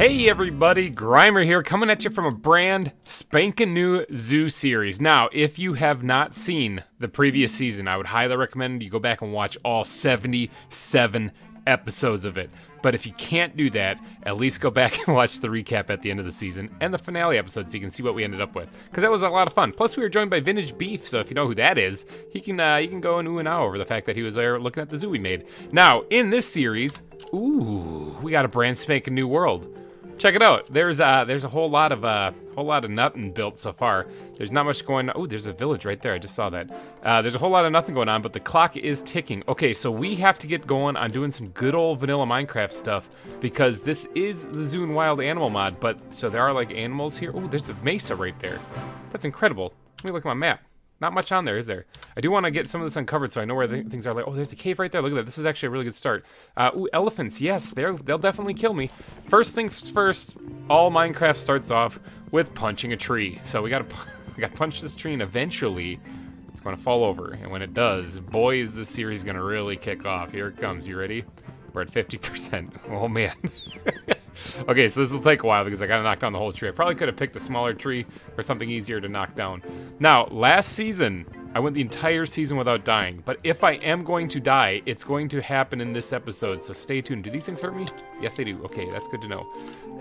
Hey everybody, GReimer here, coming at you from a brand spanking new zoo series. Now, if you have not seen the previous season, I would highly recommend you go back and watch all 77 episodes of it. But if you can't do that, at least go back and watch the recap at the end of the season and the finale episode so you can see what we ended up with. Because that was a lot of fun. Plus, we were joined by VintageBeef, so if you know who that is, you can go and ooh and ah over the fact that he was there looking at the zoo we made. Now, in this series, we got a brand spanking new world. Check it out. There's a whole lot of nothing built so far. There's not much going on. Oh, there's a village right there. I just saw that. There's a whole lot of nothing going on, but the clock is ticking. Okay, so we have to get going on doing some good old vanilla Minecraft stuff because this is the Zoo and Wild Animal mod. But so there are like animals here. Oh, there's a mesa right there. That's incredible. Let me look at my map. Not much on there, is there? I do want to get some of this uncovered so I know where things are. Like, oh, there's a cave right there. Look at that. This is actually a really good start. Ooh, elephants. Yes, they'll definitely kill me. First things first, all Minecraft starts off with punching a tree. So we gotta punch this tree, and eventually it's going to fall over. And when it does, boy, is this series going to really kick off. Here it comes. You ready? We're at 50%. Oh, man. Okay, so this will take a while because I gotta knock down the whole tree. I probably could have picked a smaller tree or something easier to knock down. Now, last season, I went the entire season without dying. But if I am going to die, it's going to happen in this episode, so stay tuned. Do these things hurt me? Yes, they do. Okay, that's good to know.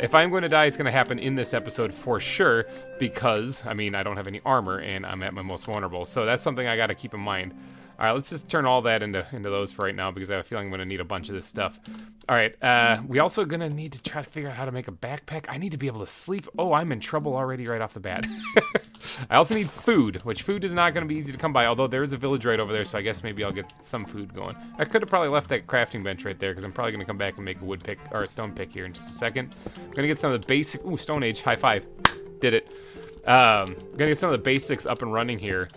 If I'm going to die, it's going to happen in this episode for sure because, I mean, I don't have any armor and I'm at my most vulnerable. So that's something I gotta keep in mind. All right, let's just turn all that into those for right now because I have a feeling I'm going to need a bunch of this stuff. All right, we also going to need to try to figure out how to make a backpack. I need to be able to sleep. Oh, I'm in trouble already right off the bat. I also need food, which food is not going to be easy to come by, although there is a village right over there, so I guess maybe I'll get some food going. I could have probably left that crafting bench right there because I'm probably going to come back and make a wood pick or a stone pick here in just a second. I'm going to get some of the basic... Ooh, Stone Age, high five. Did it. I'm going to get some of the basics up and running here.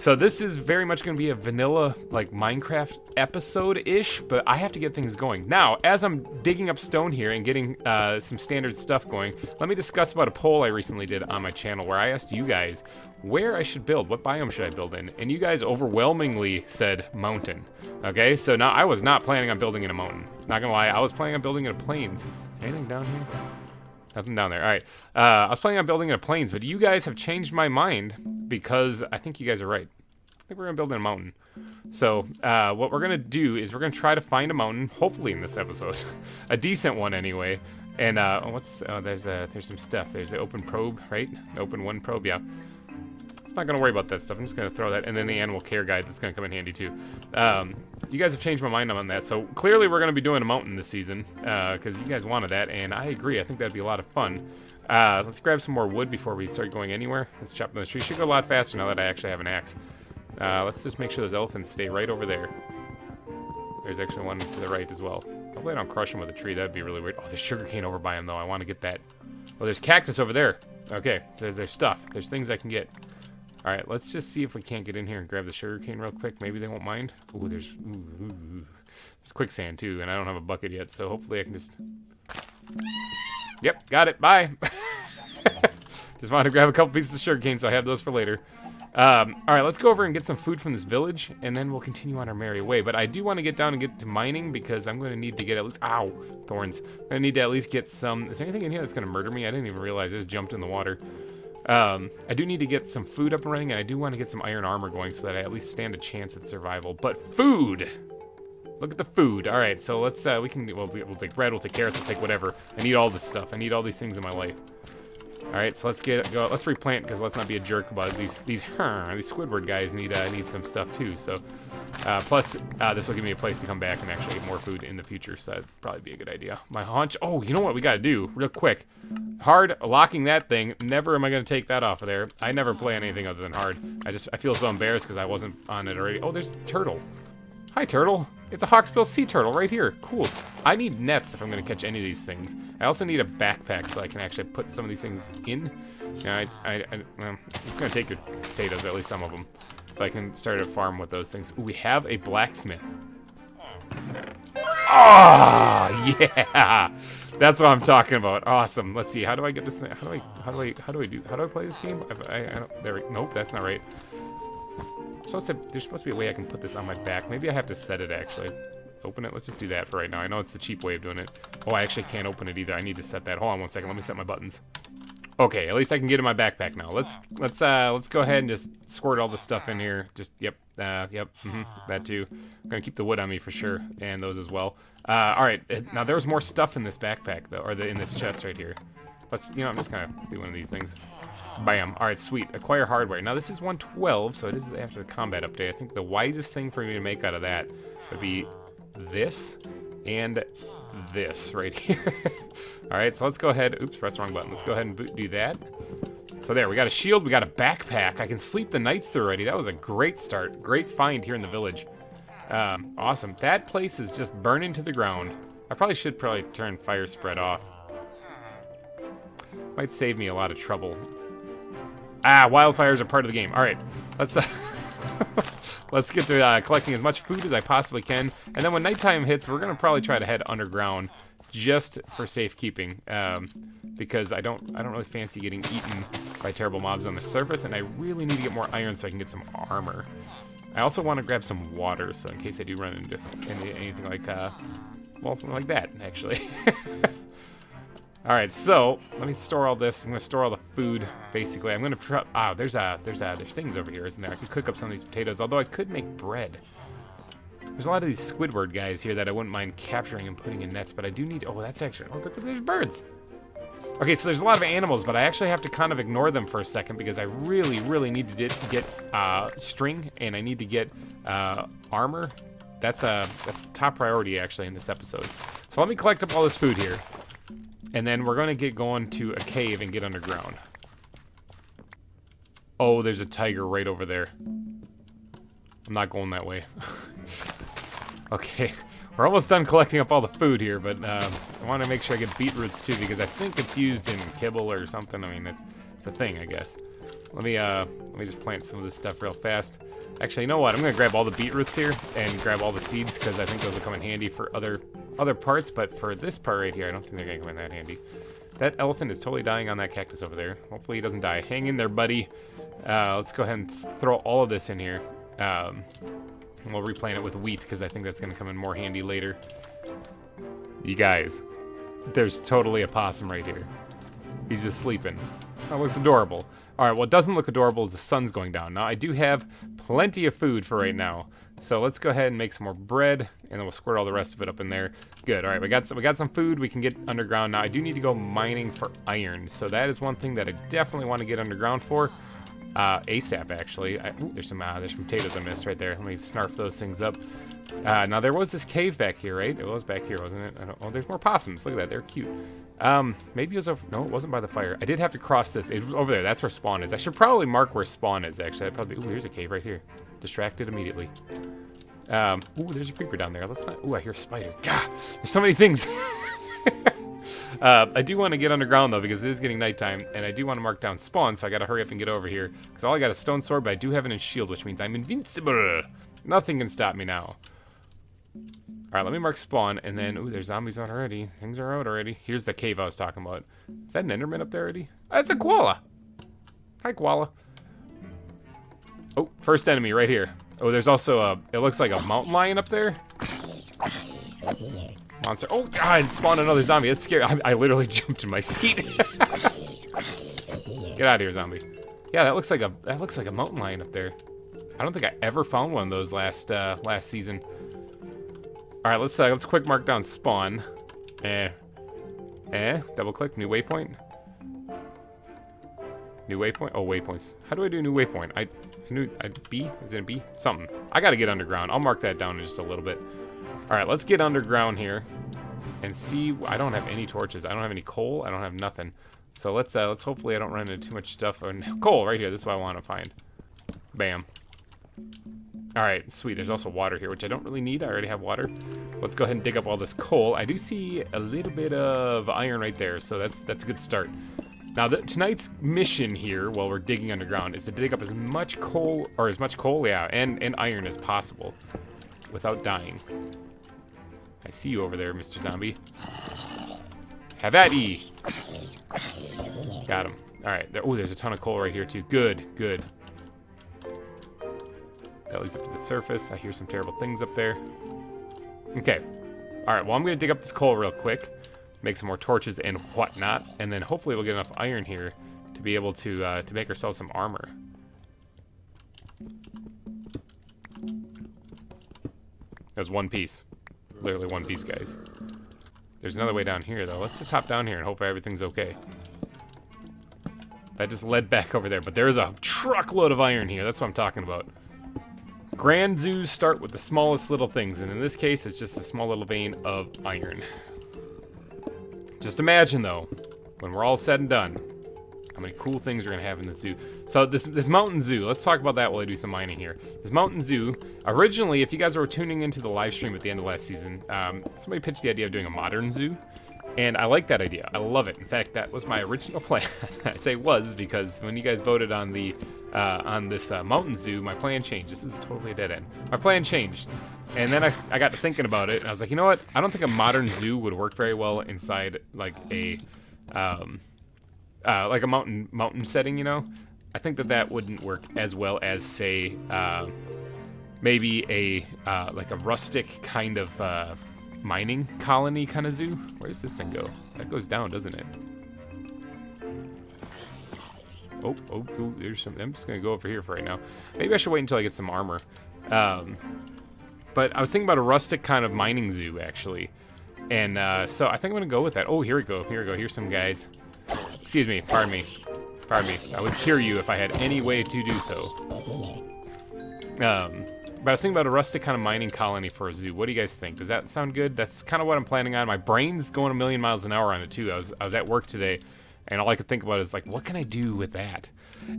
So this is very much going to be a vanilla, like, Minecraft episode-ish, but I have to get things going. Now, as I'm digging up stone here and getting some standard stuff going, let me discuss about a poll I recently did on my channel where I asked you guys where I should build, what biome should I build in, and you guys overwhelmingly said mountain. Okay, so now I was not planning on building in a mountain. Not gonna lie, I was planning on building in a plains. Anything down here? Nothing down there. All right. I was planning on building in a plains, but you guys have changed my mind because I think you guys are right. I think we're going to build in a mountain. So what we're going to do is we're going to try to find a mountain, hopefully in this episode. A decent one anyway. And there's some stuff. There's the open probe, right? The open one probe, yeah. I'm not going to worry about that stuff. I'm just going to throw that. And then the animal care guide that's going to come in handy too. You guys have changed my mind on that. So clearly we're going to be doing a mountain this season because you guys wanted that. And I agree. I think that'd be a lot of fun. Let's grab some more wood before we start going anywhere. Let's chop those trees. Should go a lot faster now that I actually have an axe. Let's just make sure those elephants stay right over there. There's actually one to the right as well. Hopefully I don't crush them with a tree. That'd be really weird. Oh, there's sugarcane over by him though. I want to get that. Oh, there's cactus over there. Okay, there's stuff. There's things I can get. All right, let's just see if we can't get in here and grab the sugarcane real quick. Maybe they won't mind. Ooh, there's quicksand too, and I don't have a bucket yet, so hopefully I can just... Yep, got it. Bye. Just wanted to grab a couple pieces of sugarcane, so I have those for later. All right, let's go over and get some food from this village, and then we'll continue on our merry way. But I do want to get down and get to mining because I'm going to need to get at least... Ow! Thorns. I'm going to need to at least get some... Is there anything in here that's going to murder me? I didn't even realize I just jumped in the water. I do need to get some food up and running, and I do want to get some iron armor going so that I at least stand a chance at survival. But food! Look at the food. All right, so let's, we'll take bread, we'll take carrots, we'll take whatever. I need all this stuff. I need all these things in my life. All right, so let's replant because let's not be a jerk about it. These Squidward guys need some stuff too. So, plus this will give me a place to come back and actually get more food in the future. So that'd probably be a good idea. My hunch. Oh, you know what we got to do real quick? Hard locking that thing. Never am I going to take that off of there. I never play anything other than hard. I feel so embarrassed because I wasn't on it already. Oh, there's a turtle. Hi, turtle. It's a hawksbill sea turtle right here. Cool. I need nets if I'm going to catch any of these things. I also need a backpack so I can actually put some of these things in. Yeah, I'm just going to take your potatoes, at least some of them, so I can start a farm with those things. Ooh, we have a blacksmith. Oh, yeah. That's what I'm talking about. Awesome. Let's see. How do I get this thing? How do I play this game? Nope, that's not right. There's supposed to be a way I can put this on my back. Maybe I have to set it, actually. open it? Let's just do that for right now. I know it's the cheap way of doing it. Oh, I actually can't open it either. I need to set that. Hold on one second. Let me set my buttons. Okay, at least I can get in my backpack now. Let's go ahead and just squirt all the stuff in here. Just yep, that too. I'm gonna keep the wood on me for sure, and those as well. All right, now there's more stuff in this backpack though, or in this chest right here. I'm just gonna do one of these things. Bam. All right, sweet. Acquire hardware. Now this is 112, so it is after the combat update. I think the wisest thing for me to make out of that would be this and this right here. All right, so let's go ahead. Oops, press the wrong button. Let's go ahead and do that. So there, we got a shield, we got a backpack. I can sleep the nights through already. That was a great start. Great find here in the village. Awesome. That place is just burning to the ground. I probably should turn fire spread off. Might save me a lot of trouble. Wildfires are part of the game. All right, let's get to collecting as much food as I possibly can, and then when nighttime hits, we're gonna probably try to head underground just for safekeeping, because I don't really fancy getting eaten by terrible mobs on the surface, and I really need to get more iron so I can get some armor. I also want to grab some water, so in case I do run into anything like like that, actually. All right, so let me store all this. I'm gonna store all the food. Basically, I'm gonna. There's things over here, isn't there? I could cook up some of these potatoes. Although I could make bread. There's a lot of these Squidward guys here that I wouldn't mind capturing and putting in nets, but I do need. Oh, that's actually. Oh, look, there's birds. Okay, so there's a lot of animals, but I actually have to kind of ignore them for a second because I really need to get string, and I need to get armor. That's top priority actually in this episode. So let me collect up all this food here. And then we're going to get going to a cave and get underground. Oh, there's a tiger right over there. I'm not going that way. Okay, we're almost done collecting up all the food here, but I want to make sure I get beetroots too, because I think it's used in kibble or something. I mean, it's a thing, I guess. Let me just plant some of this stuff real fast. Actually, you know what? I'm going to grab all the beetroots here and grab all the seeds, because I think those will come in handy for other parts, but for this part right here, I don't think they're going to come in that handy. That elephant is totally dying on that cactus over there. Hopefully he doesn't die. Hang in there, buddy. Let's go ahead and throw all of this in here. And we'll replant it with wheat, because I think that's going to come in more handy later. You guys, there's totally a possum right here. He's just sleeping. That looks adorable. All right, what doesn't look adorable is the sun's going down. Now, I do have plenty of food for right now. So let's go ahead and make some more bread, and then we'll squirt all the rest of it up in there. Good. All right, we got some food. We can get underground. Now, I do need to go mining for iron. So that is one thing that I definitely want to get underground for. ASAP, actually. Ooh, there's some potatoes I missed right there. Let me snarf those things up. Now, there was this cave back here, right? It was back here, wasn't it? Oh, there's more possums. Look at that. They're cute. Maybe it was over. No, it wasn't by the fire. I did have to cross this. It was over there. That's where spawn is. I should probably mark where spawn is, actually. Ooh, here's a cave right here. Distracted immediately. Ooh, there's a creeper down there. Let's not. Ooh, I hear a spider. God, there's so many things. I do want to get underground though, because it is getting nighttime, and I do want to mark down spawn, so I got to hurry up and get over here, because all I got is stone sword, but I do have it in shield, which means I'm invincible. Nothing can stop me now. All right, let me mark spawn, and then ooh, there's zombies out already. Things are out already. Here's the cave I was talking about. Is that an enderman up there already? That's a koala. Hi, koala. Oh, first enemy right here. Oh, there's also it looks like a mountain lion up there. Monster. Oh, God, it spawned another zombie. That's scary. I literally jumped in my seat. Get out of here, zombie. Yeah, that looks like a mountain lion up there. I don't think I ever found one of those last season. All right, let's quick mark down spawn. Double click, new waypoint. New waypoint? Oh, waypoints. How do I do new waypoint? B? Is it a B? Something. I gotta get underground. I'll mark that down in just a little bit. All right, let's get underground here and see. I don't have any torches. I don't have any coal. I don't have nothing. So let's hopefully I don't run into too much stuff. Coal right here. This is what I want to find. Bam. All right, sweet. There's also water here, which I don't really need. I already have water. Let's go ahead and dig up all this coal. I do see a little bit of iron right there, so that's a good start. Now, tonight's mission here, while we're digging underground, is to dig up as much coal, and iron as possible, without dying. I see you over there, Mr. Zombie. Have at ye. Got him. All right. Oh, there's a ton of coal right here too. Good, good. That leads up to the surface. I hear some terrible things up there. Okay. Alright, well, I'm going to dig up this coal real quick. Make some more torches and whatnot. And then hopefully we'll get enough iron here to be able to make ourselves some armor. That was one piece. Literally one piece, guys. There's another way down here, though. Let's just hop down here and hope everything's okay. That just led back over there, but there is a truckload of iron here. That's what I'm talking about. Grand zoos start with the smallest little things, and in this case, it's just a small little vein of iron. Just imagine, though, when we're all said and done, how many cool things we're going to have in the zoo. So this mountain zoo, let's talk about that while I do some mining here. This mountain zoo, originally, if you guys were tuning into the live stream at the end of last season, somebody pitched the idea of doing a modern zoo. And I like that idea. I love it. In fact, that was my original plan. I say was because when you guys voted on the on this mountain zoo, my plan changed. This is totally a dead end. My plan changed, and then I got to thinking about it, and I was like, you know what? I don't think a modern zoo would work very well inside like a mountain setting. You know, I think that wouldn't work as well as say maybe a like a rustic kind of mining colony kind of zoo. Where does this thing go? That goes down, doesn't it? Oh, there's some. I'm just gonna go over here for right now. Maybe I should wait until I get some armor. But I was thinking about a rustic kind of mining zoo, actually. And so I think I'm gonna go with that. Oh, here we go. Here's some guys. Excuse me. Pardon me. I would hear you if I had any way to do so. But I was thinking about a rustic kind of mining colony for a zoo. What do you guys think? Does that sound good? That's kind of what I'm planning on. My brain's going a million miles an hour on it too. I was at work today, and all I could think about is like, what can I do with that?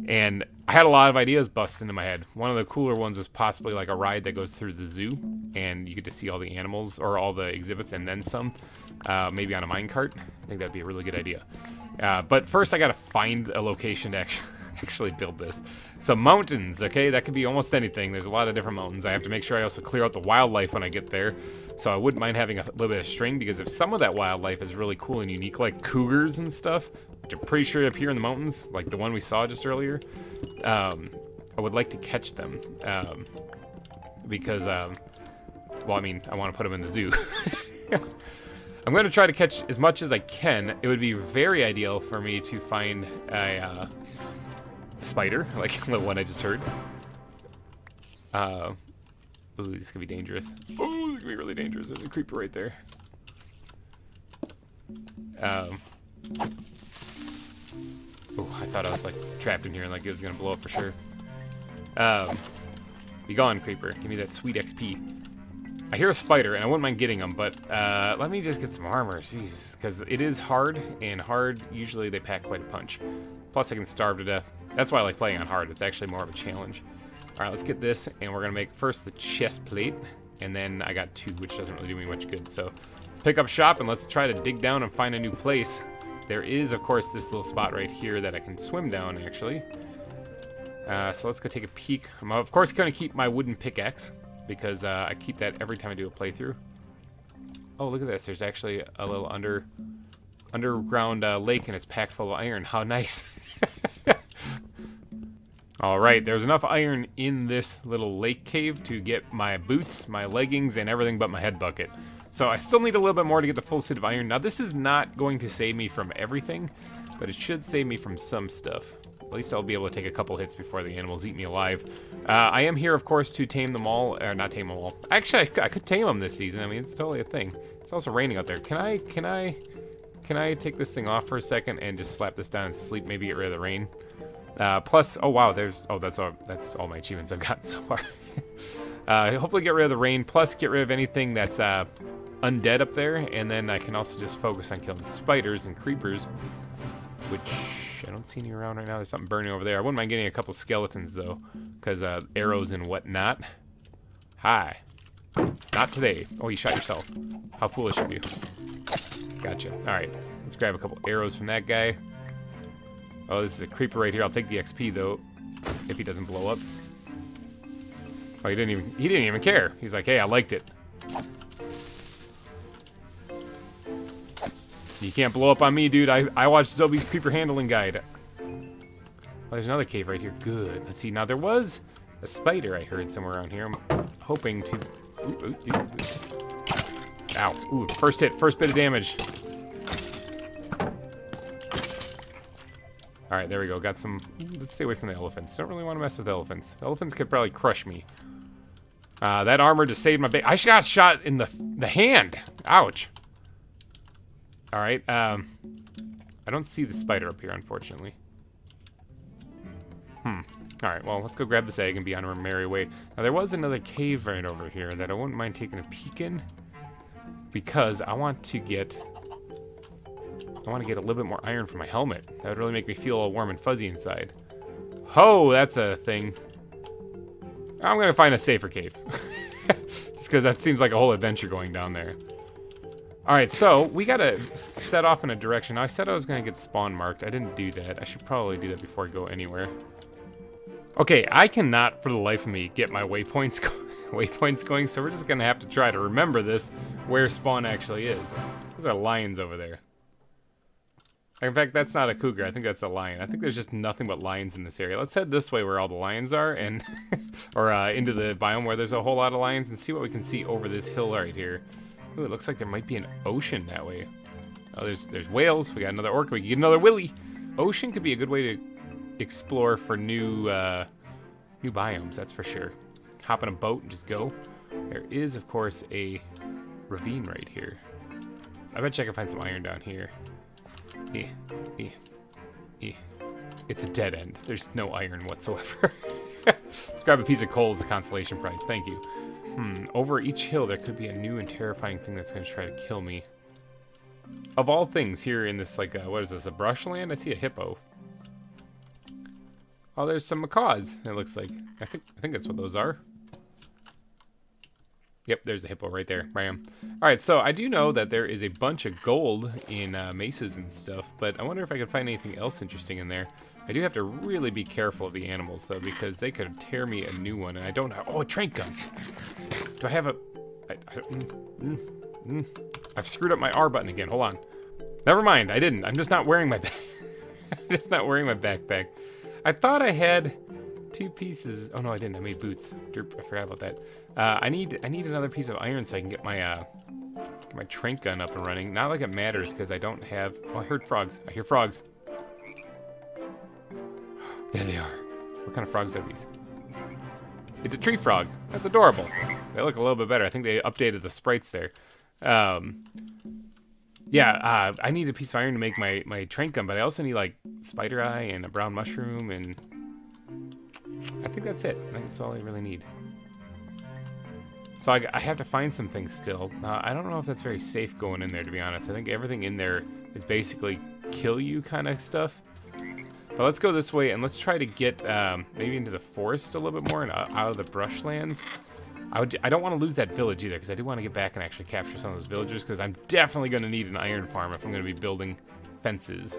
And I had a lot of ideas bust into my head. One of the cooler ones is possibly like a ride that goes through the zoo, and you get to see all the animals or all the exhibits and then some. Maybe on a minecart. I think that'd be a really good idea. But first, I gotta find a location to actually build this. So mountains, okay, that could be almost anything. There's a lot of different mountains. I have to make sure I also clear out the wildlife when I get there. So I wouldn't mind having a little bit of string, because if some of that wildlife is really cool and unique, like cougars and stuff, which I'm pretty sure appear in the mountains, like the one we saw just earlier, I would like to catch them. Because, well, I mean, I want to put them in the zoo. I'm going to try to catch as much as I can. It would be very ideal for me to find a spider, like the one I just heard. Ooh, this could be dangerous. Ooh, this could be really dangerous. There's a creeper right there. Oh, I thought I was like trapped in here and like it was gonna blow up for sure. Be gone, creeper. Give me that sweet XP. I hear a spider, and I wouldn't mind getting them, but let me just get some armor. Jeez, because it is hard, and hard, usually they pack quite a punch. Plus, I can starve to death. That's why I like playing on hard. It's actually more of a challenge. All right, let's get this, and we're going to make first the chest plate, and then I got 2, which doesn't really do me much good. So let's pick up shop, and let's try to dig down and find a new place. There is, of course, this little spot right here that I can swim down, actually. So let's go take a peek. I'm, of course, going to keep my wooden pickaxe, because I keep that every time I do a playthrough. Oh, look at this. There's actually a little underground lake, and it's packed full of iron. How nice. Alright, there's enough iron in this little lake cave to get my boots, my leggings, and everything but my head bucket. So I still need a little bit more to get the full suit of iron. Now, this is not going to save me from everything, but it should save me from some stuff. At least I'll be able to take a couple hits before the animals eat me alive. I am here, of course, to tame them all. Or not tame them all. Actually, I could tame them this season. I mean, it's totally a thing. It's also raining out there. Can I take this thing off for a second and just slap this down and sleep? Maybe get rid of the rain. Plus, oh wow, that's all my achievements I've gotten so far. Hopefully get rid of the rain. Plus, get rid of anything that's undead up there, and then I can also just focus on killing spiders and creepers, which I don't see any around right now. There's something burning over there. I wouldn't mind getting a couple skeletons, though, because arrows and whatnot. Hi. Not today. Oh, you shot yourself. How foolish of you. Gotcha. Alright. Let's grab a couple arrows from that guy. Oh, this is a creeper right here. I'll take the XP, though, if he doesn't blow up. Oh, he didn't even care. He's like, hey, I liked it. You can't blow up on me, dude. I watched Zobi's creeper handling guide. Oh, there's another cave right here. Good. Let's see. Now, there was a spider I heard somewhere around here. I'm hoping to... Ow. Ooh, first hit, first bit of damage. Alright, there we go. Got some... Let's stay away from the elephants. Don't really want to mess with elephants. Elephants could probably crush me. That armor just saved my base. I got shot in the hand. Ouch. Alright, I don't see the spider up here, unfortunately. Alright, well, let's go grab this egg and be on our merry way. Now, there was another cave right over here that I wouldn't mind taking a peek in. Because I want to get a little bit more iron for my helmet. That would really make me feel all warm and fuzzy inside. Oh, that's a thing. I'm going to find a safer cave. Just because that seems like a whole adventure going down there. Alright, so we got to set off in a direction. I said I was going to get spawn marked. I didn't do that. I should probably do that before I go anywhere. Okay, I cannot for the life of me get my waypoints going, so we're just going to have to try to remember this, where spawn actually is. Those are lions over there. In fact, that's not a cougar. I think that's a lion. I think there's just nothing but lions in this area. Let's head this way where all the lions are, and or into the biome where there's a whole lot of lions, and see what we can see over this hill right here. Ooh, it looks like there might be an ocean that way. Oh, there's whales. We got another orca. We can get another willy. Ocean could be a good way to explore for new biomes, that's for sure. Hop in a boat and just go. There is, of course, a ravine right here. I bet you I can find some iron down here. It's a dead end. There's no iron whatsoever. Let's grab a piece of coal as a consolation prize. Thank you. Over each hill, there could be a new and terrifying thing that's going to try to kill me. Of all things, here in this, like, what is this, a brushland? I see a hippo. Oh, there's some macaws, it looks like. I think that's what those are. Yep, there's the hippo right there. Bam. Alright, so I do know that there is a bunch of gold in mesas and stuff, but I wonder if I could find anything else interesting in there. I do have to really be careful of the animals, though, because they could tear me a new one, and I don't have... Oh, a trank gun! Do I have a... I've screwed up my R button again. Hold on. Never mind, I didn't. I'm just not wearing my I'm just not wearing my backpack. I thought I had 2 pieces. Oh no, I didn't. I made boots. Derp, I forgot about that. I need another piece of iron so I can get my my trank gun up and running. Not like it matters because I don't have. Oh, I heard frogs. I hear frogs. There they are. What kind of frogs are these? It's a tree frog. That's adorable. They look a little bit better. I think they updated the sprites there. Yeah, I need a piece of iron to make my trank gun, but I also need, like, spider eye and a brown mushroom, and I think that's it. I think that's all I really need. So I have to find some things still. I don't know if that's very safe going in there, to be honest. I think everything in there is basically kill you kind of stuff. But let's go this way, and let's try to get maybe into the forest a little bit more and out of the brushlands. I don't want to lose that village either, because I do want to get back and actually capture some of those villagers, because I'm definitely going to need an iron farm if I'm going to be building fences.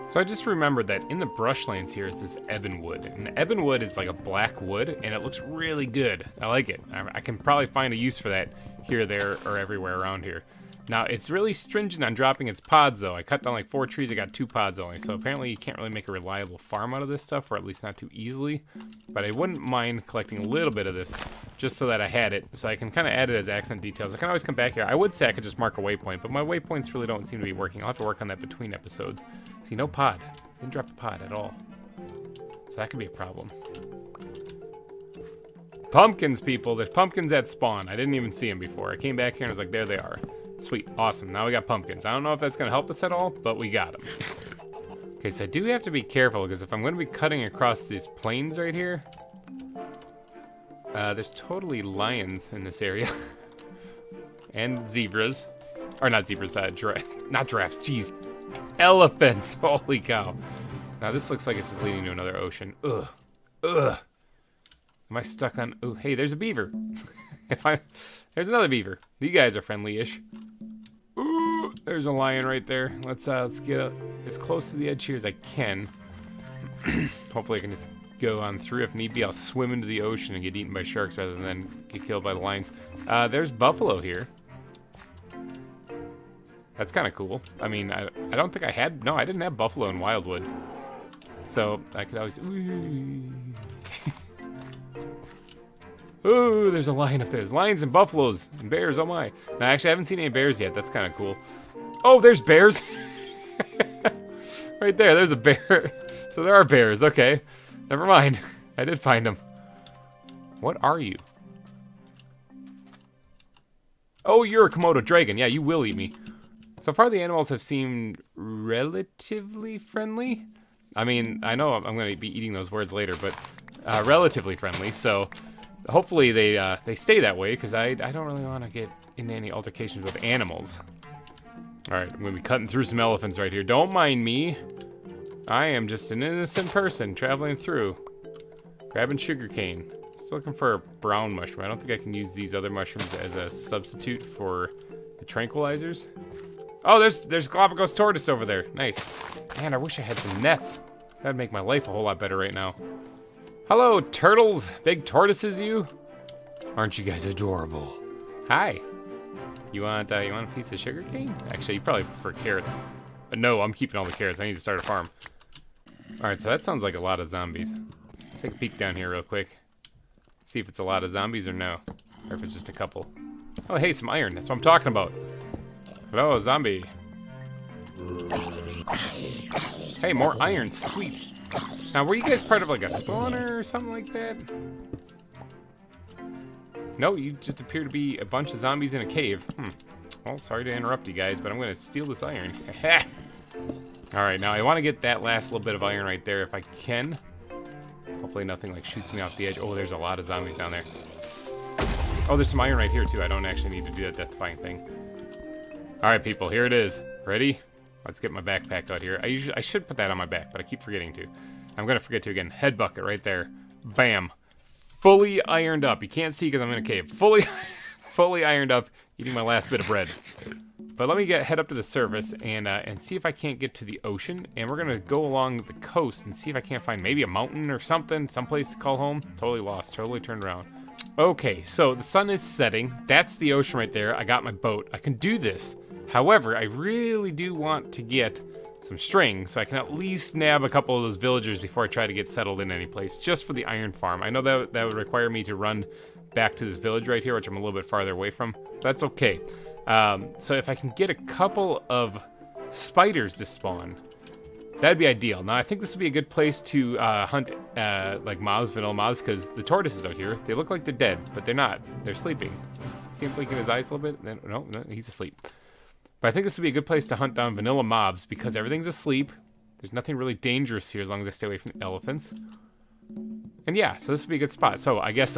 So I just remembered that in the brushlands here is this ebonwood. And ebonwood is like a black wood, and it looks really good. I like it. I can probably find a use for that here, there, or everywhere around here. Now, it's really stringent on dropping its pods, though. I cut down like 4 trees, I got 2 pods only. So apparently you can't really make a reliable farm out of this stuff, or at least not too easily. But I wouldn't mind collecting a little bit of this, just so that I had it. So I can kind of add it as accent details. I can always come back here. I would say I could just mark a waypoint, but my waypoints really don't seem to be working. I'll have to work on that between episodes. See, no pod. Didn't drop a pod at all. So that could be a problem. Pumpkins, people. There's pumpkins at spawn. I didn't even see them before. I came back here and I was like, there they are. Sweet, awesome. Now we got pumpkins. I don't know if that's going to help us at all, but we got them. Okay, so I do have to be careful, because if I'm going to be cutting across these plains right here, there's totally lions in this area. And zebras. Or not zebras, not giraffes, jeez. Elephants, holy cow. Now this looks like it's just leading to another ocean. Ugh. Ugh. Am I stuck on... Oh, hey, there's a beaver. There's another beaver. You guys are friendly-ish. Ooh, there's a lion right there. Let's get as close to the edge here as I can. Hopefully I can just go on through. If need be, I'll swim into the ocean and get eaten by sharks rather than get killed by the lions. There's buffalo here. That's kind of cool. I mean, I don't think I had... No, I didn't have buffalo in Wildwood. So I could always... Ooh, there's a lion up there. There's lions and buffaloes and bears. Oh my. No, actually, I haven't seen any bears yet. That's kind of cool. Oh, there's bears. Right there. There's a bear. So there are bears. Okay. Never mind. I did find them. What are you? Oh, you're a Komodo dragon. Yeah, you will eat me. So far, the animals have seemed relatively friendly. I mean, I know I'm going to be eating those words later, but relatively friendly. So hopefully they stay that way, because I don't really want to get into any altercations with animals. All right, I'm going to be cutting through some elephants right here. Don't mind me. I am just an innocent person traveling through, grabbing sugarcane. Still looking for a brown mushroom. I don't think I can use these other mushrooms as a substitute for the tranquilizers. Oh, there's Galapagos tortoise over there. Nice. Man, I wish I had some nets. That'd make my life a whole lot better right now. Hello, turtles. Big tortoises, you? Aren't you guys adorable? Hi. You want a piece of sugarcane? Actually, you probably prefer carrots. No, I'm keeping all the carrots. I need to start a farm. All right, so that sounds like a lot of zombies. Let's take a peek down here real quick. See if it's a lot of zombies or no. Or if it's just a couple. Oh, hey, some iron. That's what I'm talking about. Hello, zombie. Hey, more iron. Sweet. Now, were you guys part of like a spawner or something like that? No, you just appear to be a bunch of zombies in a cave. Well, sorry to interrupt you guys, but I'm going to steal this iron. Alright, now I want to get that last little bit of iron right there if I can. Hopefully nothing like shoots me off the edge. Oh, there's a lot of zombies down there. Oh, there's some iron right here too. I don't actually need to do that death-defying thing. Alright, people, here it is. Ready? Let's get my backpack out here. I should put that on my back, but I keep forgetting to. I'm going to forget to again. Head bucket right there. Bam. Fully ironed up. You can't see because I'm in a cave. Fully ironed up, eating my last bit of bread. But let me head up to the surface and see if I can't get to the ocean. And we're gonna go along the coast and see if I can't find maybe a mountain or something, someplace to call home. Totally lost. Totally turned around. Okay, so the sun is setting. That's the ocean right there. I got my boat. I can do this. However, I really do want to get some string so I can at least nab a couple of those villagers before I try to get settled in any place, just for the iron farm. I know that would require me to run back to this village right here, which I'm a little bit farther away from. That's okay. So if I can get a couple of spiders to spawn, that'd be ideal. Now I think this would be a good place to hunt like mobs, vanilla mobs, because the tortoises out here, they look like they're dead, but they're not. They're sleeping. See him blinking his eyes a little bit? No, he's asleep. But I think this would be a good place to hunt down vanilla mobs because everything's asleep. There's nothing really dangerous here as long as I stay away from the elephants. And yeah, so this would be a good spot. So I guess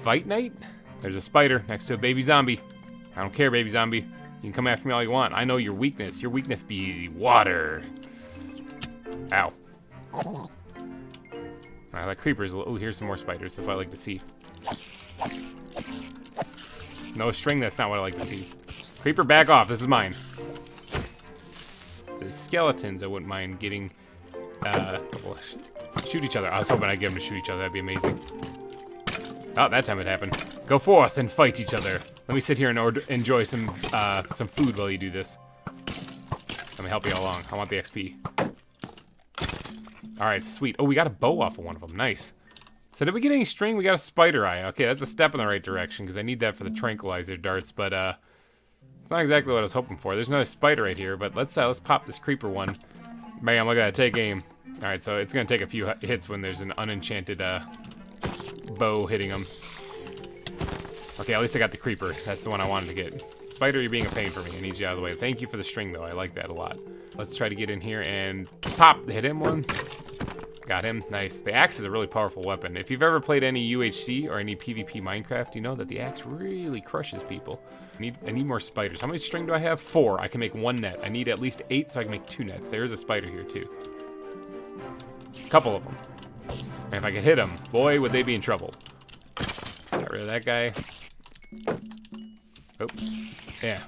fight night? There's a spider next to a baby zombie. I don't care, baby zombie. You can come after me all you want. I know your weakness. Your weakness be water. Ow. I like creepers. Oh, here's some more spiders. That's what I like to see. No string, that's not what I like to see. Creeper, back off. This is mine. The skeletons, I wouldn't mind getting... well, shoot each other. I was hoping I'd get them to shoot each other. That'd be amazing. Oh, that time it happened. Go forth and fight each other. Let me sit here and enjoy some food while you do this. Let me help you along. I want the XP. All right, sweet. Oh, we got a bow off of one of them. Nice. So did we get any string? We got a spider eye. Okay, that's a step in the right direction because I need that for the tranquilizer darts, but it's not exactly what I was hoping for. There's another spider right here, but let's pop this creeper one. Bam, look at that. Take aim. All right, so it's going to take a few hits when there's an unenchanted bow hitting them. Okay, at least I got the creeper. That's the one I wanted to get. Spider, you're being a pain for me. I need you out of the way. Thank you for the string, though. I like that a lot. Let's try to get in here and pop. Hit him one. Got him. Nice. The axe is a really powerful weapon. If you've ever played any UHC or any PvP Minecraft, you know that the axe really crushes people. I need more spiders. How many string do I have? 4. I can make 1 net. I need at least 8 so I can make 2 nets. There's a spider here, too. A couple of them. And if I could hit them, boy, would they be in trouble. Got rid of that guy. Oh. Yeah.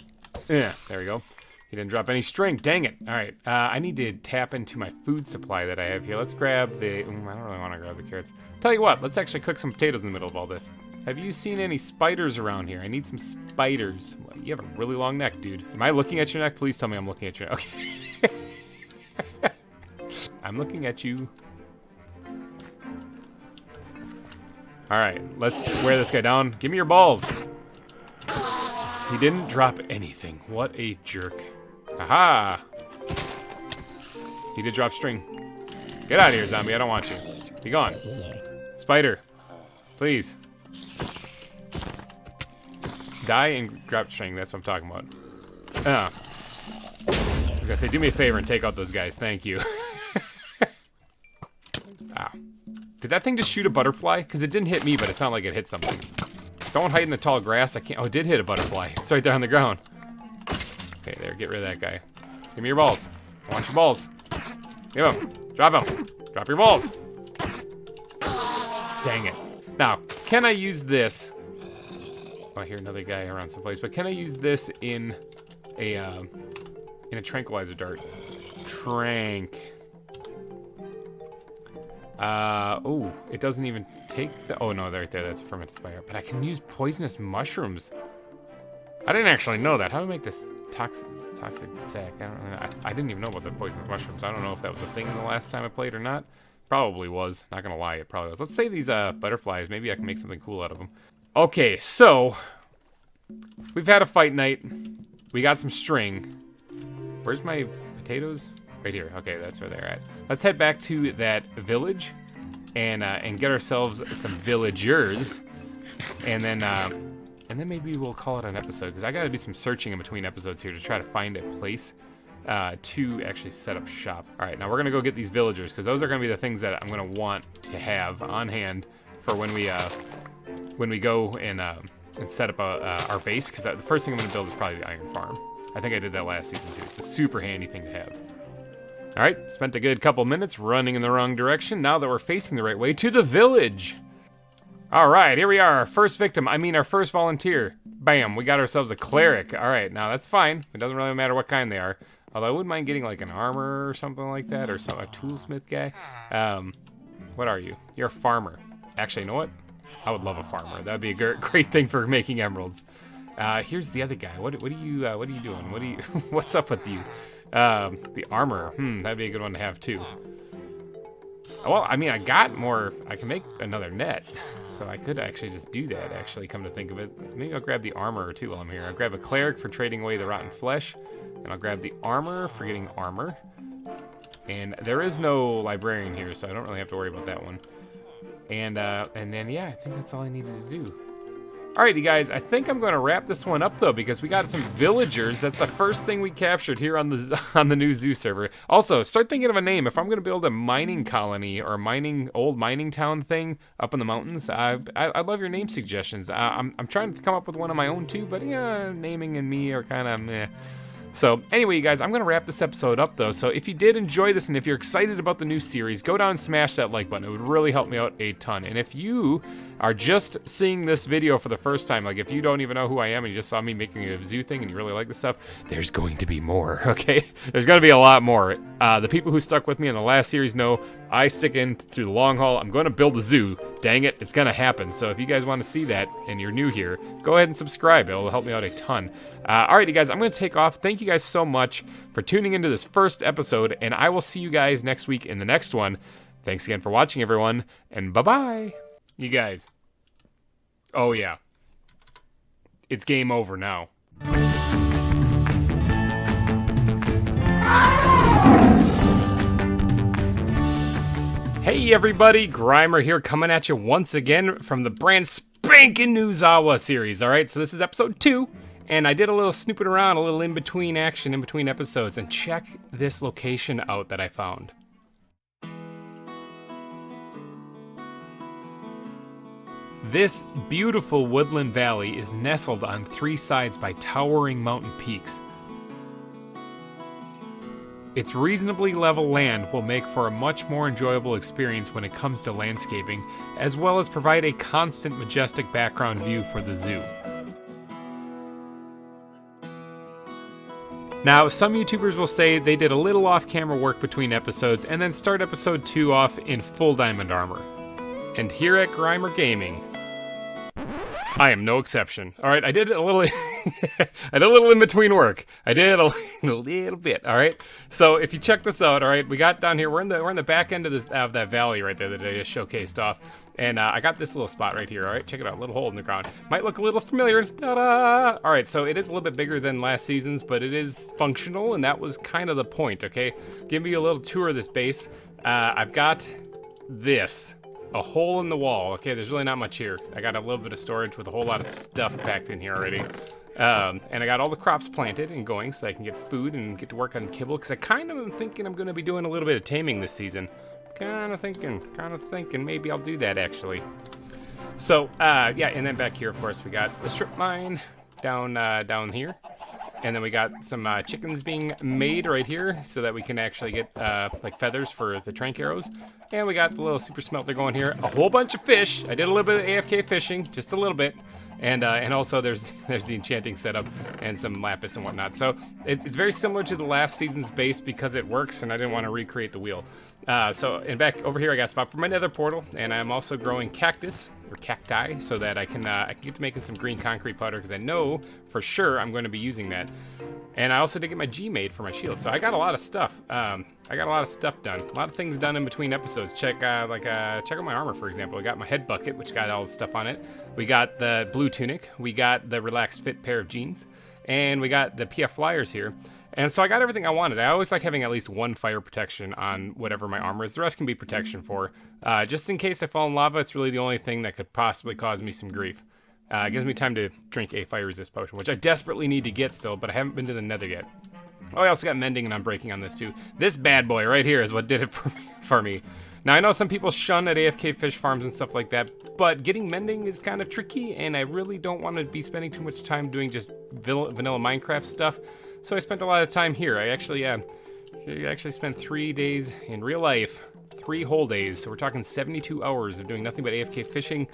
Yeah. There we go. He didn't drop any string. Dang it. All right. I need to tap into my food supply that I have here. Let's grab the... I don't really want to grab the carrots. Tell you what. Let's actually cook some potatoes in the middle of all this. Have you seen any spiders around here? I need some spiders. Well, you have a really long neck, dude. Am I looking at your neck? Please tell me I'm looking at your neck. Okay. I'm looking at you. All right, let's wear this guy down. Give me your balls. He didn't drop anything. What a jerk. Aha! He did drop string. Get out of here, zombie. I don't want you. Be gone. Spider. Please. Die and drop string. That's what I'm talking about. I was gonna say, do me a favor and take out those guys. Thank you. Ow. Did that thing just shoot a butterfly? Because it didn't hit me, but it sounded like it hit something. Don't hide in the tall grass. I can't. Oh, it did hit a butterfly. It's right there on the ground. Okay, there. Get rid of that guy. Give me your balls. I want your balls. Give them. Drop them. Drop your balls. Dang it. Now, can I use this? Oh, I hear another guy around someplace. But can I use this in a tranquilizer dart? Trank. Oh, it doesn't even take the... Oh, no, right there. That's a fermented spider. But I can use poisonous mushrooms. I didn't actually know that. How do I make this toxic sack? I didn't even know about the poisonous mushrooms. I don't know if that was a thing the last time I played or not. Probably was. Not gonna lie, it probably was. Let's save these butterflies. Maybe I can make something cool out of them. Okay, so... We've had a fight night. We got some string. Where's my potatoes? Right here. Okay, that's where they're at. Let's head back to that village and get ourselves some villagers, and then maybe we'll call it an episode, because I got to do some searching in between episodes here to try to find a place to actually set up shop. All right, now we're gonna go get these villagers, because those are gonna be the things that I'm gonna want to have on hand for when we go and set up our base. Because the first thing I'm gonna build is probably the iron farm. I think I did that last season too. It's a super handy thing to have. All right, spent a good couple minutes running in the wrong direction. Now that we're facing the right way, to the village. All right, here we are, our first victim. I mean, our first volunteer. Bam, we got ourselves a cleric. All right, now that's fine. It doesn't really matter what kind they are. Although I wouldn't mind getting like an armor or something like that, or a toolsmith guy. What are you? You're a farmer. Actually, you know what? I would love a farmer. That'd be a great thing for making emeralds. Here's the other guy. What are you doing? What's up with you? The armor. That'd be a good one to have too. Well, I mean, I got more. I can make another net, so I could actually just do that. Actually, come to think of it, maybe I'll grab the armor too while I'm here. I'll grab a cleric for trading away the rotten flesh, and I'll grab the armor for getting armor. And there is no librarian here, so I don't really have to worry about that one. And then yeah, I think that's all I needed to do. Alrighty guys, I think I'm gonna wrap this one up though, because we got some villagers. That's the first thing we captured here on the new zoo server. Also, start thinking of a name. If I'm gonna build a mining colony or old mining town thing up in the mountains, I love your name suggestions. I'm trying to come up with one of my own too, but yeah, naming and me are kind of meh. So anyway, you guys, I'm going to wrap this episode up, though. So if you did enjoy this and if you're excited about the new series, go down and smash that like button. It would really help me out a ton. And if you are just seeing this video for the first time, like if you don't even know who I am and you just saw me making a zoo thing and you really like this stuff, there's going to be more, okay? There's going to be a lot more. The people who stuck with me in the last series know I stick in through the long haul. I'm going to build a zoo. Dang it, it's going to happen. So if you guys want to see that and you're new here, go ahead and subscribe. It'll help me out a ton. Alrighty, guys, I'm going to take off. Thank you guys so much for tuning into this first episode, and I will see you guys next week in the next one. Thanks again for watching, everyone, and bye-bye. You guys. Oh, yeah. It's game over now. Hey, everybody. GReimer here, coming at you once again from the brand spanking new ZAWA series. All right, so this is episode 2. And I did a little snooping around, a little in-between action, in between episodes, and check this location out that I found. This beautiful woodland valley is nestled on 3 sides by towering mountain peaks. Its reasonably level land will make for a much more enjoyable experience when it comes to landscaping, as well as provide a constant majestic background view for the zoo. Now, some YouTubers will say they did a little off-camera work between episodes and then start episode 2 off in full diamond armor. And here at GReimer Gaming, I am no exception. All right, I did a little, I did a little in between work. I did a little bit. All right, so if you check this out, all right, we got down here. We're in the back end of that valley right there that I just showcased off, and I got this little spot right here. All right, check it out, little hole in the ground. Might look a little familiar. Ta-da! All right, so it is a little bit bigger than last season's, but it is functional, and that was kind of the point. Okay, give me a little tour of this base. I've got this. A hole in the wall. Okay, there's really not much here. I got a little bit of storage with a whole lot of stuff packed in here already. And I got all the crops planted and going so I can get food and get to work on kibble, because I kind of am thinking I'm going to be doing a little bit of taming this season. Kind of thinking maybe I'll do that actually. So, yeah, and then back here, of course, we got the strip mine down here. And then we got some chickens being made right here so that we can actually get like feathers for the trank arrows. And we got the little super smelter going here. A whole bunch of fish. I did a little bit of AFK fishing, just a little bit. And also there's the enchanting setup and some lapis and whatnot. So it's very similar to the last season's base because it works, and I didn't want to recreate the wheel. And back over here I got a spot for my nether portal, and I'm also growing cactus or cacti so that I can get to making some green concrete powder, because I know for sure I'm going to be using that. And I also did get my G made for my shield, so I got a lot of stuff. I got a lot of stuff done, a lot of things done in between episodes. Check out my armor, for example. I got my head bucket, which got all the stuff on it. We got the blue tunic. We got the relaxed fit pair of jeans, and we got the PF flyers here. And so I got everything I wanted. I always like having at least one fire protection on whatever my armor is. The rest can be protection for. Just in case I fall in lava, it's really the only thing that could possibly cause me some grief. It gives me time to drink a fire resist potion, which I desperately need to get still, but I haven't been to the nether yet. Oh, I also got mending and unbreaking on this too. This bad boy right here is what did it for me. Now, I know some people shun at AFK fish farms and stuff like that, but getting mending is kind of tricky, and I really don't want to be spending too much time doing just vanilla Minecraft stuff. So I spent a lot of time here. I actually spent 3 days in real life, 3 whole days. So we're talking 72 hours of doing nothing but AFK fishing,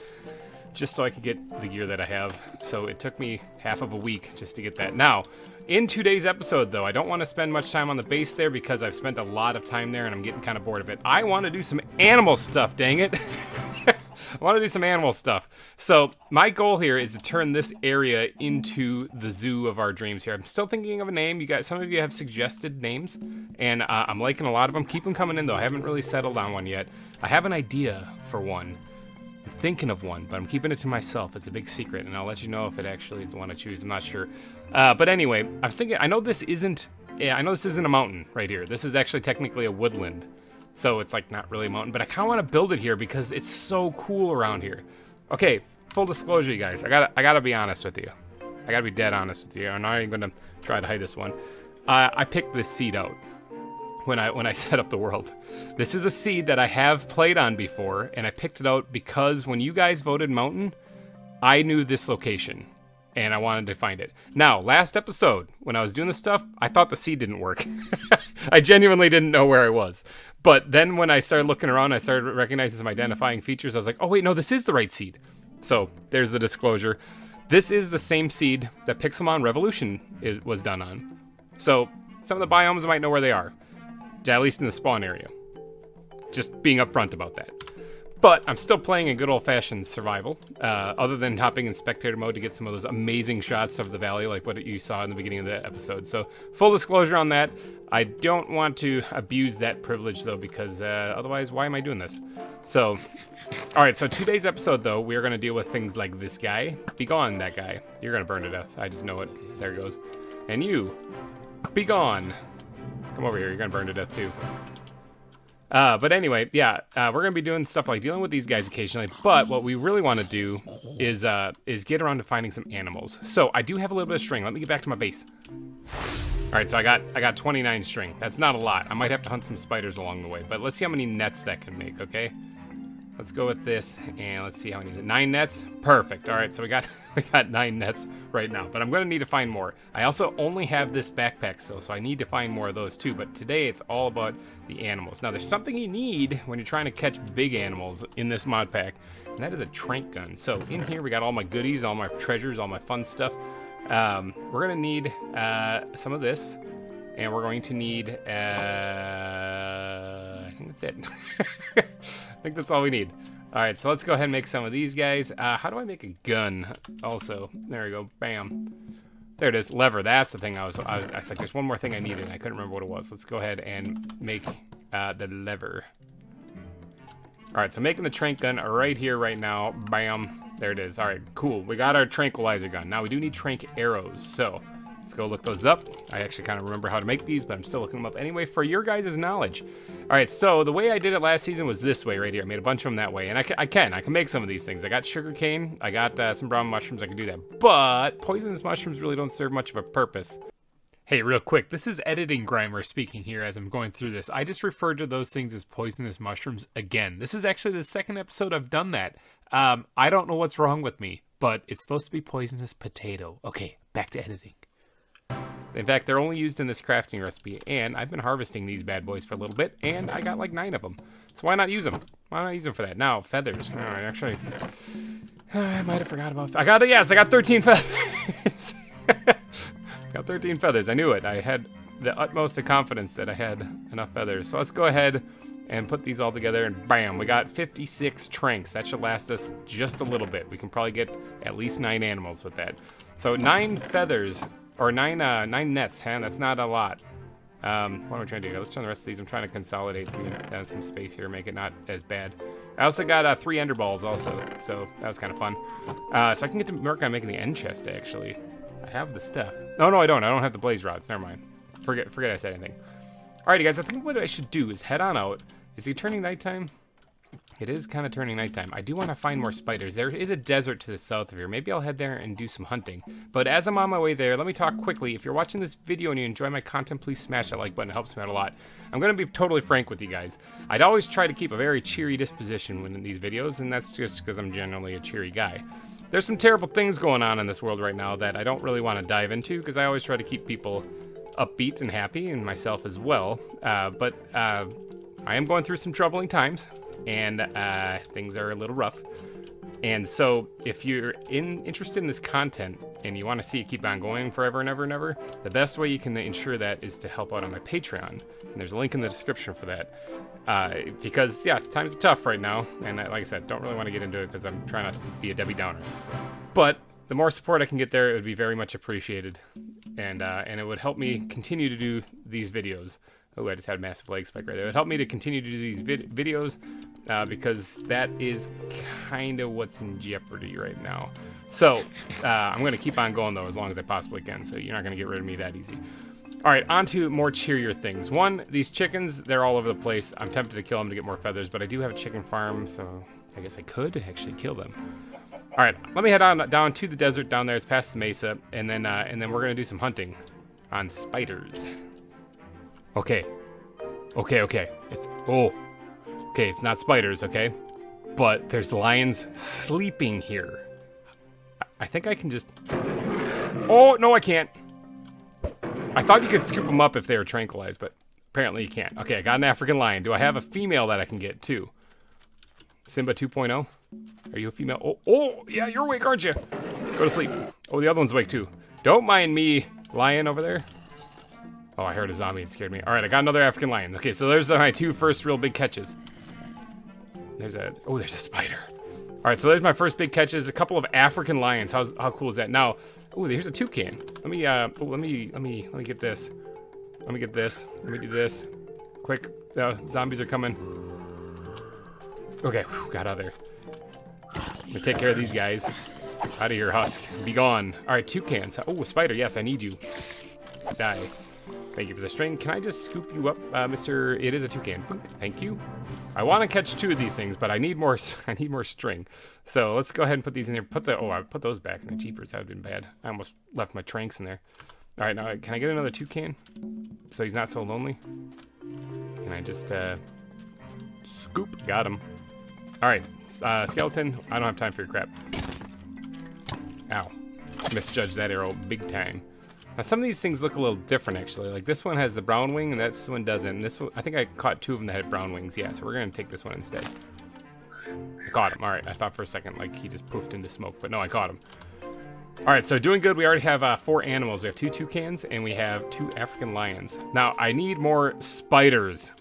just so I could get the gear that I have. So it took me half of a week just to get that. Now, in today's episode, though, I don't want to spend much time on the base there because I've spent a lot of time there and I'm getting kind of bored of it. I want to do some animal stuff, dang it. I want to do some animal stuff. So my goal here is to turn this area into the zoo of our dreams here. I'm still thinking of a name. You guys, some of you have suggested names, and I'm liking a lot of them. Keep them coming in, though. I haven't really settled on one yet. I have an idea for one. I'm thinking of one, but I'm keeping it to myself. It's a big secret, and I'll let you know if it actually is the one I choose. I'm not sure. But anyway, I was thinking, I know this isn't a mountain right here. This is actually technically a woodland. So it's like not really a mountain, but I kind of want to build it here because it's so cool around here. Okay, full disclosure, you guys. I gotta be honest with you. I gotta be dead honest with you. I'm not even gonna try to hide this one. I picked this seed out when I set up the world. This is a seed that I have played on before, and I picked it out because when you guys voted mountain, I knew this location, and I wanted to find it. Now, last episode, when I was doing this stuff, I thought the seed didn't work. I genuinely didn't know where I was. But then when I started looking around, I started recognizing some identifying features. I was like, oh wait, no, this is the right seed. So there's the disclosure. This is the same seed that Pixelmon Revolution was done on. So some of the biomes might know where they are, at least in the spawn area. Just being upfront about that. But I'm still playing in good old-fashioned survival, other than hopping in spectator mode to get some of those amazing shots of the valley like what you saw in the beginning of the episode. So full disclosure on that. I don't want to abuse that privilege, though, because otherwise, why am I doing this? So, all right, so today's episode, though, we're going to deal with things like this guy. Be gone, that guy. You're going to burn to death. I just know it. There it goes. And you, be gone. Come over here. You're going to burn to death, too. But anyway, yeah, we're going to be doing stuff like dealing with these guys occasionally, but what we really want to do is get around to finding some animals. So I do have a little bit of string. Let me get back to my base. All right, so I got 29 string. That's not a lot. I might have to hunt some spiders along the way, but let's see how many nets that can make, okay? Let's go with this, and let's see how many. 9 nets? Perfect. All right, so we got 9 nets right now, but I'm going to need to find more. I also only have this backpack still, so I need to find more of those too, but today it's all about the animals. Now, there's something you need when you're trying to catch big animals in this mod pack, and that is a trank gun. So in here, we got all my goodies, all my treasures, all my fun stuff. We're going to need some of this, and we're going to need, I think that's it. I think that's all we need. All right, so let's go ahead and make some of these guys. How do I make a gun? Also, there we go. Bam. There it is. Lever. That's the thing I was like, there's one more thing I needed, and I couldn't remember what it was. Let's go ahead and make the lever. All right, so making the trank gun right here, right now. Bam. There it is. All right, cool. We got our tranquilizer gun. Now we do need trank arrows, so let's go look those up. I actually kind of remember how to make these, but I'm still looking them up anyway for your guys' knowledge. All right, so the way I did it last season was this way right here. I made a bunch of them that way, and I can make some of these things. I got sugarcane. I got some brown mushrooms. I can do that, but poisonous mushrooms really don't serve much of a purpose. Hey, real quick, this is editing GReimer speaking here as I'm going through this. I just referred to those things as poisonous mushrooms again. This is actually the second episode I've done that. I don't know what's wrong with me, but it's supposed to be poisonous potato. Okay, back to editing. In fact, they're only used in this crafting recipe, and I've been harvesting these bad boys for a little bit, and I got like 9 of them. So why not use them? Why not use them for that? Now, feathers. All right, actually, I might have forgot about. I got 13 feathers. Got 13 feathers. I knew it. I had the utmost of confidence that I had enough feathers. So let's go ahead and put these all together, and bam, we got 56 tranks. That should last us just a little bit. We can probably get at least 9 animals with that. So 9 feathers, or 9 nets, huh? That's not a lot. What am I trying to do? Let's turn the rest of these. I'm trying to consolidate some space here, make it not as bad. I also got 3 ender balls also, so that was kind of fun. So I can get to work on making the end chest, actually. I have the stuff. No, I don't. I don't have the blaze rods. Never mind. Forget I said anything. Alrighty, guys. I think what I should do is head on out. Is it turning nighttime? It is kind of turning nighttime. I do want to find more spiders. There is a desert to the south of here. Maybe I'll head there and do some hunting. But as I'm on my way there, let me talk quickly. If you're watching this video and you enjoy my content, please smash that like button. It helps me out a lot. I'm going to be totally frank with you guys. I'd always try to keep a very cheery disposition when in these videos, and that's just because I'm generally a cheery guy. There's some terrible things going on in this world right now that I don't really want to dive into, because I always try to keep people upbeat and happy, and myself as well. But I am going through some troubling times, and things are a little rough. And so if you're interested in this content and you want to see it keep on going forever and ever and ever, the best way you can ensure that is to help out on my Patreon. And there's a link in the description for that. Because, yeah, times are tough right now. And like I said, don't really want to get into it because I'm trying not to be a Debbie Downer. But the more support I can get there, it would be very much appreciated. And it would help me continue to do these videos. Oh, I just had a massive leg spike right there. It would help me to continue to do these videos because that is kind of what's in jeopardy right now. So I'm going to keep on going, though, as long as I possibly can. So you're not going to get rid of me that easy. All right, on to more cheerier things. One, these chickens, they're all over the place. I'm tempted to kill them to get more feathers, but I do have a chicken farm, so I guess I could actually kill them. All right, let me head on down to the desert down there. It's past the mesa, and then we're going to do some hunting on spiders. Okay. It's not spiders, okay? But there's lions sleeping here. I think I can just... Oh, no, I can't. I thought you could scoop them up if they were tranquilized, but apparently you can't. Okay, I got an African lion. Do I have a female that I can get, too? Simba 2.0? Are you a female? Oh, yeah, you're awake, aren't you? Go to sleep. Oh, the other one's awake, too. Don't mind me, lion over there. Oh, I heard a zombie. It scared me. All right, I got another African lion. Okay, so there's my 2 first real big catches. There's a spider. All right, so there's my first big catches. A couple of African lions. How cool is that? Now, oh, here's a toucan. Let me get this. Let me get this. Let me do this. Quick, zombies are coming. Okay, got out of there. I'm gonna take care of these guys. Out of here, husk. Be gone. All right, toucans. Oh, a spider. Yes, I need you. Die. Thank you for the string. Can I just scoop you up, Mr. It is a toucan. Thank you. I want to catch 2 of these things, but I need more. I need more string. So let's go ahead and put these in there. I put those back in the jeepers. That would have been bad. I almost left my tranks in there. All right, now can I get another toucan so he's not so lonely? Can I just scoop? Got him. All right, skeleton. I don't have time for your crap. Ow! Misjudged that arrow big time. Now, some of these things look a little different, actually. Like, this one has the brown wing, and this one doesn't. And this one, I think I caught 2 of them that had brown wings. Yeah, so we're going to take this one instead. I caught him. All right, I thought for a second, like, he just poofed into smoke. But no, I caught him. All right, so doing good. We already have 4 animals. We have 2 toucans, and we have 2 African lions. Now, I need more spiders.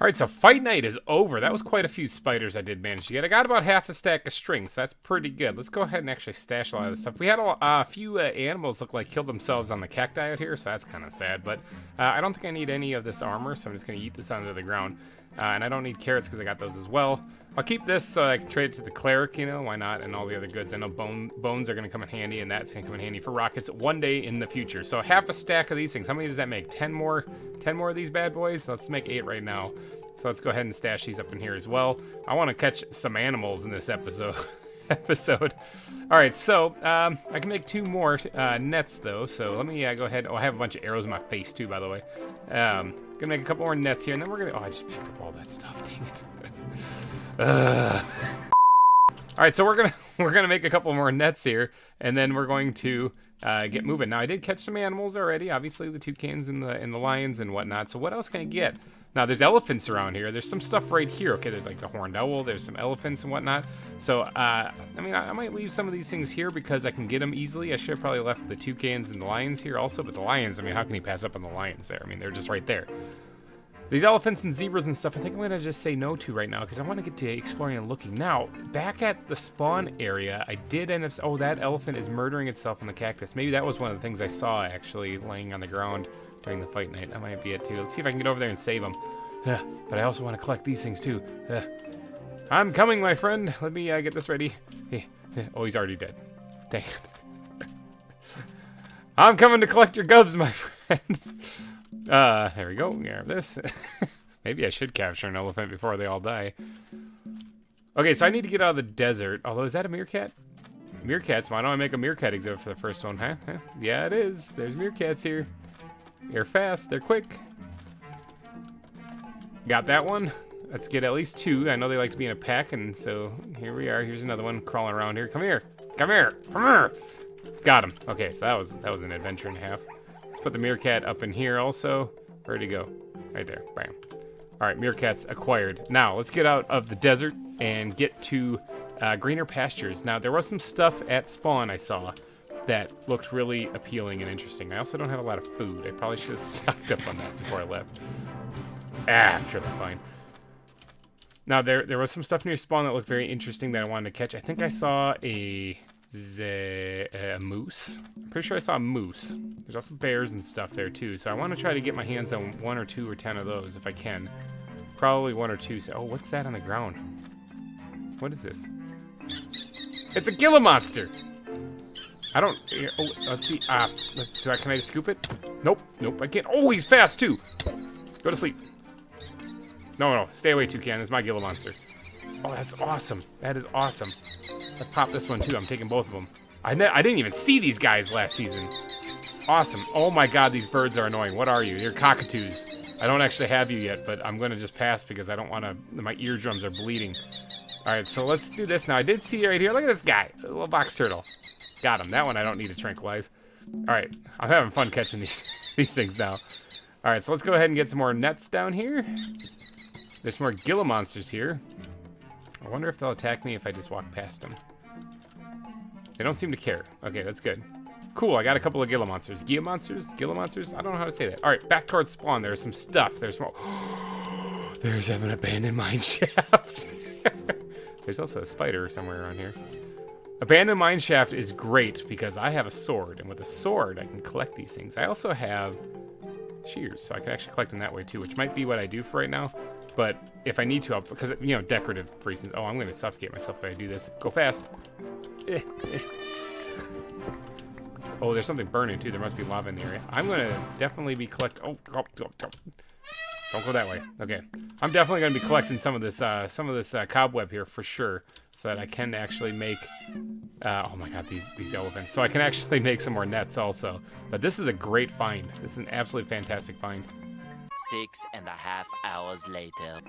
Alright, so fight night is over. That was quite a few spiders I did manage to get. I got about half a stack of strings, so that's pretty good. Let's go ahead and actually stash a lot of this stuff. We had a few animals look like killed themselves on the cacti out here, so that's kind of sad. But I don't think I need any of this armor, so I'm just going to eat this onto the ground. And I don't need carrots because I got those as well. I'll keep this so I can trade it to the cleric, you know, why not, and all the other goods. I know bones are going to come in handy, and that's going to come in handy for rockets one day in the future. So half a stack of these things. How many does that make? 10 more of these bad boys? Let's make 8 right now. So let's go ahead and stash these up in here as well. I want to catch some animals in this episode. All right, so I can make 2 more nets, though. So let me go ahead. Oh, I have a bunch of arrows in my face, too, by the way. Gonna make a couple more nets here, and then we're gonna... Oh, I just picked up all that stuff. Dang it. All right, so we're gonna make a couple more nets here, and then we're going to get moving. Now I did catch some animals already, obviously the toucans and the lions and whatnot. So what else can I get? Now there's elephants around here. There's some stuff right here. Okay, there's like the horned owl. There's some elephants and whatnot. So I mean, I might leave some of these things here because I can get them easily. I should have probably left the toucans and the lions here also, but the lions, I mean, how can you pass up on the lions there? I mean, they're just right there. These elephants and zebras and stuff, I think I'm going to just say no to right now because I want to get to exploring and looking. Now, back at the spawn area, I did end up... Oh, that elephant is murdering itself in the cactus. Maybe that was one of the things I saw, actually, laying on the ground during the fight night. That might be it, too. Let's see if I can get over there and save them. But I also want to collect these things, too. I'm coming, my friend. Let me get this ready. Oh, he's already dead. Dang it. I'm coming to collect your gubs, my friend. There we go. Grab this. Maybe I should capture an elephant before they all die. Okay, so I need to get out of the desert. Although, is that a meerkat? Meerkats? Why don't I make a meerkat exhibit for the first one, huh? Yeah, it is. There's meerkats here. They're fast. They're quick. Got that one. Let's get at least 2. I know they like to be in a pack, and so here we are. Here's another one crawling around here. Come here. Come here. Come here. Got him. Okay, so that was an adventure and a half. Let's put the meerkat up in here also. Where'd he go? Right there. Bam. All right, meerkats acquired. Now, let's get out of the desert and get to greener pastures. Now, there was some stuff at spawn I saw that looked really appealing and interesting. I also don't have a lot of food. I probably should have stocked up on that before I left. I'm sure they're fine. Now, there was some stuff near spawn that looked very interesting that I wanted to catch. I think I saw a moose. I'm pretty sure I saw a moose. There's also bears and stuff there too, so I want to try to get my hands on 1 or 2 or 10 of those if I can. Probably 1 or 2. So, oh, what's that on the ground? What is this? It's a Gila monster. I don't... Oh, let's see. Can I just scoop it? Nope. Nope, I can't. Oh, he's fast too. Go to sleep. No, stay away, toucan. It's my Gila monster. Oh, that's awesome. That is awesome. Let's pop this one too. I'm taking both of them. I didn't even see these guys last season. Awesome. Oh my god, these birds are annoying. What are you? You're cockatoos. I don't actually have you yet, but I'm going to just pass because I don't want to... My eardrums are bleeding. Alright, so let's do this now. I did see right here. Look at this guy. A little box turtle. Got him. That one I don't need to tranquilize. Alright, I'm having fun catching these things now. Alright, so let's go ahead and get some more nets down here. There's some more Gila monsters here. I wonder if they'll attack me if I just walk past them. They don't seem to care. Okay, that's good. Cool, I got a couple of Gila monsters. Gila monsters? Gila monsters? I don't know how to say that. Alright, back towards spawn. There's some stuff. There's more... There's an abandoned mine shaft. There's also a spider somewhere around here. Abandoned mine shaft is great because I have a sword. And with a sword, I can collect these things. I also have shears, so I can actually collect them that way too, which might be what I do for right now. But if I need to, because, you know, decorative reasons. Oh, I'm going to suffocate myself if I do this. Go fast. Oh, there's something burning, too. There must be lava in the area. I'm going to definitely be collecting... Oh, don't go that way. Okay. I'm definitely going to be collecting some of this cobweb here for sure, so that I can actually make... oh, my God, these elephants. So I can actually make some more nets also. But this is a great find. This is an absolutely fantastic find. 6.5 hours later.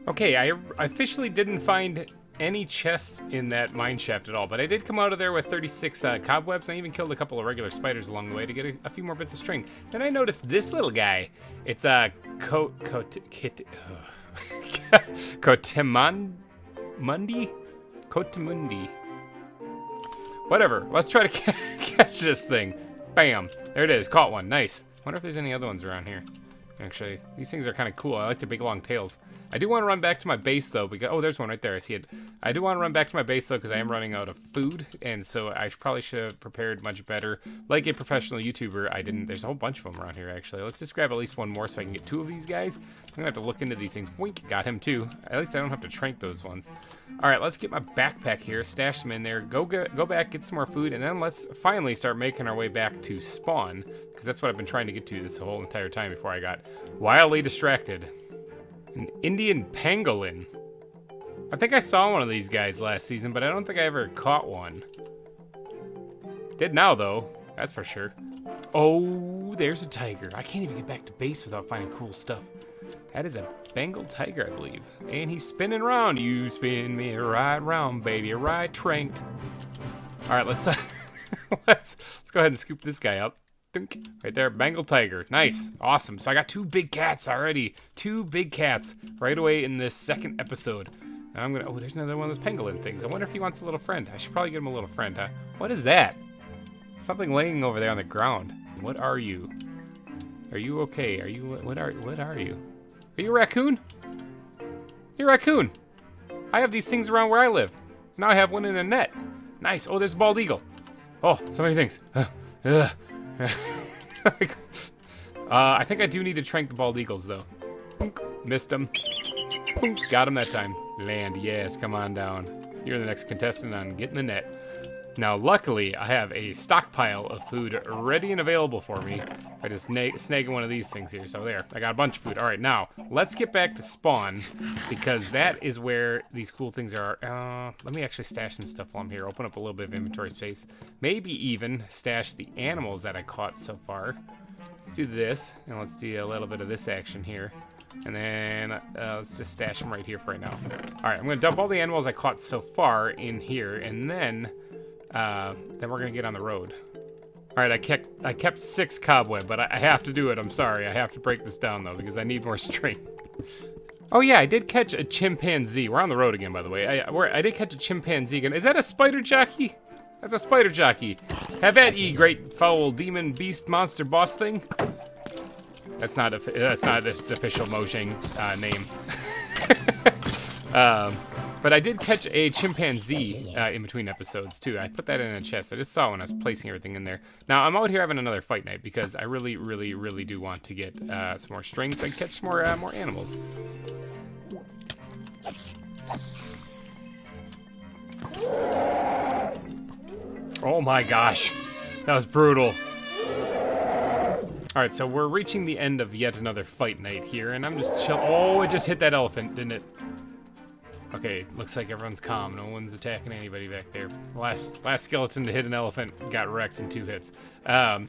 Okay, I officially didn't find any chests in that mine shaft at all, but I did come out of there with 36 cobwebs. I even killed a couple of regular spiders along the way to get a few more bits of string. Then I noticed this little guy. It's a Cotimundi. Whatever. Let's try to catch this thing. Bam. There it is. Caught one. Nice. Wonder if there's any other ones around here. Actually, these things are kind of cool. I like their big long tails. I do want to run back to my base though because there's one right there. I see it. I do want to run back to my base though because I am running out of food, and so I probably should have prepared much better. Like a professional YouTuber, I didn't. There's a whole bunch of them around here actually. Let's just grab at least one more so I can get 2 of these guys. I'm gonna have to look into these things. Boink, got him too. At least I don't have to trank those ones. All right, let's get my backpack here, stash them in there, go back, get some more food, and then let's finally start making our way back to spawn, because that's what I've been trying to get to this whole entire time before I got wildly distracted. An Indian pangolin. I think I saw one of these guys last season, but I don't think I ever caught one. Did now, though. That's for sure. Oh, there's a tiger. I can't even get back to base without finding cool stuff. That is a Bengal tiger, I believe. And he's spinning around. You spin me right round, baby. Right tranked. All right, let's let's go ahead and scoop this guy up. Dunk. Right there, Bengal tiger. Nice, awesome. So I got 2 big cats already. 2 big cats right away in this 2nd episode. Now I'm gonna. Oh, there's another one of those pangolin things. I wonder if he wants a little friend. I should probably get him a little friend, huh? What is that? Something laying over there on the ground. What are you? Are you okay? Are you? What are you? Are you a raccoon? You're a raccoon. I have these things around where I live. Now I have one in a net. Nice. Oh, there's a bald eagle. Oh, so many things. I think I do need to trank the bald eagles, though. Missed him. Got him that time. Land, yes, come on down. You're the next contestant on Get in the Net. Now, luckily, I have a stockpile of food ready and available for me. I just snag one of these things here. So there, I got a bunch of food. All right, now, let's get back to spawn, because that is where these cool things are. Let me actually stash some stuff while I'm here. Open up a little bit of inventory space. Maybe even stash the animals that I caught so far. Let's do this, and let's do a little bit of this action here. And then let's just stash them right here for right now. All right, I'm going to dump all the animals I caught so far in here, and then we're gonna get on the road. All right, I kept 6 cobweb, but I have to do it. I'm sorry, I have to break this down though because I need more strength. Oh yeah, I did catch a chimpanzee. We're on the road again, by the way. I did catch a chimpanzee again. Is that a spider jockey? That's a spider jockey. Have at ye, great foul demon beast monster boss thing. That's not its official Mojang name. But I did catch a chimpanzee in between episodes, too. I put that in a chest. I just saw when I was placing everything in there. Now, I'm out here having another fight night because I really, really, really do want to get some more strings so I can catch more animals. Oh my gosh. That was brutal. Alright, so we're reaching the end of yet another fight night here, and I'm just chill. Oh, it just hit that elephant, didn't it? Okay, looks like everyone's calm. No one's attacking anybody back there. Last skeleton to hit an elephant got wrecked in 2 hits. Oh,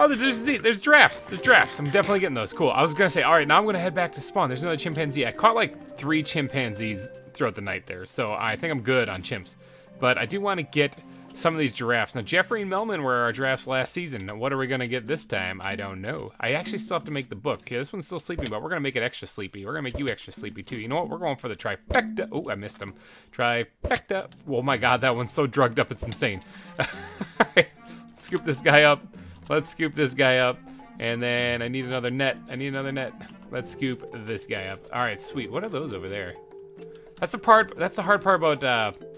there's giraffes. There's giraffes. I'm definitely getting those. Cool. I was gonna say, all right, now I'm gonna head back to spawn. There's another chimpanzee. I caught like 3 chimpanzees throughout the night there, so I think I'm good on chimps. But I do want to get some of these giraffes. Now, Jeffrey and Melman were our giraffes last season. Now, what are we going to get this time? I don't know. I actually still have to make the book. Yeah, this one's still sleeping, but we're going to make it extra sleepy. We're going to make you extra sleepy, too. You know what? We're going for the trifecta. Oh, I missed him. Trifecta. Oh, my God. That one's so drugged up. It's insane. Scoop this guy up. Let's scoop this guy up. And then I need another net. Let's scoop this guy up. All right, sweet. What are those over there? That's the hard part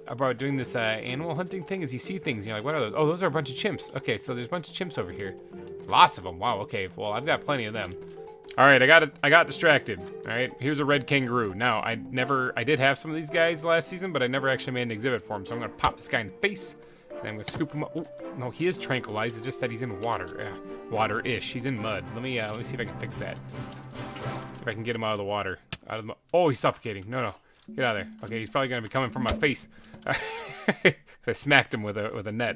about doing this animal hunting thing is you see things and you're like, what are those? Oh, those are a bunch of chimps. Okay, so there's a bunch of chimps over here. Lots of them. Wow, okay. Well, I've got plenty of them. All right, I got distracted. All right, here's a red kangaroo. Now, I did have some of these guys last season, but I never actually made an exhibit for him. So I'm gonna pop this guy in the face, and I'm gonna scoop him up. Oh, no, he is tranquilized. It's just that he's in water. Water-ish. He's in mud. Let me see if I can fix that. See if I can get him out of the water. Oh, he's suffocating. No. Get out of there. Okay, he's probably gonna be coming from my face. I smacked him with a net.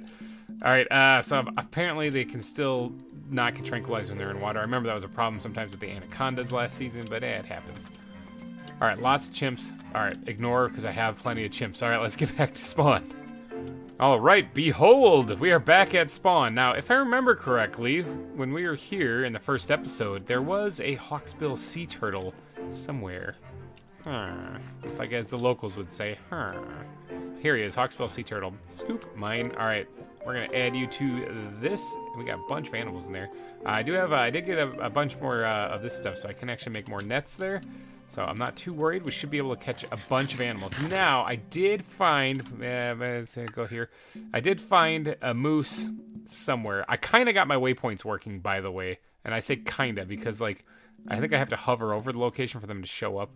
All right, so apparently they can still not get tranquilized when they're in water. I remember that was a problem sometimes with the anacondas last season, but it happens. All right, lots of chimps. All right, ignore because I have plenty of chimps. All right, let's get back to spawn. All right, behold, we are back at spawn. Now, if I remember correctly, when we were here in the first episode, there was a hawksbill sea turtle somewhere. Just like as the locals would say, I here he is, hawksbill sea turtle. Scoop, mine. All right, we're gonna add you to this. We got a bunch of animals in there. I did get a bunch more of this stuff, so I can actually make more nets there. So I'm not too worried. We should be able to catch a bunch of animals. Now, I did find, let's go here. I did find a moose somewhere. I kind of got my waypoints working, by the way. And I say kind of because, like, I think I have to hover over the location for them to show up.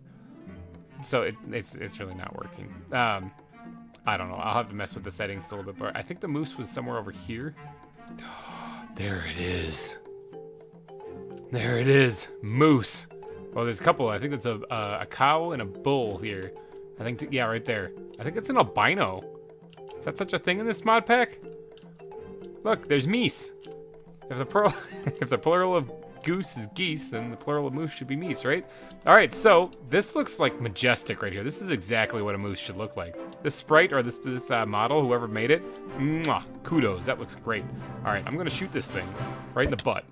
So it's really not working. I don't know. I'll have to mess with the settings a little bit. But I think the moose was somewhere over here. There it is. There it is. Moose. Well, there's a couple. I think that's a cow and a bull here. I think, yeah, right there. I think it's an albino. Is that such a thing in this mod pack? Look, there's meese. If the plural of goose is geese, then the plural of moose should be meese, right? All right, so this looks like majestic right here. This is exactly what a moose should look like. This sprite or this model, whoever made it, mwah, kudos. That looks great. All right, I'm gonna shoot this thing right in the butt.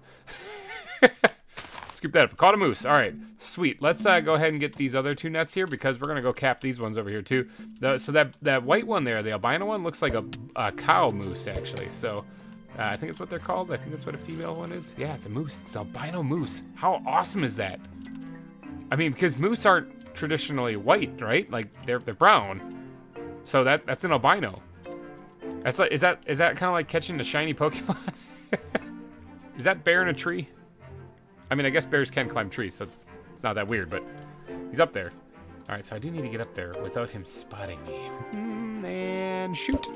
Scoop that up. Caught a moose. All right, sweet. Let's go ahead and get these other two nets here because we're gonna go cap these ones over here too. So that white one there, the albino one, looks like a cow moose actually. So I think it's what they're called. I think that's what a female one is. Yeah, it's a moose. It's an albino moose. How awesome is that? I mean, because moose aren't traditionally white, right? Like they're brown. So that's an albino. That's like is that kind of like catching a shiny Pokemon? Is that bear in a tree? I mean, I guess bears can climb trees, so it's not that weird, but he's up there. All right, so I do need to get up there without him spotting me. And shoot.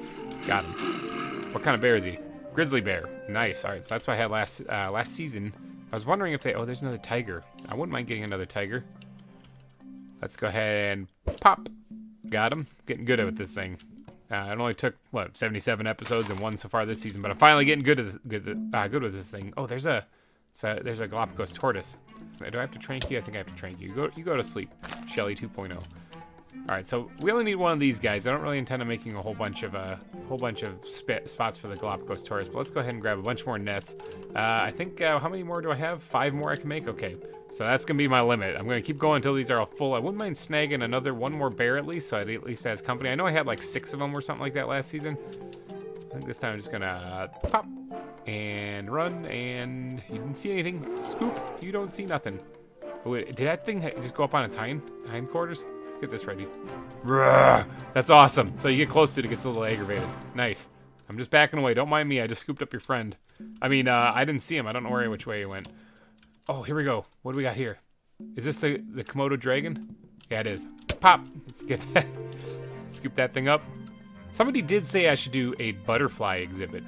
Got him. What kind of bear is he? Grizzly bear. Nice. All right, so that's what I had last season. I was wondering if oh, there's another tiger. I wouldn't mind getting another tiger. Let's go ahead and pop. Got him. Getting good at this thing. It only took, what, 77 episodes and one so far this season, but I'm finally getting good with this thing. Oh, there's a Galapagos tortoise. Do I have to trank you? I think I have to trank you. You go to sleep, Shelly 2.0. All right, so we only need one of these guys. I don't really intend on making a whole bunch of spots for the Galapagos tortoise, but let's go ahead and grab a bunch more nets. I think how many more do I have? 5 more I can make. Okay, so that's gonna be my limit. I'm gonna keep going until these are all full. I wouldn't mind snagging one more bear at least, so it at least has company. I know I had like 6 of them or something like that last season. I think this time I'm just gonna pop and run, and you didn't see anything. Scoop, you don't see nothing. Oh, wait, did that thing just go up on its hindquarters? Let's get this ready. That's awesome. So you get close to it, it gets a little aggravated. Nice. I'm just backing away. Don't mind me. I just scooped up your friend. I mean, I didn't see him. I don't know which way he went. Oh, here we go. What do we got here? Is this the Komodo dragon? Yeah, it is. Pop. Let's get that. Scoop that thing up. Somebody did say I should do a butterfly exhibit.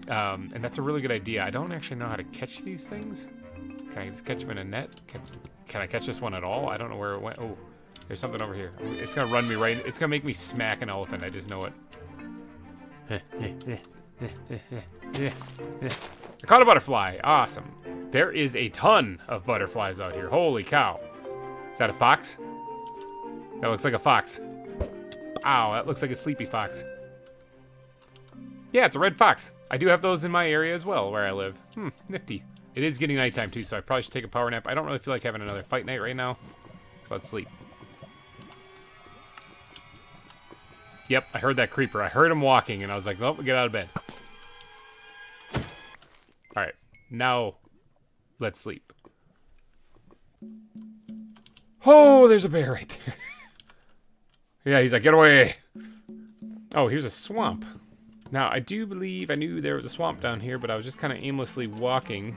And that's a really good idea. I don't actually know how to catch these things. Can I just catch them in a net? Can I catch this one at all? I don't know where it went. Oh, there's something over here. It's gonna run me right. It's gonna make me smack an elephant. I just know it. I caught a butterfly. Awesome. There is a ton of butterflies out here. Holy cow. Is that a fox? That looks like a fox. Ow, that looks like a sleepy fox. Yeah, it's a red fox. I do have those in my area as well, where I live. Nifty. It is getting nighttime too, so I probably should take a power nap. I don't really feel like having another fight night right now, so let's sleep. Yep, I heard that creeper. I heard him walking, and I was like, nope, get out of bed. All right, now let's sleep. Oh, there's a bear right there. Yeah, he's like, get away. Oh, here's a swamp. Now, I do believe I knew there was a swamp down here, but I was just kind of aimlessly walking.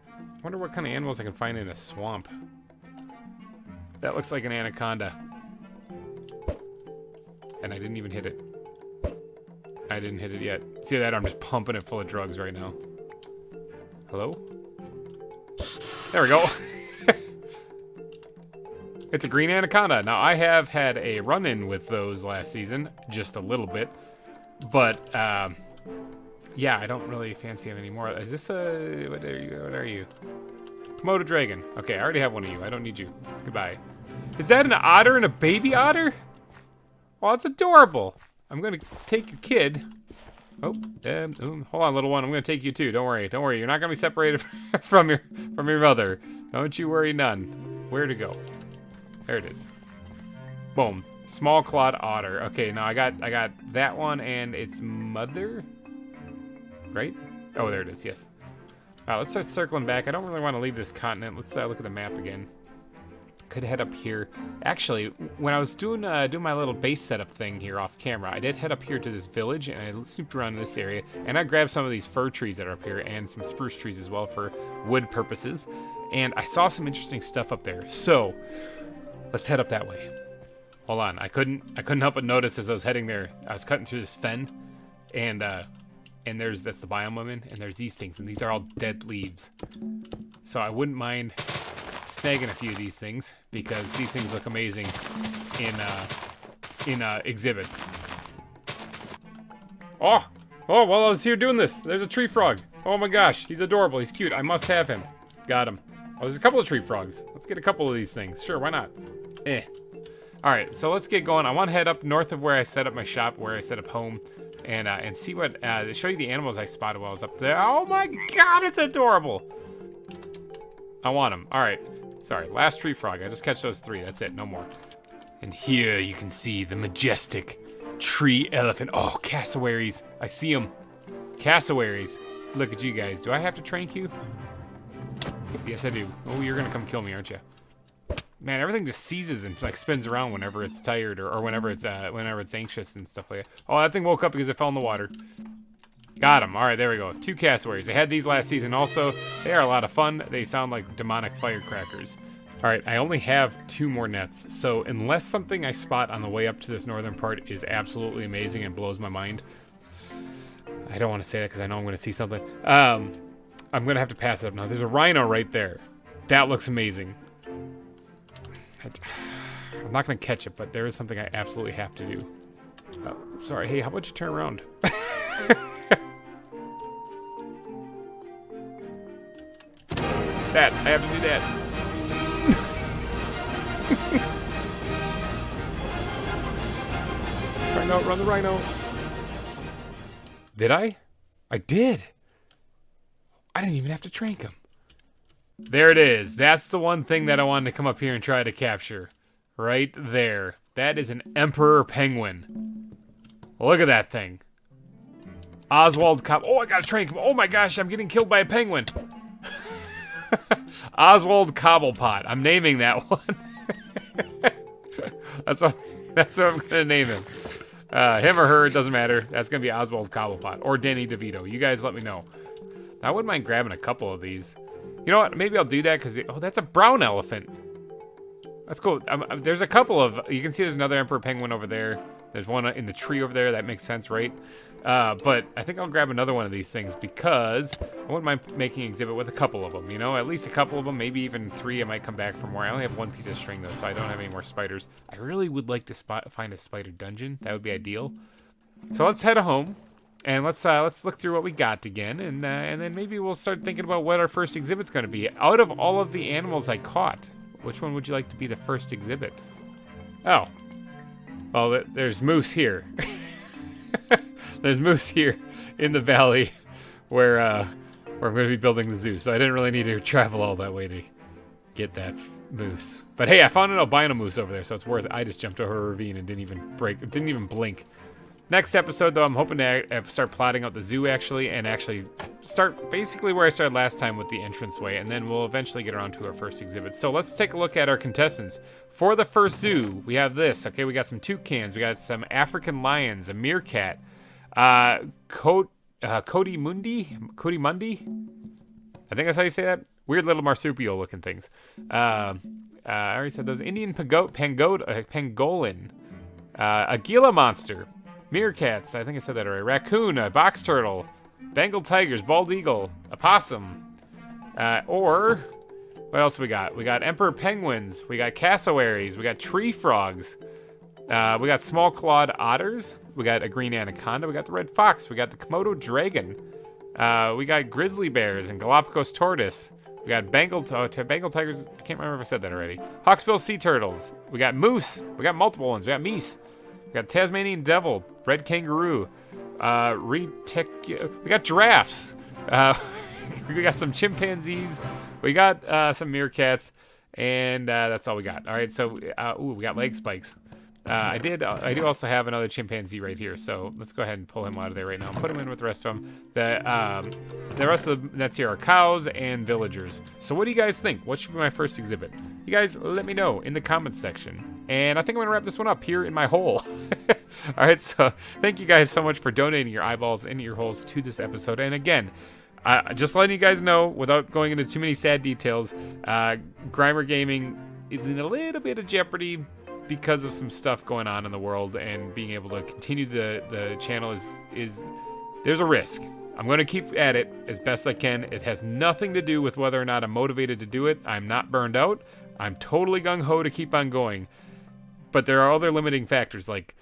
I wonder what kind of animals I can find in a swamp. That looks like an anaconda. And I didn't even hit it. I didn't hit it yet. See that? I'm just pumping it full of drugs right now. Hello? There we go. It's a green anaconda. Now, I have had a run-in with those last season, just a little bit. But, yeah, I don't really fancy him anymore. Is this a... What are you? Komodo dragon. Okay, I already have one of you. I don't need you. Goodbye. Is that an otter and a baby otter? Oh, it's adorable. I'm going to take your kid. Oh, hold on, little one. I'm going to take you too. Don't worry. Don't worry. You're not going to be separated from your mother. Don't you worry none. Where to go? There it is. Boom. Small clawed otter. Okay, now I got that one and its mother. Right? Oh, there it is. Yes. Let's start circling back. I don't really want to leave this continent. Let's look at the map again. Could head up here. Actually, when I was doing my little base setup thing here off camera, I did head up here to this village, and I snooped around in this area, and I grabbed some of these fir trees that are up here, and some spruce trees as well for wood purposes, and I saw some interesting stuff up there. So, let's head up that way. Hold on, I couldn't help but notice as I was heading there, I was cutting through this fen, and that's the biome I'm in, and there's these things, and these are all dead leaves. So I wouldn't mind snagging a few of these things, because these things look amazing in exhibits. Oh, while I was here doing this, there's a tree frog. Oh my gosh, he's adorable, he's cute, I must have him. Got him. Oh, there's a couple of tree frogs. Let's get a couple of these things. Sure, why not? Alright, so let's get going. I want to head up north of where I set up my shop, where I set up home, and see what, show you the animals I spotted while I was up there. Oh my god, it's adorable! I want them. Alright. Sorry, last tree frog. I just catch those 3. That's it. No more. And here you can see the majestic tree elephant. Oh, cassowaries. I see them. Cassowaries. Look at you guys. Do I have to train you? Yes, I do. Oh, you're gonna come kill me, aren't you? Man, everything just seizes and like spins around whenever it's tired or whenever it's anxious and stuff like that. Oh, that thing woke up because it fell in the water. Got him. All right, there we go. 2 cassowaries. I had these last season also. They are a lot of fun. They sound like demonic firecrackers. All right, I only have 2 more nets. So unless something I spot on the way up to this northern part is absolutely amazing and blows my mind, I don't want to say that because I know I'm going to see something. I'm going to have to pass it up now. There's a rhino right there. That looks amazing. I'm not going to catch it, but there is something I absolutely have to do. Oh, sorry. Hey, how about you turn around? That. I have to do that. Trying to outrun the rhino. Did I? I did. I didn't even have to trank him. There it is. That's the one thing that I wanted to come up here and try to capture. Right there. That is an emperor penguin. Look at that thing. Oswald Cobb. Oh, I gotta trank him. Oh my gosh, I'm getting killed by a penguin. Oswald Cobblepot. I'm naming that one. That's what I'm gonna name him. Him or her, it doesn't matter. That's gonna be Oswald Cobblepot or Danny DeVito. You guys let me know. I wouldn't mind grabbing a couple of these. You know what? Maybe I'll do that because that's a brown elephant. That's cool. There's a couple of. You can see there's another emperor penguin over there. There's one in the tree over there. That makes sense, right? But I think I'll grab another one of these things because I wouldn't mind making an exhibit with a couple of them, you know? At least a couple of them, maybe even 3. I might come back for more. I only have 1 piece of string, though, so I don't have any more spiders. I really would like to find a spider dungeon. That would be ideal. So let's head home, and let's look through what we got again, and then maybe we'll start thinking about what our first exhibit's going to be. Out of all of the animals I caught, which one would you like to be the first exhibit? Oh. Well, there's moose here. There's moose here in the valley where I'm going to be building the zoo. So I didn't really need to travel all that way to get that moose. But hey, I found an albino moose over there, so it's worth it. I just jumped over a ravine and didn't even blink. Next episode, though, I'm hoping to start plotting out the zoo, and actually start basically where I started last time with the entranceway, and then we'll eventually get around to our first exhibit. So let's take a look at our contestants. For the first zoo, we have this. Okay, we got some toucans, we got some African lions, a meerkat, Cody Mundi? I think that's how you say that. Weird little marsupial-looking things. I already said those. Indian pangolin, a Gila monster. Meerkats, I think I said that already. Raccoon, a box turtle, Bengal tigers, bald eagle, a possum. Or, what else we got? We got emperor penguins, we got cassowaries, we got tree frogs, we got small clawed otters, we got a green anaconda, we got the red fox, we got the Komodo dragon, we got grizzly bears and Galapagos tortoise, we got Bengal tigers, I can't remember if I said that already. Hawksbill sea turtles, we got moose, we got multiple ones, we got meese. We got Tasmanian devil, red kangaroo, we got giraffes, we got some chimpanzees, we got some meerkats, and that's all we got. All right, so we got leg spikes. I do also have another chimpanzee right here, so let's go ahead and pull him out of there right now and put him in with the rest of them. The rest of the nets here are cows and villagers. So what do you guys think? What should be my first exhibit? You guys let me know in the comments section. And I think I'm going to wrap this one up here in my hole. All right, so thank you guys so much for donating your eyeballs and your holes to this episode. And again, just letting you guys know, without going into too many sad details, GReimer Gaming is in a little bit of jeopardy because of some stuff going on in the world, and being able to continue the channel is there's a risk. I'm going to keep at it as best I can. It has nothing to do with whether or not I'm motivated to do it. I'm not burned out. I'm totally gung-ho to keep on going. But there are other limiting factors like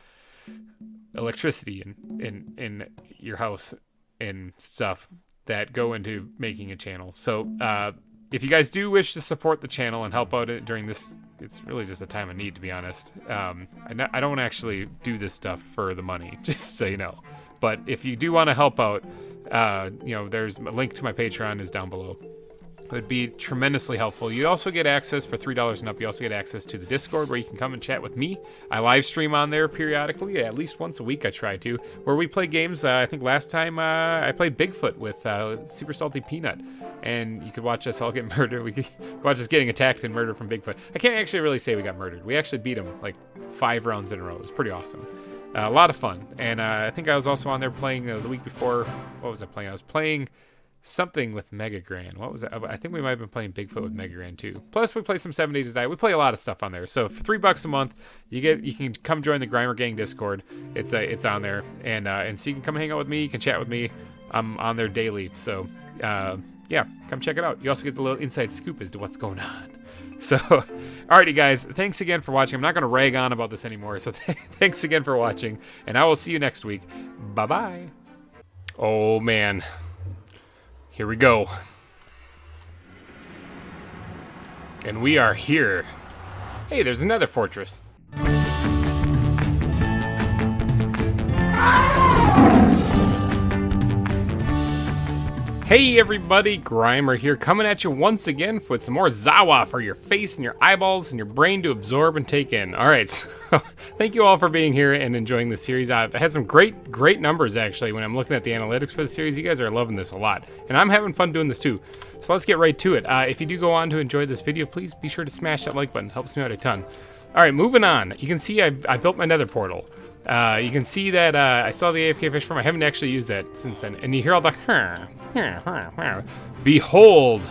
electricity in your house and stuff that go into making a channel. So if you guys do wish to support the channel and help out during this, it's really just a time of need, to be honest. I don't actually do this stuff for the money, just so you know. But if you do want to help out, there's a link to my Patreon is down below. It would be tremendously helpful. You also get access for $3 and up. You also get access to the Discord, where you can come and chat with me. I live stream on there periodically, at least once a week I try to, where we play games. I think last time I played Bigfoot with Super Salty Peanut, and you could watch us all get murdered. We could watch us getting attacked and murdered from Bigfoot. I can't actually really say we got murdered. We actually beat him like 5 rounds in a row. It was pretty awesome. A lot of fun. And I think I was also on there playing the week before. What was I playing? I was playing something with Mega Gran. What was it? I think we might have been playing Bigfoot with Mega Gran too. Plus, we play some 7 Days to Die. We play a lot of stuff on there. So for $3 a month, you can come join the GReimer Gang Discord. It's on there, and so you can come hang out with me. You can chat with me. I'm on there daily. So yeah, come check it out. You also get the little inside scoop as to what's going on. So, alrighty guys, thanks again for watching. I'm not going to rag on about this anymore. So thanks again for watching, and I will see you next week. Bye bye. Oh man. Here we go. And we are here. Hey, there's another fortress. Hey everybody, GReimer here, coming at you once again with some more ZAWA for your face and your eyeballs and your brain to absorb and take in. Alright, so thank you all for being here and enjoying the series. I've had some great numbers actually when I'm looking at the analytics for the series. You guys are loving this a lot, and I'm having fun doing this too. So let's get right to it. If you do go on to enjoy this video, please be sure to smash that like button. It helps me out a ton. Alright, moving on. You can see I built my nether portal. You can see that I saw the AFK fish farm. I haven't actually used that since then. And you hear all the behold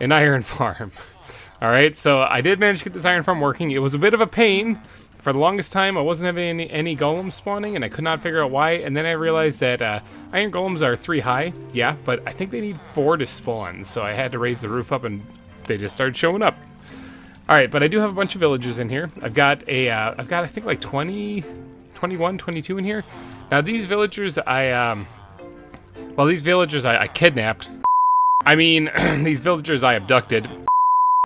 an iron farm. Alright, so I did manage to get this iron farm working. It was a bit of a pain. For the longest time, I wasn't having any golems spawning, and I could not figure out why. And then I realized that iron golems are 3 high. Yeah, but I think they need 4 to spawn. So I had to raise the roof up, and they just started showing up. Alright, but I do have a bunch of villagers in here. I've got I think like 21, 22 in here. Now these villagers I kidnapped. I mean, these villagers I abducted.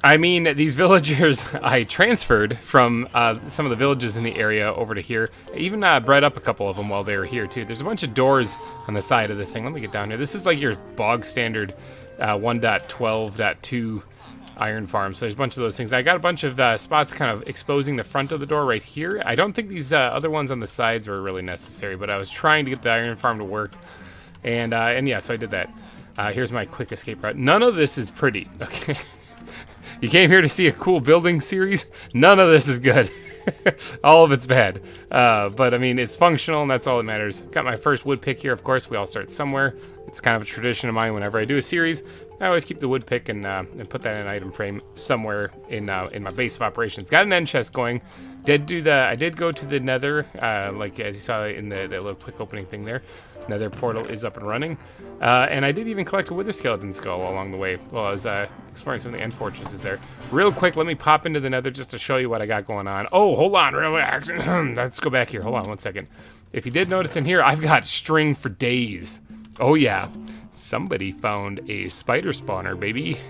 I mean, these villagers I transferred from some of the villages in the area over to here. I even bred up a couple of them while they were here too. There's a bunch of doors on the side of this thing. Let me get down here. This is like your bog standard 1.12.2 iron farm. So there's a bunch of those things. I got a bunch of spots kind of exposing the front of the door right here. I don't think these other ones on the sides were really necessary, but I was trying to get the iron farm to work. And yeah, so I did that. Here's my quick escape route. None of this is pretty, okay? You came here to see a cool building series? None of this is good. All of it's bad. But I mean, it's functional, and that's all that matters. Got my first wood pick here. Of course, we all start somewhere. It's kind of a tradition of mine whenever I do a series. I always keep the wood pick and put that in an item frame somewhere in my base of operations. Got an end chest going. I did go to the nether, like as you saw in the little quick opening thing there. Nether portal is up and running. And I did even collect a wither skeleton skull along the way while I was exploring some of the end fortresses there. Real quick, let me pop into the nether just to show you what I got going on. Oh, hold on, let's go back here. Hold on one second. If you did notice in here, I've got string for days. Oh yeah, somebody found a spider spawner, baby.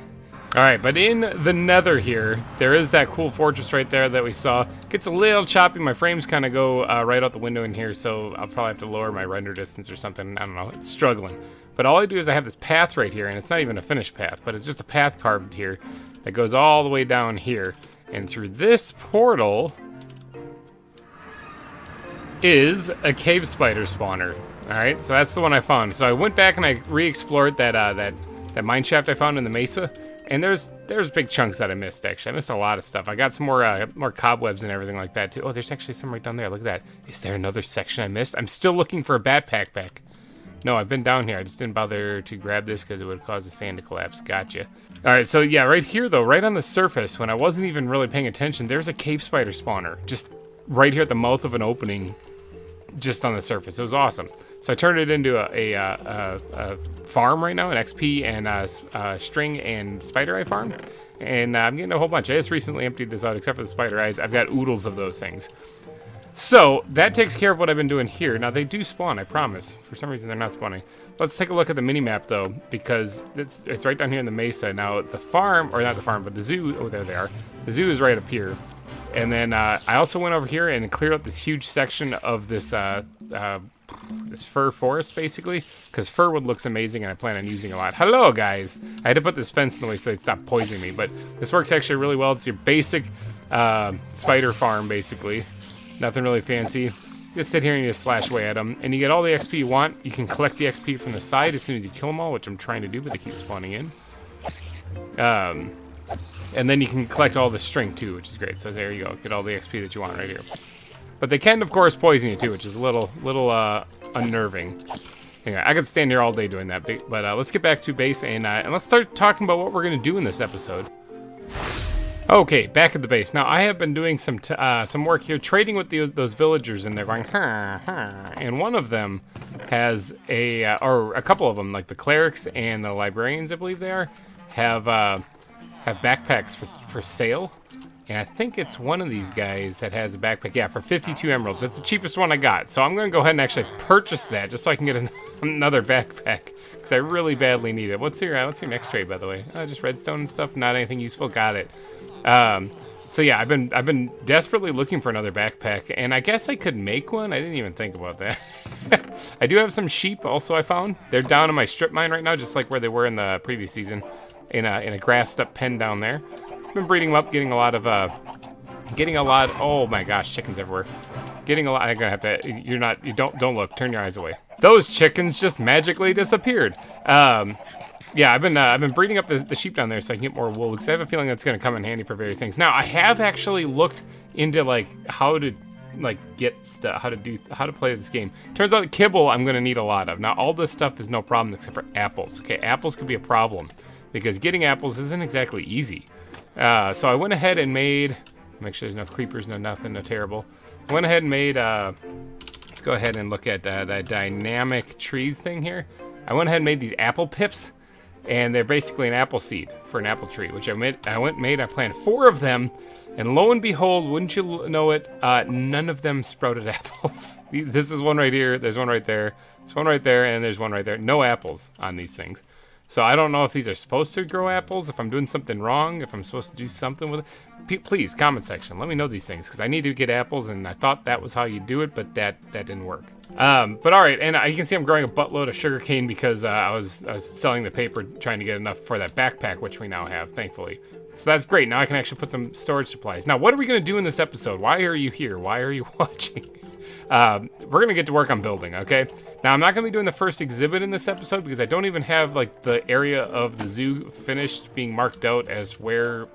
Alright, but in the nether here, there is that cool fortress right there that we saw. Gets a little choppy, my frames kind of go right out the window in here, so I'll probably have to lower my render distance or something. I don't know, it's struggling. But all I do is I have this path right here, and it's not even a finished path, but it's just a path carved here that goes all the way down here. And through this portal, is a cave spider spawner. All right, so that's the one I found. So I went back and I re-explored that mine shaft I found in the mesa, and there's big chunks that I missed. Actually, I missed a lot of stuff. I got some more cobwebs and everything like that too. Oh, there's actually some right down there. Look at that. Is there another section I missed? I'm still looking for a backpack. No, I've been down here. I just didn't bother to grab this because it would cause the sand to collapse. Gotcha. All right, so yeah, right here though, right on the surface, when I wasn't even really paying attention, there's a cave spider spawner just right here at the mouth of an opening, just on the surface. It was awesome. So I turned it into a farm right now, an XP and string and spider eye farm. And I'm getting a whole bunch. I just recently emptied this out, except for the spider eyes. I've got oodles of those things. So that takes care of what I've been doing here. Now they do spawn, I promise. For some reason they're not spawning. Let's take a look at the mini-map though, because it's right down here in the mesa. Now the farm, or not the farm, but the zoo, oh there they are. The zoo is right up here. And then I also went over here and cleared up this huge section of this this fir forest, basically, because fir wood looks amazing and I plan on using a lot. Hello, guys. I had to put this fence in the way so they'd stop poisoning me, but this works actually really well. It's your basic spider farm, basically. Nothing really fancy. You just sit here and you just slash away at them, and you get all the XP you want. You can collect the XP from the side as soon as you kill them all, which I'm trying to do, but they keep spawning in. And then you can collect all the string too, which is great. So there you go, get all the XP that you want right here. But they can, of course, poison you too, which is a little unnerving. Anyway, I could stand here all day doing that, but let's get back to base and let's start talking about what we're gonna do in this episode. Okay, back at the base. Now I have been doing some work here, trading with those villagers, and they're going, and one of them has or a couple of them, like the clerics and the librarians, I believe they are, have backpacks for sale. And I think it's one of these guys that has a backpack. Yeah, for 52 emeralds. That's the cheapest one I got. So I'm going to go ahead and actually purchase that just so I can get another backpack, because I really badly need it. What's your next trade, by the way? Just redstone and stuff. Not anything useful. Got it. So yeah, I've been desperately looking for another backpack, and I guess I could make one. I didn't even think about that. I do have some sheep also I found. They're down in my strip mine right now, just like where they were in the previous season, in a grassed up pen down there. Been breeding them up, getting a lot. Oh my gosh, chickens everywhere. Getting a lot. I'm gonna have to. You don't look. Turn your eyes away. Those chickens just magically disappeared. Yeah, I've been breeding up the sheep down there so I can get more wool, because I have a feeling that's gonna come in handy for various things. Now I have actually looked into how to get stuff, how to play this game. Turns out kibble I'm gonna need a lot of. Now all this stuff is no problem except for apples. Okay, apples could be a problem because getting apples isn't exactly easy. So I went ahead and made, make sure there's no creepers, no nothing, no terrible. I went ahead and made, let's go ahead and look at the dynamic trees thing here. I went ahead and made these apple pips, and they're basically an apple seed for an apple tree, which I planted 4 of them, and lo and behold, wouldn't you know it, none of them sprouted apples. This is one right here, there's one right there, there's one right there, and there's one right there. No apples on these things. So I don't know if these are supposed to grow apples, if I'm doing something wrong, if I'm supposed to do something with it. Please, comment section, let me know these things, because I need to get apples, and I thought that was how you do it, but that didn't work. But all right, and you can see I'm growing a buttload of sugarcane because I was selling the paper, trying to get enough for that backpack, which we now have, thankfully. So that's great. Now I can actually put some storage supplies. Now, what are we going to do in this episode? Why are you here? Why are you watching? We're going to get to work on building, okay? Now, I'm not going to be doing the first exhibit in this episode because I don't even have, the area of the zoo finished being marked out as to where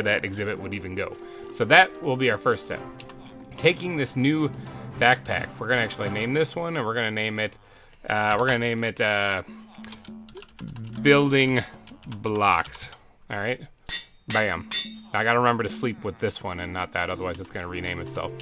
that exhibit would even go. So that will be our first step. Taking this new backpack, we're going to actually name this one, and we're going to name it, Building Blocks, all right? Bam. I gotta remember to sleep with this one and not that, otherwise it's gonna rename itself.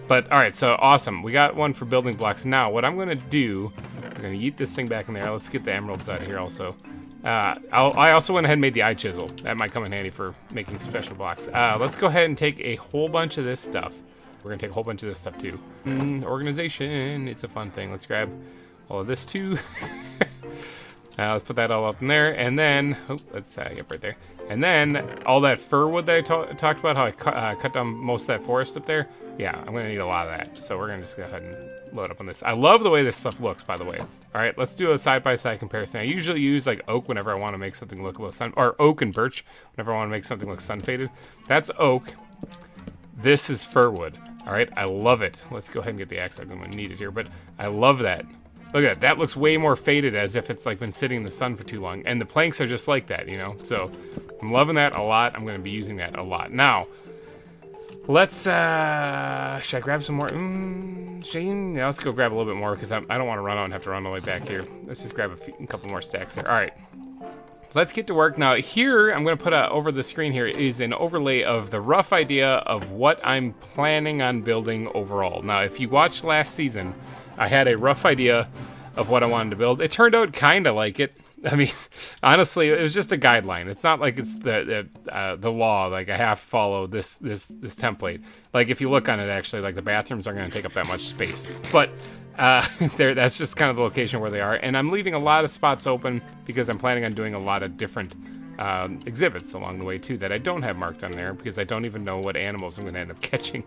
But alright, so awesome. We got one for building blocks. Now, what I'm gonna do, I'm gonna yeet this thing back in there. Let's get the emeralds out of here also. I also went ahead and made the eye chisel. That might come in handy for making special blocks. Let's go ahead and take a whole bunch of this stuff. We're gonna take a whole bunch of this stuff too. Organization, it's a fun thing. Let's grab all of this too. Let's put that all up in there, and then, let's get right there. And then, all that fir wood that I talked about, how I cut down most of that forest up there, yeah, I'm going to need a lot of that. So we're going to just go ahead and load up on this. I love the way this stuff looks, by the way. All right, let's do a side-by-side comparison. I usually use, oak whenever I want to make something look a little or oak and birch whenever I want to make something look sun-faded. That's oak. This is fir wood. All right, I love it. Let's go ahead and get the axe. I'm going to need it here, but I love that. Look at that. That looks way more faded, as if it's like been sitting in the sun for too long. And the planks are just like that, you know? So I'm loving that a lot. I'm going to be using that a lot. Now, let's, should I grab some more? Shane? Yeah, let's go grab a little bit more because I don't want to run out and have to run all the way back here. Let's just grab a couple more stacks there. All right. Let's get to work. Now here, I'm going to put over the screen here is an overlay of the rough idea of what I'm planning on building overall. Now, if you watched last season, I had a rough idea of what I wanted to build. It turned out kind of like it. I mean, honestly, it was just a guideline. It's not like it's the law. Like I have to follow this template. Like if you look on it, actually, like the bathrooms aren't going to take up that much space. But that's just kind of the location where they are. And I'm leaving a lot of spots open because I'm planning on doing a lot of different exhibits along the way too that I don't have marked on there because I don't even know what animals I'm going to end up catching.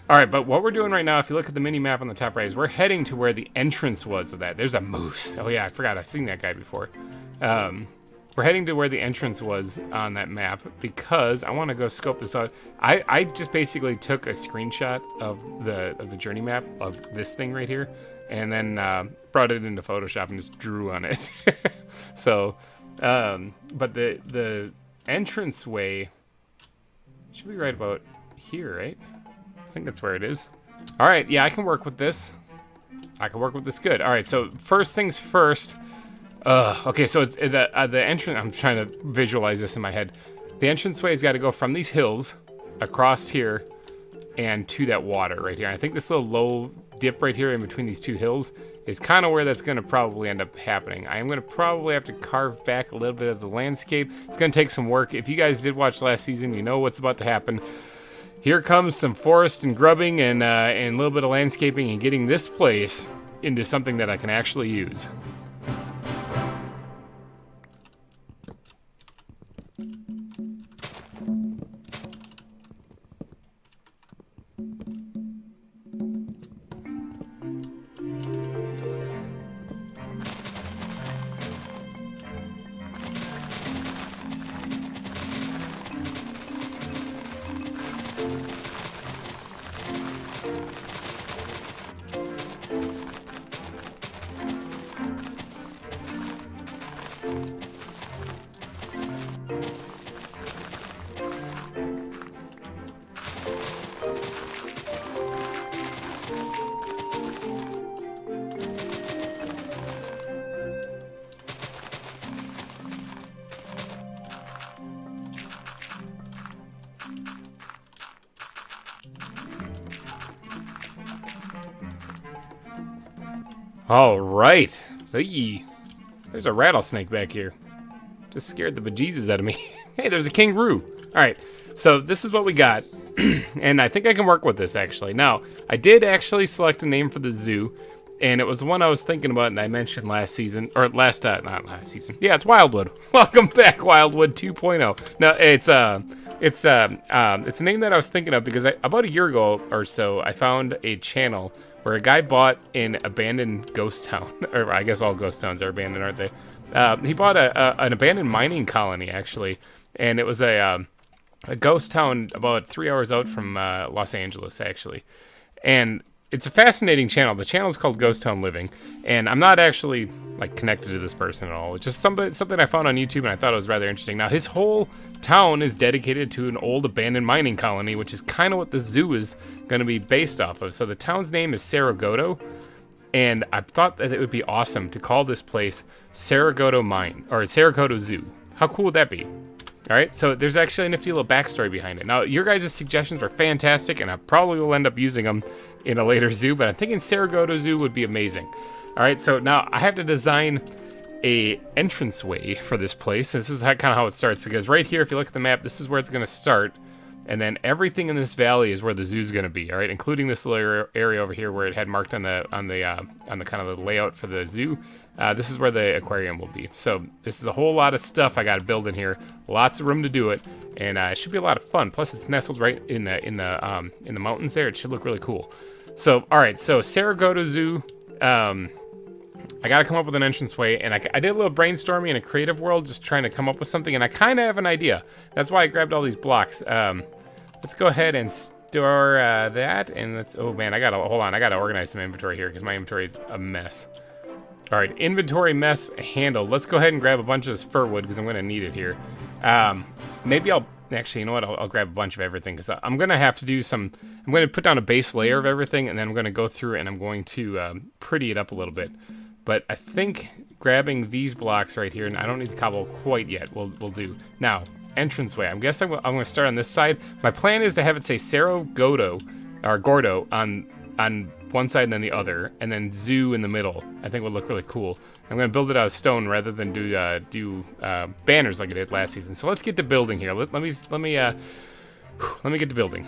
All right, but what we're doing right now, if you look at the mini map on the top right, is we're heading to where the entrance was of that. There's a moose. Oh yeah, I forgot. I've seen that guy before. We're heading to where the entrance was on that map because I want to go scope this out. I just basically took a screenshot of the journey map of this thing right here, and then brought it into Photoshop and just drew on it. So, but the entranceway should be right about here, right? I think that's where it is. All right, yeah, I can work with this. I can work with this good. All right, so first things first. Okay, so it's the entrance. I'm trying to visualize this in my head. The entranceway's got to go from these hills across here and to that water right here. I think this little low dip right here in between these two hills is kind of where that's going to probably end up happening. I am going to probably have to carve back a little bit of the landscape. It's going to take some work. If you guys did watch last season, you know what's about to happen. Here comes some forest and grubbing and a little bit of landscaping and getting this place into something that I can actually use. All right. Hey, there's a rattlesnake back here. Just scared the bejesus out of me. Hey, there's a kangaroo. All right, so this is what we got. And I think I can work with this, actually. Now, I did actually select a name for the zoo, and it was the one I was thinking about and I mentioned last season, or not last season. Yeah, it's Wildwood. Welcome back, Wildwood 2.0. No, it's a name that I was thinking of because about a year ago or so, I found a channel where a guy bought an abandoned ghost town, or I guess all ghost towns are abandoned, aren't they? He bought an abandoned mining colony, actually, and it was a ghost town about 3 hours out from Los Angeles, actually. And it's a fascinating channel. The channel is called Ghost Town Living, and I'm not actually like connected to this person at all. It's just something I found on YouTube, and I thought it was rather interesting. Now, his whole town is dedicated to an old abandoned mining colony, which is kind of what the zoo is going to be based off of. So the town's name is Cerro Gordo, and I thought that it would be awesome to call this place Cerro Gordo Mine, or Cerro Gordo Zoo. How cool would that be? All right, so there's actually a nifty little backstory behind it. Now, your guys' suggestions were fantastic, and I probably will end up using them in a later zoo, but I'm thinking Cerro Gordo Zoo would be amazing. All right, so now I have to design a entranceway for this place. This is kind of how it starts, because right here, if you look at the map, this is where it's going to start, and then everything in this valley is where the zoo's going to be. All right, including this little area over here where it had marked on the kind of the layout for the zoo. This is where the aquarium will be. So this is a whole lot of stuff I got to build in here. Lots of room to do it, and it should be a lot of fun. Plus, it's nestled right in the mountains there. It should look really cool. So, all right, so Cerro Gordo Zoo. I got to come up with an entranceway, and I did a little brainstorming in a creative world, just trying to come up with something, and I kind of have an idea. That's why I grabbed all these blocks. Let's go ahead and store that, and let's. Oh man, I gotta hold on. I gotta organize some inventory here because my inventory is a mess. All right, inventory mess handled. Let's go ahead and grab a bunch of this fir wood because I'm gonna need it here. Maybe I'll actually, you know what? I'll grab a bunch of everything because I'm gonna have to do some. I'm gonna put down a base layer of everything, and then I'm gonna go through and I'm going to pretty it up a little bit. But I think grabbing these blocks right here, and I don't need the cobble quite yet. We'll do now. Entranceway. I'm guessing I'm going to start on this side. My plan is to have it say Cerro Gordo on one side and then the other, and then Zoo in the middle. I think would look really cool. I'm going to build it out of stone rather than do banners like I did last season. So let's get to building here. Let me get to building.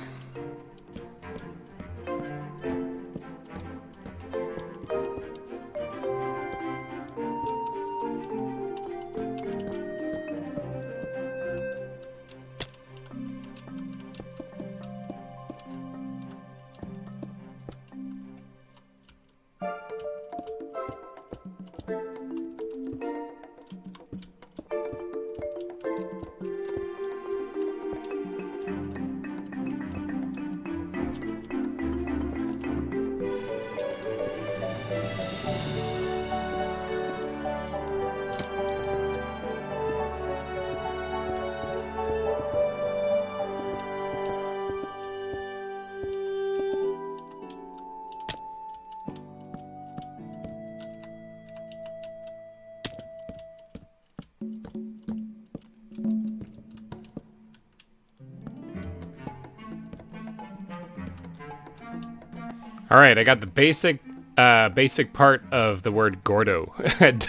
All right, I got the basic part of the word Gordo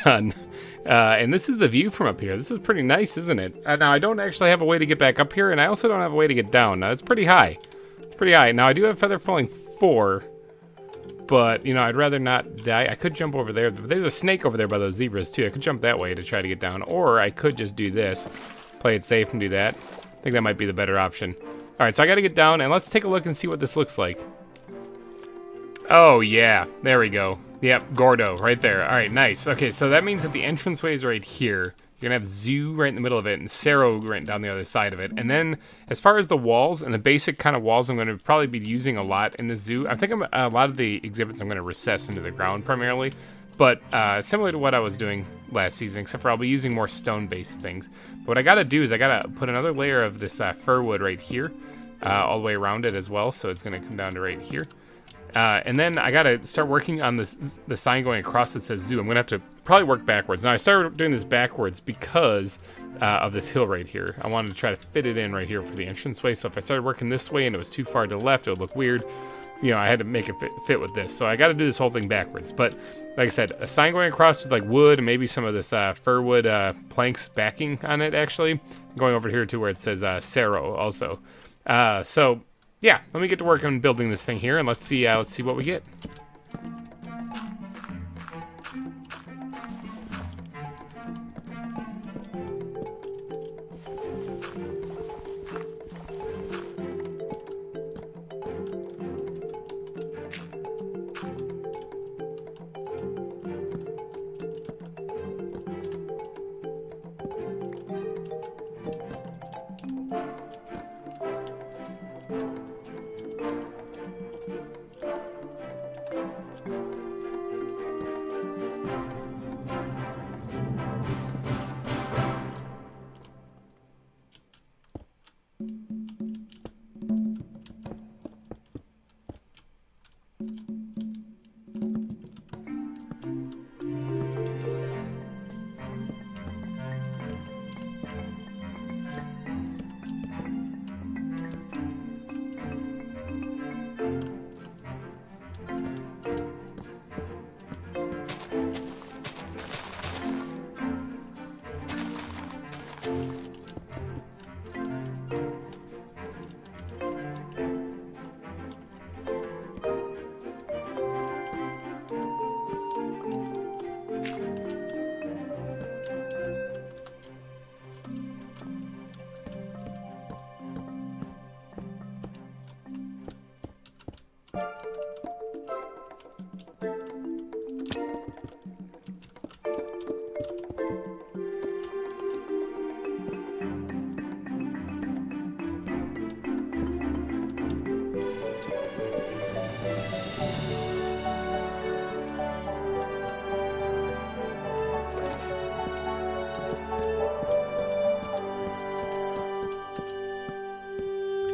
done. And this is the view from up here. This is pretty nice, isn't it? Now, I don't actually have a way to get back up here, and I also don't have a way to get down. Now, it's pretty high. It's pretty high. Now, I do have Feather Falling 4, but, you know, I'd rather not die. I could jump over there. There's a snake over there by those zebras, too. I could jump that way to try to get down, or I could just do this, play it safe and do that. I think that might be the better option. All right, so I got to get down, and let's take a look and see what this looks like. Oh, yeah. There we go. Yep, Gordo, right there. All right, nice. Okay, so that means that the entranceway is right here. You're going to have Zoo right in the middle of it and Cerro right down the other side of it. And then, as far as the walls and the basic kind of walls I'm going to probably be using a lot in the zoo, I think a lot of the exhibits I'm going to recess into the ground primarily. But similar to what I was doing last season, except for I'll be using more stone-based things. But what I got to do is I got to put another layer of this fir wood right here, all the way around it as well. So it's going to come down to right here. And then I gotta start working on the sign going across that says zoo. I'm gonna have to probably work backwards. Now I started doing this backwards because of this hill right here. I wanted to try to fit it in right here for the entranceway. So if I started working this way and it was too far to the left, it would look weird. You know, I had to make it fit with this. So I gotta do this whole thing backwards. But like I said, a sign going across with like wood and maybe some of this fir wood planks backing on it actually. Going over here to where it says Cerro also. So yeah, let me get to work on building this thing here, and let's see what we get.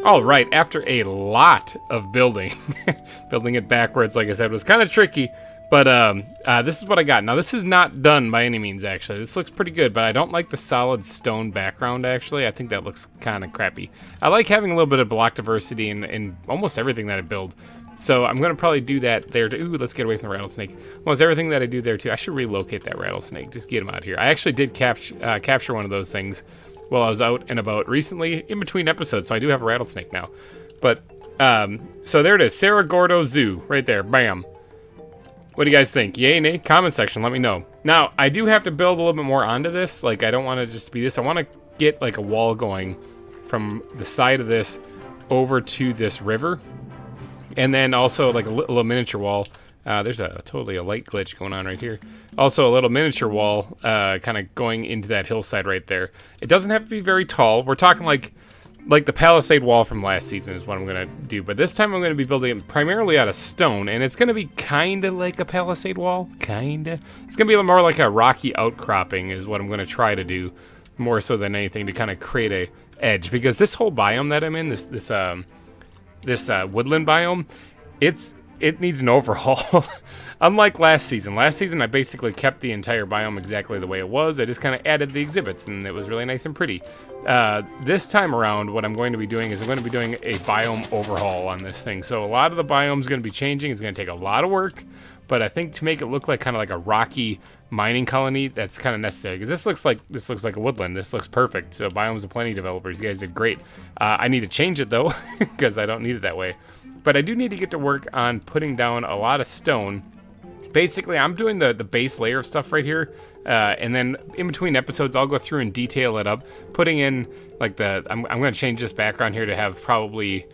All right, after a lot of building, building it backwards, like I said, was kind of tricky. But this is what I got. Now, this is not done by any means, actually. This looks pretty good, but I don't like the solid stone background, actually. I think that looks kind of crappy. I like having a little bit of block diversity in almost everything that I build. So I'm going to probably do that there. Ooh, let's get away from the rattlesnake. Almost everything that I do there, too. I should relocate that rattlesnake. Just get him out here. I actually did capture one of those things while I was out and about recently in between episodes. So I do have a rattlesnake now. But, so there it is. Cerro Gordo Zoo. Right there. Bam. What do you guys think? Yay, nay? Comment section, let me know. Now, I do have to build a little bit more onto this. Like, I don't want to just be this. I want to get, like, a wall going from the side of this over to this river. And then also, like, a little miniature wall. There's totally a light glitch going on right here. Also, a little miniature wall kind of going into that hillside right there. It doesn't have to be very tall. We're talking, like the palisade wall from last season is what I'm going to do. But this time I'm going to be building it primarily out of stone. And it's going to be kind of like a palisade wall. Kind of. It's going to be more like a rocky outcropping is what I'm going to try to do. More so than anything to kind of create a edge. Because this whole biome that I'm in, this woodland biome, it needs an overhaul. Unlike last season. Last season I basically kept the entire biome exactly the way it was. I just kind of added the exhibits and it was really nice and pretty. This time around, what I'm going to be doing is I'm going to be doing a biome overhaul on this thing. So a lot of the biome is going to be changing. It's going to take a lot of work, but I think to make it look like kind of like a rocky mining colony, that's kind of necessary because this looks like a woodland. This looks perfect. So Biomes of Plenty developers, you guys did great. I need to change it though because I don't need it that way. But I do need to get to work on putting down a lot of stone. Basically, I'm doing the base layer of stuff right here. And then in between episodes, I'll go through and detail it up. Putting in, like, I'm going to change this background here to have probably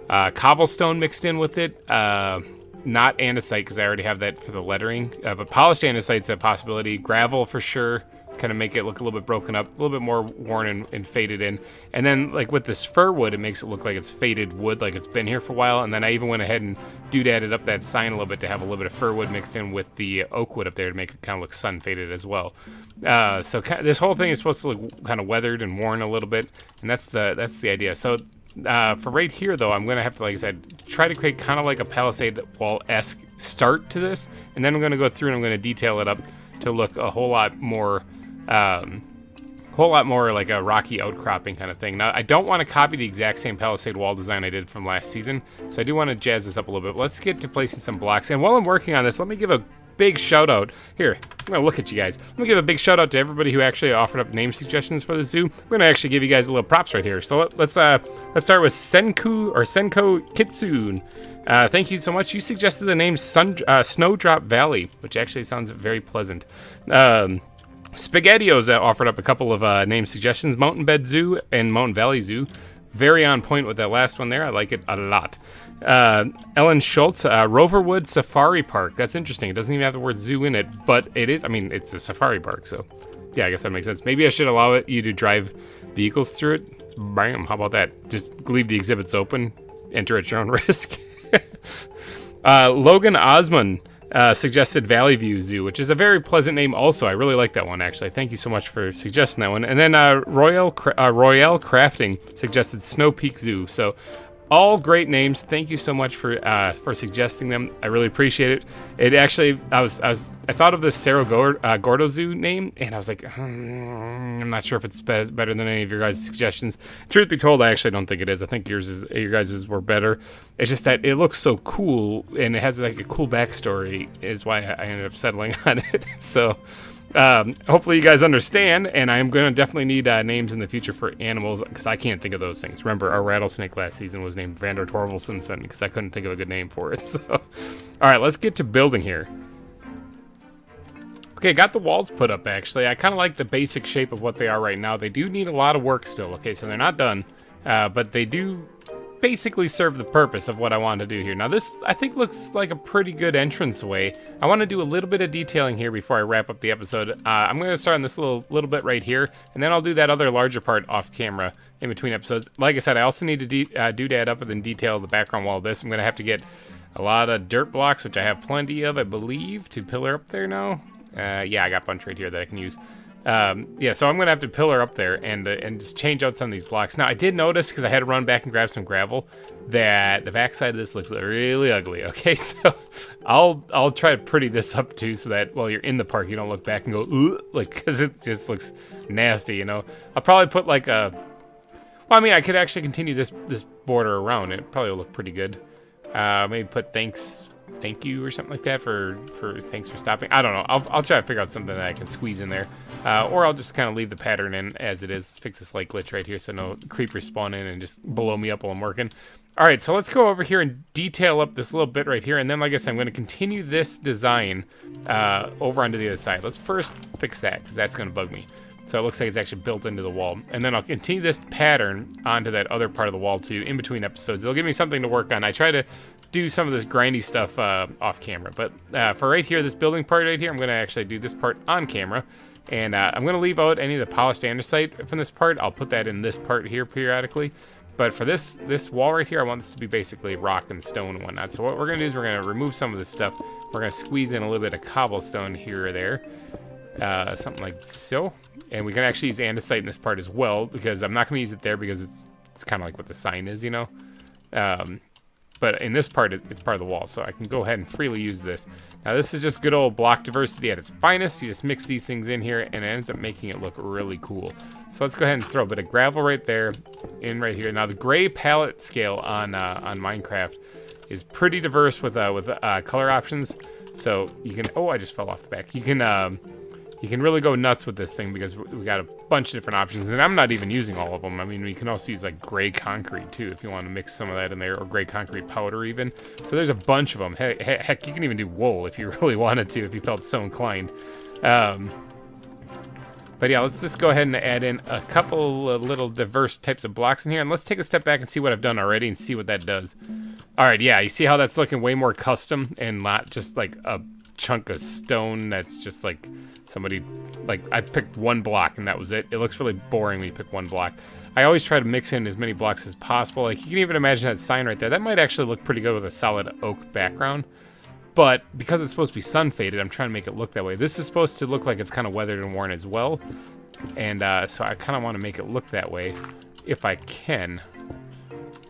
cobblestone mixed in with it. Not andesite, because I already have that for the lettering. But polished andesite's a possibility. Gravel for sure. Kind of make it look a little bit broken up, a little bit more worn and faded in. And then, like, with this fir wood, it makes it look like it's faded wood, like it's been here for a while. And then I even went ahead and doodadded up that sign a little bit to have a little bit of fir wood mixed in with the oak wood up there to make it kind of look sun faded as well. So this whole thing is supposed to look kind of weathered and worn a little bit, and that's the idea. So for right here, though, I'm going to have to, like I said, try to create kind of like a palisade wall-esque start to this, and then I'm going to go through and I'm going to detail it up to look a whole lot more like a rocky outcropping kind of thing. Now, I don't want to copy the exact same palisade wall design I did from last season, so I do want to jazz this up a little bit. Let's get to placing some blocks. And while I'm working on this, let me give a big shout out. Here, I'm going to look at you guys. Let me give a big shout out to everybody who actually offered up name suggestions for the zoo. We're going to actually give you guys a little props right here. So let's start with Senko Kitsune. Thank you so much. You suggested the name Snowdrop Valley, which actually sounds very pleasant. SpaghettiOs offered up a couple of name suggestions. Mountain Bed Zoo and Mountain Valley Zoo. Very on point with that last one there. I like it a lot. Ellen Schultz, Roverwood Safari Park. That's interesting. It doesn't even have the word zoo in it, but it is. I mean, it's a safari park, so yeah, I guess that makes sense. Maybe I should allow you to drive vehicles through it. Bam, how about that? Just leave the exhibits open. Enter at your own risk. Logan Osman suggested Valley View Zoo, which is a very pleasant name also. I really like that one, actually. Thank you so much for suggesting that one. And then Royale Crafting suggested Snow Peak Zoo. So all great names. Thank you so much for suggesting them. I really appreciate it. It actually, I thought of this Cerro Gordo Zoo name, and I was like, I'm not sure if it's better than any of your guys' suggestions. Truth be told, I actually don't think it is. I think your guys' were better. It's just that it looks so cool, and it has like a cool backstory, is why I ended up settling on it. So hopefully you guys understand, and I'm going to definitely need names in the future for animals, because I can't think of those things. Remember, our rattlesnake last season was named Vander Torvaldsensen, because I couldn't think of a good name for it. So, all right, let's get to building here. Okay, got the walls put up, actually. I kind of like the basic shape of what they are right now. They do need a lot of work still, okay, so they're not done, but they do basically serve the purpose of what I want to do here. Now this, I think, looks like a pretty good entranceway. I want to do a little bit of detailing here before I wrap up the episode. I'm going to start on this little bit right here, and then I'll do that other larger part off camera in between episodes. Like I said, I also need to do that up and then detail the background wall of this. I'm going to have to get a lot of dirt blocks, which I have plenty of, I believe, to pillar up there now. Yeah, I got a bunch right here that I can use. Yeah, so I'm gonna have to pillar up there and just change out some of these blocks. Now I did notice, because I had to run back and grab some gravel, that the backside of this looks really ugly. Okay, so I'll try to pretty this up too, so that while you're in the park you don't look back and go ugh, like, because it just looks nasty. You know, I'll probably put like a. Well, I mean, I could actually continue this border around. It probably will look pretty good. Maybe put thank you or something like that for thanks for stopping. I don't know. I'll try to figure out something that I can squeeze in there, or I'll just kind of leave the pattern in as it is. Let's fix this light glitch right here so no creepers spawn in and just blow me up while I'm working. All right, so let's go over here and detail up this little bit right here, and then like I said, I'm going to continue this design over onto the other side. Let's first fix that, because that's going to bug me. So it looks like it's actually built into the wall. And then I'll continue this pattern onto that other part of the wall too, in between episodes. It'll give me something to work on. I try to do some of this grindy stuff off camera. But for right here, this building part right here, I'm going to actually do this part on camera. And I'm going to leave out any of the polished andesite from this part. I'll put that in this part here periodically. But for this wall right here, I want this to be basically rock and stone and whatnot. So what we're going to do is we're going to remove some of this stuff. We're going to squeeze in a little bit of cobblestone here or there. Something like so. And we can actually use andesite in this part as well, because I'm not going to use it there because it's kind of like what the sign is, you know. But in this part, it's part of the wall, so I can go ahead and freely use this. Now this is just good old block diversity at its finest. You just mix these things in here, and it ends up making it look really cool. So let's go ahead and throw a bit of gravel right there, in right here. Now the gray palette scale on Minecraft is pretty diverse with color options. So you can, oh, I just fell off the back. You can really go nuts with this thing because we got a bunch of different options, and I'm not even using all of them. I mean, we can also use like gray concrete too if you want to mix some of that in there, or gray concrete powder even. So there's a bunch of them. Heck, you can even do wool if you really wanted to, if you felt so inclined. But yeah, let's just go ahead and add in a couple of little diverse types of blocks in here, and let's take a step back and see what I've done already and see what that does. All right, yeah, you see how that's looking way more custom and not just like a chunk of stone that's just like somebody, like I picked one block and that was it. It looks really boring when you pick one block. I always try to mix in as many blocks as possible. Like you can even imagine that sign right there. That might actually look pretty good with a solid oak background. But because it's supposed to be sun faded, I'm trying to make it look that way. This is supposed to look like it's kind of weathered and worn as well. And so I kind of want to make it look that way if I can.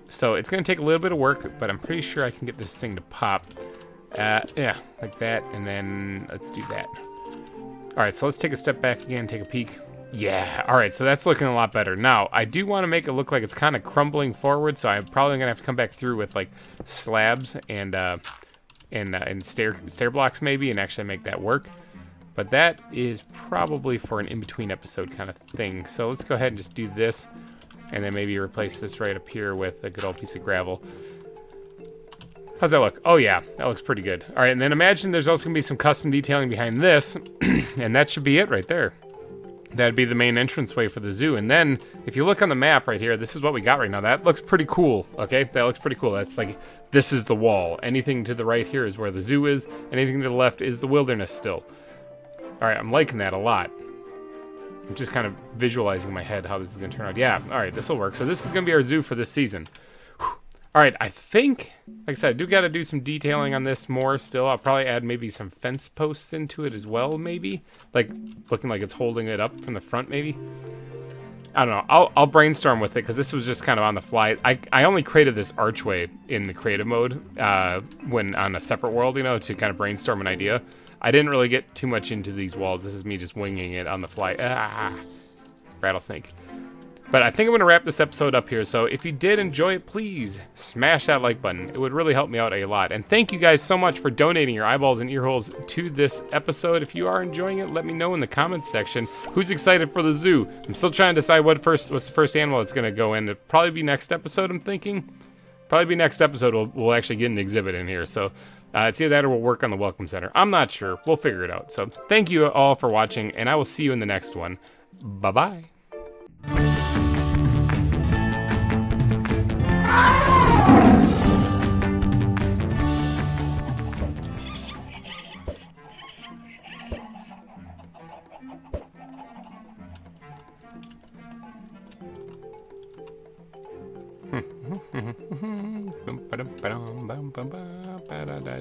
So it's going to take a little bit of work, but I'm pretty sure I can get this thing to pop. Yeah, like that. And then let's do that. All right, so let's take a step back again, take a peek. Yeah, all right, so that's looking a lot better. Now, I do want to make it look like it's kind of crumbling forward, so I'm probably going to have to come back through with like slabs and stair blocks maybe, and actually make that work. But that is probably for an in-between episode kind of thing. So let's go ahead and just do this, and then maybe replace this right up here with a good old piece of gravel. How's that look? Oh yeah, that looks pretty good. All right, and then imagine there's also gonna be some custom detailing behind this, and that should be it right there. That'd be the main entranceway for the zoo. And then if you look on the map right here, this is what we got right now. That looks pretty cool, okay? That looks pretty cool. That's like, this is the wall. Anything to the right here is where the zoo is. Anything to the left is the wilderness still. All right, I'm liking that a lot. I'm just kind of visualizing in my head how this is gonna turn out. Yeah, all right, this will work. So this is gonna be our zoo for this season. All right, I think, like I said, I do got to do some detailing on this more still. I'll probably add maybe some fence posts into it as well, maybe. Like, looking like it's holding it up from the front, maybe. I don't know. I'll brainstorm with it, because this was just kind of on the fly. I only created this archway in the creative mode when on a separate world, you know, to kind of brainstorm an idea. I didn't really get too much into these walls. This is me just winging it on the fly. Rattlesnake. But I think I'm going to wrap this episode up here, so if you did enjoy it, please smash that like button. It would really help me out a lot. And thank you guys so much for donating your eyeballs and earholes to this episode. If you are enjoying it, let me know in the comments section who's excited for the zoo. I'm still trying to decide what's the first animal that's going to go in. It'll probably be next episode, I'm thinking. Probably be next episode we'll actually get an exhibit in here. So it's either that or we'll work on the Welcome Center. I'm not sure. We'll figure it out. So thank you all for watching, and I will see you in the next one. Bye-bye.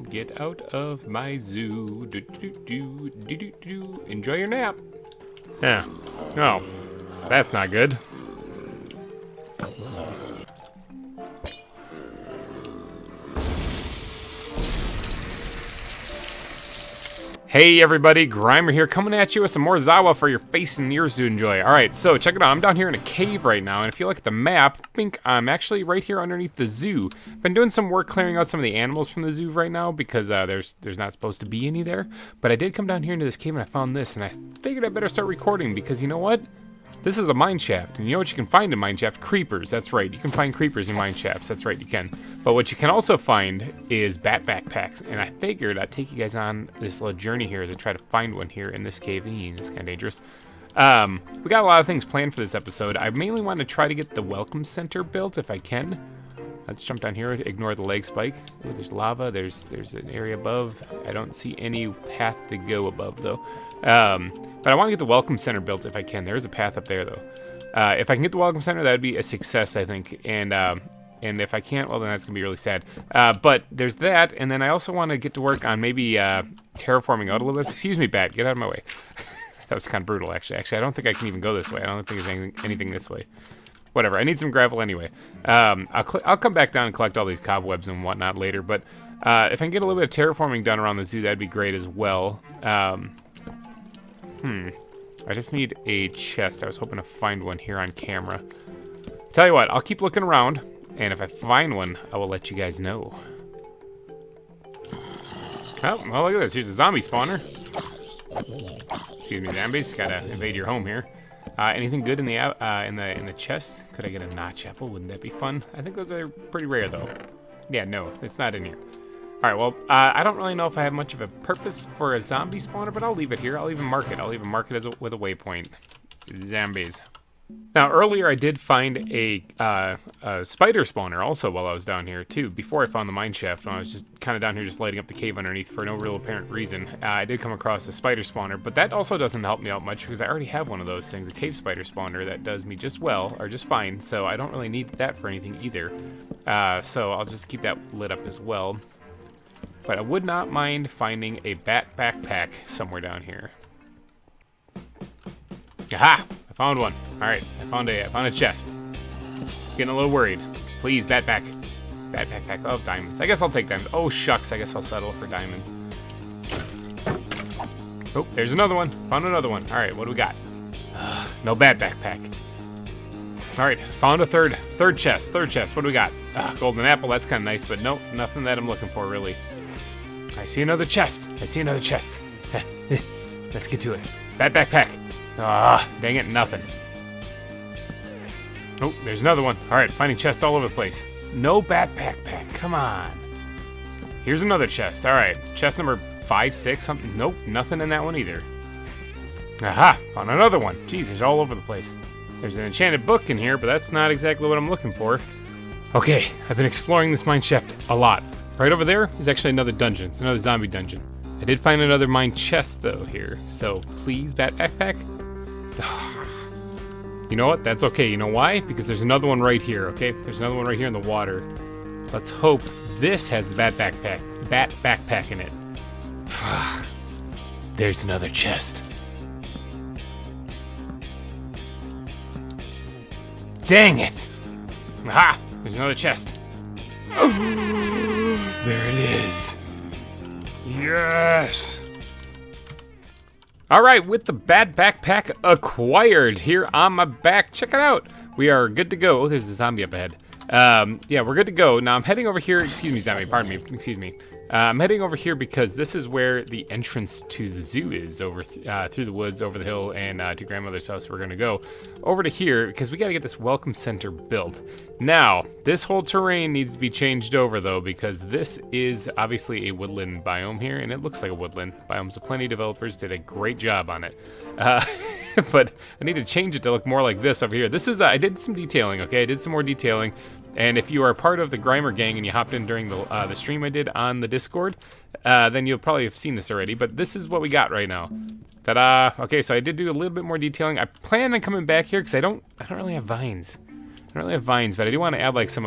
Get out of my zoo. Enjoy your nap. Yeah. Oh, that's not good. Hey everybody, GReimer here, coming at you with some more ZAWA for your face and ears to enjoy. Alright, so check it out, I'm down here in a cave right now, and if you look at the map, I think I'm actually right here underneath the zoo. Been doing some work clearing out some of the animals from the zoo right now, because there's not supposed to be any there. But I did come down here into this cave and I found this, and I figured I better start recording, because you know what? This is a mine shaft, and you know what you can find in mine shaft? Creepers, that's right. You can find creepers in mine shafts, that's right, you can. But what you can also find is bat backpacks, and I figured I'd take you guys on this little journey here to try to find one here in this cave. It's kind of dangerous. We got a lot of things planned for this episode. I mainly want to try to get the welcome center built if I can. Let's jump down here, ignore the leg spike. Ooh, there's lava, there's an area above. I don't see any path to go above though. But I want to get the welcome center built if I can. There is a path up there though. If I can get the welcome center, that would be a success, I think. And if I can't, well then that's gonna be really sad. But there's that, and then I also want to get to work on maybe terraforming out a little bit. Excuse me, bat, get out of my way. That was kind of brutal, actually. Actually, I don't think I can even go this way. I don't think there's anything this way. Whatever, I need some gravel anyway. I'll come back down and collect all these cobwebs and whatnot later, but if I can get a little bit of terraforming done around the zoo, that'd be great as well. I just need a chest. I was hoping to find one here on camera. Tell you what, I'll keep looking around, and if I find one, I will let you guys know. Oh, well, look at this. Here's a zombie spawner. Excuse me, zombies. Gotta invade your home here. Anything good in the chest? Could I get a notch apple? Wouldn't that be fun? I think those are pretty rare, though. Yeah, no, it's not in here. All right, well, I don't really know if I have much of a purpose for a zombie spawner, but I'll leave it here. I'll even mark it. I'll even mark it with a waypoint. Zombies. Now, earlier I did find a spider spawner also while I was down here, too, before I found the mine shaft. When I was just kind of down here just lighting up the cave underneath for no real apparent reason. I did come across a spider spawner, but that also doesn't help me out much because I already have one of those things, a cave spider spawner that does me just well, or just fine, so I don't really need that for anything either. So I'll just keep that lit up as well. But I would not mind finding a bat backpack somewhere down here. Aha! I found one. All right, I found a chest. Getting a little worried. Please, bat backpack. Oh, diamonds. I guess I'll take diamonds. Oh shucks, I guess I'll settle for diamonds. Oh, there's another one. Found another one. All right, what do we got? No bat backpack. All right, found a third chest. Third chest. What do we got? Golden apple. That's kind of nice, but nope, nothing that I'm looking for really. I see another chest. Let's get to it. Bat backpack. Ah, dang it, nothing. Oh, there's another one. All right, finding chests all over the place. No bat backpack. Come on. Here's another chest. All right, chest number 5, 6, something. Nope, nothing in that one either. Aha, found another one. Jeez, there's all over the place. There's an enchanted book in here, but that's not exactly what I'm looking for. Okay, I've been exploring this mine shaft a lot. Right over there is actually another dungeon. It's another zombie dungeon. I did find another mine chest, though, here. So, please, bat backpack. You know what? That's okay. You know why? Because there's another one right here, okay? There's another one right here in the water. Let's hope this has the bat backpack in it. There's another chest. Dang it! Aha! There's another chest. There it is. Yes! Alright, with the bat backpack acquired here on my back, check it out. We are good to go. Oh, there's a zombie up ahead. Yeah, we're good to go. Now I'm heading over here. Excuse me, zombie, pardon me. Excuse me. I'm heading over here because this is where the entrance to the zoo is, over through the woods, over the hill, and to grandmother's house. We're going to go over to here because we got to get this welcome center built. Now, this whole terrain needs to be changed over, though, because this is obviously a woodland biome here, and it looks like a woodland biome, so plenty of developers did a great job on it. But I need to change it to look more like this over here. This is, I did some detailing, okay? I did some more detailing. And if you are part of the GReimer gang and you hopped in during the stream I did on the Discord, then you'll probably have seen this already. But this is what we got right now. Ta-da! Okay, so I did do a little bit more detailing. I plan on coming back here because I don't really have vines. I don't really have vines, but I do want to add like some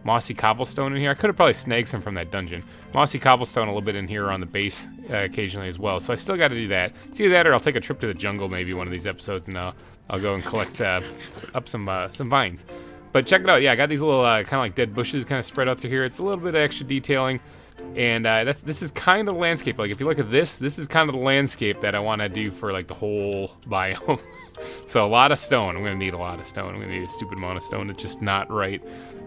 mossy cobblestone in here. I could have probably snagged some from that dungeon. Mossy cobblestone a little bit in here on the base occasionally as well. So I still got to do that. It's either that or I'll take a trip to the jungle maybe one of these episodes, and I'll go and collect up some vines. But check it out. Yeah, I got these little kind of like dead bushes kind of spread out through here. It's a little bit of extra detailing. And this is kind of the landscape. Like if you look at this is kind of the landscape that I want to do for like the whole biome. So a lot of stone. I'm going to need a lot of stone. I'm going to need a stupid amount of stone. It's just not right.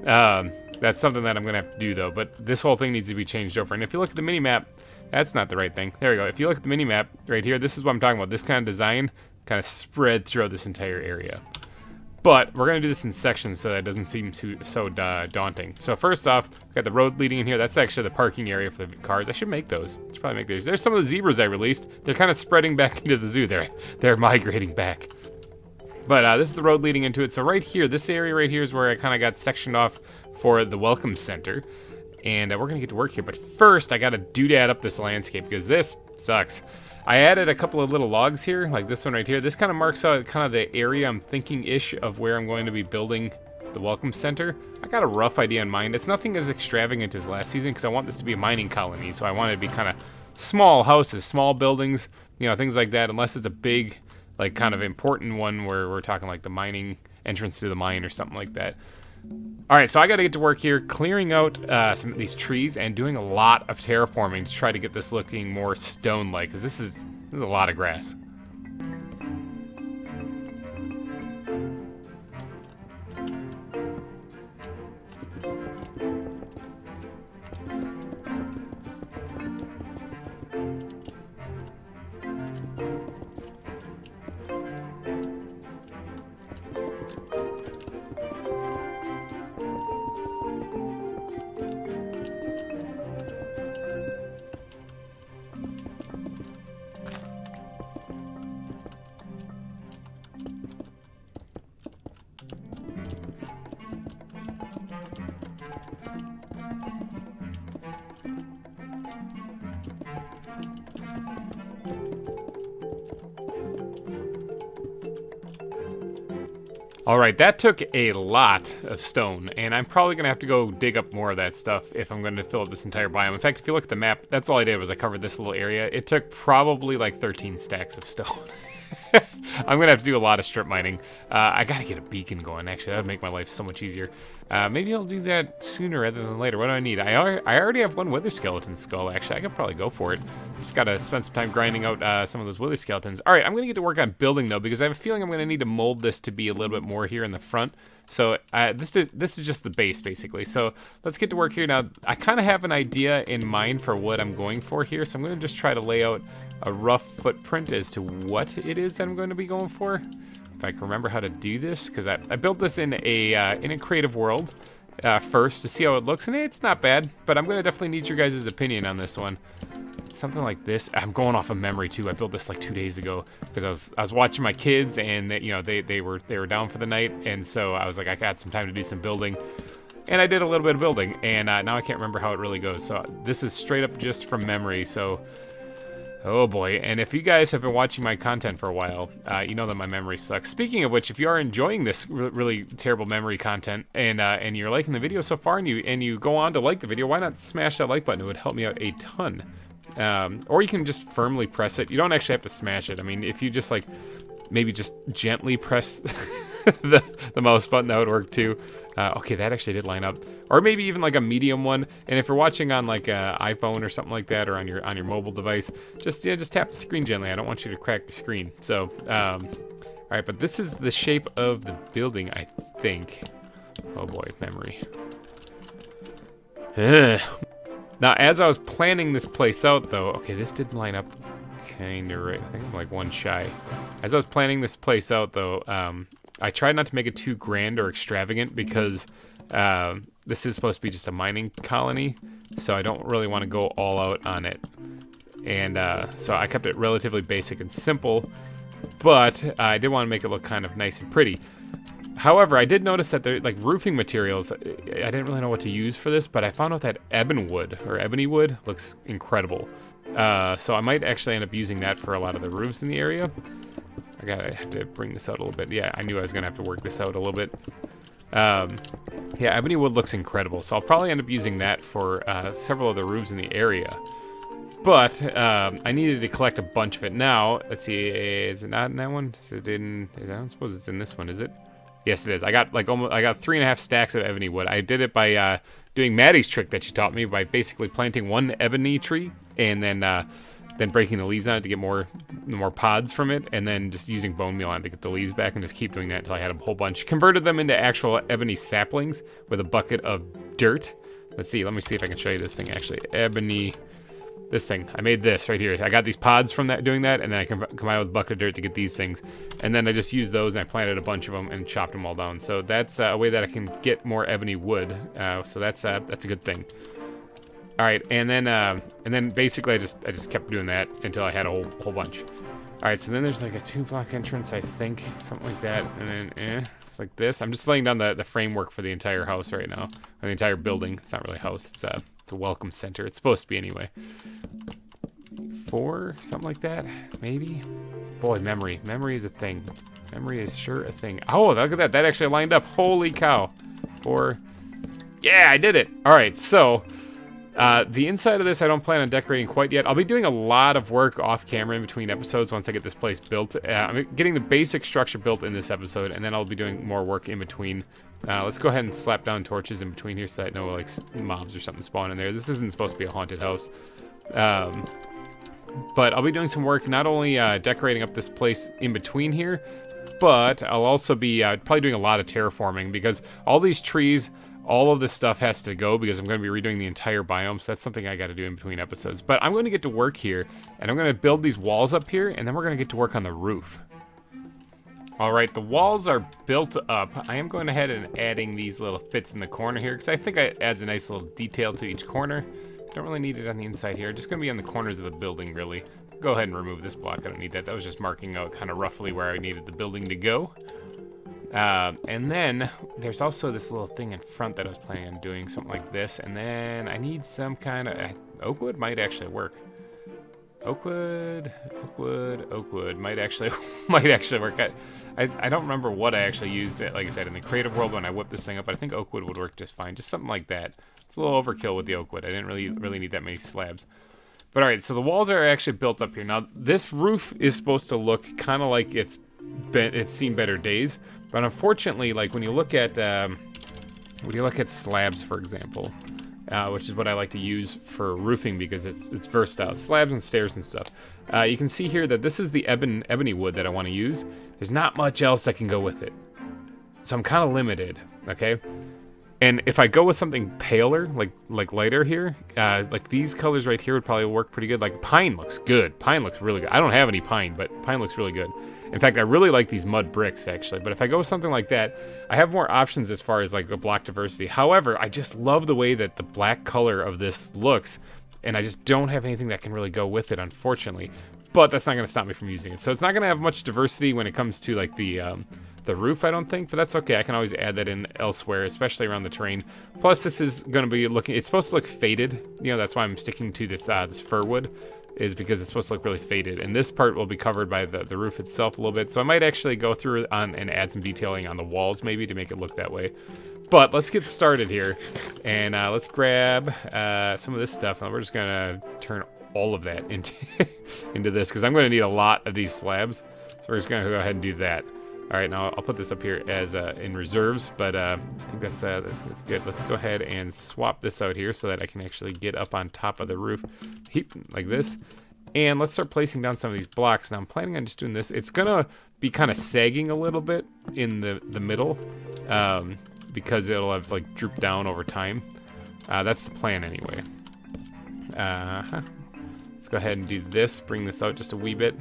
That's something that I'm going to have to do though. But this whole thing needs to be changed over. And if you look at the mini-map, that's not the right thing. There we go. If you look at the mini-map right here, this is what I'm talking about. This kind of design kind of spread throughout this entire area. But we're going to do this in sections so that it doesn't seem so daunting. So first off, we've got the road leading in here. That's actually the parking area for the cars. I should make those. I should probably make those. There's some of the zebras I released. They're kind of spreading back into the zoo. They're migrating back. But this is the road leading into it. So right here, this area right here is where I kind of got sectioned off for the welcome center. And we're going to get to work here. But first, I got to doodad up this landscape because this sucks. I added a couple of little logs here, like this one right here. This kind of marks out kind of the area I'm thinking-ish of where I'm going to be building the welcome center. I got a rough idea in mind. It's nothing as extravagant as last season because I want this to be a mining colony. So I want it to be kind of small houses, small buildings, you know, things like that. Unless it's a big, like kind of important one where we're talking like the mining entrance to the mine or something like that. All right, so I got to get to work here clearing out some of these trees and doing a lot of terraforming to try to get this looking more stone-like, because this is a lot of grass. Alright, that took a lot of stone, and I'm probably going to have to go dig up more of that stuff if I'm going to fill up this entire biome. In fact, if you look at the map, that's all I did was I covered this little area. It took probably like 13 stacks of stone. I'm going to have to do a lot of strip mining. I got to get a beacon going, actually. That would make my life so much easier. Maybe I'll do that sooner rather than later. What do I need? I already have one wither skeleton skull, actually. I could probably go for it. Just got to spend some time grinding out some of those wither skeletons. All right, I'm going to get to work on building, though, because I have a feeling I'm going to need to mold this to be a little bit more here in the front. So this is just the base, basically. So let's get to work here. Now, I kind of have an idea in mind for what I'm going for here. So I'm going to just try to lay out a rough footprint as to what it is that I'm going to be going for. If I can remember how to do this, because I built this in a creative world first to see how it looks, and it's not bad, but I'm going to definitely need your guys' opinion on this one. Something like this. I'm going off of memory too. I built this like 2 days ago because I was watching my kids, and you know they were down for the night, and so I was like, I got some time to do some building, and I did a little bit of building, and now I can't remember how it really goes. So this is straight up just from memory. So. Oh boy, and if you guys have been watching my content for a while, you know that my memory sucks. Speaking of which, if you are enjoying this really terrible memory content and you're liking the video so far and you go on to like the video, why not smash that like button? It would help me out a ton. Or you can just firmly press it. You don't actually have to smash it. I mean, if you just like maybe just gently press the mouse button, that would work too. Okay, that actually did line up. Or maybe even like a medium one. And if you're watching on like an iPhone or something like that, or on your mobile device, just tap the screen gently. I don't want you to crack your screen. So, all right, but this is the shape of the building, I think. Oh boy, memory. Now, as I was planning this place out, though, okay, this did line up kind of right. I think I'm like one shy. As I was planning this place out, though, I tried not to make it too grand or extravagant because this is supposed to be just a mining colony, so I don't really want to go all out on it. And so I kept it relatively basic and simple, but I did want to make it look kind of nice and pretty. However, I did notice that they're like roofing materials. I didn't really know what to use for this, but I found out that ebony wood looks incredible. So I might actually end up using that for a lot of the roofs in the area. I have to bring this out a little bit. Yeah, I knew I was gonna have to work this out a little bit. Yeah, ebony wood looks incredible, so I'll probably end up using that for several of the roofs in the area. But I needed to collect a bunch of it. Now, let's see, is it not in that one? Is it in? I don't suppose it's in this one, is it? Yes, it is. I got like I got 3.5 stacks of ebony wood. I did it by doing Maddie's trick that she taught me by basically planting one ebony tree and then breaking the leaves on it to get more pods from it, and then just using bone meal on it to get the leaves back, and just keep doing that until I had a whole bunch. Converted them into actual ebony saplings with a bucket of dirt. Let's see. Let me see if I can show you this thing actually. Ebony. This thing, I made this right here. I got these pods from doing that, and then I combined with a bucket of dirt to get these things. And then I just used those, and I planted a bunch of them and chopped them all down. So that's a way that I can get more ebony wood. So that's a good thing. All right, and then basically I just kept doing that until I had a whole bunch. All right, so then there's like a 2-block entrance, I think, something like that, and then it's like this. I'm just laying down the framework for the entire house right now, or the entire building. It's not really a house. It's a welcome center. It's supposed to be anyway. 4, something like that, maybe. Boy, memory is a thing. Memory is sure a thing. Oh, look at that. That actually lined up. Holy cow. 4. Yeah, I did it. All right, so the inside of this I don't plan on decorating quite yet. I'll be doing a lot of work off camera in between episodes once I get this place built. I'm getting the basic structure built in this episode, and then I'll be doing more work in between. Let's go ahead and slap down torches in between here so that no like mobs or something spawn in there. This isn't supposed to be a haunted house. But I'll be doing some work not only decorating up this place in between here, but I'll also be probably doing a lot of terraforming, because all these trees, all of this stuff has to go because I'm going to be redoing the entire biome, so that's something I got to do in between episodes. But I'm going to get to work here, and I'm going to build these walls up here, and then we're going to get to work on the roof. Alright, the walls are built up. I am going ahead and adding these little fits in the corner here, because I think it adds a nice little detail to each corner. Don't really need it on the inside here. Just going to be on the corners of the building, really. Go ahead and remove this block. I don't need that. That was just marking out kind of roughly where I needed the building to go. And then there's also this little thing in front that I was planning on doing, something like this. And then I need some kind of... oak wood might actually work. Oak wood might actually work. I don't remember what I actually used it, like I said, in the creative world when I whipped this thing up, but I think oak wood would work just fine. Just something like that. It's a little overkill with the oak wood. I didn't really need that many slabs. But alright, so the walls are actually built up here. Now, this roof is supposed to look kind of like it's seen better days, but unfortunately, like when you look at slabs, for example, which is what I like to use for roofing because it's versatile. Slabs and stairs and stuff. You can see here that this is the ebony wood that I want to use. There's not much else that can go with it. So I'm kind of limited, okay? And if I go with something paler, like lighter here, like these colors right here would probably work pretty good. Like pine looks good. Pine looks really good. I don't have any pine, but pine looks really good. In fact, I really like these mud bricks, actually. But if I go with something like that, I have more options as far as like a block diversity. However, I just love the way that the black color of this looks, and I just don't have anything that can really go with it, unfortunately. But that's not going to stop me from using it. So it's not going to have much diversity when it comes to like the roof, I don't think, but that's okay. I can always add that in elsewhere, especially around the terrain. Plus, this is going to be looking, it's supposed to look faded. You know, that's why I'm sticking to this this fir wood, is because it's supposed to look really faded. And this part will be covered by the roof itself a little bit. So I might actually go through and add some detailing on the walls maybe to make it look that way. But let's get started here. And let's grab some of this stuff. And we're just going to turn all of that into this, because I'm going to need a lot of these slabs. So we're just going to go ahead and do that. All right, now I'll put this up here as in reserves, but I think that's good. Let's go ahead and swap this out here so that I can actually get up on top of the roof, like this. And let's start placing down some of these blocks. Now I'm planning on just doing this. It's gonna be kind of sagging a little bit in the middle, because it'll have like drooped down over time. That's the plan anyway. Let's go ahead and do this. Bring this out just a wee bit.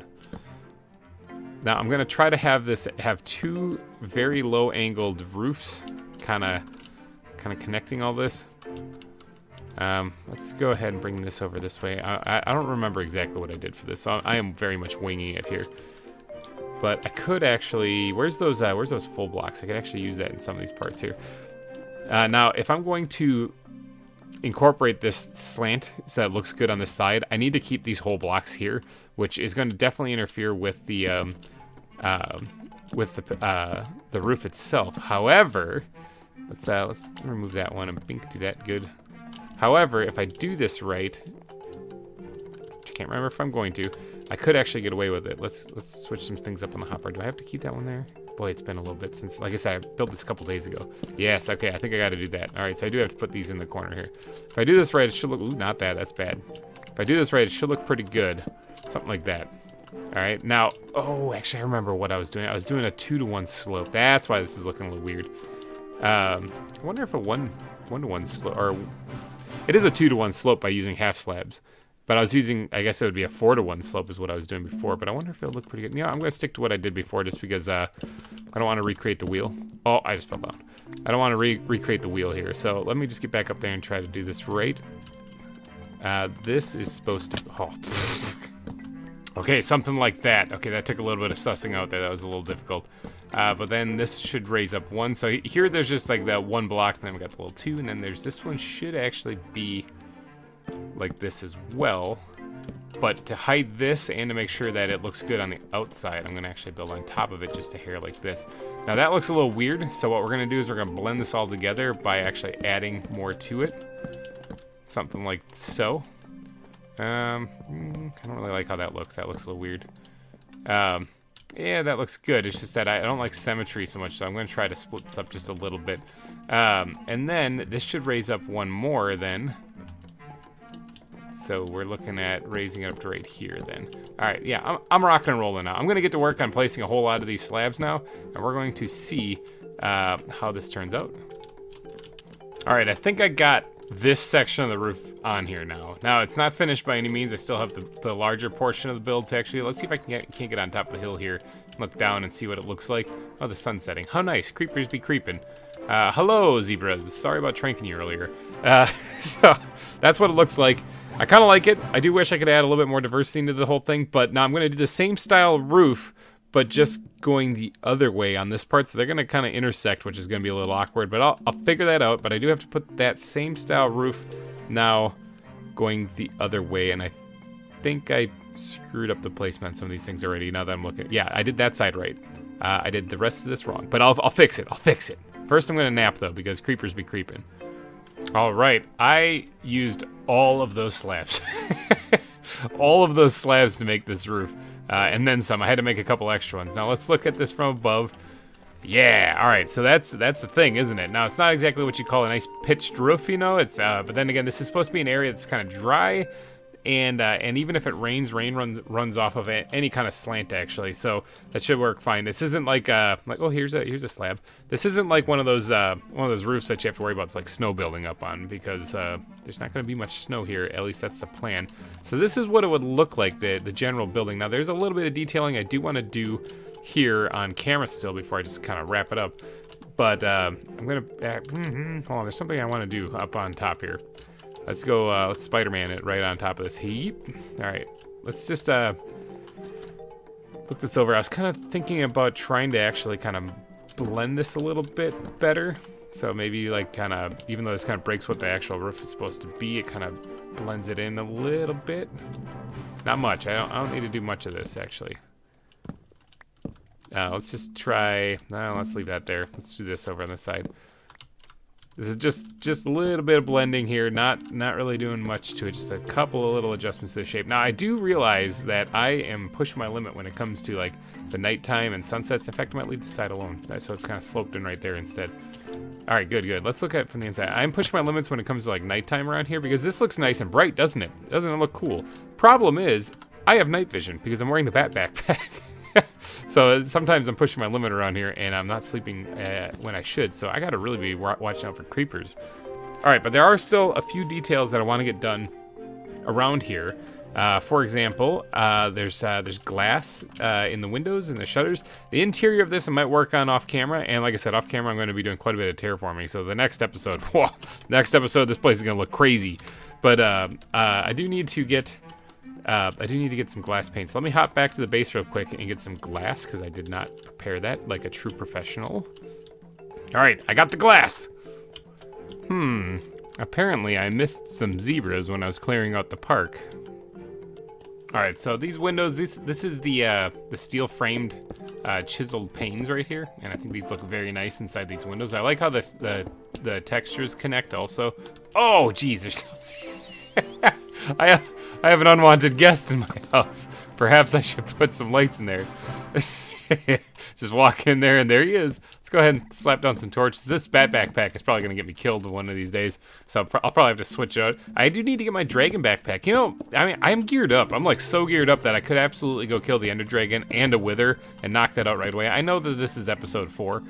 Now I'm gonna try to have two very low angled roofs, kind of connecting all this. Let's go ahead and bring this over this way. I don't remember exactly what I did for this, so I am very much winging it here. But I could actually, where's those full blocks? I could actually use that in some of these parts here. Now if I'm going to incorporate this slant so it looks good on this side, I need to keep these whole blocks here, which is going to definitely interfere with the roof itself. However, Let's remove that one and Bink do that. Good. However, if I do this right, which I can't remember if I'm going to, I could actually get away with it. Let's switch some things up on the hopper. Do I have to keep that one there? Boy, it's been a little bit since, like I said, I built this a couple days ago. Yes, okay, I think I got to do that. All right, so I do have to put these in the corner here. If I do this right, it should look, ooh, not that, that's bad. If I do this right, it should look pretty good. Something like that. All right, now, oh, actually, I remember what I was doing. I was doing a 2-to-1 slope. That's why this is looking a little weird. I wonder if a 1-to-1 slope, or it is a 2-to-1 slope by using half slabs. But I was using, I guess it would be a 4-to-1 slope is what I was doing before. But I wonder if it'll look pretty good. Yeah, I'm going to stick to what I did before just because I don't want to recreate the wheel. Oh, I just fell down. I don't want to recreate the wheel here. So let me just get back up there and try to do this right. This is supposed to... Oh. Okay, something like that. Okay, that took a little bit of sussing out there. That was a little difficult. But then this should raise up 1. So here there's just like that 1 block. And then we got the little 2. And then there's this one should actually be... like this as well, but to hide this and to make sure that it looks good on the outside, I'm going to actually build on top of it just a hair like this. Now that looks a little weird, so what we're going to do is we're going to blend this all together by actually adding more to it. Something like so. I don't really like how that looks. That looks a little weird. Yeah, that looks good. It's just that I don't like symmetry so much, so I'm going to try to split this up just a little bit. And then this should raise up 1 more then. So we're looking at raising it up to right here then. All right, yeah, I'm rocking and rolling now. I'm going to get to work on placing a whole lot of these slabs now, and we're going to see how this turns out. All right, I think I got this section of the roof on here now. Now, it's not finished by any means. I still have the larger portion of the build to actually... Let's see if I can't get on top of the hill here, look down and see what it looks like. Oh, the sun's setting. How nice. Creepers be creeping. Hello, zebras. Sorry about tranking you earlier. So that's what it looks like. I kind of like it. I do wish I could add a little bit more diversity into the whole thing, but now I'm going to do the same style roof, but just going the other way on this part, so they're going to kind of intersect, which is going to be a little awkward, but I'll figure that out. But I do have to put that same style roof now going the other way, and I think I screwed up the placement on some of these things already now that I'm looking. Yeah, I did that side right. I did the rest of this wrong, but I'll fix it. I'll fix it. First, I'm going to nap, though, because creepers be creeping. All right, I used all of those slabs. All of those slabs to make this roof. And then some. I had to make a couple extra ones. Now let's look at this from above. Yeah, all right, so that's the thing, isn't it? Now, it's not exactly what you call a nice pitched roof, you know? It's but then again, this is supposed to be an area that's kind of dry. And even if it rains, rain runs off of it, any kind of slant actually, so that should work fine. This isn't like oh, here's a slab. This isn't like one of those roofs that you have to worry about. It's like snow building up on, because there's not going to be much snow here. At least that's the plan. So this is what it would look like, the general building. Now there's a little bit of detailing I do want to do here on camera still before I just kind of wrap it up. But I'm gonna hold on. There's something I want to do up on top here. Let's go, let's Spider-Man it right on top of this heap. All right, let's just look this over. I was kind of thinking about trying to actually kind of blend this a little bit better. So maybe like kind of, even though this kind of breaks what the actual roof is supposed to be, it kind of blends it in a little bit. Not much. I don't need to do much of this actually. Let's just try, no, let's leave that there. Let's do this over on this side. This is just a little bit of blending here, not really doing much to it, just a couple of little adjustments to the shape. Now, I do realize that I am pushing my limit when it comes to like the nighttime and sunsets. In fact, I might leave the side alone, so it's kind of sloped in right there instead. All right, good. Let's look at it from the inside. I'm pushing my limits when it comes to like nighttime around here, because this looks nice and bright, doesn't it? Doesn't it look cool? Problem is, I have night vision because I'm wearing the bat backpack. So sometimes I'm pushing my limit around here, and I'm not sleeping when I should, so I gotta really be watching out for creepers. All right, but there are still a few details that I want to get done around here. For example, there's glass in the windows and the shutters. The interior of this I might work on off camera, and like I said, off camera I'm going to be doing quite a bit of terraforming. So the next episode, this place is going to look crazy. But I do need to get some glass paint. So let me hop back to the base real quick and get some glass, because I did not prepare that like a true professional. All right, I got the glass. Apparently I missed some zebras when I was clearing out the park. All right, so these windows, this is the steel framed chiseled panes right here, and I think these look very nice inside these windows. I like how the textures connect also. Oh, geez, there's I have an unwanted guest in my house. Perhaps I should put some lights in there. Just walk in there, and there he is. Let's go ahead and slap down some torches. This bat backpack is probably going to get me killed one of these days, so I'll probably have to switch out. I do need to get my dragon backpack. You know, I mean, I'm geared up. I'm like so geared up that I could absolutely go kill the ender dragon and a wither and knock that out right away. I know that this is episode 4,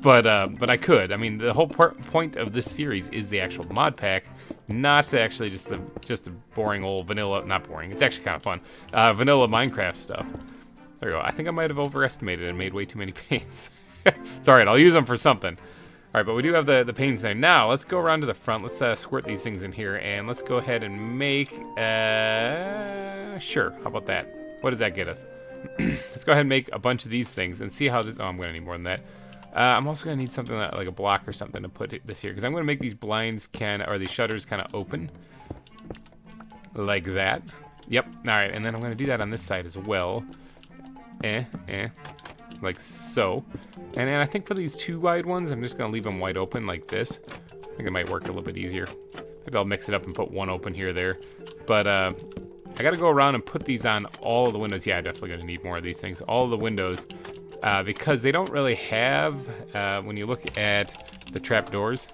but I could. I mean, the whole point of this series is the actual mod pack, not actually just the boring old vanilla. Not boring. It's actually kind of fun. Vanilla Minecraft stuff. There we go. I think I might have overestimated and made way too many panes. It's alright, I'll use them for something. Alright, but we do have the panes there. Now, let's go around to the front. Let's squirt these things in here, and let's go ahead and make... sure, how about that? What does that get us? Let's go ahead and make a bunch of these things and see how this... Oh, I'm going to need more than that. I'm also going to need something like a block or something to put this here, because I'm going to make these blinds or these shutters kind of open. Like that. Yep, alright, and then I'm going to do that on this side as well. Like so. And then I think for these 2 wide ones, I'm just going to leave them wide open like this. I think it might work a little bit easier. Maybe I'll mix it up and put one open here, there. But I got to go around and put these on all of the windows. Yeah, I'm definitely going to need more of these things. All of the windows. Because they don't really have, when you look at the trapdoors,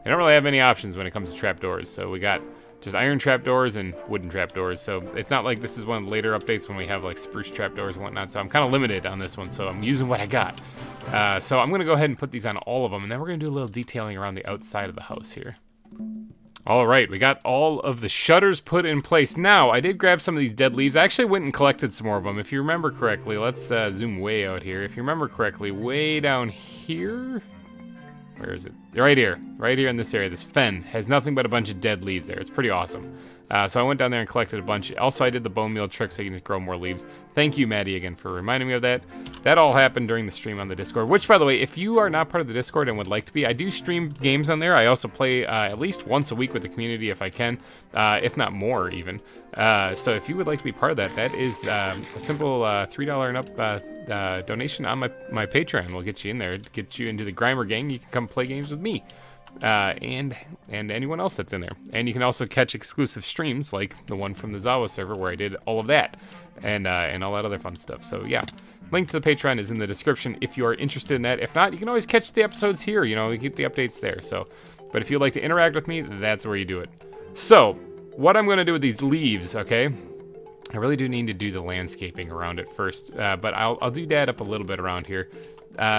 they don't really have any options when it comes to trapdoors. So we got just iron trapdoors and wooden trapdoors. So it's not like this is one of the later updates when we have like spruce trapdoors and whatnot. So I'm kind of limited on this one. So I'm using what I got. So I'm going to go ahead and put these on all of them. And then we're going to do a little detailing around the outside of the house here. All right, we got all of the shutters put in place. Now, I did grab some of these dead leaves. I actually went and collected some more of them. If you remember correctly, let's zoom way out here. If you remember correctly, way down here... Where is it? Right here in this area. This fen has nothing but a bunch of dead leaves there. It's pretty awesome. So I went down there and collected a bunch. Also, I did the bone meal trick so you can just grow more leaves. Thank you, Maddie, again, for reminding me of that. That all happened during the stream on the Discord, which, by the way, if you are not part of the Discord and would like to be, I do stream games on there. I also play at least once a week with the community if I can, if not more even. So if you would like to be part of that, that is a simple $3 and up donation on my Patreon. We'll get you in there, get you into the GReimer gang. You can come play games with me. And anyone else that's in there. And you can also catch exclusive streams like the one from the ZAWA server where I did all of that and all that other fun stuff. So yeah, link to the Patreon is in the description if you are interested in that. If not, you can always catch the episodes here. You know, you get the updates there. So, but if you'd like to interact with me, that's where you do it. So what I'm going to do with these leaves, okay? I really do need to do the landscaping around it first, but I'll do that up a little bit around here.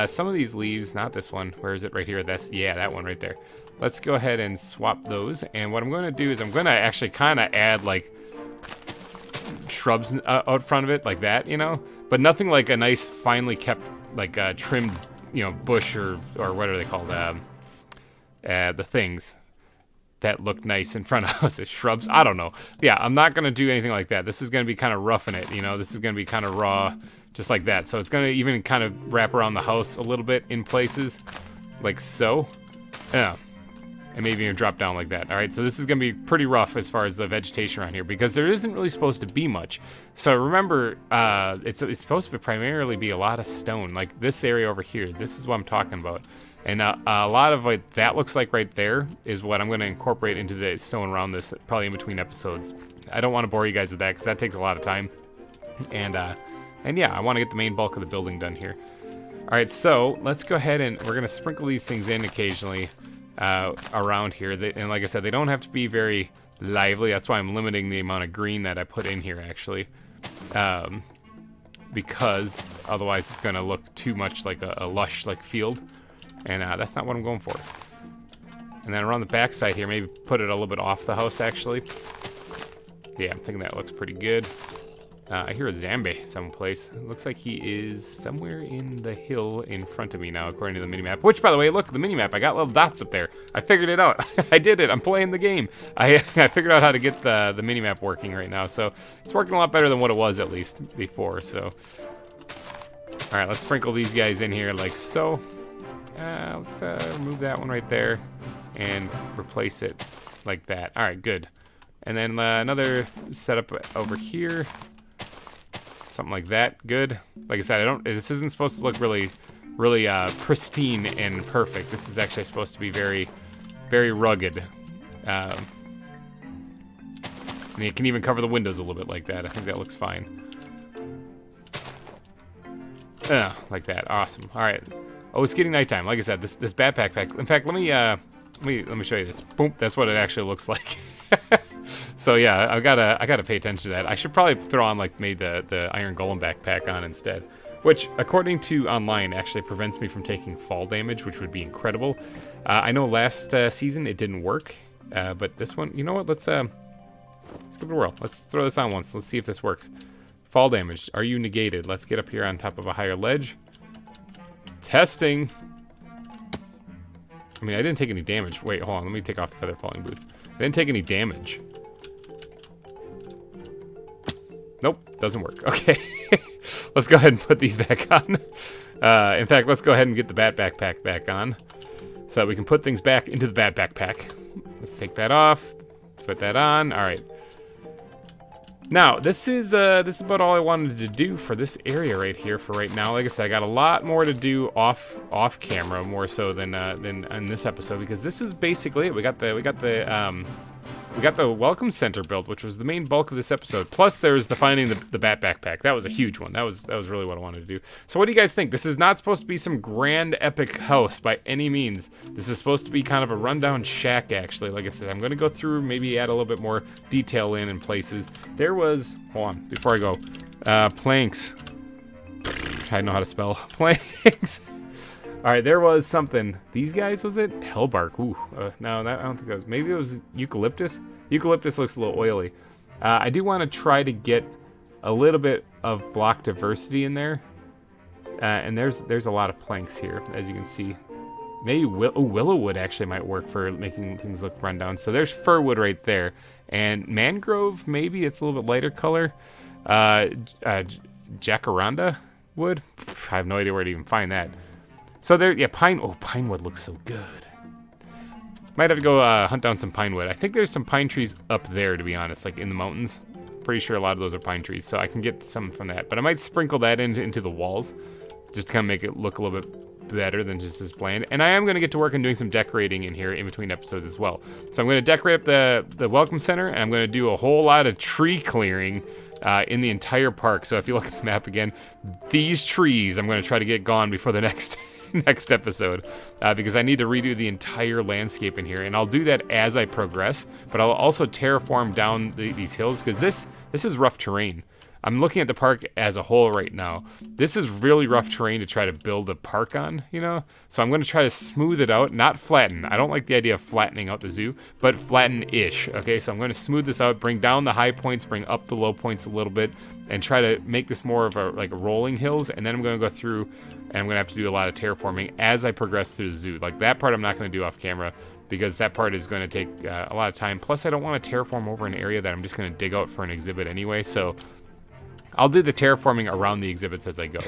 Some of these leaves, not this one. Where is it? Right here. Yeah, that one right there. Let's go ahead and swap those. And what I'm going to do is I'm going to actually kind of add like shrubs out front of it, like that, you know. But nothing like a nice, finely kept, like trimmed, you know, bush or what are they called? The things that look nice in front of houses. Shrubs. I don't know. Yeah, I'm not going to do anything like that. This is going to be kind of roughing it, you know. This is going to be kind of raw. Just like that. So it's going to even kind of wrap around the house a little bit in places. Like so. Yeah. And maybe even drop down like that. Alright, so this is going to be pretty rough as far as the vegetation around here. Because there isn't really supposed to be much. So remember, it's supposed to primarily be a lot of stone. Like this area over here. This is what I'm talking about. And a lot of what that looks like right there is what I'm going to incorporate into the stone around this. Probably in between episodes. I don't want to bore you guys with that because that takes a lot of time. And yeah, I want to get the main bulk of the building done here. All right, so let's go ahead and we're going to sprinkle these things in occasionally around here. And like I said, they don't have to be very lively. That's why I'm limiting the amount of green that I put in here, actually. Because otherwise it's going to look too much like a lush like field. And that's not what I'm going for. And then around the back side here, maybe put it a little bit off the house, actually. Yeah, I'm thinking that looks pretty good. I hear a Zambe someplace. It looks like he is somewhere in the hill in front of me now, according to the minimap. Which, by the way, look, the minimap. I got little dots up there. I figured it out. I did it. I'm playing the game. I figured out how to get the minimap working right now. So it's working a lot better than what it was, at least, before. So, all right, let's sprinkle these guys in here like so. Let's remove that one right there and replace it like that. All right, good. And then another setup over here. Something like that. Good. Like I said, this isn't supposed to look really pristine and perfect. This is actually supposed to be very, very rugged. I mean, it can even cover the windows a little bit like that. I think that looks fine. Like that. Awesome. All right. Oh, it's getting nighttime. Like I said, this backpack pack. In fact, let me show you this. Boom. That's what it actually looks like. So yeah, I gotta pay attention to that. I should probably throw on like maybe the Iron Golem backpack on instead, which according to online actually prevents me from taking fall damage, which would be incredible. I know last season it didn't work, but this one, you know what? Let's give it a whirl. Let's throw this on once. Let's see if this works. Fall damage. Are you negated? Let's get up here on top of a higher ledge. Testing. I mean, I didn't take any damage. Wait, hold on. Let me take off the feather falling boots. I didn't take any damage. Nope, doesn't work. Okay. Let's go ahead and put these back on. In fact, let's go ahead and get the bat backpack back on so that we can put things back into the bat backpack. Let's take that off. Put that on. All right. Now, this is about all I wanted to do for this area right here for right now. Like I said, I got a lot more to do off camera, more so than in this episode, because this is basically it. We got the welcome center built, which was the main bulk of this episode. Plus, there's the finding the bat backpack. That was a huge one. That was really what I wanted to do. So, what do you guys think? This is not supposed to be some grand epic house by any means. This is supposed to be kind of a rundown shack, actually. Like I said, I'm going to go through, maybe add a little bit more detail in places. There was, hold on, before I go, planks. I know how to spell planks. All right, there was something. These guys, was it? Hellbark. Ooh, no, I don't think that was. Maybe it was eucalyptus. Eucalyptus looks a little oily. I do want to try to get a little bit of block diversity in there. And there's a lot of planks here, as you can see. Maybe willow wood actually might work for making things look rundown. So there's fir wood right there. And mangrove, maybe it's a little bit lighter color. Jacaranda wood. I have no idea where to even find that. So there, yeah, pine wood looks so good. Might have to go hunt down some pine wood. I think there's some pine trees up there, to be honest, like in the mountains. Pretty sure a lot of those are pine trees, so I can get some from that. But I might sprinkle that into the walls, just to kind of make it look a little bit better than just this bland. And I am going to get to work on doing some decorating in here in between episodes as well. So I'm going to decorate up the welcome center, and I'm going to do a whole lot of tree clearing in the entire park. So if you look at the map again, these trees I'm going to try to get gone before the next episode, because I need to redo the entire landscape in here, and I'll do that as I progress. But I'll also terraform down these hills, because this is rough terrain. I'm looking at the park as a whole right now. This is really rough terrain to try to build a park on, you know? So I'm going to try to smooth it out, not flatten. I don't like the idea of flattening out the zoo, but flatten-ish, okay? So I'm going to smooth this out, bring down the high points, bring up the low points a little bit, and try to make this more of a rolling hills. And then I'm going to go through, and I'm going to have to do a lot of terraforming as I progress through the zoo. Like, that part I'm not going to do off camera, because that part is going to take a lot of time. Plus, I don't want to terraform over an area that I'm just going to dig out for an exhibit anyway, so I'll do the terraforming around the exhibits as I go.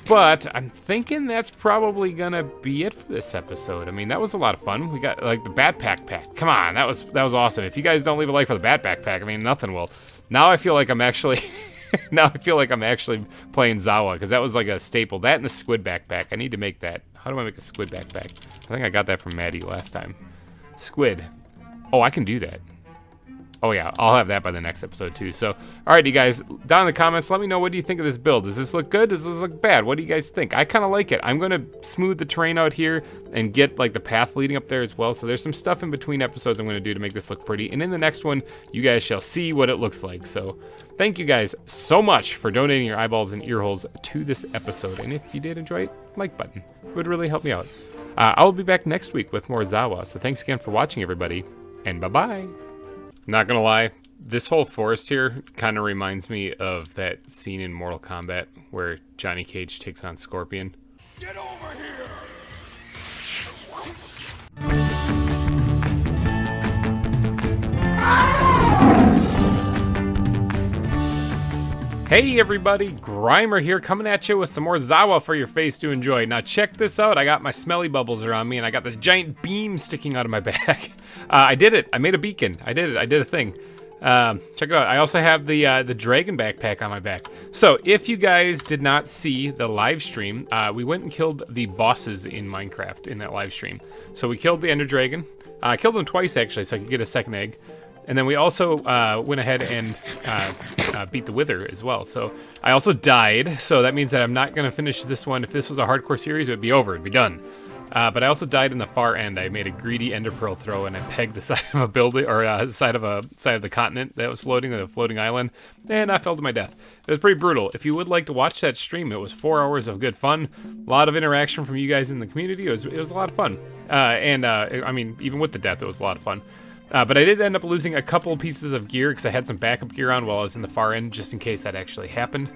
But I'm thinking that's probably gonna be it for this episode. I mean, that was a lot of fun. We got like the bat backpack. Come on, that was awesome. If you guys don't leave a like for the bat backpack, I mean, nothing will. Now I feel like I'm actually playing ZAWA, because that was like a staple. That and the squid backpack. I need to make that. How do I make a squid backpack? I think I got that from Maddie last time. Squid. Oh, I can do that. Oh yeah, I'll have that by the next episode too. So, alright you guys, down in the comments, let me know, what do you think of this build? Does this look good? Does this look bad? What do you guys think? I kind of like it. I'm going to smooth the terrain out here and get like the path leading up there as well. So there's some stuff in between episodes I'm going to do to make this look pretty. And in the next one, you guys shall see what it looks like. So thank you guys so much for donating your eyeballs and ear holes to this episode. And if you did enjoy it, like button. It would really help me out. I'll be back next week with more ZAWA. So thanks again for watching, everybody. And bye-bye. Not gonna lie, this whole forest here kind of reminds me of that scene in Mortal Kombat where Johnny Cage takes on Scorpion. Get over here! Hey everybody, GReimer here, coming at you with some more ZAWA for your face to enjoy. Now check this out, I got my smelly bubbles around me and I got this giant beam sticking out of my back. I did it, I made a beacon, I did it, I did a thing. Check it out. I also have the dragon backpack on my back. So if you guys did not see the live stream, we went and killed the bosses in Minecraft in that live stream. So we killed the Ender Dragon. I killed them twice actually, so I could get a second egg. And then we also went ahead and beat the Wither as well. So I also died. So that means that I'm not gonna finish this one. If this was a hardcore series, it would be over. It'd be done. But I also died in the far end. I made a greedy ender pearl throw and I pegged the side of a building, or the side of the continent that was floating, a floating island, and I fell to my death. It was pretty brutal. If you would like to watch that stream, it was 4 hours of good fun. A lot of interaction from you guys in the community. It was a lot of fun. I mean, even with the death, it was a lot of fun. But I did end up losing a couple pieces of gear because I had some backup gear on while I was in the far end, just in case that actually happened.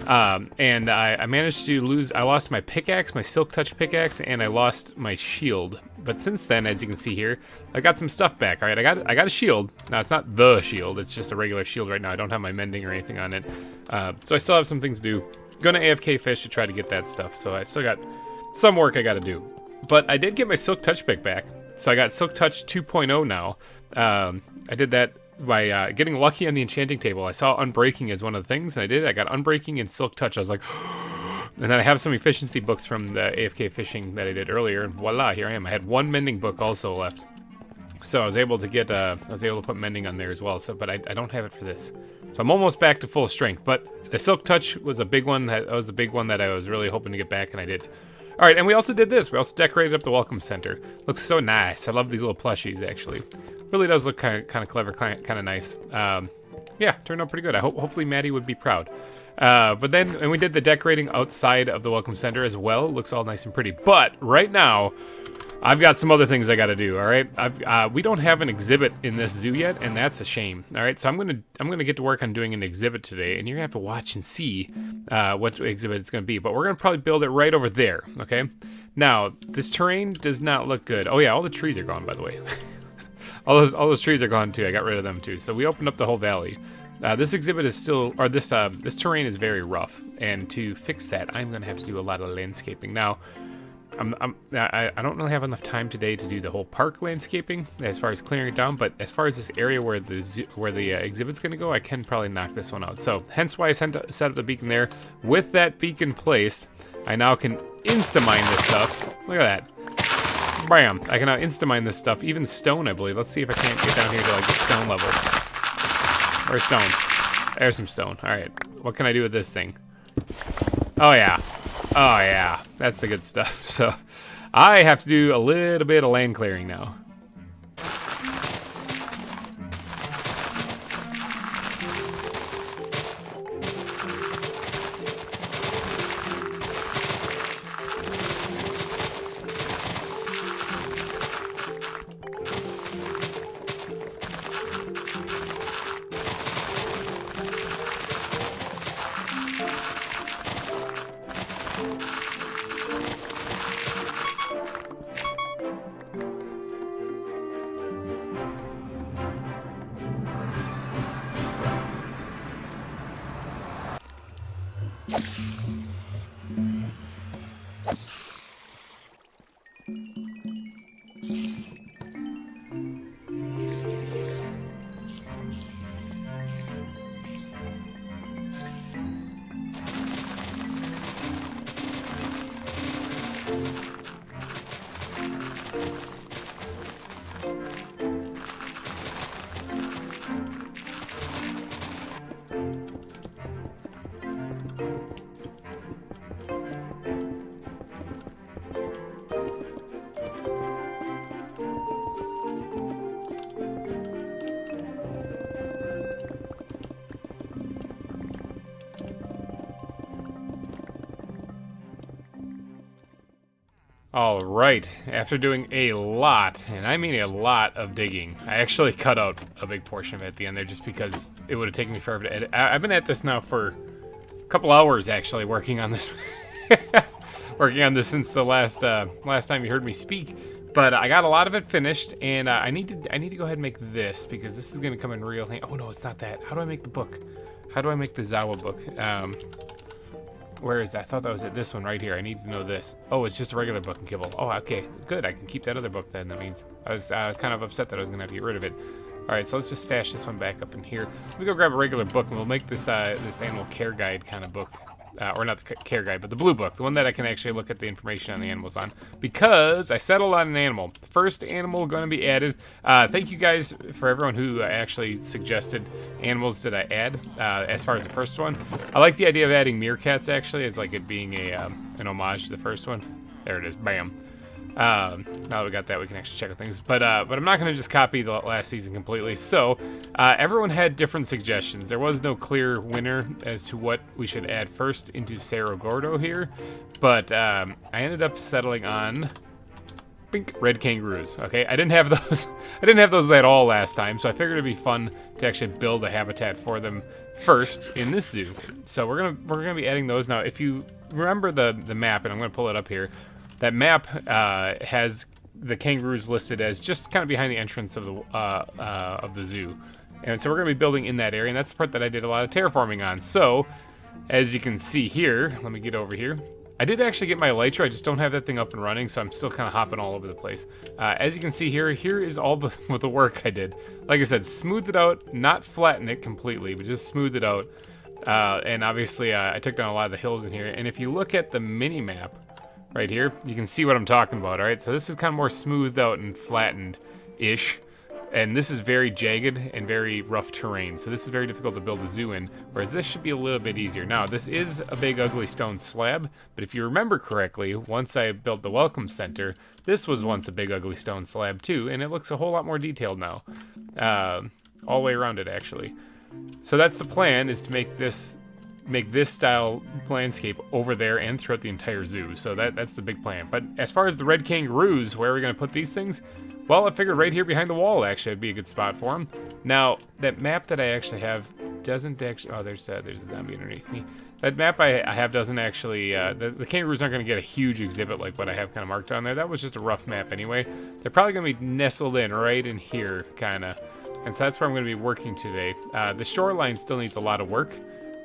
And I managed to lose. I lost my pickaxe, my silk touch pickaxe, and I lost my shield. But since then, as you can see here, I got some stuff back. All right, I got a shield. Now it's not the shield; it's just a regular shield right now. I don't have my mending or anything on it, so I still have some things to do. Gonna AFK fish to try to get that stuff. So I still got some work I got to do. But I did get my silk touch pick back, so I got silk touch 2.0 now. I did that by getting lucky on the enchanting table. I saw unbreaking as one of the things, and I did. I got unbreaking and silk touch. I was like, and then I have some efficiency books from the AFK fishing that I did earlier, and voila, here I am. I had one mending book also left, so I was able to get put mending on there as well. So, but I don't have it for this, so I'm almost back to full strength. But the silk touch was a big one. That was a big one that I was really hoping to get back, and I did. All right, and we also did this. We also decorated up the welcome center. Looks so nice. I love these little plushies, actually. Really does look kind of clever, kind of nice. Yeah, turned out pretty good. Hopefully Maddie would be proud. But then, and we did the decorating outside of the welcome center as well. It looks all nice and pretty. But right now, I've got some other things I got to do. All right, we don't have an exhibit in this zoo yet, and that's a shame. All right, so I'm gonna get to work on doing an exhibit today, and you're gonna have to watch and see what exhibit it's gonna be. But we're gonna probably build it right over there. Okay. Now this terrain does not look good. Oh yeah, all the trees are gone, by the way. all those trees are gone too. I got rid of them too. So we opened up the whole valley. This exhibit is still, or this terrain is very rough, and to fix that, I'm gonna have to do a lot of landscaping now. I don't really have enough time today to do the whole park landscaping as far as clearing it down, but as far as this area where the exhibit's going to go, I can probably knock this one out. So hence why I set up the beacon there. With that beacon placed, I now can insta-mine this stuff. Look at that. Bam! I can now insta-mine this stuff, even stone, I believe. Let's see if I can't get down here to like the stone level. Where's stone? There's some stone. All right. What can I do with this thing? Oh yeah. Oh yeah, that's the good stuff. So I have to do a little bit of land clearing now. All right, after doing a lot, and I mean a lot of digging, I actually cut out a big portion of it at the end there just because it would have taken me forever to edit. I've been at this now for a couple hours actually, working on this. Working on this since the last time you heard me speak. But I got a lot of it finished, and I need to go ahead and make this because this is gonna come in real handy. Oh no, it's not that. How do I make the book? How do I make the ZAWA book? Where is that? I thought that was it. This one right here. I need to know this. Oh, it's just a regular book and kibble. Oh, okay. Good. I can keep that other book then. That means I was kind of upset that I was going to have to get rid of it. All All right, so let's just stash this one back up in here. Let me go grab a regular book, and we'll make this this animal care guide kind of book. Or not the care guide, but the blue book, the one that I can actually look at the information on the animals on, because I settled on an animal. The first animal going to be added. Thank you guys for everyone who actually suggested animals that I add as far as the first one. I like the idea of adding meerkats, actually, as like it being an homage to the first one. There it is, bam. Now that we got that, we can actually check with things. But I'm not going to just copy the last season completely. So everyone had different suggestions. There was no clear winner as to what we should add first into Cerro Gordo here. But I ended up settling on red kangaroos. Okay, I didn't have those. I didn't have those at all last time. So I figured it'd be fun to actually build a habitat for them first in this zoo. So we're gonna be adding those now. If you remember the map, and I'm gonna pull it up here. That map has the kangaroos listed as just kind of behind the entrance of the zoo. And so we're going to be building in that area, and that's the part that I did a lot of terraforming on. So, as you can see here, let me get over here. I did actually get my elytra, I just don't have that thing up and running, so I'm still kind of hopping all over the place. As you can see here, here is all the work I did. Like I said, smooth it out, not flatten it completely, but just smooth it out. And obviously, I took down a lot of the hills in here. And if you look at the mini-map, right here, you can see what I'm talking about, all right? So this is kind of more smoothed out and flattened-ish, and this is very jagged and very rough terrain, so this is very difficult to build a zoo in, whereas this should be a little bit easier. Now, this is a big, ugly stone slab, but if you remember correctly, once I built the Welcome Center, this was once a big, ugly stone slab too, and it looks a whole lot more detailed now. All the way around it, actually. So that's the plan, is to make this style landscape over there and throughout the entire zoo. So that's the big plan. But as far as the red kangaroos, where are we going to put these things? Well, I figured right here behind the wall actually would be a good spot for them. Now, that map that I actually have doesn't actually... Oh, there's a zombie underneath me. That map I have doesn't actually... the kangaroos aren't going to get a huge exhibit like what I have kind of marked on there. That was just a rough map anyway. They're probably going to be nestled in right in here, kind of. And so that's where I'm going to be working today. The shoreline still needs a lot of work.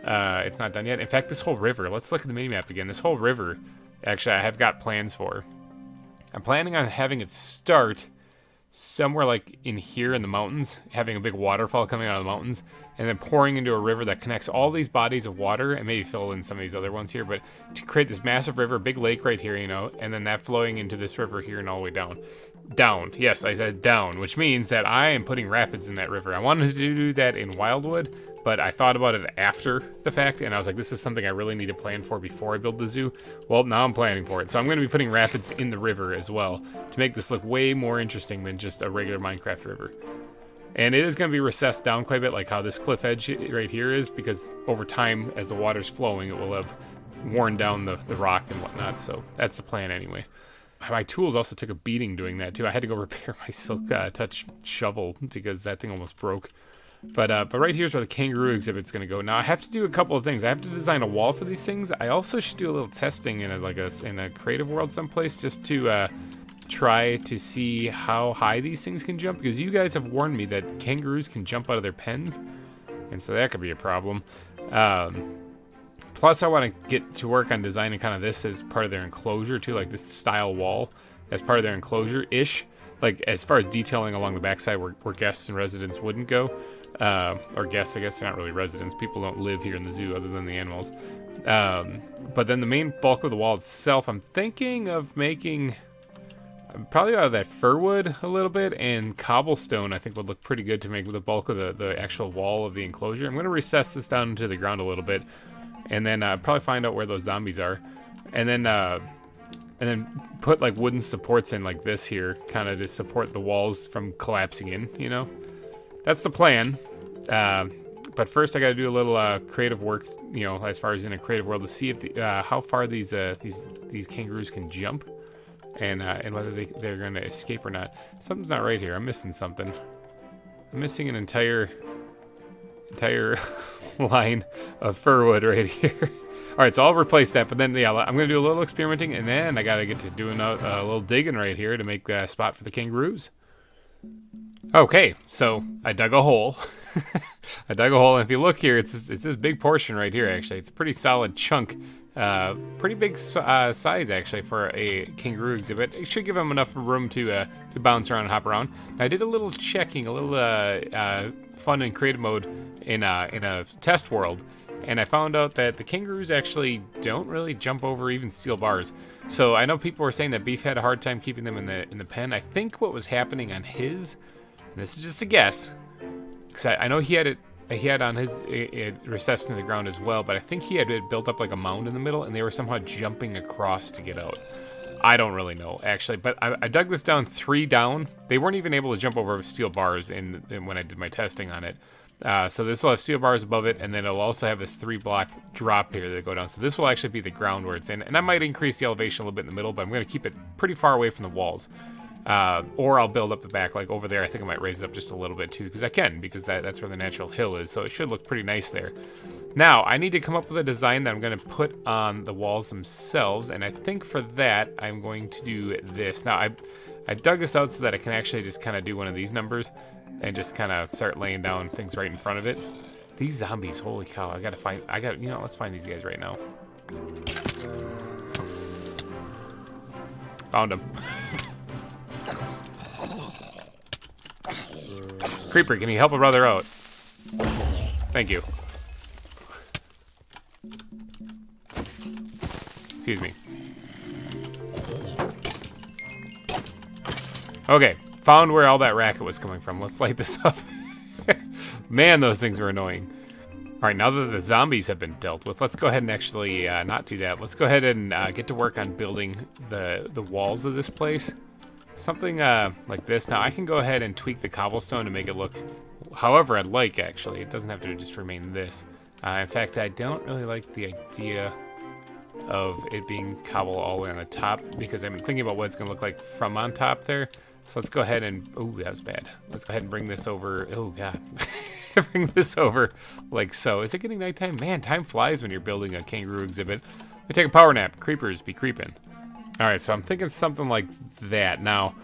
It's not done yet. In fact, this whole river, let's look at the minimap again. This whole river, actually, I have got plans for. I'm planning on having it start somewhere like in here in the mountains, having a big waterfall coming out of the mountains, and then pouring into a river that connects all these bodies of water, and maybe fill in some of these other ones here, but to create this massive river, big lake right here, you know, and then that flowing into this river here and all the way down. Down. Yes, I said down, which means that I am putting rapids in that river. I wanted to do that in Wildwood, but I thought about it after the fact, and I was like, this is something I really need to plan for before I build the zoo. Well, now I'm planning for it. So I'm going to be putting rapids in the river as well to make this look way more interesting than just a regular Minecraft river. And it is going to be recessed down quite a bit, like how this cliff edge right here is, because over time, as the water's flowing, it will have worn down the rock and whatnot. So that's the plan anyway. My tools also took a beating doing that too. I had to go repair my Silk Touch shovel because that thing almost broke. But right here's where the kangaroo exhibit's going to go. Now I have to do a couple of things. I have to design a wall for these things. I also should do a little testing in a creative world someplace, just to try to see how high these things can jump, because you guys have warned me that kangaroos can jump out of their pens, and so that could be a problem. Plus, I want to get to work on designing kind of this as part of their enclosure too, like this style wall as part of their enclosure-ish, like as far as detailing along the backside where guests and residents wouldn't go. Or guests, I guess they're not really residents. People don't live here in the zoo other than the animals. But then the main bulk of the wall itself, I'm thinking of making probably out of that fir wood a little bit, and cobblestone I think would look pretty good to make the bulk of the actual wall of the enclosure. I'm going to recess this down into the ground a little bit, and then probably find out where those zombies are, and then put like wooden supports in like this here, kind of to support the walls from collapsing in, you know. That's the plan. But first I got to do a little creative work, you know, as far as in a creative world, to see if how far these kangaroos can jump, and whether they're going to escape or not. Something's not right here. I'm missing something. I'm missing an entire line of fir wood right here. All right, so I'll replace that, but then yeah, I'm going to do a little experimenting, and then I got to get to doing a little digging right here to make a spot for the kangaroos. Okay, so I dug a hole. I dug a hole, and if you look here, it's this big portion right here, actually. It's a pretty solid chunk Pretty big size, actually, for a kangaroo exhibit. It should give him enough room to bounce around and hop around. I did a little checking, a little fun and creative mode in a test world, and I found out that the kangaroos actually don't really jump over even steel bars. So I know people were saying that Beef had a hard time keeping them in the pen. I think what was happening on his, and this is just a guess, because I know he had on his it recessed into the ground as well, but I think he had it built up like a mound in the middle, and they were somehow jumping across to get out. I don't really know, actually, but I dug this down 3 down. They weren't even able to jump over steel bars when I did my testing on it. So this will have steel bars above it, and then it'll also have this 3-block drop here that go down. So this will actually be the ground where it's in, and I might increase the elevation a little bit in the middle, but I'm going to keep it pretty far away from the walls. Or I'll build up the back, like over there. I think I might raise it up just a little bit too, because I can, because that's where the natural hill is, so it should look pretty nice there. Now, I need to come up with a design that I'm going to put on the walls themselves, and I think for that, I'm going to do this. Now, I dug this out so that I can actually just kind of do one of these numbers, and just kind of start laying down things right in front of it. These zombies, holy cow, let's find these guys right now. Found them. Creeper, can you help a brother out? Thank you. Excuse me. Okay, found where all that racket was coming from. Let's light this up. Man, those things were annoying. All right, now that the zombies have been dealt with, let's go ahead and actually not do that. Let's go ahead and get to work on building the walls of this place. Something like this. Now, I can go ahead and tweak the cobblestone to make it look however I'd like, actually. It doesn't have to just remain this. In fact, I don't really like the idea of it being cobble all the way on the top, because I've been thinking about what it's going to look like from on top there. So let's go ahead and... Oh, that was bad. Let's go ahead and bring this over... Oh, God. Bring this over like so. Is it getting nighttime? Man, time flies when you're building a kangaroo exhibit. Let me take a power nap. Creepers be creeping. All right, so I'm thinking something like that. Now,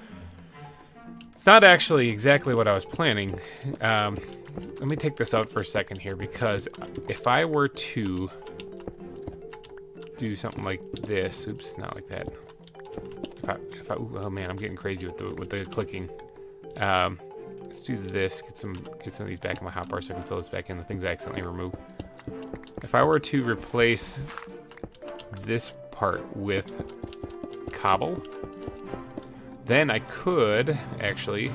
it's not actually exactly what I was planning. Let me take this out for a second here, because if I were to do something like this... Oops, not like that. Oh man, I'm getting crazy with the clicking. Let's do this. Get some of these back in my hotbar so I can fill this back in, the things I accidentally removed. If I were to replace this part with cobble, then I could actually...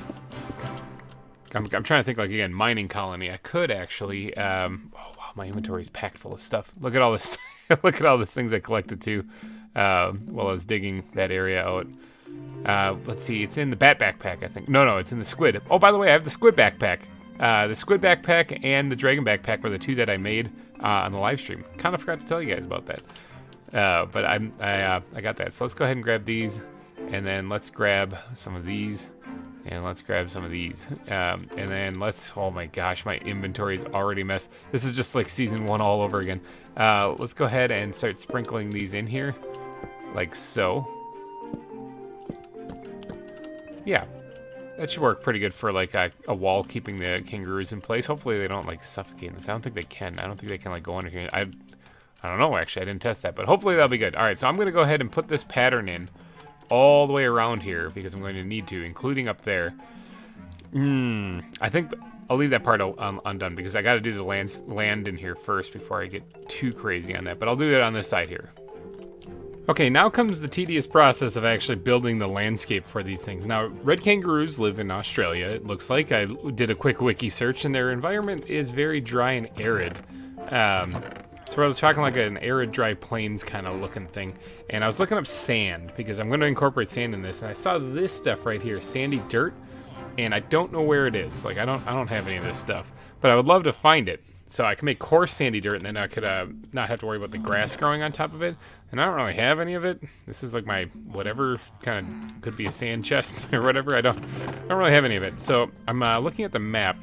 I'm trying to think, like, again, mining colony. I could actually... oh wow, my inventory is packed full of stuff. Look at all this. Look at all these things I collected too while I was digging that area out. Let's see, it's in the bat backpack, I think. No, it's in the squid. Oh, by the way, I have the squid backpack. The squid backpack and the dragon backpack were the 2 that I made on the live stream. Kind of forgot to tell you guys about that. But I got that. So let's go ahead and grab these, and then let's grab some of these, and let's grab some of these. And then let's... Oh my gosh, my inventory is already messed. This is just like season 1 all over again. Let's go ahead and start sprinkling these in here, like so. Yeah, that should work pretty good for like a wall keeping the kangaroos in place. Hopefully they don't like suffocate this. I don't think they can. I don't think they can like go under here. I don't know, actually. I didn't test that, but hopefully that'll be good. All right, so I'm going to go ahead and put this pattern in all the way around here, because I'm going to need to, including up there. I think I'll leave that part undone, because I got to do the land in here first before I get too crazy on that. But I'll do it on this side here. Okay, now comes the tedious process of actually building the landscape for these things. Now, red kangaroos live in Australia, it looks like. I did a quick wiki search, and their environment is very dry and arid. So we're talking like an arid, dry plains kind of looking thing. And I was looking up sand, because I'm going to incorporate sand in this. And I saw this stuff right here, sandy dirt. And I don't know where it is. Like, I don't have any of this stuff. But I would love to find it. So I can make coarse sandy dirt, and then I could not have to worry about the grass growing on top of it. And I don't really have any of it. This is like my whatever, kind of could be a sand chest or whatever. I don't really have any of it. So I'm looking at the map,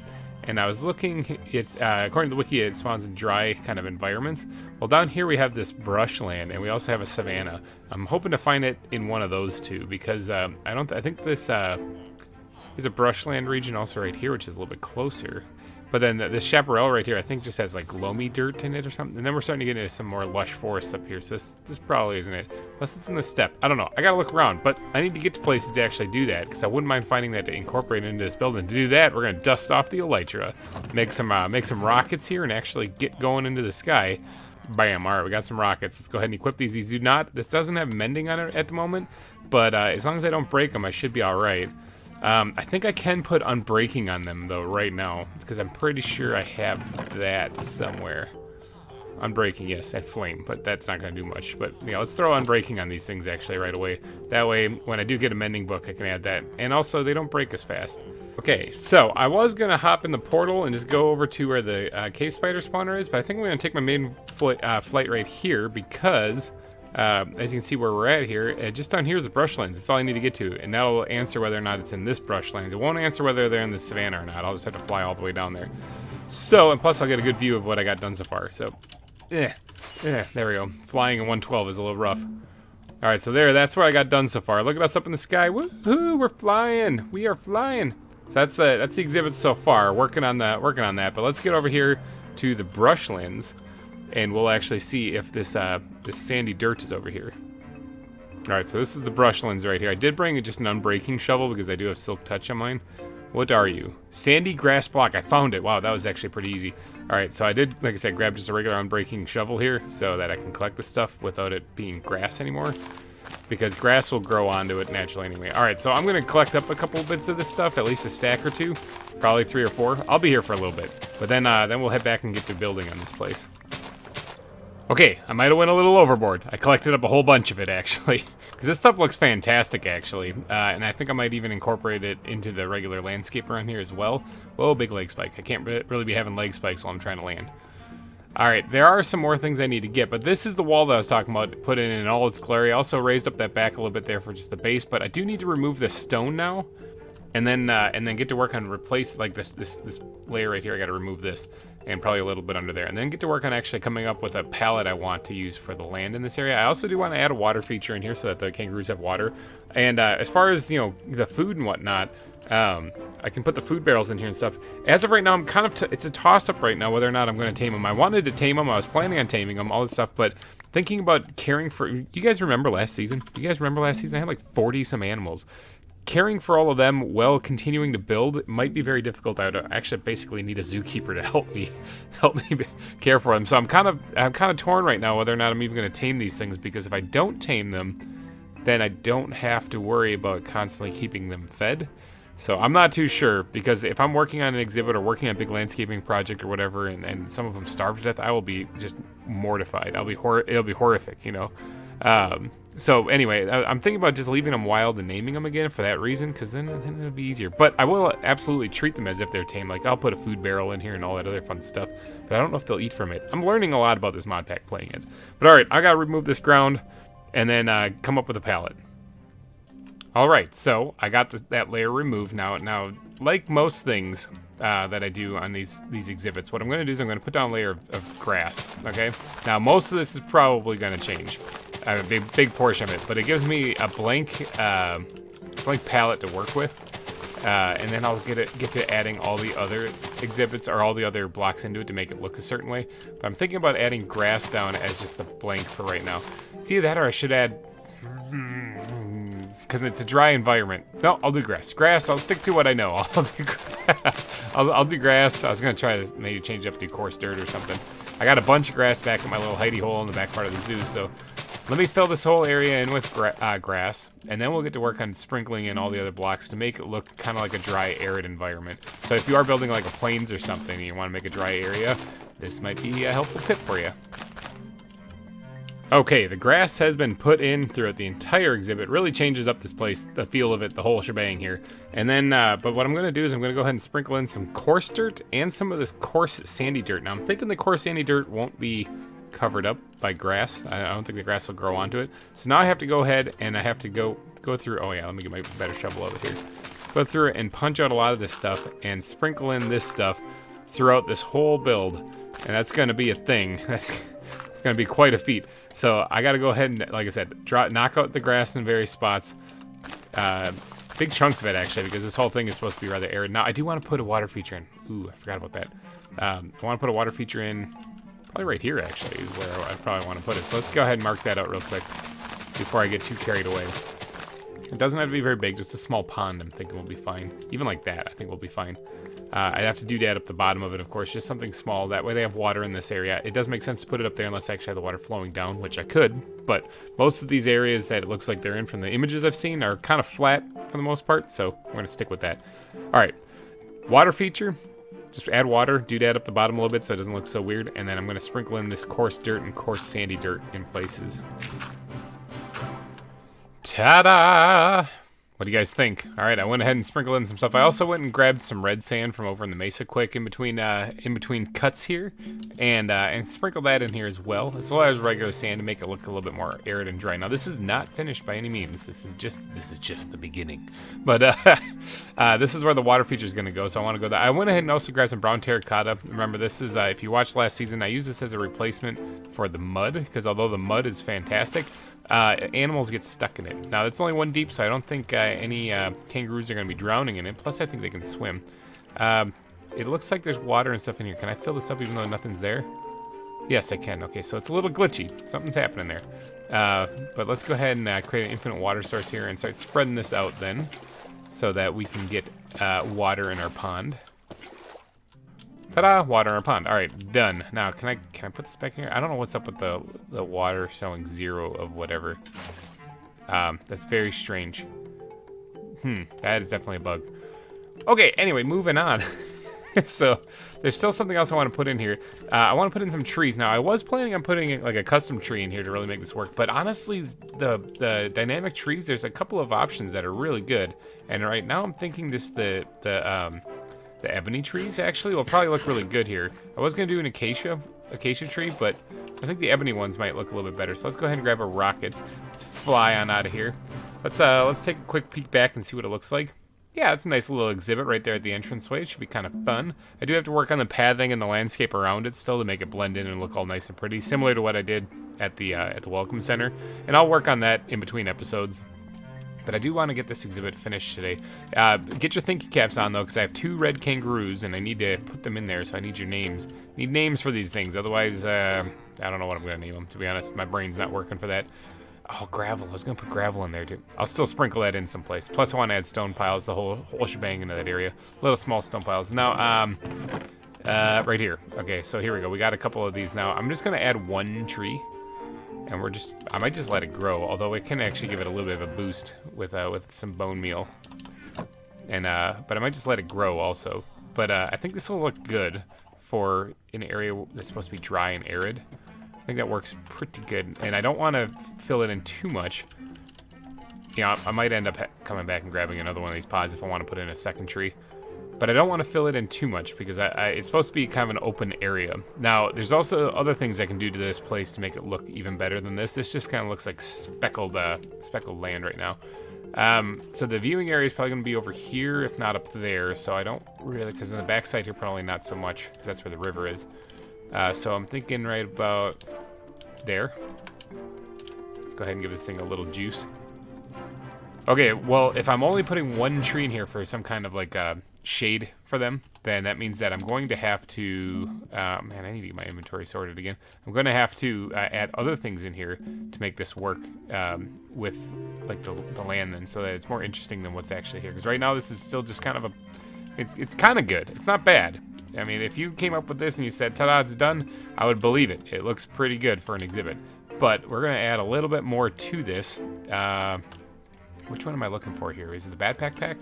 and I was looking at, according to the wiki, it spawns in dry kind of environments. Well, down here we have this brushland, and we also have a savanna. I'm hoping to find it in one of those two, because I think this there's a brushland region also right here, which is a little bit closer. But then this chaparral right here, I think just has like loamy dirt in it or something. And then we're starting to get into some more lush forest up here. So this probably isn't it. Unless it's in the steppe. I don't know. I gotta look around. But I need to get to places to actually do that, because I wouldn't mind finding that to incorporate into this building. To do that, we're gonna dust off the elytra, make some rockets here, and actually get going into the sky. Bam. All right, we got some rockets. Let's go ahead and equip these. These do not. This doesn't have mending on it at the moment, but as long as I don't break them, I should be all right. I think I can put unbreaking on them, though, right now. Because I'm pretty sure I have that somewhere. Unbreaking, yes, at flame, but that's not going to do much. But, yeah, let's throw unbreaking on these things, actually, right away. That way, when I do get a mending book, I can add that. And also, they don't break as fast. Okay, so I was going to hop in the portal and just go over to where the cave spider spawner is, but I think I'm going to take my main flight right here because... as you can see where we're at here, just down here is the brushlands. That's all I need to get to, and that'll answer whether or not it's in this brushlands. It won't answer whether they're in the savannah or not. I'll just have to fly all the way down there. So, and plus I'll get a good view of what I got done so far. So, there we go. Flying in 112 is a little rough. All right, so that's what I got done so far. Look at us up in the sky. Woohoo! We're flying. We are flying. So that's the exhibit so far. Working on that. But let's get over here to the brushlands. And we'll actually see if this sandy dirt is over here. Alright, so this is the brushlands right here. I did bring just an unbreaking shovel because I do have silk touch on mine. What are you? Sandy grass block. I found it. Wow, that was actually pretty easy. Alright, so I did, like I said, grab just a regular unbreaking shovel here so that I can collect this stuff without it being grass anymore. Because grass will grow onto it naturally anyway. Alright, so I'm going to collect up a couple bits of this stuff, at least a stack or two. Probably 3 or 4. I'll be here for a little bit. But then we'll head back and get to building on this place. Okay, I might have went a little overboard. I collected up a whole bunch of it, actually. Because this stuff looks fantastic, actually. And I think I might even incorporate it into the regular landscape around here as well. Whoa, big leg spike. I can't really be having leg spikes while I'm trying to land. Alright, there are some more things I need to get, but this is the wall that I was talking about, put in all its glory. I also raised up that back a little bit there for just the base, but I do need to remove the stone now. And then get to work on replace, like, this layer right here. I got to remove this. And probably a little bit under there. And then get to work on actually coming up with a pallet I want to use for the land in this area. I also do want to add a water feature in here so that the kangaroos have water. And as far as, you know, the food and whatnot, I can put the food barrels in here and stuff. As of right now, I'm kind of, it's a toss-up right now whether or not I'm going to tame them. I wanted to tame them. I was planning on taming them, all this stuff. But thinking about caring for, you guys remember last season? I had like 40-some animals. Caring for all of them while continuing to build might be very difficult. I would actually basically need a zookeeper to help me care for them. So I'm kind of torn right now whether or not I'm even going to tame these things, because if I don't tame them, then I don't have to worry about constantly keeping them fed. So I'm not too sure, because if I'm working on an exhibit or working on a big landscaping project or whatever, and some of them starve to death, I will be just mortified. It'll be horrific, you know. So anyway, I'm thinking about just leaving them wild and naming them again for that reason, because then it'll be easier. But I will absolutely treat them as if they're tame. Like, I'll put a food barrel in here and all that other fun stuff. But I don't know if they'll eat from it. I'm learning a lot about this mod pack playing it. But alright, I gotta remove this ground and then come up with a pallet. Alright, so I got that layer removed now. Now, like most things that I do on these exhibits, what I'm going to do is I'm going to put down a layer of grass, okay? Now, most of this is probably going to change. A big portion of it, but it gives me a blank palette to work with, and then I'll get to adding all the other exhibits or all the other blocks into it to make it look a certain way. But I'm thinking about adding grass down as just the blank for right now. It's either that or I should add, because it's a dry environment. No, I'll do grass. Grass, I'll stick to what I know. I'll do grass. I was going to try to maybe change up to coarse dirt or something. I got a bunch of grass back in my little hidey hole in the back part of the zoo, so let me fill this whole area in with grass, and then we'll get to work on sprinkling in all the other blocks to make it look kind of like a dry, arid environment. So if you are building like a plains or something and you want to make a dry area, this might be a helpful tip for you. Okay, the grass has been put in throughout the entire exhibit. Really changes up this place, the feel of it, the whole shebang here. And then, but what I'm going to do is I'm going to go ahead and sprinkle in some coarse dirt and some of this coarse sandy dirt. Now, I'm thinking the coarse sandy dirt won't be covered up by grass. I don't think the grass will grow onto it. So now I have to go ahead and I have to go through, oh yeah, let me get my better shovel over here. Go through and punch out a lot of this stuff and sprinkle in this stuff throughout this whole build. And that's going to be a thing. It's going to be quite a feat. So I got to go ahead and, like I said, knock out the grass in various spots. Big chunks of it, actually, because this whole thing is supposed to be rather arid. Now, I do want to put a water feature in. Ooh, I forgot about that. I want to put a water feature in, probably right here, actually, is where I probably want to put it. So let's go ahead and mark that out real quick before I get too carried away. It doesn't have to be very big, just a small pond I'm thinking will be fine. Even like that, I think will be fine. I'd have to do that up the bottom of it, of course, just something small. That way they have water in this area. It does make sense to put it up there unless I actually have the water flowing down, which I could. But most of these areas that it looks like they're in from the images I've seen are kind of flat for the most part, so we're going to stick with that. All right, water feature. Just add water, do that up the bottom a little bit so it doesn't look so weird. And then I'm going to sprinkle in this coarse dirt and coarse sandy dirt in places. Ta-da! What do you guys think? All right, I went ahead and sprinkled in some stuff. I also went and grabbed some red sand from over in the mesa quick in between cuts here, and sprinkled that in here as well, as well as regular sand to make it look a little bit more arid and dry. Now this is not finished by any means. This is just the beginning. But this is where the water feature is going to go. So I want to go there. I went ahead and also grabbed some brown terracotta. Remember, this is if you watched last season, I used this as a replacement for the mud because although the mud is fantastic, animals get stuck in it. Now, it's only 1 deep, so I don't think any kangaroos are going to be drowning in it. Plus, I think they can swim. It looks like there's water and stuff in here. Can I fill this up even though nothing's there? Yes, I can. Okay, so it's a little glitchy. Something's happening there. But let's go ahead and create an infinite water source here and start spreading this out then so that we can get water in our pond. Ta-da! Water in our pond. All right, done. Now, can I put this back in here? I don't know what's up with the water showing 0 of whatever. That's very strange. That is definitely a bug. Okay, anyway, moving on. So, there's still something else I want to put in here. I want to put in some trees. Now, I was planning on putting like a custom tree in here to really make this work, but honestly, the dynamic trees, there's a couple of options that are really good. And right now, I'm thinking just the ebony trees actually will probably look really good here. I was gonna do an acacia tree, but I think the ebony ones might look a little bit better. So let's go ahead and grab our rockets. Let's fly on out of here. Let's take a quick peek back and see what it looks like. Yeah, it's a nice little exhibit right there at the entranceway. It should be kind of fun. I do have to work on the pathing and the landscape around it still to make it blend in and look all nice and pretty, similar to what I did at the Welcome Center. And I'll work on that in between episodes. But I do want to get this exhibit finished today. Get your thinking caps on, though, because I have 2 red kangaroos, and I need to put them in there, so I need your names. Need names for these things, otherwise, I don't know what I'm going to name them, to be honest. My brain's not working for that. Oh, gravel. I was going to put gravel in there, too. I'll still sprinkle that in someplace. Plus, I want to add stone piles, the whole shebang into that area. Little small stone piles. Now, right here. Okay, so here we go. We got a couple of these now. I'm just going to add 1 tree. And I might just let it grow, although it can actually give it a little bit of a boost with some bone meal. And but I might just let it grow also. But I think this will look good for an area that's supposed to be dry and arid. I think that works pretty good. And I don't want to fill it in too much. Yeah, I might end up coming back and grabbing another one of these pods if I want to put in a second tree. But I don't want to fill it in too much because it's supposed to be kind of an open area. Now, there's also other things I can do to this place to make it look even better than this. This just kind of looks like speckled land right now. So the viewing area is probably going to be over here, if not up there. So I don't really, because on the backside here, probably not so much, because that's where the river is. So I'm thinking right about there. Let's go ahead and give this thing a little juice. Okay, well, if I'm only putting 1 tree in here for some kind of like shade for them, then that means that I'm going to have to, man, I need to get my inventory sorted again. I'm going to have to add other things in here to make this work with like the land then, so that it's more interesting than what's actually here. Because right now this is still just kind of it's kind of good. It's not bad. I mean, if you came up with this and you said, ta-da, it's done, I would believe it. It looks pretty good for an exhibit. But we're going to add a little bit more to this. Which one am I looking for here? Is it the backpack pack?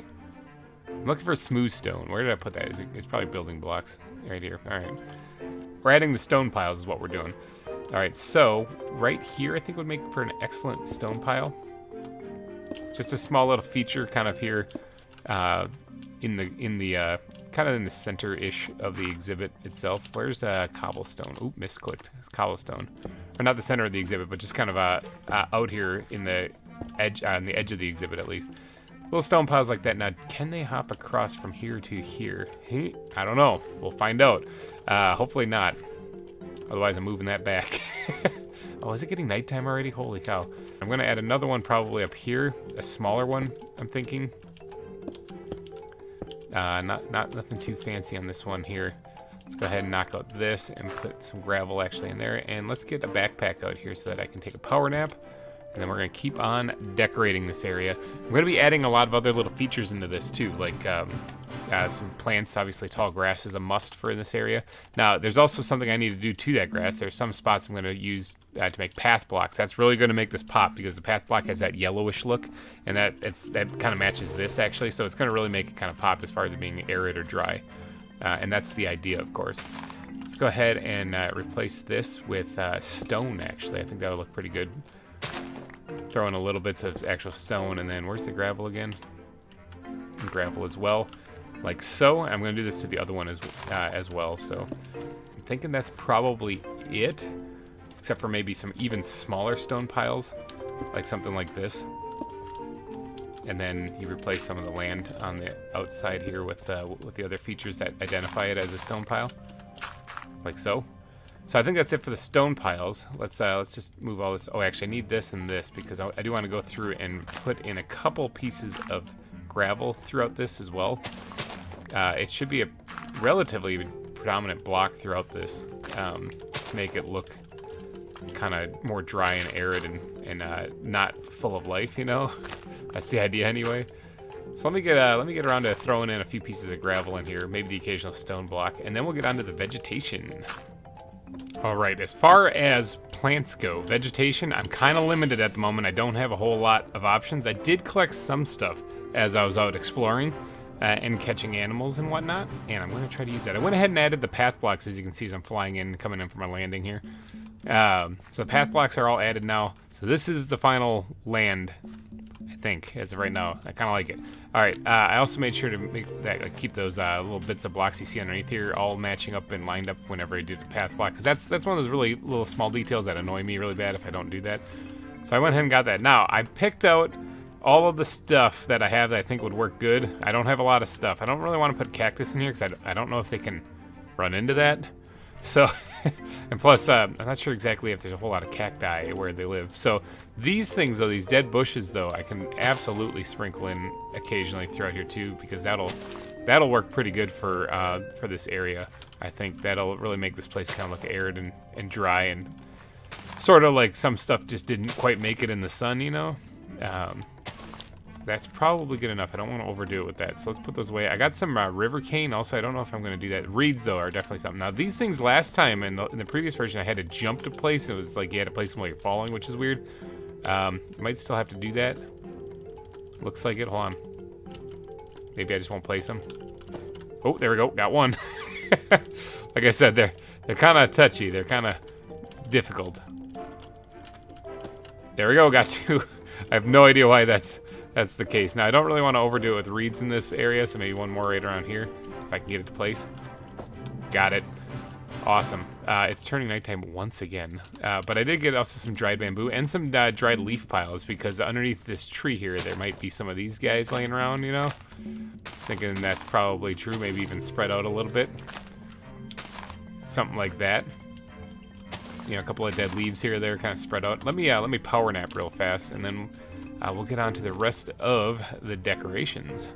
I'm looking for smooth stone. Where did I put that? It's probably building blocks. Right here. All right. We're adding the stone piles is what we're doing. All right, so right here I think would make for an excellent stone pile. Just a small little feature kind of here in the kind of in the center-ish of the exhibit itself. Where's cobblestone? Oop, misclicked. It's cobblestone. Or not the center of the exhibit, but just kind of out here in the edge, on the edge of the exhibit at least. Little stone piles like that. Now, can they hop across from here to here? I don't know. We'll find out. Hopefully not. Otherwise, I'm moving that back. Oh, is it getting nighttime already? Holy cow. I'm going to add another one probably up here. A smaller one, I'm thinking. Nothing too fancy on this one here. Let's go ahead and knock out this and put some gravel actually in there. And let's get a backpack out here so that I can take a power nap. And then we're going to keep on decorating this area. I'm going to be adding a lot of other little features into this too, like some plants. Obviously, tall grass is a must for this area. Now, there's also something I need to do to that grass. There's some spots I'm going to use to make path blocks. That's really going to make this pop because the path block has that yellowish look, and that kind of matches this actually. So it's going to really make it kind of pop as far as it being arid or dry, and that's the idea, of course. Let's go ahead and replace this with stone. Actually, I think that would look pretty good. Throw in a little bits of actual stone, and then where's the gravel again? And gravel as well, like so. I'm going to do this to the other one as well. So I'm thinking that's probably it, except for maybe some even smaller stone piles, like something like this. And then you replace some of the land on the outside here with the other features that identify it as a stone pile, like so. So I think that's it for the stone piles. Let's just move all this. Oh, actually, I need this and this because I do want to go through and put in a couple pieces of gravel throughout this as well. It should be a relatively predominant block throughout this to make it look kind of more dry and arid and not full of life. You know, that's the idea anyway. So let me get around to throwing in a few pieces of gravel in here, maybe the occasional stone block, and then we'll get onto the vegetation. All right, as far as plants go, vegetation, I'm kind of limited at the moment. I don't have a whole lot of options. I did collect some stuff as I was out exploring and catching animals and whatnot, and I'm going to try to use that. I went ahead and added the path blocks, as you can see, as I'm flying in, coming in from my landing here. So the path blocks are all added now. So this is the final land, I think, as of right now. I kind of like it. All right, I also made sure to make that, keep those little bits of blocks you see underneath here all matching up and lined up whenever I do the path block, because that's one of those really little small details that annoy me really bad if I don't do that. So I went ahead and got that. Now, I picked out all of the stuff that I have that I think would work good. I don't have a lot of stuff. I don't really want to put cactus in here because I don't know if they can run into that. So, and plus, I'm not sure exactly if there's a whole lot of cacti where they live. So these things, though, these dead bushes, though, I can absolutely sprinkle in occasionally throughout here too, because that'll work pretty good for this area. I think that'll really make this place kind of look arid and dry, and sort of like some stuff just didn't quite make it in the sun, you know. That's probably good enough. I don't want to overdo it with that. So let's put those away. I got some river cane. Also, I don't know if I'm going to do that. Reeds, though, are definitely something. Now, these things last time in the previous version, I had to jump to place. It was like you had to place them while you're falling, which is weird. You might still have to do that. Looks like it. Hold on. Maybe I just won't place them. Oh, there we go. Got one. Like I said, they're kind of touchy. They're kind of difficult. There we go. Got two. I have no idea why that's the case. Now, I don't really want to overdo it with reeds in this area, so maybe one more right around here, if I can get it to place. Got it. Awesome. It's turning nighttime once again. But I did get also some dried bamboo and some dried leaf piles, because underneath this tree here, there might be some of these guys laying around, you know? Thinking that's probably true, maybe even spread out a little bit. Something like that. You know, a couple of dead leaves here or there, kind of spread out. Let me power nap real fast, and then we'll get on to the rest of the decorations.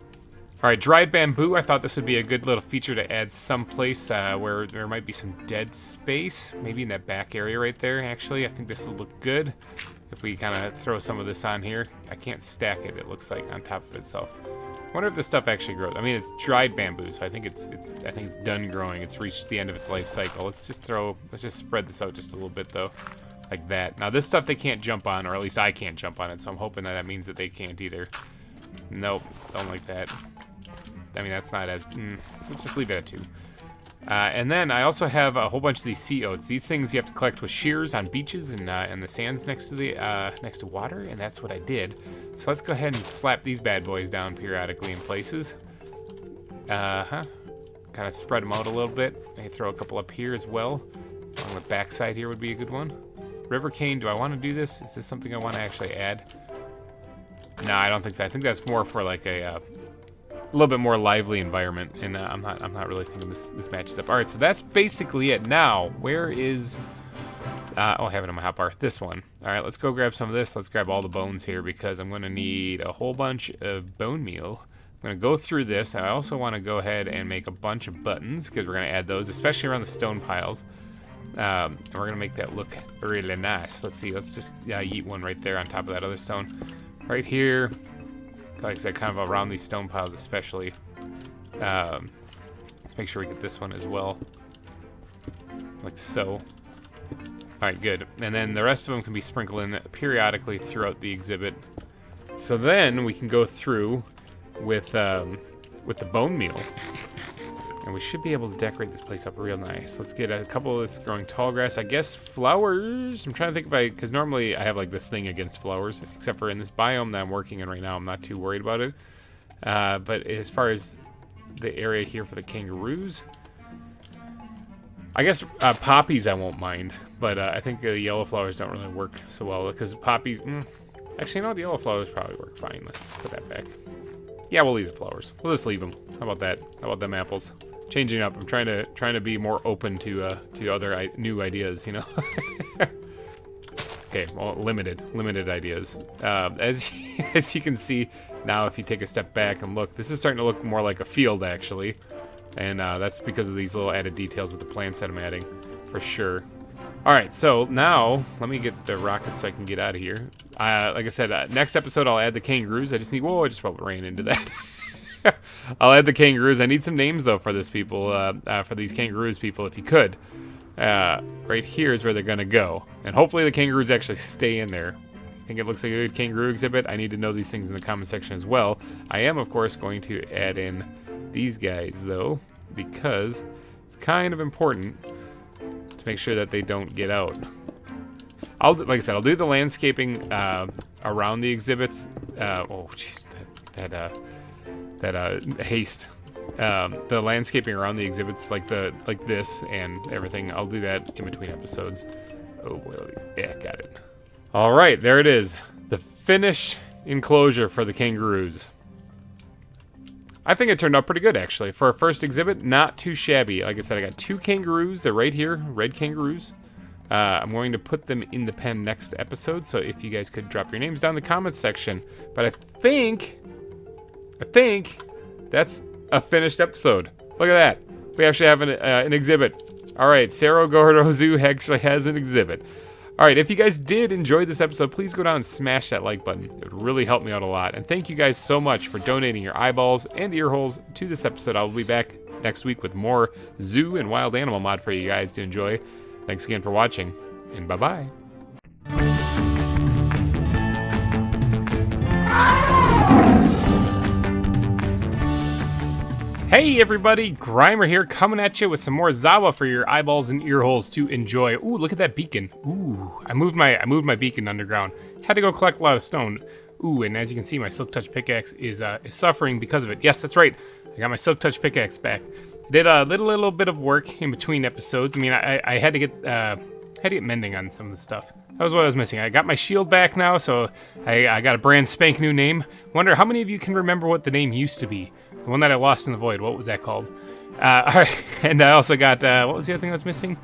All right, dried bamboo. I thought this would be a good little feature to add someplace where there might be some dead space, maybe in that back area right there. Actually, I think this will look good if we kind of throw some of this on here. I can't stack it. It looks like on top of itself. I wonder if this stuff actually grows. I mean, it's dried bamboo, so I think it's done growing. It's reached the end of its life cycle. Let's just spread this out just a little bit though. Like that. Now this stuff they can't jump on, or at least I can't jump on it, so I'm hoping that means that they can't either. Nope, don't like that. I mean, that's not as... let's just leave it at 2. And then I also have a whole bunch of these sea oats. These things you have to collect with shears on beaches and the sands next to water, and that's what I did. So let's go ahead and slap these bad boys down periodically in places. Kind of spread them out a little bit. Maybe throw a couple up here as well. On the backside here would be a good one. River cane, do I want to do this? Is this something I want to actually add? No, I don't think so. I think that's more for like a little bit more lively environment, and I'm not really thinking this matches up. All right, so that's basically it. Now, where is... I have it on my hotbar. This one. All right, let's go grab some of this. Let's grab all the bones here, because I'm going to need a whole bunch of bone meal I'm going to go through this. I also want to go ahead and make a bunch of buttons because we're going to add those, especially around the stone piles. And we're going to make that look really nice. Let's see. Let's just yeet one right there on top of that other stone. Right here. Like I said, kind of around these stone piles especially. Let's make sure we get this one as well. Like so. Alright, good. And then the rest of them can be sprinkled in periodically throughout the exhibit. So then we can go through with the bone meal. And we should be able to decorate this place up real nice. Let's get a couple of this growing tall grass. I guess flowers. I'm trying to think if because normally I have like this thing against flowers, except for in this biome that I'm working in right now, I'm not too worried about it. But as far as the area here for the kangaroos, I guess poppies I won't mind, but I think the yellow flowers don't really work so well because poppies. Actually, no, the yellow flowers probably work fine. Let's put that back. Yeah, we'll leave the flowers. We'll just leave them. How about that? How about them apples? Changing up. I'm trying to be more open to other new ideas, you know. Okay, well, limited ideas. As you can see now, if you take a step back and look, this is starting to look more like a field actually, and that's because of these little added details with the plants that I'm adding, for sure. All right, so now let me get the rocket so I can get out of here. Like I said, next episode I'll add the kangaroos. I just need. Whoa! I just probably ran into that. I'll add the kangaroos. I need some names though for this people, for these kangaroos people, if you could. Right here is where they're gonna go, and hopefully the kangaroos actually stay in there. I think it looks like a good kangaroo exhibit. I need to know these things in the comment section as well. I am, of course, going to add in these guys though, because it's kind of important to make sure that they don't get out. Like I said, I'll do the landscaping around the exhibits. Oh, jeez, that haste. The landscaping around the exhibits, like this and everything, I'll do that in between episodes. Oh boy, yeah, got it. All right, there it is, the finished enclosure for the kangaroos. I think it turned out pretty good actually for a first exhibit. Not too shabby. Like I said, I got 2 kangaroos. They're right here, red kangaroos. I'm going to put them in the pen next episode. So if you guys could drop your names down in the comments section. But I think that's a finished episode. Look at that. We actually have an exhibit. All right, Cerro Gordo Zoo actually has an exhibit. All right, if you guys did enjoy this episode, please go down and smash that like button. It would really help me out a lot. And thank you guys so much for donating your eyeballs and ear holes to this episode. I'll be back next week with more zoo and wild animal mod for you guys to enjoy. Thanks again for watching, and bye-bye. Hey everybody, GReimer here, coming at you with some more ZAWA for your eyeballs and ear holes to enjoy. Ooh, look at that beacon. Ooh, I moved my beacon underground. Had to go collect a lot of stone. Ooh, and as you can see, my Silk Touch pickaxe is suffering because of it. Yes, that's right. I got my Silk Touch pickaxe back. Did a little bit of work in between episodes. I mean, I had to get mending on some of the stuff. That was what I was missing. I got my shield back now, so I got a brand spank new name. Wonder how many of you can remember what the name used to be? The one that I lost in the void. What was that called? All right, and I also got what was the other thing I was missing?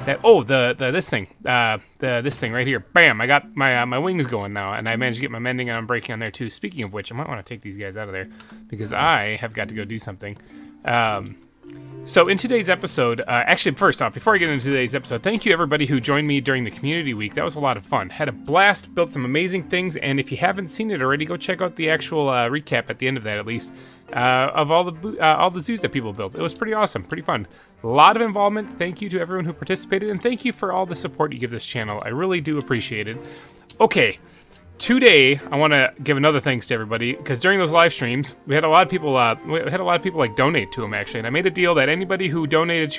This thing right here. Bam! I got my wings going now, and I managed to get my mending and unbreaking on there too. Speaking of which, I might want to take these guys out of there because I have got to go do something. So in today's episode, actually first off, before I get into today's episode, thank you everybody who joined me during the community week. That was a lot of fun. Had a blast, built some amazing things, and if you haven't seen it already, go check out the actual recap at the end of that at least, of all the zoos that people built. It was pretty awesome, pretty fun. A lot of involvement. Thank you to everyone who participated, and thank you for all the support you give this channel. I really do appreciate it. Okay. Today, I want to give another thanks to everybody because during those live streams, we had a lot of people. Like donate to them actually, and I made a deal that anybody who donated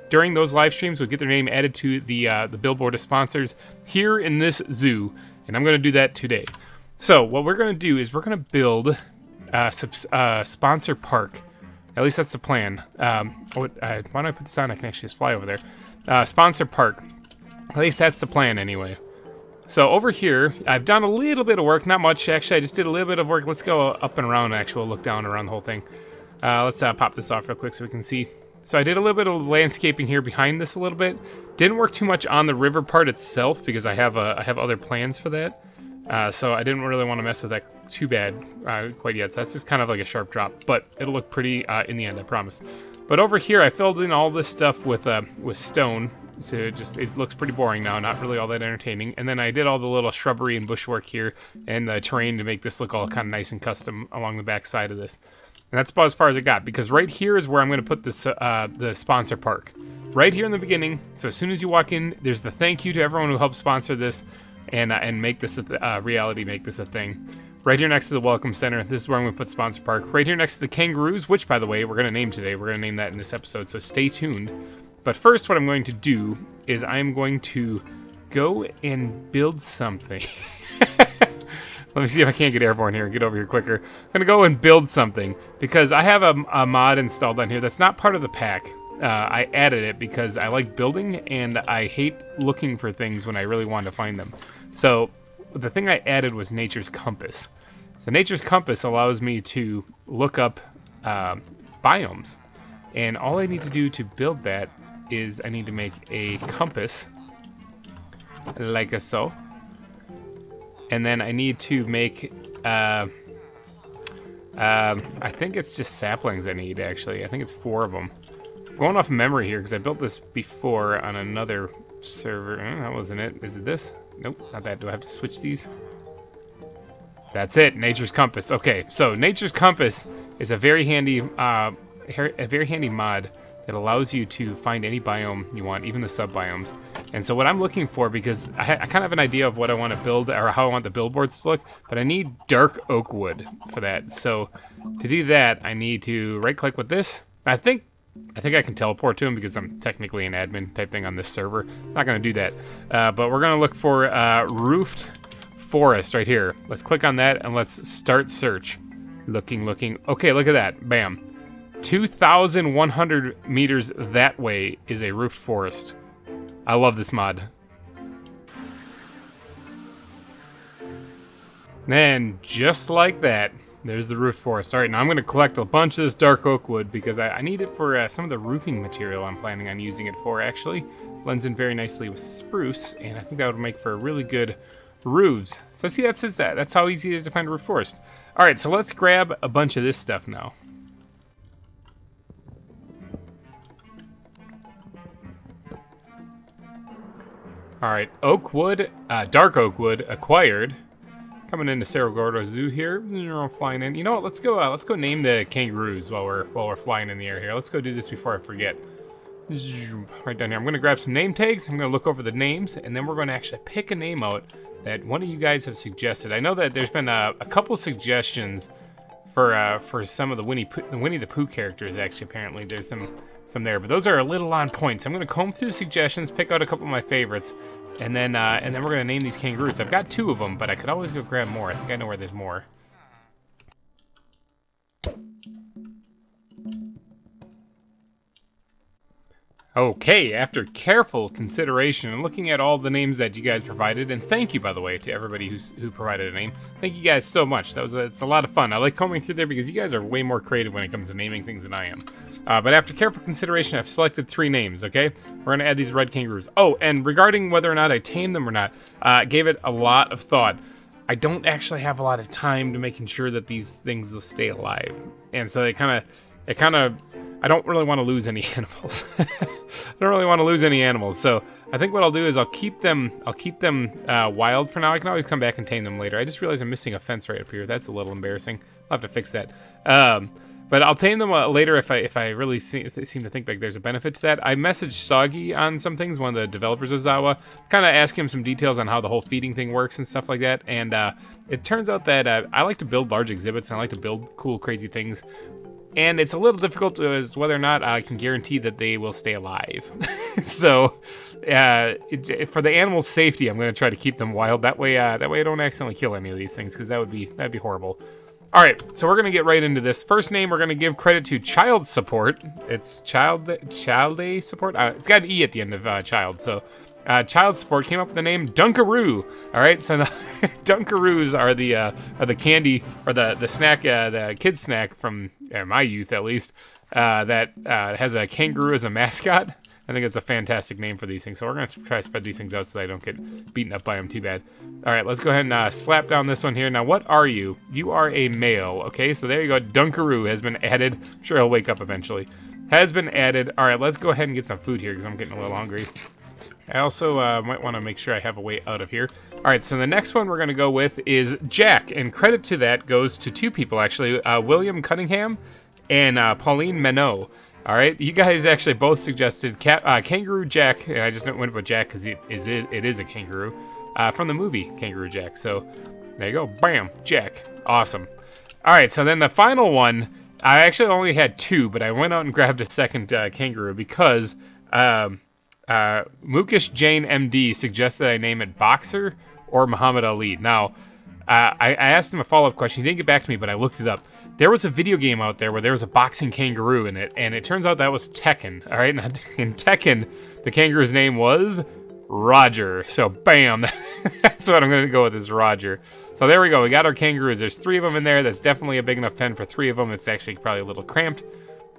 during those live streams would get their name added to the billboard of sponsors here in this zoo, and I'm going to do that today. So what we're going to do is we're going to build a sponsor park. At least that's the plan. Why don't I put this on? I can actually just fly over there. Sponsor park. At least that's the plan anyway. So over here, I've done a little bit of work, not much actually. I just did a little bit of work. Let's go up and around. Actually, look down around the whole thing. Let's pop this off real quick so we can see. So I did a little bit of landscaping here behind this a little bit. Didn't work too much on the river part itself because I have other plans for that. So I didn't really want to mess with that too bad quite yet. So that's just kind of like a sharp drop, but it'll look pretty in the end, I promise. But over here, I filled in all this stuff with stone, so it looks pretty boring now, not really all that entertaining. And then I did all the little shrubbery and bushwork here and the terrain to make this look all kind of nice and custom along the back side of this. And that's about as far as it got, because right here is where I'm going to put this the sponsor park. Right here in the beginning, so as soon as you walk in, there's the thank you to everyone who helped sponsor this and make this a reality, make this a thing. Right here next to the Welcome Center, this is where I'm going to put Sponsor Park. Right here next to the kangaroos, which, by the way, we're going to name today. We're going to name that in this episode, so stay tuned. But first, what I'm going to do is I'm going to go and build something. Let me see if I can't get airborne here and get over here quicker. I'm going to go and build something, because I have a mod installed on here that's not part of the pack. I added it because I like building, and I hate looking for things when I really want to find them. So the thing I added was Nature's Compass. So Nature's Compass allows me to look up biomes. And all I need to do to build that is I need to make a compass, like so. And then I need to make, I think it's just saplings I need, actually. I think it's 4 of them. I'm going off memory here, because I built this before on another server. That wasn't it. Is it this? Nope, it's not that. Do I have to switch these? That's it, Nature's Compass. Okay, so Nature's Compass is a very handy mod that allows you to find any biome you want, even the sub-biomes. And so what I'm looking for, because I kind of have an idea of what I want to build, or how I want the billboards to look, but I need dark oak wood for that. So to do that, I need to right-click with this. I think I can teleport to him because I'm technically an admin type thing on this server. Not going to do that. But we're going to look for roofed forest right here. Let's click on that and let's start search. Looking. Okay, look at that. Bam. 2,100 meters that way is a roofed forest. I love this mod. And just like that, there's the roof forest. All right, now I'm going to collect a bunch of this dark oak wood because I need it for some of the roofing material I'm planning on using it for, actually. Blends in very nicely with spruce, and I think that would make for really good roofs. So see, that says that. That's how easy it is to find a roof forest. All right, so let's grab a bunch of this stuff now. All right, oak wood, dark oak wood acquired. Coming into Cerro Gordo Zoo here. Flying in. You know what? Let's go name the kangaroos while we're flying in the air here. Let's go do this before I forget. Right down here. I'm going to grab some name tags. I'm going to look over the names, and then we're going to actually pick a name out that one of you guys have suggested. I know that there's been a couple suggestions for some of the Winnie the Pooh characters. Actually, apparently there's some there, but those are a little on point. So I'm going to comb through suggestions, pick out a couple of my favorites. And then we're going to name these kangaroos. I've got 2 of them, but I could always go grab more. I think I know where there's more. Okay, after careful consideration and looking at all the names that you guys provided, and thank you, by the way, to everybody who provided a name. Thank you guys so much. It's a lot of fun. I like combing through there because you guys are way more creative when it comes to naming things than I am. But after careful consideration, I've selected 3 names, okay? We're going to add these red kangaroos. Oh, and regarding whether or not I tame them or not, gave it a lot of thought. I don't actually have a lot of time to making sure that these things will stay alive. And so it kind of, I don't really want to lose any animals. I don't really want to lose any animals. So I think what I'll do is I'll keep them wild for now. I can always come back and tame them later. I just realized I'm missing a fence right up here. That's a little embarrassing. I'll have to fix that. But I'll tame them later if I really seem to think like there's a benefit to that. I messaged Soggy on some things, one of the developers of ZAWA, kind of ask him some details on how the whole feeding thing works and stuff like that. And it turns out that I like to build large exhibits and I like to build cool, crazy things. And it's a little difficult as whether or not I can guarantee that they will stay alive. So for the animals' safety, I'm going to try to keep them wild. That way I don't accidentally kill any of these things, because that'd be horrible. All right, so we're going to get right into this. First name, we're going to give credit to Child Support. It's Child Support. It's got an E at the end of child. So Child Support came up with the name Dunkaroo. All right, so the Dunkaroos are the candy, or the snack, the kid snack from my youth at least, that has a kangaroo as a mascot. I think it's a fantastic name for these things. So we're going to try to spread these things out so I don't get beaten up by them too bad. All right, let's go ahead and slap down this one here. Now, what are you? You are a male. Okay, so there you go. Dunkaroo has been added. I'm sure he'll wake up eventually. Has been added. All right, let's go ahead and get some food here because I'm getting a little hungry. I also might want to make sure I have a way out of here. All right, so the next one we're going to go with is Jack. And credit to that goes to two people, actually. William Cunningham and Pauline Menot. All right, you guys actually both suggested Kangaroo Jack. And I just went with Jack because it is a kangaroo from the movie Kangaroo Jack. So there you go. Bam, Jack. Awesome. All right, so then the final one, I actually only had two, but I went out and grabbed a second kangaroo because... Mukesh Jain MD suggested I name it Boxer or Muhammad Ali. Now, I asked him a follow-up question. He didn't get back to me, but I looked it up. There was a video game out there where there was a boxing kangaroo in it, and it turns out that was Tekken. All right, in Tekken, the kangaroo's name was Roger. So, bam, that's what I'm going to go with is Roger. So there we go. We got our kangaroos. There's 3 of them in there. That's definitely a big enough pen for 3 of them. It's actually probably a little cramped.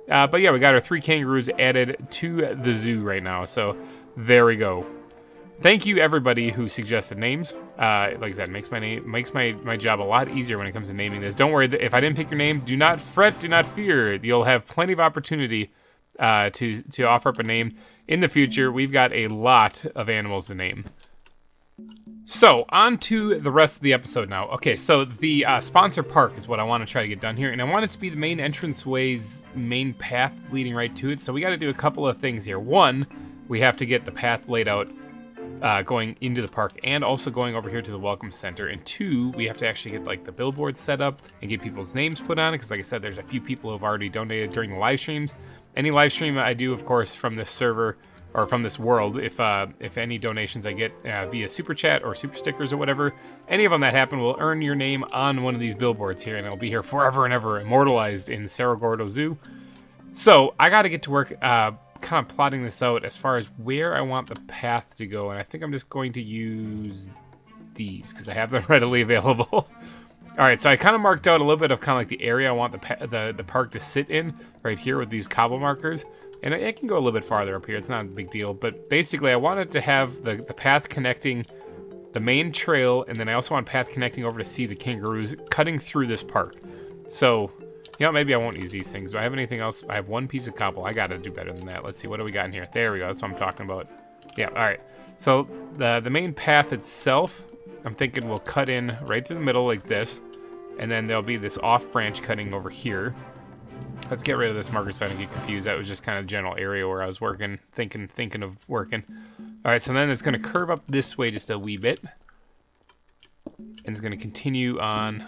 But yeah, we got our 3 kangaroos added to the zoo right now. So there we go. Thank you everybody who suggested names. Like I said, makes my job a lot easier when it comes to naming this. Don't worry, if I didn't pick your name, do not fret, do not fear. You'll have plenty of opportunity to offer up a name in the future. We've got a lot of animals to name. So, on to the rest of the episode now. Okay, so the sponsor park is what I want to try to get done here, and I want it to be the main entranceway's main path leading right to it, so we got to do a couple of things here. One, we have to get the path laid out going into the park, and also going over here to the Welcome Center, and 2, we have to actually get like the billboard set up and get people's names put on it, because like I said, there's a few people who have already donated during the live streams. Any live stream I do, of course, from this server, or from this world, if any donations I get via Super Chat or Super Stickers or whatever, any of them that happen will earn your name on one of these billboards here, and it'll be here forever and ever, immortalized in Cerro Gordo Zoo. So, I gotta get to work kind of plotting this out as far as where I want the path to go, and I think I'm just going to use these, because I have them readily available. Alright, so I kind of marked out a little bit of kind of like the area I want the park to sit in, right here with these cobble markers. And it can go a little bit farther up here. It's not a big deal. But basically, I wanted to have the path connecting the main trail. And then I also want path connecting over to see the kangaroos cutting through this park. So, you know, maybe I won't use these things. Do I have anything else? I have 1 piece of cobble. I got to do better than that. Let's see. What do we got in here? There we go. That's what I'm talking about. Yeah, all right. So, the main path itself, I'm thinking we'll cut in right through the middle like this. And then there'll be this off branch cutting over here. Let's get rid of this marker so I don't get confused. That was just kind of general area where I was working, thinking of working. All right, so then it's going to curve up this way just a wee bit. And it's going to continue on,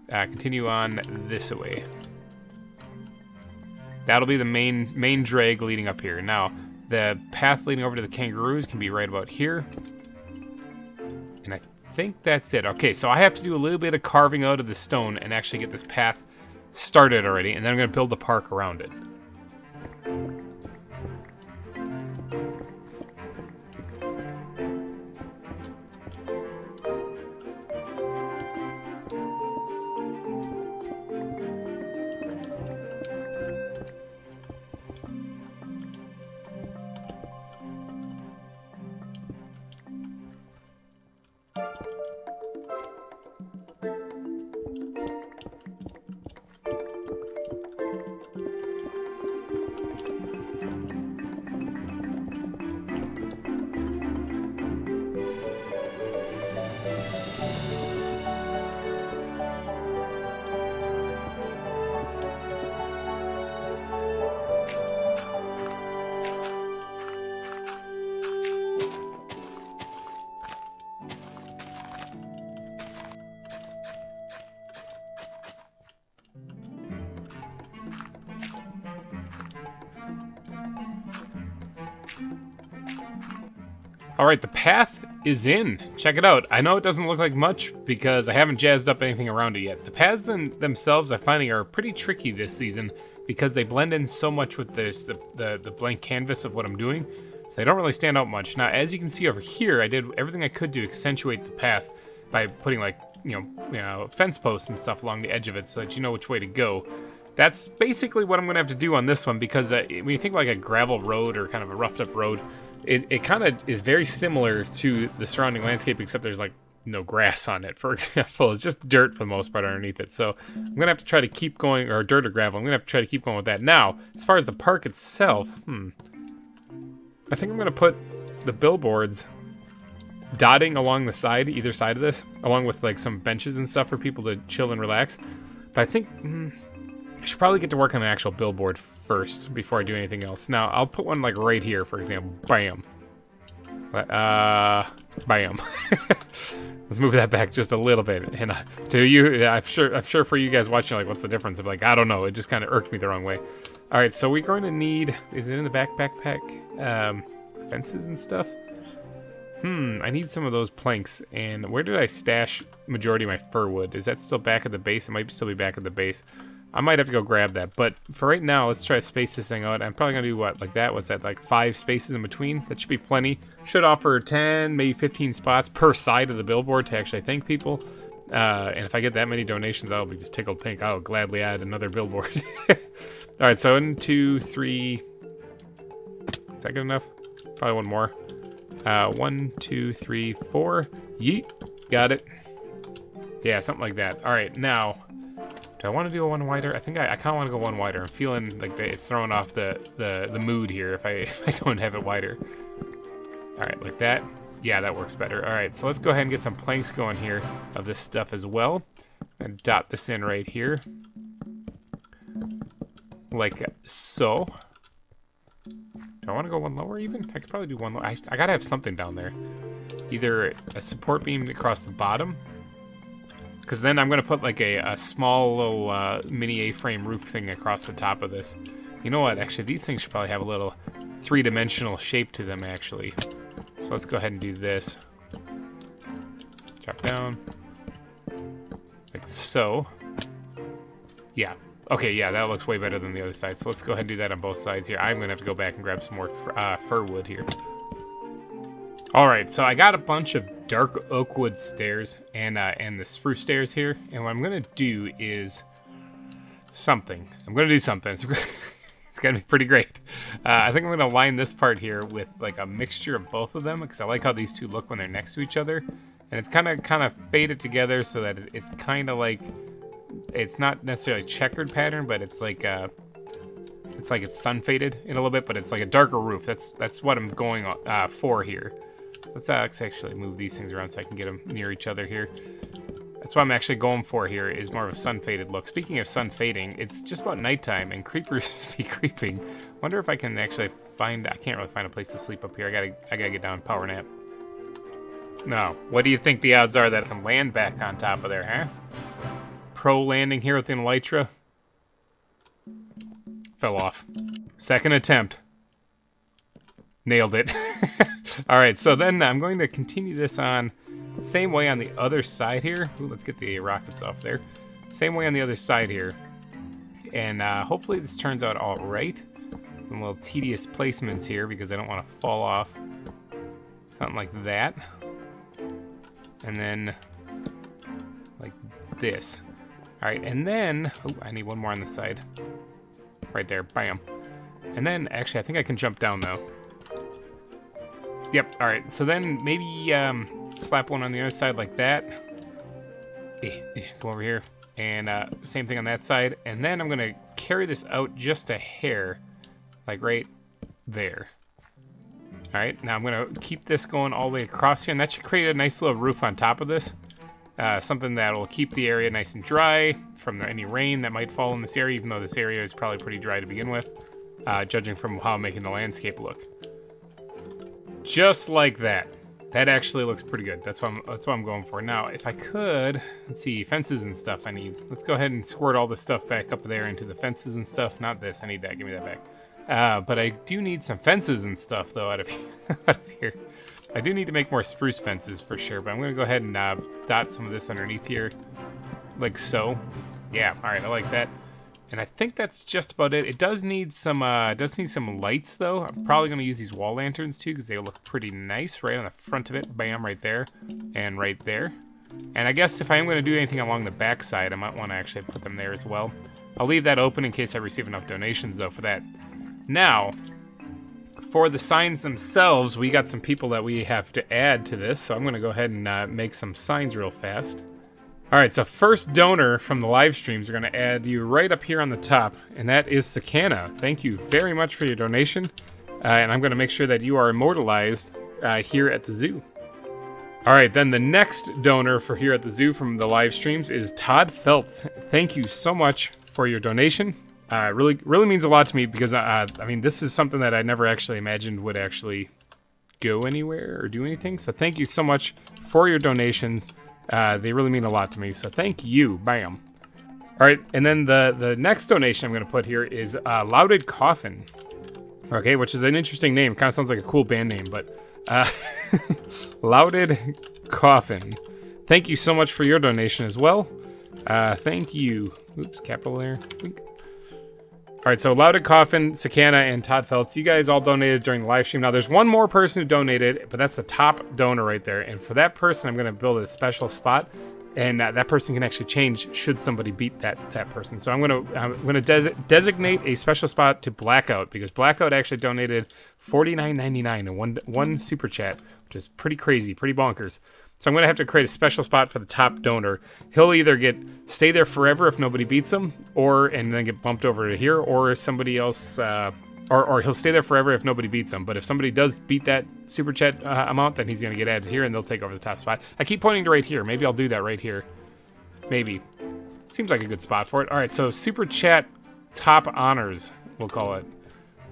continue on this way. That'll be the main drag leading up here. Now, the path leading over to the kangaroos can be right about here. And I think that's it. Okay, so I have to do a little bit of carving out of the stone and actually get this path started already, and then I'm going to build the park around it. All right, the path is in. Check it out. I know it doesn't look like much because I haven't jazzed up anything around it yet. The paths themselves I'm finding are pretty tricky this season because they blend in so much with the blank canvas of what I'm doing, so they don't really stand out much. Now, as you can see over here, I did everything I could to accentuate the path by putting like, you know, fence posts and stuff along the edge of it so that you know which way to go. that's basically what I'm going to have to do on this one, because when you think like a gravel road or kind of a roughed up road, it kind of is very similar to the surrounding landscape, except there's like no grass on it, for example. It's just dirt for the most part underneath it. So I'm going to have to try to keep going, or dirt or gravel. I'm going to have to try to keep going with that. Now, as far as the park itself, I think I'm going to put the billboards dotting along the side, either side of this, along with like some benches and stuff for people to chill and relax. But I think I should probably get to work on an actual billboard first before I do anything else. Now, I'll put one like right here, for example. Bam. Bam. Let's move that back just a little bit. And to you, I'm sure for you guys watching, like, what's the difference? I'm like, I don't know. It just kind of irked me the wrong way. All right, so we're going to need, is it in the backpack? Fences and stuff? I need some of those planks. And where did I stash majority of my fir wood? Is that still back at the base? It might still be back at the base. I might have to go grab that. But for right now, let's try to space this thing out. I'm probably going to do what? Like that? What's that? Like 5 spaces in between? That should be plenty. Should offer 10, maybe 15 spots per side of the billboard to actually thank people. And if I get that many donations, I'll be just tickled pink. I'll gladly add another billboard. All right, so 1, 2, 3. Is that good enough? Probably one more. 1, 2, 3, 4. Yeet. Got it. Yeah, something like that. All right, now, do I want to do a one wider? I think I kind of want to go one wider. I'm feeling like it's throwing off the mood here if I don't have it wider. All right, like that. Yeah, that works better. All right, so let's go ahead and get some planks going here of this stuff as well. And dot this in right here. Like so. Do I want to go one lower even? I could probably do one lower. I gotta have something down there. Either a support beam across the bottom. Because then I'm going to put like a small little mini A-frame roof thing across the top of this. You know what? Actually, these things should probably have a little 3-dimensional shape to them, actually. So let's go ahead and do this. Drop down. Like so. Yeah. Okay, yeah, that looks way better than the other side. So let's go ahead and do that on both sides here. I'm going to have to go back and grab some more fir wood here. Alright, so I got a bunch of dark oak wood stairs and the spruce stairs here. And what I'm going to do is something. I'm going to do something. It's going to be pretty great. I think I'm going to line this part here with like a mixture of both of them, because I like how these two look when they're next to each other. And it's kind of faded together so that it's kind of like, it's not necessarily a checkered pattern, but it's like it's sun faded in a little bit, but it's like a darker roof. That's what I'm going for here. Let's actually move these things around so I can get them near each other here. That's what I'm actually going for here, is more of a sun-faded look. Speaking of sun fading, it's just about nighttime, and creepers be creeping. Wonder if I can actually find... I can't really find a place to sleep up here. I gotta get down, power nap. No. What do you think the odds are that I can land back on top of there, huh? Pro landing here with an elytra. Fell off. Second attempt. Nailed it. Alright, so then I'm going to continue this on same way on the other side here. Ooh, let's get the rockets off there. Same way on the other side here. And hopefully this turns out all right. Some little tedious placements here because I don't want to fall off. Something like that. And then like this. Alright, and then... Oh, I need one more on the side. Right there. Bam. And then, actually, I think I can jump down, though. Yep, alright. So then maybe slap one on the other side like that. Go over here. And same thing on that side. And then I'm going to carry this out just a hair. Like right there. Alright, now I'm going to keep this going all the way across here. And that should create a nice little roof on top of this. Something that will keep the area nice and dry from any rain that might fall in this area, even though this area is probably pretty dry to begin with, judging from how I'm making the landscape look. Just like that. That actually looks pretty good. That's what I'm going for. Now, if I could, let's see, fences and stuff I need. Let's go ahead and squirt all this stuff back up there into the fences and stuff. Not this, I need that, give me that back. But I do need some fences and stuff, though, out of here. I do need to make more spruce fences for sure, but I'm going to go ahead and dot some of this underneath here, like so. Yeah, all right, I like that. And I think that's just about it. It does need some lights, though. I'm probably going to use these wall lanterns, too, because they look pretty nice right on the front of it. Bam, right there, and right there. And I guess if I am going to do anything along the back side, I might want to actually put them there as well. I'll leave that open in case I receive enough donations, though, for that. Now, for the signs themselves, we got some people that we have to add to this, so I'm going to go ahead and make some signs real fast. All right, so first donor from the live streams, we're going to add you right up here on the top, and that is Sakana. Thank you very much for your donation, and I'm going to make sure that you are immortalized here at the zoo. All right, then the next donor for here at the zoo from the live streams is Todd Feltz. Thank you so much for your donation. Really means a lot to me because, I mean, this is something that I never actually imagined would actually go anywhere or do anything. So thank you so much for your donations. They really mean a lot to me. So thank you. Bam. All right, and then the next donation I'm going to put here is Louded Coffin. Okay, which is an interesting name. Kind of sounds like a cool band name, but Louded Coffin. Thank you so much for your donation as well. Thank you. Oops, capital there. All right, so Louded Coffin, Sakana, and Todd Feltz, you guys all donated during the live stream. Now, there's one more person who donated, but that's the top donor right there. And for that person, I'm going to build a special spot, and that person can actually change should somebody beat that person. So I'm going to designate a special spot to Blackout, because Blackout actually donated $49.99 in one super chat, which is pretty crazy, pretty bonkers. So I'm going to have to create a special spot for the top donor. He'll either stay there forever if nobody beats him, and then get bumped over to here, or if somebody else, or he'll stay there forever if nobody beats him. But if somebody does beat that super chat amount, then he's going to get added here, and they'll take over the top spot. I keep pointing to right here. Maybe I'll do that right here. Maybe. Seems like a good spot for it. All right, so super chat top honors, we'll call it.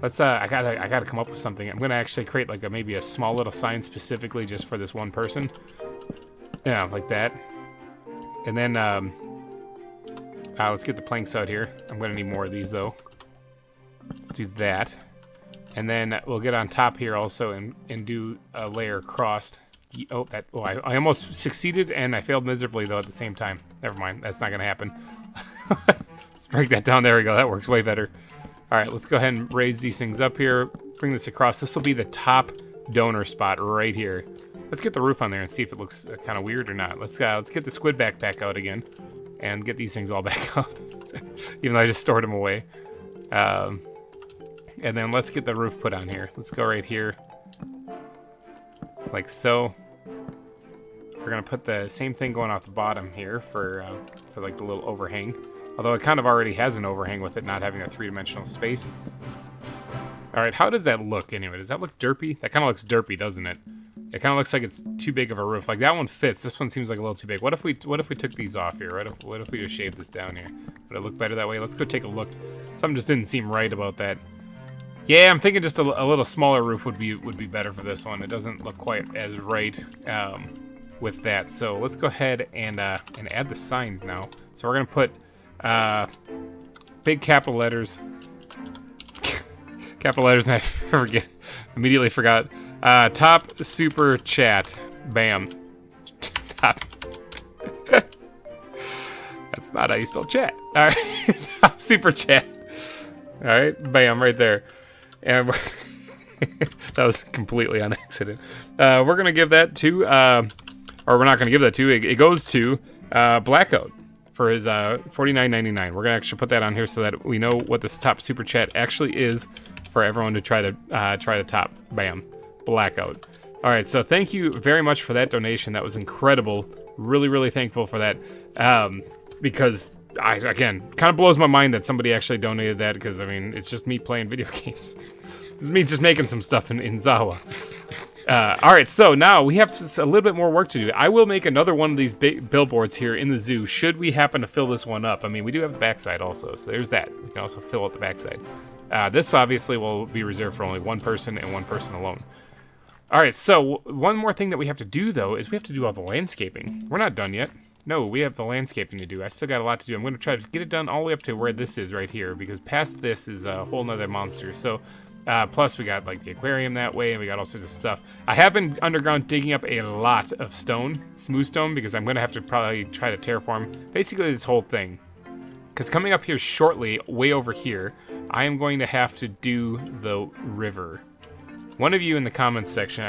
Let's. I gotta come up with something. I'm gonna actually create like maybe a small little sign specifically just for this one person. Yeah, like that. And then let's get the planks out here. I'm gonna need more of these though. Let's do that. And then we'll get on top here also and do a layer crossed. I almost succeeded and I failed miserably though at the same time. Never mind, that's not gonna happen. Let's break that down. There we go. That works way better. All right, let's go ahead and raise these things up here. Bring this across. This will be the top donor spot right here. Let's get the roof on there and see if it looks kind of weird or not. Let's get the squid back out again and get these things all back out. Even though I just stored them away. And then let's get the roof put on here. Let's go right here. Like so. We're going to put the same thing going off the bottom here for like the little overhang. Although it kind of already has an overhang with it not having a three-dimensional space. All right, how does that look anyway? Does that look derpy? That kind of looks derpy, doesn't it? It kind of looks like it's too big of a roof. Like that one fits. This one seems like a little too big. What if we took these off here? What if we just shaved this down here? Would it look better that way? Let's go take a look. Something just didn't seem right about that. Yeah, I'm thinking just a little smaller roof would be better for this one. It doesn't look quite as right with that. So let's go ahead and add the signs now. So we're gonna put big capital letters. Capital letters, and I immediately forgot. Top super chat. Bam. Top. That's not how you spell chat. All right. Top super chat. All right. Bam. Right there. And that was completely on accident. We're going to give that to, or we're not going to give that to, it goes to Blackout for his $49.99. We're going to actually put that on here so that we know what this top super chat actually is for everyone to try to top. Bam. Blackout. All right, so thank you very much for that donation. That was incredible. Really thankful for that. Because again, kind of blows my mind that somebody actually donated that, because I mean, it's just me playing video games. It's me just making some stuff in ZAWA. All right, so now we have a little bit more work to do. I will make another one of these big billboards here in the zoo, should we happen to fill this one up. I mean, we do have the backside also, so there's that. We can also fill out the backside. This obviously will be reserved for only one person and one person alone. All right, so one more thing that we have to do, though, is we have to do all the landscaping. We're not done yet. No, we have the landscaping to do. I still got a lot to do. I'm going to try to get it done all the way up to where this is right here, because past this is a whole nother monster. So, plus we got like the aquarium that way, and we got all sorts of stuff. I have been underground digging up a lot of stone, smooth stone, because I'm going to have to probably try to terraform basically this whole thing. Because coming up here shortly, way over here, I am going to have to do the river. One of you in the comments section,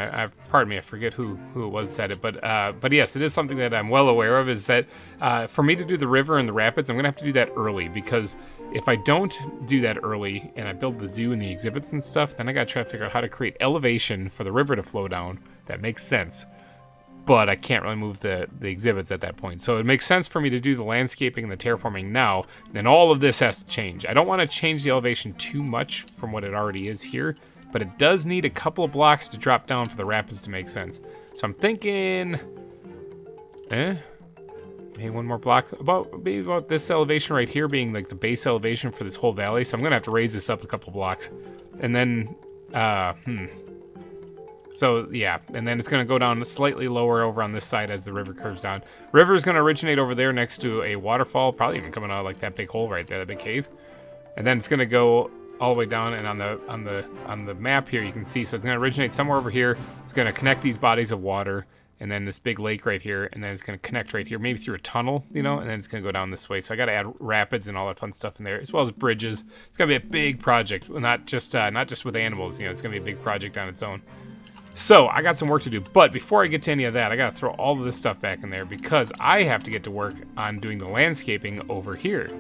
pardon me, I forget who it was said it, but yes, it is something that I'm well aware of, is that for me to do the river and the rapids, I'm going to have to do that early, because if I don't do that early and I build the zoo and the exhibits and stuff, then I got to try to figure out how to create elevation for the river to flow down. That makes sense. But I can't really move the exhibits at that point. So it makes sense for me to do the landscaping and the terraforming now. Then all of this has to change. I don't want to change the elevation too much from what it already is here, but it does need a couple of blocks to drop down for the rapids to make sense. So I'm thinking, maybe one more block, maybe about this elevation right here being like the base elevation for this whole valley. So I'm gonna have to raise this up a couple blocks, and then, so yeah, and then it's gonna go down slightly lower over on this side as the river curves down. River is gonna originate over there next to a waterfall, probably even coming out of like that big hole right there, that big cave, and then it's gonna go all the way down, and on the map here you can see, so it's going to originate somewhere over here. It's going to connect these bodies of water, and then this big lake right here, and then it's going to connect right here, maybe through a tunnel, you know, and then it's going to go down this way. So I got to add rapids and all that fun stuff in there, as well as bridges. It's going to be a big project, not just with animals, you know, it's going to be a big project on its own. So I got some work to do, but before I get to any of that, I got to throw all of this stuff back in there, because I have to get to work on doing the landscaping over here.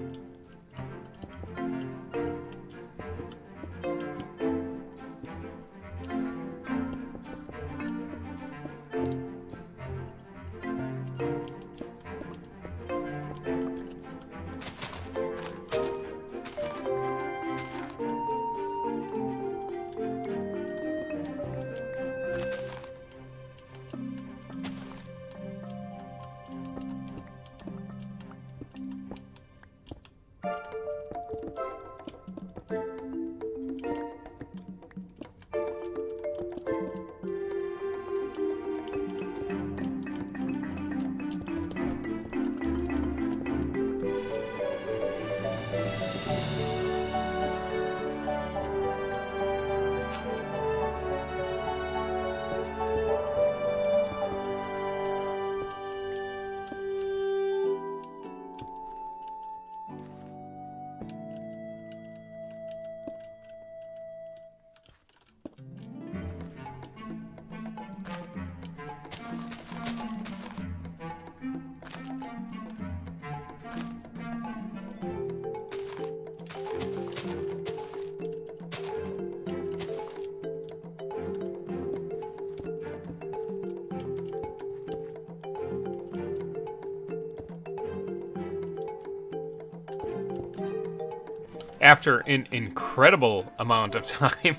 After an incredible amount of time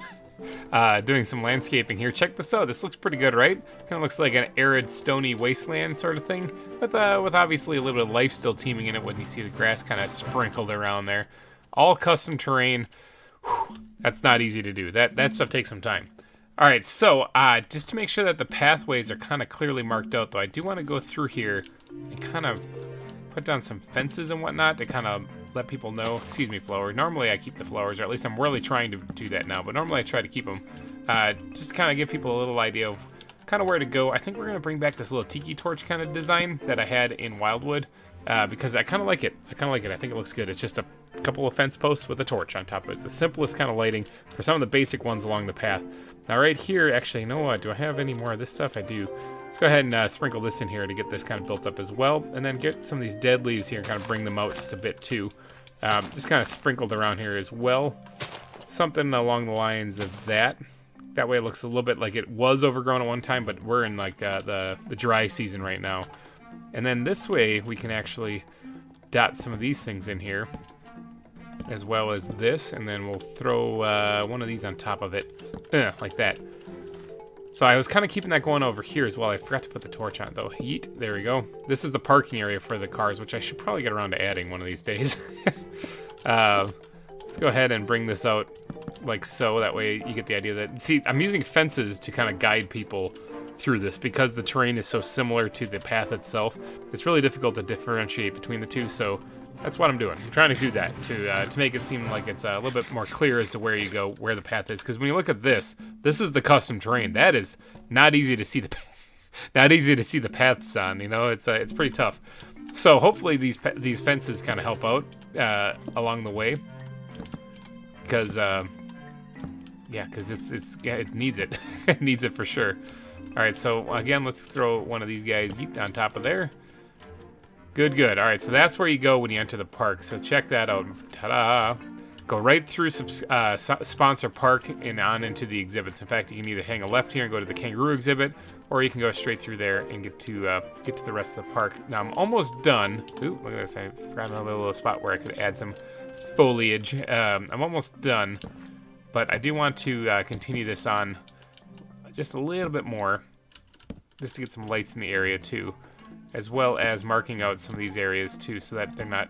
doing some landscaping here, check this out. This looks pretty good, right? Kind of looks like an arid, stony wasteland sort of thing, with obviously a little bit of life still teeming in it when you see the grass kind of sprinkled around there. All custom terrain. Whew, that's not easy to do. That stuff takes some time. All right, so just to make sure that the pathways are kind of clearly marked out, though, I do want to go through here and kind of put down some fences and whatnot to kind of let people know. Excuse me, flower. Normally I keep the flowers, or at least I'm really trying to do that now, but normally I try to keep them just to kind of give people a little idea of kind of where to go. I think we're going to bring back this little tiki torch kind of design that I had in Wildwood, because I kind of like it. I think it looks good. It's just a couple of fence posts with a torch on top of it. It's the simplest kind of lighting for some of the basic ones along the path. Now right here, actually, you know what? Do I have any more of this stuff? I do. Let's go ahead and sprinkle this in here to get this kind of built up as well, and then get some of these dead leaves here and kind of bring them out just a bit too. Just kind of sprinkled around here as well. Something along the lines of that. That way it looks a little bit like it was overgrown at one time, but we're in like the dry season right now. And then this way we can actually dot some of these things in here, as well as this, and then we'll throw one of these on top of it, like that. So I was kind of keeping that going over here as well. I forgot to put the torch on though. Yeet, there we go. This is the parking area for the cars, which I should probably get around to adding one of these days. Let's go ahead and bring this out like so. That way you get the idea that, see, I'm using fences to kind of guide people through this because the terrain is so similar to the path itself. It's really difficult to differentiate between the two, so that's what I'm doing. I'm trying to do that to make it seem like it's a little bit more clear as to where you go, where the path is. Because when you look at this, this is the custom terrain. That is not easy to see the paths on. You know, it's pretty tough. So hopefully these fences kind of help out along the way, because Yeah, because it needs it. It needs it for sure. All right, so again, let's throw one of these guys yeet on top of there. Good, good. All right, so that's where you go when you enter the park. So check that out. Ta-da! Go right through sponsor park and on into the exhibits. In fact, you can either hang a left here and go to the kangaroo exhibit, or you can go straight through there and get to the rest of the park. Now I'm almost done. Ooh, look at this! I forgot another little spot where I could add some foliage. I'm almost done, but I do want to continue this on just a little bit more, just to get some lights in the area too, as well as marking out some of these areas too, so that there's not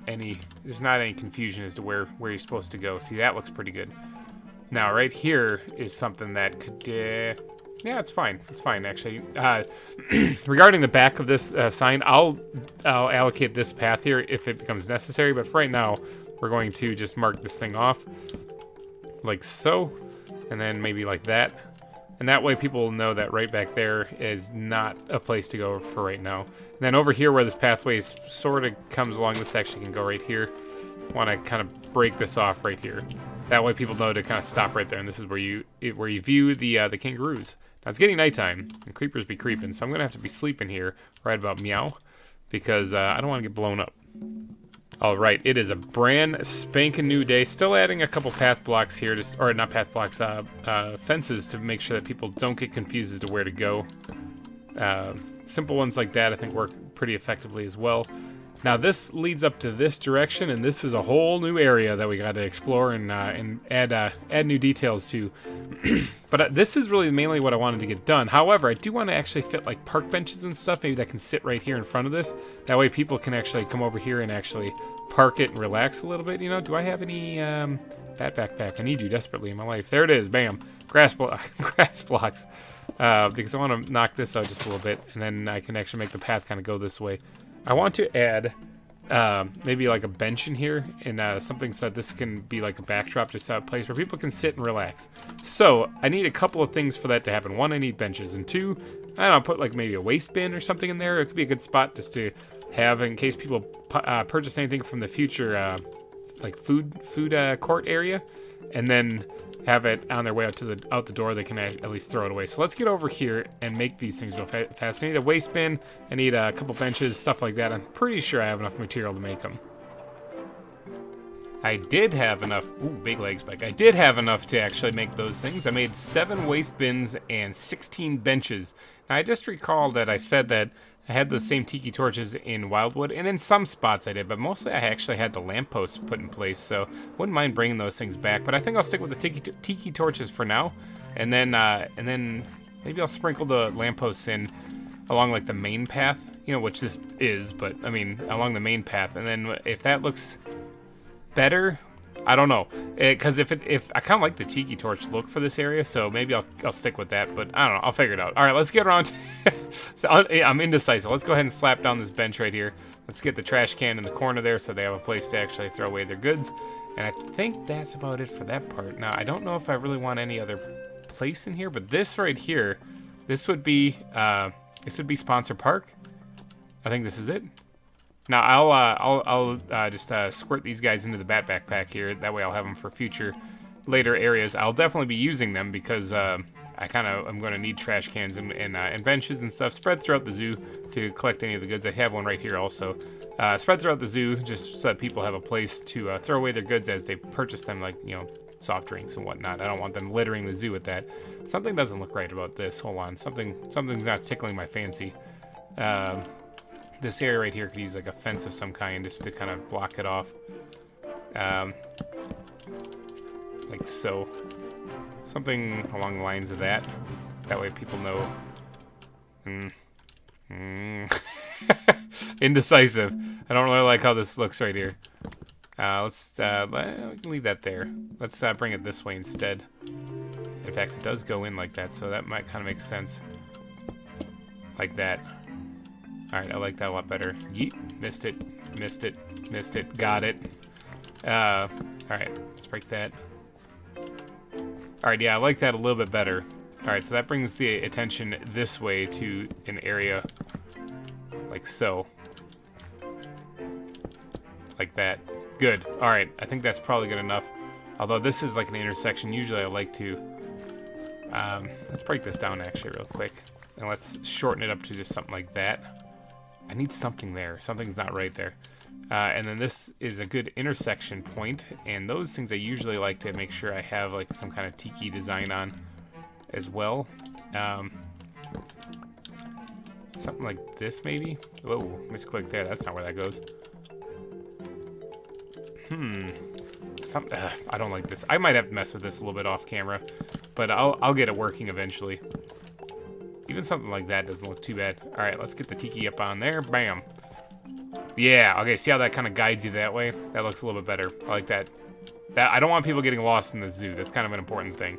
any confusion as to where you're supposed to go. See, that looks pretty good. Now, right here is something that could, yeah, it's fine. It's fine actually. Regarding the back of this sign, I'll allocate this path here if it becomes necessary. But for right now, we're going to just mark this thing off, like so, and then maybe like that. And that way people will know that right back there is not a place to go for right now. And then over here where this pathway sort of comes along this section, can go right here. Want to kind of break this off right here. That way people know to kind of stop right there. And this is where you view the kangaroos. Now it's getting nighttime, and creepers be creeping, so I'm going to have to be sleeping here right about meow, because I don't want to get blown up. Alright, it is a brand spanking new day. Still adding a couple path blocks here, or not path blocks, fences to make sure that people don't get confused as to where to go. Simple ones like that I think work pretty effectively as well. Now this leads up to this direction, and this is a whole new area that we got to explore and add new details to. But this is really mainly what I wanted to get done. However, I do want to actually fit like park benches and stuff, maybe that can sit right here in front of this. That way people can actually come over here and actually park it and relax a little bit. You know, do I have any bat backpack? I need you desperately in my life. There it is, bam. Grass blocks. Because I want to knock this out just a little bit, and then I can actually make the path kind of go this way. I want to add maybe like a bench in here, and something so that this can be like a backdrop, just a place where people can sit and relax. So I need a couple of things for that to happen. One, I need benches, and two, I don't know, put like maybe a waste bin or something in there. It could be a good spot just to have in case people purchase anything from the future, like food court area, and then have it on their way out the door. They can at least throw it away. So let's get over here and make these things real fast. I need a waste bin. I need a couple benches, stuff like that. I'm pretty sure I have enough material to make them. I did have enough. Ooh, big leg spike. I did have enough to actually make those things. I made 7 waste bins and 16 benches. Now, I just recalled that I said that I had those same tiki torches in Wildwood, and in some spots I did, but mostly I actually had the lampposts put in place, so wouldn't mind bringing those things back. But I think I'll stick with the tiki torches for now, and then maybe I'll sprinkle the lampposts in along like the main path, you know, which this is, but I mean along the main path. And then if that looks better, I don't know, because if I kind of like the tiki torch look for this area, so maybe I'll stick with that. But I don't know, I'll figure it out. All right, let's get around. So I'm indecisive. Let's go ahead and slap down this bench right here. Let's get the trash can in the corner there, so they have a place to actually throw away their goods. And I think that's about it for that part. Now I don't know if I really want any other place in here, but this right here, this would be Sponsor Park. I think this is it. Now I'll just squirt these guys into the bat backpack here. That way I'll have them for future later areas. I'll definitely be using them because I'm going to need trash cans and benches and stuff spread throughout the zoo to collect any of the goods. I have one right here also. Spread throughout the zoo just so that people have a place to throw away their goods as they purchase them, like, you know, soft drinks and whatnot. I don't want them littering the zoo with that. Something doesn't look right about this. Hold on. Something's not tickling my fancy. This area right here could use like a fence of some kind just to kind of block it off. Like so. Something along the lines of that. That way people know. Indecisive. I don't really like how this looks right here. We can leave that there. Let's bring it this way instead. In fact, it does go in like that, so that might kind of make sense. Like that. Alright, I like that a lot better. Yeet. Missed it. Got it. Alright, let's break that. Alright, yeah, I like that a little bit better. Alright, so that brings the attention this way to an area like so. Like that. Good. Alright, I think that's probably good enough. Although this is like an intersection, usually I like to... let's break this down actually real quick. And let's shorten it up to just something like that. I need something there. Something's not right there. And then this is a good intersection point. And those things I usually like to make sure I have like some kind of tiki design on as well. Something like this maybe? Whoa, misclick there. That's not where that goes. I don't like this. I might have to mess with this a little bit off camera, but I'll get it working eventually. Even something like that doesn't look too bad. All right, let's get the tiki up on there. Bam. Yeah, okay, see how that kind of guides you that way? That looks a little bit better. I like that. I don't want people getting lost in the zoo. That's kind of an important thing.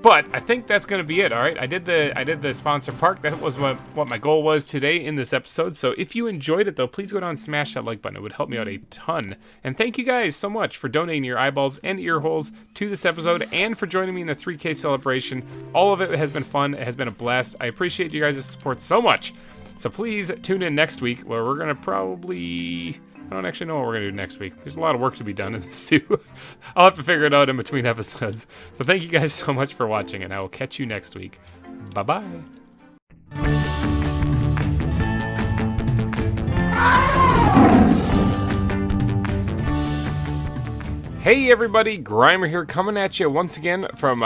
But I think that's going to be it, all right? I did the sponsor park. That was what my goal was today in this episode. So if you enjoyed it, though, please go down and smash that like button. It would help me out a ton. And thank you guys so much for donating your eyeballs and ear holes to this episode and for joining me in the 3K celebration. All of it has been fun. It has been a blast. I appreciate you guys' support so much. So please tune in next week where we're going to probably... I don't actually know what we're going to do next week. There's a lot of work to be done in this zoo. I'll have to figure it out in between episodes. So thank you guys so much for watching, and I will catch you next week. Bye-bye. Hey everybody, GReimer here, coming at you once again from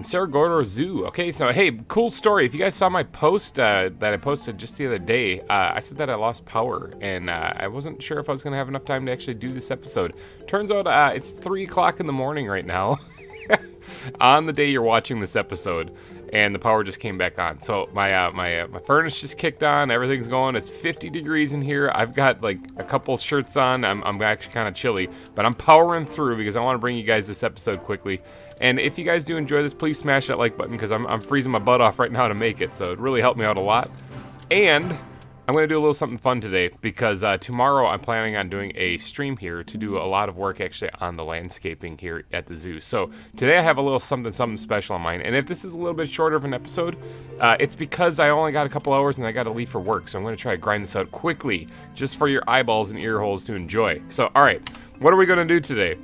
Cerro Gordo Zoo. Okay, so hey, cool story. If you guys saw my post that I posted just the other day, I said that I lost power, and I wasn't sure if I was going to have enough time to actually do this episode. Turns out it's 3 o'clock in the morning right now, on the day you're watching this episode, and the power just came back on. So my furnace just kicked on, everything's going, it's 50 degrees in here, I've got like a couple shirts on, I'm actually kind of chilly, but I'm powering through because I want to bring you guys this episode quickly. And if you guys do enjoy this, please smash that like button because I'm freezing my butt off right now to make it, so it really helped me out a lot. And I'm going to do a little something fun today because tomorrow I'm planning on doing a stream here to do a lot of work actually on the landscaping here at the zoo. So today I have a little something special on mine. And if this is a little bit shorter of an episode, it's because I only got a couple hours and I got to leave for work. So I'm going to try to grind this out quickly just for your eyeballs and ear holes to enjoy. So, all right, what are we going to do today?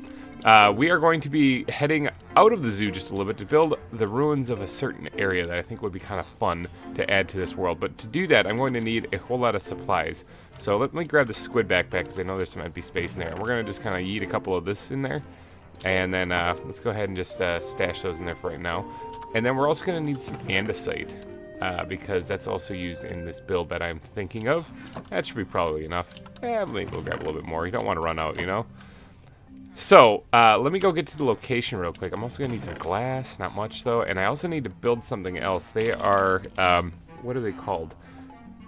We are going to be heading out of the zoo just a little bit to build the ruins of a certain area that I think would be kind of fun to add to this world. But to do that, I'm going to need a whole lot of supplies. So let me grab the squid backpack because I know there's some empty space in there. We're going to just kind of yeet a couple of this in there. And then let's go ahead and just stash those in there for right now. And then we're also going to need some andesite because that's also used in this build that I'm thinking of. That should be probably enough. Maybe we'll grab a little bit more. You don't want to run out, you know? So, let me go get to the location real quick. I'm also going to need some glass, not much though, and I also need to build something else. They are, what are they called?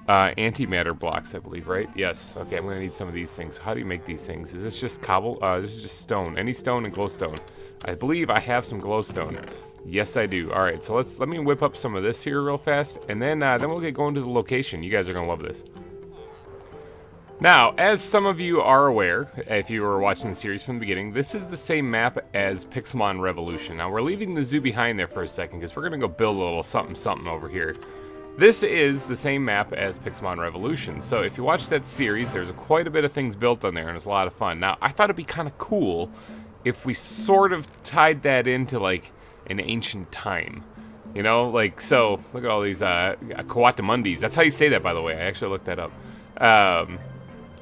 Antimatter blocks, I believe, right? Yes. Okay, I'm going to need some of these things. How do you make these things? Is this just cobble? This is just stone. Any stone and glowstone. I believe I have some glowstone. Yes, I do. All right, so let me whip up some of this here real fast, and then we'll get going to the location. You guys are going to love this. Now, as some of you are aware, if you were watching the series from the beginning, this is the same map as Pixelmon Revolution. Now, we're leaving the zoo behind there for a second because we're going to go build a little something over here. This is the same map as Pixelmon Revolution. So if you watch that series, there's quite a bit of things built on there, and it's a lot of fun. Now, I thought it'd be kind of cool if we sort of tied that into, like, an ancient time. You know, like, so, look at all these Coatimundis. That's how you say that, by the way. I actually looked that up.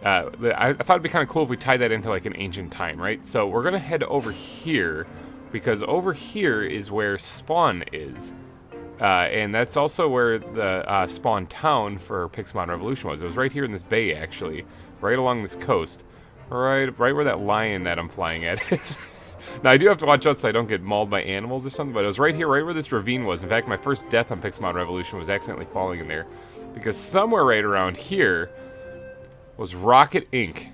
I thought it'd be kind of cool if we tied that into like an ancient time, right? So we're gonna head over here because over here is where Spawn is, and that's also where the Spawn town for Pixelmon Revolution was. It was right here in this bay, actually, right along this coast, right where that lion that I'm flying at is. Now I do have to watch out so I don't get mauled by animals or something, but it was right here, right where this ravine was. In fact, my first death on Pixelmon Revolution was accidentally falling in there because somewhere right around here was Rocket Inc.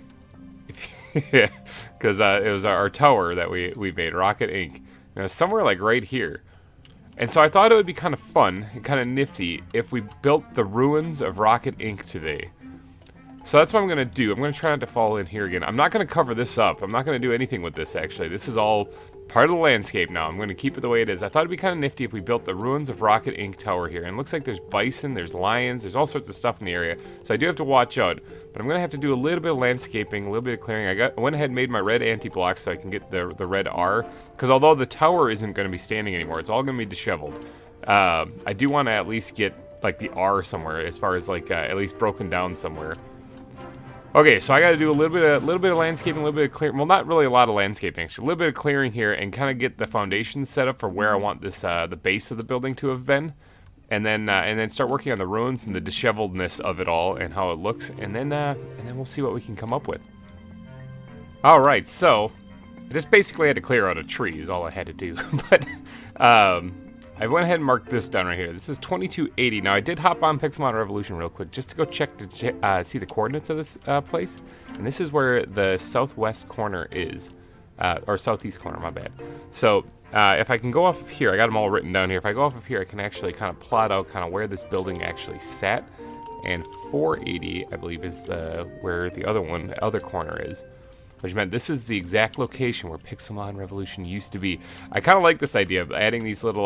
Because it was our tower that we made, Rocket Inc. And it was somewhere like right here. And so I thought it would be kind of fun and kind of nifty if we built the ruins of Rocket Inc. today. So that's what I'm going to do. I'm going to try not to fall in here again. I'm not going to cover this up. I'm not going to do anything with this, actually. This is all part of the landscape now. I'm going to keep it the way it is. I thought it'd be kind of nifty if we built the ruins of Rocket Inc. Tower here. And it looks like there's bison, there's lions, there's all sorts of stuff in the area. So I do have to watch out. But I'm going to have to do a little bit of landscaping, a little bit of clearing. I went ahead and made my red anti-block so I can get the red R. Because although the tower isn't going to be standing anymore, it's all going to be disheveled. I do want to at least get like the R somewhere, as far as like at least broken down somewhere. Okay, so I got to do a little bit of landscaping, a little bit of clearing. Well, not really a lot of landscaping, actually. A little bit of clearing here and kind of get the foundation set up for where I want this the base of the building to have been, and then start working on the ruins and the disheveledness of it all and how it looks, and then we'll see what we can come up with. All right, so I just basically had to clear out a tree is all I had to do, but I went ahead and marked this down right here. This is 2280. Now, I did hop on Pixelmon Revolution real quick just to go check to see the coordinates of this place. And this is where the southwest corner is. Or southeast corner, my bad. So, if I can go off of here, I got them all written down here. If I go off of here, I can actually kind of plot out kind of where this building actually sat. And 480, I believe, is where the other corner is. Which meant this is the exact location where Pixelmon Revolution used to be. I kind of like this idea of adding these little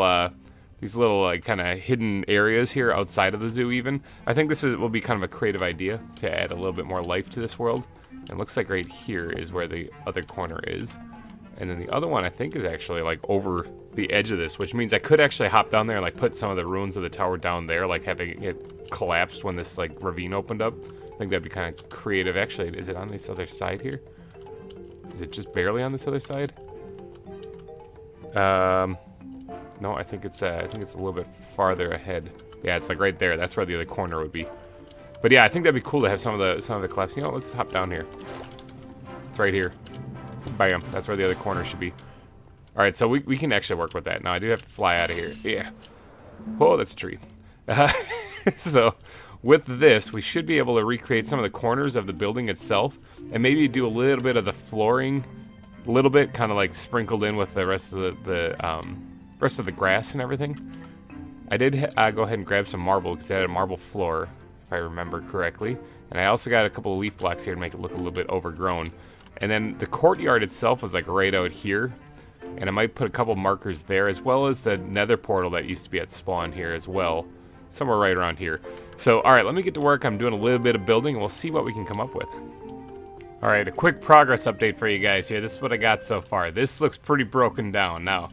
like kind of hidden areas here outside of the zoo even. I think this will be kind of a creative idea to add a little bit more life to this world. And it looks like right here is where the other corner is. And then the other one I think is actually like over the edge of this, which means I could actually hop down there and like put some of the ruins of the tower down there, like having it collapsed when this like ravine opened up. I think that'd be kind of creative. Actually, is it on this other side here? Is it just barely on this other side? No, I think it's a little bit farther ahead. Yeah, it's like right there. That's where the other corner would be. But yeah, I think that'd be cool to have some of the collapse. You know, let's hop down here. It's right here. Bam. That's where the other corner should be. All right, so we can actually work with that. Now I do have to fly out of here. Yeah. Oh, that's a tree. So with this, we should be able to recreate some of the corners of the building itself, and maybe do a little bit of the flooring, a little bit kind of like sprinkled in with the rest of the grass and everything. I did go ahead and grab some marble because I had a marble floor, if I remember correctly, and I also got a couple of leaf blocks here to make it look a little bit overgrown. And then the courtyard itself was like right out here, and I might put a couple markers there, as well as the nether portal that used to be at spawn here as well. Somewhere right around here. So, alright, let me get to work. I'm doing a little bit of building, and we'll see what we can come up with. Alright, a quick progress update for you guys here. This is what I got so far. This looks pretty broken down. Now,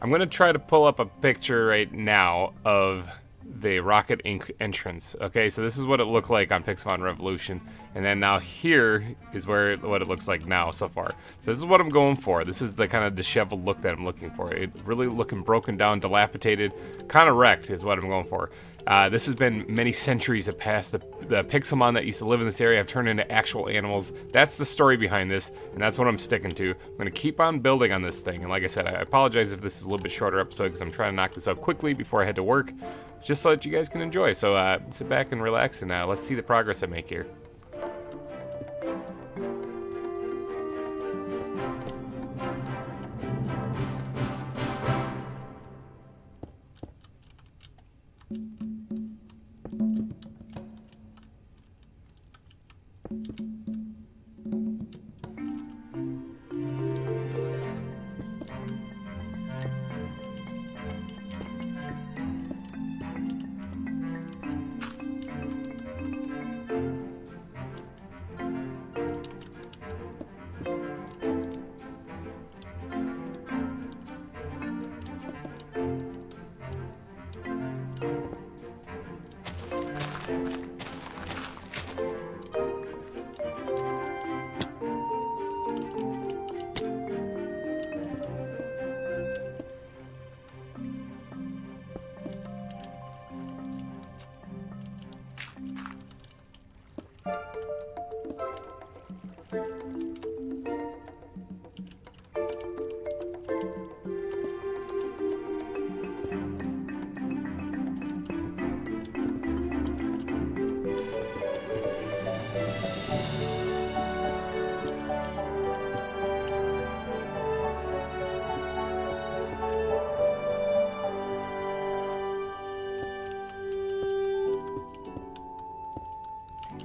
I'm going to try to pull up a picture right now of the Rocket Inc. entrance. Okay, so this is what it looked like on Pixelmon Revolution. And then now here is what it looks like now so far. So this is what I'm going for. This is the kind of disheveled look that I'm looking for. It really looking broken down, dilapidated, kind of wrecked is what I'm going for. This has been many centuries have passed. The Pixelmon that used to live in this area have turned into actual animals. That's the story behind this, and that's what I'm sticking to. I'm going to keep on building on this thing, and like I said, I apologize if this is a little bit shorter episode because I'm trying to knock this out quickly before I head to work, just so that you guys can enjoy. So sit back and relax, and let's see the progress I make here.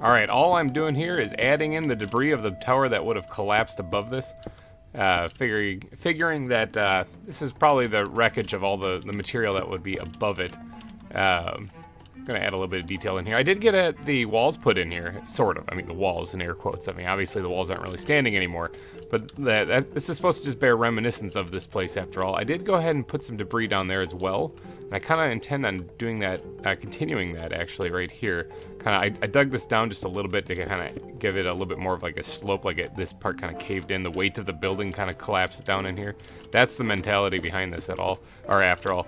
All right, all I'm doing here is adding in the debris of the tower that would have collapsed above this. Figuring that this is probably the wreckage of all the material that would be above it. Gonna add a little bit of detail in here. I did get the walls put in here, sort of. I mean, the walls in air quotes. I mean, obviously the walls aren't really standing anymore, but this is supposed to just bear reminiscence of this place after all. I did go ahead and put some debris down there as well, and I kind of intend on doing that, continuing that actually right here. I dug this down just a little bit to kind of give it a little bit more of like a slope, like this part kind of caved in. The weight of the building kind of collapsed down in here. That's the mentality behind this at all, or after all.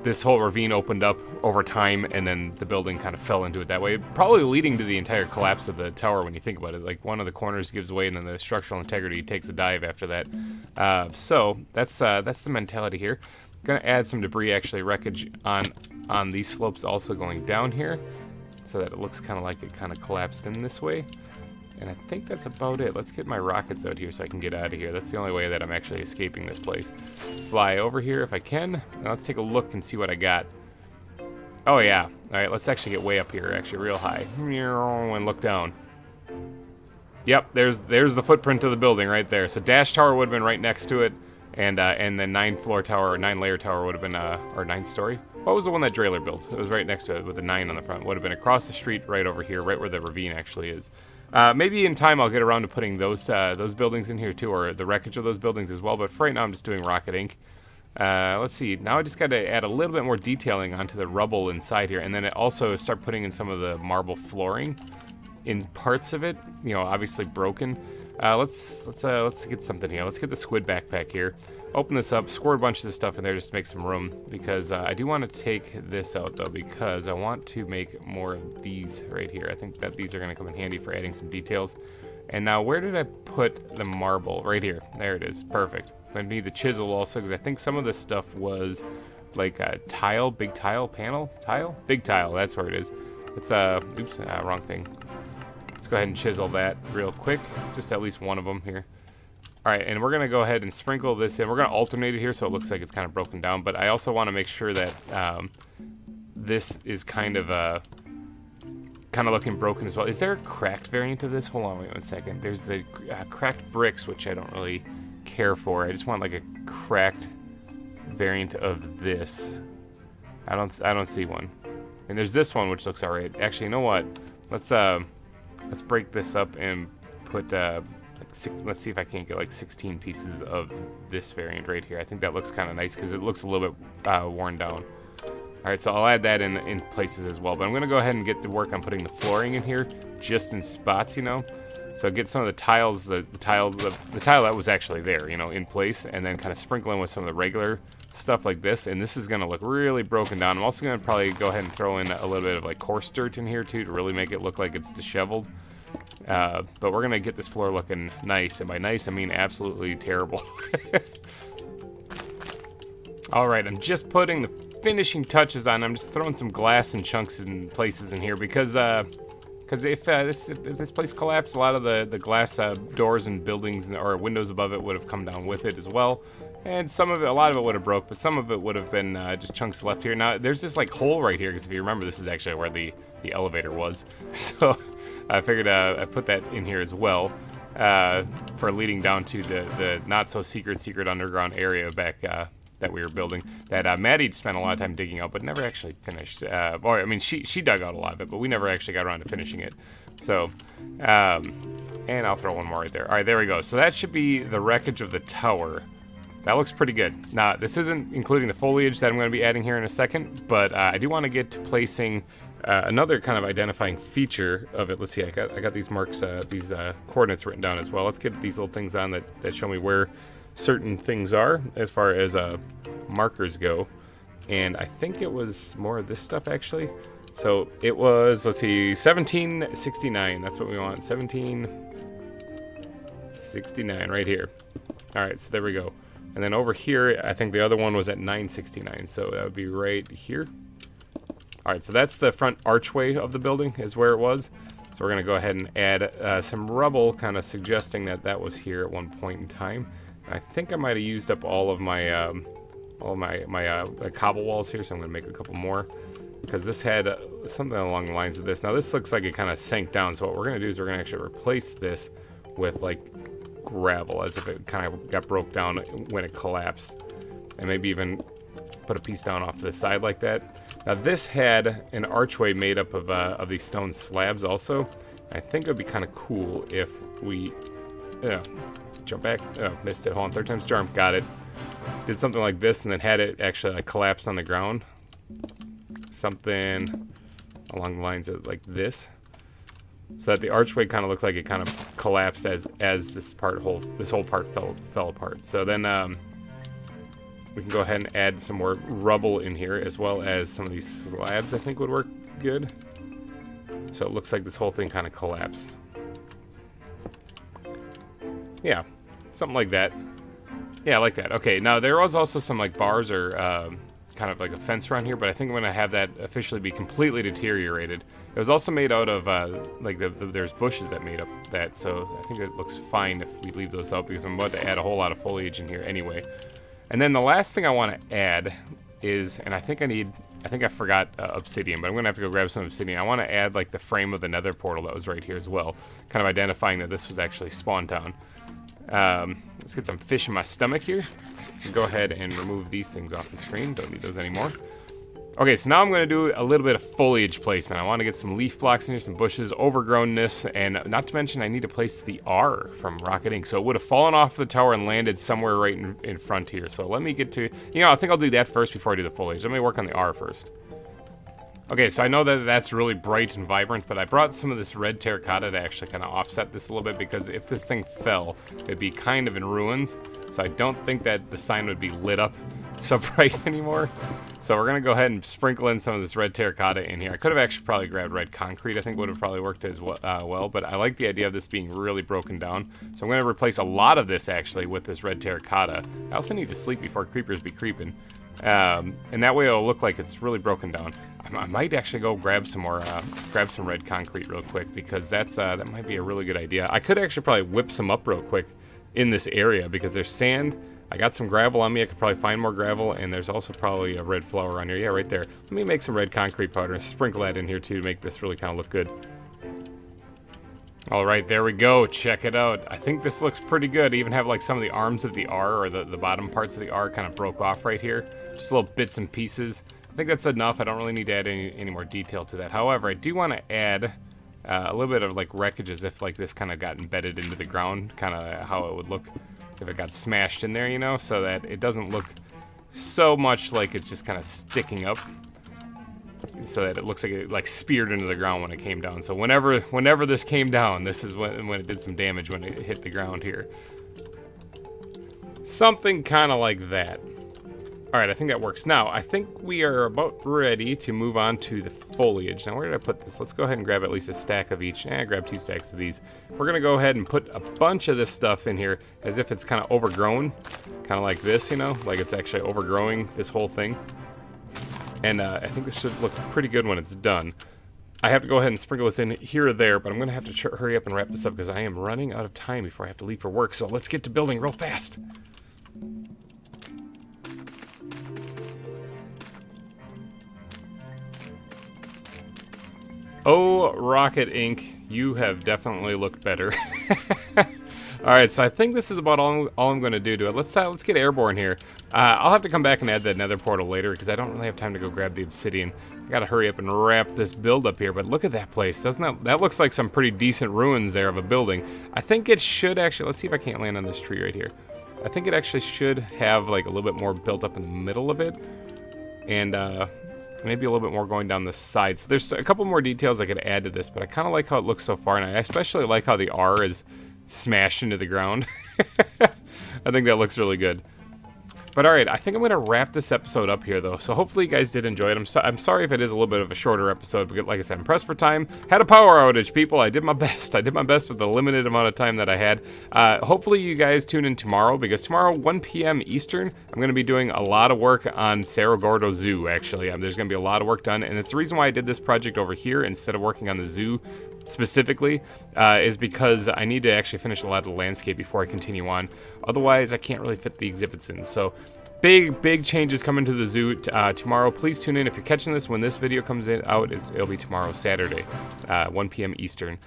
This whole ravine opened up over time, and then the building kind of fell into it that way, probably leading to the entire collapse of the tower when you think about it. Like, one of the corners gives way, and then the structural integrity takes a dive after that. So that's the mentality here. I'm gonna add some debris, actually, wreckage on these slopes also going down here, so that it looks kind of like it kind of collapsed in this way. And I think that's about it. Let's get my rockets out here so I can get out of here. That's the only way that I'm actually escaping this place. Fly over here if I can. Now let's take a look and see what I got. Oh yeah. All right, let's actually get way up here, actually real high. And look down. Yep, there's the footprint of the building right there. So dash tower would have been right next to it, and the 9-floor tower or 9-layer tower would have been or 9-story. What was the one that GReimer built? It was right next to it with the 9 on the front. Would have been across the street, right over here, right where the ravine actually is. Maybe in time I'll get around to putting those buildings in here too, or the wreckage of those buildings as well, but for right now I'm just doing Rocket Ink. Let's see, now I just got to add a little bit more detailing onto the rubble inside here, and then also start putting in some of the marble flooring in parts of it, you know, obviously broken. Let's get something here. Let's get the squid backpack here. Open this up, squirt a bunch of this stuff in there just to make some room, because I do want to take this out though, because I want to make more of these right here. I think that these are going to come in handy for adding some details. And now where did I put the marble? Right here. There it is. Perfect. I need the chisel also, because I think some of this stuff was like a tile, big tile, panel, tile? Big tile, that's where it is. It's oops, wrong thing. Let's go ahead and chisel that real quick, just at least one of them here. Alright, and we're going to go ahead and sprinkle this in. We're going to alternate it here so it looks like it's kind of broken down, but I also want to make sure that this is kind of looking broken as well. Is there a cracked variant of this? Hold on, wait 1 second. There's the cracked bricks, which I don't really care for. I just want like a cracked variant of this. I don't see one. And there's this one, which looks alright. Actually, you know what? Let's break this up and put let's see if I can't get like 16 pieces of this variant right here. I think that looks kind of nice because it looks a little bit worn down. Alright, so I'll add that in places as well. But I'm going to go ahead and get to work on putting the flooring in here, just in spots, you know. So get some of the tiles, the tile that was actually there, you know, in place, and then kind of sprinkle in with some of the regular stuff like this. And this is going to look really broken down. I'm also going to probably go ahead and throw in a little bit of like coarse dirt in here too, to really make it look like it's disheveled. But we're going to get this floor looking nice, and by nice I mean absolutely terrible. Alright, I'm just putting the finishing touches on. I'm just throwing some glass in chunks and places in here, because if this place collapsed, a lot of the glass doors and buildings or windows above it would have come down with it as well. And some of it, a lot of it would have broke, but some of it would have been just chunks left here. Now, there's this like hole right here, because if you remember, this is actually where the elevator was. So I figured I put that in here as well for leading down to the not so secret underground area back that we were building, that Maddie spent a lot of time digging out, but never actually finished. Or I mean, she dug out a lot of it, but we never actually got around to finishing it. So, and I'll throw one more right there. All right, there we go. So that should be the wreckage of the tower. That looks pretty good. Now, this isn't including the foliage that I'm going to be adding here in a second, but I do want to get to placing another kind of identifying feature of it. Let's see, I got these marks, these coordinates written down as well. Let's get these little things on that show me where certain things are as far as markers go. And I think it was more of this stuff actually. So it was, let's see, 1769. That's what we want. 1769 right here. All right, so there we go. And then over here, I think the other one was at 969. So that would be right here. All right, so that's the front archway of the building is where it was. So we're gonna go ahead and add some rubble, kind of suggesting that that was here at one point in time. I think I might have used up all of my cobble walls here, so I'm gonna make a couple more. because this had something along the lines of this. Now this looks like it kind of sank down, so what we're going to do is we're going to actually replace this with like gravel, as if it kind of got broke down when it collapsed, and maybe even put a piece down off to the side like that. Now this had an archway made up of these stone slabs also. I think it would be kind of cool if we jump back. Oh, missed it. Hold on, third time's charm. Got it. Did something like this and then had it actually like collapse on the ground. Something along the lines of like this, so that the archway kind of looked like it kind of collapsed as this whole part fell apart. So then we can go ahead and add some more rubble in here, as well as some of these slabs. I think would work good. So it looks like this whole thing kind of collapsed. Yeah, something like that. Yeah, I like that. Okay, now there was also some like bars or kind of like a fence around here, but I think I'm going to have that officially be completely deteriorated. It was also made out of there's bushes that made up that, so I think it looks fine if we leave those out, because I'm about to add a whole lot of foliage in here anyway. And then the last thing I want to add is, and I think I forgot obsidian, but I'm going to have to go grab some obsidian. I want to add like the frame of the nether portal that was right here as well, kind of identifying that this was actually Spawn Town. Let's get some fish in my stomach here. Go ahead and remove these things off the screen. Don't need those anymore. Okay, so now I'm going to do a little bit of foliage placement. I want to get some leaf blocks in here, some bushes, overgrownness, and not to mention I need to place the R from Rocket Inc. So it would have fallen off the tower and landed somewhere right in front here. So let me get to, I think I'll do that first before I do the foliage. Let me work on the R first. Okay, so I know that that's really bright and vibrant, but I brought some of this red terracotta to actually kind of offset this a little bit, because if this thing fell, it'd be kind of in ruins. So I don't think that the sign would be lit up so bright anymore. So we're going to go ahead and sprinkle in some of this red terracotta in here. I could have actually probably grabbed red concrete. I think would have probably worked as well, but I like the idea of this being really broken down. So I'm going to replace a lot of this actually with this red terracotta. I also need to sleep before creepers be creeping. And that way it'll look like it's really broken down. I might actually go grab some more, grab some red concrete real quick, because that might be a really good idea. I could actually probably whip some up real quick in this area, because there's sand. I got some gravel on me. I could probably find more gravel, and there's also probably a red flower around here. Yeah, right there. Let me make some red concrete powder and sprinkle that in here too to make this really kind of look good. All right, there we go. Check it out. I think this looks pretty good. I even have like some of the arms of the R, or the bottom parts of the R kind of broke off right here. Just little bits and pieces. I think that's enough. I don't really need to add any more detail to that. However, I do want to add a little bit of like wreckage, as if like this kind of got embedded into the ground, kind of how it would look if it got smashed in there, so that it doesn't look so much like it's just kind of sticking up, so that it looks like it like speared into the ground when it came down. So whenever this came down, this is when it did some damage when it hit the ground here. Something kind of like that. All right, I think that works. Now, I think we are about ready to move on to the foliage. Now, where did I put this? Let's go ahead and grab at least a stack of each. Grab 2 stacks of these. We're going to go ahead and put a bunch of this stuff in here as if it's kind of overgrown. Kind of like this, like it's actually overgrowing this whole thing. And I think this should look pretty good when it's done. I have to go ahead and sprinkle this in here or there, but I'm going to have to hurry up and wrap this up, because I am running out of time before I have to leave for work. So let's get to building real fast. Oh, Rocket Inc., you have definitely looked better. Alright, so I think this is about all I'm going to do to it. Let's get airborne here. I'll have to come back and add that nether portal later, because I don't really have time to go grab the obsidian. I gotta hurry up and wrap this build up here, but look at that place. Doesn't that looks like some pretty decent ruins there of a building. I think it should actually, let's see if I can't land on this tree right here. I think it actually should have like a little bit more built up in the middle of it, and maybe a little bit more going down the side. So there's a couple more details I could add to this, but I kind of like how it looks so far, and I especially like how the R is smashed into the ground. I think that looks really good. But alright, I think I'm going to wrap this episode up here, though. So hopefully you guys did enjoy it. I'm sorry if it is a little bit of a shorter episode, but like I said, I'm pressed for time. Had a power outage, people. I did my best. I did my best with the limited amount of time that I had. Hopefully you guys tune in tomorrow, because tomorrow, 1 p.m. Eastern, I'm going to be doing a lot of work on Cerro Gordo Zoo, actually. There's going to be a lot of work done, and it's the reason why I did this project over here instead of working on the zoo specifically, is because I need to actually finish a lot of the landscape before I continue on. Otherwise, I can't really fit the exhibits in. So big changes coming to the zoo tomorrow. Please tune in if you're catching this when this video comes out. It'll be tomorrow, Saturday, 1 p.m. Eastern.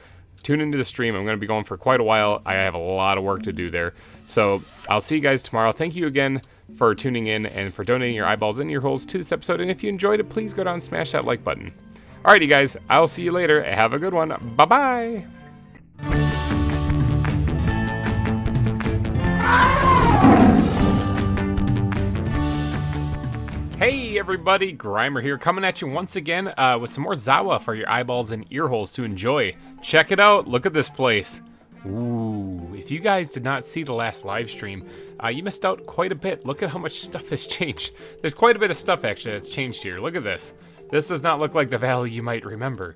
Tune into the stream. I'm going to be going for quite a while. I have a lot of work to do there. So I'll see you guys tomorrow. Thank you again for tuning in and for donating your eyeballs and ear holes to this episode. And if you enjoyed it, please go down and smash that like button. Alrighty, guys. I'll see you later. Have a good one. Bye-bye. Hey everybody, GReimer here, coming at you once again with some more ZAWA for your eyeballs and ear holes to enjoy. Check it out, look at this place. Ooh, if you guys did not see the last live stream, you missed out quite a bit. Look at how much stuff has changed. There's quite a bit of stuff actually that's changed here. Look at this. This does not look like the valley you might remember.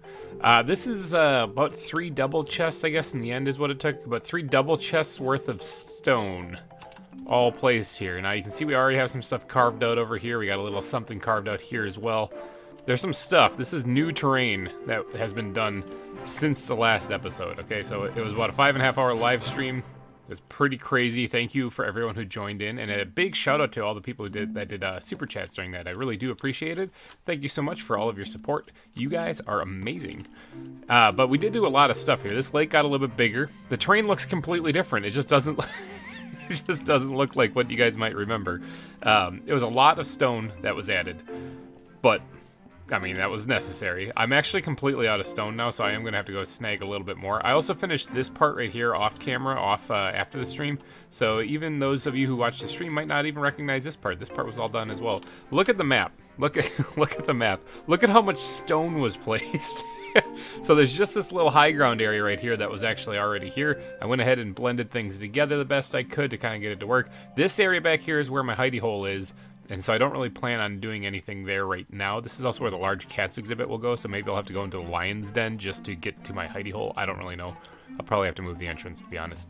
This is about 3 double chests, I guess in the end is what it took, but 3 double chests worth of stone. All placed here. Now you can see we already have some stuff carved out over here. We got a little something carved out here as well. There's some stuff. This is new terrain that has been done since the last episode. Okay, so it was about a 5.5 hour live stream. It was pretty crazy. Thank you for everyone who joined in, and a big shout out to all the people who did super chats during that. I really do appreciate it. Thank you so much for all of your support. You guys are amazing. But we did do a lot of stuff here. This lake got a little bit bigger. The terrain looks completely different. It just doesn't. It just doesn't look like what you guys might remember. It was a lot of stone that was added, but I mean, that was necessary. I'm actually completely out of stone now, so I am going to have to go snag a little bit more. I also finished this part right here off camera, after the stream, so even those of you who watch the stream might not even recognize this part. This part was all done as well. Look at the map. Look at the map. Look at how much stone was placed. So there's just this little high ground area right here that was actually already here. I went ahead and blended things together the best I could to kind of get it to work. This area back here is where my hidey hole is, and so I don't really plan on doing anything there right now. This is also where the large cats exhibit will go, so maybe I'll have to go into the lion's den just to get to my hidey hole. I don't really know. I'll probably have to move the entrance, to be honest.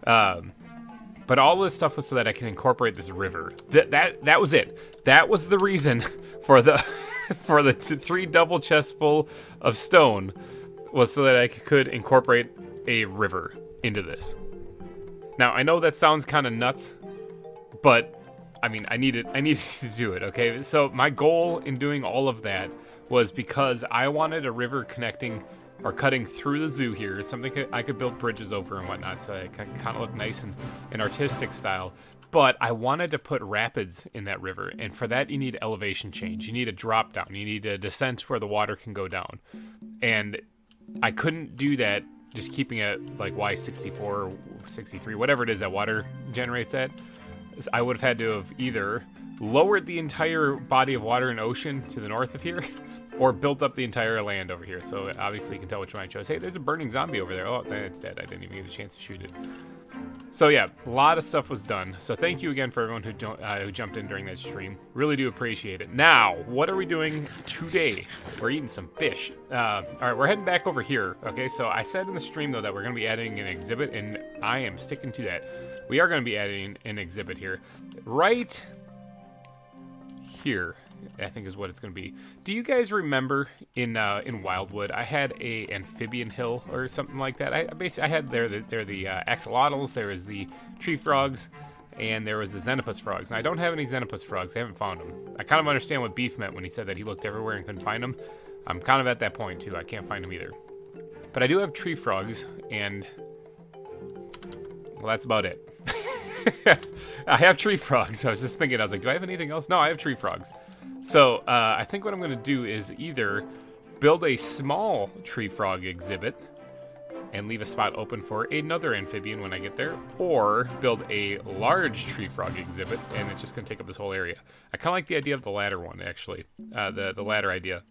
But all this stuff was so that I can incorporate this river. That was it. That was the reason for the for the 3 double chests full of stone, was so that I could incorporate a river into this. Now I know that sounds kind of nuts, but I mean I needed to do it. Okay, so my goal in doing all of that was because I wanted a river connecting or cutting through the zoo here, something I could build bridges over and whatnot, so it can kind of look nice and artistic style. But I wanted to put rapids in that river, and for that you need elevation change. You need a drop down. You need a descent where the water can go down. And I couldn't do that just keeping it like Y64 or 63, whatever it is that water generates at. I would have had to have either lowered the entire body of water and ocean to the north of here, or built up the entire land over here. So obviously you can tell which one I chose. Hey, there's a burning zombie over there. Oh, it's dead. I didn't even get a chance to shoot it. So yeah, a lot of stuff was done. So thank you again for everyone who jumped in during that stream. Really do appreciate it. Now, what are we doing today? We're eating some fish. All right, we're heading back over here. Okay, so I said in the stream though that we're going to be adding an exhibit, and I am sticking to that. We are going to be adding an exhibit here, right here, I think is what it's going to be. Do you guys remember in Wildwood, I had a amphibian hill or something like that? I had the axolotls, there was the tree frogs, and there was the xenopus frogs. And I don't have any xenopus frogs. I haven't found them. I kind of understand what Beef meant when he said that he looked everywhere and couldn't find them. I'm kind of at that point too. I can't find them either. But I do have tree frogs, and well, that's about it. I have tree frogs. I was just thinking, I was like, do I have anything else? No, I have tree frogs. So I think what I'm going to do is either build a small tree frog exhibit and leave a spot open for another amphibian when I get there, or build a large tree frog exhibit and it's just going to take up this whole area. I kind of like the idea of the latter one, actually, the latter idea.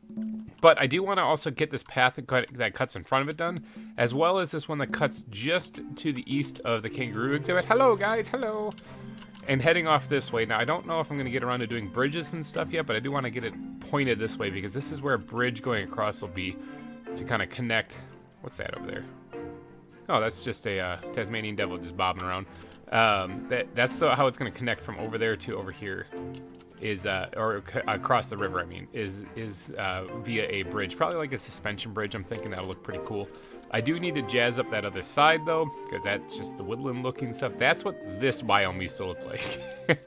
But I do want to also get this path that cuts in front of it done, as well as this one that cuts just to the east of the kangaroo exhibit. Hello, guys. Hello. And heading off this way. Now, I don't know if I'm going to get around to doing bridges and stuff yet, but I do want to get it pointed this way because this is where a bridge going across will be to kind of connect. What's that over there? Oh, that's just a Tasmanian devil just bobbing around. That's how it's going to connect from over there to over here. Across the river, I mean, is via a bridge. Probably like a suspension bridge. I'm thinking that'll look pretty cool. I do need to jazz up that other side, though, because that's just the woodland-looking stuff. That's what this biome used to look like.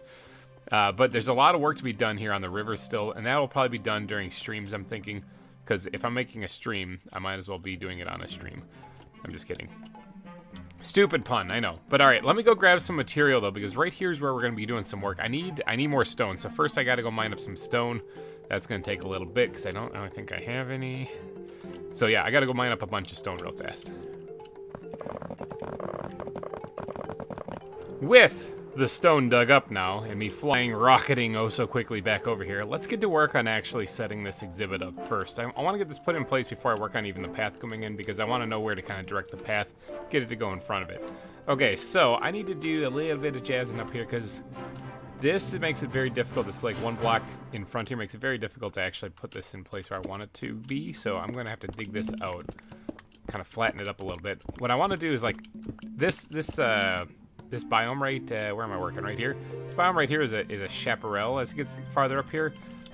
But there's a lot of work to be done here on the river still, and that will probably be done during streams, I'm thinking. Because if I'm making a stream, I might as well be doing it on a stream. I'm just kidding. Stupid pun, I know. But all right, let me go grab some material, though, because right here is where we're going to be doing some work. I need more stone. So first I got to go mine up some stone. That's going to take a little bit, because I don't think I have any. So yeah, I got to go mine up a bunch of stone real fast. With the stone dug up now, and me flying, rocketing oh so quickly back over here, let's get to work on actually setting this exhibit up first. I want to get this put in place before I work on even the path coming in, because I want to know where to kind of direct the path, get it to go in front of it. Okay, so I need to do a little bit of jazzing up here, because this makes it very difficult. This like one block in front here makes it very difficult to actually put this in place where I want it to be, so I'm going to have to dig this out, kind of flatten it up a little bit. What I want to do is like this biome right, where am I working? Right here. This biome right here is a chaparral as it gets farther up here.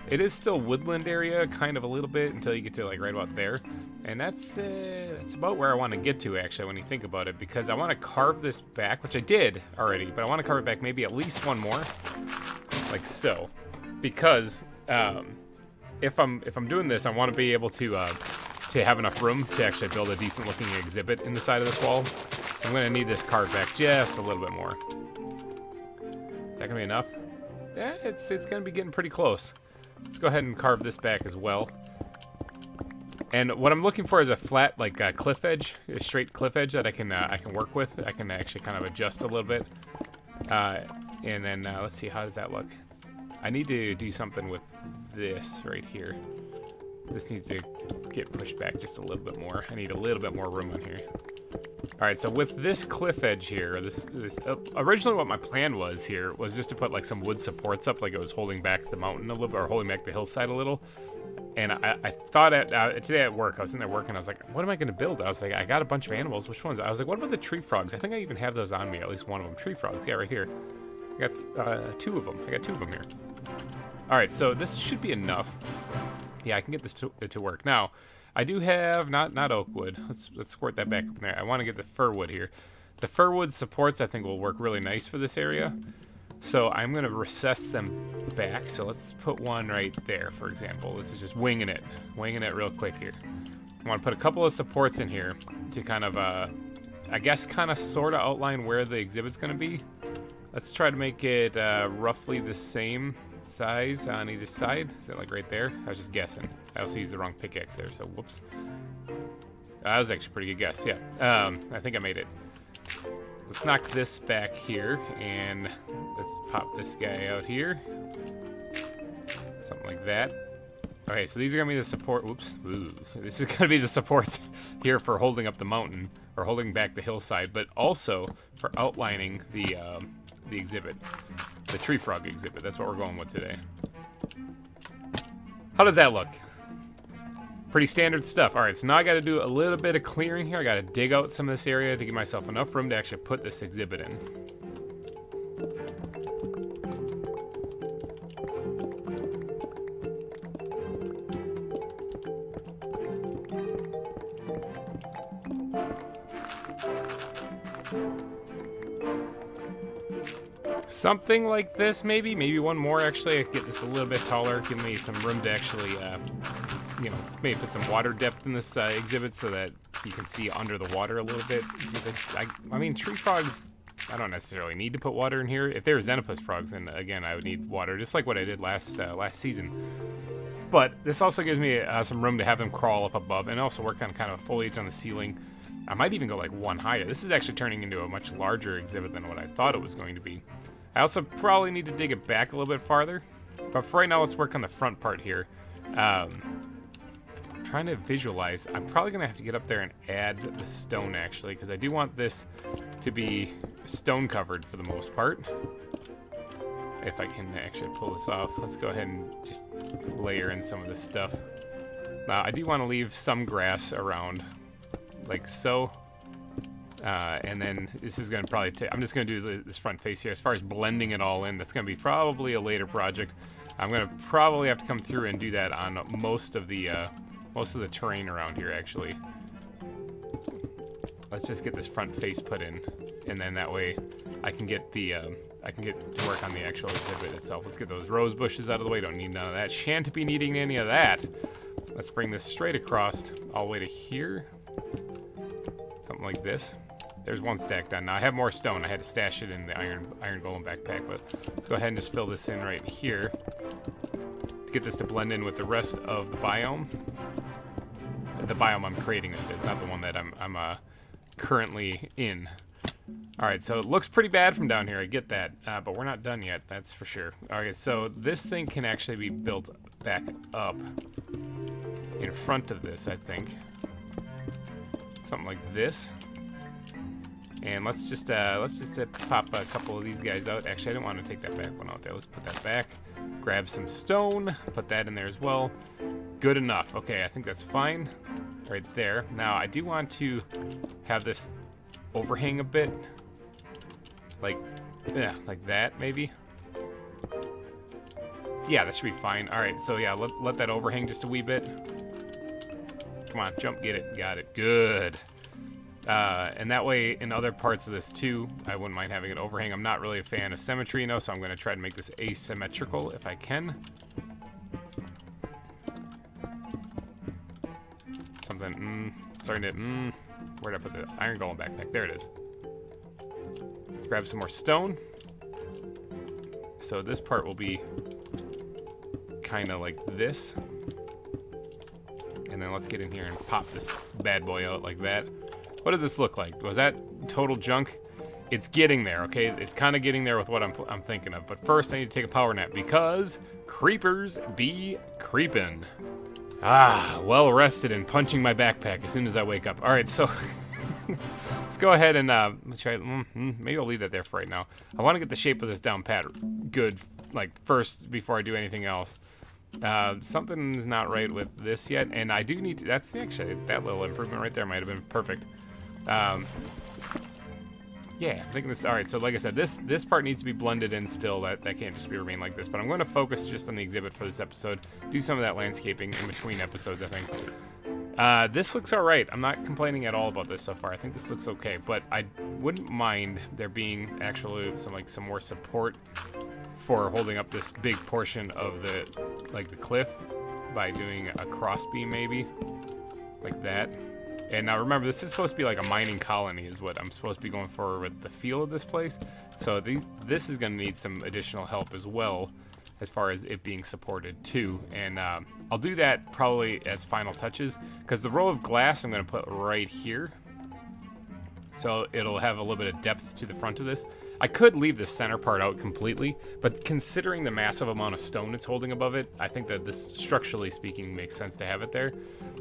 It is still woodland area, kind of a little bit, until you get to like right about there. And that's about where I want to get to, actually, when you think about it, because I want to carve this back, which I did already, but I want to carve it back maybe at least one more, like so. Because if I'm doing this, I want to be able to have enough room to actually build a decent looking exhibit in the side of this wall. I'm going to need this carved back just a little bit more. Is that going to be enough? Yeah, it's going to be getting pretty close. Let's go ahead and carve this back as well. And what I'm looking for is a flat, like a cliff edge, a straight cliff edge that I can work with. I can actually kind of adjust a little bit. And then let's see, how does that look? I need to do something with this right here. This needs to get pushed back just a little bit more. I need a little bit more room on here. All right, so with this cliff edge here, originally what my plan was here was just to put like some wood supports up, like it was holding back the mountain a little bit, or holding back the hillside a little. And I thought today at work, I was in there working, I was like, what am I going to build? I was like, I got a bunch of animals. Which ones? I was like, what about the tree frogs? I think I even have those on me, at least one of them. Tree frogs, yeah, right here. I got 2 of them. I got 2 of them here. All right, so this should be enough. Yeah, I can get this to work. Now, I do have, not oak wood. Let's squirt that back up in there. I want to get the fir wood here. The fir wood supports, I think, will work really nice for this area. So I'm going to recess them back. So let's put one right there, for example. This is just winging it real quick here. I want to put a couple of supports in here to kind of, I guess, kind of sort of outline where the exhibit's going to be. Let's try to make it roughly the same size on either side. Is that like right there? I was just guessing. I also used the wrong pickaxe there, so whoops. That was actually a pretty good guess, yeah. I think I made it. Let's knock this back here, and let's pop this guy out here. Something like that. Okay, so these are going to be the support. Oops. Ooh. This is going to be the supports here for holding up the mountain, or holding back the hillside, but also for outlining the exhibit. The tree frog exhibit. That's what we're going with today. How does that look? Pretty standard stuff. All right, so now I got to do a little bit of clearing here. I got to dig out some of this area to give myself enough room to actually put this exhibit in. Something like this, maybe one more. Actually, I could get this a little bit taller, give me some room to actually, you know, maybe put some water depth in this exhibit so that you can see under the water a little bit. Because I mean, tree frogs, I don't necessarily need to put water in here. If they were Xenopus frogs, then again, I would need water, just like what I did last season. But this also gives me some room to have them crawl up above, and also work on kind of foliage on the ceiling. I might even go like one higher. This is actually turning into a much larger exhibit than what I thought it was going to be. I also probably need to dig it back a little bit farther. But for right now, let's work on the front part here. I'm trying to visualize. I'm probably going to have to get up there and add the stone, actually, because I do want this to be stone covered for the most part. If I can actually pull this off. Let's go ahead and just layer in some of this stuff. Now, I do want to leave some grass around, like so. And then this is going to probably take, I'm just going to do this front face here. As far as blending it all in, that's going to be probably a later project. I'm going to probably have to come through and do that on most of the terrain around here, actually. Let's just get this front face put in, and then that way I can get the I can get to work on the actual exhibit itself. Let's get those rose bushes out of the way. Don't need none of that. Shan't be needing any of that. Let's bring this straight across all the way to here. Something like this. There's one stack done. Now I have more stone. I had to stash it in the iron golem backpack, but let's go ahead and just fill this in right here to get this to blend in with the rest of the biome. The biome I'm creating, it's not the one that I'm currently in. All right, so it looks pretty bad from down here. I get that, but we're not done yet. That's for sure. Okay, so this thing can actually be built back up in front of this, I think. Something like this. And let's just pop a couple of these guys out. Actually, I didn't want to take that back one out there. Let's put that back. Grab some stone. Put that in there as well. Good enough. Okay, I think that's fine. Right there. Now, I do want to have this overhang a bit. Like that, maybe. Yeah, that should be fine. All right, so yeah, let that overhang just a wee bit. Come on, jump, get it. Got it. Good. And that way, in other parts of this too, I wouldn't mind having an overhang. I'm not really a fan of symmetry, though, so I'm going to try to make this asymmetrical if I can. Something, starting to, where'd I put the iron golem backpack? There it is. Let's grab some more stone. So this part will be kind of like this. And then let's get in here and pop this bad boy out like that. What does this look like? Was that total junk? It's getting there, okay? It's kind of getting there with what I'm thinking of. But first, I need to take a power nap because creepers be creepin'. Ah, well rested and punching my backpack as soon as I wake up. All right, so let's go ahead and let's try. Maybe I'll leave that there for right now. I want to get the shape of this down pat good, like first before I do anything else. Something's not right with this yet, and I do need to. That's actually that little improvement right there might have been perfect. Yeah, I think this. All right, so like I said, this part needs to be blended in still. That can't just be remain like this. But I'm going to focus just on the exhibit for this episode. Do some of that landscaping in between episodes, I think. This looks all right. I'm not complaining at all about this so far. I think this looks okay, but I wouldn't mind there being actually some more support for holding up this big portion of the cliff by doing a cross beam maybe like that. And now remember, this is supposed to be like a mining colony is what I'm supposed to be going for with the feel of this place. So this is going to need some additional help as well as far as it being supported too. And I'll do that probably as final touches because the row of glass I'm going to put right here. So it'll have a little bit of depth to the front of this. I could leave the center part out completely, but considering the massive amount of stone it's holding above it, I think that this, structurally speaking, makes sense to have it there.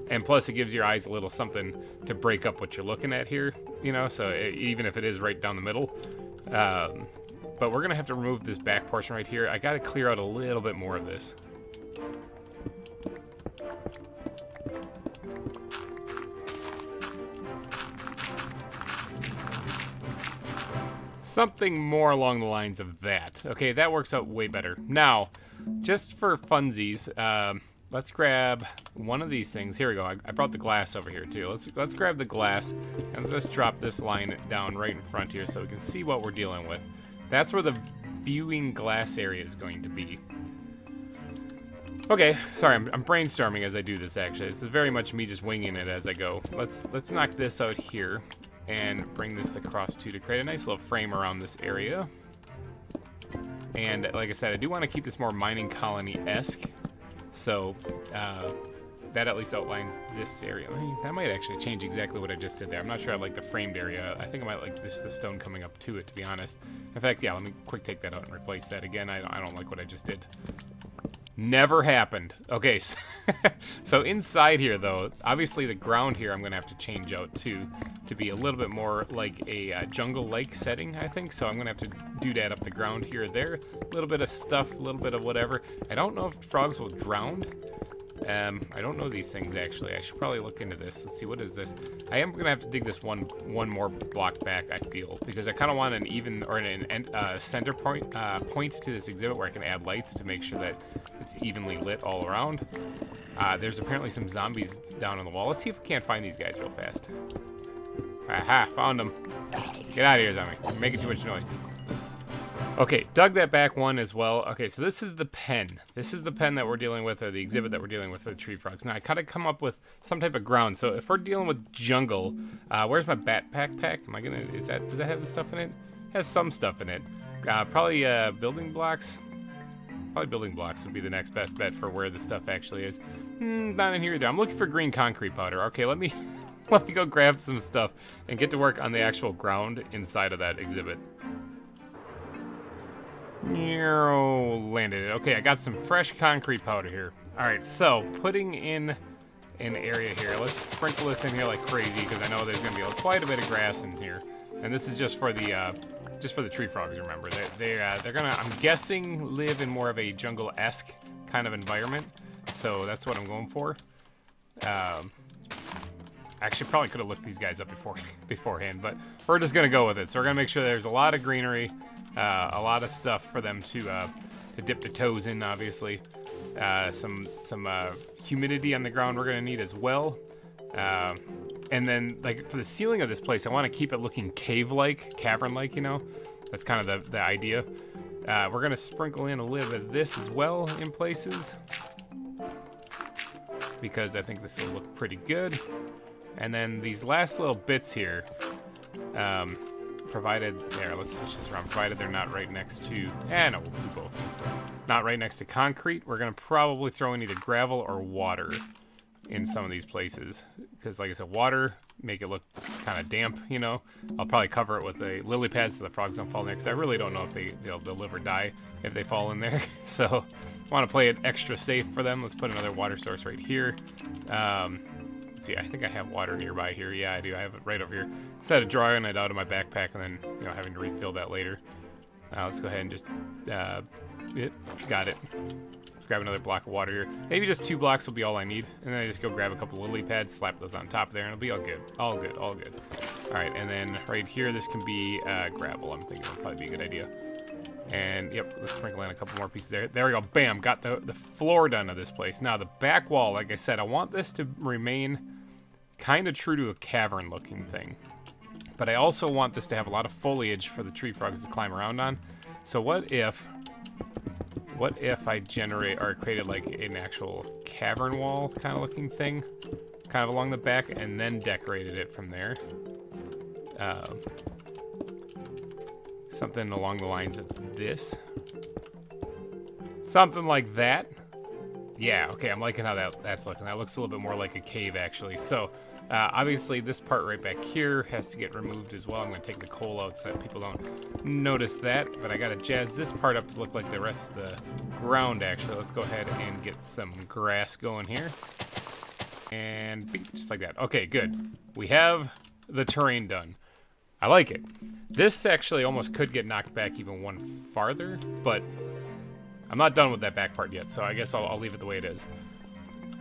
And plus, it gives your eyes a little something to break up what you're looking at here, you know, so even if it is right down the middle. But we're going to have to remove this back portion right here. I got to clear out a little bit more of this. Something more along the lines of that. Okay, that works out way better. Now, just for funsies, let's grab one of these things. Here we go. I brought the glass over here too. Let's grab the glass and let's drop this line down right in front here so we can see what we're dealing with. That's where the viewing glass area is going to be. Okay, sorry, I'm brainstorming as I do this. Actually, this is very much me just winging it as I go. Let's knock this out here and bring this across too to create a nice little frame around this area. And like I said, I do want to keep this more mining colony-esque, so that at least outlines this area. I mean, that might actually change exactly what I just did there. I'm not sure I like the framed area. I think I might like the stone coming up to it, to be honest. In fact, yeah, let me quick take that out and replace that again. I don't like what I just did. Never happened. Okay, so inside here, though, obviously the ground here I'm going to have to change out to be a little bit more like a jungle-like setting, I think. So I'm going to have to doodad up the ground here or there. A little bit of stuff, a little bit of whatever. I don't know if frogs will drown. I don't know these things, actually. I should probably look into this. Let's see, what is this? I am going to have to dig this one more block back, I feel, because I kind of want an even, or an center point to this exhibit where I can add lights to make sure that it's evenly lit all around. There's apparently some zombies down on the wall. Let's see if we can't find these guys real fast. Aha, found them. Get out of here, zombie. You're making too much noise. Okay, dug that back one as well. Okay, so this is the pen. This is the pen that we're dealing with, or the exhibit that we're dealing with for the tree frogs. Now, I kind of come up with some type of ground. So if we're dealing with jungle, where's my backpack pack? Am I gonna, does that have the stuff in it? It has some stuff in it. Probably building blocks. Probably building blocks would be the next best bet for where the stuff actually is. Not in here either. I'm looking for green concrete powder. Okay, let me go grab some stuff and get to work on the actual ground inside of that exhibit. Landed it. Okay, I got some fresh concrete powder here. All right, so putting in an area here. Let's sprinkle this in here like crazy because I know there's gonna be quite a bit of grass in here. And this is just for the tree frogs. Remember, they're gonna, I'm guessing, live in more of a jungle-esque kind of environment. So that's what I'm going for. Actually, probably could have looked these guys up beforehand, but we're just gonna go with it. So we're gonna make sure there's a lot of greenery, a lot of stuff for them to dip their toes in. Obviously, some humidity on the ground we're gonna need as well. And then, like, for the ceiling of this place, I want to keep it looking cave-like, cavern-like, you know? That's kind of the idea. We're going to sprinkle in a little bit of this as well in places, because I think this will look pretty good. And then these last little bits here, provided, there, let's switch this around, provided they're not right next to, no, we'll do both. Not right next to concrete, we're going to probably throw in either gravel or water in some of these places, because like I said, water make it look kind of damp, you know. I'll probably cover it with a lily pad so the frogs don't fall in there, because I really don't know if they'll live or die if they fall in there. So want to play it extra safe for them. Let's put another water source right here. Let's see, I think I have water nearby here. Yeah, I do. I have it right over here. Instead of drawing it out of my backpack and then, you know, having to refill that later. Let's go ahead and just got it. Grab another block of water here. Maybe just 2 blocks will be all I need. And then I just go grab a couple lily pads, slap those on top there, and it'll be all good. All good, all good. All right, and then right here, this can be gravel. I'm thinking it'll probably be a good idea. And, yep, let's sprinkle in a couple more pieces there. There we go. Bam, got the floor done of this place. Now, the back wall, like I said, I want this to remain kind of true to a cavern-looking thing. But I also want this to have a lot of foliage for the tree frogs to climb around on. So what if I generate or created like an actual cavern wall kind of looking thing, kind of along the back, and then decorated it from there? Something along the lines of this. Something like that. Yeah, okay, I'm liking how that's looking. That looks a little bit more like a cave, actually. So, obviously, this part right back here has to get removed as well. I'm going to take the coal out so that people don't notice that. But I got to jazz this part up to look like the rest of the ground, actually. Let's go ahead and get some grass going here. And just like that. Okay, good. We have the terrain done. I like it. This actually almost could get knocked back even one farther, but I'm not done with that back part yet, so I guess I'll leave it the way it is.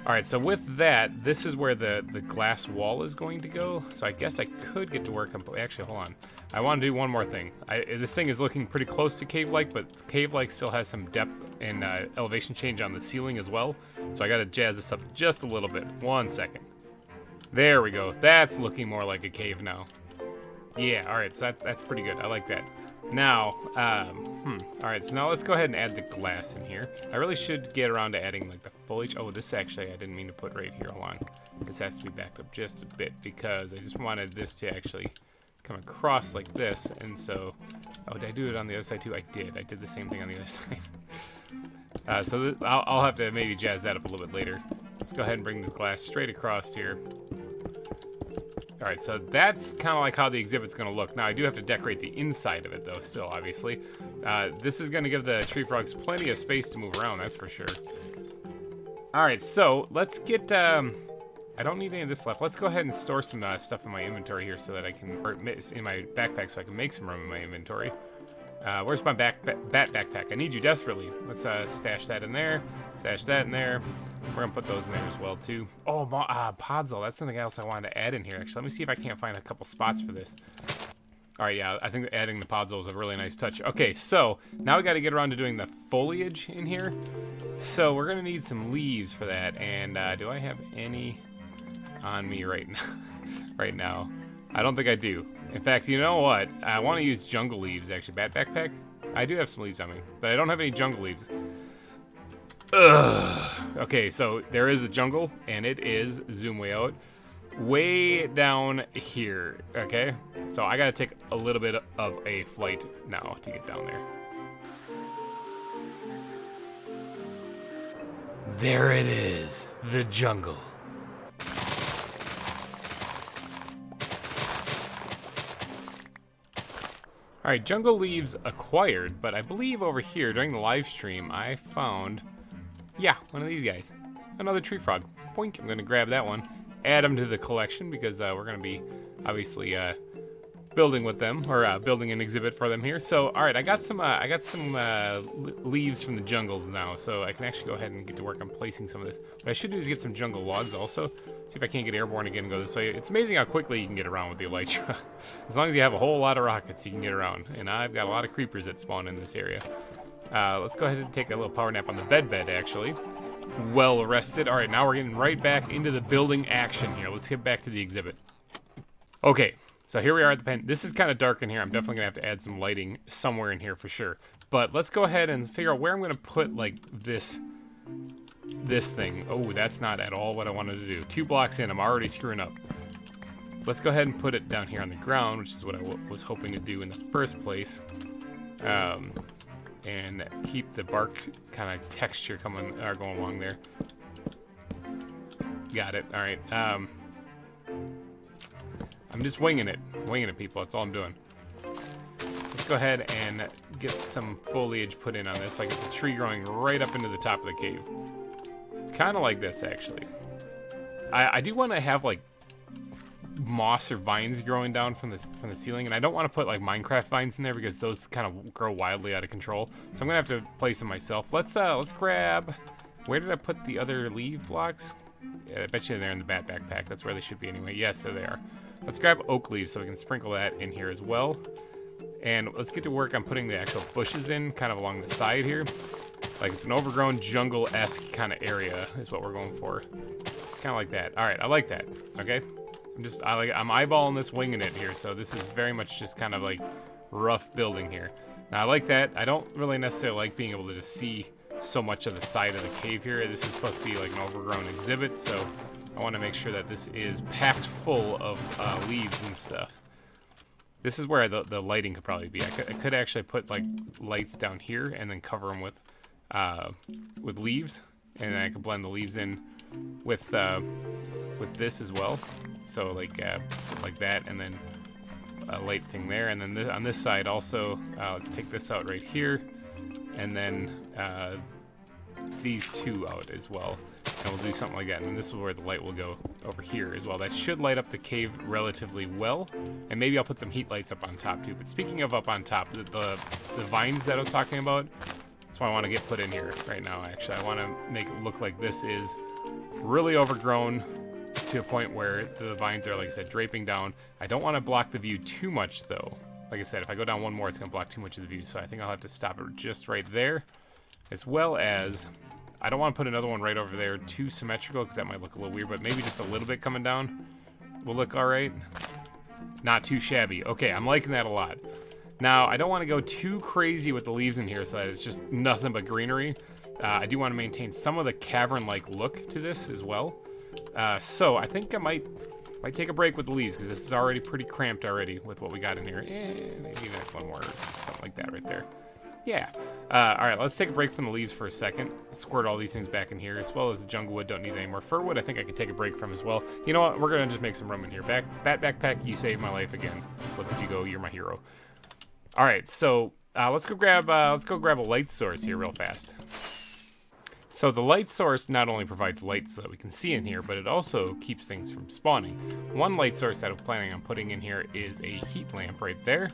All right, so with that, this is where the glass wall is going to go. So I guess I could get to work on, actually, hold on. I want to do one more thing. This thing is looking pretty close to cave-like, but cave-like still has some depth and elevation change on the ceiling as well. So I got to jazz this up just a little bit. 1 second. There we go. That's looking more like a cave now. Yeah, all right, so that's pretty good. I like that. Now, all right, so now let's go ahead and add the glass in here. I really should get around to adding, like, the foliage. Oh, this actually I didn't mean to put right here. Hold on. This has to be backed up just a bit because I just wanted this to actually come across like this. And so, oh, did I do it on the other side too? I did. I did the same thing on the other side. So I'll have to maybe jazz that up a little bit later. Let's go ahead and bring the glass straight across here. All right, so that's kind of like how the exhibit's going to look. Now, I do have to decorate the inside of it, though, still, obviously. This is going to give the tree frogs plenty of space to move around, that's for sure. All right, so let's get... I don't need any of this left. Let's go ahead and store some stuff in my inventory here so that I can... Or in my backpack so I can make some room in my inventory. Where's my bat backpack? I need you desperately. Let's stash that in there. Stash that in there. We're gonna put those in there as well too. Oh, podzol. That's something else I wanted to add in here. Actually, let me see if I can't find a couple spots for this. All right, yeah, I think adding the podzol is a really nice touch. Okay, so now we got to get around to doing the foliage in here. So we're gonna need some leaves for that. And do I have any on me right now? Right now, I don't think I do. In fact, you know what? I want to use jungle leaves, actually. Bat backpack? I do have some leaves on me, but I don't have any jungle leaves. Ugh. Okay, so there is a jungle, and it is, zoom way out, way down here, okay? So I gotta take a little bit of a flight now to get down there. There it is, the jungle. Alright, jungle leaves acquired, but I believe over here during the live stream I found, yeah, one of these guys. Another tree frog. Boink, I'm gonna grab that one, add them to the collection because we're gonna be obviously building with them, or building an exhibit for them here. So, alright, I got some leaves from the jungles now, so I can actually go ahead and get to work on placing some of this. What I should do is get some jungle logs also, see if I can't get airborne again and go this way. It's amazing how quickly you can get around with the elytra. As long as you have a whole lot of rockets, you can get around. And I've got a lot of creepers that spawn in this area. Let's go ahead and take a little power nap on the bed, actually. Well rested. Alright, now we're getting right back into the building action here. Let's get back to the exhibit. Okay. So here we are at the pen. This is kind of dark in here. I'm definitely going to have to add some lighting somewhere in here for sure. But let's go ahead and figure out where I'm going to put, like, this thing. Oh, that's not at all what I wanted to do. 2 blocks in, I'm already screwing up. Let's go ahead and put it down here on the ground, which is what I was hoping to do in the first place. And keep the bark kind of texture going along there. Got it. All right. I'm just winging it, people. That's all I'm doing. Let's go ahead and get some foliage put in on this, like it's a tree growing right up into the top of the cave. Kind of like this, actually. I do want to have like moss or vines growing down from the ceiling, and I don't want to put like Minecraft vines in there because those kind of grow wildly out of control. So I'm gonna have to place them myself. Let's grab. Where did I put the other leaf blocks? Yeah, I bet you they're in the bat backpack. That's where they should be anyway. Yes, there they are. Let's grab oak leaves so we can sprinkle that in here as well. And let's get to work on putting the actual bushes in kind of along the side here. Like it's an overgrown jungle-esque kind of area is what we're going for. Kind of like that. All right, I like that. Okay. I'm eyeballing this, winging it here. So this is very much just kind of like rough building here. Now I like that. I don't really necessarily like being able to just see so much of the side of the cave here. This is supposed to be like an overgrown exhibit, so I want to make sure that this is packed full of leaves and stuff. This is where the lighting could probably be. I could actually put like lights down here and then cover them with leaves, and then I could blend the leaves in with this as well. So like that, and then a light thing there, and then on this side also. Let's take this out right here, and then these two out as well. And we'll do something like that, and this is where the light will go over here as well. That should light up the cave relatively well, and maybe I'll put some heat lights up on top too. But speaking of up on top, the vines that I was talking about, that's what I want to get put in here right now. Actually, I want to make it look like this is really overgrown to a point where the vines are, like I said, draping down. I don't want to block the view too much though. Like I said, if I go down one more, it's going to block too much of the view, so I think I'll have to stop it just right there, as well as I don't want to put another one right over there too symmetrical because that might look a little weird, but maybe just a little bit coming down will look all right. Not too shabby. Okay, I'm liking that a lot. Now, I don't want to go too crazy with the leaves in here so that it's just nothing but greenery. I do want to maintain some of the cavern-like look to this as well. So I think I might take a break with the leaves because this is already pretty cramped already with what we got in here. Maybe that's one more, something like that right there. Yeah. All right, let's take a break from the leaves for a second. Squirt all these things back in here, as well as the jungle wood. Don't need any more fir wood. I think I can take a break from as well. You know what? We're gonna just make some room in here. Bat backpack, you saved my life again. Look at you go. You're my hero. All right, so let's go grab a light source here real fast. So the light source not only provides light so that we can see in here, but it also keeps things from spawning. One light source that I'm planning on putting in here is a heat lamp right there,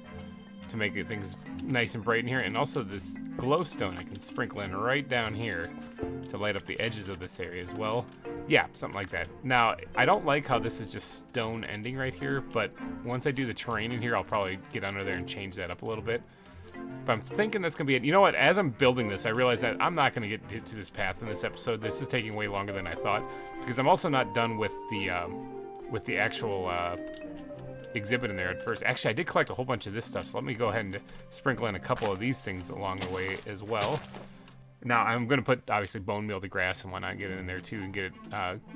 to make things nice and bright in here, and also this glowstone I can sprinkle in right down here to light up the edges of this area as well. Yeah, something like that. Now, I don't like how this is just stone ending right here, but once I do the terrain in here, I'll probably get under there and change that up a little bit. But I'm thinking that's gonna be it. You know what, as I'm building this, I realize that I'm not gonna get to this path in this episode. This is taking way longer than I thought, because I'm also not done with the actual exhibit in there at first. Actually, I did collect a whole bunch of this stuff, so let me go ahead and sprinkle in a couple of these things along the way as well. Now, I'm going to put, obviously, bone meal, the grass, and whatnot, get it in there, too, and get it,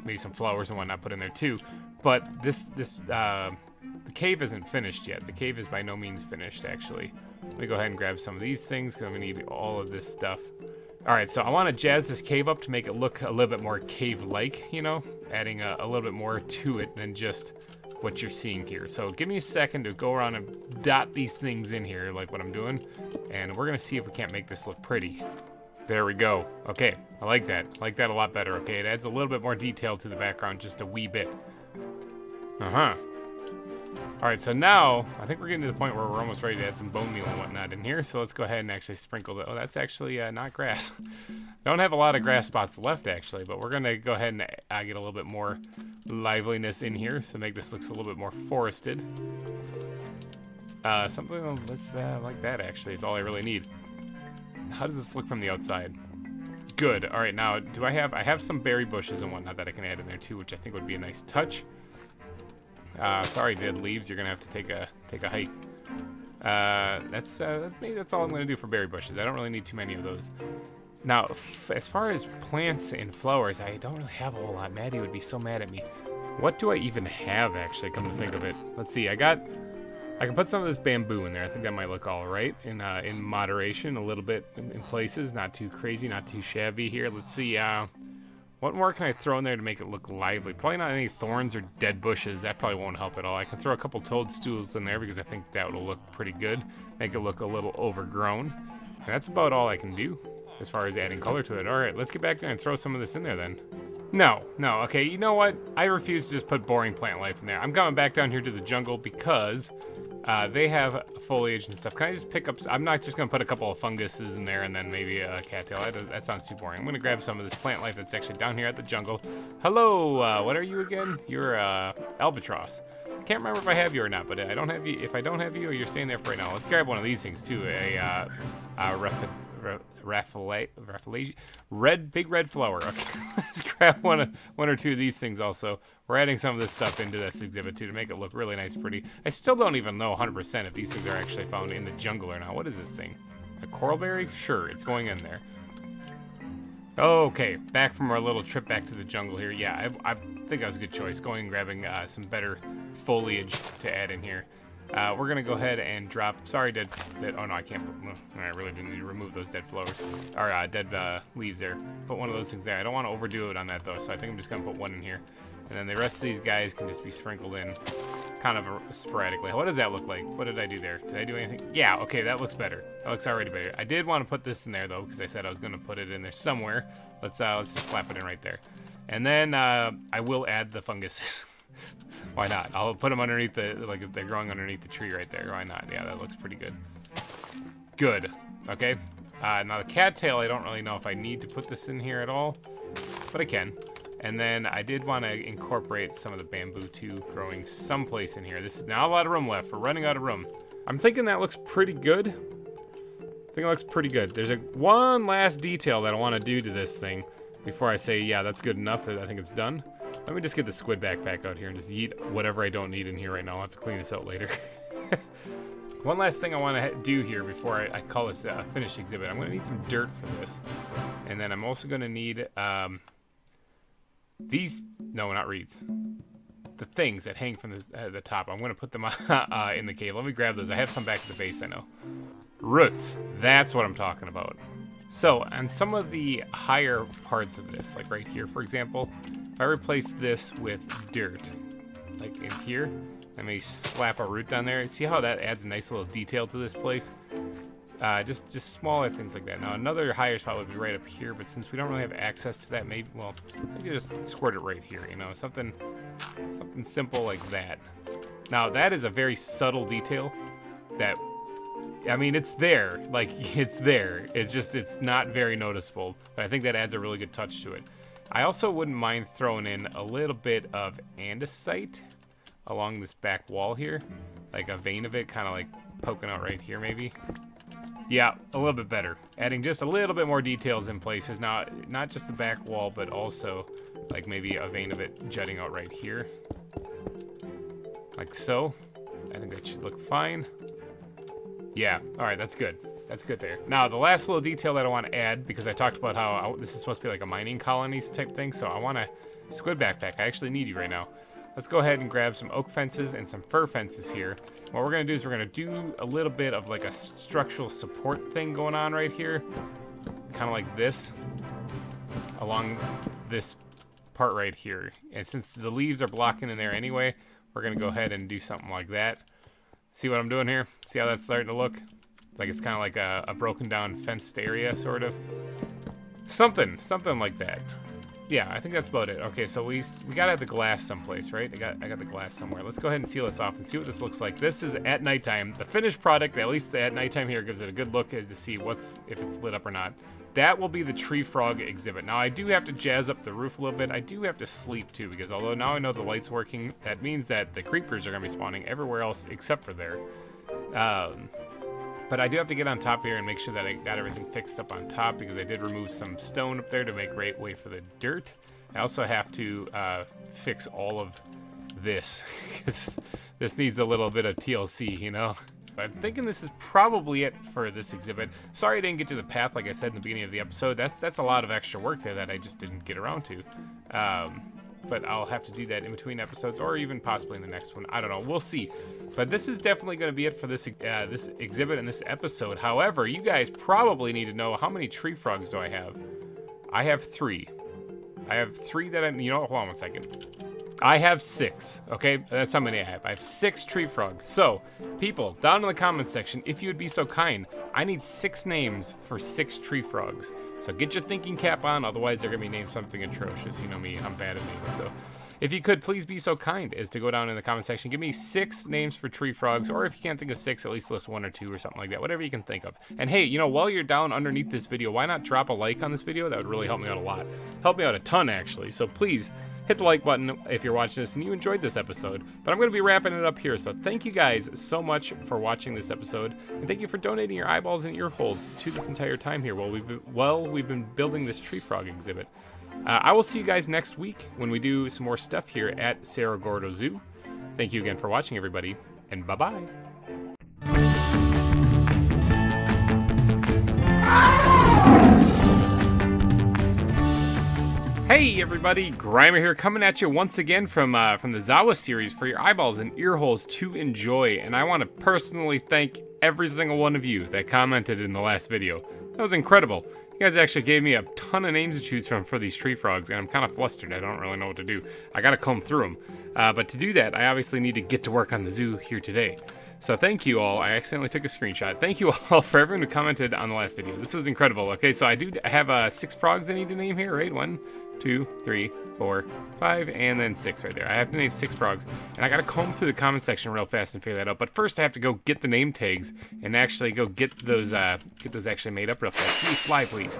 maybe some flowers and whatnot put in there, too. But the cave isn't finished yet. The cave is by no means finished, actually. Let me go ahead and grab some of these things, because I'm going to need all of this stuff. All right, so I want to jazz this cave up to make it look a little bit more cave-like, you know, adding a little bit more to it than just what you're seeing here. So give me a second to go around and dot these things in here, like what I'm doing, and we're going to see if we can't make this look pretty. There we go. Okay, I like that. I like that a lot better, okay? It adds a little bit more detail to the background, just a wee bit. Uh-huh. All right, so now I think we're getting to the point where we're almost ready to add some bone meal and whatnot in here. So let's go ahead and actually sprinkle the, oh, that's actually not grass. Don't have a lot of grass spots left, actually, but we're going to go ahead and get a little bit more liveliness in here. So make this look a little bit more forested. Something let's like that, actually, is all I really need. How does this look from the outside? Good. All right, now, I have some berry bushes and whatnot that I can add in there, too, which I think would be a nice touch. Sorry, dead leaves. You're gonna have to take a hike. That's all I'm gonna do for berry bushes. I don't really need too many of those. Now, as far as plants and flowers, I don't really have a whole lot. Maddie would be so mad at me. What do I even have, actually? Come to think of it, let's see. I can put some of this bamboo in there. I think that might look all right in moderation, a little bit in places. Not too crazy, not too shabby here. Let's see. What more can I throw in there to make it look lively? Probably not any thorns or dead bushes. That probably won't help at all. I can throw a couple toadstools in there because I think that will look pretty good. Make it look a little overgrown. And that's about all I can do as far as adding color to it. All right, let's get back there and throw some of this in there then. No, okay, you know what? I refuse to just put boring plant life in there. I'm coming back down here to the jungle because they have foliage and stuff. Can I just pick up? I'm not just going to put a couple of funguses in there and then maybe a cattail. That sounds too boring. I'm going to grab some of this plant life that's actually down here at the jungle. Hello, what are you again? You're albatross. Can't remember if I have you or not, but I don't have you. If I don't have you, you're staying there for right now. Let's grab one of these things too. Big red flower. Okay, let's grab one or two of these things also. We're adding some of this stuff into this exhibit too to make it look really nice, pretty. I still don't even know 100% if these things are actually found in the jungle or not. What is this thing? A coral berry? Sure, it's going in there. Okay, back from our little trip back to the jungle here. Yeah, I think that was a good choice. Going and grabbing some better foliage to add in here. We're gonna go ahead and drop. Sorry, dead. Oh no, I can't. I really didn't need to remove those dead flowers or dead leaves there. Put one of those things there. I don't want to overdo it on that though, so I think I'm just gonna put one in here, and then the rest of these guys can just be sprinkled in, kind of sporadically. What does that look like? What did I do there? Did I do anything? Yeah. Okay, that looks better. That looks already better. I did want to put this in there though, because I said I was gonna put it in there somewhere. Let's just slap it in right there, and then I will add the funguses. Why not? I'll put them underneath like if they're growing underneath the tree right there. Why not? Yeah, that looks pretty good. Good. Okay. Now the cattail, I don't really know if I need to put this in here at all, but I can. And then I did want to incorporate some of the bamboo too, growing someplace in here. This is not a lot of room left. We're running out of room. I'm thinking that looks pretty good. I think it looks pretty good. There's one last detail that I want to do to this thing before I say, yeah, that's good enough. I think it's done. Let me just get the squid back out here and just eat whatever I don't need in here right now. I'll have to clean this out later. One last thing I want to do here before I call this a finished exhibit. I'm going to need some dirt for this. And then I'm also going to need these, no, not reeds. The things that hang from the top. I'm going to put them in the cave. Let me grab those. I have some back at the base, I know. Roots. That's what I'm talking about. So, on some of the higher parts of this, like right here, for example, if I replace this with dirt, like in here, and maybe slap a root down there, see how that adds a nice little detail to this place? Just smaller things like that. Now, another higher spot would be right up here, but since we don't really have access to that, maybe just squirt it right here, you know, something simple like that. Now, that is a very subtle detail that, I mean, it's there. Like, it's there. It's just, it's not very noticeable. But I think that adds a really good touch to it. I also wouldn't mind throwing in a little bit of andesite along this back wall here. Like a vein of it kind of like poking out right here maybe. Yeah, a little bit better. Adding just a little bit more details in places. Now, not just the back wall, but also like maybe a vein of it jutting out right here. Like so. I think that should look fine. Yeah, all right, that's good. That's good there. Now, the last little detail that I want to add, because I talked about how this is supposed to be like a mining colonies type thing, so I want a squid backpack. I actually need you right now. Let's go ahead and grab some oak fences and some fir fences here. What we're going to do is we're going to do a little bit of like a structural support thing going on right here. Kind of like this. Along this part right here. And since the leaves are blocking in there anyway, we're going to go ahead and do something like that. See what I'm doing here? See how that's starting to look? Like it's kind of like a broken down fenced area, sort of. Something like that. Yeah, I think that's about it. Okay, so we gotta have the glass someplace, right? I got the glass somewhere. Let's go ahead and seal this off and see what this looks like. This is at nighttime. The finished product, at least at nighttime here, gives it a good look to see if it's lit up or not. That will be the tree frog exhibit. Now I do have to jazz up the roof a little bit. I do have to sleep too, because although now I know the light's working, that means that the creepers are gonna be spawning everywhere else except for there. But I do have to get on top here and make sure that I got everything fixed up on top, because I did remove some stone up there to make way for the dirt. I also have to fix all of this, because this needs a little bit of TLC, you know? But I'm thinking this is probably it for this exhibit. Sorry I didn't get to the path like I said in the beginning of the episode. That's a lot of extra work there that I just didn't get around to. But I'll have to do that in between episodes, or even possibly in the next one. I don't know. We'll see. But this is definitely going to be it for this this exhibit and this episode. However, you guys probably need to know, how many tree frogs do I have? I have 3. I have 3 that I'm... You know what? Hold on one second. I have 6. Okay? That's how many I have. I have 6 tree frogs. So, people, down in the comments section, if you would be so kind, I need 6 names for 6 tree frogs. So get your thinking cap on, otherwise they're going to be named something atrocious. You know me, I'm bad at names. So if you could, please be so kind as to go down in the comment section. Give me 6 names for tree frogs, or if you can't think of 6, at least list 1 or 2 or something like that. Whatever you can think of. And hey, you know, while you're down underneath this video, why not drop a like on this video? That would really help me out a lot. Help me out a ton, actually. So please, hit the like button if you're watching this and you enjoyed this episode. But I'm going to be wrapping it up here. So thank you guys so much for watching this episode. And thank you for donating your eyeballs and ear holes to this entire time here while we've been building this tree frog exhibit. I will see you guys next week when we do some more stuff here at Cerro Gordo Zoo. Thank you again for watching, everybody, and bye-bye. Hey everybody, GReimer here, coming at you once again from the ZAWA series for your eyeballs and ear holes to enjoy. And I want to personally thank every single one of you that commented in the last video. That was incredible. You guys actually gave me a ton of names to choose from for these tree frogs, and I'm kind of flustered. I don't really know what to do. I gotta comb through them. But to do that, I obviously need to get to work on the zoo here today. So thank you all. I accidentally took a screenshot. Thank you all for everyone who commented on the last video. This was incredible. Okay, so I have 6 frogs I need to name here, right? 1, 2, 3, 4, 5, and then 6 right there. I have to name 6 frogs, and I gotta comb through the comment section real fast and figure that out. But first, I have to go get the name tags and actually go get those actually made up real fast. Please fly, please.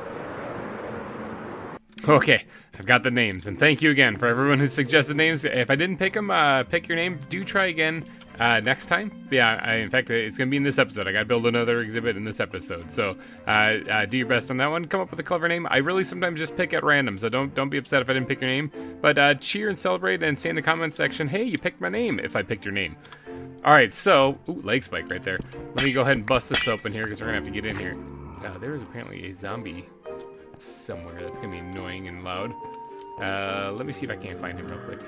Okay, I've got the names, and thank you again for everyone who suggested names. If I didn't pick them, pick your name. Do try again next time. Yeah, in fact, it's going to be in this episode. I got to build another exhibit in this episode. So do your best on that one. Come up with a clever name. I really sometimes just pick at random, so don't be upset if I didn't pick your name. But cheer and celebrate and say in the comments section, hey, you picked my name, if I picked your name. All right, so, leg spike right there. Let me go ahead and bust this open here because we're going to have to get in here. There is apparently a zombie somewhere that's going to be annoying and loud. Let me see if I can't find him real quick.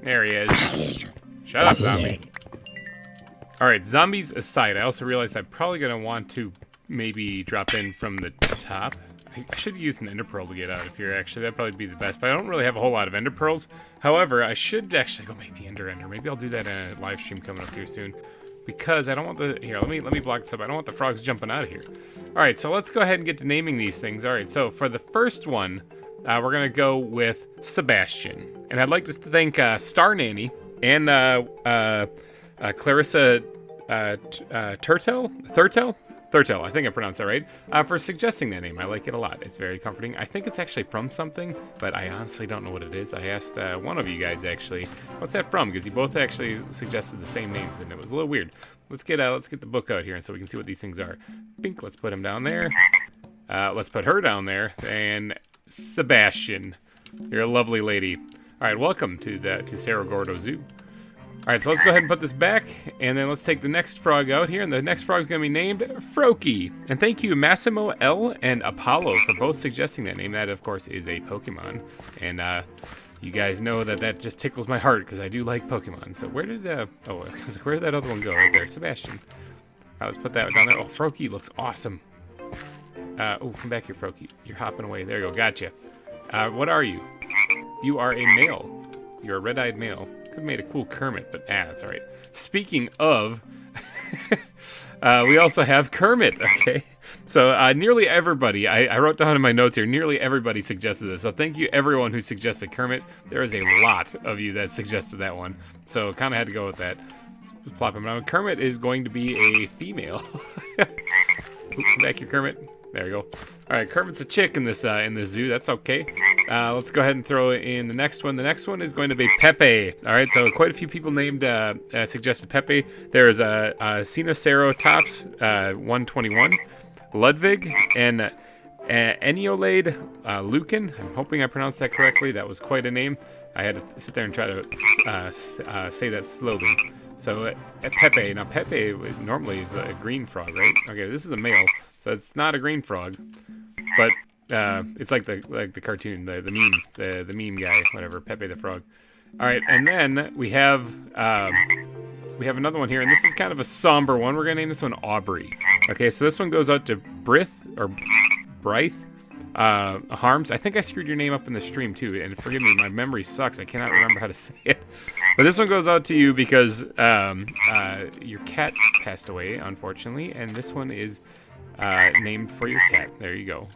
There he is. Shut up, zombie. Alright, zombies aside, I also realized I'm probably going to want to maybe drop in from the top. I should use an ender pearl to get out of here, actually. That'd probably be the best, but I don't really have a whole lot of ender pearls. However, I should actually go make the ender. Maybe I'll do that in a live stream coming up here soon. Because I don't want the... Here, let me block this up. I don't want the frogs jumping out of here. Alright, so let's go ahead and get to naming these things. Alright, so for the first one, we're going to go with Sebastian. And I'd like to thank Star Nanny and Clarissa Thurtel, I think I pronounced that right, for suggesting that name. I like it a lot. It's very comforting. I think it's actually from something, but I honestly don't know what it is. I asked one of you guys, actually, what's that from? Because you both actually suggested the same names, and it was a little weird. Let's get the book out here, and so we can see what these things are. Bink, let's put him down there. Let's put her down there. And Sebastian, you're a lovely lady. All right, welcome to Cerro Gordo Zoo. right, so let's go ahead and put this back, and then let's take the next frog out here, and the next frog is going to be named Froakie. And thank you, Massimo L. and Apollo, for both suggesting that name. That, of course, is a Pokemon, and you guys know that just tickles my heart, because I do like Pokemon. So where did, where did that other one go? Right there, Sebastian. All right, let's put that down there. Oh, Froakie looks awesome. Oh, come back here, Froakie. You're hopping away. There you go, gotcha. What are you? You are a male. You're a red-eyed male. Could have made a cool Kermit, but that's all right. Speaking of, we also have Kermit, okay? So nearly everybody, I wrote down in my notes here, nearly everybody suggested this. So thank you, everyone who suggested Kermit. There is a lot of you that suggested that one. So kind of had to go with that. Let's plop him down. Kermit is going to be a female. Ooh, come back here, Kermit. There we go. All right, Kermit's a chick in this zoo. That's okay. Let's go ahead and throw in the next one. The next one is going to be Pepe. All right, so quite a few people named suggested Pepe. There's Cenoceratops 121, Ludwig, and Eniolade Lucan. I'm hoping I pronounced that correctly. That was quite a name. I had to sit there and try to say that slowly. So Pepe. Now Pepe normally is a green frog, right? Okay, this is a male. So it's not a green frog, but it's like the cartoon, the meme, the meme guy, whatever, Pepe the Frog. All right, and then we have another one here, and this is kind of a somber one. We're gonna name this one Aubrey. Okay, so this one goes out to Brythe Harms. I think I screwed your name up in the stream too, and forgive me, my memory sucks. I cannot remember how to say it. But this one goes out to you because your cat passed away, unfortunately, and this one is named for your cat. There you go.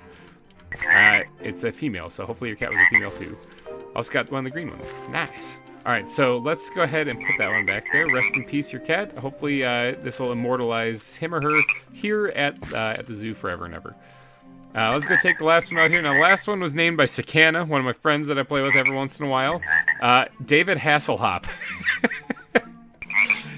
It's a female, so hopefully your cat was a female too. Also got one of the green ones. Nice. All right, so let's go ahead and put that one back there. Rest in peace, your cat. Hopefully this will immortalize him or her here at the zoo forever and ever. Let's go take the last one out here. Now, the last one was named by Sakana, one of my friends that I play with every once in a while. David Hasselhoff.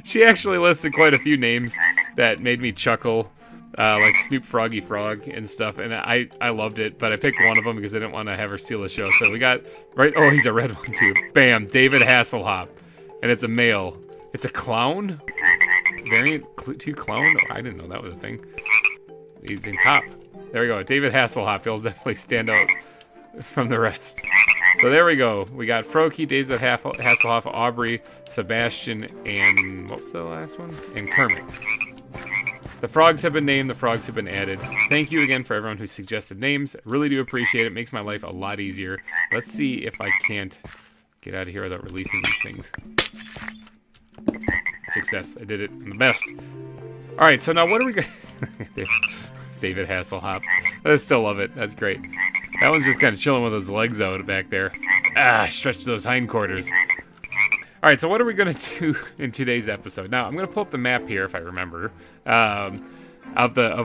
She actually listed quite a few names that made me chuckle. Like Snoop Froggy Frog and stuff, and I loved it, but I picked one of them because I didn't want to have her steal the show. So we got, right, oh, he's a red one too. Bam, David Hasselhoff. And it's a male. It's a clown? Variant 2 clown? Oh, I didn't know that was a thing. These things hop. There we go, David Hasselhoff. He'll definitely stand out from the rest. So there we go. We got Froakie, David Hasselhoff, Aubrey, Sebastian, and what was the last one? And Kermit. The frogs have been named, the frogs have been added. Thank you again for everyone who suggested names. I really do appreciate it. It makes my life a lot easier. Let's see if I can't get out of here without releasing these things. Success. I did it. I'm the best. All right, so now what are we going to... David Hasselhoff. I still love it. That's great. That one's just kind of chilling with his legs out back there. Stretch those hindquarters. All right, so what are we going to do in today's episode? Now, I'm going to pull up the map here, if I remember, of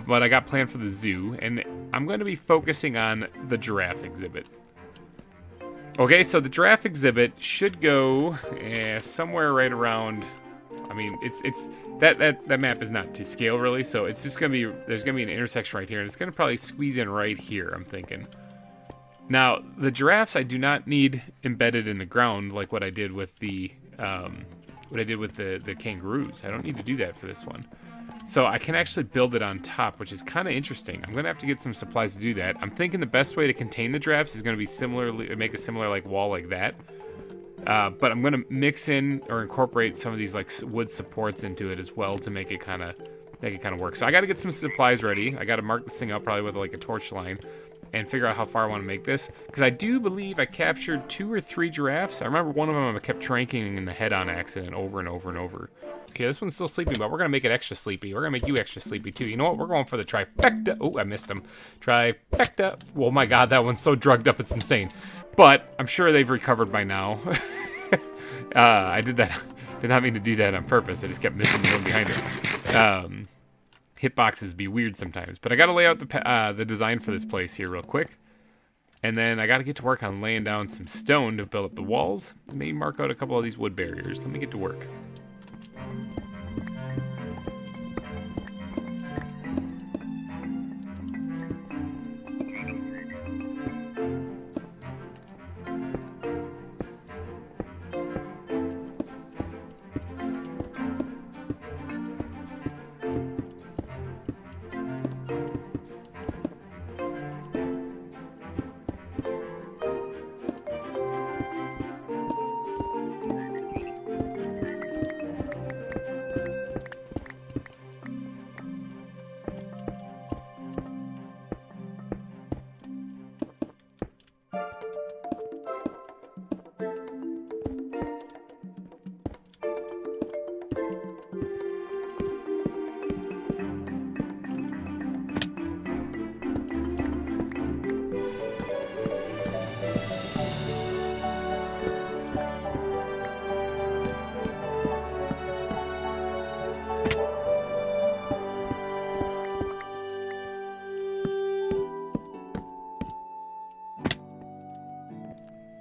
what I got planned for the zoo, and I'm going to be focusing on the giraffe exhibit. Okay, so the giraffe exhibit should go somewhere right around. I mean, it's that map is not to scale really, so it's just going to be there's going to be an intersection right here, and it's going to probably squeeze in right here. I'm thinking. Now, the giraffes I do not need embedded in the ground like what I did with the kangaroos. I don't need to do that for this one. So I can actually build it on top, which is kind of interesting. I'm going to have to get some supplies to do that. I'm thinking the best way to contain the giraffes is going to be make a similar like wall like that. But I'm going to mix in or incorporate some of these like wood supports into it as well to make it kind of work. So I got to get some supplies ready. I got to mark this thing up probably with like a torch line and figure out how far I want to make this. Because I do believe I captured 2 or 3 giraffes. I remember one of them I kept tranking in the head on accident over and over and over. Okay, this one's still sleeping, but we're going to make it extra sleepy. We're going to make you extra sleepy too. You know what? We're going for the trifecta. Oh, I missed him. Trifecta. Oh my god, that one's so drugged up, it's insane. But I'm sure they've recovered by now. I did not mean to do that on purpose. I just kept missing the one behind it. Hitboxes be weird sometimes, but I got to lay out the design for this place here real quick, and then I got to get to work on laying down some stone to build up the walls. Maybe mark out a couple of these wood barriers. Let me get to work.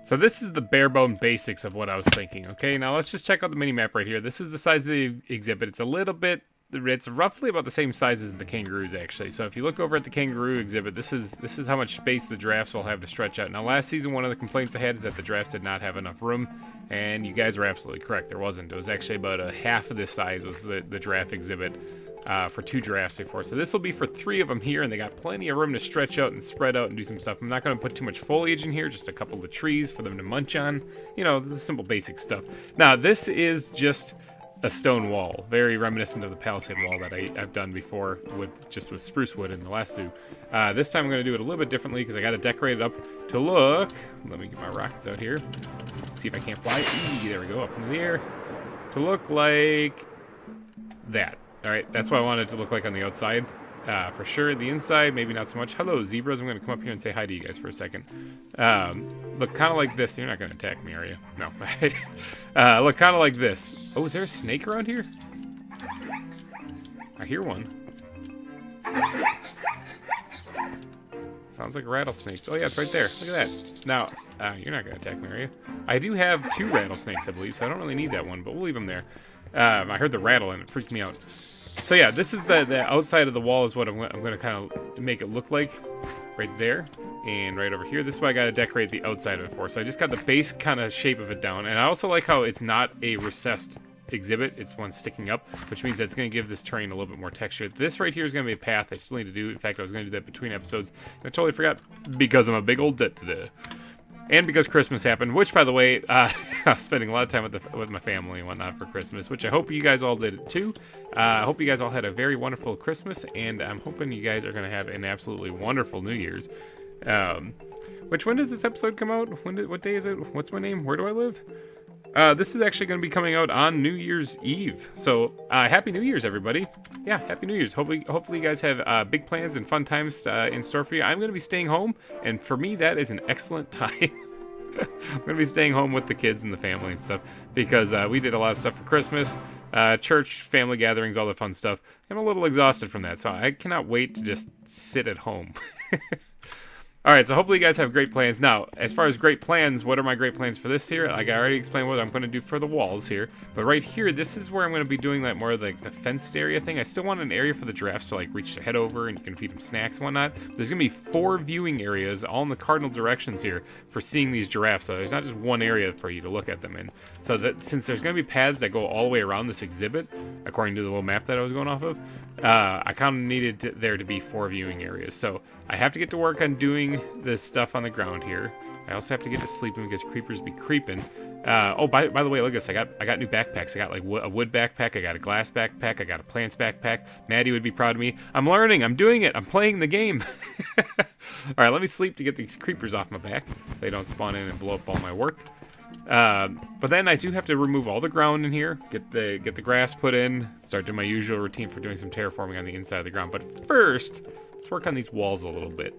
So this is the bare bone basics of what I was thinking. Okay, now let's just check out the mini map right here. This is the size of the exhibit. It's a little bit, it's roughly about the same size as the kangaroos actually. So if you look over at the kangaroo exhibit, this is how much space the giraffes will have to stretch out. Now last season, one of the complaints I had is that the giraffes did not have enough room, and you guys were absolutely correct. There wasn't. It was actually about a half of this size was the giraffe exhibit. For 2 giraffes before. So this will be for 3 of them here, and they got plenty of room to stretch out and spread out and do some stuff. I'm not going to put too much foliage in here, just a couple of trees for them to munch on. You know, this is simple basic stuff. Now, this is just a stone wall, very reminiscent of the palisade wall that I've done before with spruce wood in the last zoo. This time I'm going to do it a little bit differently because I got to decorate it up to look. Let me get my rockets out here. See if I can't fly. Eee, there we go, up into the air. To look like that. Alright, that's what I wanted it to look like on the outside. For sure, the inside, maybe not so much. Hello, zebras. I'm going to come up here and say hi to you guys for a second. Look kind of like this. You're not going to attack me, are you? No. Look kind of like this. Oh, is there a snake around here? I hear one. Sounds like a rattlesnake. Oh, yeah, it's right there. Look at that. Now, you're not going to attack me, are you? I do have 2 rattlesnakes, I believe, so I don't really need that one, but we'll leave them there. I heard the rattle and it freaked me out. So yeah, this is the outside of the wall is what I'm going to kind of make it look like. Right there. And right over here. This is what I got to decorate the outside of it for. So I just got the base kind of shape of it down. And I also like how it's not a recessed exhibit. It's one sticking up, which means that's going to give this terrain a little bit more texture. This right here is going to be a path I still need to do. In fact, I was going to do that between episodes. And I totally forgot because I'm a big old da-da-da. And because Christmas happened, which, by the way, I was spending a lot of time with my family and whatnot for Christmas, which I hope you guys all did it too. I hope you guys all had a very wonderful Christmas, and I'm hoping you guys are going to have an absolutely wonderful New Year's. When does this episode come out? What day is it? What's my name? Where do I live? This is actually going to be coming out on New Year's Eve. So, Happy New Year's, everybody. Yeah, Happy New Year's. Hopefully you guys have big plans and fun times in store for you. I'm going to be staying home, and for me, that is an excellent time. I'm going to be staying home with the kids and the family and stuff because we did a lot of stuff for Christmas, church, family gatherings, all the fun stuff. I'm a little exhausted from that, so I cannot wait to just sit at home. All right, so hopefully you guys have great plans. Now, as far as great plans, what are my great plans for this here? Like I already explained what I'm going to do for the walls here. But right here, this is where I'm going to be doing like more of like the fenced area thing. I still want an area for the giraffes to like reach their head over and you can feed them snacks and whatnot. There's going to be 4 viewing areas all in the cardinal directions here for seeing these giraffes. So there's not just one area for you to look at them in. So that since there's going to be paths that go all the way around this exhibit, according to the little map that I was going off of, I kind of needed there to be 4 viewing areas. So I have to get to work on doing this stuff on the ground here. I also have to get to sleeping because creepers be creeping. Oh, by the way, look at this. I got new backpacks. I got like a wood backpack. I got a glass backpack. I got a plants backpack. Maddie would be proud of me. I'm learning. I'm doing it. I'm playing the game. All right, let me sleep to get these creepers off my back so they don't spawn in and blow up all my work. But then I do have to remove all the ground in here, get the grass put in, start doing my usual routine for doing some terraforming on the inside of the ground. But first, let's work on these walls a little bit.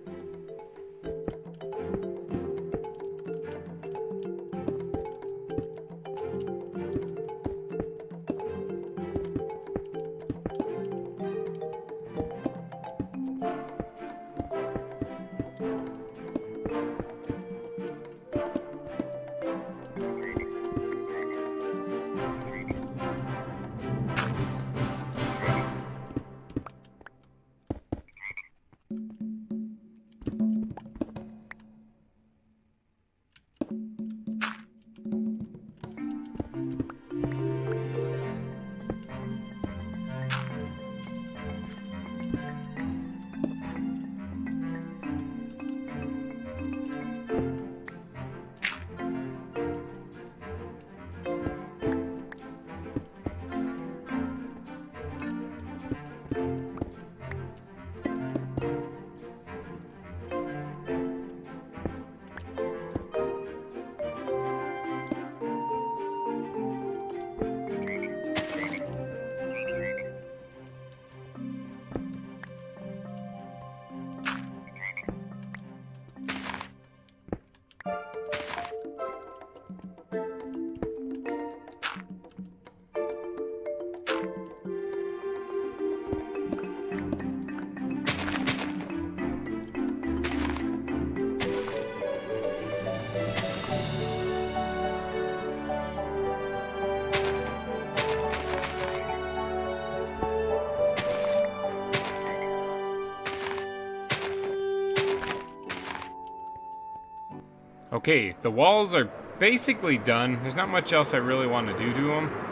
Okay, the walls are basically done. There's not much else I really want to do to them.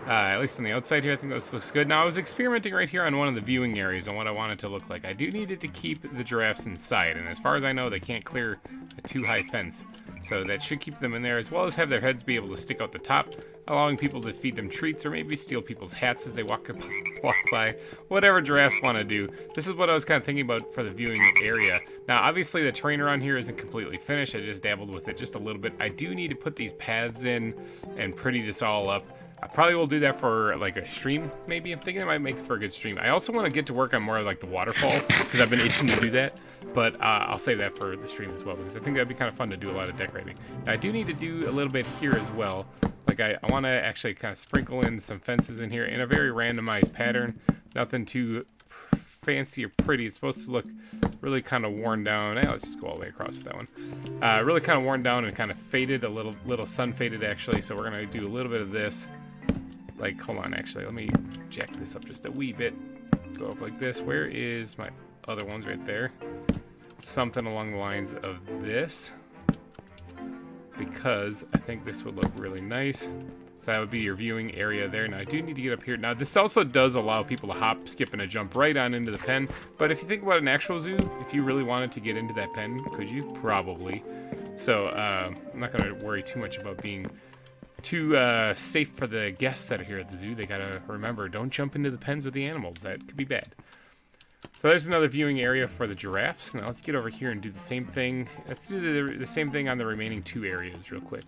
At least on the outside here, I think this looks good. Now, I was experimenting right here on one of the viewing areas on what I want it to look like. I do need it to keep the giraffes inside, and as far as I know, they can't clear a too high fence. So that should keep them in there, as well as have their heads be able to stick out the top, allowing people to feed them treats or maybe steal people's hats as they walk by. Whatever giraffes want to do. This is what I was kind of thinking about for the viewing area. Now, obviously, the terrain around here isn't completely finished. I just dabbled with it just a little bit. I do need to put these paths in and pretty this all up. I probably will do that for like a stream, maybe. I'm thinking I might make it for a good stream. I also want to get to work on more like the waterfall, because I've been itching to do that. But I'll save that for the stream as well, because I think that'd be kind of fun to do a lot of decorating. Now, I do need to do a little bit here as well. Like I want to actually kind of sprinkle in some fences in here in a very randomized pattern. Nothing too fancy or pretty. It's supposed to look really kind of worn down. Let's just go all the way across with that one. Really kind of worn down and kind of faded, a little sun faded actually. So we're going to do a little bit of this. Like, hold on, actually, let me jack this up just a wee bit. Go up like this. Where is my other ones? Right there. Something along the lines of this, because I think this would look really nice. So that would be your viewing area there. Now, I do need to get up here. Now, this also does allow people to hop, skip, and a jump right on into the pen. But if you think about an actual zoo, if you really wanted to get into that pen, could you? Probably. So, I'm not going to worry too much about being too safe for the guests that are here at the zoo. They gotta remember, don't jump into the pens with the animals. That could be bad. So there's another viewing area for the giraffes. Now let's get over here and do the same thing. Let's do the same thing on the remaining two areas real quick.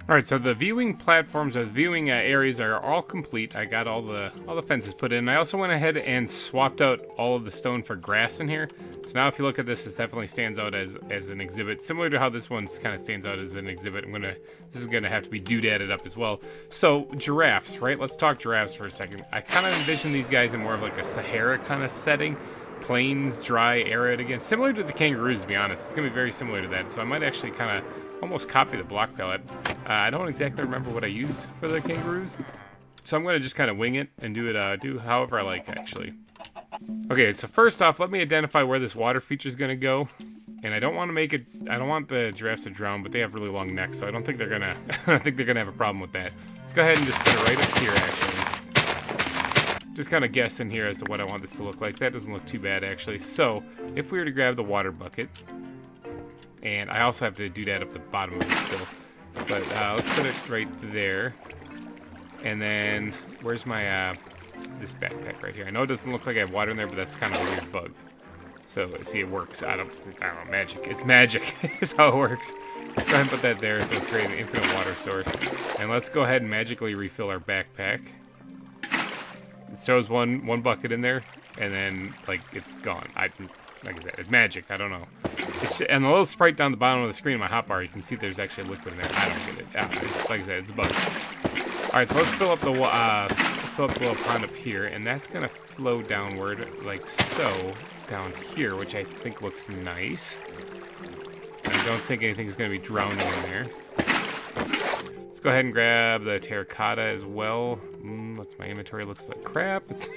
Alright, so the viewing platforms or the viewing areas are all complete. I got all the fences put in. I also went ahead and swapped out all of the stone for grass in here. So now if you look at this, this definitely stands out as an exhibit, similar to how this one kind of stands out as an exhibit. This is gonna have to be doodadded up as well. So giraffes, right? Let's talk giraffes for a second. I kind of envision these guys in more of like a Sahara kind of setting. Plains, dry, arid again. Similar to the kangaroos, to be honest. It's gonna be very similar to that. So I might actually kind of almost copy the block palette. I don't exactly remember what I used for the kangaroos, so I'm going to just kind of wing it and do it do however I like, actually. Okay, so first off, let me identify where this water feature is going to go. And I don't want to make it, I don't want the giraffes to drown, but they have really long necks, so I don't think they're gonna have a problem with that. Let's go ahead and just put it right up here, actually. Just kind of guess in here as to what I want this to look like. That doesn't look too bad, actually. So if we were to grab the water bucket, and I also have to do that up the bottom of it still. But let's put it right there. And then, where's my, this backpack right here? I know it doesn't look like I have water in there, but that's kind of a weird bug. So, see, it works. I don't know, magic. It's magic. It's how it works. Let's go ahead and put that there so it's creating an infinite water source. And let's go ahead and magically refill our backpack. It shows one bucket in there, and then, like, it's gone. Like I said, it's magic. I don't know. And the little sprite down the bottom of the screen of my hotbar, you can see there's actually a liquid in there. I don't get it. It's, like I said, it's a bug. All right, so let's fill up the little pond up here, and that's gonna flow downward like so down here, which I think looks nice. I don't think anything's gonna be drowning in there. Let's go ahead and grab the terracotta as well. My inventory looks like crap. Let's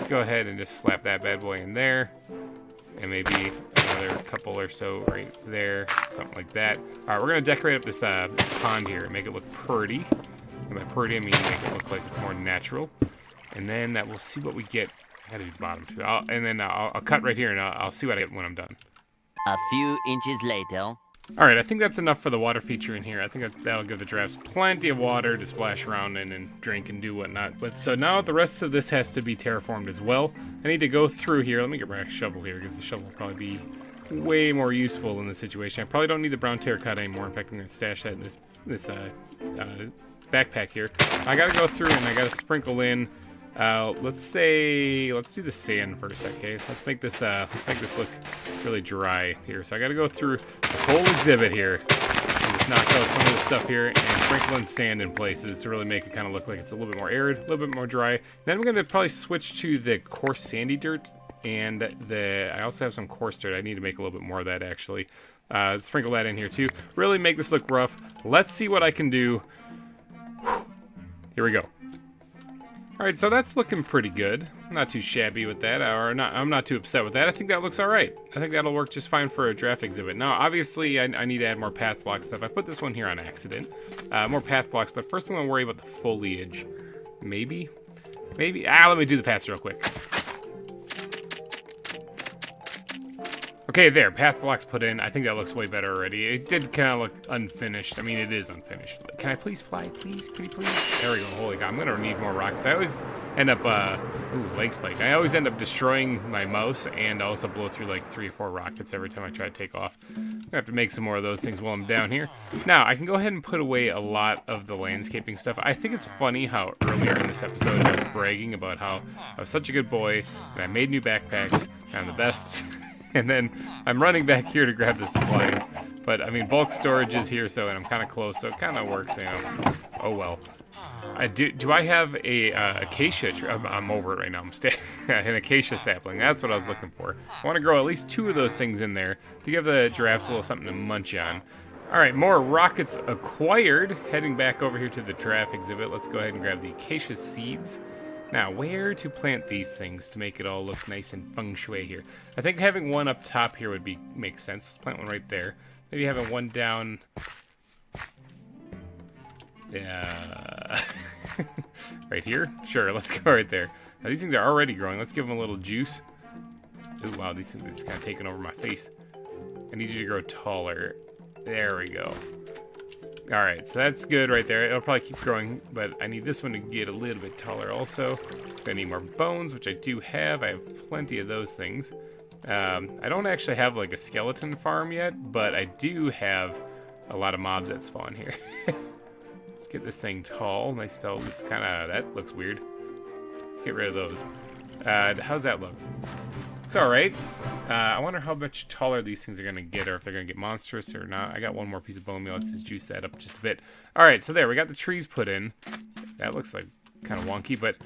go ahead and just slap that bad boy in there. And maybe another couple or so right there. Something like that. Alright, we're going to decorate up this pond here and make it look pretty. And by pretty, I mean make it look like it's more natural. And then we'll see what we get. I gotta do the bottom too. I'll cut right here and I'll see what I get when I'm done. A few inches later. Alright, I think that's enough for the water feature in here. I think that'll give the giraffes plenty of water to splash around in and drink and do whatnot. But so now the rest of this has to be terraformed as well. I need to go through here. Let me get my shovel here, because the shovel will probably be way more useful in this situation. I probably don't need the brown terracotta anymore. In fact, I'm going to stash that in this backpack here. I gotta go through and I gotta sprinkle in. Let's do the sand first, okay? Let's make this look really dry here. So I gotta go through the whole exhibit here and just knock out some of the stuff here and sprinkle in sand in places to really make it kind of look like it's a little bit more arid, a little bit more dry. Then I'm gonna probably switch to the coarse sandy dirt, and I also have some coarse dirt. I need to make a little bit more of that, actually. Sprinkle that in here too. Really make this look rough. Let's see what I can do. Here we go. All right, so that's looking pretty good. Not too shabby with that, or not. I'm not too upset with that. I think that looks all right. I think that'll work just fine for a draft exhibit. Now, obviously, I need to add more path block stuff. I put this one here on accident. More path blocks, but first I'm gonna worry about the foliage. Maybe. Let me do the paths real quick. Okay, there, path blocks put in. I think that looks way better already. It did kind of look unfinished. I mean, it is unfinished. Can I please fly, please? Can you please? There we go. Holy cow, I'm gonna need more rockets. I always end up, ooh, leg spike. I always end up destroying my mouse and also blow through like 3 or 4 rockets every time I try to take off. I'm gonna have to make some more of those things while I'm down here. Now, I can go ahead and put away a lot of the landscaping stuff. I think it's funny how earlier in this episode I was bragging about how I was such a good boy and I made new backpacks and I'm the best. And then I'm running back here to grab the supplies. But, I mean, bulk storage is here, so, and I'm kind of close, so it kind of works, you know. Oh, well. Do I have a acacia tree? I'm over it right now. I'm an acacia sapling. That's what I was looking for. I want to grow at least 2 of those things in there to give the giraffes a little something to munch on. All right, more rockets acquired. Heading back over here to the giraffe exhibit. Let's go ahead and grab the acacia seeds. Now, where to plant these things to make it all look nice and feng shui here? I think having one up top here would make sense. Let's plant one right there. Maybe having one down... Yeah... right here? Sure, let's go right there. Now, these things are already growing. Let's give them a little juice. Ooh, wow, these things are kind of taking over my face. I need you to grow taller. There we go. Alright, so that's good right there. It'll probably keep growing, but I need this one to get a little bit taller also. I need more bones, which I do have. I have plenty of those things. I don't actually have like a skeleton farm yet, but I do have a lot of mobs that spawn here. Let's get this thing tall. Nice tall. It's kind of, that looks weird. Let's get rid of those. How's that look? It's alright. I wonder how much taller these things are going to get, or if they're going to get monstrous or not. I got one more piece of bone meal. Let's just juice that up just a bit. Alright, so there, we got the trees put in. That looks like kind of wonky, but...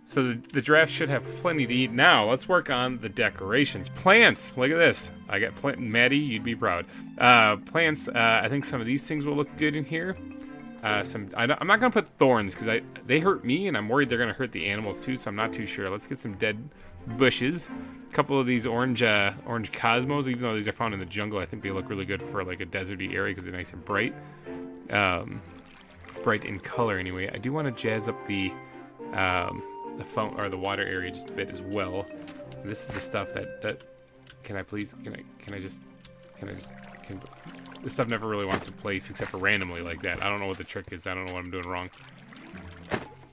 So the giraffe should have plenty to eat. Now, let's work on the decorations. Plants! Look at this. I got plant. Maddie, you'd be proud. Plants, I think some of these things will look good in here. I'm not going to put thorns, because they hurt me, and I'm worried they're going to hurt the animals too, so I'm not too sure. Let's get some dead bushes. A couple of these orange cosmos, even though these are found in the jungle, I think they look really good for like a deserty area because they're nice and bright. Bright in color anyway. I do want to jazz up the fountain or the water area just a bit as well. This is the stuff that this stuff never really wants to place except for randomly like that. I don't know what the trick is. I don't know what I'm doing wrong.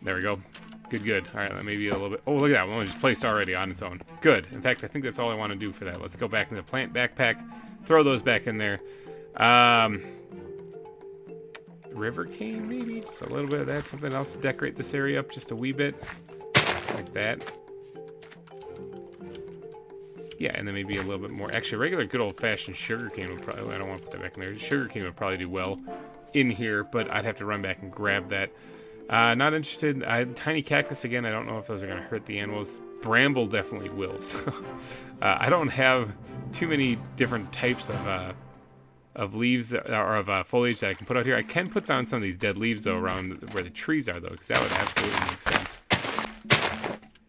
There we go. Good. All right, that may be a little bit... Oh, look at that. One just placed already on its own. Good. In fact, I think that's all I want to do for that. Let's go back into the plant backpack. Throw those back in there. River cane, maybe? Just a little bit of that. Something else to decorate this area up just a wee bit. Like that. Yeah, and then maybe a little bit more. Actually, regular good old-fashioned sugar cane would probably... I don't want to put that back in there. Sugar cane would probably do well in here, but I'd have to run back and grab that. Not interested. Tiny cactus again. I don't know if those are going to hurt the animals. Bramble definitely will. So, I don't have too many different types of leaves or of foliage that I can put out here. I can put down some of these dead leaves though around where the trees are though, because that would absolutely make sense.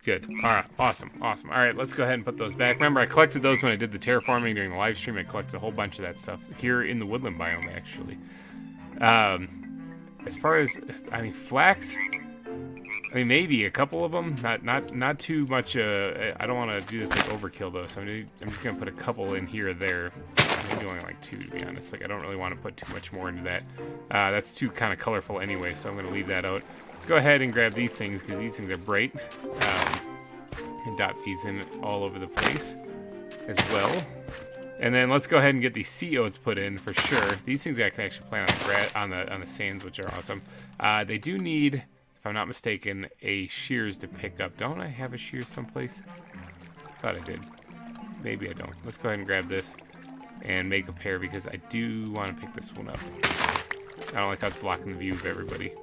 Good. All right. Awesome. All right, let's go ahead and put those back. Remember, I collected those when I did the terraforming during the live stream. I collected a whole bunch of that stuff here in the woodland biome actually. As far as, I mean, flax, I mean, maybe a couple of them, not too much. I don't want to do this like overkill though, so I'm just gonna put a couple in here or there. Maybe only like 2 to be honest. Like I don't really want to put too much more into that. That's too kind of colorful anyway, so I'm gonna leave that out. Let's go ahead and grab these things because these things are bright. And dot these in all over the place as well. And then let's go ahead and get these sea oats put in for sure. These things I can actually plant on the sands, which are awesome. They do need, if I'm not mistaken, a shears to pick up. Don't I have a shears someplace? Thought I did. Maybe I don't. Let's go ahead and grab this and make a pair because I do want to pick this one up. I don't like how it's blocking the view of everybody.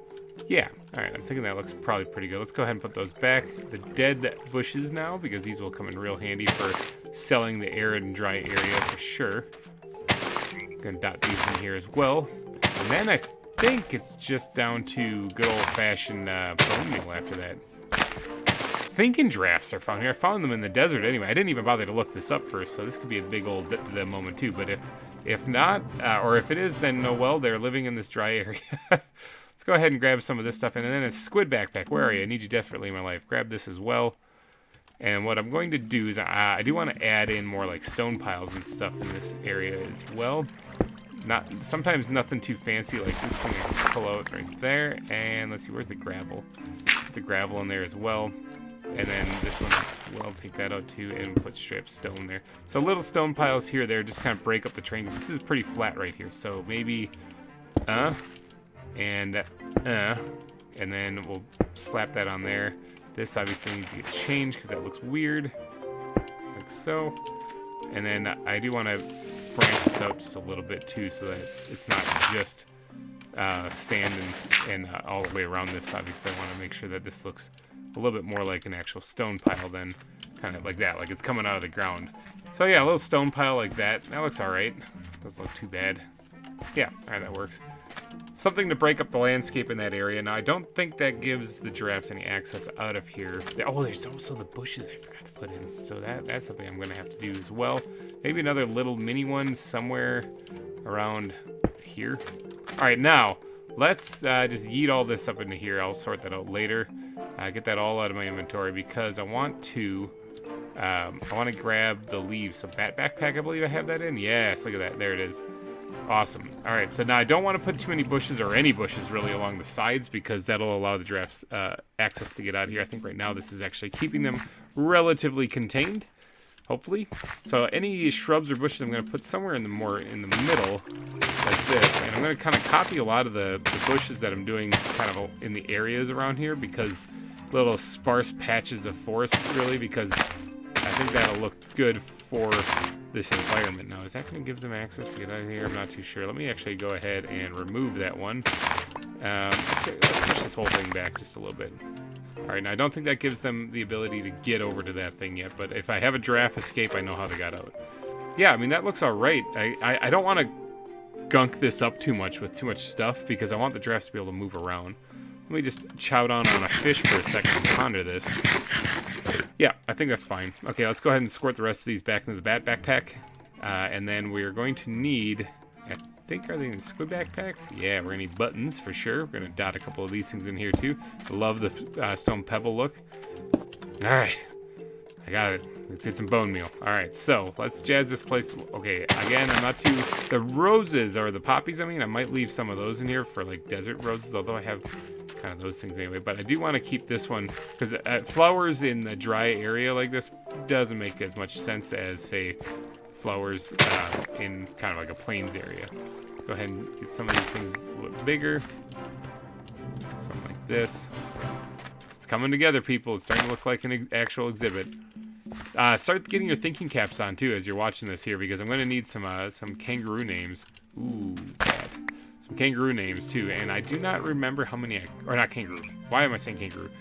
Yeah, alright, I'm thinking that looks probably pretty good. Let's go ahead and put those back. The dead bushes now, because these will come in real handy for selling the arid and dry area for sure. Gonna dot these in here as well. And then I think it's just down to good old-fashioned bone meal after that. Thinking giraffes are found here. I found them in the desert anyway. I didn't even bother to look this up first, so this could be a big old the moment too. But if not, or if it is, then no, well, they're living in this dry area. Let's go ahead and grab some of this stuff. And then a squid backpack. Where are you? I need you desperately in my life. Grab this as well. And what I'm going to do is I do want to add in more like stone piles and stuff in this area as well. Sometimes nothing too fancy like this thing. I can pull out right there. And let's see, where's the gravel? Put the gravel in there as well. And then this one as well, take that out too, and put straight up stone there. So little stone piles here, there, just kind of break up the terrain. This is pretty flat right here, so maybe, and then we'll slap that on there. This obviously needs to get changed because that looks weird, like so. And then I do want to branch this out just a little bit too, so that it's not just sand and all the way around this. Obviously, I want to make sure that this looks a little bit more like an actual stone pile than kind of like that, like it's coming out of the ground. So yeah, a little stone pile like that. That looks all right. Doesn't look too bad. Yeah, all right, that works. Something to break up the landscape in that area. Now, I don't think that gives the giraffes any access out of here. Oh, there's also the bushes I forgot to put in. So that's something I'm going to have to do as well. Maybe another little mini one somewhere around here. All right, now, let's just yeet all this up into here. I'll sort that out later. Get that all out of my inventory because I want to grab the leaves. So backpack, I believe I have that in. Yes, look at that. There it is. Awesome. All right, so now I don't want to put too many bushes or any bushes really along the sides because that'll allow the giraffes access to get out of here. I think right now this is actually keeping them relatively contained, hopefully. So any shrubs or bushes I'm going to put somewhere in the middle like this. And I'm going to kind of copy a lot of the bushes that I'm doing kind of in the areas around here because little sparse patches of forest really, because I think that'll look good for this environment. Now, is that going to give them access to get out of here? I'm not too sure. Let me actually go ahead and remove that one. Actually, let's push this whole thing back just a little bit. All right, now I don't think that gives them the ability to get over to that thing yet, but if I have a giraffe escape, I know how they got out. Yeah, I mean, that looks all right. I don't want to gunk this up too much with too much stuff because I want the giraffes to be able to move around. Let me just chow down on a fish for a second and ponder this. Yeah, I think that's fine. Okay, let's go ahead and squirt the rest of these back into the backpack. And then we're going to need, I think, are they in the squid backpack? Yeah, we're going to need buttons for sure. We're going to dot a couple of these things in here too. I love the stone pebble look. All right, I got it. Let's get some bone meal. All right, so let's jazz this place. Okay, again, I'm not too, the roses or the poppies, I mean, I might leave some of those in here for like desert roses, although I have kind of those things anyway, but I do want to keep this one because flowers in a dry area like this doesn't make as much sense as, say, flowers in kind of like a plains area. Go ahead and get some of these things a little bigger. Something like this. It's coming together, people. It's starting to look like an actual exhibit. Start getting your thinking caps on too as you're watching this here, because I'm going to need some kangaroo names. Ooh, bad. Some kangaroo names too, and I do not remember how many, or not kangaroo. Why am I saying kangaroo?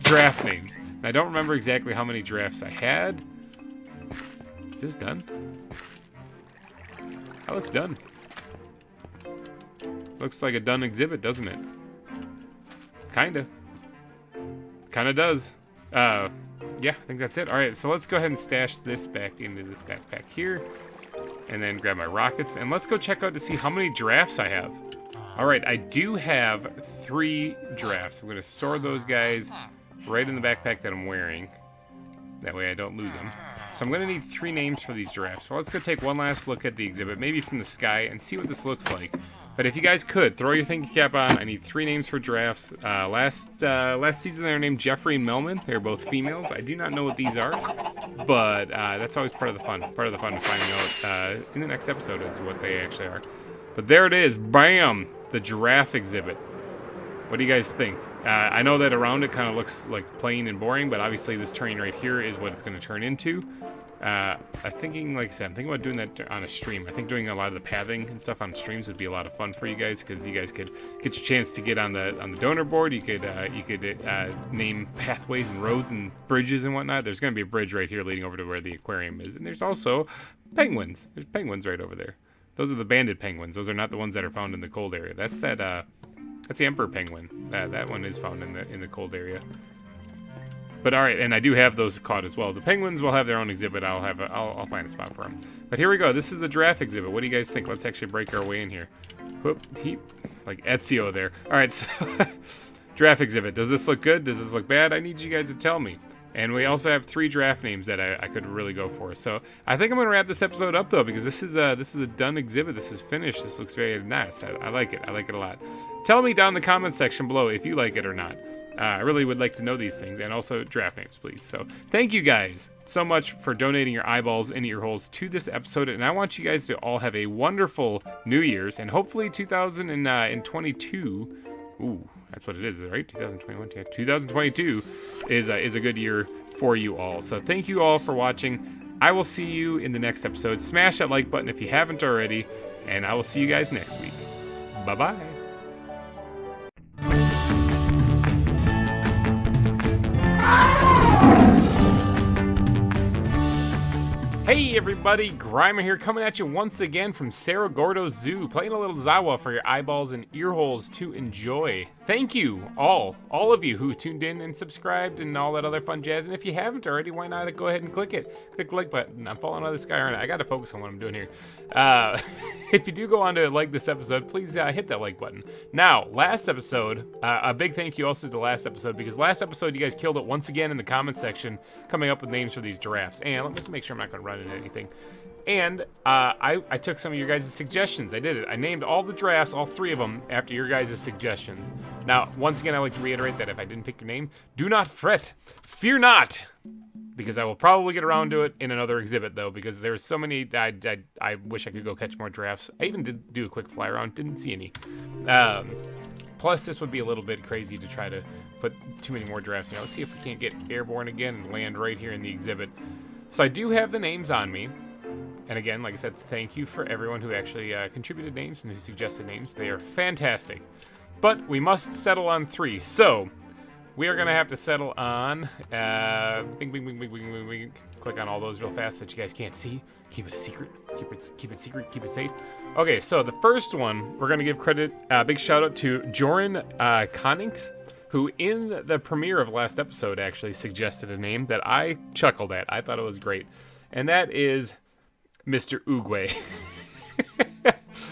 Giraffe names. And I don't remember exactly how many giraffes I had. Is this done? That looks done. Looks like a done exhibit, doesn't it? Kinda. Kinda does. Yeah, I think that's it. All right, so let's go ahead and stash this back into this backpack here. And then grab my rockets. And let's go check out to see how many giraffes I have. All right, I do have 3 giraffes. I'm going to store those guys right in the backpack that I'm wearing. That way I don't lose them. So I'm going to need 3 names for these giraffes. Well, let's go take one last look at the exhibit, maybe from the sky, and see what this looks like. But if you guys could, throw your thinking cap on. I need 3 names for giraffes. Last season they were named Jeffrey and Melman. They're both females. I do not know what these are, but that's always part of the fun. Part of the fun of finding out in the next episode is what they actually are. But there it is. Bam! The giraffe exhibit. What do you guys think? I know that around it kind of looks like plain and boring, but obviously this terrain right here is what it's going to turn into. I'm thinking, like I said, I'm thinking about doing that on a stream. I think doing a lot of the pathing and stuff on streams would be a lot of fun for you guys, because you guys could get your chance to get on the donor board. You could name pathways and roads and bridges and whatnot. There's going to be a bridge right here leading over to where the aquarium is, and there's also penguins. There's penguins right over there. Those are the banded penguins. Those are not the ones that are found in the cold area. That's the emperor penguin. That one is found in the cold area. But all right, and I do have those caught as well. The penguins will have their own exhibit. I'll find a spot for them. But here we go. This is the giraffe exhibit. What do you guys think? Let's actually break our way in here. Whoop, like Ezio there. All right, so giraffe exhibit. Does this look good? Does this look bad? I need you guys to tell me. And we also have 3 giraffe names that I could really go for. So I think I'm gonna wrap this episode up though, because this is a done exhibit. This is finished. This looks very nice. I like it. I like it a lot. Tell me down in the comment section below if you like it or not. I really would like to know these things, and also draft names, please. So thank you guys so much for donating your eyeballs and ear holes to this episode, and I want you guys to all have a wonderful New Year's, and hopefully 2022. Ooh, that's what it is, right? 2021. Yeah, 2022 is a good year for you all. So thank you all for watching. I will see you in the next episode. Smash that like button if you haven't already, and I will see you guys next week. Bye-bye. Hey everybody, GReimer here, coming at you once again from Cerro Gordo Zoo, playing a little ZAWA for your eyeballs and ear holes to enjoy. Thank you, all of you who tuned in and subscribed and all that other fun jazz. And if you haven't already, why not go ahead and click it? Click the like button. I'm falling out of the sky right now. I gotta focus on what I'm doing here. If you do go on to like this episode, please hit that like button. Now, last episode, a big thank you also to last episode, because last episode you guys killed it once again in the comment section, coming up with names for these giraffes. And let me just make sure I'm not gonna run into anything. And I took some of your guys' suggestions. I did it. I named all the giraffes, all 3 of them, after your guys' suggestions. Now, once again, I like to reiterate that if I didn't pick your name, do not fret. Fear not. Because I will probably get around to it in another exhibit, though, because there's so many. I wish I could go catch more giraffes. I even did do a quick fly around. Didn't see any. Plus, this would be a little bit crazy to try to put too many more giraffes. Let's see if we can't get airborne again and land right here in the exhibit. So I do have the names on me. And again, like I said, thank you for everyone who actually contributed names and who suggested names. They are fantastic. But we must settle on 3. So we are going to have to settle on... bing, bing, bing, bing, bing, bing, bing. Click on all those real fast so that you guys can't see. Keep it a secret. Keep it secret. Keep it safe. Okay, so the first one, we're going to give credit, big shout out to Joran Konings, who in the premiere of last episode actually suggested a name that I chuckled at. I thought it was great. And that is Mr. Oogway.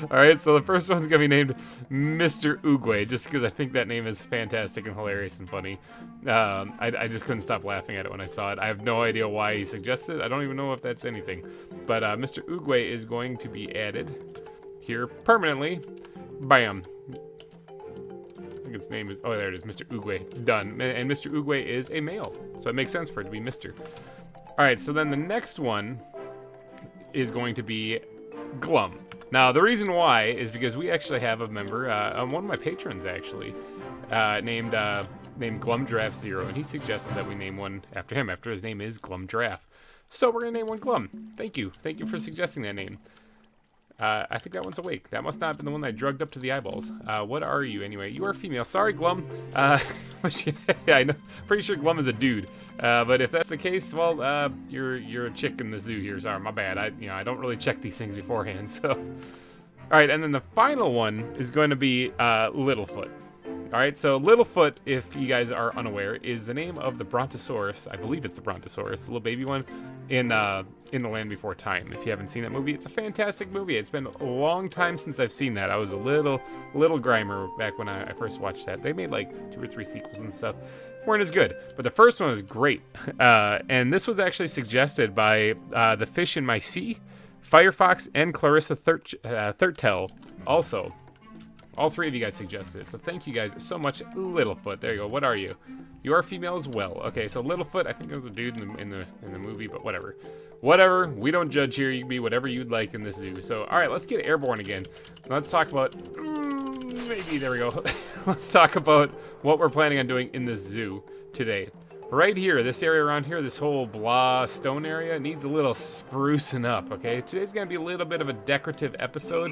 Alright, so the first one's going to be named Mr. Oogway, just because I think that name is fantastic and hilarious and funny. I just couldn't stop laughing at it when I saw it. I have no idea why he suggested it. I don't even know if that's anything. But Mr. Oogway is going to be added here permanently. Bam. I think its name is... Oh, there it is. Mr. Oogway. Done. And Mr. Oogway is a male, so it makes sense for it to be Mr. Alright, so then the next one is going to be Glum. Now, the reason why is because we actually have a member, one of my patrons actually, named Glum Giraffe Zero, and he suggested that we name one after him, after his name is Glum Giraffe. So we're going to name one Glum. Thank you. Thank you for suggesting that name. I think that one's awake. That must not have been the one that I drugged up to the eyeballs. What are you anyway? You are female. Sorry, Glum. Yeah, I know. Pretty sure Glum is a dude. But if that's the case, well, you're a chick in the zoo here. Sorry, my bad. I don't really check these things beforehand. So, all right, and then the final one is going to be Littlefoot. All right, so Littlefoot, if you guys are unaware, is the name of the Brontosaurus. I believe it's the Brontosaurus, the little baby one, in The Land Before Time. If you haven't seen that movie, it's a fantastic movie. It's been a long time since I've seen that. I was a little GReimer back when I first watched that. They made like 2 or 3 sequels and stuff. Weren't as good, but the first one is great. And this was actually suggested by The Fish in My Sea, Firefox, and Clarissa Thurtell also. All 3 of you guys suggested it, so thank you guys so much. Littlefoot, there you go. What are you? You are female as well. Okay, so Littlefoot, I think it was a dude in the movie, but whatever. Whatever, we don't judge here. You can be whatever you'd like in this zoo. So, all right, let's get airborne again. Let's talk about, maybe, there we go. Let's talk about what we're planning on doing in this zoo today. Right here, this area around here, this whole blah stone area needs a little sprucing up, okay? Today's gonna be a little bit of a decorative episode.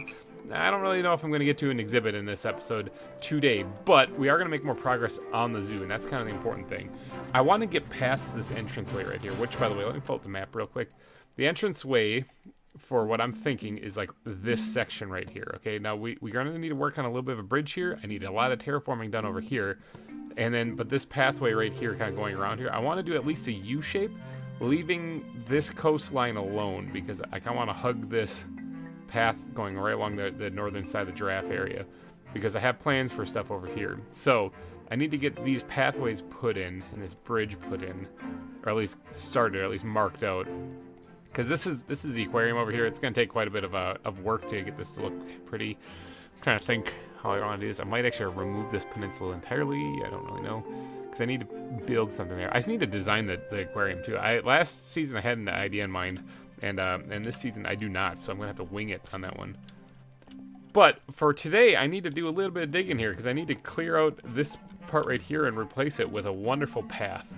I don't really know if I'm going to get to an exhibit in this episode today, but we are going to make more progress on the zoo, and that's kind of the important thing. I want to get past this entranceway right here, which, by the way, let me pull up the map real quick. The entranceway, for what I'm thinking, is like this section right here, okay? Now, we're going to need to work on a little bit of a bridge here. I need a lot of terraforming done over here. And then, but this pathway right here, kind of going around here, I want to do at least a U shape, leaving this coastline alone because I kind of want to hug this path going right along the northern side of the giraffe area because I have plans for stuff over here. So I need to get these pathways put in and this bridge put in, or at least started, or at least marked out. Because this is the aquarium over here. It's going to take quite a bit of work to get this to look pretty. I'm trying to think how I want to do this. I might actually remove this peninsula entirely. I don't really know. Because I need to build something there. I just need to design the aquarium too. Last season I had an idea in mind. And this season I do not. So I'm going to have to wing it on that one. But for today, I need to do a little bit of digging here. Because I need to clear out this part right here and replace it with a wonderful path.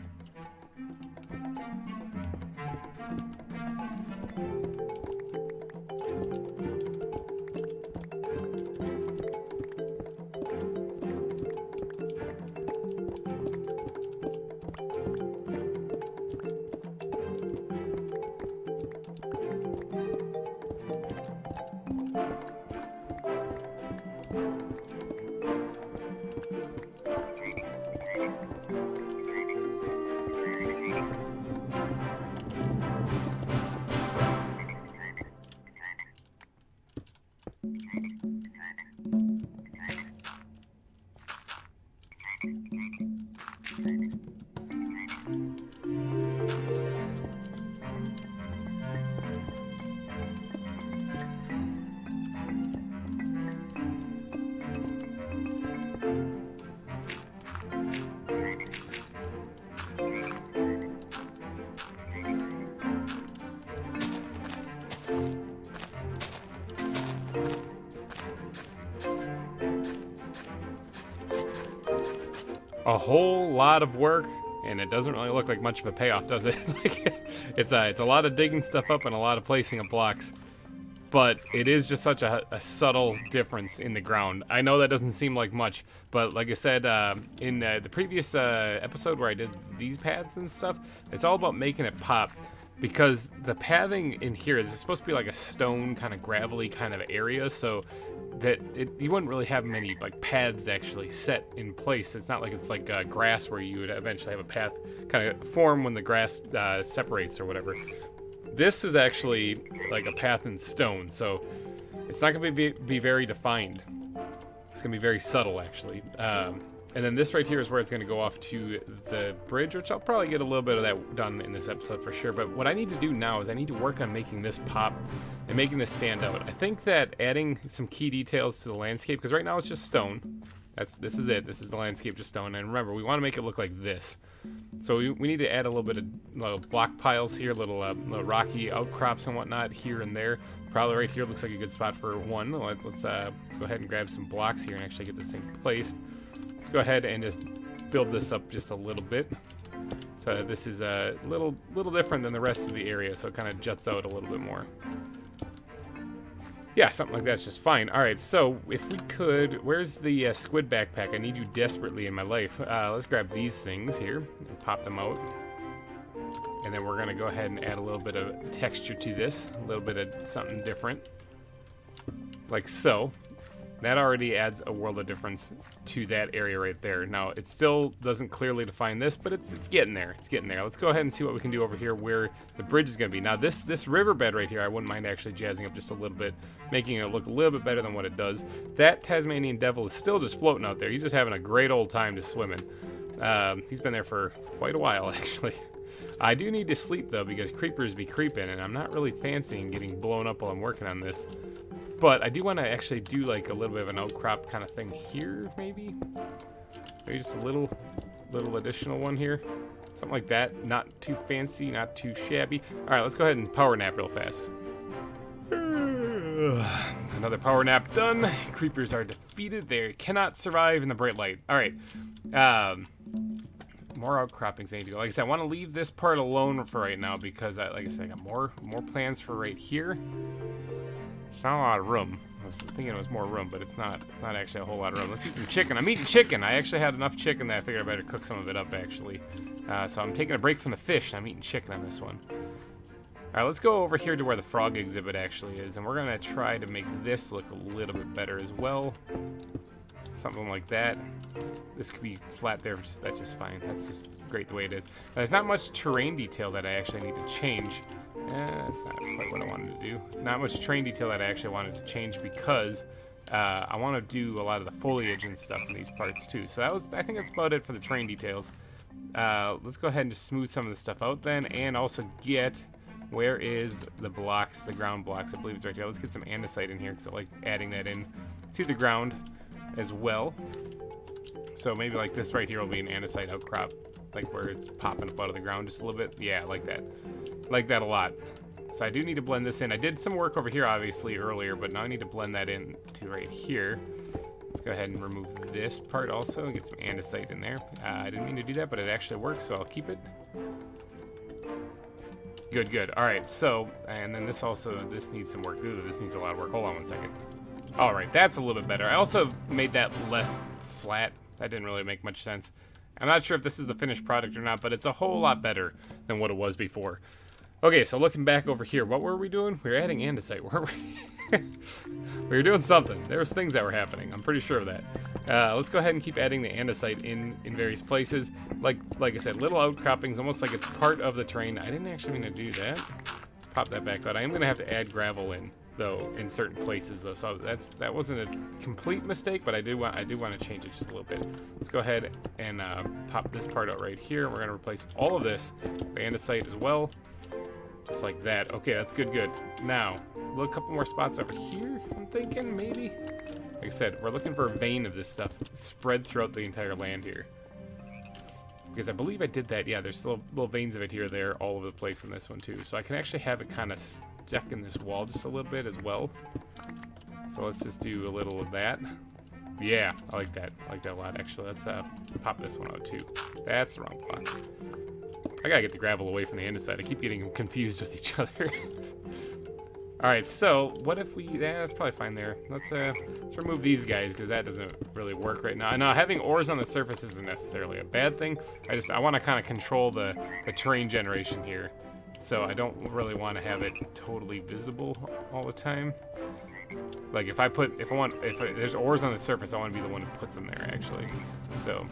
A whole lot of work, and it doesn't really look like much of a payoff, does it? It's a lot of digging stuff up and a lot of placing of blocks, but it is just such a subtle difference in the ground. I know that doesn't seem like much, but like I said in the previous episode where I did these paths and stuff, it's all about making it pop. Because the pathing in here is supposed to be like a stone kind of gravelly kind of area, so that you wouldn't really have many like paths actually set in place. It's not like it's like grass where you would eventually have a path kind of form when the grass separates or whatever. This is actually like a path in stone, so it's not going to be very defined. It's going to be very subtle actually. And then this right here is where it's going to go off to the bridge, which I'll probably get a little bit of that done in this episode for sure. But what I need to do now is I need to work on making this pop and making this stand out. I think that adding some key details to the landscape, because right now it's just stone. This is it. This is the landscape, just stone. And remember, we want to make it look like this. So we need to add a little bit of little block piles here, little rocky outcrops and whatnot here and there. Probably right here looks like a good spot for one. Let's go ahead and grab some blocks here and actually get this thing placed. Let's go ahead and just build this up just a little bit. So this is a little different than the rest of the area, so it kind of juts out a little bit more. Yeah, something like that's just fine. All right, so if we could, where's the squid backpack? I need you desperately in my life. Let's grab these things here and pop them out. And then we're gonna go ahead and add a little bit of texture to this, a little bit of something different, like so. That already adds a world of difference to that area right there. Now, it still doesn't clearly define this, but it's getting there. It's getting there. Let's go ahead and see what we can do over here where the bridge is going to be. Now, this riverbed right here, I wouldn't mind actually jazzing up just a little bit, making it look a little bit better than what it does. That Tasmanian devil is still just floating out there. He's just having a great old time just swimming. He's been there for quite a while, actually. I do need to sleep, though, because creepers be creeping, and I'm not really fancying getting blown up while I'm working on this. But I do want to actually do like a little bit of an outcrop kind of thing here, maybe? Maybe just a little additional one here. Something like that. Not too fancy, not too shabby. All right, let's go ahead and power nap real fast. Another power nap done. Creepers are defeated. They cannot survive in the bright light. All right. More outcroppings I need to go. Like I said, I want to leave this part alone for right now because, like I said, I got more plans for right here. It's not a lot of room. I was thinking it was more room, but it's not. It's not actually a whole lot of room. Let's eat some chicken. I'm eating chicken. I actually had enough chicken that I figured I better cook some of it up, actually. So I'm taking a break from the fish. I'm eating chicken on this one. All right, let's go over here to where the frog exhibit actually is, and we're going to try to make this look a little bit better as well. something like that. This could be flat there, that's just fine. That's just great the way it is. Now, there's not much terrain detail that I actually need to change. That's not quite what I wanted to do. Not much terrain detail that I actually wanted to change because I want to do a lot of the foliage and stuff in these parts too. So I think that's about it for the terrain details. Let's go ahead and just smooth some of the stuff out then, and also get, where is the blocks, the ground blocks? I believe it's right here. Let's get some andesite in here because I like adding that in to the ground as well. So maybe like this right here will be an andesite outcrop, like where it's popping up out of the ground just a little bit. Yeah, I like that. Like that a lot. So I do need to blend this in. I did some work over here obviously earlier, but now I need to blend that in to right here. Let's go ahead and remove this part also and get some andesite in there. I didn't mean to do that, but it actually works, so I'll keep it. Good, good. All right, so, and then this needs some work. Ooh, this needs a lot of work. Hold on one second. All right, that's a little bit better. I also made that less flat. That didn't really make much sense. I'm not sure if this is the finished product or not, but it's a whole lot better than what it was before. Okay, so looking back over here, what were we doing? We were adding andesite, weren't we? We were doing something. There was things that were happening. I'm pretty sure of that. Let's go ahead and keep adding the andesite in various places. Like I said, little outcroppings, almost like it's part of the terrain. I didn't actually mean to do that. Pop that back out. I am going to have to add gravel in, though, in certain places, though. So that wasn't a complete mistake, but I do want to change it just a little bit. Let's go ahead and pop this part out right here. We're going to replace all of this with andesite as well. Just like that. Okay, that's good, good. Now, a couple more spots over here, I'm thinking, maybe? Like I said, we're looking for a vein of this stuff spread throughout the entire land here. Because I believe I did that. Yeah, there's little veins of it here, there, all over the place in this one, too. So I can actually have it kind of stuck in this wall just a little bit as well. So let's just do a little of that. Yeah, I like that. I like that a lot, actually. Let's pop this one out, too. That's the wrong block. I gotta get the gravel away from the andesite. I keep getting them confused with each other. Alright, so what if we... Yeah, that's probably fine there. Let's remove these guys because that doesn't really work right now. I know having ores on the surface isn't necessarily a bad thing. I want to kind of control the terrain generation here. So I don't really want to have it totally visible all the time. Like if there's ores on the surface, I want to be the one who puts them there actually. So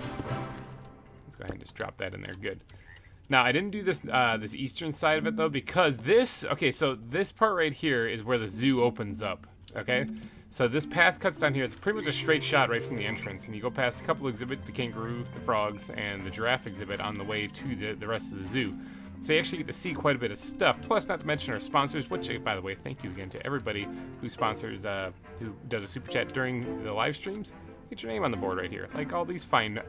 let's go ahead and just drop that in there. Good. Now, I didn't do this this eastern side of it, though, because okay, so this part right here is where the zoo opens up, okay? So this path cuts down here. It's pretty much a straight shot right from the entrance, and you go past a couple exhibits, the kangaroo, the frogs, and the giraffe exhibit on the way to the rest of the zoo. So you actually get to see quite a bit of stuff, plus not to mention our sponsors, which, by the way, thank you again to everybody who sponsors, who does a super chat during the live streams. Get your name on the board right here, like all these fine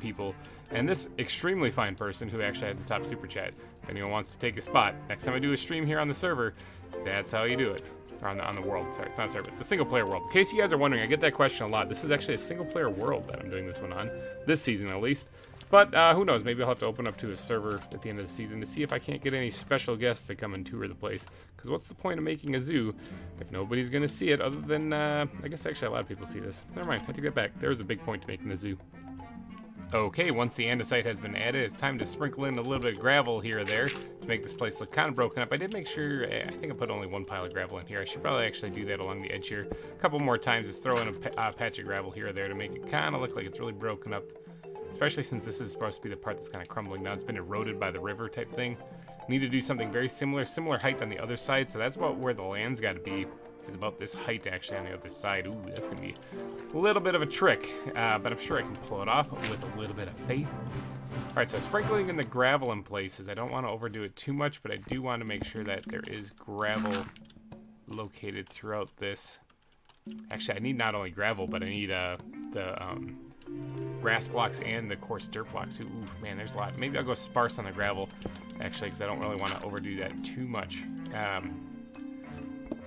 people. And this extremely fine person who actually has the top super chat. If anyone wants to take a spot, next time I do a stream here on the server, that's how you do it. Or on the world. Sorry, it's not server. It's a single player world. In case you guys are wondering, I get that question a lot. This is actually a single player world that I'm doing this one on. This season, at least. But who knows? Maybe I'll have to open up to a server at the end of the season to see if I can't get any special guests to come and tour the place. Because what's the point of making a zoo if nobody's going to see it other than, I guess actually a lot of people see this. Never mind, I take that back. There was a big point to making the zoo. Okay, once the andesite has been added, it's time to sprinkle in a little bit of gravel here or there to make this place look kind of broken up. I did make sure, I think I put only one pile of gravel in here. I should probably actually do that along the edge here. A couple more times, just throw in a patch of gravel here or there to make it kind of look like it's really broken up. Especially since this is supposed to be the part that's kind of crumbling down. It's been eroded by the river type thing. Need to do something very similar height on the other side. So that's about where the land's got to be. Is about this height actually on the other side. Ooh, that's going to be a little bit of a trick. But I'm sure I can pull it off with a little bit of faith. Alright, so sprinkling in the gravel in places. I don't want to overdo it too much, but I do want to make sure that there is gravel located throughout this. Actually, I need not only gravel, but I need the grass blocks and the coarse dirt blocks. Ooh, man, there's a lot. Maybe I'll go sparse on the gravel, actually, because I don't really want to overdo that too much.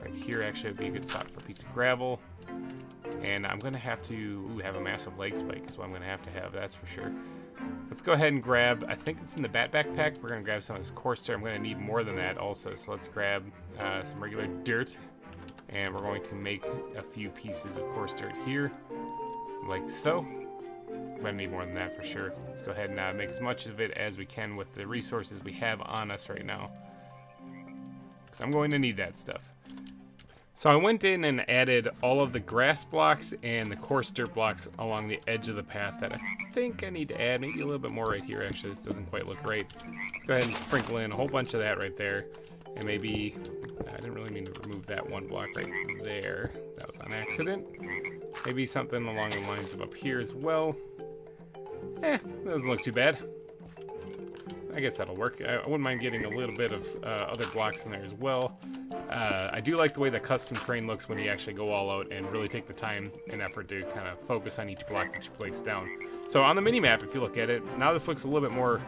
Right here, actually, would be a good spot for a piece of gravel. And I'm going to have to have a massive leg spike is what I'm going to have, that's for sure. Let's go ahead and grab, I think it's in the bat backpack. We're going to grab some of this coarse dirt. I'm going to need more than that also. So let's grab some regular dirt. And we're going to make a few pieces of coarse dirt here, like so. I'm going to need more than that for sure. Let's go ahead and make as much of it as we can with the resources we have on us right now. Because I'm going to need that stuff. So I went in and added all of the grass blocks and the coarse dirt blocks along the edge of the path that I think I need to add. Maybe a little bit more right here. Actually, this doesn't quite look right. Let's go ahead and sprinkle in a whole bunch of that right there. And maybe, I didn't really mean to remove that one block right there. That was on accident. Maybe something along the lines of up here as well. That doesn't look too bad. I guess that'll work. I wouldn't mind getting a little bit of other blocks in there as well. I do like the way the custom terrain looks when you actually go all out and really take the time and effort to kind of focus on each block that you place down. So on the mini-map, if you look at it, now this looks a little bit more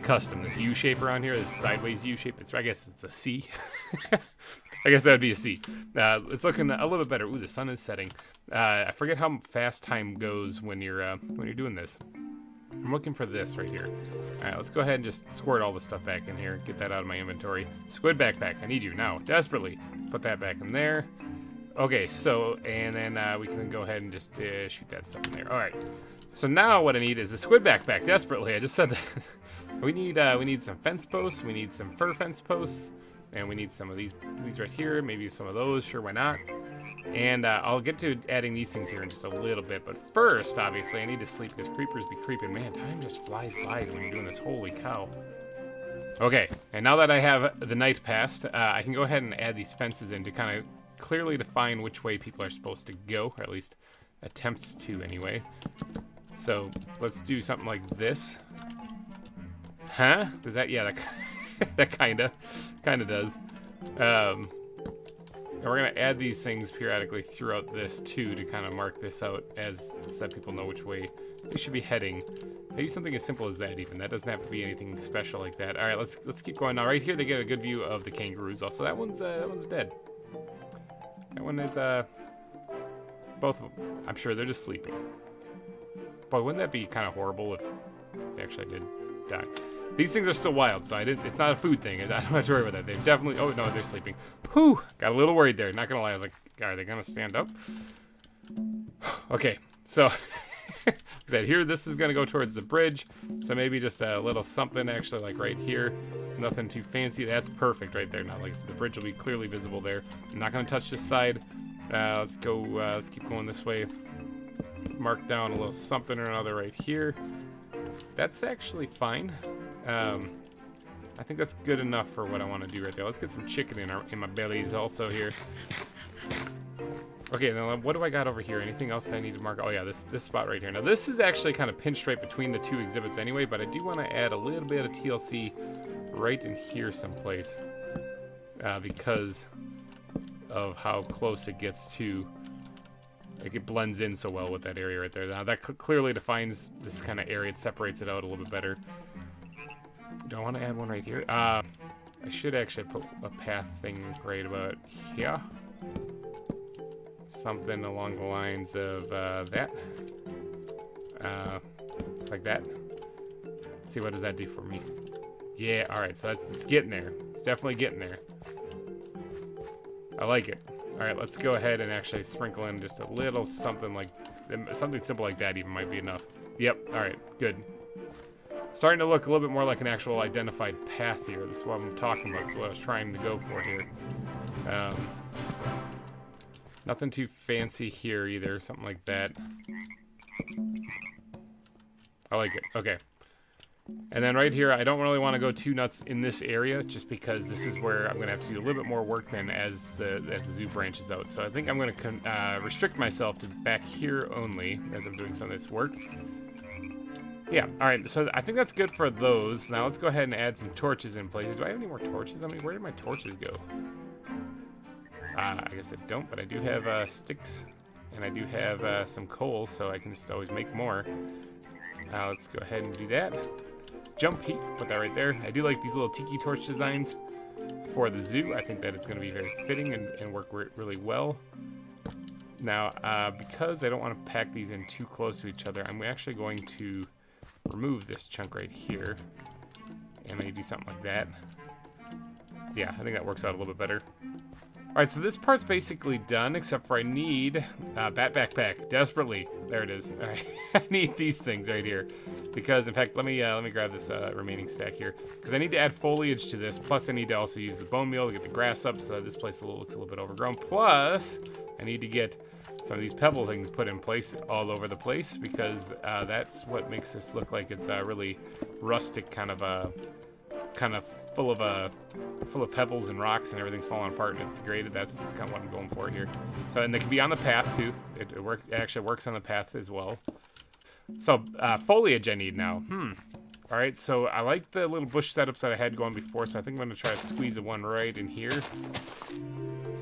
custom. This U shape around here, this sideways U shape, I guess it's a C. I guess that would be a C. It's looking a little bit better. Ooh, the sun is setting. I forget how fast time goes when you're doing this. I'm looking for this right here. All right, let's go ahead and just squirt all the stuff back in here. Get that out of my inventory. Squid backpack, I need you now, desperately. Put that back in there. Okay, so, and then we can go ahead and just shoot that stuff in there. All right, so now what I need is the squid backpack, desperately. I just said that. We need some fence posts. We need some fur fence posts. And we need some of these right here. Maybe some of those, sure, why not? And I'll get to adding these things here in just a little bit. But first, obviously, I need to sleep because creepers be creeping. Man, time just flies by when you're doing this. Holy cow. Okay, and now that I have the night passed, I can go ahead and add these fences in to kind of clearly define which way people are supposed to go, or at least attempt to anyway. So let's do something like this. Huh? Does that? Yeah, that kind of does. And we're gonna add these things periodically throughout this too to kind of mark this out as so that people know which way they should be heading. Maybe something as simple as that even. That doesn't have to be anything special like that. All right, let's keep going. Now right here they get a good view of the kangaroos. Also, that one's dead. That one is both of them. I'm sure they're just sleeping. Boy, wouldn't that be kind of horrible if they actually did die? These things are still wild, so it's not a food thing. I don't have to worry about that. They've definitely, oh no, they're sleeping. Whew, got a little worried there. Not gonna lie, I was like, are they gonna stand up? Okay, so, like I said, here this is gonna go towards the bridge. So maybe just a little something actually like right here. Nothing too fancy. That's perfect right there. Now, like I said, the bridge will be clearly visible there. I'm not gonna touch this side. Let's go, let's keep going this way. Mark down a little something or another right here. That's actually fine. I think that's good enough for what I want to do right there. Let's get some chicken in my bellies also here. Okay, now what do I got over here? Anything else that I need to mark? Oh yeah, this spot right here. Now this is actually kind of pinched right between the two exhibits anyway, but I do want to add a little bit of TLC right in here someplace because of how close it gets to, like it blends in so well with that area right there. Now that clearly defines this kind of area. It separates it out a little bit better. Do I want to add one right here? I should actually put a path thing right about here. Something along the lines of that. Like that. Let's see, what does that do for me? Yeah, alright, so it's getting there. It's definitely getting there. I like it. Alright, let's go ahead and actually sprinkle in just a little something like, something simple like that even might be enough. Yep, alright, good. Starting to look a little bit more like an actual identified path here. That's what I'm talking about. That's what I was trying to go for here. Nothing too fancy here either. Something like that. I like it. Okay. And then right here, I don't really want to go too nuts in this area just because this is where I'm going to have to do a little bit more work than as the zoo branches out. So I think I'm going to restrict myself to back here only as I'm doing some of this work. Yeah, alright, so I think that's good for those. Now let's go ahead and add some torches in places. Do I have any more torches? I mean, where did my torches go? I guess I don't, but I do have sticks, and I do have some coal, so I can just always make more. Let's go ahead and do that. Jump heat, put that right there. I do like these little tiki torch designs for the zoo. I think that it's going to be very fitting and work really well. Now, because I don't want to pack these in too close to each other, I'm actually going to remove this chunk right here and maybe do something like that. Yeah, I think that works out a little bit better. Alright, so this part's basically done, except for I need bat backpack desperately. There it is. Alright, I need these things right here. Because, in fact, let me grab this remaining stack here. Because I need to add foliage to this, plus I need to also use the bone meal to get the grass up, so this place looks a little bit overgrown. Plus, I need to get some of these pebble things put in place all over the place, because that's what makes this look like it's really rustic, kind of full of pebbles and rocks, and everything's falling apart and it's degraded. That's kind of what I'm going for here. So, and they can be on the path too. It actually works on the path as well. So foliage I need now. All right, so I like the little bush setups that I had going before, so I think I'm gonna try to squeeze the one right in here.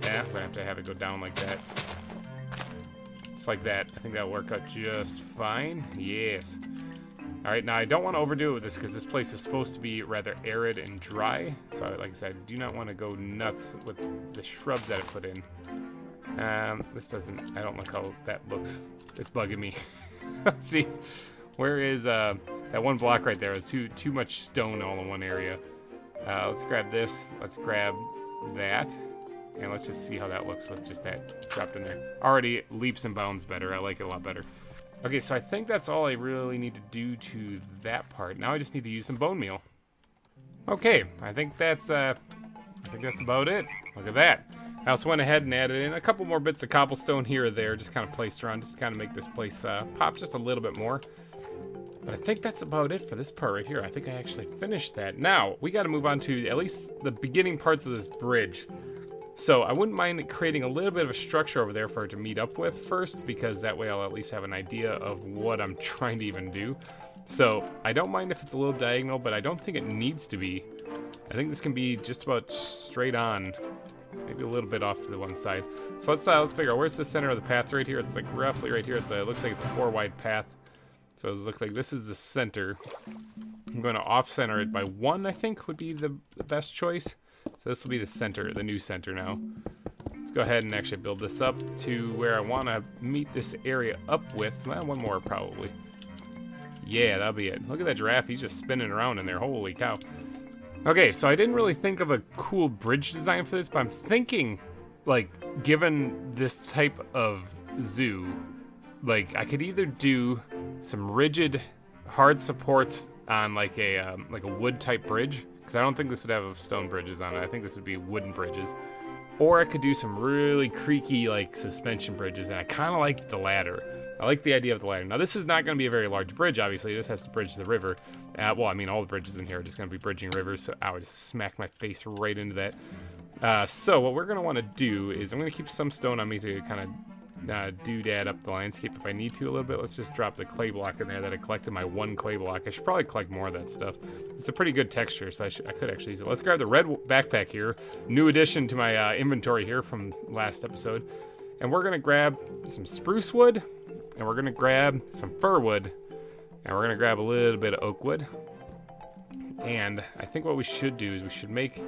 Yeah, I'm gonna have it go down like that. Just like that. I think that'll work out just fine. Yes. All right, now I don't want to overdo it with this because this place is supposed to be rather arid and dry. So like I said, I do not want to go nuts with the shrubs that I put in. This doesn't, I don't like how that looks. It's bugging me. Let's see, where is that one block right there? It's too much stone all in one area. Let's grab this. Let's grab that. And let's just see how that looks with just that dropped in there. Already leaps and bounds better. I like it a lot better. Okay, so I think that's all I really need to do to that part. Now I just need to use some bone meal. Okay, I think that's about it. Look at that. I also went ahead and added in a couple more bits of cobblestone here or there, just kind of placed around, just to kind of make this place pop just a little bit more. But I think that's about it for this part right here. I think I actually finished that. Now, we got to move on to at least the beginning parts of this bridge. So I wouldn't mind creating a little bit of a structure over there for it to meet up with first, because that way I'll at least have an idea of what I'm trying to even do. So I don't mind if it's a little diagonal, but I don't think it needs to be. I think this can be just about straight on, maybe a little bit off to the one side. So let's figure out where's the center of the path right here. It's like roughly right here. It looks like it's a 4 wide path. So it looks like this is the center. I'm going to off-center it by 1, I think would be the best choice. So this will be the center, the new center now. Let's go ahead and actually build this up to where I want to meet this area up with. Well, one more probably. Yeah, that'll be it. Look at that giraffe. He's just spinning around in there. Holy cow. Okay, so I didn't really think of a cool bridge design for this, but I'm thinking, like, given this type of zoo, like, I could either do some rigid, hard supports on like a wood type bridge, because I don't think this would have stone bridges on it. I think this would be wooden bridges. Or I could do some really creaky, like, suspension bridges, and I kind of like the latter. I like the idea of the ladder. Now, this is not going to be a very large bridge, obviously. This has to bridge the river. Well, I mean, all the bridges in here are just going to be bridging rivers, so I would just smack my face right into that. So what we're going to want to do is I'm going to keep some stone on me to kind of doodad up the landscape if I need to a little bit. Let's just drop the clay block in there that I collected, my 1 clay block. I should probably collect more of that stuff. It's a pretty good texture, so I could actually use it. Let's grab the red backpack here. New addition to my inventory here from last episode. And we're going to grab some spruce wood. And we're going to grab some fir wood. And we're going to grab a little bit of oak wood. And I think what we should do is we should make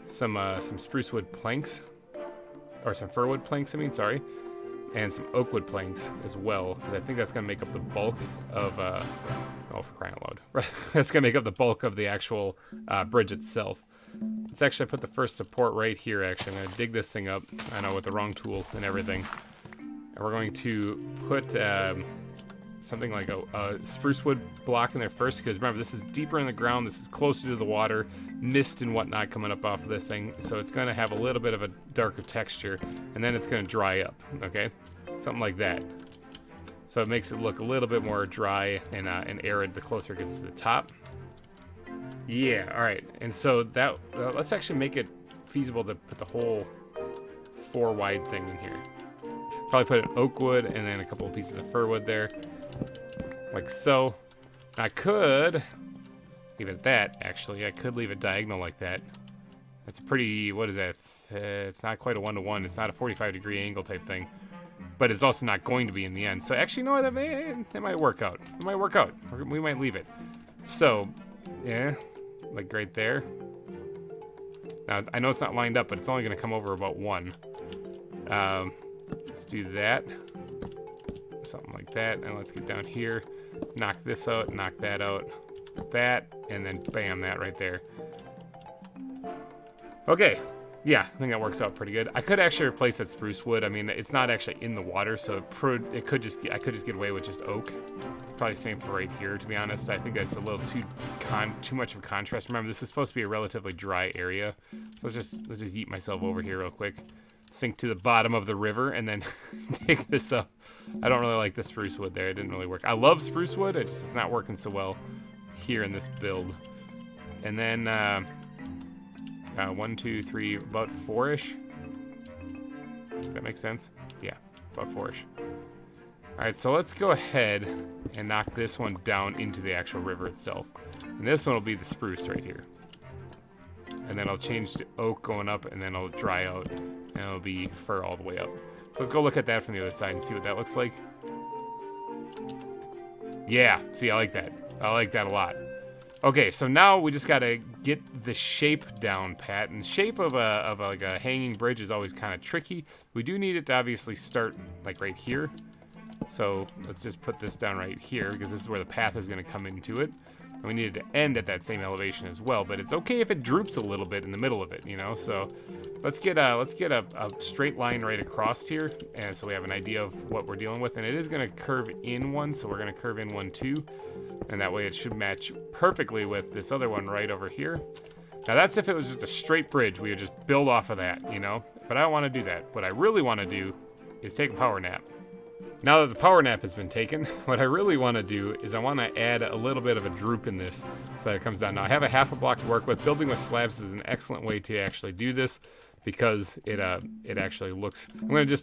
some spruce wood planks. Or some fir wood planks, sorry. And some oak wood planks as well. Because I think that's going to make up the bulk of... oh, for crying out loud. That's going to make up the bulk of the actual bridge itself. Let's actually put the first support right here, actually. I'm going to dig this thing up. I know, with the wrong tool and everything. And we're going to put something like a spruce wood block in there first, because remember, this is deeper in the ground, this is closer to the water, mist and whatnot coming up off of this thing, so it's going to have a little bit of a darker texture, and then it's going to dry up, okay? Something like that. So it makes it look a little bit more dry and arid the closer it gets to the top. Yeah, alright, and so that, let's actually make it feasible to put the whole 4 wide thing in here. Probably put an oak wood and then a couple of pieces of fir wood there, like so. I could leave it at that, actually. I could leave it diagonal like that. That's a pretty, what is that? It's not quite a 1-to-1. It's not a 45-degree angle type thing, but it's also not going to be in the end. So actually, no, that might work out. It might work out. We might leave it. So, yeah, like right there. Now, I know it's not lined up, but it's only going to come over about 1. Let's do that. Something like that. And let's get down here. Knock this out. Knock that out. That. And then bam, that right there. Okay. Yeah, I think that works out pretty good. I could actually replace that spruce wood. I mean, it's not actually in the water, so I could just get away with just oak. Probably same for right here, to be honest. I think that's a little too much of a contrast. Remember, this is supposed to be a relatively dry area. So let's just yeet myself over here real quick. Sink to the bottom of the river and then dig this up. I don't really like the spruce wood there. It didn't really work. I love spruce wood. It's not working so well here in this build. And then 1, 2, 3, about 4-ish. Does that make sense? Yeah, about 4-ish. All right, so let's go ahead and knock this one down into the actual river itself. And this one will be the spruce right here. And then I'll change to oak going up, and then I'll dry out, and it'll be fir all the way up. So let's go look at that from the other side and see what that looks like. Yeah, see, I like that. I like that a lot. Okay, so now we just gotta get the shape down, Pat. And the shape of like a hanging bridge is always kind of tricky. We do need it to obviously start like right here. So let's just put this down right here because this is where the path is gonna come into it. And we need it to end at that same elevation as well. But it's okay if it droops a little bit in the middle of it, you know. So let's get a straight line right across here, and so we have an idea of what we're dealing with. And it is gonna curve in one, so we're gonna curve in one too. And that way it should match perfectly with this other one right over here. Now that's if it was just a straight bridge, we would just build off of that, you know? But I don't want to do that. What I really want to do is take a power nap. Now that the power nap has been taken, what I really want to do is I want to add a little bit of a droop in this so that it comes down. Now I have a half a block to work with. Building with slabs is an excellent way to actually do this because it actually looks. I'm gonna do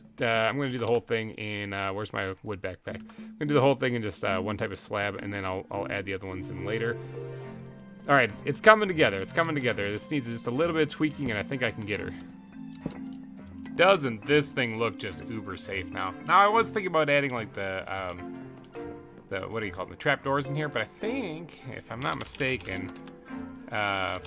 the whole thing in where's my wood backpack? I'm gonna do the whole thing in just one type of slab, and then I'll add the other ones in later. All right, it's coming together. It's coming together. This needs just a little bit of tweaking, and I think I can get her. Doesn't this thing look just uber safe now? Now I was thinking about adding like the what do you call them, the trap doors in here, but I think if I'm not mistaken, well,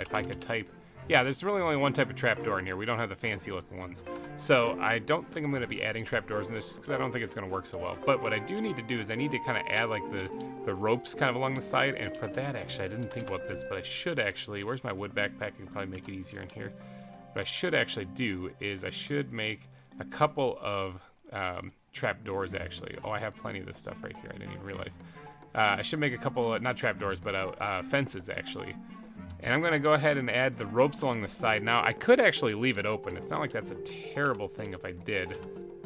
if I could type. Yeah, there's really only one type of trapdoor in here. We don't have the fancy looking ones. So I don't think I'm going to be adding trapdoors in this just because I don't think it's going to work so well. But what I do need to do is I need to kind of add like the ropes kind of along the side. And for that, actually, I didn't think about this, but I should actually, where's my wood backpack? I can probably make it easier in here. What I should actually do is I should make a couple of trapdoors actually. Oh, I have plenty of this stuff right here. I didn't even realize. I should make a couple, not trapdoors, but fences actually. And I'm going to go ahead and add the ropes along the side. Now, I could actually leave it open. It's not like that's a terrible thing if I did,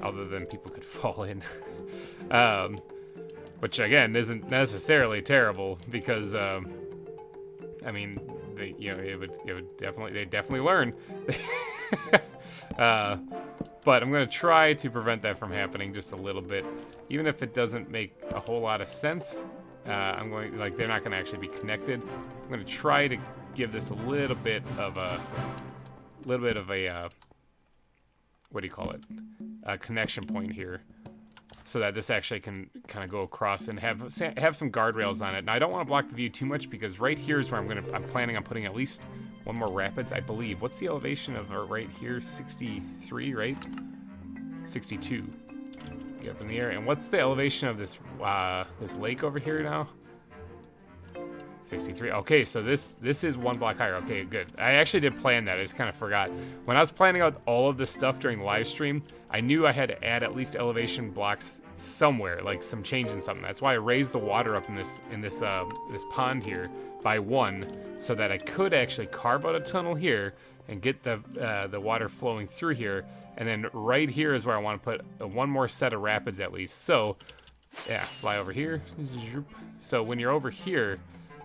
other than people could fall in. Which, again, isn't necessarily terrible because, I mean, they definitely learn. But I'm going to try to prevent that from happening just a little bit. Even if it doesn't make a whole lot of sense, they're not going to actually be connected. I'm going to try to give this a little bit of a what do you call it? A connection point here, so that this actually can kind of go across and have some guardrails on it. Now I don't want to block the view too much because right here is where I'm planning on putting at least one more rapids, I believe. What's the elevation of right here? 63, right? 62. Get up in the air. And what's the elevation of this this lake over here now? 63. Okay, so this is one block higher. Okay, good. I actually did plan that. I just kind of forgot. When I was planning out all of this stuff during the live stream, I knew I had to add at least elevation blocks somewhere, like some change in something. That's why I raised the water up in this pond here by 1, so that I could actually carve out a tunnel here and get the water flowing through here. And then right here is where I want to put one more set of rapids at least. So, yeah, fly over here. So when you're over here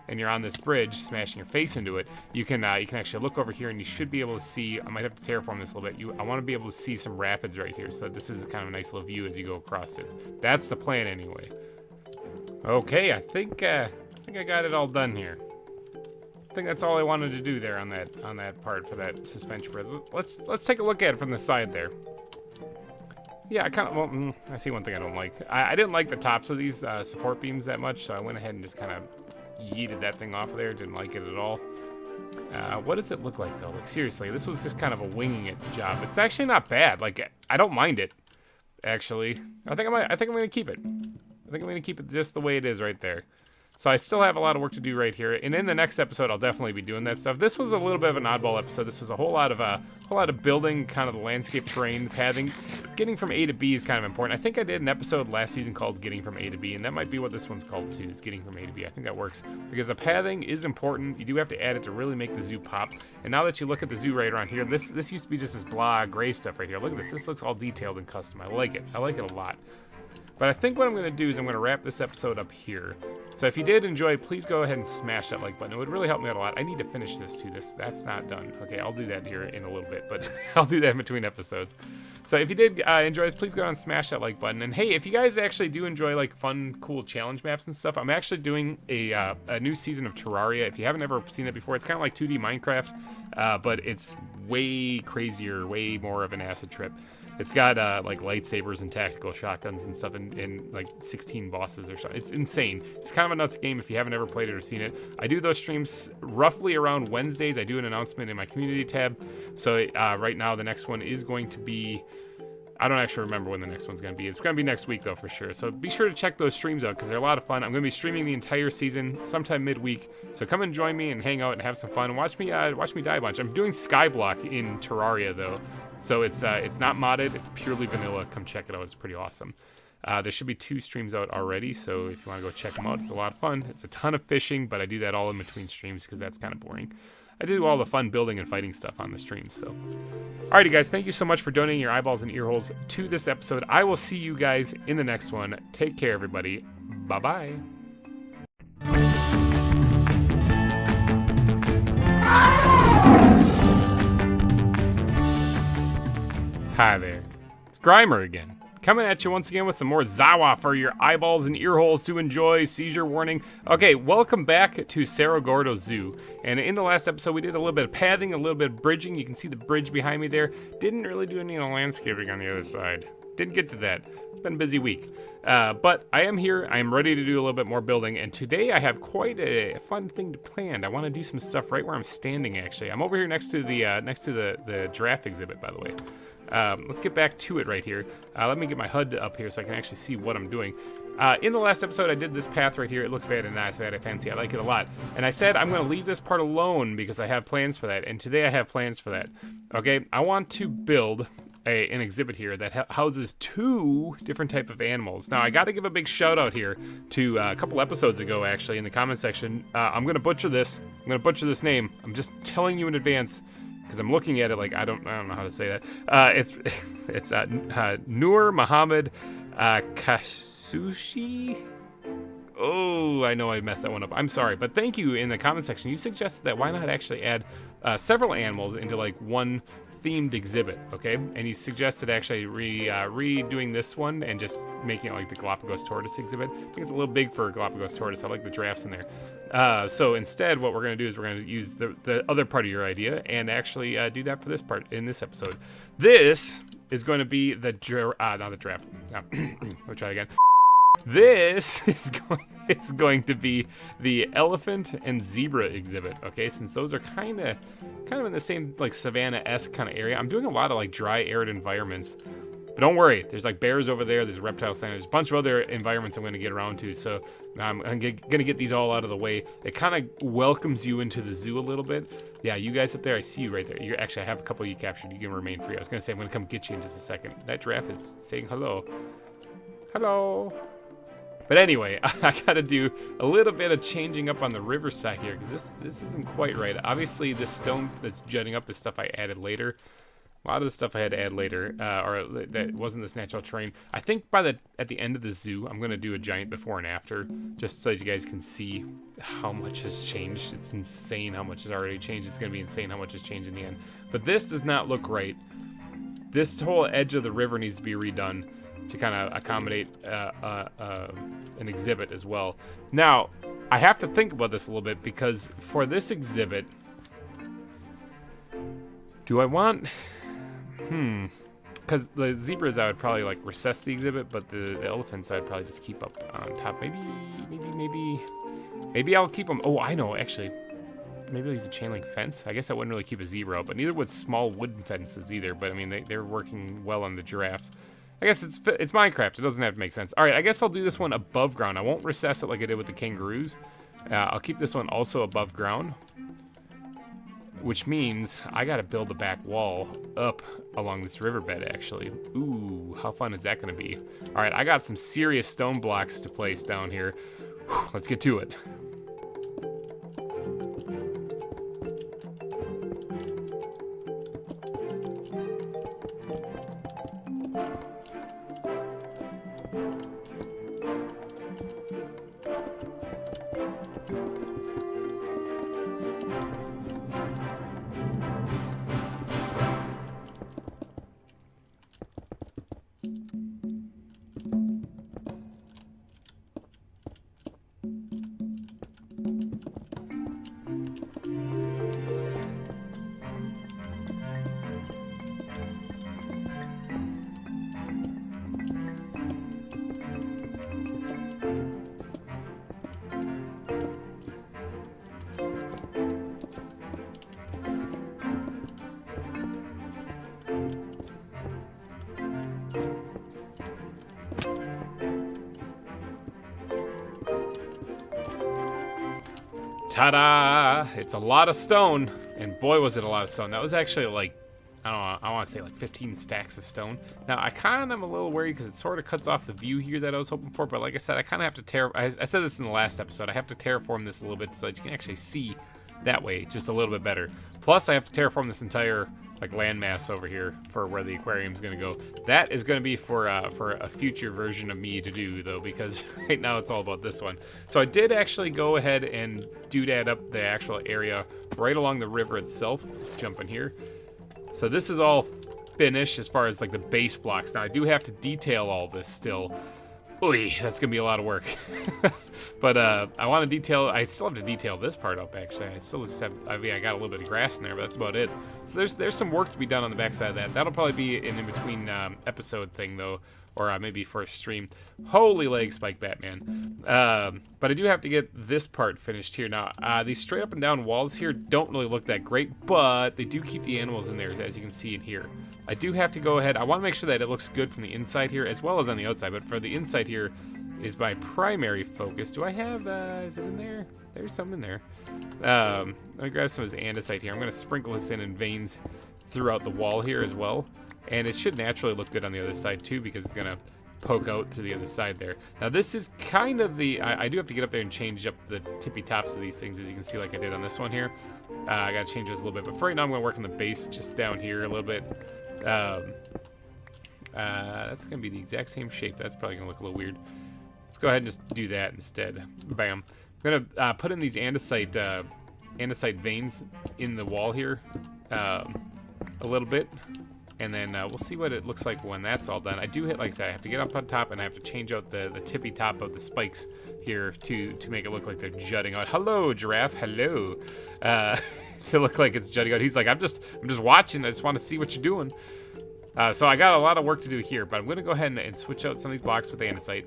and you're on this bridge, smashing your face into it, you can actually look over here and you should be able to see. I might have to terraform this a little bit. I want to be able to see some rapids right here, so that this is kind of a nice little view as you go across it. That's the plan anyway. Okay, I think I got it all done here. I think that's all I wanted to do there on that part for that suspension bridge. Let's take a look at it from the side there. Yeah, I see one thing I don't like. I didn't like the tops of these support beams that much, so I went ahead and just kind of yeeted that thing off of there. Didn't like it at all. What does it look like though? Like seriously, this was just kind of a winging it job. It's actually not bad. Like I don't mind it. Actually, I think I'm gonna keep it. I think I'm gonna keep it just the way it is right there. So I still have a lot of work to do right here, and in the next episode, I'll definitely be doing that stuff. This was a little bit of an oddball episode. This was a whole lot of building, kind of the landscape terrain, pathing. Getting from A to B is kind of important. I think I did an episode last season called Getting from A to B, and that might be what this one's called too, is Getting from A to B. I think that works, because the pathing is important. You do have to add it to really make the zoo pop. And now that you look at the zoo right around here, this used to be just this blah gray stuff right here. Look at this. This looks all detailed and custom. I like it. I like it a lot. But I think what I'm going to do is I'm going to wrap this episode up here. So if you did enjoy, please go ahead and smash that like button. It would really help me out a lot. I need to finish this too. That's not done. Okay, I'll do that here in a little bit, but I'll do that in between episodes. So if you did enjoy this, please go down and smash that like button. And hey, if you guys actually do enjoy like fun, cool challenge maps and stuff, I'm actually doing a new season of Terraria. If you haven't ever seen it before, it's kind of like 2D Minecraft, but it's way crazier, way more of an acid trip. It's got like lightsabers and tactical shotguns and stuff, and like 16 bosses or something. It's insane. It's kind of a nuts game if you haven't ever played it or seen it. I do those streams roughly around Wednesdays. I do an announcement in my community tab. So right now the next one is going to be, I don't actually remember when the next one's going to be. It's going to be next week though for sure. So be sure to check those streams out because they're a lot of fun. I'm going to be streaming the entire season sometime midweek. So come and join me and hang out and have some fun and watch me die a bunch. I'm doing Skyblock in Terraria though. So it's not modded, it's purely vanilla. Come check it out, it's pretty awesome. There should be 2 streams out already, so if you want to go check them out, it's a lot of fun. It's a ton of fishing, but I do that all in between streams because that's kind of boring. I do all the fun building and fighting stuff on the stream, so. Alrighty guys, thank you so much for donating your eyeballs and ear holes to this episode. I will see you guys in the next one. Take care, everybody. Bye-bye. Hi there, it's GReimer again, coming at you once again with some more ZAWA for your eyeballs and ear holes to enjoy. Seizure warning. Okay, welcome back to Cerro Gordo Zoo. And in the last episode, we did a little bit of pathing, a little bit of bridging. You can see the bridge behind me there. Didn't really do any landscaping on the other side. Didn't get to that. It's been a busy week. But I am here. I am ready to do a little bit more building. And today I have quite a fun thing to plan. I want to do some stuff right where I'm standing, actually. I'm over here next to the giraffe exhibit, by the way. Let's get back to it right here. Let me get my HUD up here so I can actually see what I'm doing. In the last episode, I did this path right here. It looks very nice, very fancy. I like it a lot. And I said I'm going to leave this part alone because I have plans for that. And today I have plans for that. Okay, I want to build an exhibit here that houses 2 different type of animals. Now, I got to give a big shout out here to a couple episodes ago, actually, in the comment section. I'm going to butcher this. I'm going to butcher this name. I'm just telling you in advance. Because I'm looking at it like I don't know how to say that. It's Nur Muhammad Kasushi. Oh, I know I messed that one up. I'm sorry, but thank you in the comment section. You suggested that why not actually add several animals into like one themed exhibit, okay? And you suggested actually redoing this one and just making it like the Galapagos tortoise exhibit. I think it's a little big for a Galapagos tortoise. I like the giraffes in there. So instead, what we're going to do is we're going to use the other part of your idea and actually do that for this part in this episode. This is going to be the not the giraffe. No. We'll try again. This is going to be the elephant and zebra exhibit, okay? Since those are kind of in the same like savanna-esque kind of area. I'm doing a lot of like dry, arid environments. But don't worry, there's like bears over there, there's reptile center, there's a bunch of other environments I'm going to get around to. So I'm going to get these all out of the way. It kind of welcomes you into the zoo a little bit. Yeah, you guys up there, I see you right there. You actually, I have a couple of you captured. You can remain free. I was going to say I'm going to come get you in just a second. That giraffe is saying hello. Hello. But anyway, I gotta do a little bit of changing up on the riverside here because this isn't quite right. Obviously, this stone that's jutting up is stuff I added later. A lot of the stuff I had to add later, or that wasn't this natural terrain. I think at the end of the zoo, I'm gonna do a giant before and after, just so you guys can see how much has changed. It's insane how much has already changed. It's gonna be insane how much has changed in the end. But this does not look right. This whole edge of the river needs to be redone to kind of accommodate an exhibit as well. Now, I have to think about this a little bit because for this exhibit, do I want... Because the zebras, I would probably like recess the exhibit, but the elephants, I'd probably just keep up on top. Maybe I'll keep them... Oh, I know, actually. Maybe I'll use a chain link fence. I guess I wouldn't really keep a zebra out, but neither would small wooden fences either. But I mean, they're working well on the giraffes. I guess it's Minecraft. It doesn't have to make sense. All right, I guess I'll do this one above ground. I won't recess it like I did with the kangaroos. I'll keep this one also above ground, which means I got to build the back wall up along this riverbed, actually. Ooh, how fun is that going to be? All right, I got some serious stone blocks to place down here. Whew, let's get to it. Ta-da! It's a lot of stone, and boy was it a lot of stone. That was actually like, I don't know, I want to say like 15 stacks of stone. Now, I kind of am a little worried because it sort of cuts off the view here that I was hoping for, but like I said, I kind of have to I said this in the last episode, I have to terraform this a little bit so that you can actually see that way just a little bit better. Plus, I have to terraform this entire like landmass over here for where the aquarium's going to go. That is going to be for a future version of me to do, though, because right now it's all about this one. So I did actually go ahead and doodad up the actual area right along the river itself. Jump in here. So this is all finished as far as like the base blocks. Now I do have to detail all this still. Oy, that's gonna be a lot of work. But I want to detail. I still have to detail this part up. Actually, I still just have. I mean, I got a little bit of grass in there, but that's about it. So there's some work to be done on the backside of that. That'll probably be an in between episode thing though, or maybe for a stream. Holy leg spike, Batman. But I do have to get this part finished here. Now these straight up and down walls here don't really look that great, but they do keep the animals in there, as you can see in here. I do have to go ahead. I want to make sure that it looks good from the inside here as well as on the outside, but for the inside here is my primary focus. Do I have, is it in there? There's some in there. Let me grab some of this andesite here. I'm going to sprinkle this in veins throughout the wall here as well. And it should naturally look good on the other side too, because it's going to poke out through the other side there. Now this is kind of the, I do have to get up there and change up the tippy tops of these things, as you can see like I did on this one here. I got to change those a little bit, but for right now I'm going to work on the base just down here a little bit. That's going to be the exact same shape. That's probably going to look a little weird. Let's go ahead and just do that instead. Bam. I'm going to put in these andesite veins in the wall here a little bit. And then we'll see what it looks like when that's all done. I do hit, like I said, I have to get up on top and I have to change out the tippy top of the spikes here to make it look like they're jutting out. Hello, giraffe. Hello. To look like it's jutting out. He's like, I'm just watching. I just want to see what you're doing. So I got a lot of work to do here, but I'm going to go ahead and switch out some of these blocks with andesite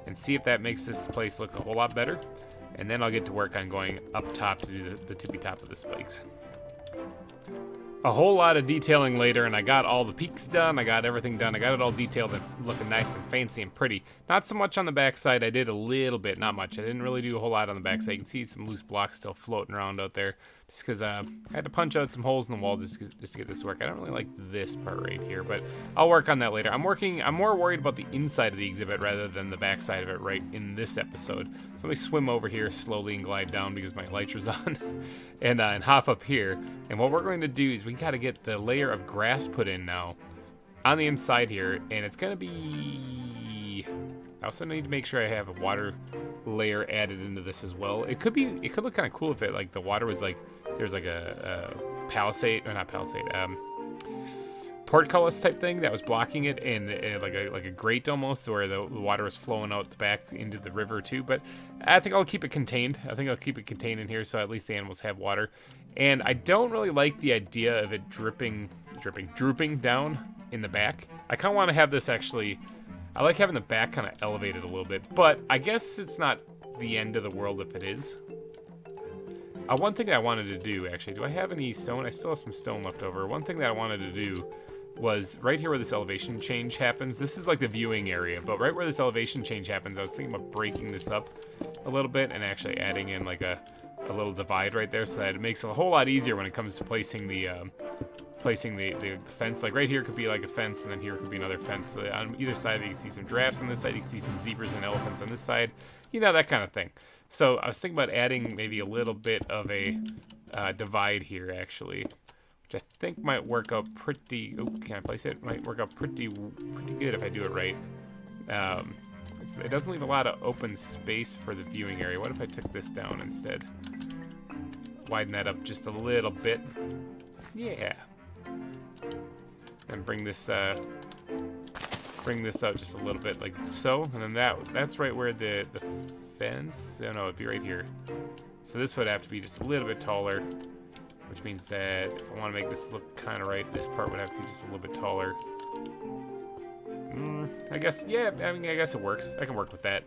and see if that makes this place look a whole lot better. And then I'll get to work on going up top to do the tippy top of the spikes. A whole lot of detailing later, and I got all the peaks done. I got everything done. I got it all detailed and looking nice and fancy and pretty. Not so much on the backside. I did a little bit, not much. I didn't really do a whole lot on the backside. You can see some loose blocks still floating around out there, just because I had to punch out some holes in the wall just to get this to work. I don't really like this part right here, but I'll work on that later. I'm more worried about the inside of the exhibit rather than the backside of it right in this episode. So let me swim over here slowly and glide down because my lighter's on, and hop up here. And what we're going to do is we got to get the layer of grass put in now on the inside here, and it's going to be... I also need to make sure I have a water layer added into this as well. It could look kind of cool if it, like, the water was like, there's like a palisade, or not palisade, portcullis type thing that was blocking it, and like a grate almost, where the water was flowing out the back into the river too. But I think I'll keep it contained. I think I'll keep it contained in here so at least the animals have water. And I don't really like the idea of it drooping down in the back. I kind of want to have this actually, I like having the back kind of elevated a little bit, but I guess it's not the end of the world if it is. One thing that I wanted to do, actually, do I have any stone? I still have some stone left over. One thing that I wanted to do was right here where this elevation change happens. This is like the viewing area, but right where this elevation change happens, I was thinking about breaking this up a little bit and actually adding in like a little divide right there so that it makes it a whole lot easier when it comes to placing the fence. Like right here could be like a fence, and then here could be another fence. So on either side you can see some giraffes on this side, you can see some zebras and elephants on this side, you know, that kind of thing. So I was thinking about adding maybe a little bit of a divide here actually, which I think might work out pretty, oh, can I place it? Might work out pretty good if I do it right. It doesn't leave a lot of open space for the viewing area. What if I took this down instead? Widen that up just a little bit. Yeah. And bring this out just a little bit like so. And then that's right where the fence, oh no, it'd be right here. So this would have to be just a little bit taller, which means that if I want to make this look kind of right, this part would have to be just a little bit taller. I guess, yeah, I mean, I guess it works. I can work with that.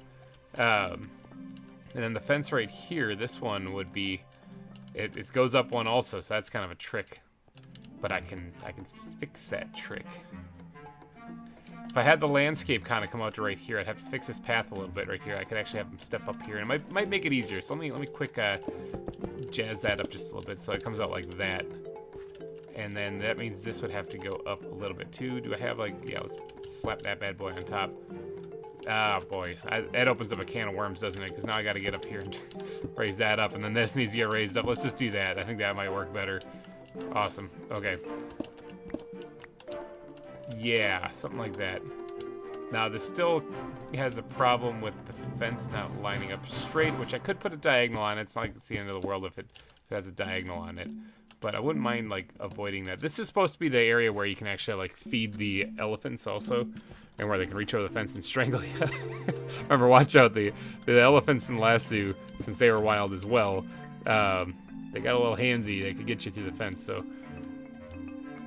And then the fence right here, this one would be, it goes up one also, so that's kind of a trick. But I can fix that trick. If I had the landscape kind of come out to right here, I'd have to fix this path a little bit right here. I could actually have them step up here, and it might make it easier. So let me quick jazz that up just a little bit so it comes out like that. And then that means this would have to go up a little bit too. Do I have like, yeah, let's slap that bad boy on top. Ah, boy, that opens up a can of worms, doesn't it? Because now I got to get up here and raise that up, and then this needs to get raised up. Let's just do that. I think that might work better. Awesome. Okay. Yeah, something like that. Now, this still has a problem with the fence not lining up straight, which I could put a diagonal on it. It's not like it's the end of the world if it has a diagonal on it. But I wouldn't mind, like, avoiding that. This is supposed to be the area where you can actually, like, feed the elephants also, and where they can reach over the fence and strangle you. Remember, watch out, the elephants in the last zoo, since they were wild as well, they got a little handsy. They could get you through the fence, so.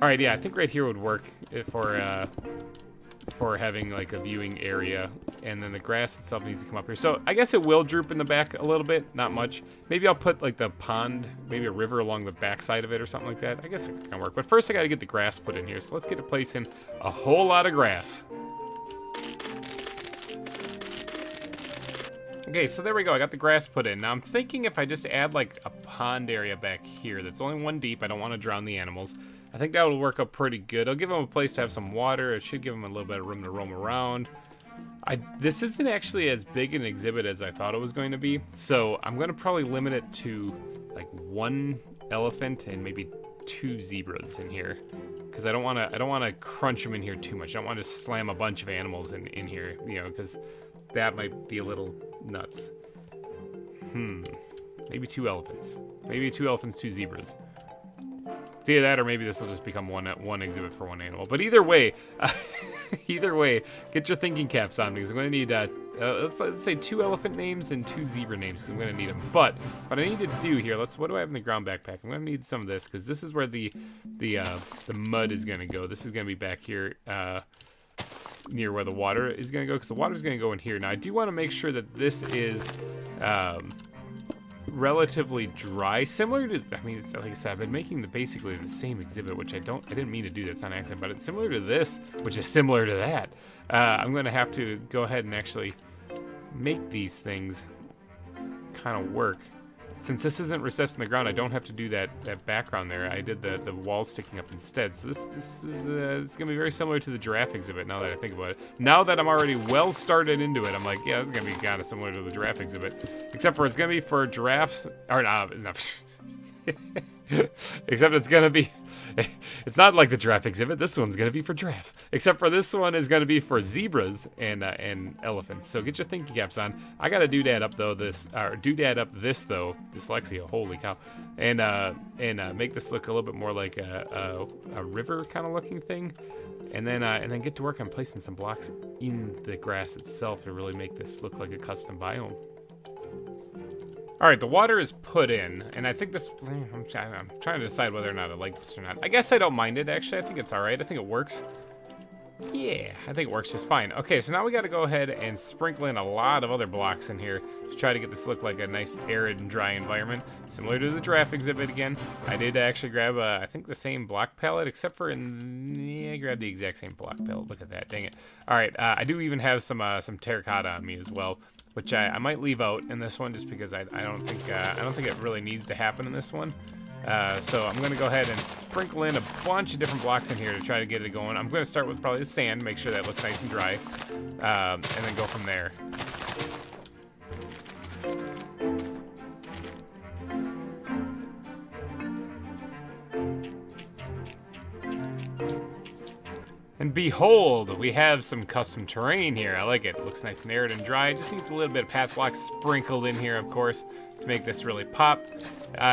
All right, yeah, I think right here would work for having like a viewing area, and then the grass itself needs to come up here. So I guess it will droop in the back a little bit, not much. Maybe I'll put like the pond, maybe a river along the back side of it or something like that. I guess it can work, but first I got to get the grass put in here. So let's get a place in a whole lot of grass. Okay, so there we go. I got the grass put in. Now I'm thinking if I just add like a pond area back here that's only one deep, I don't want to drown the animals. I think that will work out pretty good. I'll give them a place to have some water. It should give them a little bit of room to roam around. This isn't actually as big an exhibit as I thought it was going to be, so I'm going to probably limit it to like one elephant and maybe 2 zebras in here, because I don't want to crunch them in here too much. I don't want to slam a bunch of animals in here, you know, because that might be a little nuts. Maybe 2 elephants. Maybe 2 elephants, 2 zebras. It's either that, or maybe this will just become one exhibit for one animal. But either way, get your thinking caps on, because I'm going to need, let's say 2 elephant names and 2 zebra names, because I'm going to need them. But what I need to do here, what do I have in the ground backpack? I'm going to need some of this, because this is where the mud is going to go. This is going to be back here, near where the water is going to go, because the water is going to go in here. Now, I do want to make sure that this is relatively dry, similar to, I mean, it's, like I said, I've been making basically the same exhibit, which I didn't mean to do that, it's on accident, but it's similar to this, which is similar to that. I'm going to have to go ahead and actually make these things kind of work. Since this isn't recessed in the ground, I don't have to do that background there. I did the walls sticking up instead. So this is it's gonna be very similar to the giraffe exhibit. Now that I think about it, now that I'm already well started into it, I'm like, yeah, this is gonna be kind of similar to the giraffe exhibit, except for it's gonna be for giraffes, or no. Except it's gonna be, it's not like the giraffe exhibit. This one's gonna be for giraffes. Except for this one is gonna be for zebras and elephants. So get your thinking caps on. I gotta doodad up though this though. Dyslexia, holy cow! And make this look a little bit more like a river kind of looking thing. And then get to work on placing some blocks in the grass itself to really make this look like a custom biome. All right, the water is put in, and I think this, I'm trying to decide whether or not I like this or not. I guess I don't mind it, actually. I think it's all right. I think it works. Yeah, I think it works just fine. Okay, so now we got to go ahead and sprinkle in a lot of other blocks in here to try to get this look like a nice arid and dry environment. Similar to the giraffe exhibit again. I did actually grab, I think, the same block palette, except for I grabbed the exact same block palette. Look at that, dang it. All right, I do even have some terracotta on me as well, which I might leave out in this one just because I don't think it really needs to happen in this one. So I'm going to go ahead and sprinkle in a bunch of different blocks in here to try to get it going. I'm going to start with probably the sand, make sure that looks nice and dry, and then go from there. And behold, we have some custom terrain here. I like it. It looks nice and arid and dry. It just needs a little bit of path blocks sprinkled in here, of course, to make this really pop.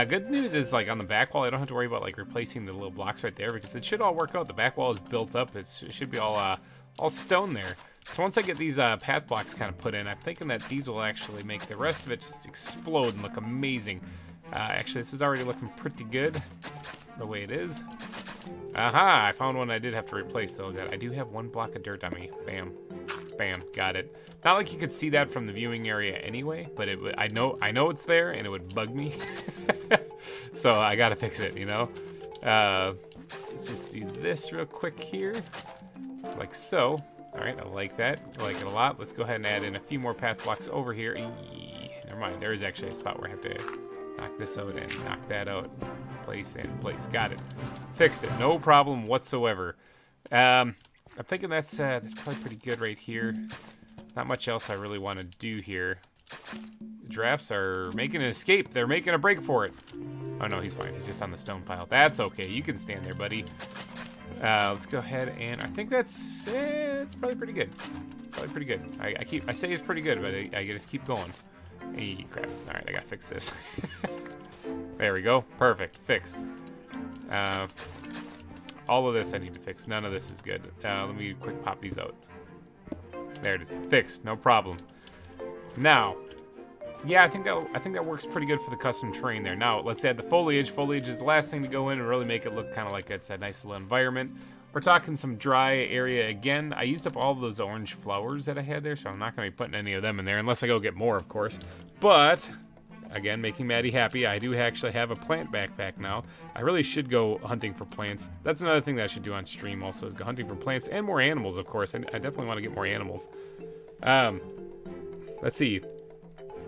Good news is, like, on the back wall, I don't have to worry about, like, replacing the little blocks right there because it should all work out. The back wall is built up. It should be all stone there. So once I get these path blocks kind of put in, I'm thinking that these will actually make the rest of it just explode and look amazing. Actually, this is already looking pretty good the way it is. Aha, I found one I did have to replace, though. That I do have one block of dirt on me. Bam. Bam, got it. Not like you could see that from the viewing area anyway, but I know it's there, and it would bug me. So I gotta fix it, you know? Let's just do this real quick here. Like so. Alright, I like that. I like it a lot. Let's go ahead and add in a few more path blocks over here. Never mind, there is actually a spot where I have to knock this out and knock that out. Place and place. Got it. Fixed it. No problem whatsoever. I'm thinking that's probably pretty good right here. Not much else I really want to do here. The giraffes are making an escape. They're making a break for it. Oh no, he's fine. He's just on the stone pile. That's okay. You can stand there, buddy. Let's go ahead and I think that's it's probably pretty good. Probably pretty good. I say it's pretty good, but I just keep going. Hey, crap. All right, I gotta fix this. There we go. Perfect. Fixed. All of this I need to fix. None of this is good. Let me quick pop these out. There it is. Fixed. No problem. Now, yeah, I think that works pretty good for the custom terrain there. Now, let's add the foliage. Foliage is the last thing to go in and really make it look kind of like it's a nice little environment. We're talking some dry area again. I used up all of those orange flowers that I had there, so I'm not going to be putting any of them in there unless I go get more, of course. But again, making Maddie happy, I do actually have a plant backpack now. I really should go hunting for plants. That's another thing that I should do on stream also, is go hunting for plants and more animals, of course. I definitely want to get more animals. Let's see.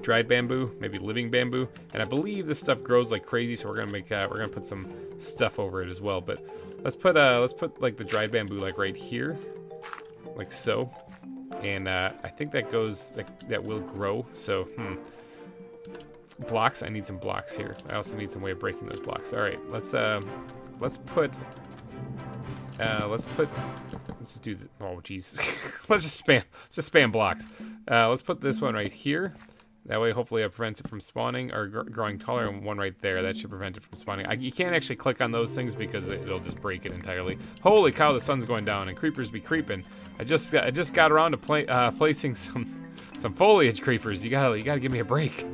Dried bamboo, maybe living bamboo, and I believe this stuff grows like crazy, so we're gonna put some stuff over it as well. But let's put like the dried bamboo like right here, like so, and I think that goes that will grow. So blocks. I need some blocks here. I also need some way of breaking those blocks. All right, let's do the, oh geez. let's just spam blocks. Let's put this one right here. That way, hopefully, it prevents it from spawning or growing taller, and one right there. That should prevent it from spawning. You can't actually click on those things because it'll just break it entirely. Holy cow, the sun's going down, and creepers be creeping. I just got around to placing some foliage creepers. You gotta give me a break.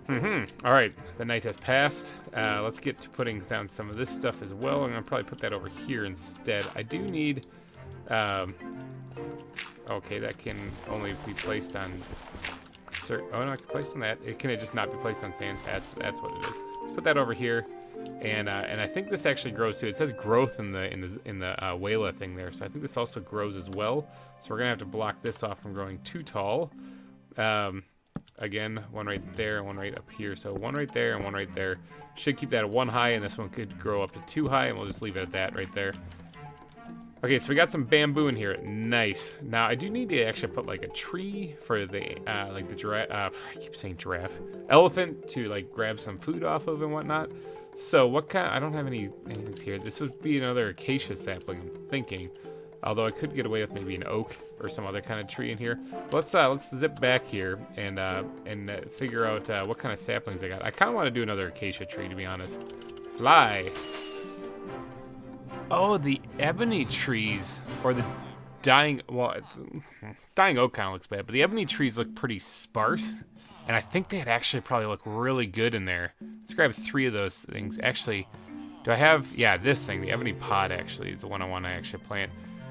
All right, the night has passed. Let's get to putting down some of this stuff as well. I'm gonna probably put that over here instead. I do need. Okay, that can only be placed on certain. Oh no, I can place on that. Can it just not be placed on sand? That's what it is. Let's put that over here, and I think this actually grows too. It says growth in the Whale thing there, so I think this also grows as well. So we're gonna have to block this off from growing too tall. Again, one right there and one right up here. So one right there and one right there. Should keep that at 1 high, and this one could grow up to 2 high, and we'll just leave it at that right there. Okay, so we got some bamboo in here. Nice. Now I do need to actually put like a tree for the like the giraffe. I keep saying giraffe. Elephant to like grab some food off of and whatnot. So what kind? I don't have anything here. This would be another acacia sapling, I'm thinking. Although I could get away with maybe an oak or some other kind of tree in here. Let's zip back here and figure out what kind of saplings I got. I kind of want to do another acacia tree, to be honest. Fly. Oh, the ebony trees, or the dying oak kind of looks bad, but the ebony trees look pretty sparse, and I think they'd actually probably look really good in there. Let's grab 3 of those things. Actually, Do I have, yeah, this thing, the ebony pod actually is the one I want to actually plant.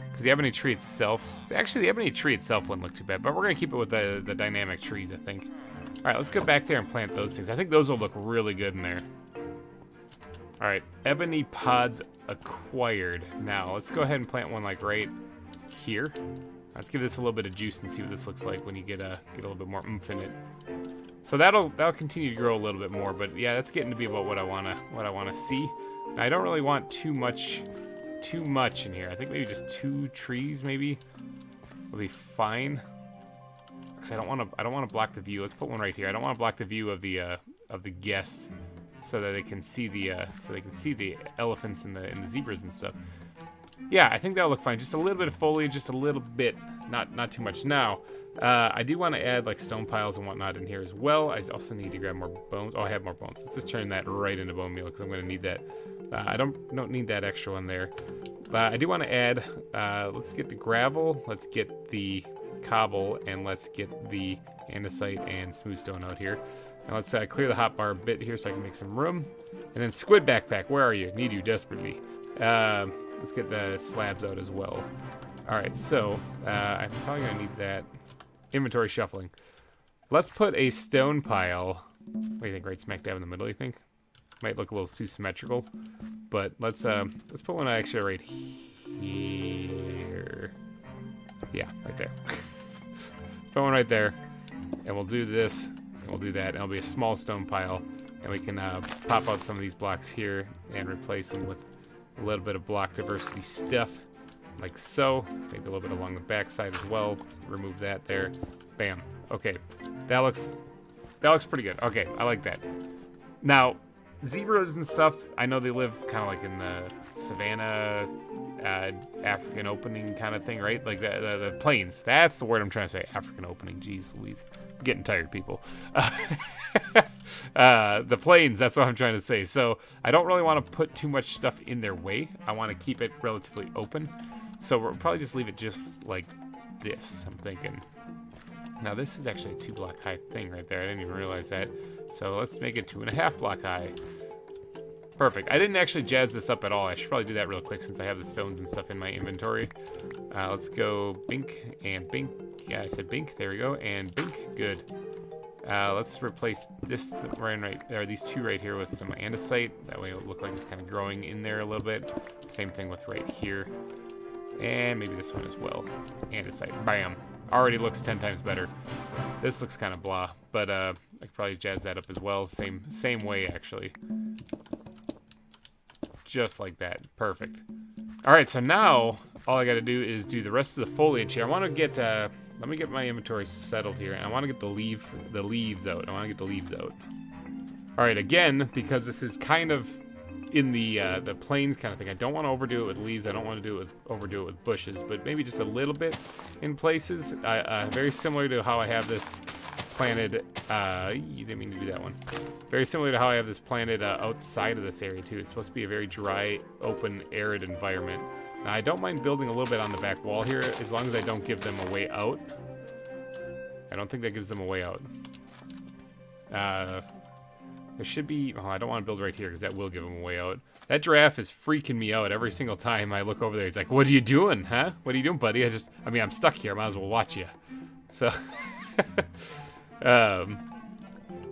Because the ebony tree itself, actually the ebony tree itself wouldn't look too bad, but we're going to keep it with the dynamic trees, I think. All right, let's go back there and plant those things. I think those will look really good in there. All right, ebony pods acquired. Now, let's go ahead and plant one like right here. Let's give this a little bit of juice and see what this looks like when you get a little bit more oomph in it. So that'll continue to grow a little bit more, but yeah, that's getting to be about what I wanna see. Now, I don't really want too much in here. I think maybe just 2 trees maybe will be fine. Because I don't want to block the view. Let's put one right here. I don't want to block the view of the guests, so that they can see the elephants and the zebras and stuff. Yeah, I think that'll look fine. Just a little bit of foliage, just a little bit, not too much. Now, I do want to add like stone piles and whatnot in here as well. I also need to grab more bones. Oh, I have more bones. Let's just turn that right into bone meal because I'm going to need that. I don't need that extra one there. I do want to add, let's get the gravel, let's get the cobble, and let's get the andesite and smooth stone out here. Now let's clear the hotbar a bit here so I can make some room. And then squid backpack, where are you? Need you desperately. Let's get the slabs out as well. All right, so I'm probably gonna need that. Inventory shuffling. Let's put a stone pile. What do you think? Right smack dab in the middle, you think? Might look a little too symmetrical, but let's put one actually right here. Yeah, right there. Put one right there, and we'll do this, and we'll do that, and it'll be a small stone pile, and we can pop out some of these blocks here and replace them with a little bit of block diversity stuff, like so. Maybe a little bit along the back side as well. Let's remove that there. Bam. Okay, that looks pretty good. Okay, I like that. Now, zebras and stuff, I know they live kind of like in the savanna, African opening kind of thing, right? Like the plains. That's the word I'm trying to say. African opening. Jeez Louise. I'm getting tired, people. The plains, that's what I'm trying to say. So I don't really want to put too much stuff in their way. I want to keep it relatively open. So we'll probably just leave it just like this, I'm thinking. Now this is actually a 2 block high thing right there. I didn't even realize that. So let's make it 2.5 block high. Perfect. I didn't actually jazz this up at all. I should probably do that real quick since I have the stones and stuff in my inventory. Let's go bink and bink. Yeah, I said bink. There we go. And bink. Good. Let's replace this right there, these 2 right here with some andesite. That way it'll look like it's kind of growing in there a little bit. Same thing with right here. And maybe this one as well. Andesite. Bam. Already looks 10 times better. This looks kind of blah, but I could probably jazz that up as well. Same way, actually. Just like that. Perfect. All right, so now all I got to do is do the rest of the foliage here. I want to get, let me get my inventory settled here, and I want to get the leaves out. I want to get the leaves out. All right, again, because this is kind of in the plains kind of thing. I don't want to overdo it with leaves. I don't want to overdo it with bushes, but maybe just a little bit in places. Very similar to how I have this planted. You didn't mean to do that one. Very similar to how I have this planted outside of this area too. It's supposed to be a very dry, open, arid environment. Now, I don't mind building a little bit on the back wall here as long as I don't give them a way out. I don't think that gives them a way out. There should be... Oh, I don't want to build right here because that will give him a way out. That giraffe is freaking me out every single time I look over there. He's like, what are you doing, huh? What are you doing, buddy? I mean, I'm stuck here. I might as well watch you. So... and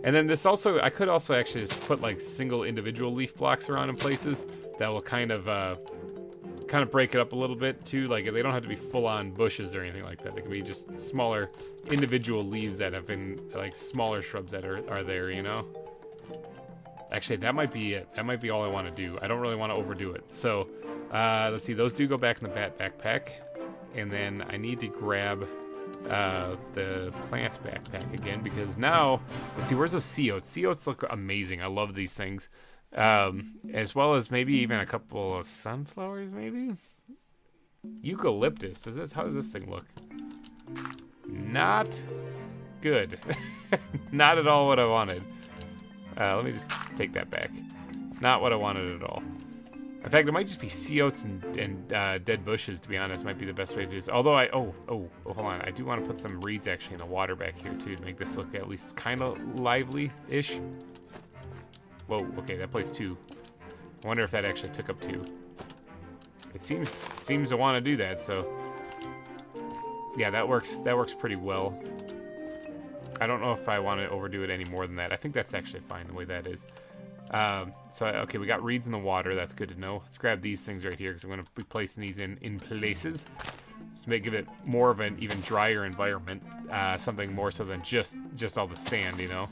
then this also... I could also actually just put, like, single individual leaf blocks around in places that will kind of break it up a little bit, too. Like, they don't have to be full-on bushes or anything like that. They can be just smaller individual leaves that have been, like, smaller shrubs that are there, you know? Actually, that might be it. That might be all I want to do. I don't really want to overdo it. So, let's see. Those do go back in the backpack. And then I need to grab the plant backpack again because now, let's see, where's those sea oats? Sea oats look amazing. I love these things. As well as maybe even a couple of sunflowers, maybe? Eucalyptus. How does this thing look? Not good. Not at all what I wanted. Let me just take that back. Not what I wanted at all. In fact, it might just be sea oats and dead bushes, to be honest. Might be the best way to do this. Although hold on. I do want to put some reeds actually in the water back here, too, to make this look at least kind of lively-ish. Whoa, okay, that plays 2. I wonder if that actually took up 2. It seems to want to do that, so yeah, that works pretty well. I don't know if I want to overdo it any more than that. I think that's actually fine the way that is. Okay, we got reeds in the water. That's good to know. Let's grab these things right here because I'm going to be placing these in places. Just to give it more of an even drier environment. Something more so than just all the sand, you know.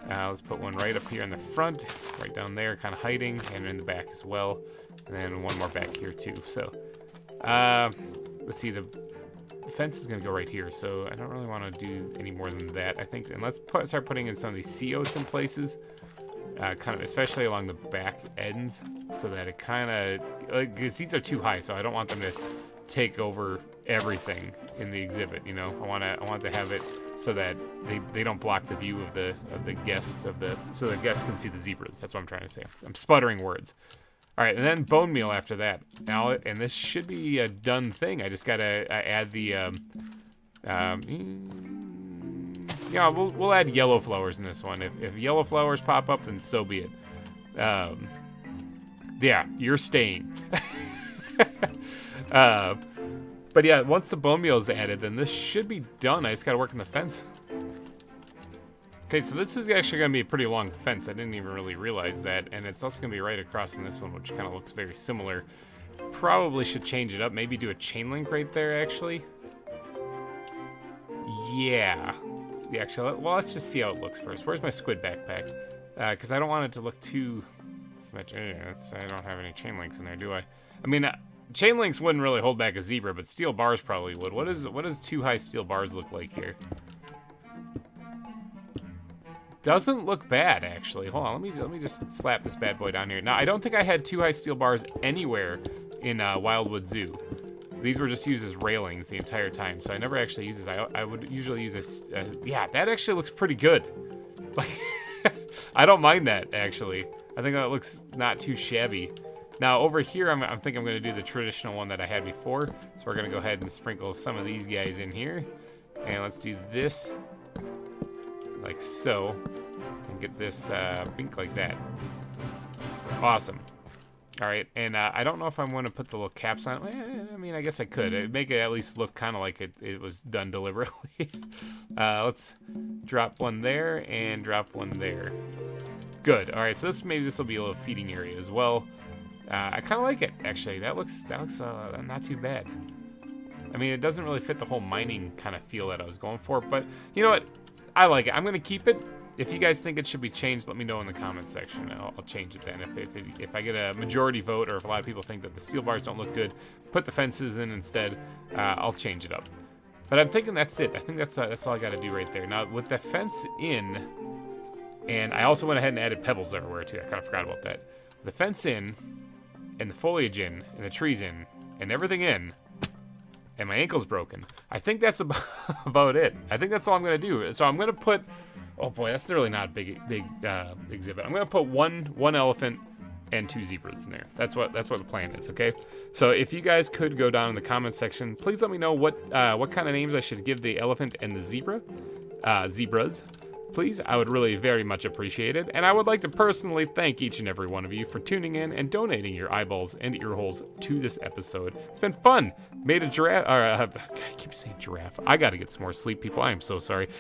Let's put one right up here in the front, right down there, kind of hiding, and in the back as well. And then one more back here too. So, let's see, the fence is going to go right here, so I don't really want to do any more than that, I think. And let's start putting in some of these COs in places, kind of, especially along the back ends, so that it kind of, like, because these are too high, so I don't want them to take over everything in the exhibit, you know. I want to have it so that they don't block the view of the guests so the guests can see the zebras. That's what I'm trying to say. I'm sputtering words. All right, and then bone meal after that. Now, and this should be a done thing. I just gotta add the yeah, we'll add yellow flowers in this one. If yellow flowers pop up, then so be it. Yeah, you're staying. But yeah, once the bone meal is added, then this should be done. I just gotta work on the fence. Okay, so this is actually gonna be a pretty long fence. I didn't even really realize that, and it's also gonna be right across from this one, which kind of looks very similar. Probably should change it up. Maybe do a chain link right there, actually. Yeah. Actually, well, let's just see how it looks first. Where's my squid backpack? Because I don't want it to look too much. I don't have any chain links in there, do I? I mean, chain links wouldn't really hold back a zebra, but steel bars probably would. What does 2 high steel bars look like here? Doesn't look bad, actually. Hold on, let me just slap this bad boy down here. Now, I don't think I had 2 high steel bars anywhere in Wildwood Zoo. These were just used as railings the entire time, so I never actually use this. I would usually use this. Yeah, that actually looks pretty good. Like, I don't mind that, actually. I think that looks not too shabby. Now, over here, I think I'm going to do the traditional one that I had before. So we're going to go ahead and sprinkle some of these guys in here. And let's do this like so. And get this pink like that. Awesome. All right, and I don't know if I'm going to put the little caps on it. I mean, I guess I could. It'd make it at least look kind of like it was done deliberately. Let's drop one there and drop one there. Good. All right, so maybe this will be a little feeding area as well. I kind of like it, actually. That looks not too bad. I mean, it doesn't really fit the whole mining kind of feel that I was going for, but you know what? I like it. I'm going to keep it. If you guys think it should be changed, let me know in the comments section. I'll change it then. If I get a majority vote, or if a lot of people think that the steel bars don't look good, put the fences in instead. I'll change it up. But I'm thinking that's it. I think that's all I got to do right there. Now, with the fence in, and I also went ahead and added pebbles everywhere too. I kind of forgot about that. The fence in, and the foliage in, and the trees in, and everything in, and my ankle's broken. I think that's about it. I think that's all I'm going to do. So I'm going to put... Oh boy, that's really not a big exhibit. I'm gonna put one elephant and 2 zebras in there. That's what the plan is. Okay. So if you guys could go down in the comments section, please let me know what kind of names I should give the elephant and the zebras. Please, I would really very much appreciate it. And I would like to personally thank each and every one of you for tuning in and donating your eyeballs and ear holes to this episode. It's been fun. Made a giraffe. I keep saying giraffe. I got to get some more sleep, people. I am so sorry.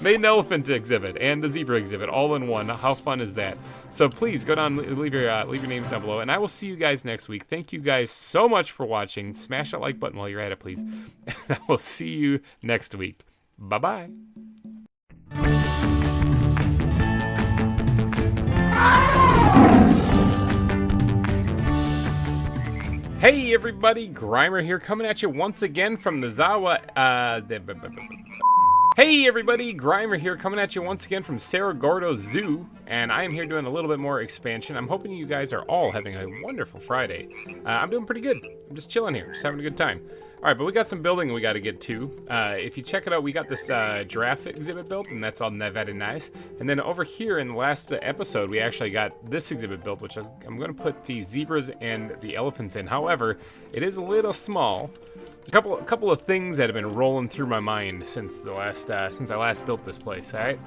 Made an elephant exhibit and a zebra exhibit all in one. How fun is that? So please go down, leave your names down below, and I will see you guys next week. Thank you guys so much for watching. Smash that like button while you're at it, please. And I will see you next week. Bye-bye. Hey everybody, GReimer here, coming at you once again from the ZAWA, Hey everybody, GReimer here, coming at you once again from Cerro Gordo Zoo, and I am here doing a little bit more expansion. I'm hoping you guys are all having a wonderful Friday. I'm doing pretty good. I'm just chilling here, just having a good time. Alright, but we got some building we got to get to. If you check it out, we got this giraffe exhibit built, and that's all very nice. And then over here in the last episode, we actually got this exhibit built, which I'm going to put the zebras and the elephants in. However, it is a little small. A couple of things that have been rolling through my mind since I last built this place. All right.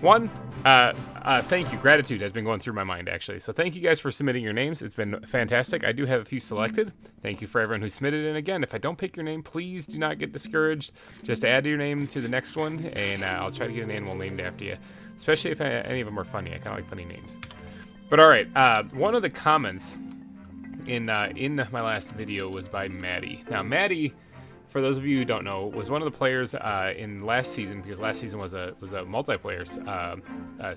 One, thank you. Gratitude has been going through my mind, actually. So thank you guys for submitting your names. It's been fantastic. I do have a few selected. Thank you for everyone who submitted. And again, if I don't pick your name, please do not get discouraged. Just add your name to the next one, and I'll try to get an animal named after you, especially if any of them are funny. I kind of like funny names. But all right, one of the comments in my last video was by Maddie. Now, Maddie, for those of you who don't know, was one of the players in last season, because last season was a multiplayer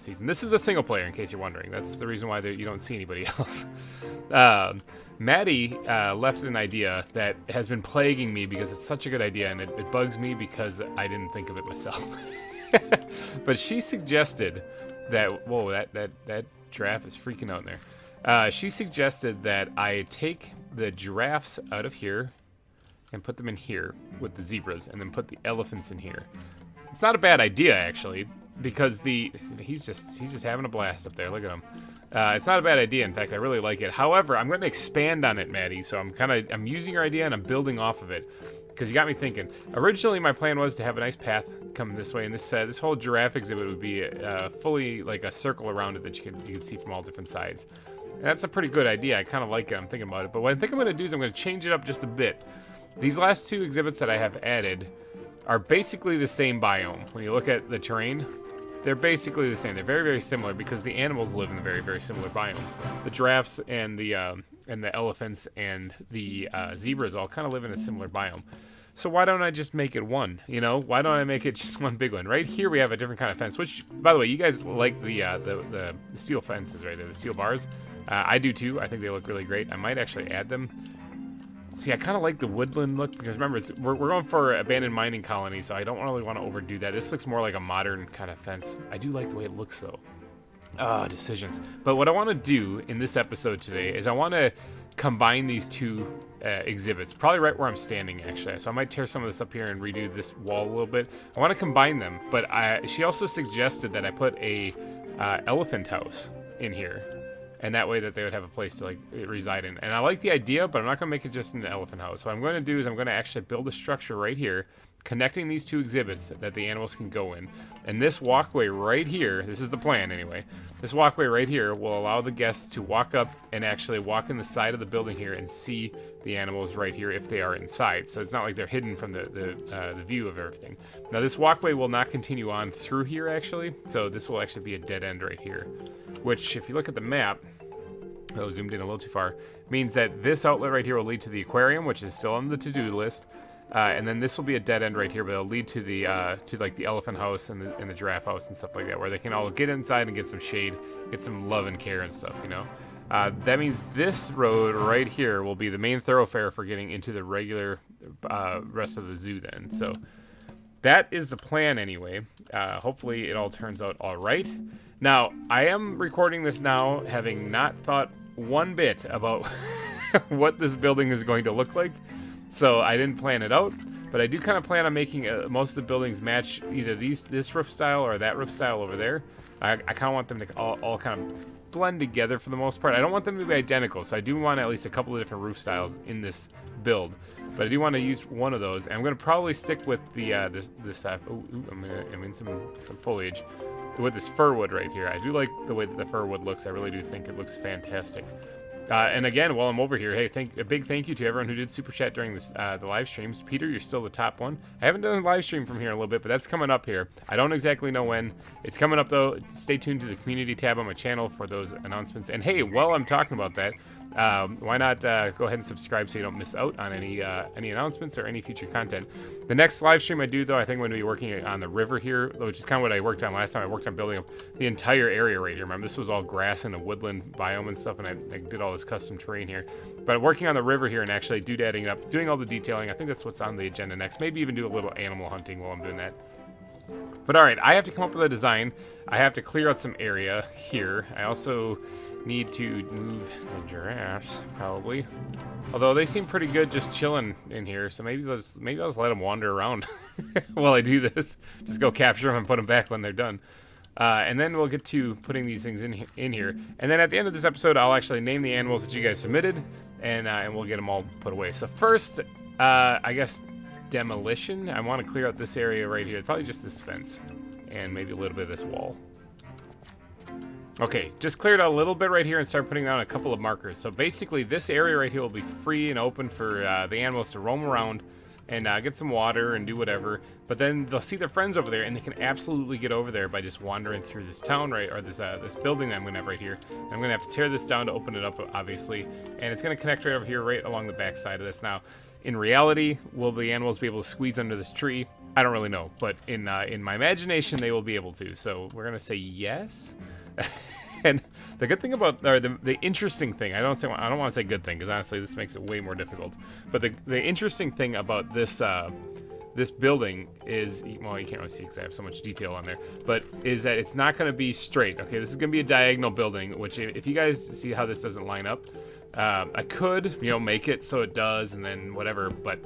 season. This is a single player, in case you're wondering. That's the reason why you don't see anybody else. Maddie left an idea that has been plaguing me because it's such a good idea, and it bugs me because I didn't think of it myself. But she suggested that, whoa, that giraffe is freaking out in there. She suggested that I take the giraffes out of here and put them in here with the zebras, and then put the elephants in here. It's not a bad idea, actually, because he's just having a blast up there. Look at him. It's not a bad idea. In fact, I really like it. However, I'm going to expand on it, Maddie. So I'm using your idea and I'm building off of it, because you got me thinking. Originally, my plan was to have a nice path come this way, and this whole giraffe exhibit would be fully like a circle around it that you can see from all different sides. And that's a pretty good idea. I kind of like it. I'm thinking about it. But what I think I'm going to do is I'm going to change it up just a bit. These last two exhibits that I have added are basically the same biome. When you look at the terrain, they're basically the same. They're very, very similar because the animals live in very, very similar biomes. The giraffes and the elephants and the zebras all kind of live in a similar biome. So why don't I just make it one? You know, why don't I make it just one big one? Right here we have a different kind of fence. Which, by the way, you guys like the steel fences right there, the steel bars. I do too. I think they look really great. I might actually add them. See, I kind of like the woodland look, because remember, we're going for abandoned mining colony, so I don't really want to overdo that. This looks more like a modern kind of fence. I do like the way it looks, though. Decisions. But what I want to do in this episode today is I want to combine these two exhibits, probably right where I'm standing, actually. So I might tear some of this up here and redo this wall a little bit. I want to combine them, but she also suggested that I put a elephant house in here. And that way that they would have a place to like reside in. And I like the idea, but I'm not going to make it just an elephant house. So what I'm going to do is I'm going to actually build a structure right here, connecting these two exhibits that the animals can go in. And this walkway right here, this is the plan anyway, this walkway right here will allow the guests to walk up and actually walk in the side of the building here and see the animals right here if they are inside. So it's not like they're hidden from the view of everything. Now this walkway will not continue on through here actually, so this will actually be a dead end right here. Which, if you look at the map, zoomed in a little too far, means that this outlet right here will lead to the aquarium, which is still on the to-do list, and then this will be a dead end right here, but it'll lead to the like the elephant house and the giraffe house and stuff like that, where they can all get inside and get some shade, get some love and care and stuff, you know. That means this road right here will be the main thoroughfare for getting into the regular rest of the zoo then. So that is the plan anyway. Hopefully it all turns out all right. Now, I am recording this now having not thought one bit about what this building is going to look like. So I didn't plan it out, but I do kind of plan on making most of the buildings match either this roof style or that roof style over there. I kind of want them to all kind of blend together for the most part. I don't want them to be identical, so I do want at least a couple of different roof styles in this build. But I do want to use one of those, and I'm going to probably stick with the this. I'm in some foliage with this fir wood right here. I do like the way that the fir wood looks. I really do think it looks fantastic. And again, while I'm over here, hey, a big thank you to everyone who did super chat during this the live streams. Peter, you're still the top one. I haven't done a live stream from here in a little bit, but that's coming up here. I don't exactly know when. It's coming up though. Stay tuned to the community tab on my channel for those announcements. And hey, while I'm talking about that, why not go ahead and subscribe so you don't miss out on any announcements or any future content. The next live stream I do, though, I think I'm going to be working on the river here, which is kind of what I worked on last time. I worked on building up the entire area right here. Remember, this was all grass and a woodland biome and stuff, and I did all this custom terrain here. But working on the river here and actually doing all the detailing, I think that's what's on the agenda next. Maybe even do a little animal hunting while I'm doing that. But all right, I have to come up with a design. I have to clear out some area here. I also need to move the giraffes, probably. Although they seem pretty good just chilling in here, so maybe I'll just let them wander around while I do this. Just go capture them and put them back when they're done. And then we'll get to putting these things in here. And then at the end of this episode, I'll actually name the animals that you guys submitted, and we'll get them all put away. So first, I guess demolition. I want to clear out this area right here. Probably just this fence and maybe a little bit of this wall. Okay, just cleared out a little bit right here and start putting down a couple of markers. So basically this area right here will be free and open for the animals to roam around and get some water and do whatever. But then they'll see their friends over there, and they can absolutely get over there by just wandering through this town, right, or this building that I'm going to have right here. And I'm going to have to tear this down to open it up, obviously. And it's going to connect right over here, right along the back side of this. Now, in reality, will the animals be able to squeeze under this tree? I don't really know. But in my imagination, they will be able to. So we're going to say yes. And the good thing about, or the interesting thing, I don't want to say good thing, because honestly this makes it way more difficult. But the interesting thing about this this building is, well, you can't really see because I have so much detail on there, but is that it's not going to be straight. Okay, this is going to be a diagonal building, which if you guys see how this doesn't line up, I could, make it so it does, and then whatever, but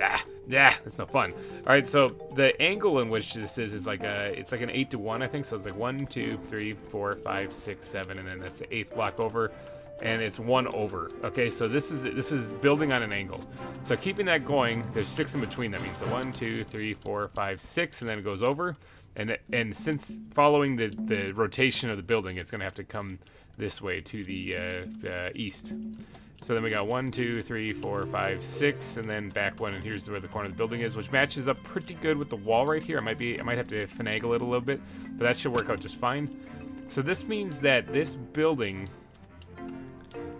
it's no fun. All right, so the angle in which this is like it's like an 8 to 1, I think. So it's like 1, 2, 3, 4, 5, 6, 7, and then that's the 8th block over, and it's 1 over. Okay, so this is building on an angle. So keeping that going, there's 6 in between. That means so 1, 2, 3, 4, 5, 6, and then it goes over. And since following the rotation of the building, it's gonna have to come this way to the east. So then we got 1, 2, 3, 4, 5, 6, and then back 1, and here's where the corner of the building is, which matches up pretty good with the wall right here. I might have to finagle it a little bit, but that should work out just fine. So this means that this building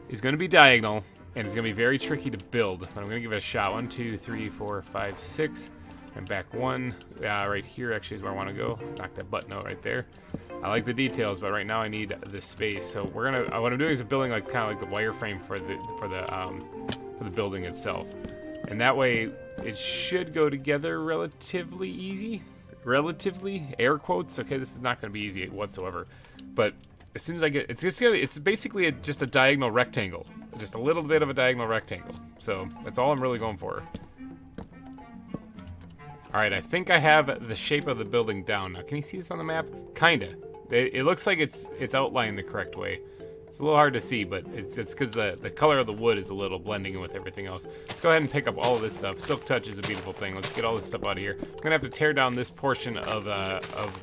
is going to be diagonal, and it's going to be very tricky to build, but I'm going to give it a shot. 1, 2, 3, 4, 5, 6, and back 1. Right here actually is where I want to go. Let's knock that button out right there. I like the details, but right now I need the space. So we're gonna. What I'm doing is building like kind of like the wireframe for the building itself, and that way it should go together relatively easy. Relatively, air quotes. Okay, this is not going to be easy whatsoever, but as soon as I get, it's basically just a diagonal rectangle, just a little bit of a diagonal rectangle. So that's all I'm really going for. All right, I think I have the shape of the building down now. Can you see this on the map? Kinda. It looks like it's outlined the correct way. It's a little hard to see, but it's because the color of the wood is a little blending in with everything else. Let's go ahead and pick up all of this stuff. Silk Touch is a beautiful thing. Let's get all this stuff out of here. I'm gonna have to tear down this portion of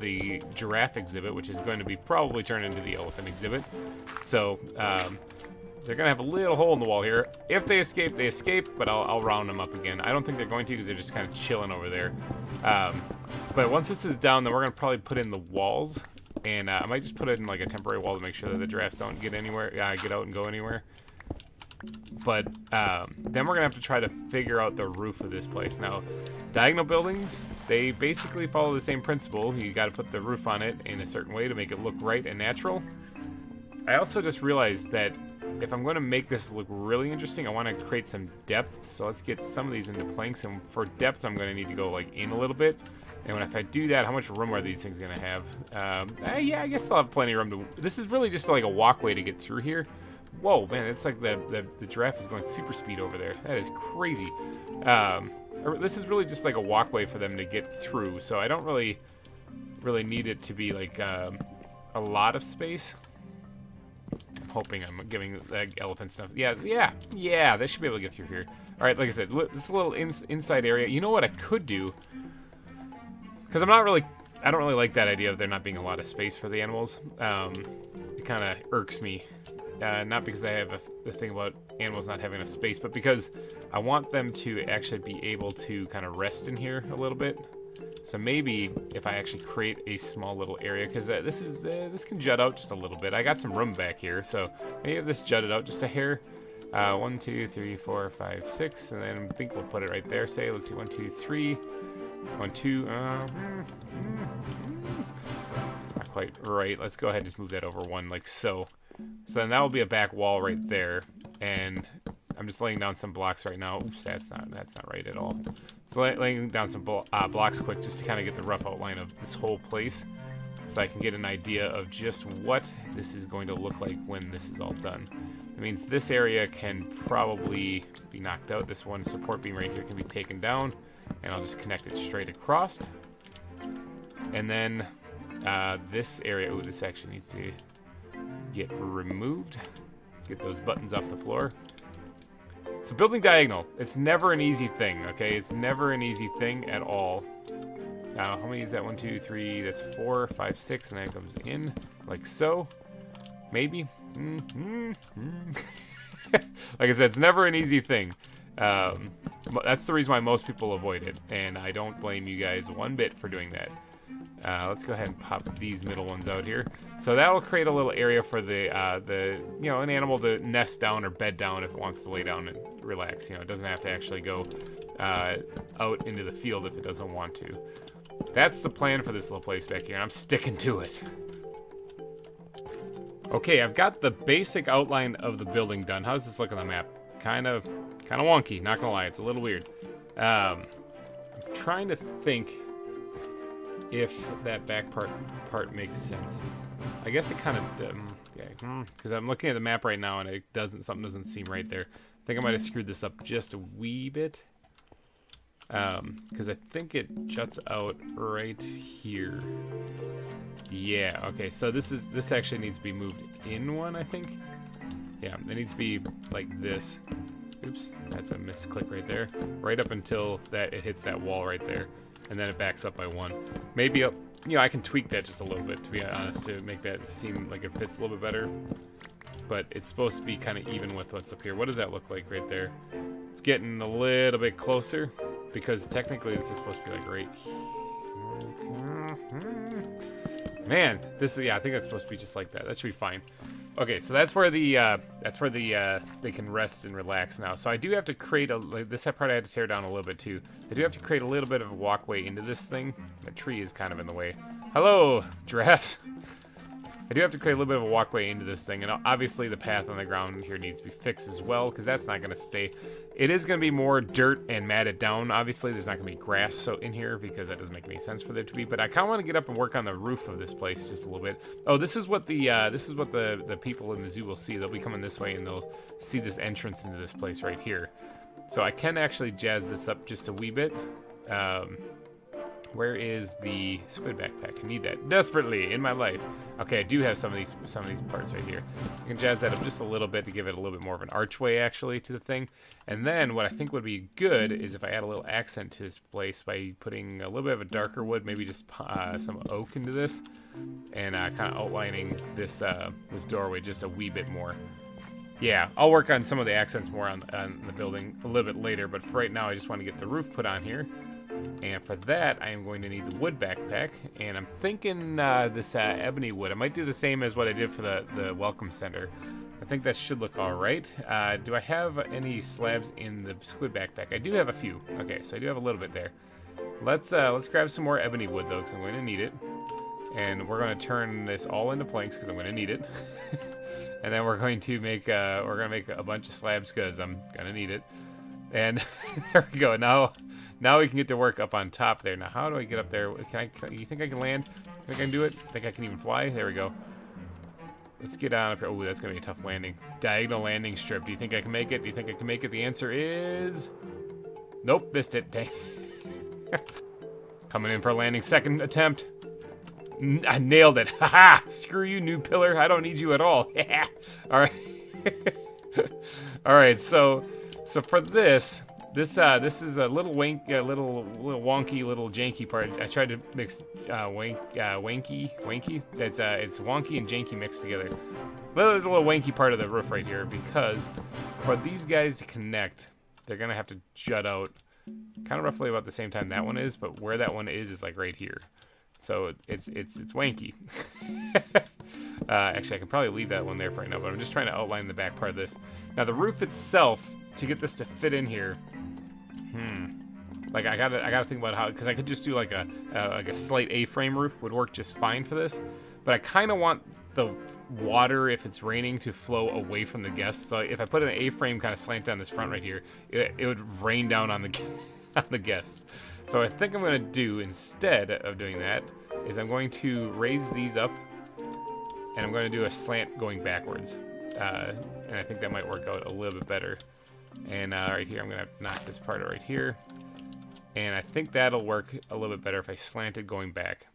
the giraffe exhibit, which is going to be probably turned into the elephant exhibit. So they're gonna have a little hole in the wall here. If they escape, they escape, but I'll round them up again. I don't think they're going to because they're just kind of chilling over there. But once this is down, then we're gonna probably put in the walls. And I might just put it in like a temporary wall to make sure that the giraffes don't get anywhere, get out and go anywhere. But then we're gonna have to try to figure out the roof of this place. Now, diagonal buildings, they basically follow the same principle. You got to put the roof on it in a certain way to make it look right and natural. I also just realized that if I'm going to make this look really interesting, I want to create some depth. So let's get some of these into planks, and for depth, I'm going to need to go like in a little bit. And if I do that, how much room are these things going to have? Yeah, I guess they'll have plenty of room to... This is really just like a walkway to get through here. Whoa, man, it's like the giraffe is going super speed over there. That is crazy. This is really just like a walkway for them to get through. So I don't really need it to be like a lot of space. I'm hoping I'm giving the elephant stuff. Yeah, they should be able to get through here. All right, like I said, this little inside area. You know what I could do? Because I don't really like that idea of there not being a lot of space for the animals. It kind of irks me. Not because I have the thing about animals not having enough space, but because I want them to actually be able to kind of rest in here a little bit. So maybe if I actually create a small little area, because this can jut out just a little bit. I got some room back here, so maybe if this jutted out just a hair. 1, 2, 3, 4, 5, 6, and then I think we'll put it right there. Say, let's see, 1, 2, 3. 1, 2. Not quite right. Let's go ahead and just move that over 1 like so. So then that will be a back wall right there, and I'm just laying down some blocks right now. Oops, that's not right at all. So laying down some blocks quick just to kind of get the rough outline of this whole place, so I can get an idea of just what this is going to look like when this is all done. It means this area can probably be knocked out. This one support beam right here can be taken down, and I'll just connect it straight across. And then this area, this actually needs to get removed. Get those buttons off the floor. So building diagonal, it's never an easy thing, okay? It's never an easy thing at all. How many is that? 1, 2, 3, that's 4, 5, 6, and then it comes in like so. Maybe. Like I said, it's never an easy thing. That's the reason why most people avoid it, and I don't blame you guys one bit for doing that. Let's go ahead and pop these middle ones out here. So that'll create a little area for the an animal to nest down or bed down if it wants to lay down and relax. It doesn't have to actually go out into the field if it doesn't want to. That's the plan for this little place back here, and I'm sticking to it. Okay, I've got the basic outline of the building done. How does this look on the map? Kind of wonky, not gonna lie. It's a little weird. I'm trying to think if that back part makes sense. I guess it kind of because I'm looking at the map right now and something doesn't seem right there. I think I might have screwed this up just a wee bit. Because I think it juts out right here. Yeah, okay, so this actually needs to be moved in one, I think. Yeah, it needs to be like this. Oops, that's a misclick right there. Right up until it hits that wall right there. And then it backs up by one. Maybe, I can tweak that just a little bit, to be honest, to make that seem like it fits a little bit better. But it's supposed to be kind of even with what's up here. What does that look like right there? It's getting a little bit closer, because technically this is supposed to be like right here. Man, I think that's supposed to be just like that. That should be fine. Okay, so that's where they can rest and relax now. So I do have to create this part I had to tear down a little bit too. I do have to create a little bit of a walkway into this thing. The tree is kind of in the way. Hello, giraffes. I do have to create a little bit of a walkway into this thing, and obviously the path on the ground here needs to be fixed as well, because that's not going to stay. It is going to be more dirt and matted down. Obviously, there's not going to be grass in here, because that doesn't make any sense for there to be. But I kind of want to get up and work on the roof of this place just a little bit. Oh, this is what the people in the zoo will see. They'll be coming this way, and they'll see this entrance into this place right here. So I can actually jazz this up just a wee bit. Where is the squid backpack? I need that desperately in my life. Okay, I do have some of these parts right here. I can jazz that up just a little bit to give it a little bit more of an archway actually to the thing. And then what I think would be good is if I add a little accent to this place by putting a little bit of a darker wood, maybe just some oak into this, and kind of outlining this doorway just a wee bit more. Yeah, I'll work on some of the accents more on the building a little bit later, but for right now I just want to get the roof put on here. And for that, I am going to need the wood backpack, and I'm thinking this ebony wood. I might do the same as what I did for the welcome center. I think that should look all right. Do I have any slabs in the squid backpack? I do have a few. Okay, so I do have a little bit there. Let's grab some more ebony wood though, because I'm going to need it. And we're going to turn this all into planks because I'm going to need it. And then we're going to make a bunch of slabs because I'm going to need it. And there we go. Now we can get to work up on top there. Now, how do I get up there? You think I can land? Think I can do it? Think I can even fly? There we go. Let's get on up here. Oh, that's going to be a tough landing. Diagonal landing strip. Do you think I can make it? Do you think I can make it? The answer is... Nope, missed it. Dang. Coming in for a landing. Second attempt. I nailed it. Haha! Screw you, new pillar. I don't need you at all. Yeah. All right. All right, so for this... This is a little little wonky, little janky part. I tried to mix wanky. It's wonky and janky mixed together. Well, there's a little wanky part of the roof right here because for these guys to connect, they're gonna have to jut out kind of roughly about the same time that one is, but where that one is like right here. So it's wanky. Actually, I can probably leave that one there for right now, but I'm just trying to outline the back part of this. Now the roof itself, to get this to fit in here, like I gotta think about how, because I could just do like a slight A-frame roof would work just fine for this, but I kind of want the water, if it's raining, to flow away from the guests. So if I put an A-frame kind of slant down this front right here, it would rain down on the guests. So I think I'm gonna do, instead of doing that, is I'm going to raise these up, and I'm going to do a slant going backwards, and I think that might work out a little bit better. And right here, I'm gonna knock this part right here, and I think that'll work a little bit better if I slanted going back.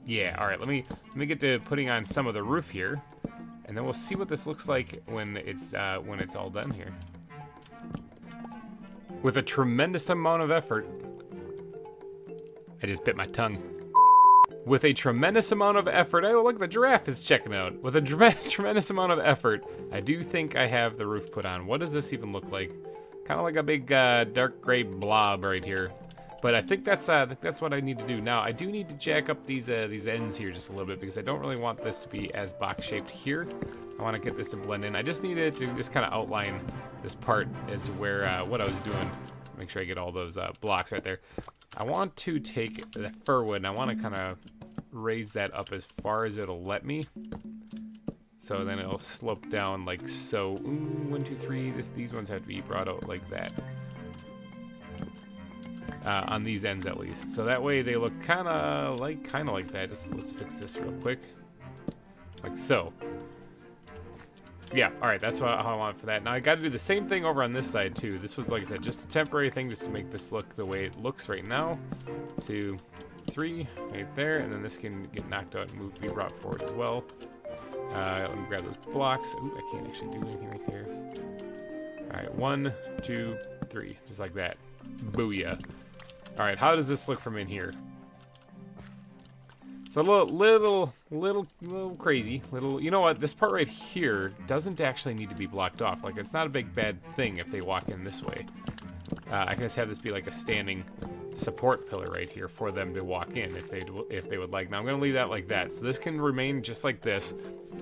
Yeah, all right. Let me get to putting on some of the roof here, and then we'll see what this looks like when it's all done here. With a tremendous amount of effort, I just bit my tongue. with a tremendous amount of effort. Oh, look, the giraffe is checking out. With a tremendous amount of effort, I do think I have the roof put on. What does this even look like? Kind of like a big dark gray blob right here. But I think that's what I need to do. Now, I do need to jack up these ends here just a little bit because I don't really want this to be as box-shaped here. I want to get this to blend in. I just needed to just kind of outline this part as to where what I was doing. Make sure I get all those blocks right there. I want to take the fir wood and I want to kind of raise that up as far as it'll let me. So then it'll slope down like so. Ooh, 1, 2, 3. These ones have to be brought out like that. On these ends at least. So that way they look kind of like that. Let's fix this real quick. Like so. Yeah, all right, that's how I want for that. Now I got to do the same thing over on this side too. This was, like I said, just a temporary thing just to make this look the way it looks right now. 2, 3, right there, and then this can get knocked out and be brought forward as well. Let me grab those blocks. Ooh, I can't actually do anything right there. All right, 1, 2, 3, just like that. Booyah. All right, how does this look from in here? It's a little crazy. You know what? This part right here doesn't actually need to be blocked off. Like, it's not a big bad thing if they walk in this way. I can just have this be like a standing support pillar right here for them to walk in if they would like. Now I'm gonna leave that like that, so this can remain just like this,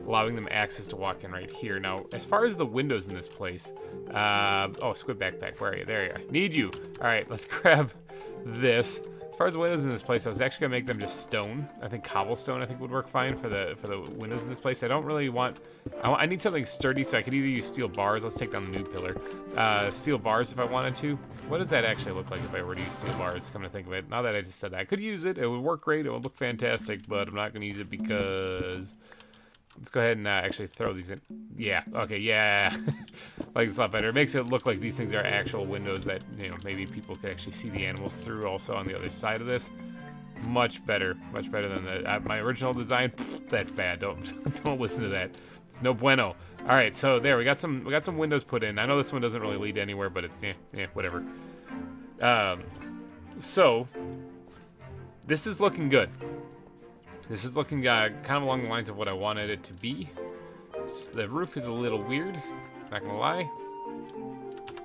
allowing them access to walk in right here. Now, as far as the windows in this place, oh, squid backpack, where are you? There you are. Need you. All right, let's grab this. As far as the windows in this place, I was actually gonna make them just stone. I think cobblestone would work fine for the windows in this place. I don't really want. I need something sturdy, so I could either use steel bars. Let's take down the new pillar. Steel bars if I wanted to. What does that actually look like if I were to use steel bars? Come to think of it, now that I just said that, I could use it. It would work great. It would look fantastic, but I'm not gonna use it because. Let's go ahead and actually throw these in. Yeah, okay, yeah. Like, it's a lot better. It makes it look like these things are actual windows that, you know, maybe people could actually see the animals through also on the other side of this. Much better than my original design. That's bad. Don't listen to that. It's no bueno. All right, so there we got some windows put in. I know this one doesn't really lead anywhere, but it's whatever. So this is looking good. This is looking kind of along the lines of what I wanted it to be. The roof is a little weird, not gonna lie.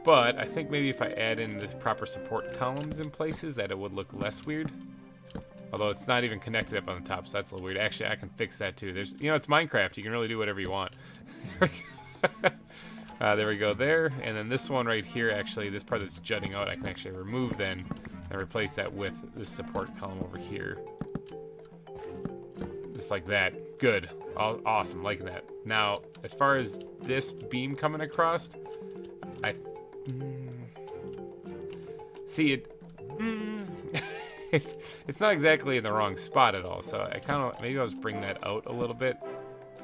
But I think maybe if I add in the proper support columns in places that it would look less weird. Although it's not even connected up on the top, so that's a little weird. Actually, I can fix that too. It's Minecraft. You can really do whatever you want. There we go there. And then this one right here, actually, this part that's jutting out, I can actually remove then and replace that with this support column over here. Just like that. Good. Awesome. Liking that. Now, as far as this beam coming across, see it. It's not exactly in the wrong spot at all. So maybe I'll just bring that out a little bit,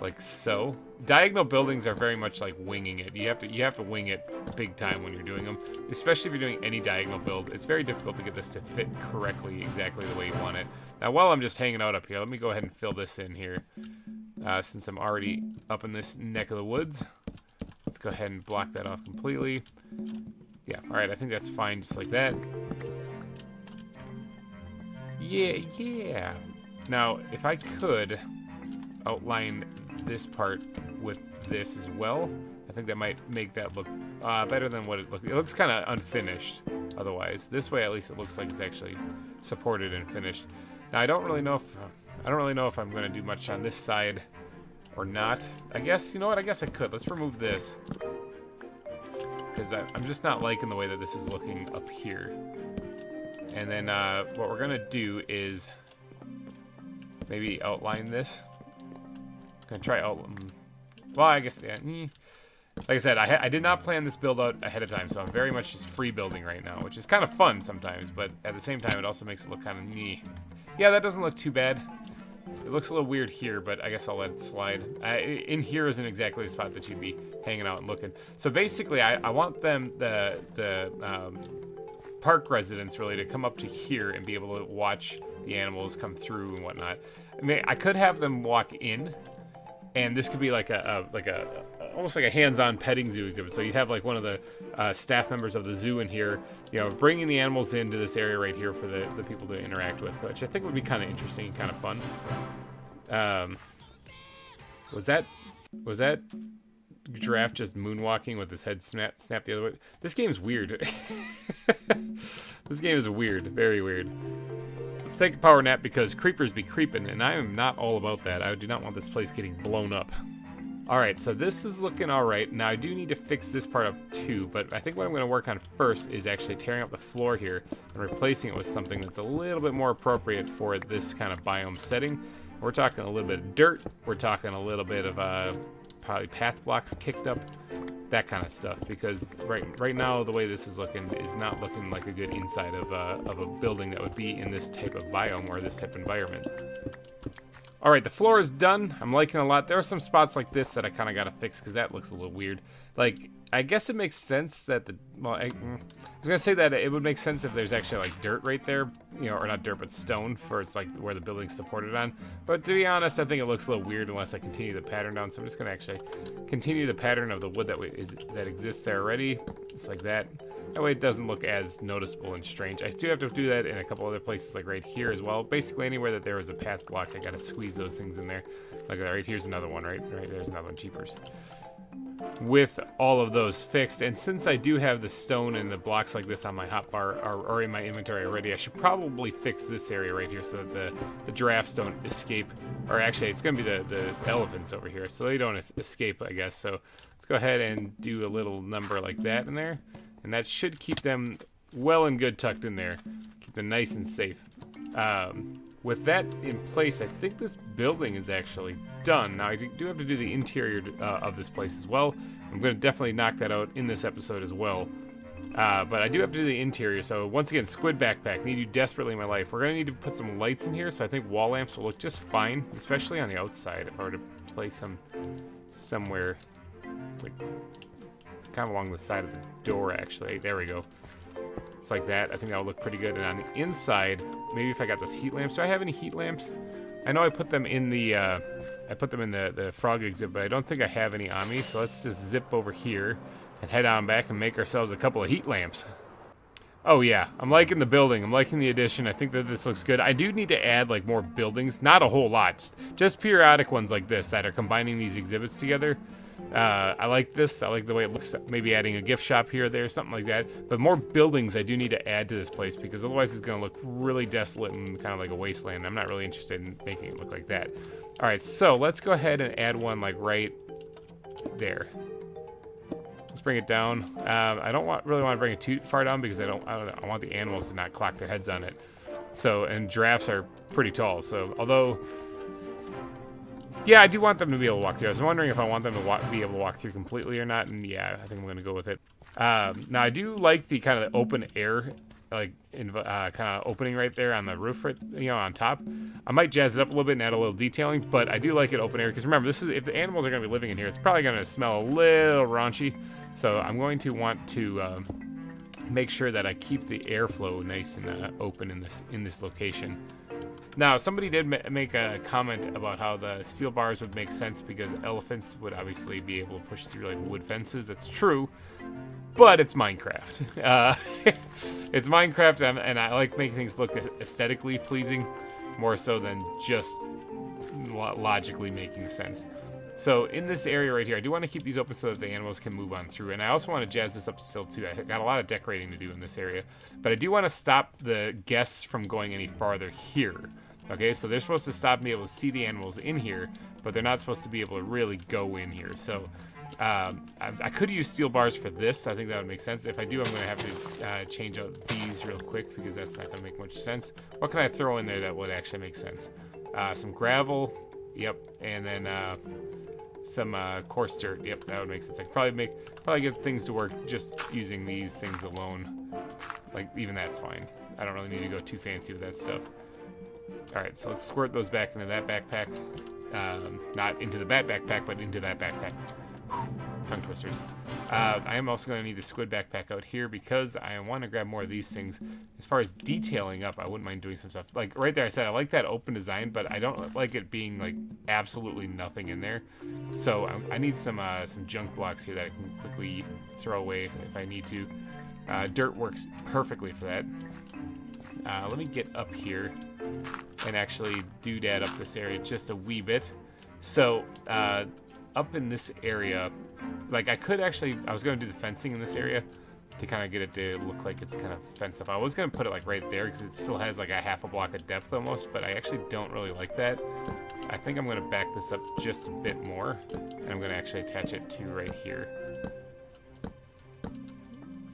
like so. Diagonal buildings are very much like winging it. You have to wing it big time when you're doing them, especially if you're doing any diagonal build. It's very difficult to get this to fit correctly, exactly the way you want it. Now, while I'm just hanging out up here, let me go ahead and fill this in here. Since I'm already up in this neck of the woods, let's go ahead and block that off completely. Yeah, all right, I think that's fine, just like that. Yeah. Now, if I could outline this part with this as well, I think that might make that look better than what it looks. It looks kind of unfinished otherwise. This way, at least, it looks like it's actually supported and finished. Now, I don't really know if I'm going to do much on this side or not. I guess, you know what? I guess I could. Let's remove this because I'm just not liking the way that this is looking up here. And then what we're going to do is maybe outline this. Gonna try well, I guess, yeah. Like I said, I did not plan this build out ahead of time, so I'm very much just free building right now, which is kind of fun sometimes, but at the same time, it also makes it look kind of neat. Yeah, that doesn't look too bad. It looks a little weird here, but I guess I'll let it slide. In here isn't exactly the spot that you'd be hanging out and looking. So basically, I want them, the park residents really, to come up to here and be able to watch the animals come through and whatnot. I mean, I could have them walk in, and this could be like a almost like a hands-on petting zoo exhibit. So you have like one of the staff members of the zoo in here, you know, bringing the animals into this area right here for the people to interact with, which I think would be kind of interesting and kind of fun. Was that giraffe just moonwalking with his head snapped the other way? This game's weird. This game is weird, very weird. Let's take a power nap because creepers be creeping, and I am not all about that. I do not want this place getting blown up. Alright, so this is looking alright. Now, I do need to fix this part up too, but I think what I'm going to work on first is actually tearing up the floor here and replacing it with something that's a little bit more appropriate for this kind of biome setting. We're talking a little bit of dirt. We're talking a little bit of probably path blocks kicked up, that kind of stuff, because right now the way this is looking is not looking like a good inside of a building that would be in this type of biome or this type of environment. All right, the floor is done. I'm liking it a lot. There are some spots like this that I kind of got to fix because that looks a little weird. Like, I guess it makes sense that I was gonna say that it would make sense if there's actually like dirt right there, you know, or not dirt but stone for it's like where the building's supported on. But to be honest, I think it looks a little weird unless I continue the pattern down. So I'm just gonna actually continue the pattern of the wood that exists there already. It's like that. That way it doesn't look as noticeable and strange. I do have to do that in a couple other places, like right here as well. Basically anywhere that there is a path block, I gotta squeeze those things in there. Like right here's another one, right there's another one, cheapers. With all of those fixed, and since I do have the stone and the blocks like this on my hotbar or in my inventory already, I should probably fix this area right here so that the giraffes don't escape, or actually it's gonna be the elephants over here, so they don't escape, I guess. So let's go ahead and do a little number like that in there, and that should keep them well and good tucked in there, keep them nice and safe. With that in place, I think this building is actually done. Now, I do have to do the interior of this place as well. I'm going to definitely knock that out in this episode as well. But I do have to do the interior. So, once again, squid backpack. Need you desperately in my life. We're going to need to put some lights in here. So, I think wall lamps will look just fine, especially on the outside. If I were to place them somewhere, like, kind of along the side of the door, actually. There we go. It's like that. I think that would look pretty good. And on the inside, maybe if I got those heat lamps. Do I have any heat lamps? I know I put them in the the frog exhibit, but I don't think I have any on me. So let's just zip over here and head on back and make ourselves a couple of heat lamps. Oh yeah, I'm liking the building. I'm liking the addition. I think that this looks good. I do need to add like more buildings, not a whole lot, just periodic ones like this that are combining these exhibits together. I like this. I like the way it looks. Maybe adding a gift shop here or there, something like that. But more buildings I do need to add to this place because otherwise it's going to look really desolate and kind of like a wasteland. I'm not really interested in making it look like that. All right, so let's go ahead and add one like right there. Let's bring it down. I don't really want to bring it too far down because I want the animals to not clock their heads on it. So, and giraffes are pretty tall. So, although, yeah, I do want them to be able to walk through. I was wondering if I want them to be able to walk through completely or not. And yeah, I think I'm going to go with it. Now, I do like the kind of open air, like kind of opening right there on the roof, right, you know, on top. I might jazz it up a little bit and add a little detailing, but I do like it open air because remember, this is if the animals are going to be living in here, it's probably going to smell a little raunchy. So I'm going to want to make sure that I keep the airflow nice and open in this location. Now, somebody did make a comment about how the steel bars would make sense because elephants would obviously be able to push through like wood fences. That's true, but it's Minecraft. It's Minecraft, and I like making things look aesthetically pleasing more so than just logically making sense. So in this area right here, I do want to keep these open so that the animals can move on through. And I also want to jazz this up still too. I got a lot of decorating to do in this area. But I do want to stop the guests from going any farther here. Okay, so they're supposed to stop and be able to see the animals in here, but they're not supposed to be able to really go in here. So I could use steel bars for this. I think that would make sense. If I do, I'm going to have to change out these real quick because that's not going to make much sense. What can I throw in there that would actually make sense? Some gravel. Yep, and then some coarse dirt. Yep, that would make sense. I could probably get things to work just using these things alone. Like even that's fine. I don't really need to go too fancy with that stuff. All right, so let's squirt those back into that backpack. Not into the bat backpack, but into that backpack. Tongue twisters. I am also going to need the squid backpack out here because I want to grab more of these things. As far as detailing up, I wouldn't mind doing some stuff. Like right there, I said I like that open design, but I don't like it being like absolutely nothing in there. So I need some junk blocks here that I can quickly throw away if I need to. Dirt works perfectly for that. Let me get up here and actually doodad up this area just a wee bit. So up in this area, like I was going to do the fencing in this area to kind of get it to look like it's kind of fenced off. I was going to put it like right there because it still has like a half a block of depth almost, but I actually don't really like that. I think I'm going to back this up just a bit more, and I'm going to actually attach it to right here.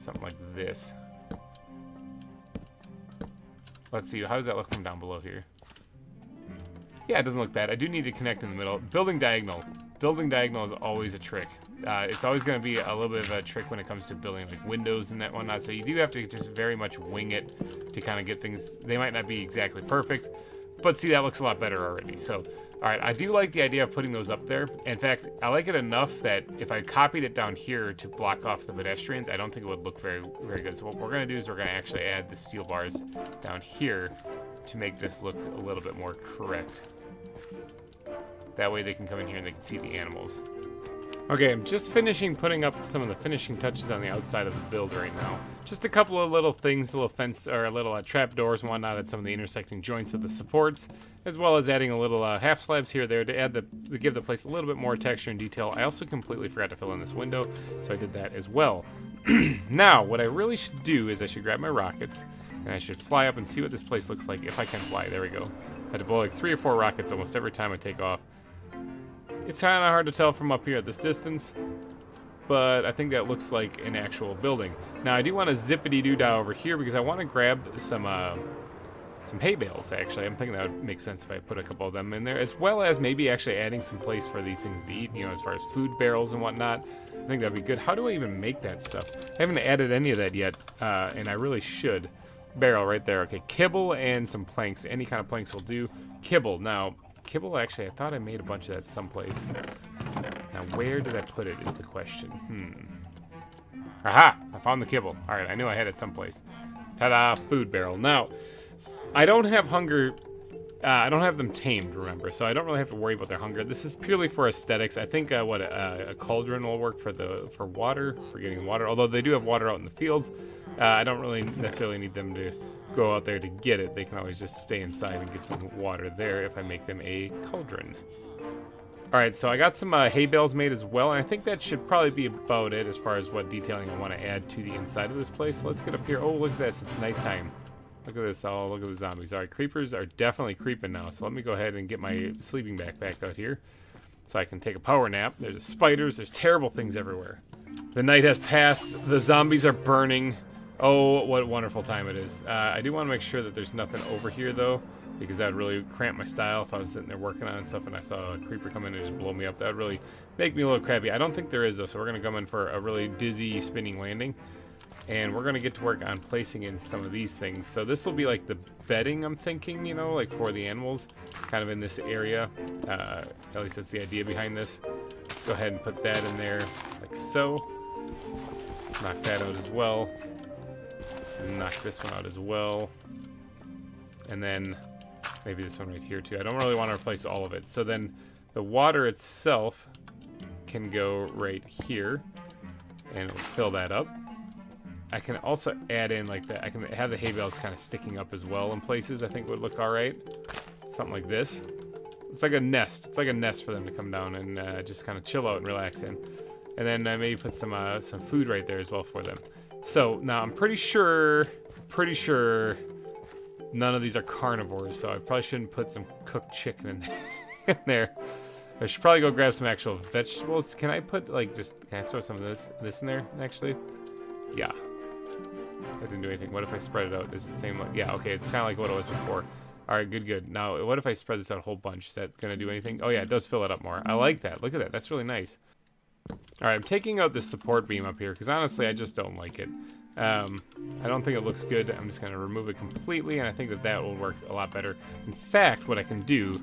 Something like this. Let's see, how does that look from down below here? Yeah, it doesn't look bad. I do need to connect in the middle. Building diagonal. Building diagonal is always a trick. It's always going to be a little bit of a trick when it comes to building like windows and that whatnot. So you do have to just very much wing it to kind of get things. They might not be exactly perfect, but see, that looks a lot better already. So, all right, I do like the idea of putting those up there. In fact, I like it enough that if I copied it down here to block off the pedestrians, I don't think it would look very, very good. So what we're going to do is we're going to actually add the steel bars down here to make this look a little bit more correct. That way they can come in here and they can see the animals. Okay, I'm just finishing putting up some of the finishing touches on the outside of the build right now. Just a couple of little things, a little fence or a little trap doors and whatnot at some of the intersecting joints of the supports, as well as adding a little half slabs here or there to add to give the place a little bit more texture and detail. I also completely forgot to fill in this window, so I did that as well. Now, what I really should do is I should grab my rockets and I should fly up and see what this place looks like if I can fly. There we go. I had to blow like 3 or 4 rockets almost every time I take off. It's kind of hard to tell from up here at this distance, but I think that looks like an actual building. Now I do want to zippity-doo-dah over here because I want to grab some hay bales, actually. I'm thinking that would make sense if I put a couple of them in there, as well as maybe actually adding some place for these things to eat, you know, as far as food barrels and whatnot. I think that'd be good. How do I even make that stuff? I haven't added any of that yet, and I really should. Barrel right there. Okay, kibble and some planks. Any kind of planks will do. Kibble. Now, kibble, actually, I thought I made a bunch of that someplace. Now, where did I put it is the question. Aha! I found the kibble. All right, I knew I had it someplace. Ta-da! Food barrel. Now, I don't have hunger. I don't have them tamed, remember, so I don't really have to worry about their hunger. This is purely for aesthetics. I think a cauldron will work for water, for getting water. Although they do have water out in the fields, I don't really necessarily need them to go out there to get it. They can always just stay inside and get some water there if I make them a cauldron. Alright, so I got some hay bales made as well, and I think that should probably be about it as far as what detailing I want to add to the inside of this place. Let's get up here. Oh, look at this. It's nighttime. Look at this. Oh, look at the zombies. Alright, creepers are definitely creeping now, so let me go ahead and get my sleeping bag back out here so I can take a power nap. There's spiders. There's terrible things everywhere. The night has passed. The zombies are burning. Oh, what a wonderful time it is. I do want to make sure that there's nothing over here, though, because that would really cramp my style if I was sitting there working on stuff and I saw a creeper come in and just blow me up. That would really make me a little crappy. I don't think there is, though, so we're going to come in for a really dizzy spinning landing. And we're going to get to work on placing in some of these things. So this will be like the bedding, I'm thinking, you know, like for the animals, kind of in this area. At least that's the idea behind this. Let's go ahead and put that in there, like so. Knock that out as well. Knock this one out as well. And then maybe this one right here too. I don't really want to replace all of it. So then the water itself can go right here and it'll fill that up. I can also add in like that. I can have the hay bales kind of sticking up as well in places. I think would look all right. Something like this. It's like a nest. It's like a nest for them to come down and just kind of chill out and relax in. And then maybe put some food right there as well for them. So now I'm pretty sure none of these are carnivores. So I probably shouldn't put some cooked chicken in there. I should probably go grab some actual vegetables. Can I put like can I throw some of this in there actually? Yeah. That didn't do anything. What if I spread it out? Does it seem like... Yeah, okay, it's kind of like what it was before. Alright, good. Now, what if I spread this out a whole bunch? Is that going to do anything? Oh, yeah, it does fill it up more. I like that. Look at that. That's really nice. Alright, I'm taking out this support beam up here, because honestly, I just don't like it. I don't think it looks good. I'm just going to remove it completely, and I think that will work a lot better. In fact, what I can do...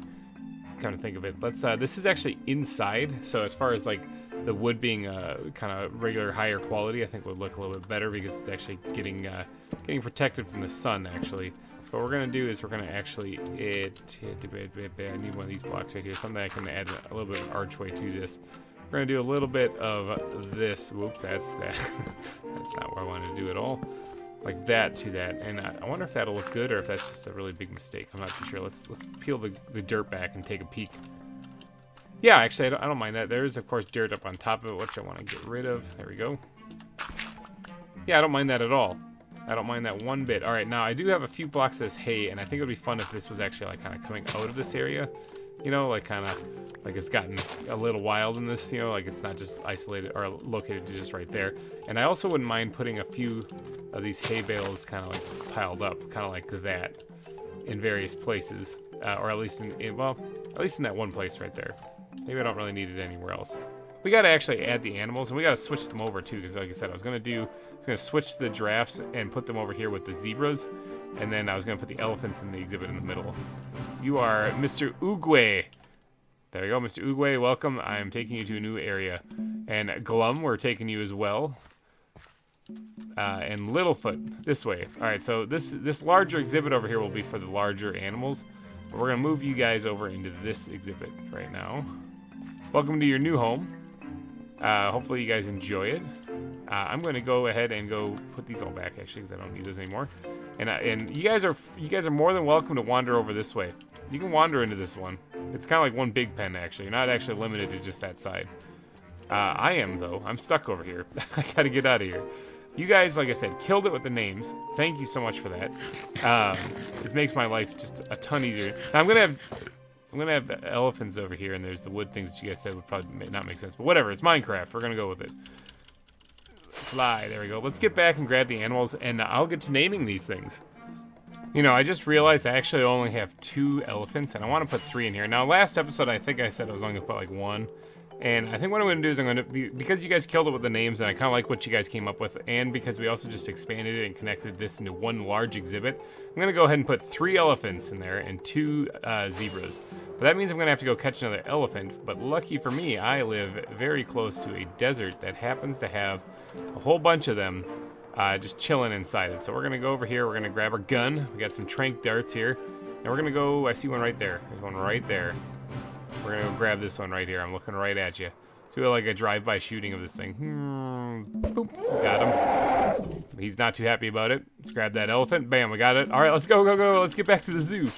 Kind of think of it. Let's. This is actually inside, so as far as like the wood being kind of regular higher quality, I think would look a little bit better because it's actually getting protected from the sun actually. So what we're gonna do is we're gonna actually I need one of these blocks right here, something I can add a little bit of archway to this. We're gonna do a little bit of this. Whoops, that's that. That's not what I wanted to do at all. Like that to that, and I wonder if that'll look good or if that's just a really big mistake. I'm not too sure. Let's peel the dirt back and take a peek. Yeah, actually, I don't mind that. There is, of course, dirt up on top of it, which I want to get rid of. There we go. Yeah, I don't mind that at all. I don't mind that one bit. All right, now I do have a few blocks of this hay, and I think it would be fun if this was actually like kind of coming out of this area. You know, like kind of like it's gotten a little wild in this, you know, like it's not just isolated or located just right there. And I also wouldn't mind putting a few of these hay bales kind of like piled up, kind of like that in various places, or at least at least in that one place right there. Maybe I don't really need it anywhere else. We got to actually add the animals, and we got to switch them over too, because like I said, I was going to switch the giraffes and put them over here with the zebras, and then I was going to put the elephants in the exhibit in the middle. You are Mr. Oogway. There you go, Mr. Oogway, welcome. I am taking you to a new area. And Glum, we're taking you as well. And Littlefoot, this way. All right, so this larger exhibit over here will be for the larger animals. But we're going to move you guys over into this exhibit right now. Welcome to your new home. Hopefully you guys enjoy it. I'm going to go ahead and go put these all back, actually, because I don't need those anymore. And you guys are more than welcome to wander over this way. You can wander into this one. It's kind of like one big pen, actually. You're not actually limited to just that side. I am, though. I'm stuck over here. I got to get out of here. You guys, like I said, killed it with the names. Thank you so much for that. It makes my life just a ton easier. Now, I'm gonna have elephants over here, and there's the wood things that you guys said would probably not make sense. But whatever, it's Minecraft. We're gonna go with it. Fly, there we go. Let's get back and grab the animals, and I'll get to naming these things. You know, I just realized I actually only have 2 elephants, and I want to put 3 in here. Now, last episode, I think I said I was only gonna put like 1. And I think what I'm going to do is I'm going to, because you guys killed it with the names, and I kind of like what you guys came up with, and because we also just expanded it and connected this into one large exhibit, I'm going to go ahead and put 3 elephants in there and 2 zebras. But that means I'm going to have to go catch another elephant, but lucky for me, I live very close to a desert that happens to have a whole bunch of them just chilling inside it. So we're going to go over here, we're going to grab our gun, we got some tranq darts here, and we're going to go, I see one right there, there's one right there. We're gonna go grab this one right here. I'm looking right at you. So we have like a drive-by shooting of this thing. Boop, got him. He's not too happy about it. Let's grab that elephant. Bam, we got it. All right, let's go. Let's get back to the zoo.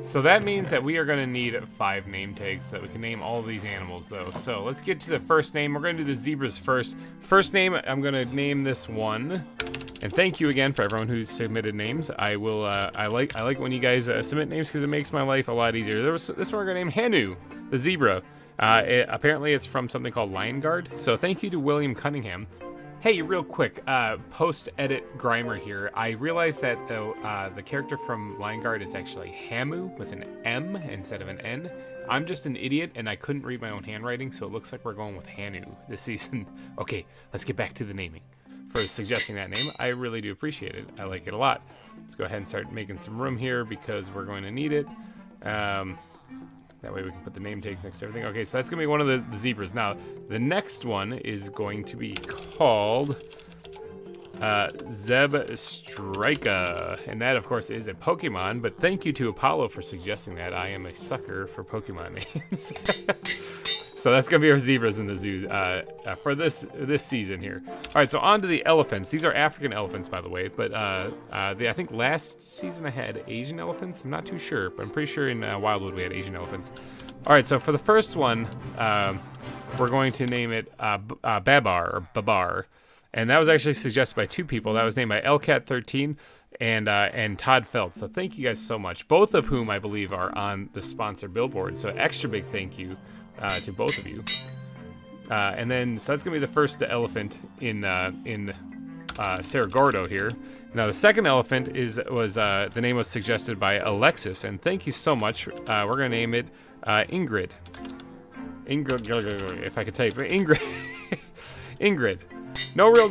So that means that we are gonna need 5 name tags so that we can name all of these animals, though. So let's get to the first name. We're gonna do the zebras first. First name, I'm gonna name this one. And thank you again for everyone who's submitted names. I will. I like when you guys submit names because it makes my life a lot easier. This one we're gonna name Henu, the zebra. Apparently it's from something called Lion Guard. So thank you to William Cunningham. Hey, real quick, post-edit GReimer here. I realized that the character from Lion Guard is actually Hamu with an M instead of an N. I'm just an idiot and I couldn't read my own handwriting, so it looks like we're going with Hanu this season. Okay, let's get back to the naming. For suggesting that name, I really do appreciate it. I like it a lot. Let's go ahead and start making some room here because we're going to need it. That way we can put the name tags next to everything. Okay, so that's going to be one of the zebras. Now, the next one is going to be called Zebstrika. And that, of course, is a Pokemon. But thank you to Apollo for suggesting that. I am a sucker for Pokemon names. So that's going to be our zebras in the zoo for this season here. All right, so on to the elephants. These are African elephants, by the way. But I think last season I had Asian elephants. I'm not too sure, but I'm pretty sure in Wildwood we had Asian elephants. All right, so for the first one, we're going to name it Babar, or Babar. And that was actually suggested by 2 people. That was named by LCat13 and Todd Feltz. So thank you guys so much. Both of whom I believe are on the sponsor billboard. So extra big thank you to both of you. And then, so that's going to be the first elephant in Cerro Gordo here. Now, the second elephant the name was suggested by Alexis, and thank you so much. We're going to name it Ingrid. Ingrid, if I could type. Ingrid. Ingrid. No real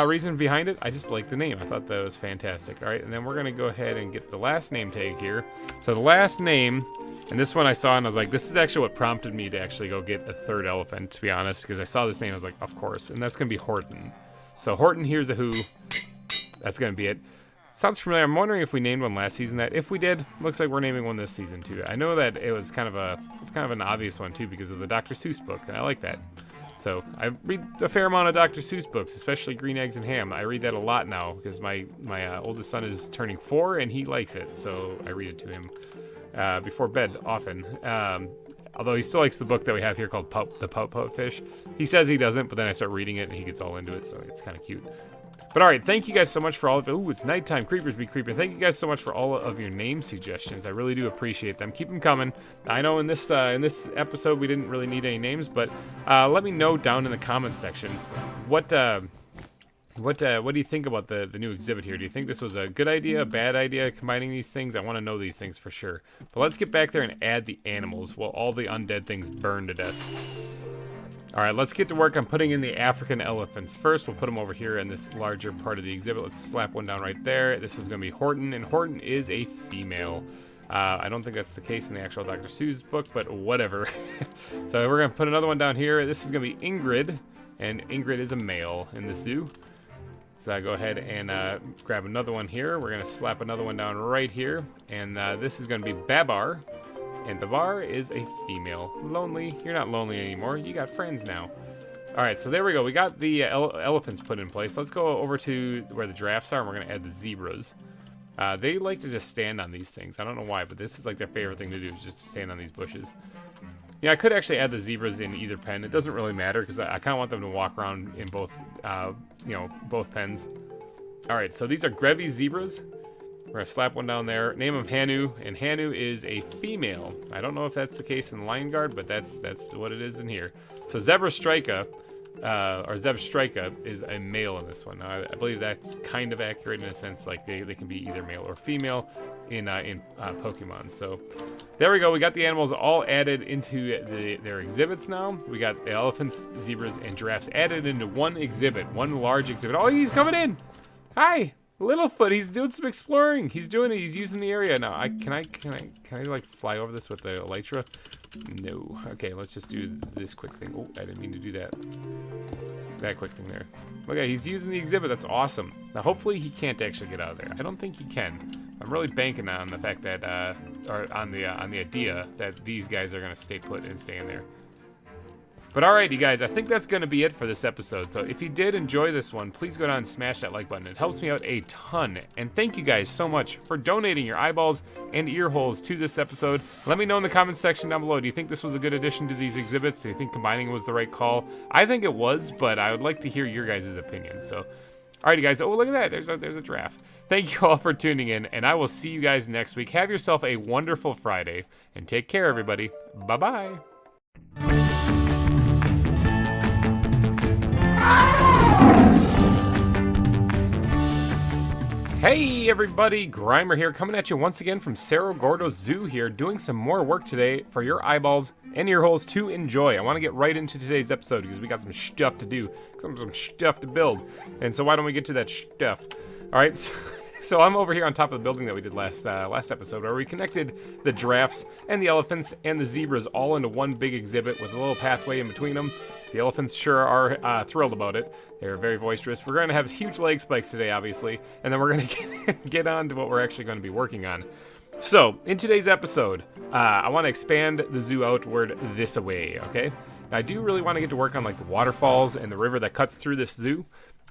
reason behind it. I just like the name. I thought that was fantastic. All right, and then we're going to go ahead and get the last name tag here. So the last name, and this one I saw and I was like, this is actually what prompted me to actually go get a third elephant, to be honest, because I saw this name. I was like, of course. And that's going to be Horton. So Horton, here's a who. That's going to be it. Sounds familiar. I'm wondering if we named one last season. That if we did, looks like we're naming one this season too. I know that it was kind of an obvious one too because of the Dr. Seuss book, and I like that. So I read a fair amount of Dr. Seuss books, especially Green Eggs and Ham. I read that a lot now because my oldest son is turning 4 and he likes it, so I read it to him before bed often. Although he still likes the book that we have here called The Pout Fish. He says he doesn't, but then I start reading it and he gets all into it, so it's kind of cute. But all right, thank you guys so much for all of it. Ooh, it's nighttime. Creepers be creeping. Thank you guys so much for all of your name suggestions. I really do appreciate them. Keep them coming. I know in this episode we didn't really need any names, but let me know down in the comments section what do you think about the new exhibit here? Do you think this was a good idea, a bad idea, combining these things? I want to know these things for sure. But let's get back there and add the animals while all the undead things burn to death. All right, let's get to work on putting in the African elephants. First, we'll put them over here in this larger part of the exhibit. Let's slap one down right there. This is going to be Horton, and Horton is a female. I don't think that's the case in the actual Dr. Seuss book, but whatever. So we're going to put another one down here. This is going to be Ingrid, and Ingrid is a male in the zoo. So I go ahead and grab another one here. We're going to slap another one down right here, and this is going to be Babar. And Babar is a female. Lonely. You're not lonely anymore. You got friends now. All right, so there we go. We got the elephants put in place. Let's go over to where the giraffes are, and we're going to add the zebras. They like to just stand on these things. I don't know why, but this is like their favorite thing to do is just to stand on these bushes. Yeah, I could actually add the zebras in either pen. It doesn't really matter because I kind of want them to walk around in both, both pens. All right, so these are Grevy's zebras. We're going to slap one down there. Name him Hanu, and Hanu is a female. I don't know if that's the case in Lion Guard, but that's what it is in here. So Zebra Strika, or Zeb Strika, is a male in this one. Now, I believe that's kind of accurate in a sense, like they can be either male or female in Pokemon. So there we go. We got the animals all added into their exhibits now. We got the elephants, zebras, and giraffes added into one exhibit, one large exhibit. Oh, he's coming in. Hi. Littlefoot, he's doing some exploring. He's using the area now. Can I like fly over this with the elytra? No. Okay, let's just do this quick thing. Oh, I didn't mean to do that. That quick thing there. Okay, he's using the exhibit. That's awesome. Now, hopefully he can't actually get out of there. I don't think he can. I'm really banking on the fact that, or on the idea that these guys are gonna stay put and stay in there. But alright, you guys, I think that's going to be it for this episode. So if you did enjoy this one, please go down and smash that like button. It helps me out a ton. And thank you guys so much for donating your eyeballs and ear holes to this episode. Let me know in the comments section down below. Do you think this was a good addition to these exhibits? Do you think combining was the right call? I think it was, but I would like to hear your guys' opinions. So, alright, you guys. Oh, look at that. There's a giraffe. Thank you all for tuning in, and I will see you guys next week. Have yourself a wonderful Friday, and take care, everybody. Bye-bye. Hey everybody, GReimer here, coming at you once again from Cerro Gordo Zoo here, doing some more work today for your eyeballs and ear holes to enjoy. I want to get right into today's episode because we got some stuff to do, some stuff to build. And so why don't we get to that stuff? Alright, so I'm over here on top of the building that we did last episode, where we connected the giraffes and the elephants and the zebras all into one big exhibit with a little pathway in between them. The elephants sure are thrilled about it. They're very boisterous. We're going to have huge leg spikes today, obviously, and then we're going to get on to what we're actually going to be working on. So, in today's episode, I want to expand the zoo outward this way, okay? Now, I do really want to get to work on like the waterfalls and the river that cuts through this zoo,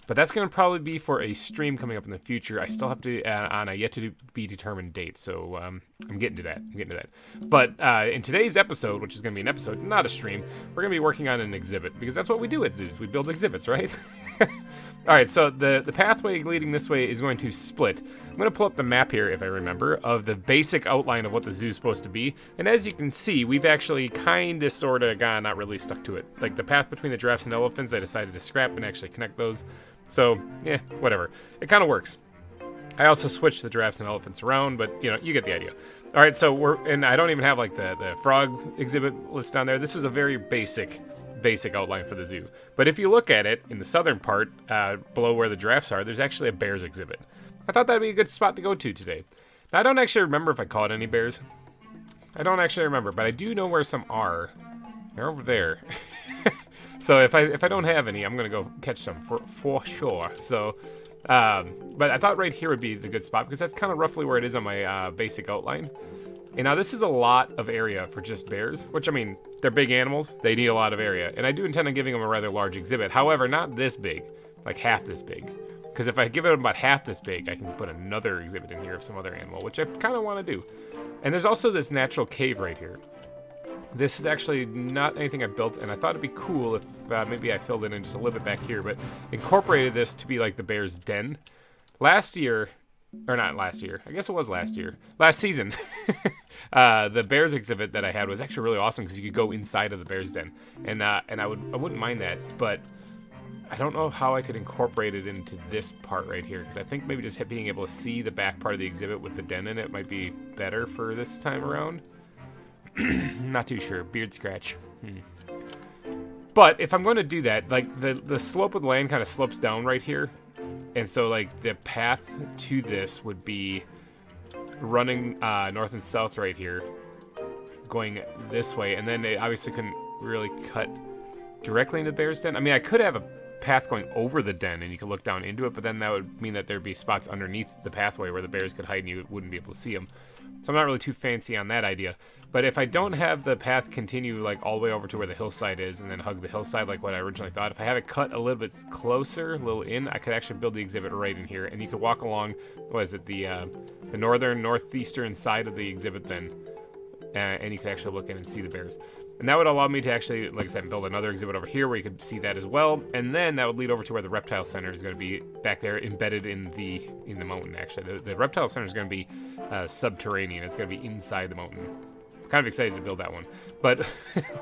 but that's going to probably be for a stream coming up in the future. I still have to on a yet to be determined date, so I'm getting to that. But in today's episode, which is going to be an episode, not a stream, we're going to be working on an exhibit, because that's what we do at zoos. We build exhibits, right? All right, so the pathway leading this way is going to split. I'm going to pull up the map here, if I remember, of the basic outline of what the zoo is supposed to be. And as you can see, we've actually kind of, sort of, not really stuck to it. Like the path between the giraffes and elephants, I decided to scrap and actually connect those. So, yeah, whatever. It kind of works. I also switched the giraffes and elephants around, but, you get the idea. All right, so and I don't even have, like, the frog exhibit list down there. This is a very basic basic outline for the zoo. But if you look at it in the southern part, below where the giraffes are, there's actually a bears exhibit. I thought that'd be a good spot to go to today. Now, I don't actually remember if I caught any bears. I don't actually remember, but I do know where some are. They're over there. So if I don't have any, I'm gonna go catch some for sure. So, but I thought right here would be the good spot because that's kind of roughly where it is on my basic outline. And now this is a lot of area for just bears, which, I mean, they're big animals. They need a lot of area. And I do intend on giving them a rather large exhibit. However, not this big, like half this big. Because if I give it about half this big, I can put another exhibit in here of some other animal, which I kind of want to do. And there's also this natural cave right here. This is actually not anything I built, and I thought it'd be cool if maybe I filled it in just a little bit back here, but incorporated this to be like the bear's den. Last year, or not last year, I guess it was last year, last season, the bears exhibit that I had was actually really awesome because you could go inside of the bear's den, and I wouldn't mind that, but I don't know how I could incorporate it into this part right here, because I think maybe just being able to see the back part of the exhibit with the den in it might be better for this time around. Not too sure. Beard scratch. But if I'm going to do that, like the slope of the land kind of slopes down right here, and so like the path to this would be running north and south right here, going this way, and then they obviously couldn't really cut directly into the bear's den. I mean, I could have a path going over the den and you could look down into it, but then that would mean that there'd be spots underneath the pathway where the bears could hide and you wouldn't be able to see them. So I'm not really too fancy on that idea. But if I don't have the path continue like all the way over to where the hillside is and then hug the hillside like what I originally thought, if I have it cut a little bit closer, a little in, I could actually build the exhibit right in here, and you could walk along, what is it, the northeastern side of the exhibit then, and you could actually look in and see the bears. And that would allow me to actually, like I said, build another exhibit over here where you could see that as well. And then that would lead over to where the reptile center is going to be back there, embedded in the mountain. Actually, the reptile center is going to be subterranean. It's going to be inside the mountain. I'm kind of excited to build that one, but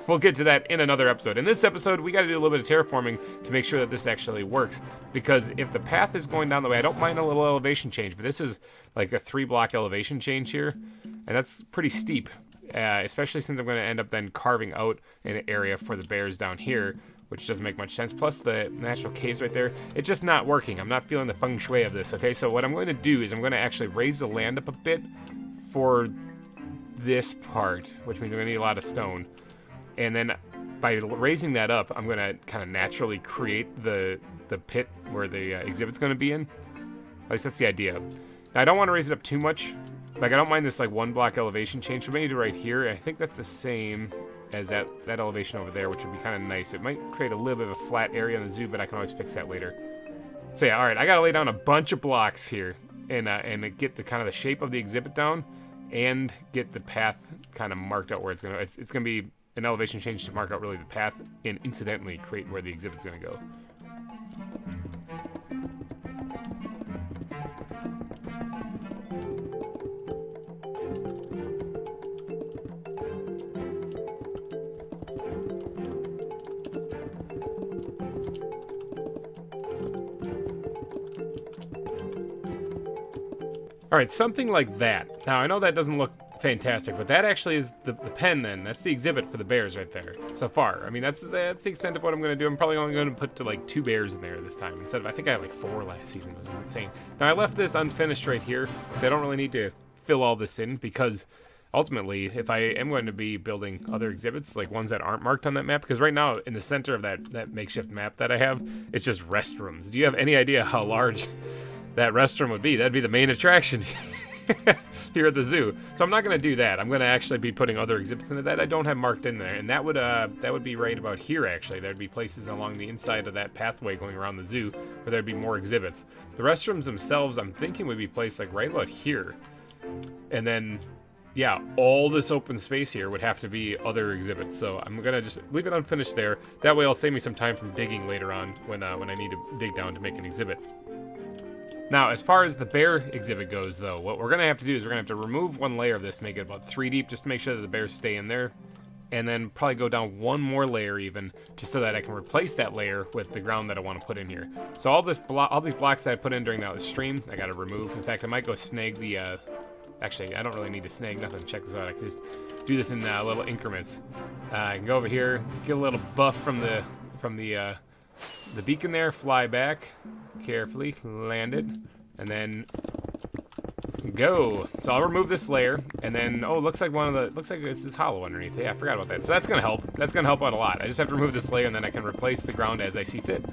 we'll get to that in another episode. In this episode, we got to do a little bit of terraforming to make sure that this actually works. Because if the path is going down the way, I don't mind a little elevation change, but this is like a 3-block elevation change here, and that's pretty steep. Especially since I'm going to end up then carving out an area for the bears down here, which doesn't make much sense. Plus the natural caves right there, it's just not working. I'm not feeling the feng shui of this, okay? So what I'm going to do is I'm going to actually raise the land up a bit for this part, which means I'm going to need a lot of stone. And then by raising that up, I'm going to kind of naturally create the pit where the exhibit's going to be in. At least that's the idea. Now, I don't want to raise it up too much. Like, I don't mind this, like, 1-block elevation change. So maybe right here, I think that's the same as that elevation over there, which would be kind of nice. It might create a little bit of a flat area in the zoo, but I can always fix that later. So, yeah, all right, I got to lay down a bunch of blocks here and get the kind of the shape of the exhibit down and get the path kind of marked out where it's going to... It's going to be an elevation change to mark out, really, the path and incidentally create where the exhibit's going to go. All right, something like that. Now, I know that doesn't look fantastic, but that actually is the pen then. That's the exhibit for the bears right there so far. I mean, that's the extent of what I'm going to do. I'm probably only going to put to like 2 bears in there this time instead of, I think I had like 4 last season. It was insane. Now, I left this unfinished right here because I don't really need to fill all this in because ultimately, if I am going to be building other exhibits, like ones that aren't marked on that map, because right now in the center of that makeshift map that I have, it's just restrooms. Do you have any idea how large that restroom would be? That'd be the main attraction here at the zoo. So I'm not going to do that. I'm going to actually be putting other exhibits into that I don't have marked in there, and that would be right about here. Actually, there'd be places along the inside of that pathway going around the zoo where there'd be more exhibits. The restrooms themselves, I'm thinking, would be placed like right about here, and then yeah, all this open space here would have to be other exhibits. So I'm gonna just leave it unfinished there. That way, it'll save me some time from digging later on when I need to dig down to make an exhibit. Now, as far as the bear exhibit goes, though, what we're going to have to do is we're going to have to remove 1 layer of this, make it about 3 deep, just to make sure that the bears stay in there, and then probably go down 1 more layer even, just so that I can replace that layer with the ground that I want to put in here. So all these blocks that I put in during that stream, I got to remove. In fact, I might go snag the Actually, I don't really need to snag nothing. Check this out. I can just do this in little increments. I can go over here, get a little buff from the beacon there, fly back carefully, land it, and then go. So I'll remove this layer, and then looks like this is hollow underneath. Yeah, I forgot about that. So that's gonna help. That's gonna help out a lot. I just have to remove this layer, and then I can replace the ground as I see fit.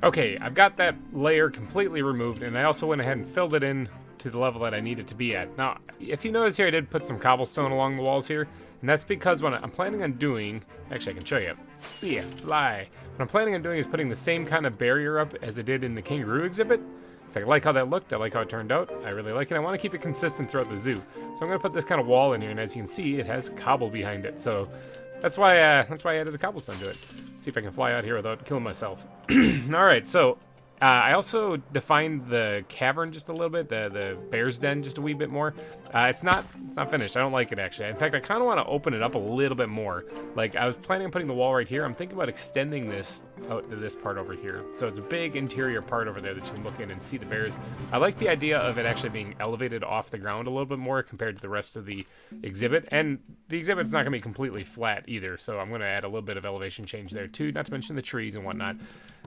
Okay, I've got that layer completely removed, and I also went ahead and filled it in to the level that I need it to be at. Now, if you notice here, I did put some cobblestone along the walls here, and that's because what I'm planning on doing, actually I can show you. Yeah, fly. What I'm planning on doing is putting the same kind of barrier up as I did in the kangaroo exhibit. So I like how that looked, I like how it turned out, I really like it. I want to keep it consistent throughout the zoo. So I'm going to put this kind of wall in here, and as you can see, it has cobble behind it. So that's why I added the cobblestone to it. See if I can fly out here without killing myself. Alright, so I also defined the cavern just a little bit, the bear's den just a wee bit more. It's not finished. I don't like it, actually. In fact, I kind of want to open it up a little bit more. Like, I was planning on putting the wall right here. I'm thinking about extending this out to this part over here. So it's a big interior part over there that you can look in and see the bears. I like the idea of it actually being elevated off the ground a little bit more compared to the rest of the exhibit. And the exhibit's not going to be completely flat either, so I'm going to add a little bit of elevation change there too, not to mention the trees and whatnot.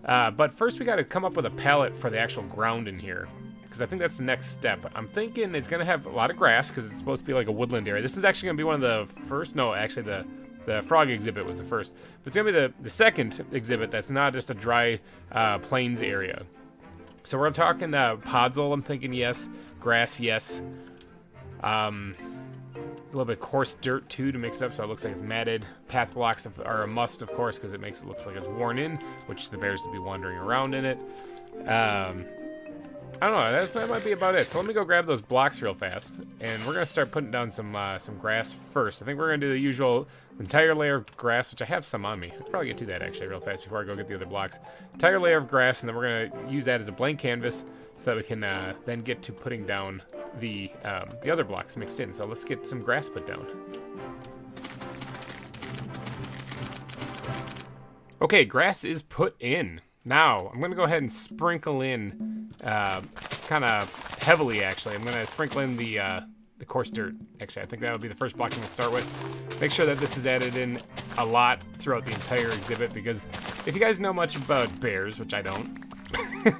But first we got to come up with a palette for the actual ground in here, because I think that's the next step. I'm thinking it's going to have a lot of grass, because it's supposed to be like a woodland area. This is actually going to be one of the first, no, actually the frog exhibit was the first. But it's going to be the second exhibit that's not just a dry plains area. So we're talking podzol, I'm thinking yes. Grass, yes. A little bit of coarse dirt too to mix it up so it looks like it's matted. Path blocks are a must, of course, because it makes it look like it's worn in, which the bears would be wandering around in it. I don't know, that might be about it. So let me go grab those blocks real fast, and we're gonna start putting down some grass first. I think we're gonna do the usual entire layer of grass, which I have some on me. I'll probably get to that actually real fast before I go get the other blocks. Entire layer of grass, and then we're gonna use that as a blank canvas so that we can then get to putting down the other blocks mixed in. So let's get some grass put down. Okay, grass is put in. Now, I'm going to go ahead and sprinkle in, kind of heavily actually, I'm going to sprinkle in the coarse dirt. Actually, I think that would be the first block I'm going to start with. Make sure that this is added in a lot throughout the entire exhibit, because if you guys know much about bears, which I don't,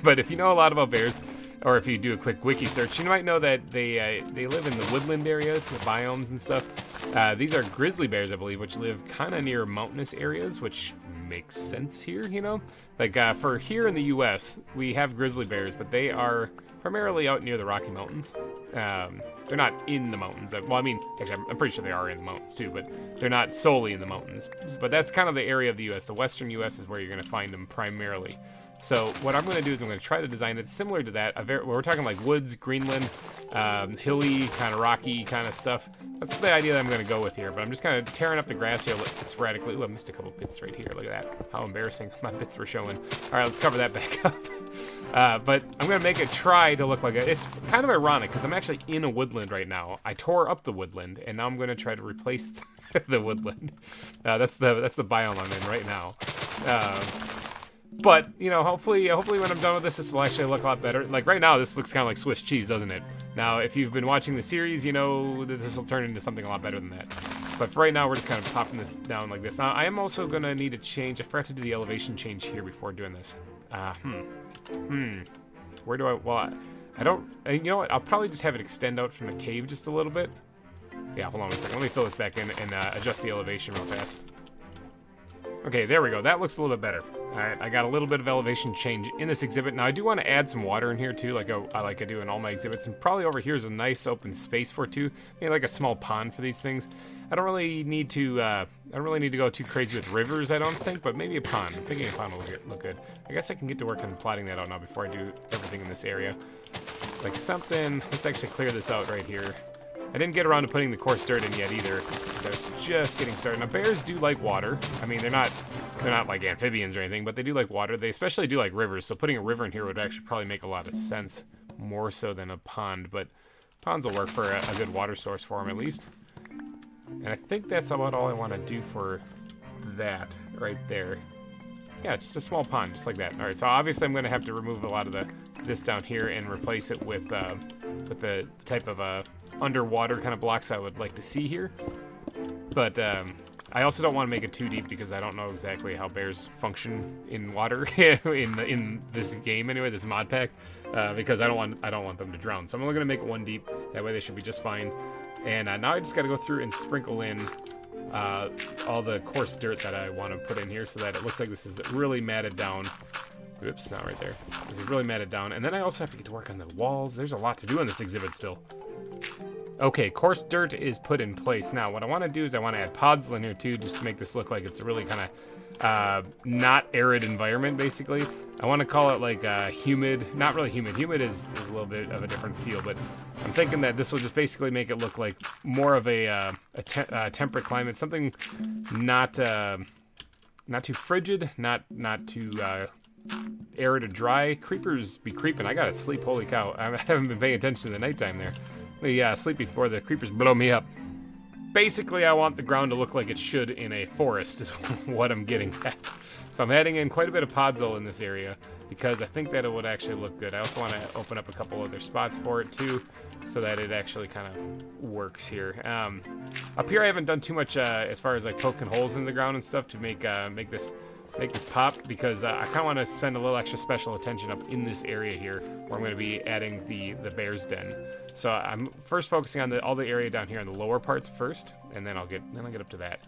but if you know a lot about bears, or if you do a quick wiki search, you might know that they live in the woodland areas, the biomes and stuff. These are grizzly bears, I believe, which live kind of near mountainous areas, which makes sense here, you know? Like, for here in the U.S., we have grizzly bears, but they are primarily out near the Rocky Mountains. They're not in the mountains. Well, I mean, actually, I'm pretty sure they are in the mountains, too, but they're not solely in the mountains. But that's kind of the area of the U.S. The western U.S. is where you're going to find them primarily. So what I'm going to do is I'm going to try to design it similar to that. We're talking like woods, Greenland, hilly, kind of rocky kind of stuff. That's the idea that I'm going to go with here. But I'm just kind of tearing up the grass here sporadically. Ooh, I missed a couple bits right here. Look at that. How embarrassing. My bits were showing. All right, let's cover that back up. But I'm going to make it try to look like it. It's kind of ironic because I'm actually in a woodland right now. I tore up the woodland, and now I'm going to try to replace the woodland. That's the biome I'm in right now. But, you know, hopefully when I'm done with this will actually look a lot better. Like, right now, this looks kind of like Swiss cheese, doesn't it? Now, if you've been watching the series, you know that this will turn into something a lot better than that. But for right now, we're just kind of popping this down like this. Now, I am also going to need to change. I forgot to do the elevation change here before doing this. Where do I don't, you know what? I'll probably just have it extend out from the cave just a little bit. Yeah, hold on a second. Let me fill this back in and adjust the elevation real fast. Okay, there we go. That looks a little bit better. All right, I got a little bit of elevation change in this exhibit. Now, I do want to add some water in here, too, like I do in all my exhibits. And probably over here is a nice open space for it, too. Maybe like a small pond for these things. I don't really need to go too crazy with rivers, I don't think, but maybe a pond. I'm thinking a pond will look good. I guess I can get to work on plotting that out now before I do everything in this area. Like something, let's actually clear this out right here. I didn't get around to putting the coarse dirt in yet either. It's just getting started. Now, bears do like water. I mean, they're not like amphibians or anything, but they do like water. They especially do like rivers, so putting a river in here would actually probably make a lot of sense, more so than a pond. But ponds will work for a good water source for them, at least. And I think that's about all I want to do for that right there. Yeah, just a small pond, just like that. All right, so obviously I'm going to have to remove a lot of the this down here and replace it with the type of underwater kind of blocks I would like to see here. But I also don't want to make it too deep because I don't know exactly how bears function in water in this game anyway, this mod pack, because I don't want them to drown. So I'm only gonna make it 1 deep. That way they should be just fine. And now I just got to go through and sprinkle in all the coarse dirt that I want to put in here so that it looks like this is really matted down. Oops, not right there. This is really matted down. And then I also have to get to work on the walls. There's a lot to do on this exhibit still. Okay, coarse dirt is put in place. Now, what I want to do is I want to add podzol in here too, just to make this look like it's a really kind of not arid environment, basically. I want to call it like humid. Not really humid. Humid is a little bit of a different feel, but I'm thinking that this will just basically make it look like more of a temperate climate, something not too frigid, not too arid or dry. Creepers be creeping. I gotta sleep. Holy cow! I haven't been paying attention to the nighttime there. Yeah, sleep before the creepers blow me up. Basically, I want the ground to look like it should in a forest, is what I'm getting at. So I'm adding in quite a bit of podzol in this area because I think that it would actually look good. I also want to open up a couple other spots for it too, so that it actually kind of works here. Up here, I haven't done too much as far as like poking holes in the ground and stuff to make this pop, because I kind of want to spend a little extra special attention up in this area here where I'm going to be adding the bear's den. So I'm first focusing on all the area down here in the lower parts first, and then I'll get up to that.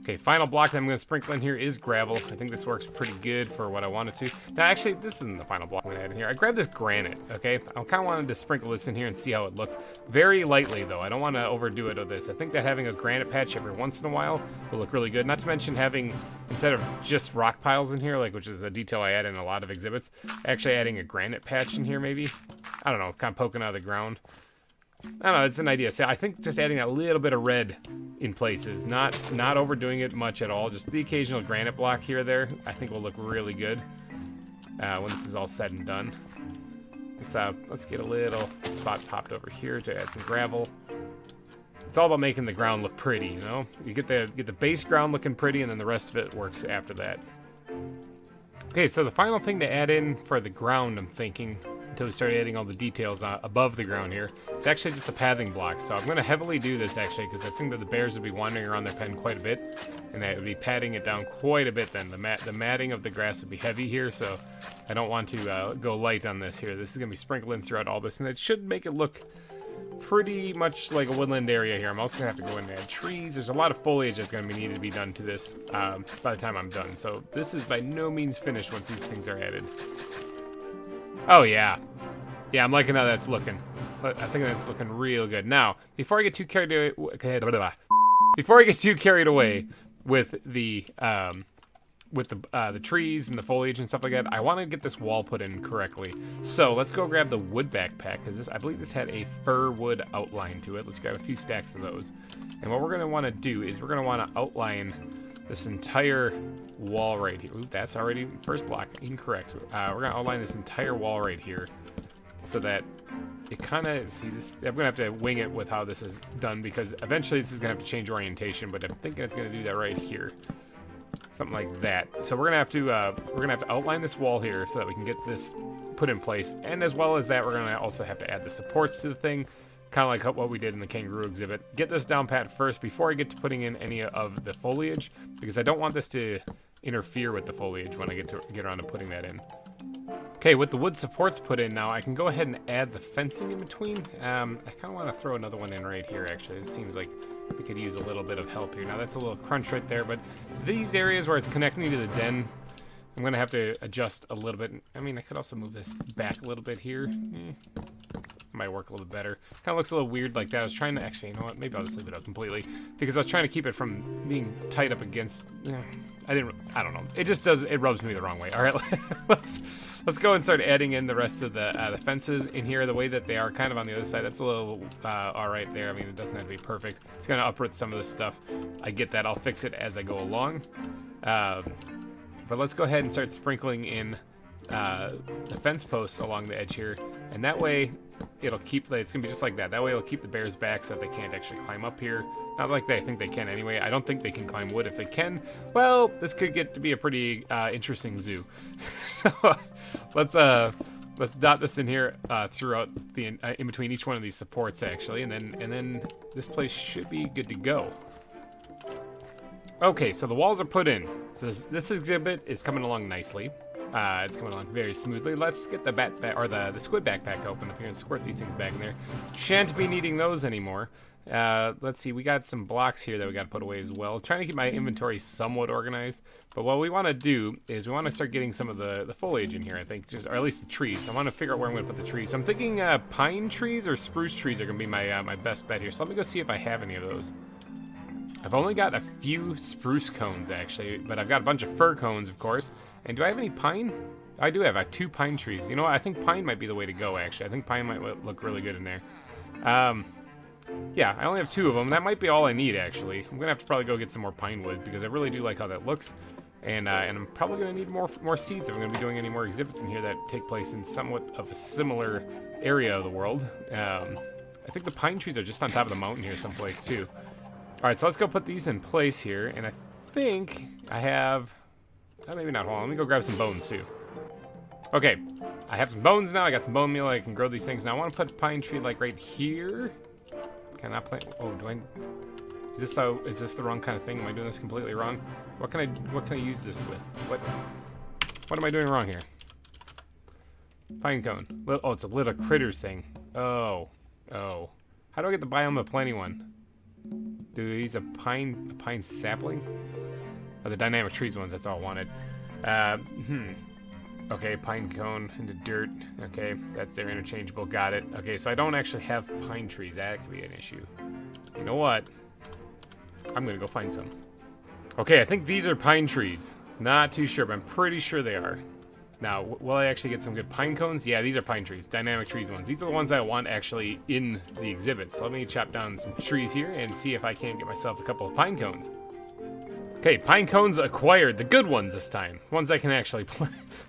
Okay, final block that I'm going to sprinkle in here is gravel. I think this works pretty good for what I wanted to. Now, actually, this isn't the final block I'm going to add in here. I grabbed this granite, okay? I kind of wanted to sprinkle this in here and see how it looked. Very lightly, though. I don't want to overdo it with this. I think that having a granite patch every once in a while will look really good. Not to mention having, instead of just rock piles in here, like which is a detail I add in a lot of exhibits, actually adding a granite patch in here, maybe. I don't know, kind of poking out of the ground. I don't know, it's an idea. So I think just adding a little bit of red in places, not overdoing it much at all, just the occasional granite block here or there, I think will look really good when this is all said and done. Let's get a little spot popped over here to add some gravel. It's all about making the ground look pretty, you know? You get the base ground looking pretty, and then the rest of it works after that. Okay, so the final thing to add in for the ground, I'm thinking, until we start adding all the details above the ground here, it's actually just a pathing block. So I'm going to heavily do this, actually, because I think that the bears would be wandering around their pen quite a bit, and that would be padding it down quite a bit then. The matting of the grass would be heavy here, so I don't want to go light on this here. This is going to be sprinkled in throughout all this, and it should make it look pretty much like a woodland area here. I'm also going to have to go in and add trees. There's a lot of foliage that's going to be needed to be done to this by the time I'm done. So this is by no means finished once these things are added. Oh, yeah. Yeah, I'm liking how that's looking. I think that's looking real good. Now, before I get too carried away, with the trees and the foliage and stuff like that, I want to get this wall put in correctly. So let's go grab the wood backpack, because I believe this had a fir wood outline to it. Let's grab a few stacks of those. And what we're going to want to do is we're going to want to outline this entire wall right here. Ooh, that's already first block incorrect. We're going to outline this entire wall right here so that it kind of, see this, I'm going to have to wing it with how this is done, because eventually this is going to have to change orientation, but I'm thinking it's going to do that right here. Something like that. So we're gonna have to outline this wall here so that we can get this put in place, and as well as that, we're gonna also have to add the supports to the thing, kind of like what we did in the kangaroo exhibit. Get this down pat first before I get to putting in any of the foliage, because I don't want this to interfere with the foliage when I get around to putting that in. Okay, with the wood supports put in now, I can go ahead and add the fencing in between. I kind of want to throw another one in right here, actually. It seems like we could use a little bit of help here. Now, that's a little crunch right there, but these areas where it's connecting to the den, I'm going to have to adjust a little bit. I mean, I could also move this back a little bit here. Might work a little bit better. Kind of looks a little weird like that. I was trying to, actually, you know what? Maybe I'll just leave it up completely, because I was trying to keep it from being tight up against, I don't know. It just does, it rubs me the wrong way. All right, let's go and start adding in the rest of the fences in here the way that they are kind of on the other side. That's a little all right there. I mean, it doesn't have to be perfect. It's going to uproot some of this stuff. I get that. I'll fix it as I go along. But let's go ahead and start sprinkling in the fence posts along the edge here. And that way, it'll keep, it's gonna be just like that. That way it'll keep the bears back so that they can't actually climb up here. Not like I think they can anyway. I don't think they can climb wood. If they can, well, this could get to be a pretty interesting zoo. So let's dot this in here throughout the in between each one of these supports actually, and then this place should be good to go. Okay, so the walls are put in. So this exhibit is coming along nicely. It's coming along very smoothly. Let's get the the squid backpack open up here and squirt these things back in there. Shan't be needing those anymore. Let's see, we got some blocks here that we got to put away as well. Trying to keep my inventory somewhat organized, but what we want to do is we want to start getting some of the foliage in here, I think, or at least the trees. I want to figure out where I'm going to put the trees. I'm thinking pine trees or spruce trees are going to be my my best bet here. So let me go see if I have any of those. I've only got a few spruce cones actually, but I've got a bunch of fir cones, of course. And do I have any pine? I do have. I have 2 pine trees. You know what? I think pine might be the way to go actually. I think pine might look really good in there. Yeah, I only have 2 of them. That might be all I need, actually. I'm gonna have to probably go get some more pine wood because I really do like how that looks, and I'm probably gonna need more seeds if I'm gonna be doing any more exhibits in here that take place in somewhat of a similar area of the world. I think the pine trees are just on top of the mountain here someplace too. All right, so let's go put these in place here, and I think I have. Maybe not. Hold on, let me go grab some bones too. Okay, I have some bones now. I got some bone meal. I can grow these things now. I want to put a pine tree like right here. Can I plant? Oh, do I? Is this the wrong kind of thing? Am I doing this completely wrong? What can I use this with? What am I doing wrong here? Pine cone. Oh, it's a little critters thing. Oh. How do I get the biome of plenty one? Do we use a pine sapling? Oh, the dynamic trees ones. That's all I wanted. Okay, pine cone into dirt. Okay, they're interchangeable. Got it. Okay, so I don't actually have pine trees. That could be an issue. You know what? I'm gonna go find some. Okay, I think these are pine trees. Not too sure, but I'm pretty sure they are. Now, will I actually get some good pine cones? Yeah, these are pine trees. Dynamic trees ones. These are the ones I want actually in the exhibit. So let me chop down some trees here and see if I can't get myself a couple of pine cones. Okay, pine cones acquired. The good ones this time. Ones I can actually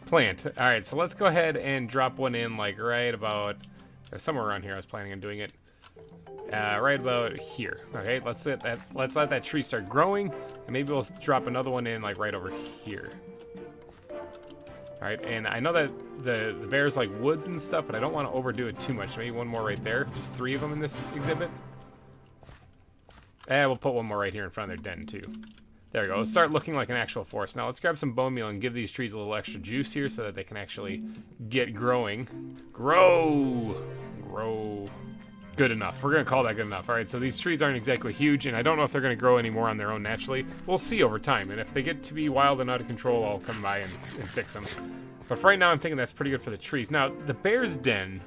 plant. All right, so let's go ahead and drop one in like right about somewhere around here. I was planning on doing it. Right about here. Okay, let's let that tree start growing, and maybe we'll drop another one in like right over here. All right, and I know that the bears like woods and stuff, but I don't want to overdo it too much. Maybe one more right there. Just 3 of them in this exhibit. We'll put one more right here in front of their den too. There we go. Let's start looking like an actual forest. Now let's grab some bone meal and give these trees a little extra juice here so that they can actually get growing. Grow. Good enough. We're going to call that good enough. All right, so these trees aren't exactly huge, and I don't know if they're going to grow any more on their own naturally. We'll see over time, and if they get to be wild and out of control, I'll come by and fix them. But for right now, I'm thinking that's pretty good for the trees. Now, the bear's den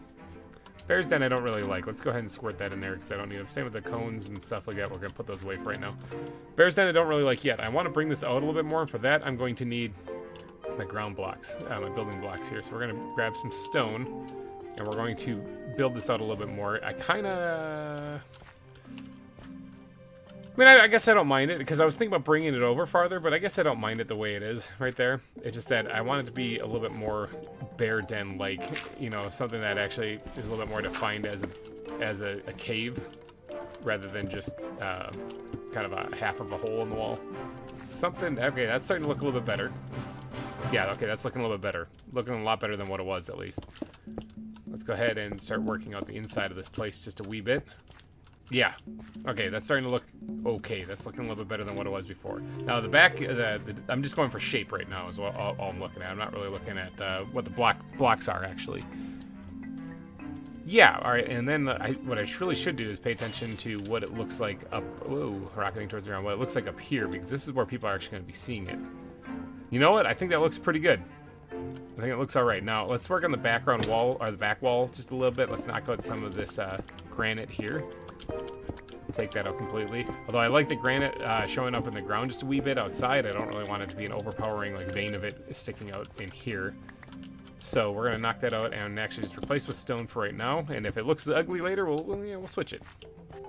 I don't really like. Let's go ahead and squirt that in there because I don't need them. Same with the cones and stuff like that. We're going to put those away for right now. Bear's den I don't really like yet. I want to bring this out a little bit more, and for that, I'm going to need my ground blocks, my building blocks here. So we're going to grab some stone, and we're going to build this out a little bit more. I guess I don't mind it because I was thinking about bringing it over farther, but I guess I don't mind it the way it is right there. It's just that I want it to be a little bit more bear den-like, you know, something that actually is a little bit more defined as a cave rather than just kind of a half of a hole in the wall. Okay, that's starting to look a little bit better. Yeah, okay, that's looking a little bit better. Looking a lot better than what it was, at least. Let's go ahead and start working out the inside of this place just a wee bit. Yeah. Okay, that's starting to look okay. That's looking a little bit better than what it was before. Now, the back, I'm just going for shape right now is all I'm looking at. I'm not really looking at what the blocks are, actually. Yeah, all right, and then what I really should do is pay attention to what it looks like up... Whoa, rocketing towards the ground. What it looks like up here, because this is where people are actually going to be seeing it. You know what? I think that looks pretty good. I think it looks all right. Now, let's work on the background wall, or the back wall, just a little bit. Let's knock out some of this granite here. Take that out completely. Although I like the granite showing up in the ground just a wee bit outside. I don't really want it to be an overpowering like vein of it sticking out in here. So we're gonna knock that out and actually just replace with stone for right now. And if it looks ugly later, we'll switch it.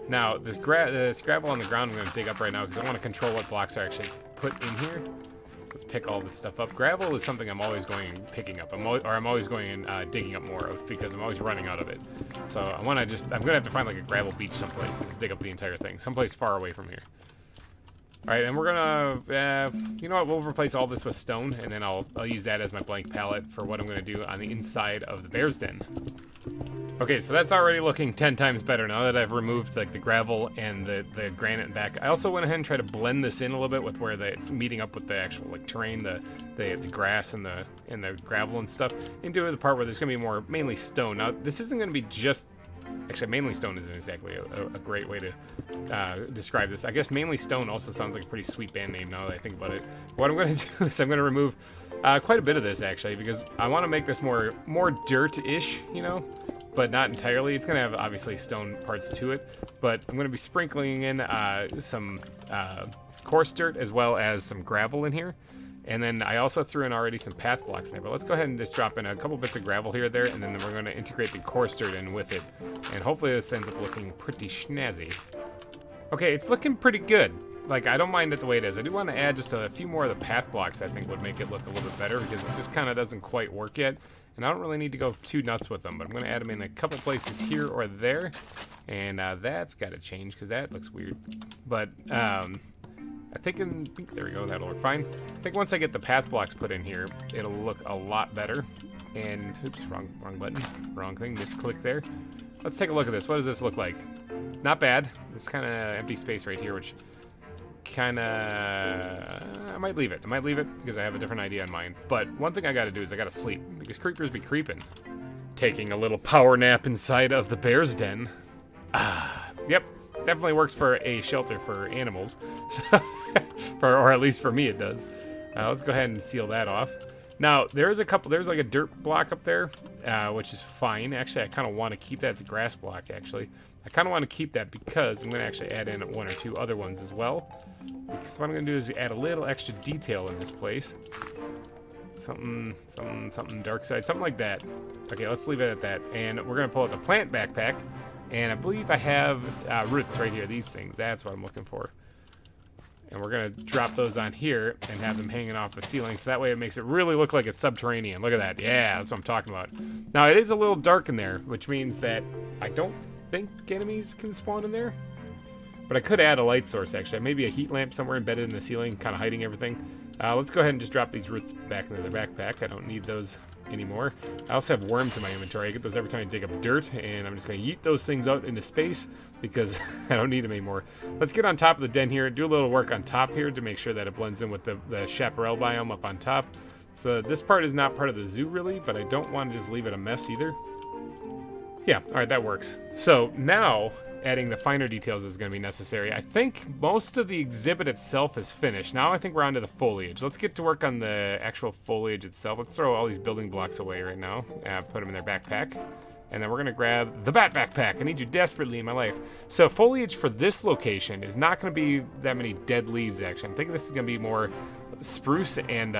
Now this gravel on the ground I'm gonna dig up right now because I want to control what blocks are actually put in here. So let's pick all this stuff up. Gravel is something I'm always going and picking up. I'm always going and digging up more of because I'm always running out of it. So I'm gonna have to find like a gravel beach someplace and just dig up the entire thing, someplace far away from here. All right, and we're gonna, you know what? We'll replace all this with stone, and then I'll use that as my blank palette for what I'm gonna do on the inside of the bear's den. Okay, so that's already looking 10 times better now that I've removed like the gravel and the granite and back. I also went ahead and tried to blend this in a little bit with where it's meeting up with the actual like terrain, the grass and the gravel and stuff, into the part where there's gonna be more mainly stone. Now this isn't gonna be just. Actually, mainly stone isn't exactly a great way to describe this. I guess mainly stone also sounds like a pretty sweet band name now that I think about it. What I'm going to do is I'm going to remove quite a bit of this, actually, because I want to make this more dirt-ish, you know, but not entirely. It's going to have, obviously, stone parts to it, but I'm going to be sprinkling in some coarse dirt as well as some gravel in here. And then I also threw in already some path blocks in there, but let's go ahead and just drop in a couple bits of gravel here or there, and then we're going to integrate the coarse dirt in with it. And hopefully this ends up looking pretty snazzy. Okay, it's looking pretty good. Like, I don't mind it the way it is. I do want to add just a few more of the path blocks, I think would make it look a little bit better, because it just kind of doesn't quite work yet. And I don't really need to go too nuts with them, but I'm going to add them in a couple places here or there. And that's got to change, because that looks weird. But, I think there we go, that'll work fine. I think once I get the path blocks put in here, it'll look a lot better. And, oops, wrong button, wrong thing, misclick there. Let's take a look at this. What does this look like? Not bad. It's kind of empty space right here, which kind of, I might leave it. I might leave it because I have a different idea in mind. But one thing I got to do is I got to sleep because creepers be creeping. Taking a little power nap inside of the bear's den. Yep. Definitely works for a shelter for animals, or at least for me it does. Let's go ahead and seal that off. Now there's like a dirt block up there, which is fine. Actually, I kind of want to keep that as a grass block. Actually, I kind of want to keep that because I'm going to actually add in one or two other ones as well. Because what I'm going to do is add a little extra detail in this place. Something dark side, something like that. Okay, let's leave it at that. And we're going to pull out the plant backpack. And I believe I have roots right here, these things. That's what I'm looking for. And we're going to drop those on here and have them hanging off the ceiling. So that way it makes it really look like it's subterranean. Look at that. Yeah, that's what I'm talking about. Now, it is a little dark in there, which means that I don't think enemies can spawn in there. But I could add a light source, actually. Maybe a heat lamp somewhere embedded in the ceiling, kind of hiding everything. Let's go ahead and just drop these roots back into the backpack. I don't need those anymore. I also have worms in my inventory. I get those every time I dig up dirt, and I'm just going to yeet those things out into space because I don't need them anymore. Let's get on top of the den here, do a little work on top here to make sure that it blends in with the chaparral biome up on top. So this part is not part of the zoo really, but I don't want to just leave it a mess either. Yeah, all right, that works. So now adding the finer details is going to be necessary. I think most of the exhibit itself is finished. Now I think we're on to the foliage. Let's get to work on the actual foliage itself. Let's throw all these building blocks away right now. Put them in their backpack. And then we're going to grab the bat backpack. I need you desperately in my life. So foliage for this location is not going to be that many dead leaves, actually. I'm thinking this is going to be more spruce and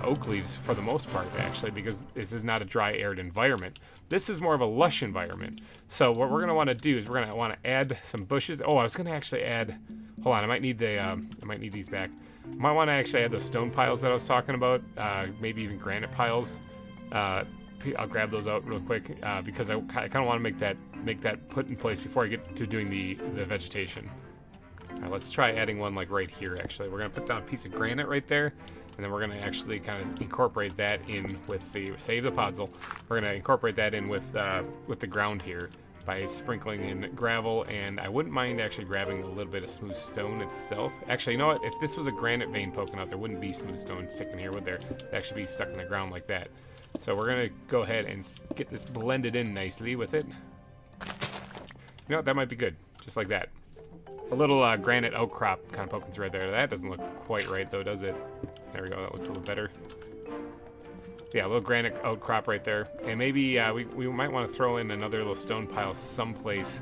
oak leaves for the most part, actually, because this is not a dry, arid environment. This is more of a lush environment. So what we're going to want to do is we're going to want to add some bushes. Oh, I was going to actually add... Hold on, I might need these back. I might want to actually add those stone piles that I was talking about. Maybe even granite piles. I'll grab those out real quick because I kind of want to make that put in place before I get to doing the vegetation. Let's try adding one like right here. Actually, we're gonna put down a piece of granite right there, and then we're gonna actually kind of incorporate that in with the save the podzol. We're gonna incorporate that in with the ground here by sprinkling in gravel, and I wouldn't mind actually grabbing a little bit of smooth stone itself. Actually, you know what? If this was a granite vein poking out, there wouldn't be smooth stone sticking here, would there? It'd actually be stuck in the ground like that. So we're going to go ahead and get this blended in nicely with it. You know what? That might be good. Just like that. A little granite outcrop kind of poking through right there. That doesn't look quite right, though, does it? There we go. That looks a little better. Yeah, a little granite outcrop right there. And maybe we might want to throw in another little stone pile someplace.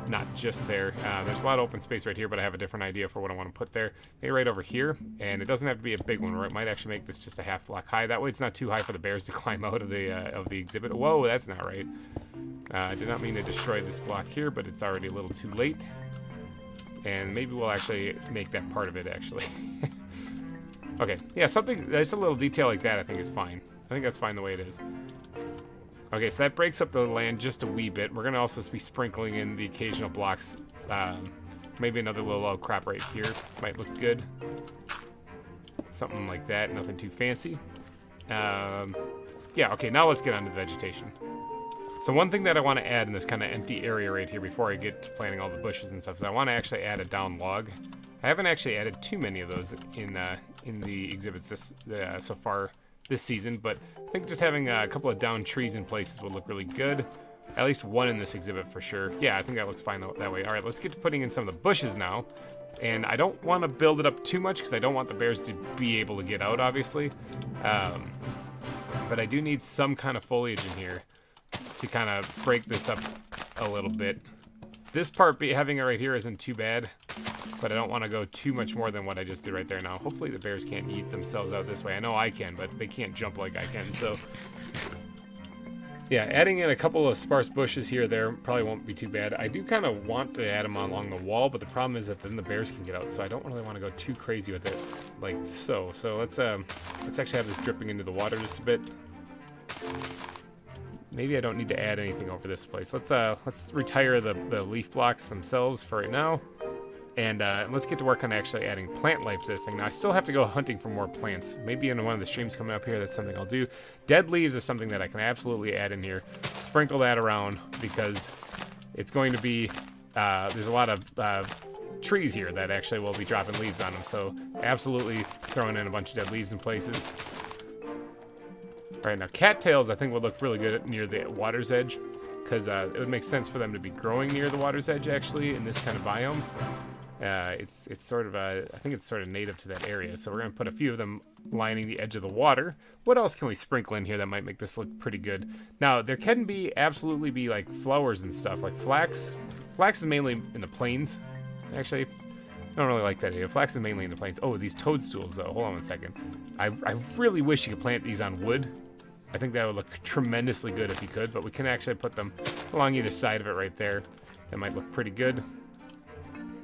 Not just there. There's a lot of open space right here, but I have a different idea for what I want to put there. Maybe right over here, and it doesn't have to be a big one, or it might actually make this just a half block high. That way it's not too high for the bears to climb out of the exhibit. Whoa, that's not right. I did not mean to destroy this block here, but it's already a little too late. And maybe we'll actually make that part of it, actually. Okay, yeah, something, just a little detail like that I think is fine. I think that's fine the way it is. Okay, so that breaks up the land just a wee bit. We're going to also be sprinkling in the occasional blocks. Maybe another little outcrop right here might look good. Something like that, nothing too fancy. Yeah, okay, now let's get on to the vegetation. So one thing that I want to add in this kind of empty area right here before I get to planting all the bushes and stuff is I want to actually add a down log. I haven't actually added too many of those in the exhibits so far this season, but I think just having a couple of down trees in places would look really good. At least one in this exhibit for sure. Yeah, I think that looks fine that way. All right, let's get to putting in some of the bushes now. And I don't want to build it up too much because I don't want the bears to be able to get out, obviously. But I do need some kind of foliage in here to kind of break this up a little bit. This part, having it right here, isn't too bad, but I don't want to go too much more than what I just did right there. Now, hopefully the bears can't eat themselves out this way. I know I can, but they can't jump like I can, so... Yeah, adding in a couple of sparse bushes here or there probably won't be too bad. I do kind of want to add them along the wall, but the problem is that then the bears can get out, so I don't really want to go too crazy with it, like so. So let's actually have this dripping into the water just a bit. Maybe I don't need to add anything over this place. Let's retire the leaf blocks themselves for right now. And let's get to work on actually adding plant life to this thing. Now, I still have to go hunting for more plants. Maybe in one of the streams coming up here, that's something I'll do. Dead leaves is something that I can absolutely add in here. Sprinkle that around because it's going to be... there's a lot of trees here that actually will be dropping leaves on them. So absolutely throwing in a bunch of dead leaves in places. All right, now cattails I think would look really good near the water's edge because it would make sense for them to be growing near the water's edge actually in this kind of biome. It's sort of I think it's sort of native to that area, so we're gonna put a few of them lining the edge of the water. What else can we sprinkle in here that might make this look pretty good? Now there can absolutely be like flowers and stuff like flax. Flax is mainly in the plains, actually. I don't really like that area. Flax is mainly in the plains. Oh, these toadstools though. Hold on one second. I really wish you could plant these on wood. I think that would look tremendously good if you could, but we can actually put them along either side of it right there. That might look pretty good.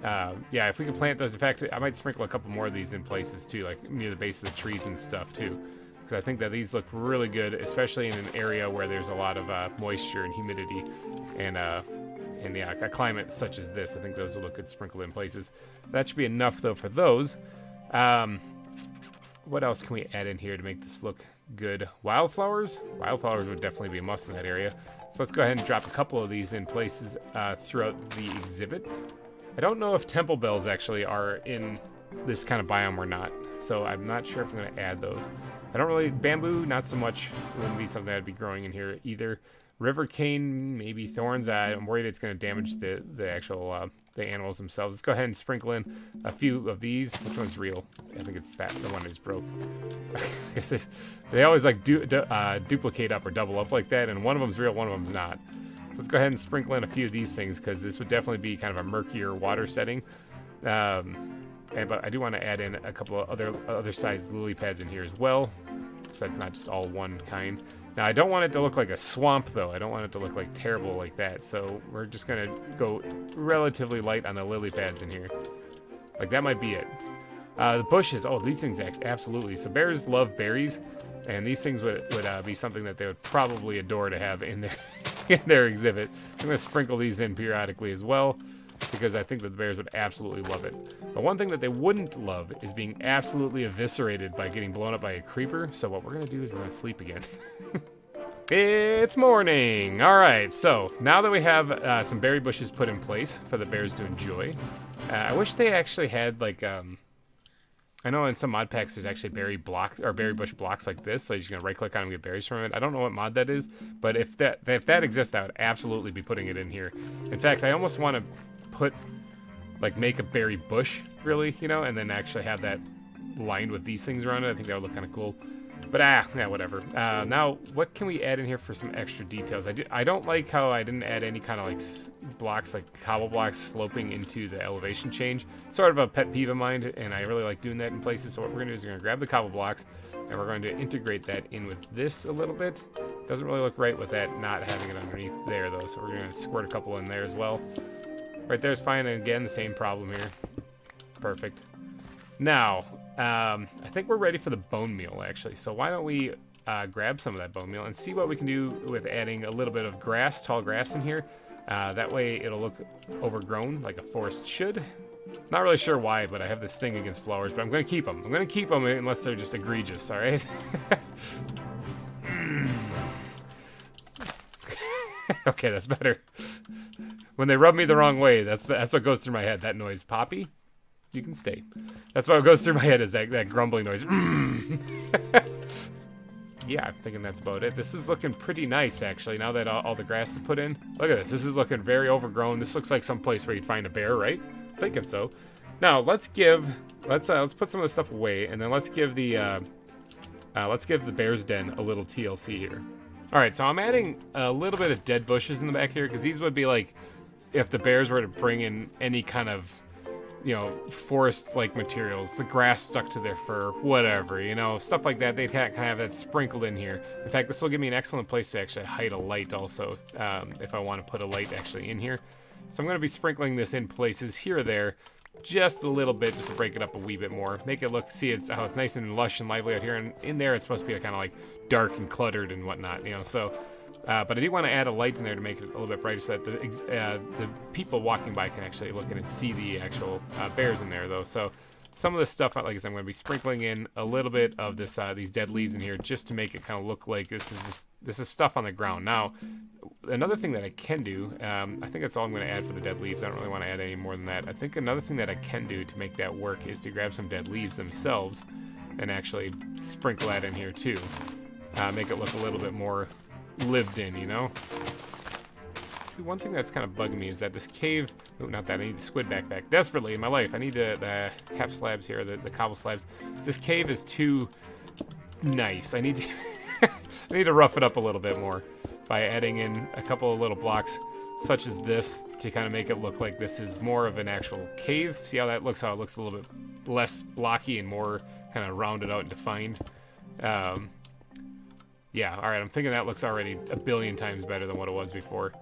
Yeah, if we can plant those, in fact, I might sprinkle a couple more of these in places too, like near the base of the trees and stuff too. Because I think that these look really good, especially in an area where there's a lot of moisture and humidity and yeah, a climate such as this. I think those will look good sprinkled in places. That should be enough though for those. What else can we add in here to make this look good? Wildflowers? Wildflowers would definitely be a must in that area. So let's go ahead and drop a couple of these in places throughout the exhibit. I don't know if temple bells actually are in this kind of biome or not, so I'm not sure if I'm going to add those. I don't really... Bamboo, not so much. It wouldn't be something that would be growing in here either. River cane, maybe thorns. I'm worried it's going to damage the actual the animals themselves. Let's go ahead and sprinkle in a few of these. Which one's real? I think it's the one that's broke. I guess they always like duplicate up or double up like that, and one of them's real, one of them's not. So let's go ahead and sprinkle in a few of these things because this would definitely be kind of a murkier water setting. But I do want to add in a couple of other sized lily pads in here as well, so it's not just all one kind. Now, I don't want it to look like a swamp, though. I don't want it to look like terrible like that. So we're just going to go relatively light on the lily pads in here. Like, that might be it. The bushes. Oh, these things, absolutely. So bears love berries, and these things would be something that they would probably adore to have in their exhibit. I'm going to sprinkle these in periodically as well, because I think that the bears would absolutely love it. But one thing that they wouldn't love is being absolutely eviscerated by getting blown up by a creeper. So what we're going to do is we're going to sleep again. It's morning. All right, so now that we have some berry bushes put in place for the bears to enjoy, I wish they actually had like I know in some mod packs there's actually berry blocks or berry bush blocks like this, so you're just gonna right click on it and get berries from it. I don't know what mod that is, but if that exists, I would absolutely be putting it in here. In fact, I almost want to make a berry bush, really, you know, and then actually have that lined with these things around it. I think that would look kind of cool. But yeah, whatever. Now, what can we add in here for some extra details? I don't like how I didn't add any kind of like blocks, like cobble blocks sloping into the elevation change. It's sort of a pet peeve of mine, and I really like doing that in places. So what we're gonna do is we're gonna grab the cobble blocks, and we're going to integrate that in with this a little bit. Doesn't really look right with that not having it underneath there though, so we're gonna squirt a couple in there as well. Right there's fine, and again, the same problem here. Perfect. Now, I think we're ready for the bone meal, actually. So why don't we grab some of that bone meal and see what we can do with adding a little bit of grass, tall grass in here. That way it'll look overgrown like a forest should. Not really sure why, but I have this thing against flowers, but I'm going to keep them. I'm going to keep them unless they're just egregious, all right? Okay, that's better. When they rub me the wrong way, that's what goes through my head, that noise. Poppy, you can stay. That's what goes through my head is that grumbling noise. Yeah, I'm thinking that's about it. This is looking pretty nice, actually, now that all the grass is put in. Look at this. This is looking very overgrown. This looks like some place where you'd find a bear, right? I'm thinking so. Now, let's put some of this stuff away, and then let's give the bear's den a little TLC here. All right, so I'm adding a little bit of dead bushes in the back here, because these would be like if the bears were to bring in any kind of, you know, forest-like materials, the grass stuck to their fur, whatever, you know, stuff like that. They'd kind of have that sprinkled in here. In fact, this will give me an excellent place to actually hide a light also, if I want to put a light actually in here. So I'm going to be sprinkling this in places here or there, just a little bit, just to break it up a wee bit more. Make it look, see how it's nice and lush and lively out here, and in there it's supposed to be kind of like dark and cluttered and whatnot, you know, so... but I do want to add a light in there to make it a little bit brighter so that the people walking by can actually look in and see the actual bears in there, though. So some of this stuff, like I said, I'm going to be sprinkling in a little bit of this these dead leaves in here just to make it kind of look like this is stuff on the ground. Now, another thing that I can do, I think that's all I'm going to add for the dead leaves. I don't really want to add any more than that. I think another thing that I can do to make that work is to grab some dead leaves themselves and actually sprinkle that in here too. Make it look a little bit more lived in, you know. One thing that's kind of bugging me is that this cave, oh, not that, I need the squid backpack desperately in my life. I need the half slabs here, the cobble slabs. This cave is too nice. I need to I need to rough it up a little bit more by adding in a couple of little blocks such as this to kind of make it look like this is more of an actual cave. See how that looks? How it looks a little bit less blocky and more kind of rounded out and defined. Yeah, all right, I'm thinking that looks already a billion times better than what it was before.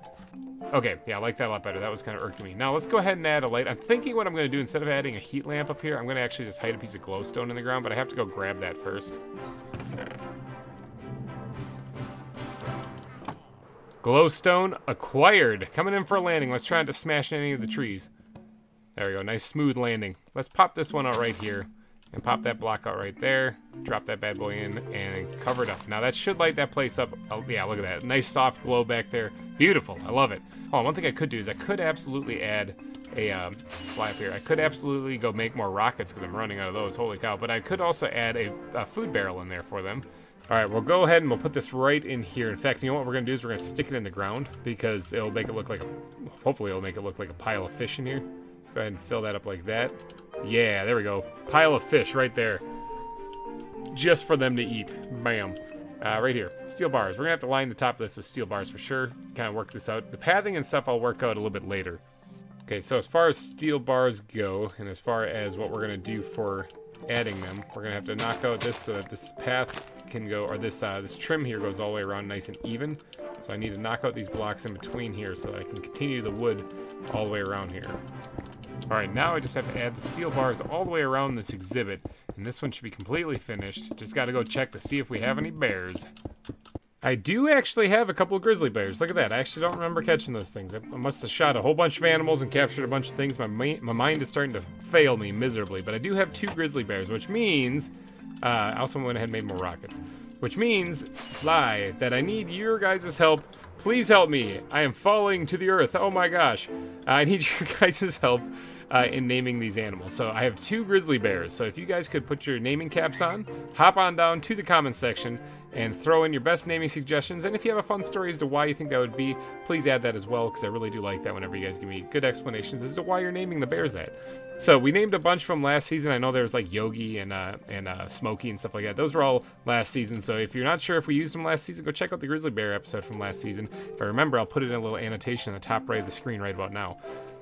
Okay, yeah, I like that a lot better. That was kind of irking me. Now, let's go ahead and add a light. I'm thinking what I'm going to do, instead of adding a heat lamp up here, I'm going to actually just hide a piece of glowstone in the ground, but I have to go grab that first. Glowstone acquired. Coming in for a landing. Let's try not to smash any of the trees. There we go, nice smooth landing. Let's pop this one out right here. And pop that block out right there. Drop that bad boy in and cover it up. Now that should light that place up. Oh, yeah, look at that. Nice soft glow back there. Beautiful. I love it. Oh, one thing I could do is I could absolutely add a fly up here. I could absolutely go make more rockets because I'm running out of those. Holy cow. But I could also add a food barrel in there for them. All right, we'll go ahead and we'll put this right in here. In fact, you know what we're going to do is we're going to stick it in the ground because it'll make it look like hopefully it'll make it look like a pile of fish in here. Let's go ahead and fill that up like that. Yeah, there we go. Pile of fish right there. Just for them to eat. Bam. Right here. Steel bars. We're going to have to line the top of this with steel bars for sure. Kind of work this out. The pathing and stuff I'll work out a little bit later. Okay, so as far as steel bars go, and as far as what we're going to do for adding them, we're going to have to knock out this so that this path can go, or this trim here goes all the way around nice and even. So I need to knock out these blocks in between here so that I can continue the wood all the way around here. Alright, now I just have to add the steel bars all the way around this exhibit, and this one should be completely finished. Just gotta go check to see if we have any bears. I do actually have a couple of grizzly bears. Look at that. I actually don't remember catching those things. I must have shot a whole bunch of animals and captured a bunch of things. My mind is starting to fail me miserably, but I do have 2 grizzly bears, which means... I also went ahead and made more rockets. Which means, Fly, that I need your guys' help. Please help me. I am falling to the earth. Oh my gosh. I need your guys' help in naming these animals. So I have 2 grizzly bears. So if you guys could put your naming caps on, hop on down to the comments section and throw in your best naming suggestions. And if you have a fun story as to why you think that would be, please add that as well, because I really do like that whenever you guys give me good explanations as to why you're naming the bears that. So we named a bunch from last season. I know there was like Yogi and Smokey and stuff like that. Those were all last season. So if you're not sure if we used them last season, go check out the grizzly bear episode from last season. If I remember, I'll put it in a little annotation on the top right of the screen right about now.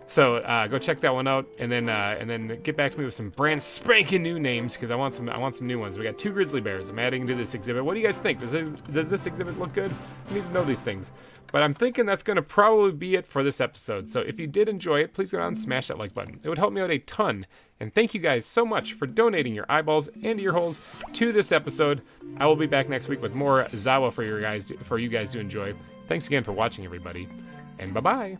So go check that one out, and then get back to me with some brand spanking new names because I want some new ones. We got 2 grizzly bears. I'm adding to this exhibit. What do you guys think? Does this exhibit look good? I need to know these things. But I'm thinking that's going to probably be it for this episode. So if you did enjoy it, please go down and smash that like button. It would help me out a ton. And thank you guys so much for donating your eyeballs and ear holes to this episode. I will be back next week with more ZAWA for you guys to enjoy. Thanks again for watching, everybody, and bye-bye.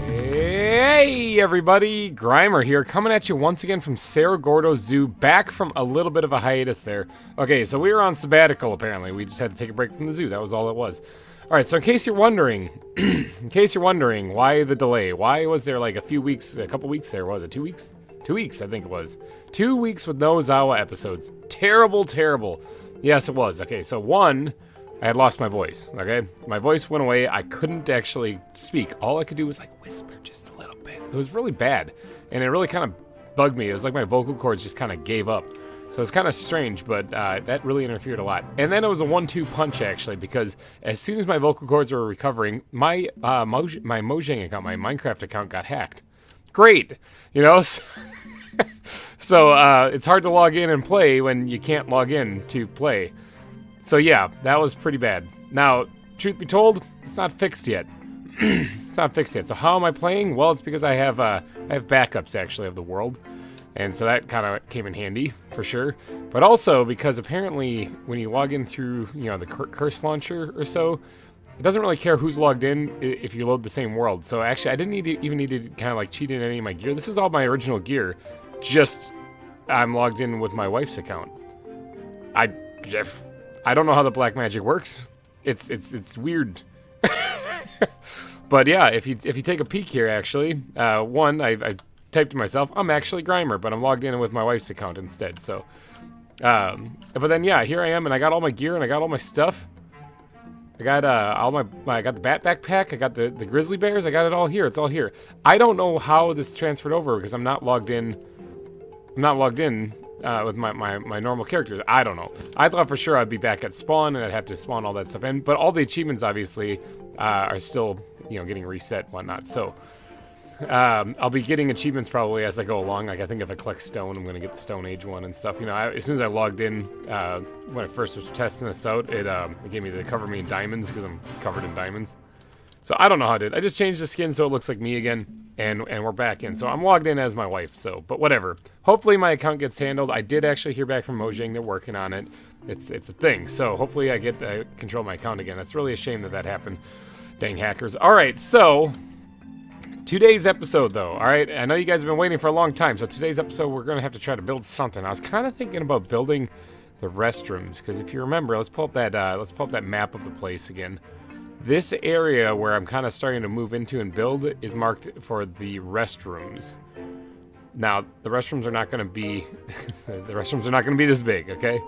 Hey everybody, GReimer here, coming at you once again from Cerro Gordo Zoo, back from a little bit of a hiatus there. Okay, so we were on sabbatical apparently. We just had to take a break from the zoo. That was all it was. All right, so in case you're wondering, why the delay? Why was there like a couple weeks there? Was it 2 weeks? 2 weeks, I think it was. 2 weeks with no ZAWA episodes. Terrible, terrible. Yes, it was. Okay, so one, I had lost my voice, okay? My voice went away. I couldn't actually speak. All I could do was like whisper just a little bit. It was really bad, and it really kind of bugged me. It was like my vocal cords just kind of gave up. So it's kind of strange, but that really interfered a lot. And then it was a 1-2 punch, actually, because as soon as my vocal cords were recovering, my Mojang account, my Minecraft account got hacked. Great, you know? So it's hard to log in and play when you can't log in to play. So yeah, that was pretty bad. Now, truth be told, it's not fixed yet. It's not fixed yet. So how am I playing? Well, it's because I have backups actually of the world, and so that kind of came in handy for sure. But also because apparently when you log in through the curse launcher or so, it doesn't really care who's logged in if you load the same world. So actually, I didn't even need to kind of like cheat in any of my gear. This is all my original gear. Just I'm logged in with my wife's account. I don't know how the black magic works. It's weird. But yeah, if you take a peek here, actually, one, I typed to myself, I'm actually GReimer, but I'm logged in with my wife's account instead. So, but then yeah, here I am, and I got all my gear and I got all my stuff. I got I got the bat backpack. I got the grizzly bears. I got it all here. It's all here. I don't know how this transferred over because I'm not logged in. With my normal characters. I don't know. I thought for sure I'd be back at spawn and I'd have to spawn all that stuff in, but all the achievements obviously are still getting reset and whatnot. So I'll be getting achievements probably as I go along. Like I think if I collect stone, I'm gonna get the Stone Age one and stuff. As soon as I logged in when I first was testing this out, it gave me the cover me in diamonds because I'm covered in diamonds. So I don't know how I did. I just changed the skin so it looks like me again, and we're back in. So I'm logged in as my wife, but whatever. Hopefully my account gets handled. I did actually hear back from Mojang. They're working on it. It's a thing. So hopefully I get control of my account again. That's really a shame that happened. Dang hackers. All right, so today's episode, though. All right, I know you guys have been waiting for a long time. So today's episode, we're going to have to try to build something. I was kind of thinking about building the restrooms because if you remember, let's pull up that map of the place again. This area where I'm kind of starting to move into and build is marked for the restrooms. Now, the restrooms are not going to be this big, okay?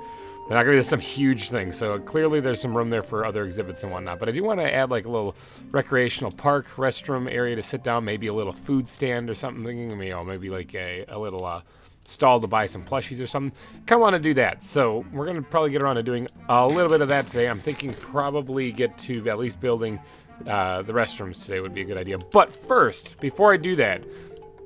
They're not going to be some huge thing. So clearly there's some room there for other exhibits and whatnot. But I do want to add like a little recreational park restroom area to sit down, maybe a little food stand or something. Maybe like a little stall to buy some plushies or something. Kind of want to do that. So we're going to probably get around to doing a little bit of that today. I'm thinking probably get to at least building the restrooms today would be a good idea. But first, before I do that,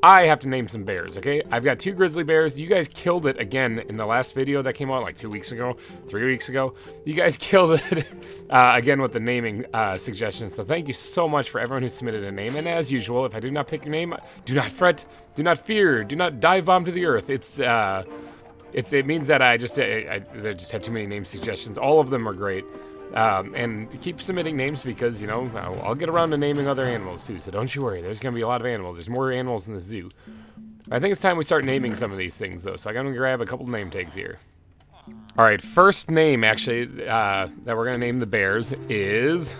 I have to name some bears, okay? I've got 2 grizzly bears. You guys killed it again in the last video that came out like 2 weeks ago, 3 weeks ago. You guys killed it again with the naming suggestions. So thank you so much for everyone who submitted a name. And as usual, if I do not pick your name, do not fret, do not fear, do not dive bomb to the earth. It means that I just had too many name suggestions. All of them are great. And keep submitting names because, I'll get around to naming other animals too, so don't you worry. There's going to be a lot of animals. There's more animals in the zoo. I think it's time we start naming some of these things, though, so I'm going to grab a couple name tags here. All right, first name, actually, that we're going to name the bears is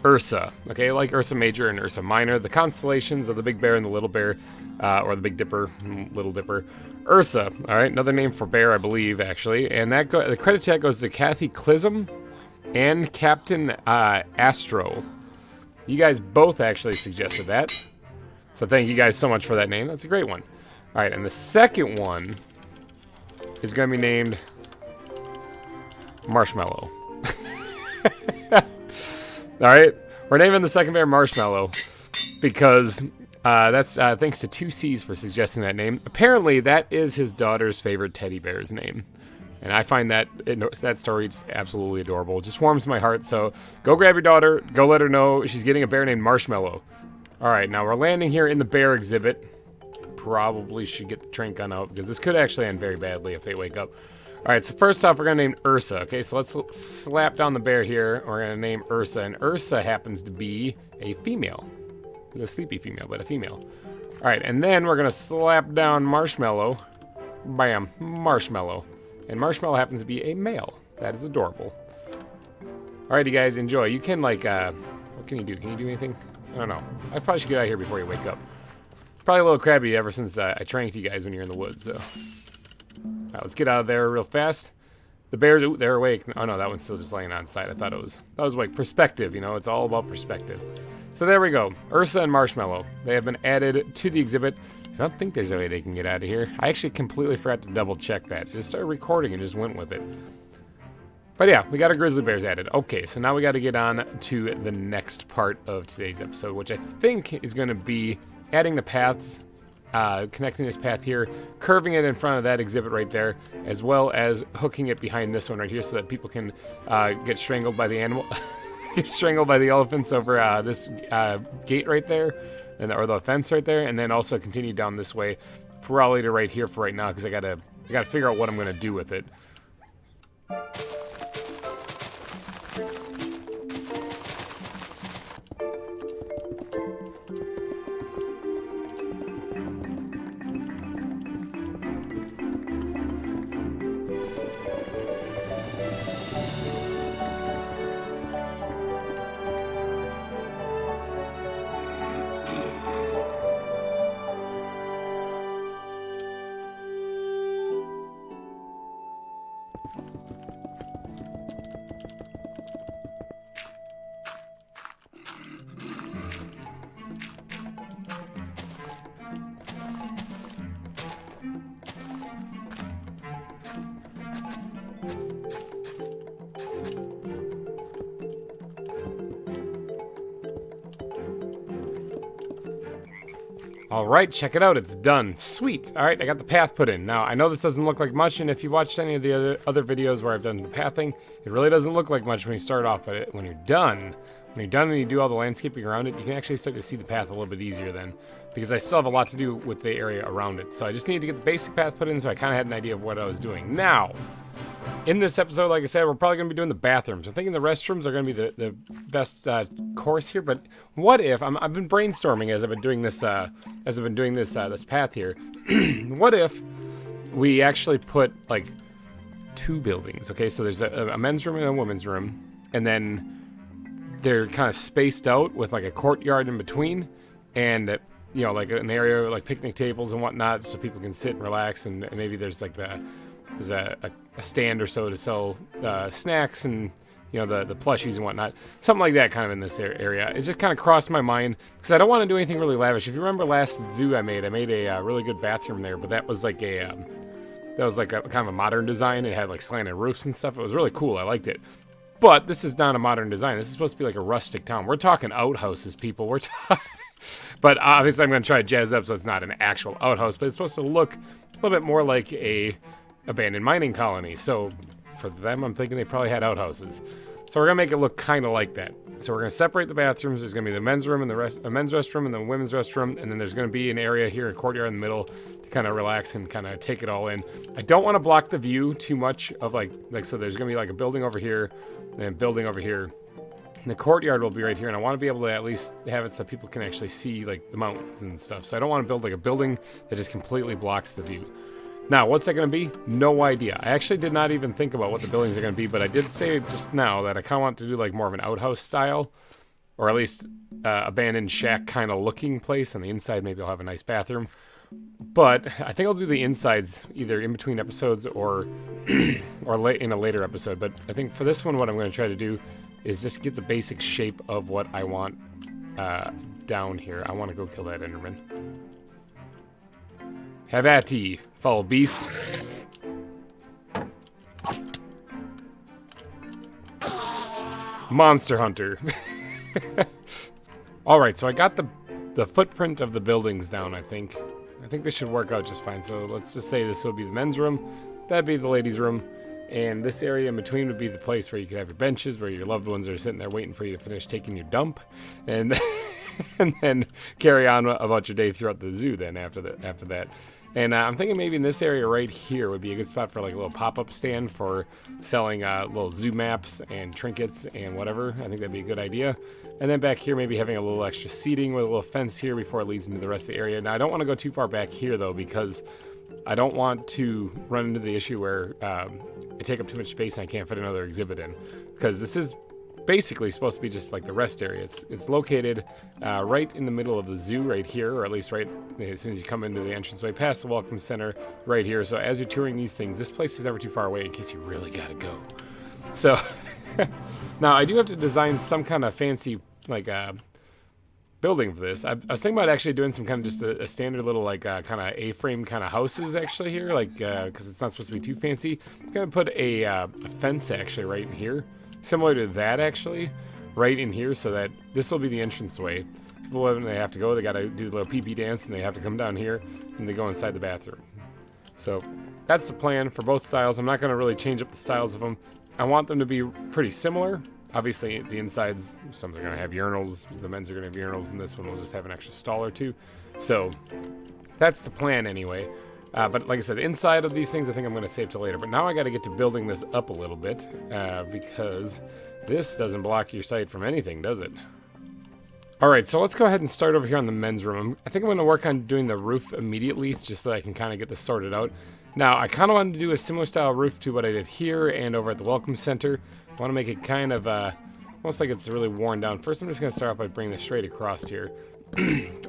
Ursa. Okay, like Ursa Major and Ursa Minor, the constellations of the Big Bear and the Little Bear, or the Big Dipper, Little Dipper. Ursa, all right, another name for bear, I believe, actually. And the credit tag goes to Kathy Clism and Captain Astro. You guys both actually suggested that. So thank you guys so much for that name. That's a great one. All right, and the second one is going to be named Marshmallow. Alright, we're naming the second bear Marshmallow because that's thanks to 2C's for suggesting that name. Apparently, that is his daughter's favorite teddy bear's name. And I find that story just absolutely adorable. It just warms my heart. So go grab your daughter. Go let her know she's getting a bear named Marshmallow. All right, now we're landing here in the bear exhibit. Probably should get the train gun out because this could actually end very badly if they wake up. All right, so first off, we're going to name Ursa. Okay, so let's slap down the bear here. We're going to name Ursa. And Ursa happens to be a female. A sleepy female, but a female. All right, and then we're going to slap down Marshmallow. Bam, Marshmallow. And Marshmallow happens to be a male. That is adorable. Alright, you guys, enjoy. You can, like, what can you do? Can you do anything? I don't know. I probably should get out of here before you wake up. Probably a little crabby ever since I tranked you guys when you're in the woods, so. Alright, let's get out of there real fast. The bears, ooh, they're awake. Oh, no, that one's still just laying on side. I thought it was, like perspective, you know? It's all about perspective. So there we go. Ursa and Marshmallow. They have been added to the exhibit. I don't think there's a way they can get out of here. I actually completely forgot to double check that. I just started recording and just went with it. But yeah, we got our grizzly bears added. Okay, so now we got to get on to the next part of today's episode, which I think is going to be adding the paths, connecting this path here, curving it in front of that exhibit right there, as well as hooking it behind this one right here so that people can get strangled by the animal, get strangled by the elephants over this gate right there. Or the fence right there, and then also continue down this way, probably to right here for right now, because I gotta figure out what I'm gonna do with it. Alright, check it out, it's done. Sweet. Alright, I got the path put in. Now, I know this doesn't look like much, and if you watched any of the other videos where I've done the pathing, it really doesn't look like much when you start off, but when you're done and you do all the landscaping around it, you can actually start to see the path a little bit easier then, because I still have a lot to do with the area around it. So I just needed to get the basic path put in, so I kind of had an idea of what I was doing. Now, in this episode, like I said, we're probably going to be doing the bathrooms. I'm thinking the restrooms are going to be the best course here. But what if I've been brainstorming as I've been doing this this path here? What if we actually put like two buildings? Okay, so there's a men's room and a women's room, and then they're kind of spaced out with like a courtyard in between, and you know, like an area like picnic tables and whatnot, so people can sit and relax, and maybe there's like there's a stand or so to sell snacks and, you know, the plushies and whatnot. Something like that kind of in this area. It just kind of crossed my mind because I don't want to do anything really lavish. If you remember last zoo I made a really good bathroom there, but that was like a kind of a modern design. It had like slanted roofs and stuff. It was really cool. I liked it. But this is not a modern design. This is supposed to be like a rustic town. We're talking outhouses, people. We're talking... But obviously I'm going to try to jazz it up so it's not an actual outhouse, but it's supposed to look a little bit more like a abandoned mining colony. So for them, I'm thinking they probably had outhouses. So we're gonna make it look kind of like that. So we're gonna separate the bathrooms. There's gonna be the men's room and a men's restroom and the women's restroom, and then there's gonna be an area here, a courtyard in the middle, to kind of relax and kind of take it all in. I don't want to block the view too much of like so. There's gonna be like a building over here and a building over here. And the courtyard will be right here, and I want to be able to at least have it so people can actually see like the mountains and stuff. So I don't want to build like a building that just completely blocks the view. Now, what's that going to be? No idea. I actually did not even think about what the buildings are going to be, but I did say just now that I kind of want to do like more of an outhouse style, or at least abandoned shack kind of looking place. On the inside, maybe I'll have a nice bathroom. But I think I'll do the insides either in between episodes or late in a later episode. But I think for this one, what I'm going to try to do is just get the basic shape of what I want down here. I want to go kill that Enderman. Have at ye, foul beast. Monster Hunter. Alright, so I got the footprint of the buildings down, I think. I think this should work out just fine. So let's just say this would be the men's room. That'd be the ladies' room. And this area in between would be the place where you could have your benches, where your loved ones are sitting there waiting for you to finish taking your dump. And, and then carry on about your day throughout the zoo then after that. And I'm thinking maybe in this area right here would be a good spot for like a little pop-up stand for selling little zoo maps and trinkets and whatever. I think that'd be a good idea. And then back here maybe having a little extra seating with a little fence here before it leads into the rest of the area. Now I don't want to go too far back here though, because I don't want to run into the issue where I take up too much space and I can't fit another exhibit in. Because this is basically supposed to be just like the rest area. It's located right in the middle of the zoo right here, or at least right as soon as you come into the entranceway past the welcome center right here. So as you're touring these things, this place is never too far away in case you really gotta go. So now I do have to design some kind of fancy like building for this. I was thinking about actually doing some kind of just a standard little like kind of A-frame kind of houses actually here, like because it's not supposed to be too fancy. It's gonna put a fence actually right in here. Similar to that, actually, right in here, so that this will be the entranceway. People, when they have to go, they got to do the little pee-pee dance, and they have to come down here, and they go inside the bathroom. So that's the plan for both styles. I'm not going to really change up the styles of them. I want them to be pretty similar. Obviously, the insides, some are going to have urinals. The men's are going to have urinals, and this one will just have an extra stall or two. So that's the plan anyway. But like I said, inside of these things, I think I'm going to save till later. But now I got to get to building this up a little bit because this doesn't block your sight from anything, does it? All right, so let's go ahead and start over here on the men's room. I think I'm going to work on doing the roof immediately just so that I can kind of get this sorted out. Now, I kind of wanted to do a similar style roof to what I did here and over at the Welcome Center. I want to make it kind of almost like it's really worn down. First, I'm just going to start off by bringing this straight across here.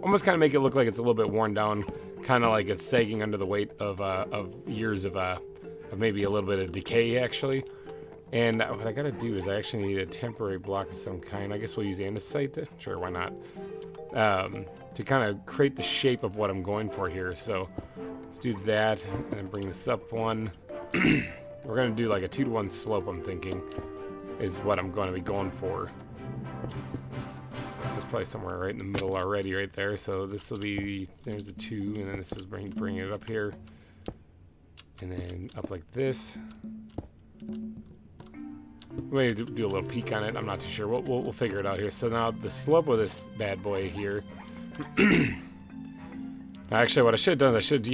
Almost kind of make it look like it's a little bit worn down, kind of like it's sagging under the weight of years of maybe a little bit of decay actually. And what I gotta do is I actually need a temporary block of some kind. I guess we'll use andesite. Sure, why not? To kind of create the shape of what I'm going for here. So let's do that and then bring this up one. We're gonna do like a 2-to-1 slope. I'm thinking is what I'm going to be going for. It's probably somewhere right in the middle already right there. So this will be, there's the 2, and then this is bringing it up here. And then up like this. We may do a little peek on it. I'm not too sure. We'll figure it out here. So now the slope of this bad boy here. Actually, what I should have done is I should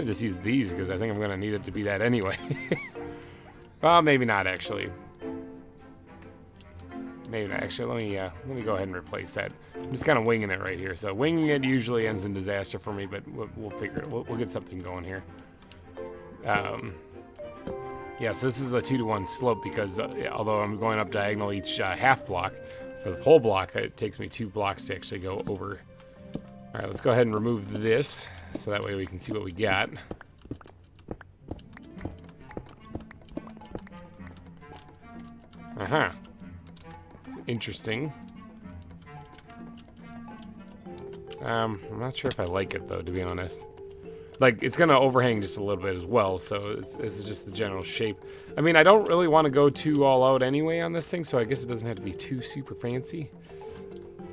just use these because I think I'm going to need it to be that anyway. Well, maybe not actually. Maybe not. Actually, let me go ahead and replace that. I'm just kind of winging it right here. So winging it usually ends in disaster for me, but we'll figure it. We'll get something going here. Yeah, so this is a 2-to-1 slope because although I'm going up diagonal each half block, for the whole block, it takes me 2 blocks to actually go over. All right, let's go ahead and remove this so that way we can see what we got. Uh-huh. Interesting. I'm not sure if I like it though, to be honest. Like, it's gonna overhang just a little bit as well, so this is just the general shape. I mean, I don't really want to go too all out anyway on this thing, so I guess it doesn't have to be too super fancy.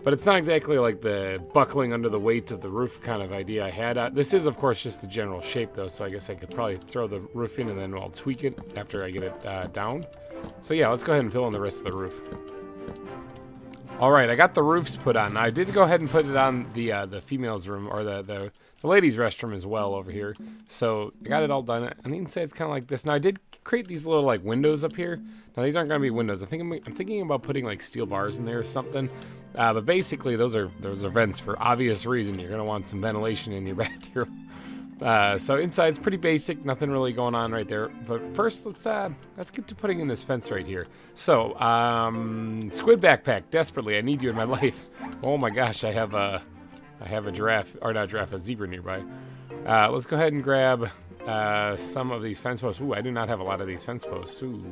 But it's not exactly like the buckling under the weight of the roof kind of idea I had. This is, of course, just the general shape though, so I guess I could probably throw the roof in and then I'll tweak it after I get it down. So yeah, let's go ahead and fill in the rest of the roof. Alright, I got the roofs put on. Now, I did go ahead and put it on the females' room, or the ladies' restroom as well over here. So, I got it all done. On the inside, it's kind of like this. Now, I did create these little, like, windows up here. Now, these aren't going to be windows. I'm thinking about putting, like, steel bars in there or something. But basically, those are vents for obvious reason. You're going to want some ventilation in your bathroom. So inside's pretty basic, nothing really going on right there. But first, let's get to putting in this fence right here. So, squid backpack, desperately, I need you in my life. Oh my gosh, I have a giraffe, or not giraffe, a zebra nearby. Let's go ahead and grab some of these fence posts. Ooh, I do not have a lot of these fence posts. Ooh,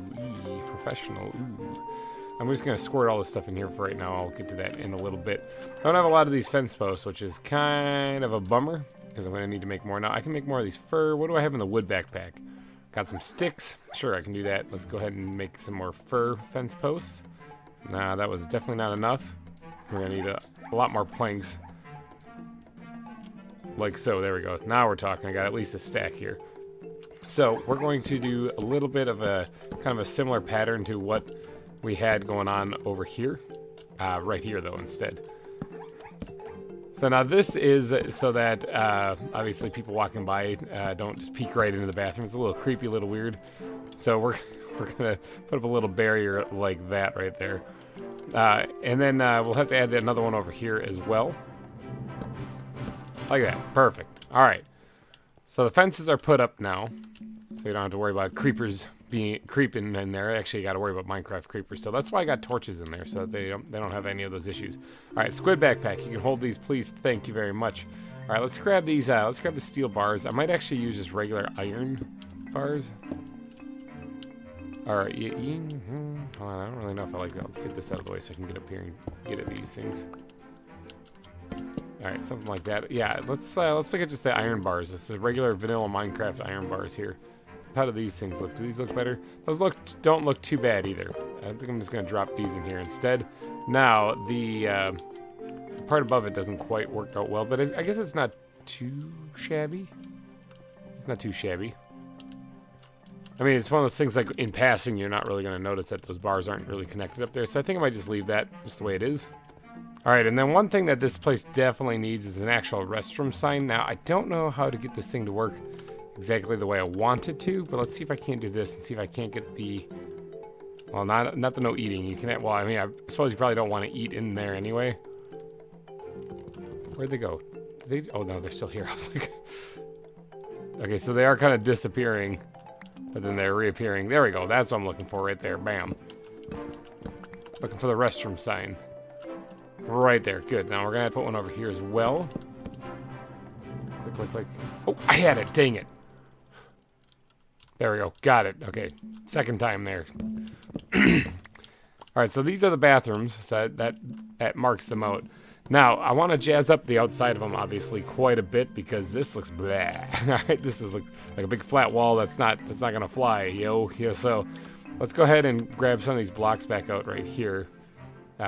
professional. Ooh. I'm just going to squirt all this stuff in here for right now. I'll get to that in a little bit. I don't have a lot of these fence posts, which is kind of a bummer, because I'm going to need to make more. Now, I can make more of these fur. What do I have in the wood backpack? Got some sticks. Sure, I can do that. Let's go ahead and make some more fur fence posts. Nah, that was definitely not enough. We're gonna need a lot more planks. Like so, there we go. Now we're talking. I got at least a stack here. So we're going to do a little bit of a kind of a similar pattern to what we had going on over here. Right here though instead. So now this is so that obviously people walking by don't just peek right into the bathroom. It's a little creepy, a little weird. So we're gonna put up a little barrier like that right there. And then we'll have to add another one over here as well. Like that. Perfect. All right. So the fences are put up now. So you don't have to worry about creepers creeping in there. Actually, you got to worry about Minecraft creepers. So that's why I got torches in there, so that they don't have any of those issues. All right, squid backpack. You can hold these, please. Thank you very much. All right, let's grab these. Let's grab the steel bars. I might actually use just regular iron bars. All right. Hold on, I don't really know if I like that. Let's get this out of the way so I can get up here and get at these things. All right, something like that. Yeah, let's look at just the iron bars. This is regular vanilla Minecraft iron bars here. How do these things look? Do these look better? Those don't look too bad either. I think I'm just gonna drop these in here instead. Now the part above it doesn't quite work out well, but I guess it's not too shabby. It's not too shabby. I mean, it's one of those things like in passing, you're not really gonna notice that those bars aren't really connected up there. So I think I might just leave that just the way it is. All right, and then one thing that this place definitely needs is an actual restroom sign. Now, I don't know how to get this thing to work exactly the way I want it to, but let's see if I can't do this and see if I can't get the, well, not the no eating. You can, well, I mean, I suppose you probably don't want to eat in there anyway. Where'd they go? Oh no, they're still here. I was like, okay, so they are kind of disappearing, but then they're reappearing. There we go. That's what I'm looking for right there. Bam. Looking for the restroom sign. Right there. Good. Now we're going to put one over here as well. Click. Oh, I had it. Dang it. There we go. Got it. Okay. Second time there. All right, so these are the bathrooms. So that marks them out. Now, I want to jazz up the outside of them, obviously, quite a bit because this looks bleh. All right, this is like a big flat wall that's not going to fly, yo. Yeah, so let's go ahead and grab some of these blocks back out right here.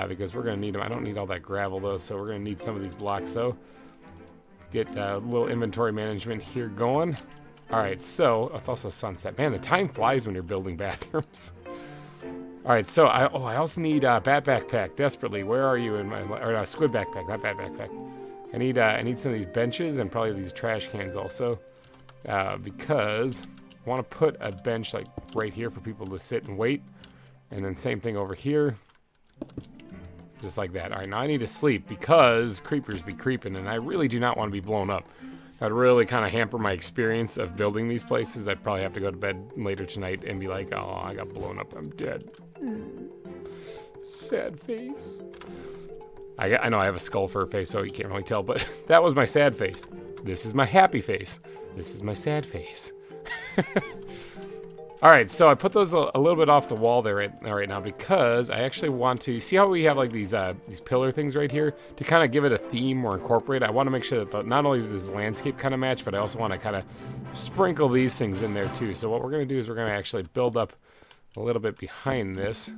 Because we're going to need them. I don't need all that gravel, though, so we're going to need some of these blocks, though. Get a little inventory management here going. All right, so it's also sunset. Man, the time flies when you're building bathrooms. All right, so I also need a bat backpack desperately. Where are you in my, or no, squid backpack, not bat backpack. I need some of these benches and probably these trash cans also, because I want to put a bench like right here for people to sit and wait, and then same thing over here. Just like that. All right, now I need to sleep because creepers be creeping, and I really do not want to be blown up. That'd really kind of hamper my experience of building these places. I'd probably have to go to bed later tonight and be like, oh, I got blown up. I'm dead. Sad face. I know I have a skull for a face, so you can't really tell, but that was my sad face. This is my happy face. This is my sad face. All right, so I put those a little bit off the wall there right now because I actually want to see how we have like these pillar things right here to kind of give it a theme or incorporate. I want to make sure that not only does the landscape kind of match, but I also want to kind of sprinkle these things in there too. So what we're going to do is we're going to actually build up a little bit behind this,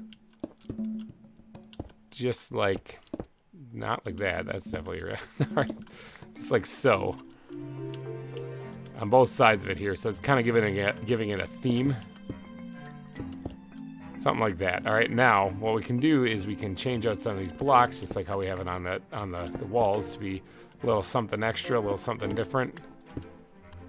just like, not like that. That's definitely right. All right, just like so. On both sides of it here, so it's kind of giving it a theme. Something like that. All right, now what we can do is we can change out some of these blocks, just like how we have it on the walls, to be a little something extra, a little something different.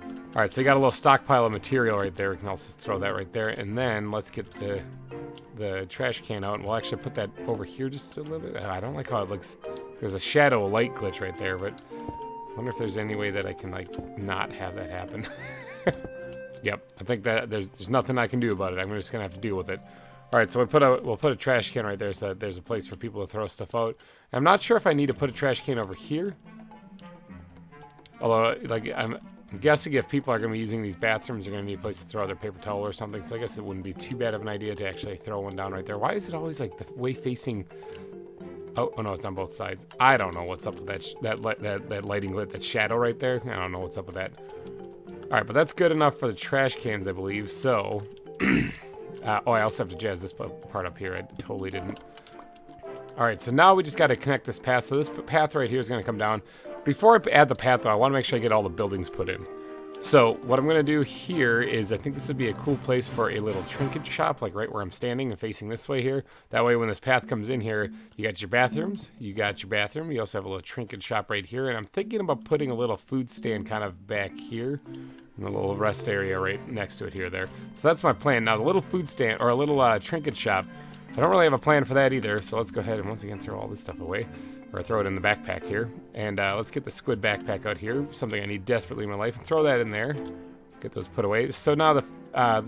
All right, so you got a little stockpile of material right there. We can also throw that right there, and then let's get the trash can out, and we'll actually put that over here just a little bit. I don't like how it looks. There's a shadow light glitch right there, but I wonder if there's any way that I can like not have that happen. Yep, I think that there's nothing I can do about it. I'm just gonna have to deal with it. All right, so we'll put a trash can right there so that there's a place for people to throw stuff out. I'm not sure if I need to put a trash can over here. Although, like, I'm guessing if people are gonna be using these bathrooms, they're gonna need a place to throw their paper towel or something. So I guess it wouldn't be too bad of an idea to actually throw one down right there. Why is it always like the way facing? Oh no, it's on both sides. I don't know what's up with that lighting lit, that shadow right there. I don't know what's up with that. All right, but that's good enough for the trash cans, I believe. So, oh, I also have to jazz this part up here. I totally didn't. All right, so now we just got to connect this path. So this path right here is going to come down. Before I add the path, though, I want to make sure I get all the buildings put in. So what I'm going to do here is I think this would be a cool place for a little trinket shop, like right where I'm standing and facing this way here. That way when this path comes in here, you got your bathrooms, you got your bathroom, you also have a little trinket shop right here, and I'm thinking about putting a little food stand kind of back here, and a little rest area right next to it here there. So that's my plan. Now the little food stand, or a little trinket shop, I don't really have a plan for that either, so let's go ahead and once again throw all this stuff away. Or throw it in the backpack here. And let's get the squid backpack out here. Something I need desperately in my life. And throw that in there. Get those put away. So now the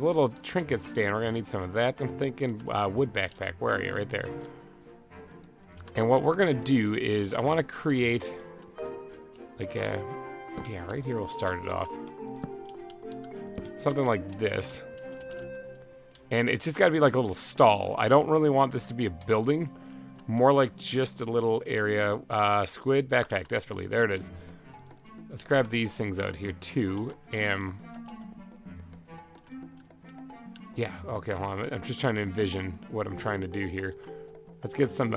little trinket stand, we're going to need some of that. I'm thinking wood backpack. Where are you? Right there. And what we're going to do is I want to create like a... Yeah, right here we'll start it off. Something like this. And it's just got to be like a little stall. I don't really want this to be a building. More like just a little area. Squid backpack, desperately. There it is. Let's grab these things out here too. And yeah, okay, hold on. I'm just trying to envision what I'm trying to do here. Let's get some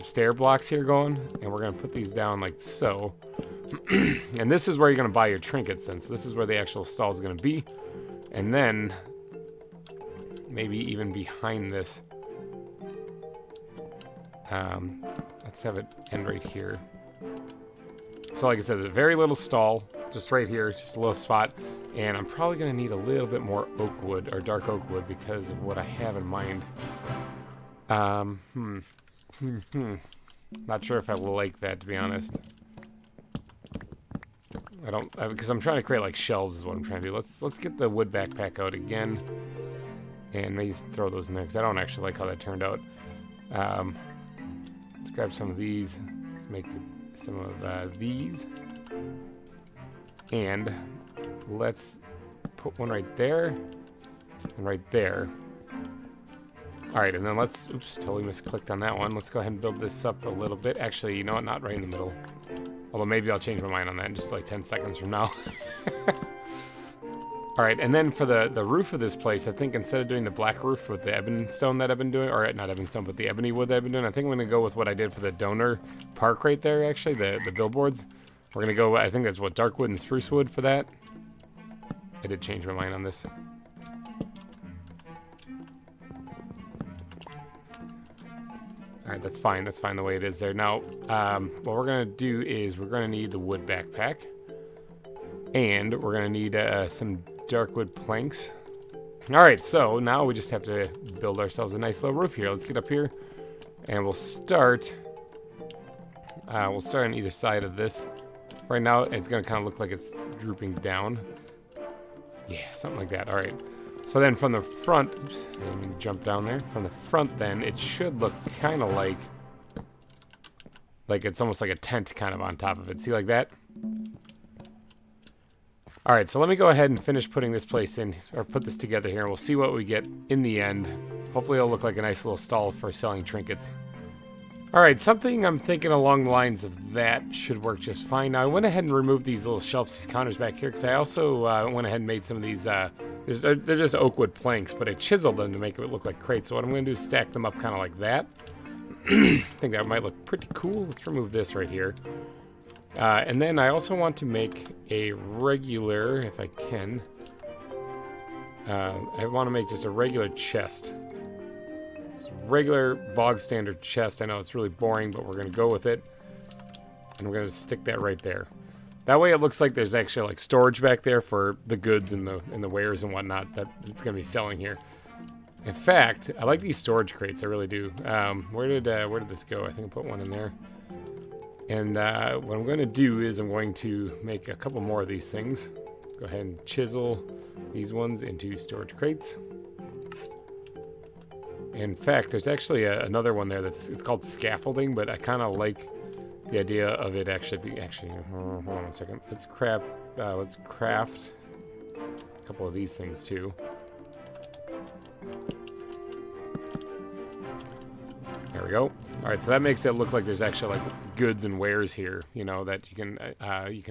stair blocks here going, and we're gonna put these down like so. And this is where you're gonna buy your trinkets then. So this is where the actual stall is gonna be, and then maybe even behind this. Let's have it end right here. So like I said, a very little stall, just right here, just a little spot. And I'm probably going to need a little bit more oak wood, or dark oak wood, because of what I have in mind. Not sure if I will like that, to be honest. I don't, because I'm trying to create like shelves is what I'm trying to do. Let's get the wood backpack out again. And maybe throw those in there, because I don't actually like how that turned out. Let's grab some of these. Let's make some of these. And let's put one right there and right there. Alright, and then let's... Oops, totally misclicked on that one. Let's go ahead and build this up a little bit. Actually, you know what? Not right in the middle. Although maybe I'll change my mind on that in just like 10 seconds from now. Alright, and then for the roof of this place, I think instead of doing the black roof with the ebony stone that I've been doing, or not ebony stone, but the ebony wood that I've been doing, I think I'm going to go with what I did for the donor park right there, actually, the billboards. We're going to go, I think that's what, dark wood and spruce wood for that. I did change my mind on this. Alright, that's fine the way it is there. Now, what we're going to do is we're going to need the wood backpack. And we're going to need some dark wood planks. Alright, so now we just have to build ourselves a nice little roof here. Let's get up here. And we'll start on either side of this. Right now, it's going to kind of look like it's drooping down. Yeah, something like that. Alright. So then from the front, oops, I didn't mean to jump down there. From the front then, it should look kind of like it's almost like a tent kind of on top of it. See, like that? Alright, so let me go ahead and finish putting this place in, or put this together here, and we'll see what we get in the end. Hopefully it'll look like a nice little stall for selling trinkets. Alright, something I'm thinking along the lines of that should work just fine. Now, I went ahead and removed these little shelves, these counters back here, because I also went ahead and made some of these, they're just oak wood planks, but I chiseled them to make it look like crates. So what I'm going to do is stack them up kind of like that. I think that might look pretty cool. Let's remove this right here. And then I also want to make a regular, if I can, I want to make just a regular chest. Just a regular bog standard chest. I know it's really boring, but we're going to go with it. And we're going to stick that right there. That way it looks like there's actually like storage back there for the goods and the wares and whatnot that it's going to be selling here. In fact, I like these storage crates. I really do. Where did this go? I think I put one in there. And what I'm going to do is I'm going to make a couple more of these things. Go ahead and chisel these ones into storage crates. In fact, there's actually another one there it's called scaffolding, but I kind of like the idea of it actually hold on one second. Let's craft a couple of these things too. There we go. All right, so that makes it look like there's actually like goods and wares here, you know, that you can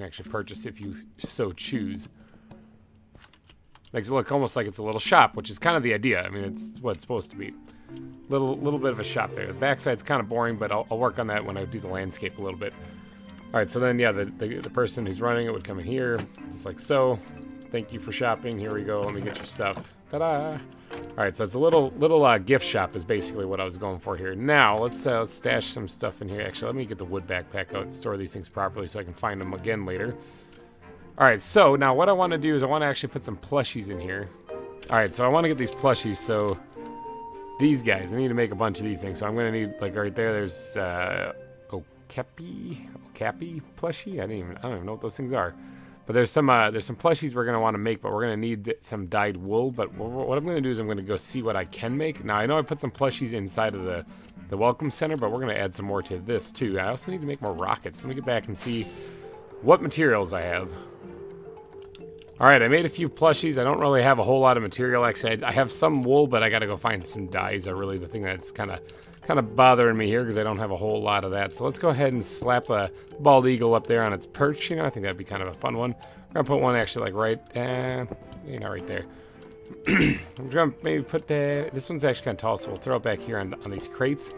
actually purchase if you so choose. Makes it look almost like it's a little shop, which is kind of the idea. I mean, it's what it's supposed to be. Little bit of a shop there. The backside's kind of boring, but I'll work on that when I do the landscape a little bit. All right, so then, yeah, the person who's running it would come in here, just like so. Thank you for shopping. Here we go. Let me get your stuff. Ta-da! All right, so it's a little gift shop is basically what I was going for here. Now, let's stash some stuff in here. Actually, let me get the wood backpack out and store these things properly so I can find them again later. All right, so now what I want to do is I want to actually put some plushies in here. All right, so I want to get these plushies, so these guys, I need to make a bunch of these things. So I'm going to need, like right there, there's Okapi plushie? I don't even know what those things are. But there's some plushies we're going to want to make, but we're going to need some dyed wool. But what I'm going to do is I'm going to go see what I can make. Now, I know I put some plushies inside of the Welcome Center, but we're going to add some more to this, too. I also need to make more rockets. Let me get back and see what materials I have. All right, I made a few plushies. I don't really have a whole lot of material, actually. I have some wool, but I got to go find some dyes are really the thing that's kind of bothering me here because I don't have a whole lot of that. So let's go ahead and slap a bald eagle up there on its perch. You know, I think that'd be kind of a fun one. We're gonna put one actually like right there. I'm gonna maybe put this one's actually kind of tall, so we'll throw it back here on these crates,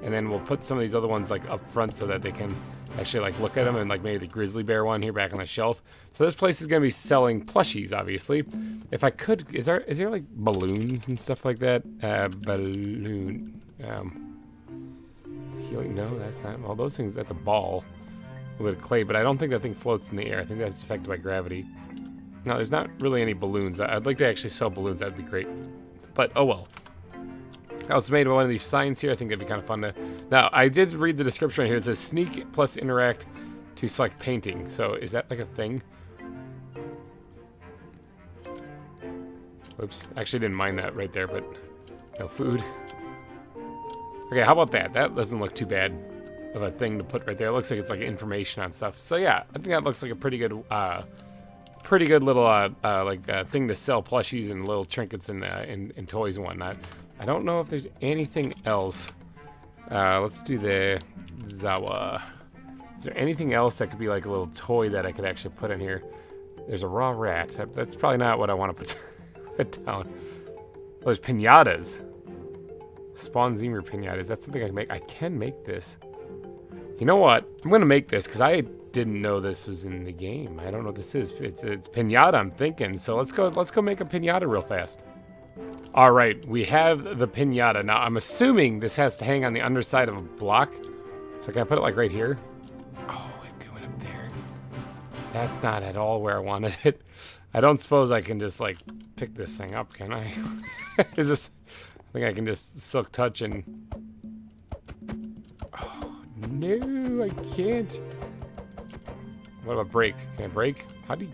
and then we'll put some of these other ones like up front so that they can actually like look at them, and like maybe the grizzly bear one here back on the shelf. So this place is gonna be selling plushies, obviously. If I could, is there like balloons and stuff like that? Balloon. Healing? No, that's not. Well, those things, that's a ball with clay, but I don't think that thing floats in the air. I think that's affected by gravity. No, there's not really any balloons. I'd like to actually sell balloons. That'd be great. But, oh well. I also made one of these signs here. I think that'd be kind of fun to... Now, I did read the description right here. It says sneak plus interact to select painting. So, is that like a thing? Oops. Actually didn't mind that right there, but no food. Okay, how about that? That doesn't look too bad of a thing to put right there. It looks like it's like information on stuff. So yeah, I think that looks like a pretty good little thing to sell plushies and little trinkets and toys and whatnot. I don't know if there's anything else. Let's do the ZAWA. Is there anything else that could be like a little toy that I could actually put in here? There's a raw rat. That's probably not what I want to put down. Oh, there's pinatas. Spawn Zemer pinatas. That's something I can make. I can make this. You know what? I'm going to make this because I didn't know this was in the game. I don't know what this is. It's pinata, I'm thinking. So let's go make a pinata real fast. All right, we have the pinata. Now, I'm assuming this has to hang on the underside of a block. So can I put it like right here? Oh, it went up there. That's not at all where I wanted it. I don't suppose I can just like pick this thing up, can I? Is this... I think I can just silk touch and... Oh, no, I can't. What about break? Can I break? How do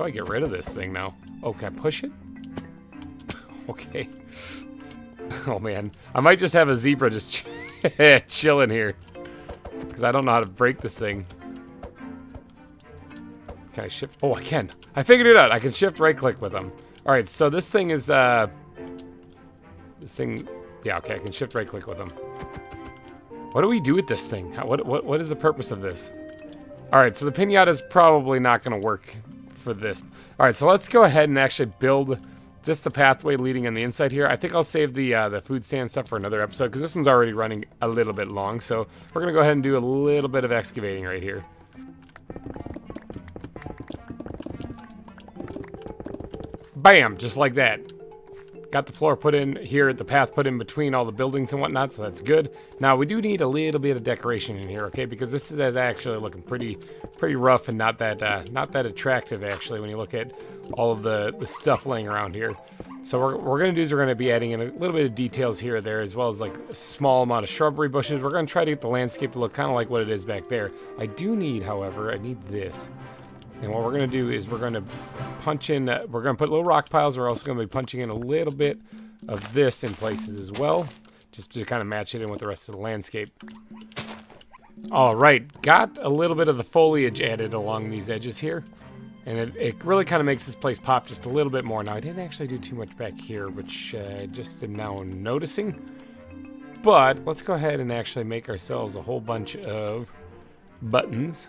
I get rid of this thing now? Oh, can I push it? Okay. Oh, man. I might just have a zebra just chilling here. Because I don't know how to break this thing. Can I shift? Oh, I can. I figured it out. I can shift right-click with them. All right, so this thing is... This thing, yeah, okay, I can shift right click with them. What do we do with this thing? What is the purpose of this? All right, so the pinata is probably not going to work for this. All right, so let's go ahead and actually build just the pathway leading on the inside here. I think I'll save the food stand stuff for another episode because this one's already running a little bit long. So we're going to go ahead and do a little bit of excavating right here. Bam, just like that. Got the floor put in here, the path put in between all the buildings and whatnot, so that's good. Now, we do need a little bit of decoration in here, okay? Because this is actually looking pretty rough and not that attractive, actually, when you look at all of the stuff laying around here. So what we're going to do is we're going to be adding in a little bit of details here or there, as well as like a small amount of shrubbery bushes. We're going to try to get the landscape to look kind of like what it is back there. I do need, however, I need this. And what we're going to do is we're going to punch in, we're going to put little rock piles. We're also going to be punching in a little bit of this in places as well, just to kind of match it in with the rest of the landscape. All right, got a little bit of the foliage added along these edges here. And it really kind of makes this place pop just a little bit more. Now, I didn't actually do too much back here, which I just am now noticing. But let's go ahead and actually make ourselves a whole bunch of buttons.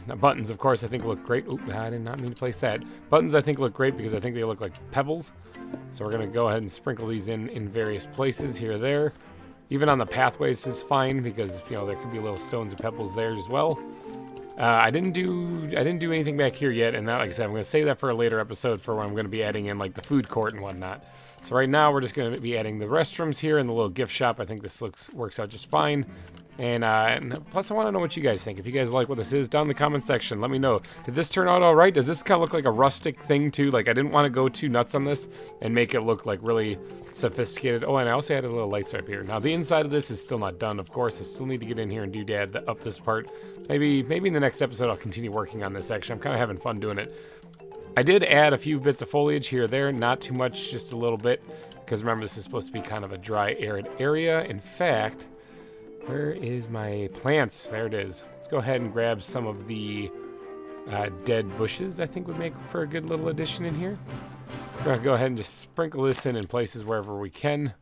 Now, buttons, of course, I think look great. Oop, I did not mean to place that. Buttons, I think, look great because I think they look like pebbles. So we're going to go ahead and sprinkle these in various places here or there. Even on the pathways is fine because, you know, there could be little stones and pebbles there as well. I didn't do anything back here yet, and that, like I said, I'm going to save that for a later episode for when I'm going to be adding in like the food court and whatnot. So right now we're just going to be adding the restrooms here and the little gift shop. I think this works out just fine. And plus I want to know what you guys think. If you guys like what this is, down in the comment section, let me know. Did this turn out all right? Does this kind of look like a rustic thing too? Like I didn't want to go too nuts on this and make it look like really sophisticated. Oh, and I also added a little light stripe here. Now the inside of this is still not done, of course. I still need to get in here and doodad up this part. Maybe in the next episode I'll continue working on this section. I'm kind of having fun doing it. I did add a few bits of foliage here or there, not too much, just a little bit. Because remember, this is supposed to be kind of a dry, arid area. In fact, where is my plants? There it is. Let's go ahead and grab some of the dead bushes. I think would make for a good little addition in here. We're going to go ahead and just sprinkle this in places wherever we can.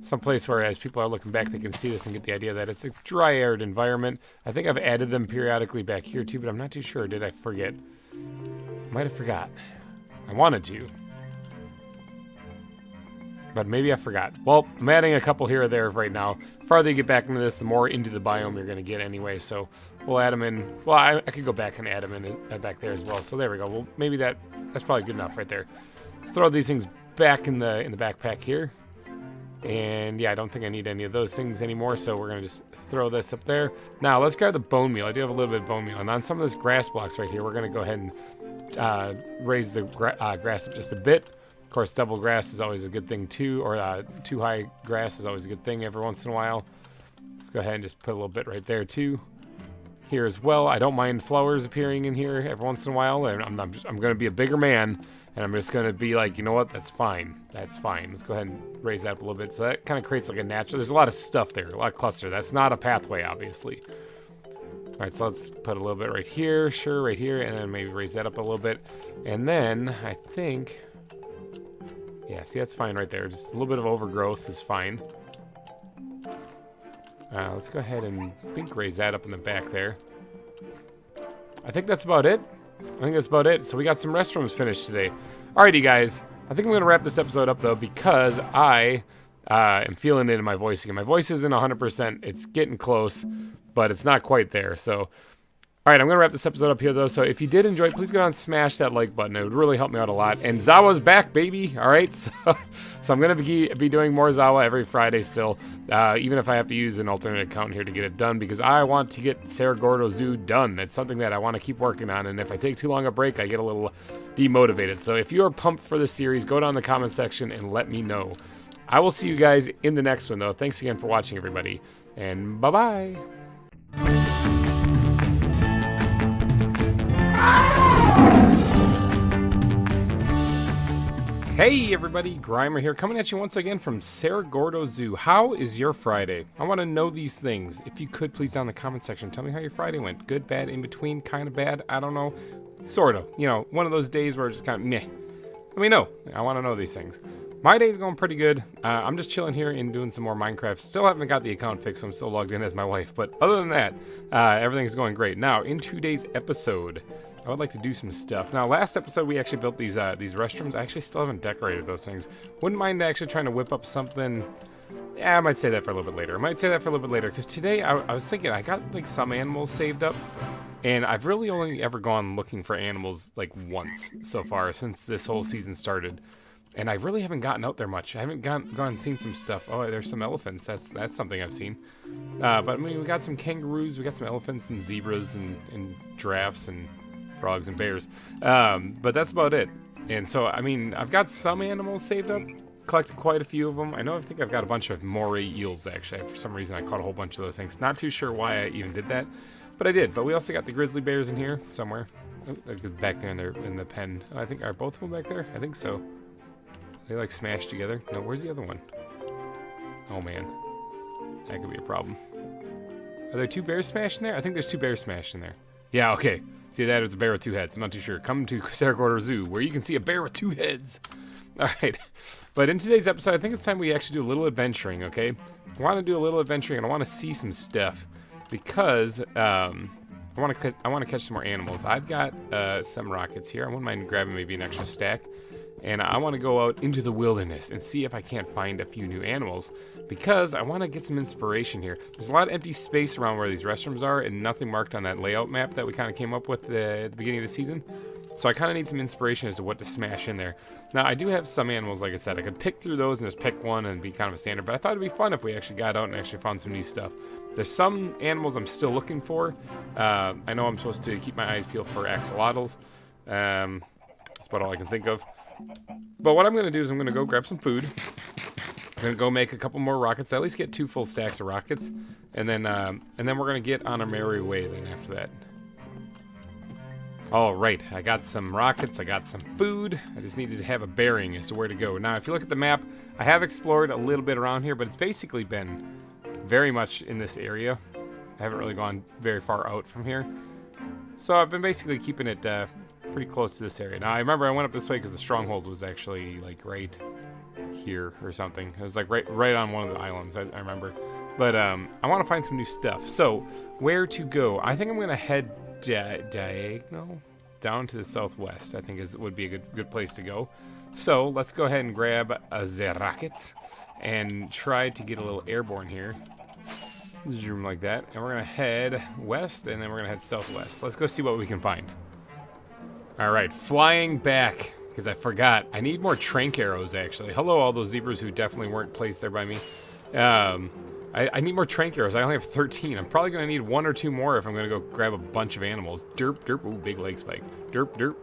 Someplace where as people are looking back, they can see this and get the idea that it's a dry, arid environment. I think I've added them periodically back here too, but I'm not too sure. Did I forget? Might have forgot. I wanted to. But maybe I forgot. Well, I'm adding a couple here or there right now. The farther you get back into this, the more into the biome you're going to get anyway. So we'll add them in. Well, I could go back and add them in back there as well. So there we go. Well, maybe that's probably good enough right there. Let's throw these things back in the backpack here. And yeah, I don't think I need any of those things anymore. So we're going to just throw this up there. Now let's grab the bone meal. I do have a little bit of bone meal. And on some of this grass blocks right here, we're going to go ahead and raise the grass up just a bit. Of course, double grass is always a good thing too, or too high grass is always a good thing every once in a while. Let's go ahead and just put a little bit right there too. Here as well, I don't mind flowers appearing in here every once in a while, and I'm going to be a bigger man, and I'm just going to be like, you know what, that's fine. That's fine. Let's go ahead and raise that up a little bit. So that kind of creates like a natural, there's a lot of stuff there, a lot of cluster. That's not a pathway, obviously. All right, so let's put a little bit right here, sure, right here, and then maybe raise that up a little bit. And then I think... yeah, see, that's fine right there. Just a little bit of overgrowth is fine. Let's go ahead and raise that up in the back there. I think that's about it. So we got some restrooms finished today. Alrighty, guys. I think I'm going to wrap this episode up, though, because I am feeling it in my voice again. My voice isn't 100%. It's getting close, but it's not quite there. So... all right, I'm going to wrap this episode up here, though. So if you did enjoy it, please go down and smash that like button. It would really help me out a lot. And ZAWA's back, baby. All right, so I'm going to be doing more ZAWA every Friday still, even if I have to use an alternate account here to get it done, because I want to get Cerro Gordo Zoo done. It's something that I want to keep working on, and if I take too long a break, I get a little demotivated. So if you are pumped for this series, go down in the comment section and let me know. I will see you guys in the next one, though. Thanks again for watching, everybody, and bye-bye. Hey everybody, GReimer here, coming at you once again from Cerro Gordo Zoo. How is your Friday? I want to know these things. If you could, please down in the comment section, tell me how your Friday went. Good, bad, in between, kind of bad, I don't know. Sort of. You know, one of those days where it's just kind of meh. Let me know. I want to know these things. My day's going pretty good. I'm just chilling here and doing some more Minecraft. Still haven't got the account fixed, so I'm still logged in as my wife. But other than that, everything's going great. Now, in today's episode, I would like to do some stuff. Now, last episode, we actually built these restrooms. I actually still haven't decorated those things. Wouldn't mind actually trying to whip up something. Yeah, I might say that for a little bit later. Because today, I was thinking, I got, like, some animals saved up. And I've really only ever gone looking for animals, like, once so far since this whole season started. And I really haven't gotten out there much. I haven't gone and seen some stuff. Oh, there's some elephants. That's something I've seen. But, I mean, we got some kangaroos. We got some elephants and zebras and giraffes and frogs and bears. But that's about it. And so, I mean, I've got some animals saved up. Collected quite a few of them. I think I've got a bunch of moray eels, actually. For some reason, I caught a whole bunch of those things. Not too sure why I even did that. But I did. But we also got the grizzly bears in here somewhere. Oh, back there in the pen. I think, are both of them back there? I think so. They like smashed together. No, where's the other one? Oh man, that could be a problem. Are there two bears smashed in there? I think there's two bears smashed in there. Yeah, okay. See, that is a bear with two heads. I'm not too sure. Come to Cerro Gordo Zoo, where you can see a bear with two heads. All right. But in today's episode, I think it's time we actually do a little adventuring, okay? I want to do a little adventuring, and I want to see some stuff. Because I want to catch some more animals. I've got some rockets here. I wouldn't mind grabbing maybe an extra stack. And I want to go out into the wilderness and see if I can't find a few new animals, because I want to get some inspiration here. There's a lot of empty space around where these restrooms are and nothing marked on that layout map that we kind of came up with at the beginning of the season. So I kind of need some inspiration as to what to smash in there. Now, I do have some animals, like I said. I could pick through those and just pick one and be kind of a standard, but I thought it'd be fun if we actually got out and actually found some new stuff. There's some animals I'm still looking for. I know I'm supposed to keep my eyes peeled for axolotls. That's about all I can think of. But what I'm going to do is I'm going to go grab some food. I'm going to go make a couple more rockets. At least get 2 full stacks of rockets. And then we're going to get on our merry way then after that. All right, I got some rockets. I got some food. I just needed to have a bearing as to where to go. Now, if you look at the map, I have explored a little bit around here, but it's basically been very much in this area. I haven't really gone very far out from here. So I've been basically keeping it pretty close to this area. Now, I remember I went up this way because the stronghold was actually like right here or something. It was like right on one of the islands, I remember. But I want to find some new stuff. So where to go? I think I'm going to head diagonal down to the southwest. I think would be a good place to go. So let's go ahead and grab the rockets and try to get a little airborne here. Zoom like that. And we're going to head west, and then we're going to head southwest. Let's go see what we can find. All right, flying back, because I forgot. I need more trank arrows, actually. Hello, all those zebras who definitely weren't placed there by me. I need more trank arrows. I only have 13. I'm probably going to need 1 or 2 more if I'm going to go grab a bunch of animals. Derp, derp. Ooh, big leg spike. Derp, derp.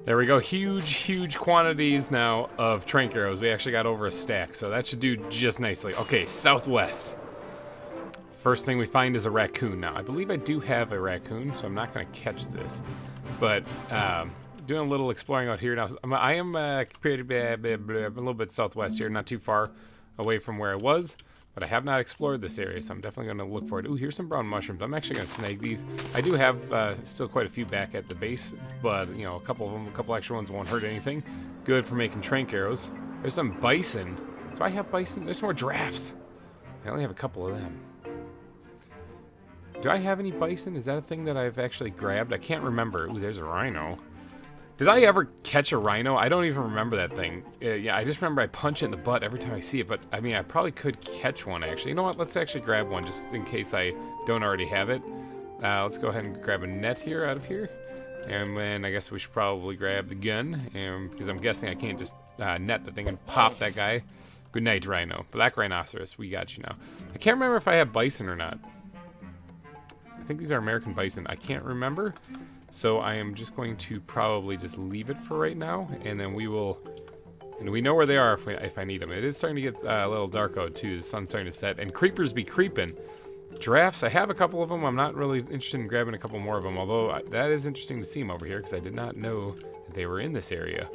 There we go. Huge quantities now of trank arrows. We actually got over a stack, so that should do just nicely. Okay, southwest. First thing we find is a raccoon. Now, I believe I do have a raccoon, so I'm not going to catch this. But doing a little exploring out here now. I am a little bit southwest here, not too far away from where I was. But I have not explored this area, so I'm definitely going to look for it. Ooh, here's some brown mushrooms. I'm actually going to snag these. I do have still quite a few back at the base, but, you know, a couple of them, a couple extra ones won't hurt anything. Good for making trank arrows. There's some bison. Do I have bison? There's more giraffes. I only have a couple of them. Do I have any bison? Is that a thing that I've actually grabbed? I can't remember. Ooh, there's a rhino. Did I ever catch a rhino? I don't even remember that thing. Yeah, I just remember I punch it in the butt every time I see it, but I mean, I probably could catch one, actually. You know what? Let's actually grab one just in case I don't already have it. Let's go ahead and grab a net here out of here. And then I guess we should probably grab the gun, because I'm guessing I can't just net the thing and pop that guy. Good night, rhino. Black rhinoceros, we got you now. I can't remember if I have bison or not. I think these are American bison. I can't remember. So I am just going to probably just leave it for right now, and then we will, and we know where they are if I need them. It is starting to get a little dark out too. The sun's starting to set, and creepers be creeping. Giraffes, I have a couple of them. I'm not really interested in grabbing a couple more of them, although that is interesting to see them over here because I did not know that they were in this area.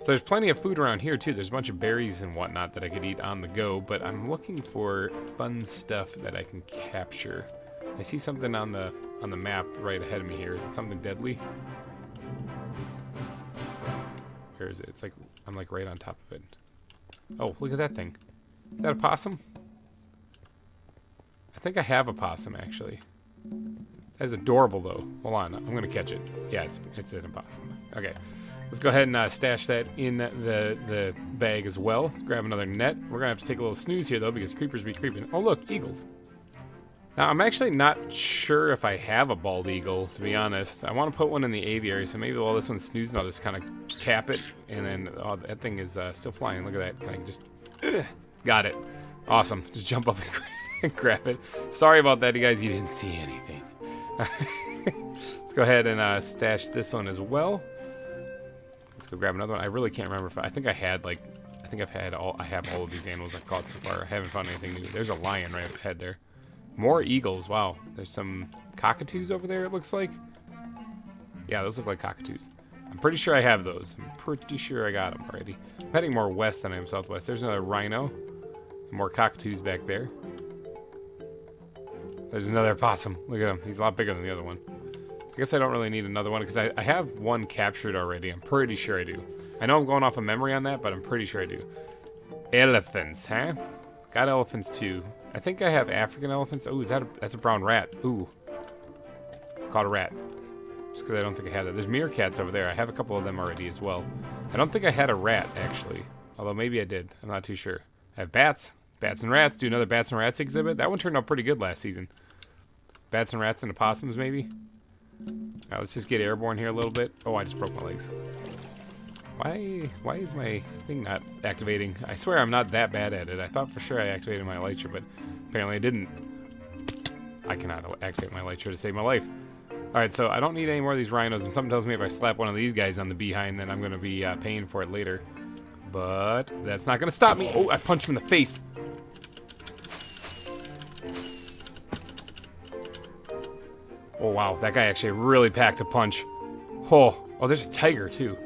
So there's plenty of food around here too. There's a bunch of berries and whatnot that I could eat on the go, but I'm looking for fun stuff that I can capture. I see something on the map right ahead of me here. Is it something deadly? Where is it? It's like I'm like right on top of it. Oh, look at that thing. Is that a possum? I think I have a possum actually. That is adorable though. Hold on, I'm gonna catch it. Yeah, it's an opossum. Okay, let's go ahead and stash that in the bag as well. Let's grab another net. We're gonna have to take a little snooze here though because creepers be creeping. Oh look, eagles. Now, I'm actually not sure if I have a bald eagle, to be honest. I want to put one in the aviary, so maybe while this one's snoozing, I'll just kind of cap it. And then, oh, that thing is still flying. Look at that. Can I just... got it. Awesome. Just jump up and grab it. Sorry about that, you guys. You didn't see anything. Let's go ahead and stash this one as well. Let's go grab another one. I really can't remember if I think I had, like... I have all of these animals I've caught so far. I haven't found anything new. There's a lion right ahead there. More eagles. Wow. There's some cockatoos over there, it looks like. Yeah, those look like cockatoos. I'm pretty sure I have those. I'm pretty sure I got them already. I'm heading more west than I am southwest. There's another rhino. More cockatoos back there. There's another possum. Look at him. He's a lot bigger than the other one. I guess I don't really need another one because I have one captured already. I'm pretty sure I do. I know I'm going off of memory on that, but I'm pretty sure I do. Elephants, huh? Got elephants too. I think I have African elephants. Oh, that's a brown rat. Ooh. Caught a rat. Just because I don't think I had that. There's meerkats over there. I have a couple of them already as well. I don't think I had a rat, actually. Although maybe I did. I'm not too sure. I have bats. Bats and rats. Do another bats and rats exhibit. That one turned out pretty good last season. Bats and rats and opossums, maybe. Alright, let's just get airborne here a little bit. Oh, I just broke my legs. Why is my thing not activating? I swear I'm not that bad at it. I thought for sure I activated my elytra, but apparently I didn't. I cannot activate my elytra to save my life. Alright, so I don't need any more of these rhinos, and something tells me if I slap one of these guys on the behind, then I'm going to be paying for it later. But that's not going to stop me. Oh, I punched him in the face. Oh, wow. That guy actually really packed a punch. Oh, there's a tiger, too.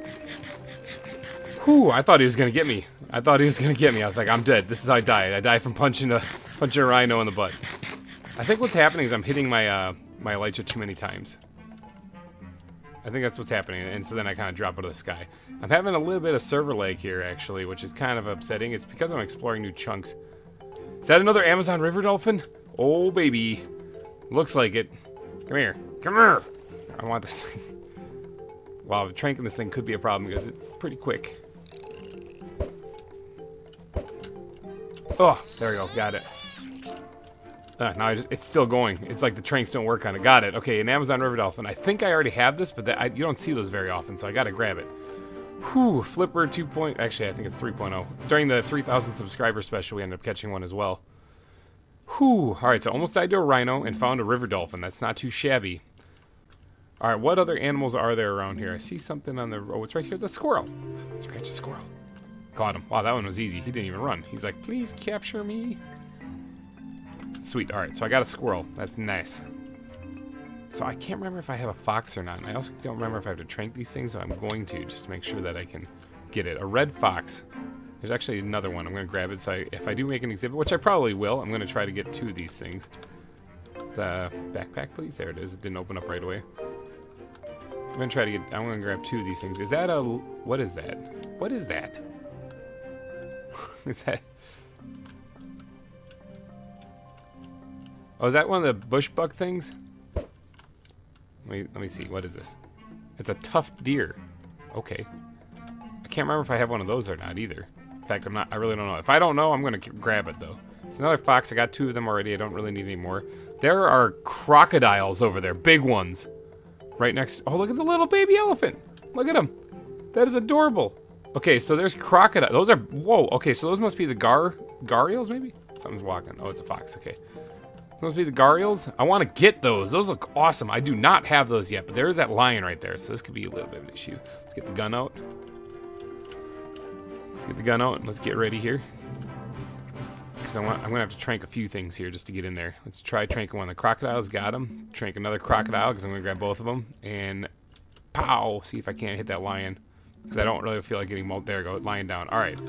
Whew, I thought he was going to get me. I was like, I'm dead. This is how I died. I died from punching a rhino in the butt. I think what's happening is I'm hitting my my elytra too many times. I think that's what's happening, and so then I kind of drop out of the sky. I'm having a little bit of server lag here, actually, which is kind of upsetting. It's because I'm exploring new chunks. Is that another Amazon river dolphin? Oh, baby. Looks like it. Come here. Come here. I want this thing. Wow, tranking this thing could be a problem because it's pretty quick. Oh, there we go. Got it. No, it's still going. It's like the tranks don't work on it. Got it. Okay, an Amazon river dolphin. I think I already have this, but you don't see those very often, so I gotta grab it. Whew, Flipper 2. Actually, I think it's 3.0. During the 3,000 subscriber special, we ended up catching one as well. Whew. Alright, so almost died to a rhino and found a river dolphin. That's not too shabby. Alright, what other animals are there around here? I see something on the... Oh, it's right here. It's a squirrel. Let's catch a squirrel. Caught him. Wow, that one was easy. He didn't even run. He's like, please capture me. Sweet. Alright, so I got a squirrel. That's nice. So I can't remember if I have a fox or not. And I also don't remember if I have to trank these things, so I'm going to just to make sure that I can get it. A red fox. There's actually another one. I'm going to grab it. So if I do make an exhibit, which I probably will, I'm going to try to get 2 of these things. It's a backpack, please. There it is. It didn't open up right away. I'm going to try to get... I'm going to grab 2 of these things. Is that a... What is that? What is that? Is that... Oh, is that one of the bush buck things? Let me see. What is this? It's a tough deer. Okay. I can't remember if I have one of those or not either. In fact, I really don't know. If I don't know, I'm going to grab it, though. It's another fox. I got 2 of them already. I don't really need any more. There are crocodiles over there. Big ones. Right next... Oh, look at the little baby elephant. Look at him. That is adorable. Okay, so there's crocodile. Those are... Whoa. Okay, so those must be the gharials, maybe? Something's walking. Oh, it's a fox. Okay. Those must be the gharials. I want to get those. Those look awesome. I do not have those yet, but there's that lion right there, so this could be a little bit of an issue. Let's get the gun out. And let's get ready here. Because I'm going to have to trank a few things here just to get in there. Let's try tranking one of the crocodiles. Got him. Trank another crocodile because I'm going to grab both of them. And pow! See if I can't hit that lion. Because I don't really feel like getting... There we go. Lying down. All right.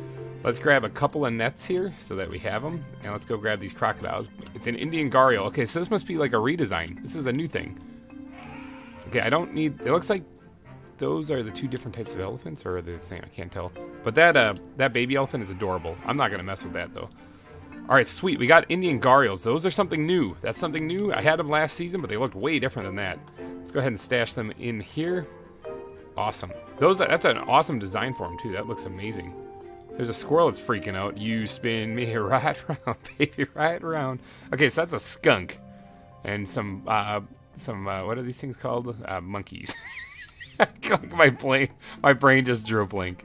Let's grab a couple of nets here so that we have them. And let's go grab these crocodiles. It's an Indian gharial. Okay, so this must be like a redesign. This is a new thing. Okay, I don't need... It looks like those are the 2 different types of elephants, or are they the same? I can't tell. But that baby elephant is adorable. I'm not going to mess with that, though. All right, sweet. We got Indian gharials. Those are something new. That's something new. I had them last season, but they looked way different than that. Let's go ahead and stash them in here. Awesome. That's an awesome design for them, too. That looks amazing. There's a squirrel that's freaking out. You spin me right round, baby, right round. Okay, so that's a skunk. And some what are these things called? Monkeys. My brain just drew a blank.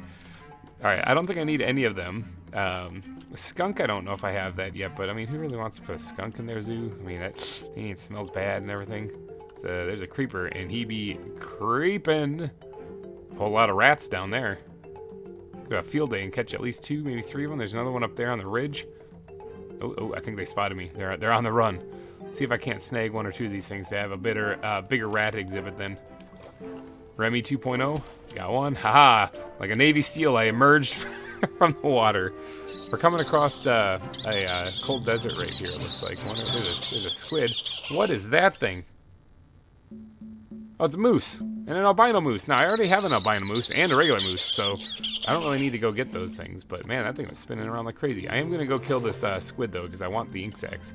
All right, I don't think I need any of them. A skunk, I don't know if I have that yet, but I mean, who really wants to put a skunk in their zoo? I mean, it smells bad and everything. So there's a creeper, and he be creeping. A whole lot of rats down there. Go a field day and catch at least 2, maybe 3 of them. There's another one up there on the ridge. Oh, I think they spotted me. They're on the run. See if I can't snag 1 or 2 of these things to have a bigger rat exhibit then. Remy 2.0. Got one. Haha. Like a Navy SEAL, I emerged from the water. We're coming across a cold desert right here, it looks like. There's a squid. What is that thing? Oh, it's a moose. And an albino moose. Now, I already have an albino moose and a regular moose, so I don't really need to go get those things. But, man, that thing was spinning around like crazy. I am going to go kill this squid, though, because I want the ink sacs.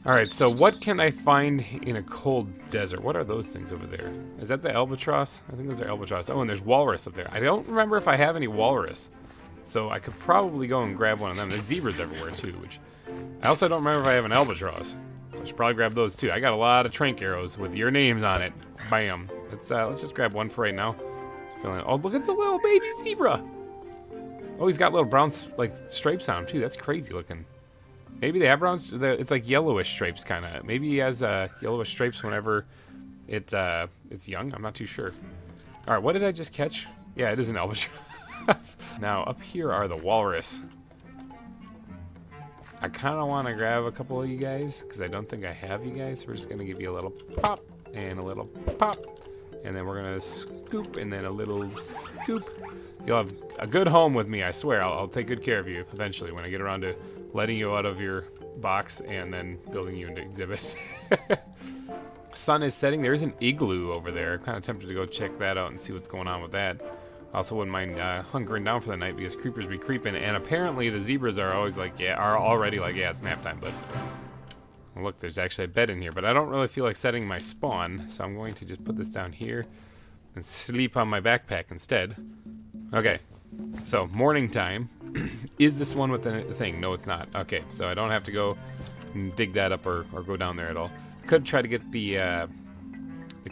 Alright, so what can I find in a cold desert? What are those things over there? Is that the albatross? I think those are albatross. Oh, and there's walrus up there. I don't remember if I have any walrus. So I could probably go and grab one of them. There's zebras everywhere too, which I also don't remember if I have an albatross. So I should probably grab those too. I got a lot of trank arrows with your names on it. Bam. Let's just grab one for right now. Oh, look at the little baby zebra. Oh, he's got little brown like stripes on him too. That's crazy looking. Maybe they have brown. It's like yellowish stripes, kind of. Maybe he has yellowish stripes whenever it's young. I'm not too sure. All right, what did I just catch? Yeah, it is an albatross. Now up here are the walrus. I kind of want to grab a couple of you guys because I don't think I have you guys. So we're just gonna give you a little pop and a little pop, and then we're gonna scoop and then a little scoop. You'll have a good home with me. I swear. I'll take good care of you eventually when I get around to letting you out of your box and then building you into exhibit. Sun is setting. There's an igloo over there. I'm kind of tempted to go check that out and see what's going on with that. Also wouldn't mind hunkering down for the night because creepers be creeping, and apparently the zebras are always like, are already like, it's nap time. But well, look, there's actually a bed in here, but I don't really feel like setting my spawn, so I'm going to just put this down here and sleep on my backpack instead. Okay, so morning time. Is this one with the thing? No, it's not. Okay, so I don't have to go and dig that up or go down there at all. I could try to get the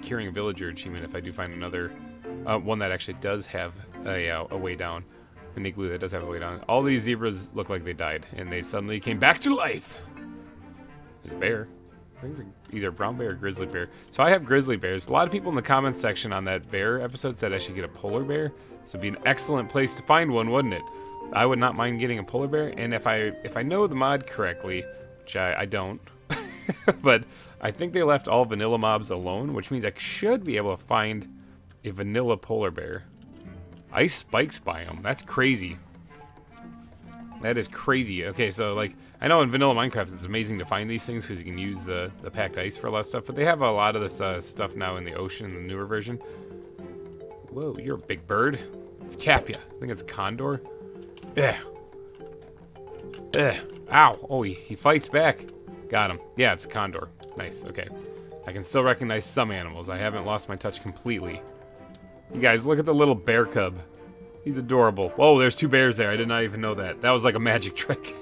curing a villager achievement if I do find another one that actually does have a way down. An igloo that does have a way down. All these zebras look like they died, and they suddenly came back to life. There's a bear. I think it's either a brown bear or grizzly bear. So I have grizzly bears. A lot of people in the comments section on that bear episode said I should get a polar bear. This would be an excellent place to find one, wouldn't it? I would not mind getting a polar bear, and if I know the mod correctly, which I don't, but I think they left all vanilla mobs alone, which means I should be able to find a vanilla polar bear. Ice spikes biome. That's crazy. That is crazy. Okay, so like I know in vanilla Minecraft it's amazing to find these things because you can use the packed ice for a lot of stuff, but they have a lot of this stuff now in the ocean in the newer version. Whoa, you're a big bird. It's Capia. I think it's Condor. Yeah. Ow. Oh, he fights back. Got him. Yeah, it's a condor. Nice. Okay. I can still recognize some animals. I haven't lost my touch completely. You guys, look at the little bear cub. He's adorable. Whoa, there's two bears there. I did not even know that. That was like a magic trick.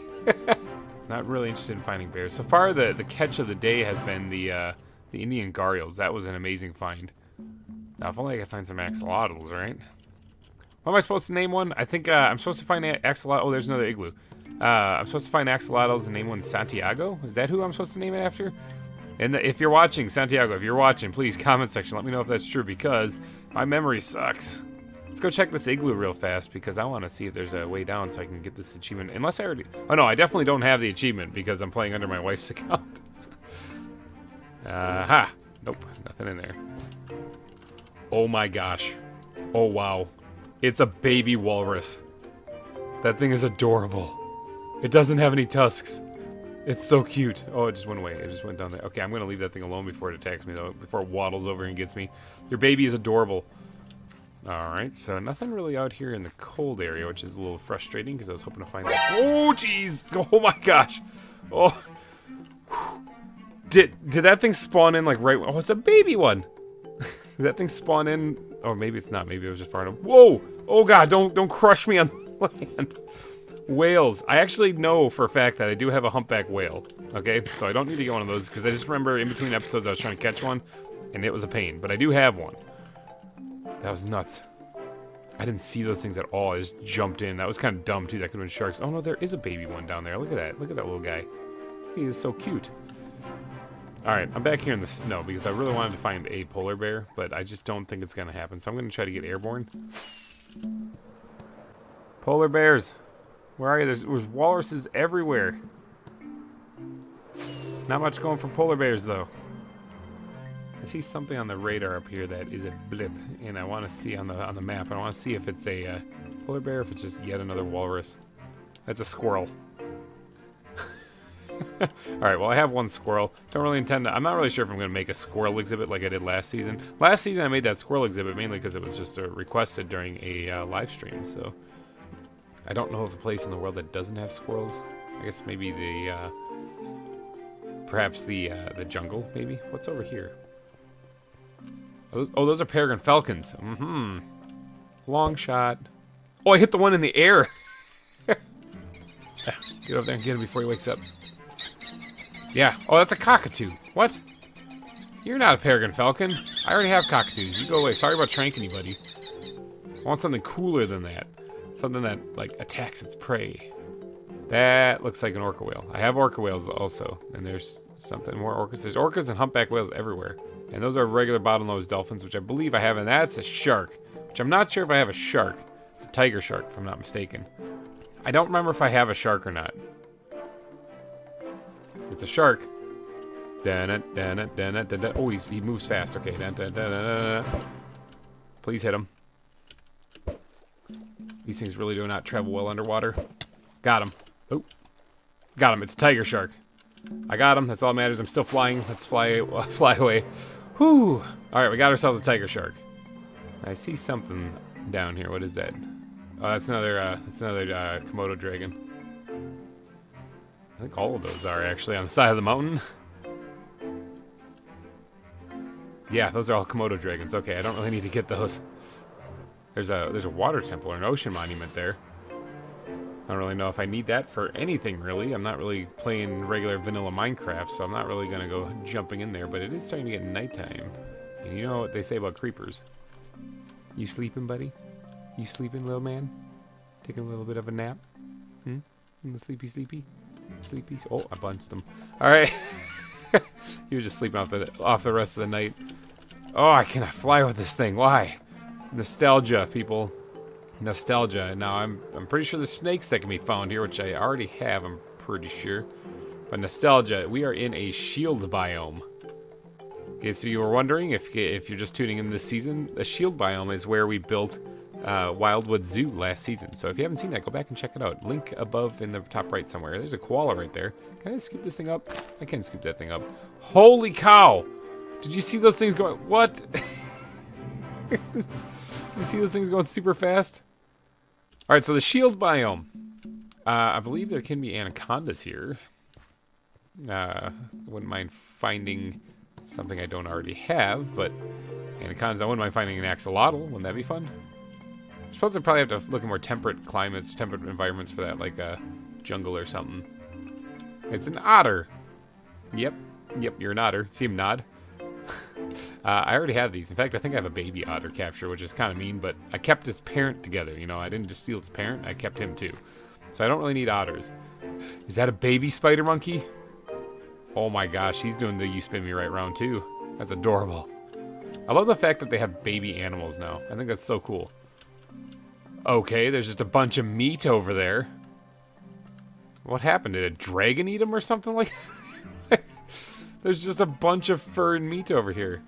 Not really interested in finding bears. So far, the catch of the day has been the Indian Gharials. That was an amazing find. Now, if only I could find some axolotls, right? What am I supposed to name one? I think I'm supposed to find axolotl. Oh, there's another igloo. I'm supposed to find axolotls and name one Santiago. Is that who I'm supposed to name it after? And if you're watching, Santiago, if you're watching, please comment section. Let me know if that's true because my memory sucks. Let's go check this igloo real fast because I want to see if there's a way down so I can get this achievement. Unless I already... Oh, no, I definitely don't have the achievement because I'm playing under my wife's account. Aha. Nope, nothing in there. Oh, my gosh. Oh, wow. It's a baby walrus. That thing is adorable. It doesn't have any tusks. It's so cute. Oh, it just went away. It just went down there. Okay, I'm going to leave that thing alone before it attacks me, though. Before it waddles over and gets me. Your baby is adorable. Alright, so nothing really out here in the cold area, which is a little frustrating because I was hoping to find that. Oh, jeez. Oh, my gosh. Oh. Did that thing spawn in, like, right... Oh, it's a baby one. Did that thing spawn in... Oh, maybe it's not. Maybe it was just far enough. Whoa! Oh, God, don't crush me on the land. Whales. I actually know for a fact that I do have a humpback whale. Okay? So I don't need to get one of those because I just remember in between episodes I was trying to catch one, and it was a pain. But I do have one. That was nuts. I didn't see those things at all. I just jumped in. That was kind of dumb, too. That could have been sharks. Oh, no, there is a baby one down there. Look at that. Look at that little guy. He is so cute. Alright, I'm back here in the snow because I really wanted to find a polar bear, but I just don't think it's going to happen. So I'm going to try to get airborne. Polar bears. Where are you? There's walruses everywhere. Not much going for polar bears, though. I see something on the radar up here that is a blip, and I want to see on the map. I want to see if it's a polar bear or if it's just yet another walrus. That's a squirrel. Alright, well I have one squirrel. Don't really intend to... I'm not really sure if I'm going to make a squirrel exhibit like I did last season. Last season I made that squirrel exhibit mainly because it was just requested during a live stream, so... I don't know of a place in the world that doesn't have squirrels. I guess maybe the perhaps the jungle, maybe? What's over here? Oh, those are peregrine falcons. Mm-hmm. Long shot. Oh, I hit the one in the air. Get over there and get him before he wakes up. Yeah. Oh, that's a cockatoo. What? You're not a peregrine falcon. I already have cockatoos. You go away. Sorry about tranking you, buddy. I want something cooler than that. Something that, like, attacks its prey. That looks like an orca whale. I have orca whales also. And there's something more orcas. There's orcas and humpback whales everywhere. And those are regular bottlenose dolphins, which I believe I have. And that's a shark, which I'm not sure if I have a shark. It's a tiger shark, if I'm not mistaken. I don't remember if I have a shark or not. It's a shark. Oh, he moves fast. Okay. Please hit him. These things really do not travel well underwater. Got him. Oh. Got him. It's a tiger shark. I got him. That's all that matters. I'm still flying. Let's fly away. Whew. Alright, we got ourselves a tiger shark. I see something down here. What is that? Oh, that's another Komodo dragon. I think all of those are actually on the side of the mountain. Yeah, those are all Komodo dragons. Okay, I don't really need to get those. There's a water temple or an ocean monument there. I don't really know if I need that for anything, really. I'm not really playing regular vanilla Minecraft, so I'm not really going to go jumping in there. But it is starting to get nighttime. And you know what they say about creepers. You sleeping, buddy? You sleeping, little man? Taking a little bit of a nap? Sleepy? Oh, I bunched him. Alright. He was just sleeping off the rest of the night. Oh, I cannot fly with this thing. Why? Nostalgia, people. Nostalgia. Now, I'm pretty sure there's snakes that can be found here, which I already have, I'm pretty sure. But nostalgia, we are in a shield biome. Okay, so you were wondering, if you're just tuning in this season, the shield biome is where we built Wildwood Zoo last season. So if you haven't seen that, go back and check it out. Link above in the top right somewhere. There's a koala right there. Can I scoop this thing up? I can scoop that thing up. Holy cow! Did you see those things going? What? Did you see those things going super fast? Alright, so the shield biome. I believe there can be anacondas here. I wouldn't mind finding something I don't already have, but anacondas, I wouldn't mind finding an axolotl. Wouldn't that be fun? I suppose I'd probably have to look at more temperate climates, temperate environments for that, like a jungle or something. It's an otter. Yep, you're an otter. See him nod? I already have these. In fact, I think I have a baby otter capture, which is kind of mean, but I kept his parent together. You know, I didn't just steal its parent, I kept him too. So I don't really need otters. Is that a baby spider monkey? Oh my gosh, he's doing the you spin me right round too. That's adorable. I love the fact that they have baby animals now. I think that's so cool. Okay, there's just a bunch of meat over there. What happened? Did a dragon eat him or something like that? There's just a bunch of fur and meat over here.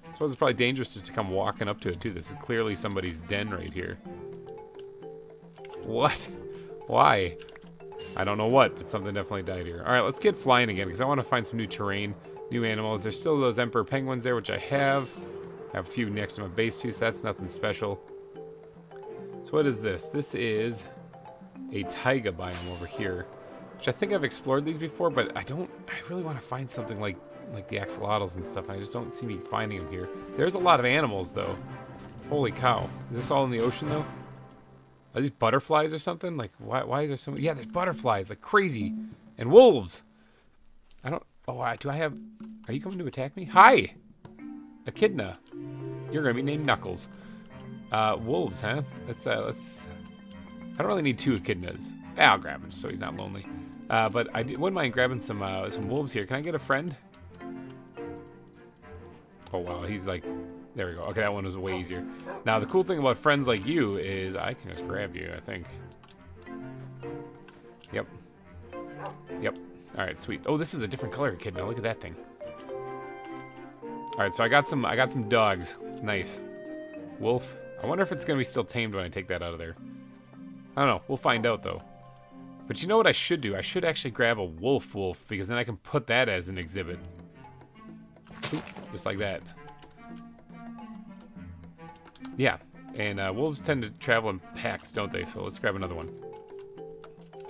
I suppose it's probably dangerous just to come walking up to it too. This is clearly somebody's den right here. What? Why? I don't know what, but something definitely died here. Alright, let's get flying again, because I want to find some new terrain, new animals. There's still those emperor penguins there, which I have. I have a few next to my base too, so that's nothing special. So what is this? This is a taiga biome over here, which I think I've explored these before, but I really want to find something like the axolotls and stuff, and I just don't see me finding them here. There's a lot of animals, though. Holy cow. Is this all in the ocean, though? Are these butterflies or something? Like, why is there so many? Yeah, there's butterflies, like crazy. And wolves. I don't... Oh, do I have... Are you coming to attack me? Hi! Echidna. You're going to be named Knuckles. Wolves, huh? Let's... I don't really need two echidnas. I'll grab him just so he's not lonely. But I wouldn't mind grabbing some wolves here. Can I get a friend? Oh, wow. He's like... There we go. Okay, that one was way easier. Now, the cool thing about friends like you is I can just grab you, I think. Yep. Yep. Alright, sweet. Oh, this is a different color echidna. Look at that thing. Alright, so I got some dogs. Nice. Wolf. I wonder if it's going to be still tamed when I take that out of there. I don't know. We'll find out, though. But you know what I should do? I should actually grab a wolf, because then I can put that as an exhibit. Just like that. Yeah, and wolves tend to travel in packs, don't they? So let's grab another one.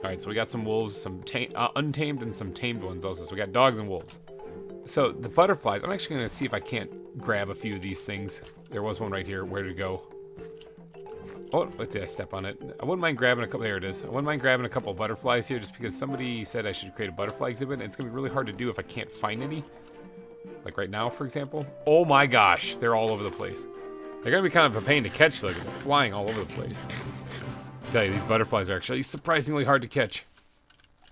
All right, so we got some wolves, some untamed and some tamed ones also. So we got dogs and wolves. So the butterflies, I'm actually going to see if I can't grab a few of these things. There was one right here. Where did it go? Oh, did I step on it? I wouldn't mind grabbing a couple. There it is. I wouldn't mind grabbing a couple of butterflies here just because somebody said I should create a butterfly exhibit. And it's going to be really hard to do if I can't find any. Like right now, for example. Oh my gosh, they're all over the place. They're going to be kind of a pain to catch, though, because they're flying all over the place. I tell you, these butterflies are actually surprisingly hard to catch.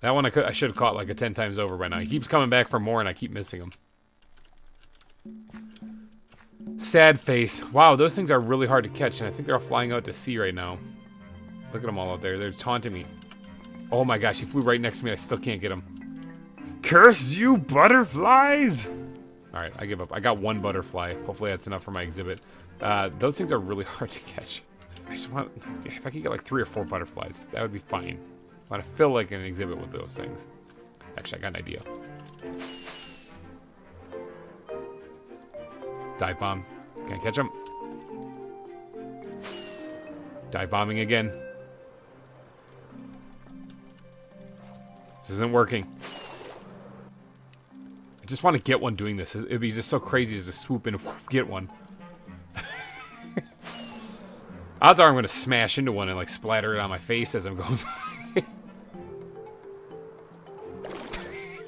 That one I should have caught like 10 times over by now. He keeps coming back for more, and I keep missing him. Sad face. Wow, those things are really hard to catch, and I think they're all flying out to sea right now. Look at them all out there. They're taunting me. Oh my gosh, he flew right next to me. I still can't get him. Curse you, butterflies! All right, I give up. I got one butterfly. Hopefully that's enough for my exhibit. Those things are really hard to catch. I just want, if I could get like 3 or 4 butterflies, that would be fine. I want to fill like an exhibit with those things. Actually, I got an idea. Dive bomb. Can I catch him? Dive bombing again. This isn't working. I just want to get one doing this. It'd be just so crazy to just swoop in and get one. Odds are I'm going to smash into one and like splatter it on my face as I'm going by.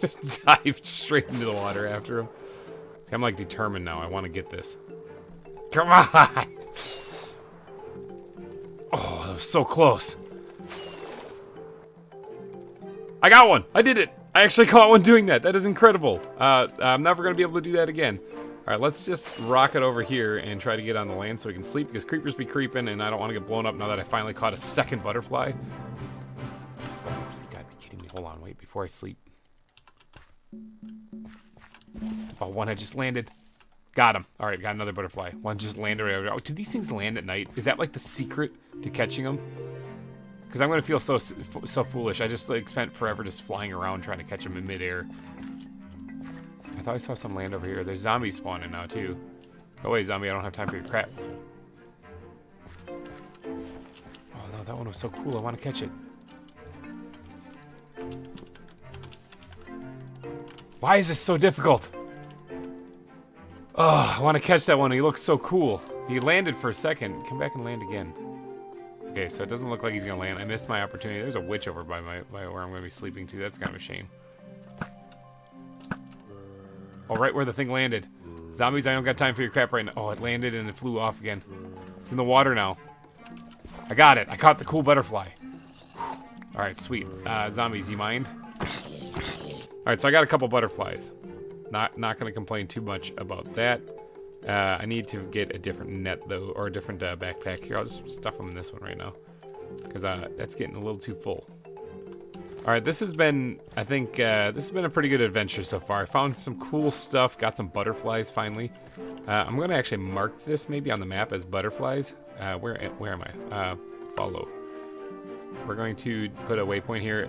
Just dive straight into the water after him. See, I'm like determined now. I want to get this. Come on! Oh, that was so close. I got one! I did it! I actually caught one doing that. That is incredible. I'm never going to be able to do that again. Alright, let's just rocket over here and try to get on the land so we can sleep, because creepers be creeping and I don't want to get blown up now that I finally caught a second butterfly. You gotta be kidding me. Hold on, wait, before I sleep. Oh, one had just landed. Got him. Alright, got another butterfly. One just landed right over. Oh, do these things land at night? Is that like the secret to catching them? Because I'm going to feel so foolish. I just like spent forever just flying around trying to catch them in midair. I thought I saw some land over here. There's zombies spawning now, too. Oh, wait, zombie, I don't have time for your crap. Oh, no, that one was so cool. I want to catch it. Why is this so difficult? Oh, I want to catch that one. He looks so cool. He landed for a second. Come back and land again. Okay, so it doesn't look like he's going to land. I missed my opportunity. There's a witch over by where I'm going to be sleeping, too. That's kind of a shame. Oh, right where the thing landed. Zombies, I don't got time for your crap right now. Oh, it landed and it flew off again. It's in the water now. I got it. I caught the cool butterfly. Alright, sweet. Zombies, you mind? Alright, so I got a couple butterflies. Not going to complain too much about that. I need to get a different net, though, or a different backpack. Here, I'll just stuff them in this one right now. Because that's getting a little too full. Alright, this has been, I think, this has been a pretty good adventure so far. I found some cool stuff, got some butterflies finally. I'm going to actually mark this maybe on the map as butterflies. Where am I? Follow. We're going to put a waypoint here.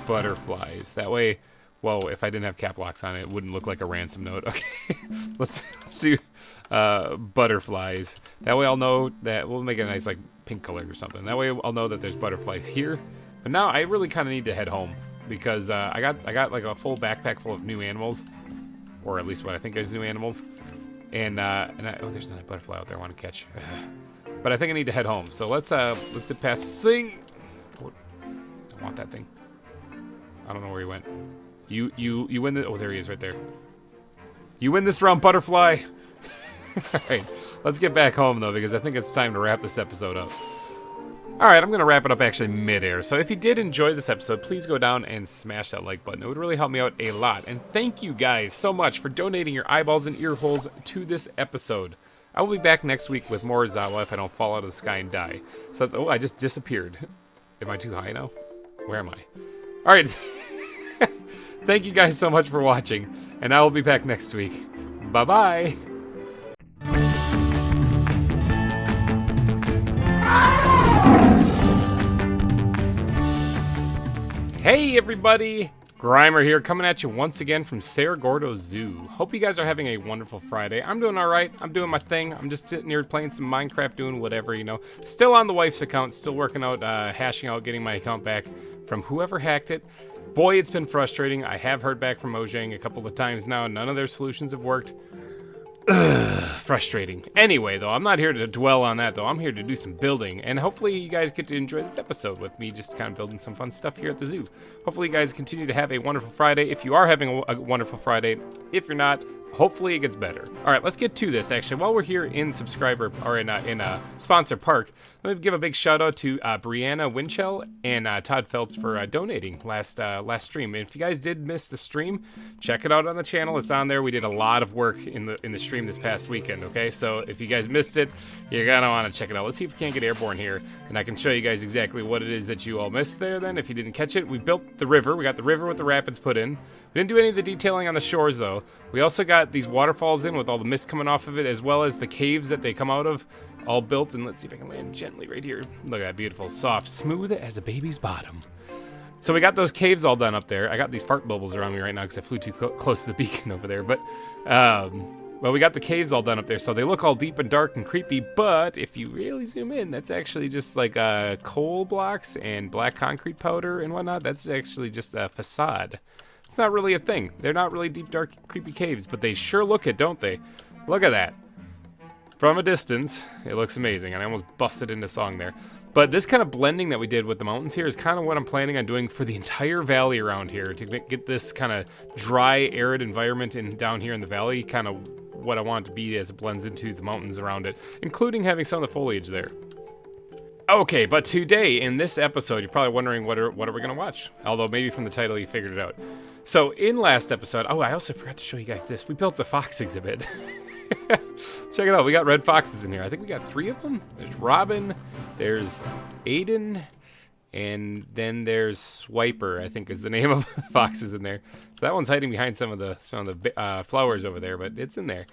Butterflies. That way, whoa, if I didn't have cap locks on it, it wouldn't look like a ransom note. Okay, let's do butterflies. That way I'll know that, we'll make it a nice like pink color or something. That way I'll know that there's butterflies here. But now I really kind of need to head home because I got like a full backpack full of new animals, or at least what I think is new animals. And oh, there's another butterfly out there I want to catch. But I think I need to head home. So let's get past this thing. Oh, I want that thing. I don't know where he went. You win the. Oh, there he is, right there. You win this round, butterfly. All right, let's get back home though because I think it's time to wrap this episode up. Alright, I'm going to wrap it up actually mid-air. So if you did enjoy this episode, please go down and smash that like button. It would really help me out a lot. And thank you guys so much for donating your eyeballs and ear holes to this episode. I will be back next week with more ZAWA if I don't fall out of the sky and die. So, oh, I just disappeared. Am I too high now? Where am I? Alright. Thank you guys so much for watching. And I will be back next week. Bye-bye. Hey everybody, GReimer here, coming at you once again from Cerro Gordo Zoo. Hope you guys are having a wonderful Friday. I'm doing alright. I'm doing my thing. I'm just sitting here playing some Minecraft, doing whatever, you know. Still on the wife's account, still working out, hashing out, getting my account back from whoever hacked it. Boy, it's been frustrating. I have heard back from Mojang a couple of times now. None of their solutions have worked. Frustrating. Anyway, though, I'm not here to dwell on that, though. I'm here to do some building, and hopefully you guys get to enjoy this episode with me just kind of building some fun stuff here at the zoo. Hopefully you guys continue to have a wonderful Friday. If you are having a wonderful Friday, if you're not, hopefully it gets better. All right, let's get to this, actually. While we're here in Sponsor Park, let me give a big shout out to Brianna Winchell and Todd Feltz for donating last stream. And if you guys did miss the stream, check it out on the channel. It's on there. We did a lot of work in the stream this past weekend. Okay, so if you guys missed it, you're gonna want to check it out. Let's see if we can't get airborne here, and I can show you guys exactly what it is that you all missed there. Then, if you didn't catch it, we built the river. We got the river with the rapids put in. We didn't do any of the detailing on the shores though. We also got these waterfalls in with all the mist coming off of it, as well as the caves that they come out of. All built, and let's see if I can land gently right here. Look at that, beautiful, soft, smooth as a baby's bottom. So we got those caves all done up there. I got these fart bubbles around me right now because I flew too close to the beacon over there. But, well, we got the caves all done up there, so they look all deep and dark and creepy. But if you really zoom in, that's actually just like coal blocks and black concrete powder and whatnot. That's actually just a facade. It's not really a thing. They're not really deep, dark, creepy caves, but they sure look it, don't they? Look at that. From a distance, it looks amazing, and I almost busted into song there. But this kind of blending that we did with the mountains here is kind of what I'm planning on doing for the entire valley around here, to get this kind of dry, arid environment down here in the valley, kind of what I want it to be as it blends into the mountains around it, including having some of the foliage there. Okay, but today, in this episode, you're probably wondering what are we going to watch? Although maybe from the title you figured it out. So in last episode, oh, I also forgot to show you guys this. We built a fox exhibit. Check it out. We got red foxes in here. I think we got 3 of them. There's Robin, there's Aiden, and then there's Swiper, I think is the name of the foxes in there. So that one's hiding behind some of the flowers over there, but it's in there.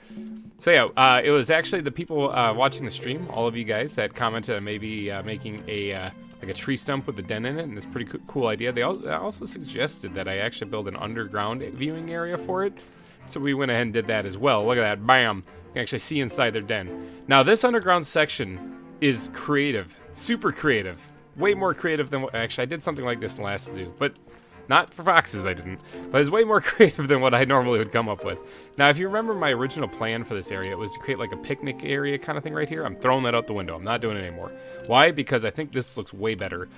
So yeah, it was actually the people watching the stream, all of you guys, that commented on maybe making a like a tree stump with a den in it, and it's a pretty cool idea. They also suggested that I actually build an underground viewing area for it. So we went ahead and did that as well. Look at that. Bam. You can actually see inside their den. Now, this underground section is creative. Super creative. Way more creative than what... Actually, I did something like this in the last zoo. But not for foxes, I didn't. But it's way more creative than what I normally would come up with. Now, if you remember my original plan for this area, it was to create like a picnic area kind of thing right here. I'm throwing that out the window. I'm not doing it anymore. Why? Because I think this looks way better.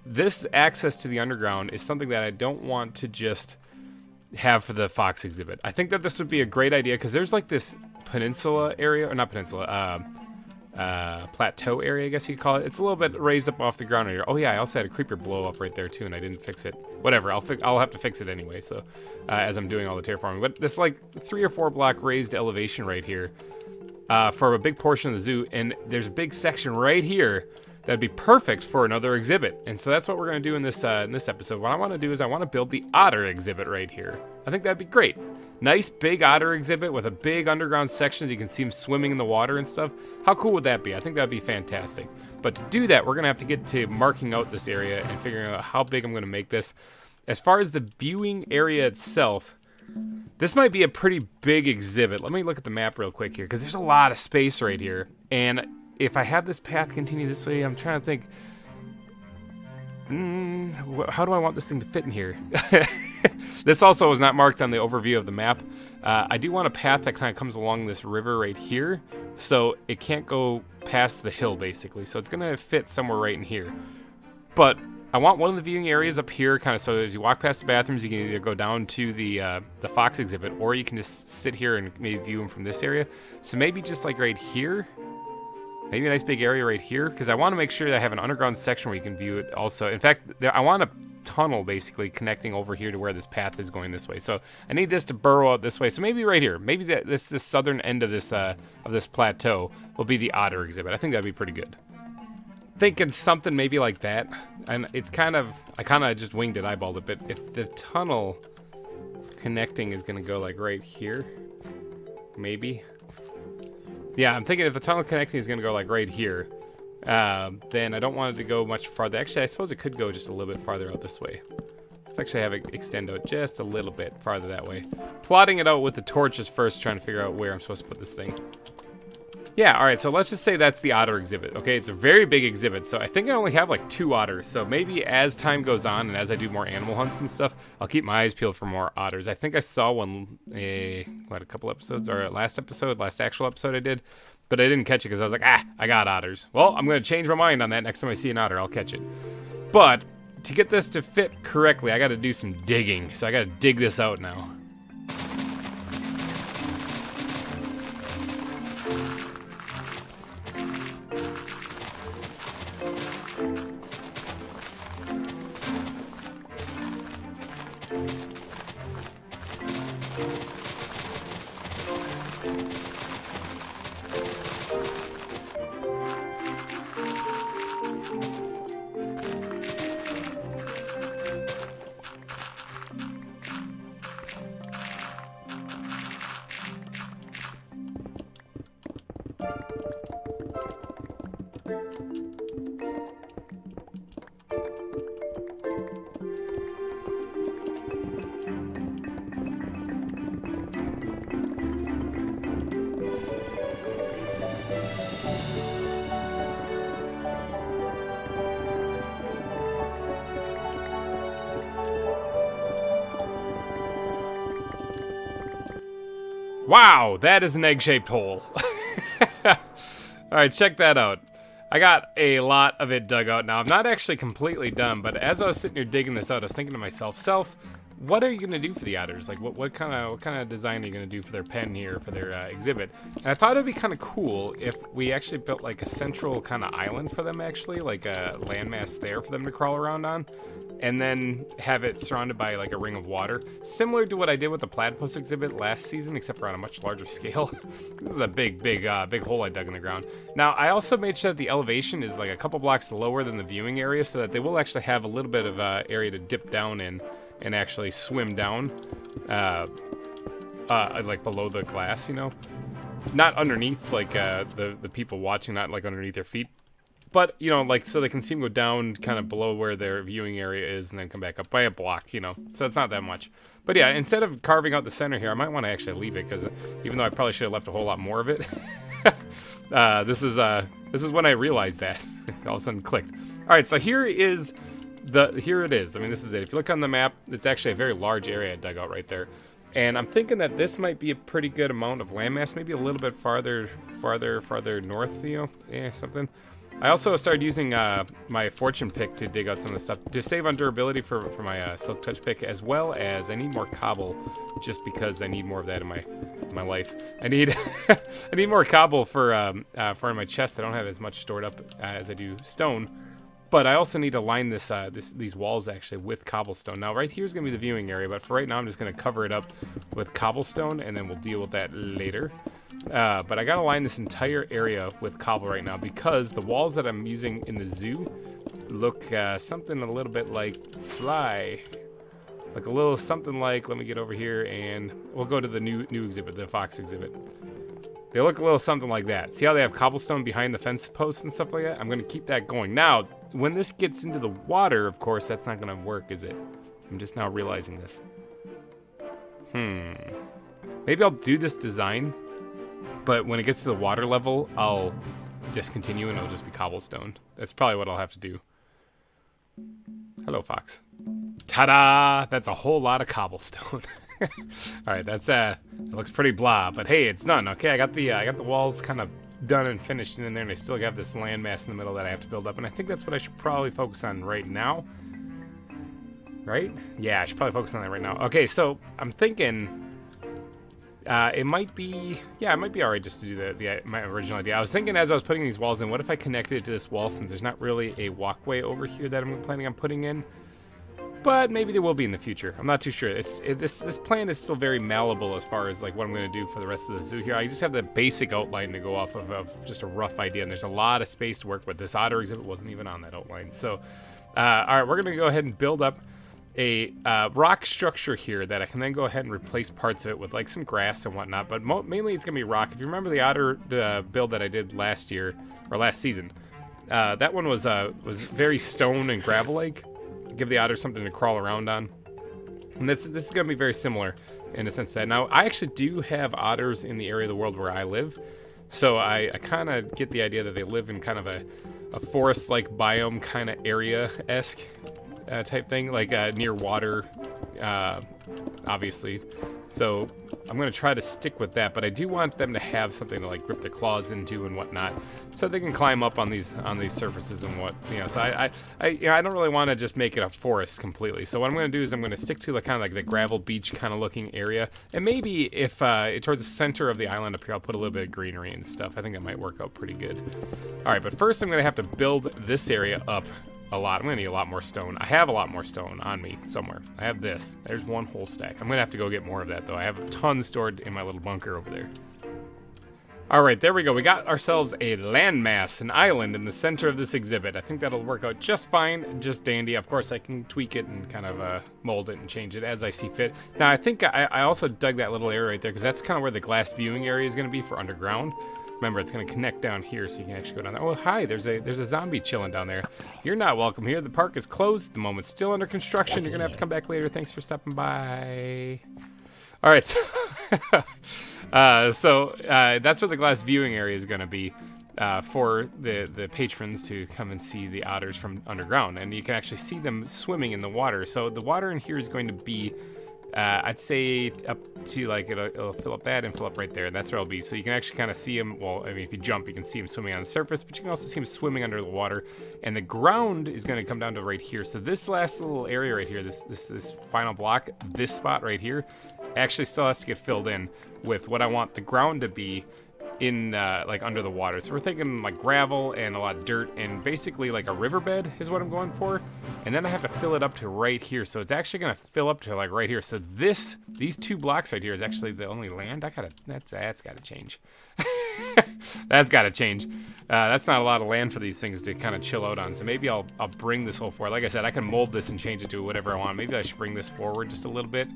This access to the underground is something that I don't want to just... have for the fox exhibit. I think that this would be a great idea because there's like this peninsula area, or not peninsula, plateau area, I guess you could call it. It's a little bit raised up off the ground here. Oh yeah, I also had a creeper blow up right there too, and I didn't fix it. Whatever, I'll have to fix it anyway. So as I'm doing all the terraforming, but this like 3 or 4 block raised elevation right here for a big portion of the zoo, and there's a big section right here that'd be perfect for another exhibit. And so that's what we're going to do in this episode. What I want to do is I want to build the otter exhibit right here. I think that'd be great. Nice big otter exhibit with a big underground section so you can see them swimming in the water and stuff. How cool would that be? I think that'd be fantastic. But to do that, we're going to have to get to marking out this area and figuring out how big I'm going to make this. As far as the viewing area itself, this might be a pretty big exhibit. Let me look at the map real quick here because there's a lot of space right here. And if I have this path continue this way, I'm trying to think, how do I want this thing to fit in here? This also was not marked on the overview of the map. I do want a path that kind of comes along this river right here, so it can't go past the hill, basically. So it's going to fit somewhere right in here. But I want one of the viewing areas up here, kind of so as you walk past the bathrooms, you can either go down to the fox exhibit, or you can just sit here and maybe view them from this area. So maybe just like right here. Maybe a nice big area right here, because I want to make sure that I have an underground section where you can view it also. In fact, I want a tunnel basically connecting over here to where this path is going this way. So I need this to burrow out this way. So maybe right here, maybe this southern end of this plateau will be the otter exhibit. I think that'd be pretty good. Thinking something maybe like that, and it's kind of, I kind of just winged it, eyeballed it, but if the tunnel connecting is going to go like right here, maybe. Yeah, I'm thinking if the tunnel connecting is going to go like right here, then I don't want it to go much farther. Actually, I suppose it could go just a little bit farther out this way. Let's actually have it extend out just a little bit farther that way. Plotting it out with the torches first, trying to figure out where I'm supposed to put this thing. Yeah, all right, so let's just say that's the otter exhibit. Okay, it's a very big exhibit, so I think I only have like 2 otters. So maybe as time goes on and as I do more animal hunts and stuff, I'll keep my eyes peeled for more otters. I think I saw one, a couple episodes, or last actual episode I did, but I didn't catch it because I was like, I got otters. Well, I'm going to change my mind on that. Next time I see an otter, I'll catch it. But to get this to fit correctly, I got to do some digging. So I got to dig this out now. Wow, that is an egg-shaped hole. Alright, check that out. I got a lot of it dug out now. I'm not actually completely done, but as I was sitting here digging this out, I was thinking to myself, Self, what are you gonna do for the otters? Like, what kind of design are you gonna do for their pen here, for their exhibit? And I thought it'd be kind of cool if we actually built like a central kind of island for them, actually, like a landmass there for them to crawl around on, and then have it surrounded by like a ring of water, similar to what I did with the platypus exhibit last season, except for on a much larger scale. This is a big hole I dug in the ground. Now, I also made sure that the elevation is like a couple blocks lower than the viewing area, so that they will actually have a little bit of area to dip down in and actually swim down, like below the glass, you know? Not underneath, like, the people watching, not, like, underneath their feet. But, you know, like, so they can see them go down kind of below where their viewing area is and then come back up by a block, you know? So it's not that much. But yeah, instead of carving out the center here, I might want to actually leave it, because even though I probably should have left a whole lot more of it, this is when I realized that. All of a sudden clicked. All right, so here it is. I mean, this is it. If you look on the map, it's actually a very large area I dug out right there. And I'm thinking that this might be a pretty good amount of landmass, maybe a little bit farther north, you know, something. I also started using my fortune pick to dig out some of the stuff to save on durability for my silk touch pick, as well as I need more cobble, just because I need more of that in my life. I need I need more cobble for in my chest. I don't have as much stored up as I do stone. But I also need to line these walls actually with cobblestone. Now right here is going to be the viewing area, but for right now I'm just going to cover it up with cobblestone, and then we'll deal with that later. But I got to line this entire area with cobble right now, because the walls that I'm using in the zoo look something a little bit like fly. Like a little something like, let me get over here and we'll go to the new exhibit, the fox exhibit. They look a little something like that. See how they have cobblestone behind the fence posts and stuff like that? I'm going to keep that going. Now, when this gets into the water, of course, that's not going to work, is it? I'm just now realizing this. Maybe I'll do this design, but when it gets to the water level, I'll discontinue and it'll just be cobblestone. That's probably what I'll have to do. Hello, fox. Ta-da! That's a whole lot of cobblestone. Alright, that's it looks pretty blah, but hey, it's done. Okay, I got the walls kind of done and finished in there, and I still have this landmass in the middle that I have to build up, and I think that's what I should probably focus on right now. Right? Yeah, I should probably focus on that right now. Okay, so I'm thinking it might be alright just to do my original idea. I was thinking as I was putting these walls in, what if I connected it to this wall, since there's not really a walkway over here that I'm planning on putting in? But maybe there will be in the future. I'm not too sure. This plan is still very malleable as far as like what I'm going to do for the rest of the zoo here. I just have the basic outline to go off of just a rough idea, and there's a lot of space to work with. This otter exhibit wasn't even on that outline. So, all right, we're going to go ahead and build up a rock structure here that I can then go ahead and replace parts of it with like some grass and whatnot. But mainly it's going to be rock. If you remember the otter build that I did last year or last season, that one was very stone and gravel-like. Give the otter something to crawl around on. And this is going to be very similar in a sense that now I actually do have otters in the area of the world where I live. So I kind of get the idea that they live in kind of a forest-like biome kind of area-esque type thing, like near water, obviously. So I'm going to try to stick with that, but I do want them to have something to like grip their claws into and whatnot, so they can climb up on these surfaces and what, you know. So I don't really want to just make it a forest completely. So what I'm going to do is I'm going to stick to kind of like the gravel beach kind of looking area, and maybe if towards the center of the island up here, I'll put a little bit of greenery and stuff. I think that might work out pretty good. All right, but first I'm going to have to build this area up a lot. I'm gonna need a lot more stone. I have a lot more stone on me somewhere. I have this. There's one whole stack. I'm gonna have to go get more of that though. I have a ton stored in my little bunker over there. All right, there we go. We got ourselves a landmass, an island in the center of this exhibit. I think that'll work out just fine, just dandy. Of course, I can tweak it and kind of mold it and change it as I see fit. Now, I think I also dug that little area right there because that's kind of where the glass viewing area is gonna be for underground. Remember, it's going to connect down here, so you can actually go down there. Oh, hi, there's a zombie chilling down there. You're not welcome here. The park is closed at the moment. Still under construction. You're going to have to come back later. Thanks for stopping by. All right, so, that's where the glass viewing area is going to be for the patrons to come and see the otters from underground. And you can actually see them swimming in the water. So the water in here is going to be I'd say up to like it'll fill up that and fill up right there. That's where it'll be. So you can actually kind of see him. Well, I mean, if you jump, you can see him swimming on the surface, but you can also see him swimming under the water. And the ground is going to come down to right here. So this last little area right here, this final block, this spot right here, actually still has to get filled in with what I want the ground to be in like under the water. So we're thinking like gravel and a lot of dirt and basically like a riverbed is what I'm going for. And then I have to fill it up to right here. So it's actually going to fill up to like right here. So these two blocks right here is actually the only land. That's got to change. That's got to change. That's not a lot of land for these things to kind of chill out on. So maybe I'll bring this whole forward. Like I said, I can mold this and change it to whatever I want. Maybe I should bring this forward just a little bit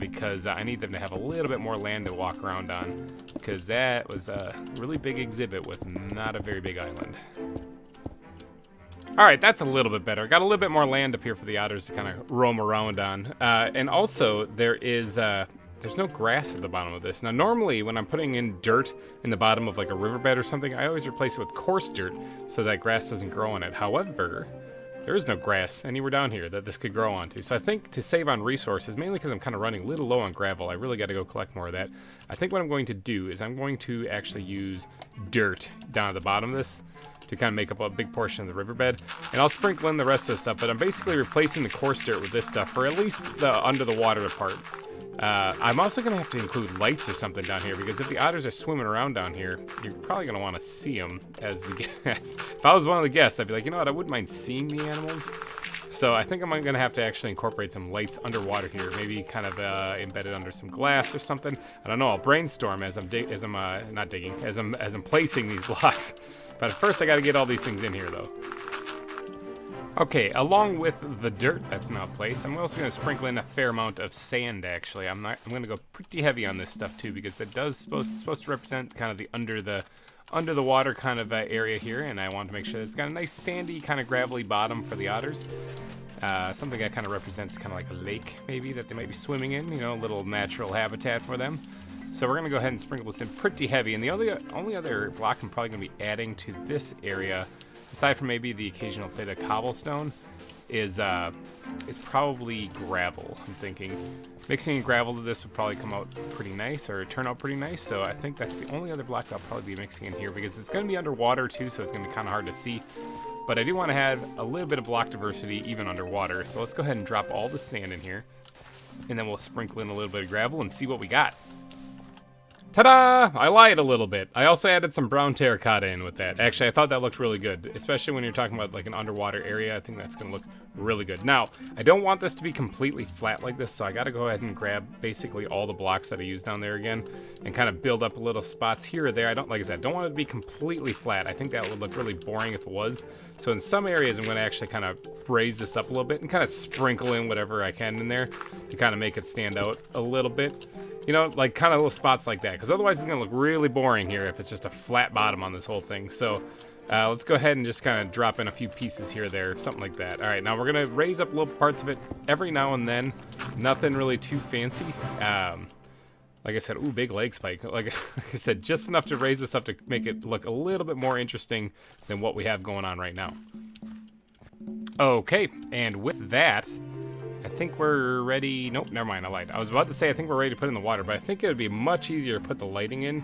because I need them to have a little bit more land to walk around on, because that was a really big exhibit with not a very big island. All right, that's a little bit better. Got a little bit more land up here for the otters to kind of roam around on. And also there's no grass at the bottom of this. Now, normally when I'm putting in dirt in the bottom of like a riverbed or something, I always replace it with coarse dirt so that grass doesn't grow on it. However, there is no grass anywhere down here that this could grow onto. So I think to save on resources, mainly because I'm kind of running a little low on gravel, I really got to go collect more of that. I think what I'm going to do is I'm going to actually use dirt down at the bottom of this to kind of make up a big portion of the riverbed. And I'll sprinkle in the rest of the stuff, but I'm basically replacing the coarse dirt with this stuff for at least the under the water part. I'm also going to have to include lights or something down here, because if the otters are swimming around down here, you're probably going to want to see them as the guests. If I was one of the guests, I'd be like, you know what, I wouldn't mind seeing the animals. So I think I'm going to have to actually incorporate some lights underwater here, maybe kind of embedded under some glass or something. I don't know. I'll brainstorm as I'm placing these blocks. But first, I got to get all these things in here, though. Okay, along with the dirt that's now placed, I'm also going to sprinkle in a fair amount of sand, actually. I'm going to go pretty heavy on this stuff, too, because it supposed to represent kind of the under the water kind of area here, and I want to make sure it's got a nice sandy, kind of gravelly bottom for the otters. Something that kind of represents kind of like a lake, maybe, that they might be swimming in, you know, a little natural habitat for them. So we're going to go ahead and sprinkle this in pretty heavy, and the only other block I'm probably going to be adding to this area, aside from maybe the occasional bit of cobblestone, is probably gravel. I'm thinking mixing gravel to this would probably come out pretty nice, or turn out pretty nice. So I think that's the only other block I'll probably be mixing in here, because it's going to be underwater too, so it's going to be kind of hard to see. But I do want to have a little bit of block diversity even underwater. So let's go ahead and drop all the sand in here, and then we'll sprinkle in a little bit of gravel and see what we got. Ta-da! I lied a little bit. I also added some brown terracotta in with that. Actually, I thought that looked really good, especially when you're talking about like an underwater area. I think that's going to look really good. Now, I don't want this to be completely flat like this, so I got to go ahead and grab basically all the blocks that I used down there again and kind of build up little spots here or there. Like I said, I don't want it to be completely flat. I think that would look really boring if it was. So in some areas, I'm going to actually kind of raise this up a little bit and kind of sprinkle in whatever I can in there to kind of make it stand out a little bit. You know, like kind of little spots like that, because otherwise it's going to look really boring here if it's just a flat bottom on this whole thing. So Let's go ahead and just kind of drop in a few pieces here or there, something like that. All right, now we're going to raise up little parts of it every now and then. Nothing really too fancy. Like I said, ooh, big leg spike. Like I said, just enough to raise this up to make it look a little bit more interesting than what we have going on right now. Okay, and with that, I think we're ready. Nope, never mind, I lied. I was about to say I think we're ready to put in the water, but I think it would be much easier to put the lighting in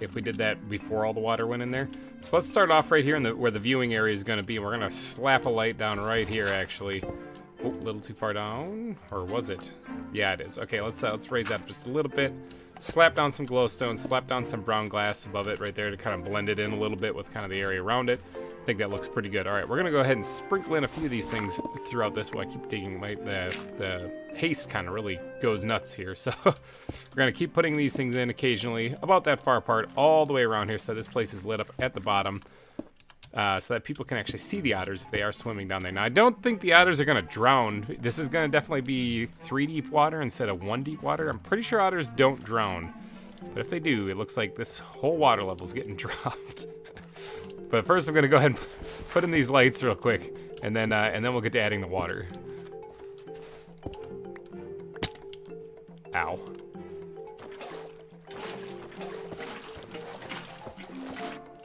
if we did that before all the water went in there. So let's start off right here in where the viewing area is going to be. We're going to slap a light down right here, actually. Oh, a little too far down, or was it? Yeah, it is. Okay, let's raise that up just a little bit. Slap down some glowstone, slap down some brown glass above it right there to kind of blend it in a little bit with kind of the area around it. I think that looks pretty good. All right, we're gonna go ahead and sprinkle in a few of these things throughout this. Well, I keep digging. The haste kind of really goes nuts here, so we're gonna keep putting these things in occasionally, about that far apart, all the way around here, so this place is lit up at the bottom, so that people can actually see the otters if they are swimming down there. Now, I don't think the otters are gonna drown. This is gonna definitely be 3 deep water instead of 1 deep water. I'm pretty sure otters don't drown, but if they do, it looks like this whole water level is getting dropped. But first, I'm gonna go ahead and put in these lights real quick, and then we'll get to adding the water. Ow.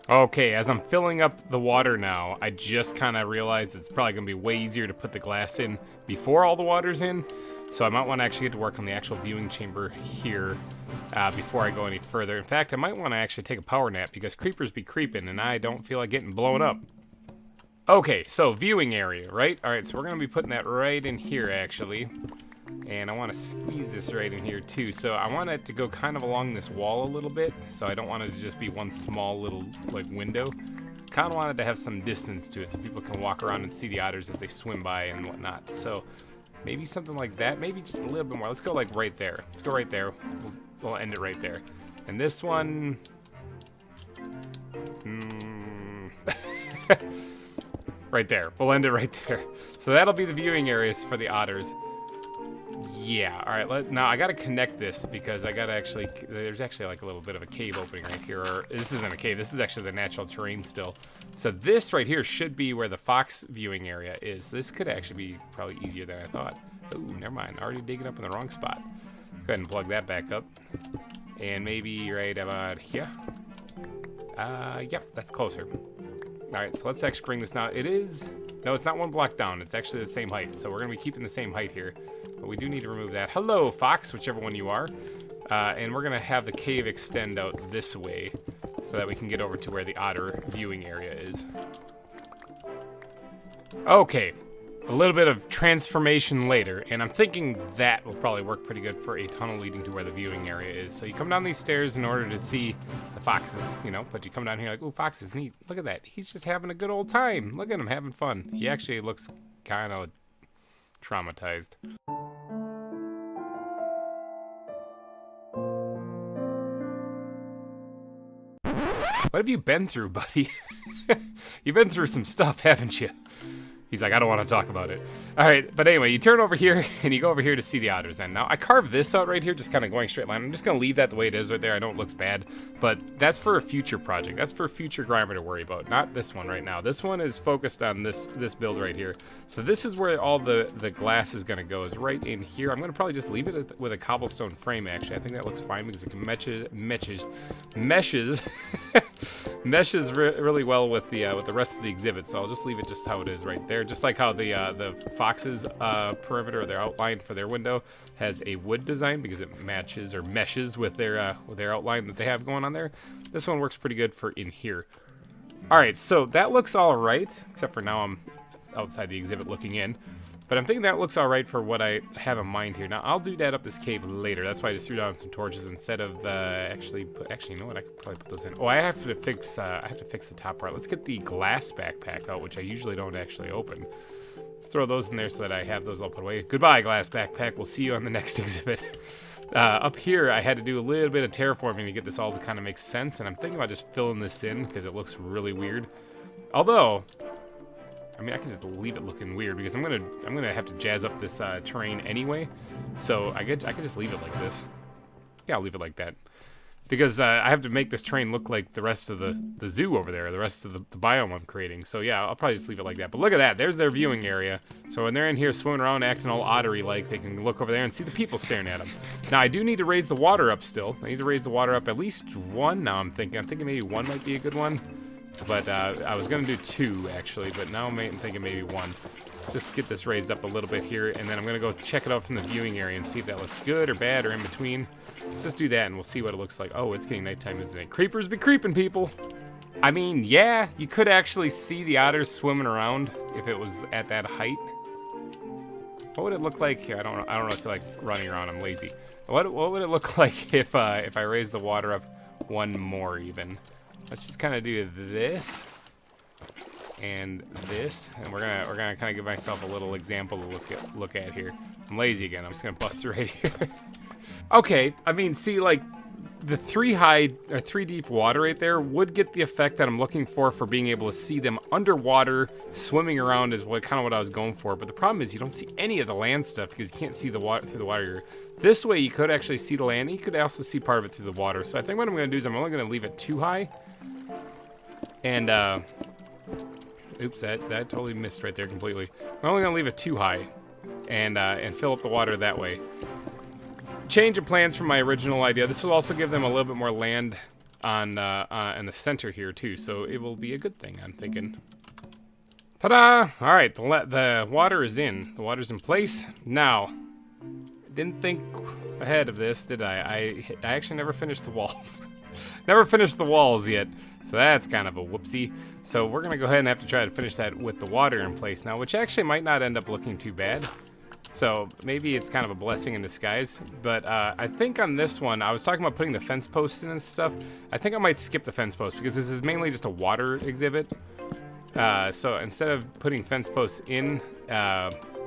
Okay, as I'm filling up the water now, I just kind of realized it's probably gonna be way easier to put the glass in before all the water's in. So I might want to actually get to work on the actual viewing chamber here before I go any further. In fact, I might want to actually take a power nap because creepers be creeping and I don't feel like getting blown up. Okay, so viewing area, right? All right, so we're going to be putting that right in here, actually. And I want to squeeze this right in here, too. So I want it to go kind of along this wall a little bit. So I don't want it to just be one small little, like, window. Kind of wanted to have some distance to it so people can walk around and see the otters as they swim by and whatnot. So maybe something like that. Maybe just a little bit more. Let's go, like, right there. Let's go right there. We'll end it right there. And this one... right there. We'll end it right there. So that'll be the viewing areas for the otters. Yeah, all right. Now I got to connect this because I got to actually... There's actually like a little bit of a cave opening right here. Or this isn't a cave. This is actually the natural terrain still. So this right here should be where the fox viewing area is. This could actually be probably easier than I thought. Oh, never mind. Already digging up in the wrong spot. Let's go ahead and plug that back up. And maybe right about here. Yep, that's closer. All right, so let's actually bring this now. It is... No, it's not one block down. It's actually the same height. So we're going to be keeping the same height here. But we do need to remove that. Hello, fox, whichever one you are. And we're going to have the cave extend out this way so that we can get over to where the otter viewing area is. Okay, a little bit of transformation later, and I'm thinking that will probably work pretty good for a tunnel leading to where the viewing area is. So you come down these stairs in order to see the foxes, you know, but you come down here like, ooh, foxes, neat. Look at that. He's just having a good old time. Look at him having fun. He actually looks kind of traumatized. What have you been through, buddy? You've been through some stuff, haven't you? He's like, I don't want to talk about it. All right, but anyway, you turn over here and you go over here to see the otters then. Now, I carved this out right here, just kind of going straight line. I'm just going to leave that the way it is right there. I know it looks bad, but that's for a future project. That's for a future GReimer to worry about, not this one right now. This one is focused on this build right here. So this is where all the glass is going to go, is right in here. I'm going to probably just leave it with a cobblestone frame, actually. I think that looks fine because it can meshes really well with the rest of the exhibit. So I'll just leave it just how it is right there. Just like how the fox's perimeter, or their outline for their window, has a wood design because it matches or meshes with their outline that they have going on there. This one works pretty good for in here. All right, so that looks all right, except for now I'm outside the exhibit looking in. But I'm thinking that looks all right for what I have in mind here. Now, I'll do that up this cave later. That's why I just threw down some torches instead of actually, you know what? I could probably put those in. Oh, I have to fix the top part. Let's get the glass backpack out, which I usually don't actually open. Let's throw those in there so that I have those all put away. Goodbye, glass backpack. We'll see you on the next exhibit. Up here, I had to do a little bit of terraforming to get this all to kind of make sense, and I'm thinking about just filling this in because it looks really weird. Although, I mean, I can just leave it looking weird because I'm gonna have to jazz up this terrain anyway. So I could just leave it like this. Yeah, I'll leave it like that. because I have to make this terrain look like the rest of the zoo over there, the rest of the biome I'm creating. So yeah, I'll probably just leave it like that. But look at that, there's their viewing area. So when they're in here swimming around, acting all ottery-like, they can look over there and see the people staring at them. Now I do need to raise the water up still. I need to raise the water up at least one. Now I'm thinking maybe one might be a good one. But I was gonna do two actually, but now I'm thinking maybe one. Just get this raised up a little bit here, and then I'm gonna go check it out from the viewing area and see if that looks good or bad or in between. Let's just do that and we'll see what it looks like. Oh, it's getting nighttime, isn't it? Creepers be creeping, people. I mean, yeah, you could actually see the otters swimming around if it was at that height. What would it look like here? I don't know if I feel like running around. I'm lazy. What would it look like if I raise the water up one more even? Let's just kind of do this and this, and we're gonna kind of give myself a little example to look at here. I'm lazy again. I'm just gonna bust it right here. Okay, I mean, see, like the 3 deep water right there would get the effect that I'm looking for being able to see them underwater swimming around is what I was going for. But the problem is you don't see any of the land stuff because you can't see the water through the water. This way you could actually see the land. You could also see part of it through the water. So I think what I'm going to do is I'm only going to leave it 2 high. And oops, that totally missed right there completely. I'm only going to leave it 2 high and fill up the water that way. Change of plans from my original idea. This will also give them a little bit more land on in the center here too, so it will be a good thing, I'm thinking. Ta-da! All right, the water is in. The water's in place. Now, didn't think ahead of this, did I? I actually never finished the walls. Never finished the walls yet, so that's kind of a whoopsie. So we're gonna go ahead and have to try to finish that with the water in place now, which actually might not end up looking too bad. So maybe it's kind of a blessing in disguise, but I think on this one, I was talking about putting the fence posts in and stuff. I think I might skip the fence post because this is mainly just a water exhibit. So instead of putting fence posts in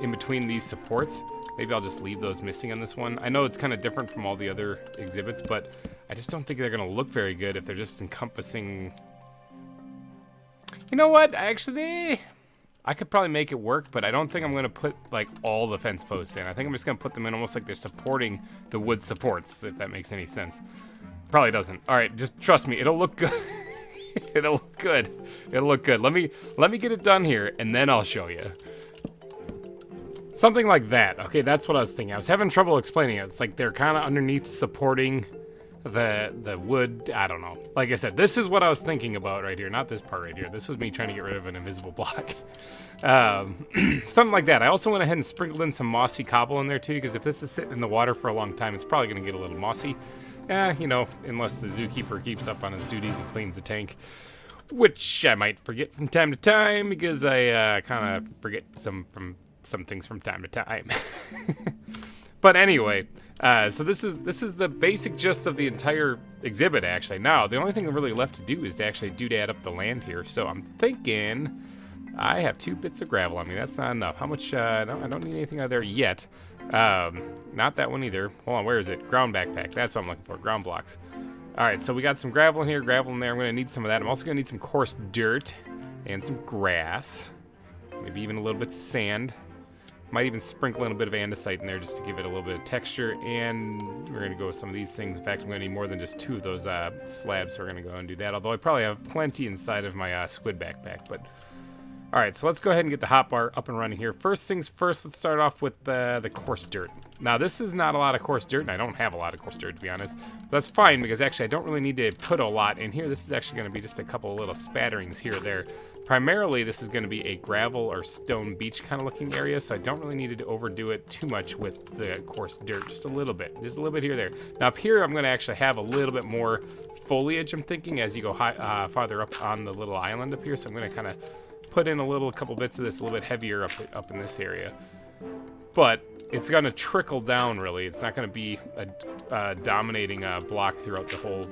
between these supports, maybe I'll just leave those missing on this one. I know it's kind of different from all the other exhibits, but I just don't think they're going to look very good if they're just encompassing. You know what? Actually, I could probably make it work, but I don't think I'm going to put like all the fence posts in. I think I'm just going to put them in almost like they're supporting the wood supports, if that makes any sense. Probably doesn't. All right, just trust me. It'll look good. It'll look good. It'll look good. Let me get it done here, and then I'll show you. Something like that. Okay, that's what I was thinking. I was having trouble explaining it. It's like they're kind of underneath supporting the wood. I don't know. Like I said, this is what I was thinking about right here, not this part right here. This was me trying to get rid of an invisible block. Something like that. I also went ahead and sprinkled in some mossy cobble in there too, because if this is sitting in the water for a long time, it's probably going to get a little mossy. You know, unless the zookeeper keeps up on his duties and cleans the tank, which I might forget from time to time because I kind of forget some things from time to time. But anyway, so this is the basic gist of the entire exhibit, actually. Now, the only thing really left to do is to actually doodad up the land here. So I'm thinking I have 2 bits of gravel on me. That's not enough. How much? I don't need anything out of there yet. Not that one either. Hold on, where is it? Ground backpack. That's what I'm looking for. Ground blocks. All right, so we got some gravel in here, gravel in there. I'm going to need some of that. I'm also going to need some coarse dirt and some grass. Maybe even a little bit of sand. Might even sprinkle in a bit of andesite in there just to give it a little bit of texture. And we're going to go with some of these things. In fact, I'm going to need more than just 2 of those slabs, so we're going to go and do that. Although I probably have plenty inside of my squid backpack. But all right, so let's go ahead and get the hotbar up and running here. First things first, let's start off with the coarse dirt. Now, this is not a lot of coarse dirt, and I don't have a lot of coarse dirt, to be honest. But that's fine, because actually I don't really need to put a lot in here. This is actually going to be just a couple of little spatterings here or there. Primarily, this is going to be a gravel or stone beach kind of looking area, so I don't really need to overdo it too much with the coarse dirt. Just a little bit here or there. Now, up here, I'm going to actually have a little bit more foliage, I'm thinking, as you go farther up on the little island up here. So I'm going to kind of put in a couple bits of this a little bit heavier up in this area. But it's going to trickle down, really. It's not going to be a dominating block throughout the whole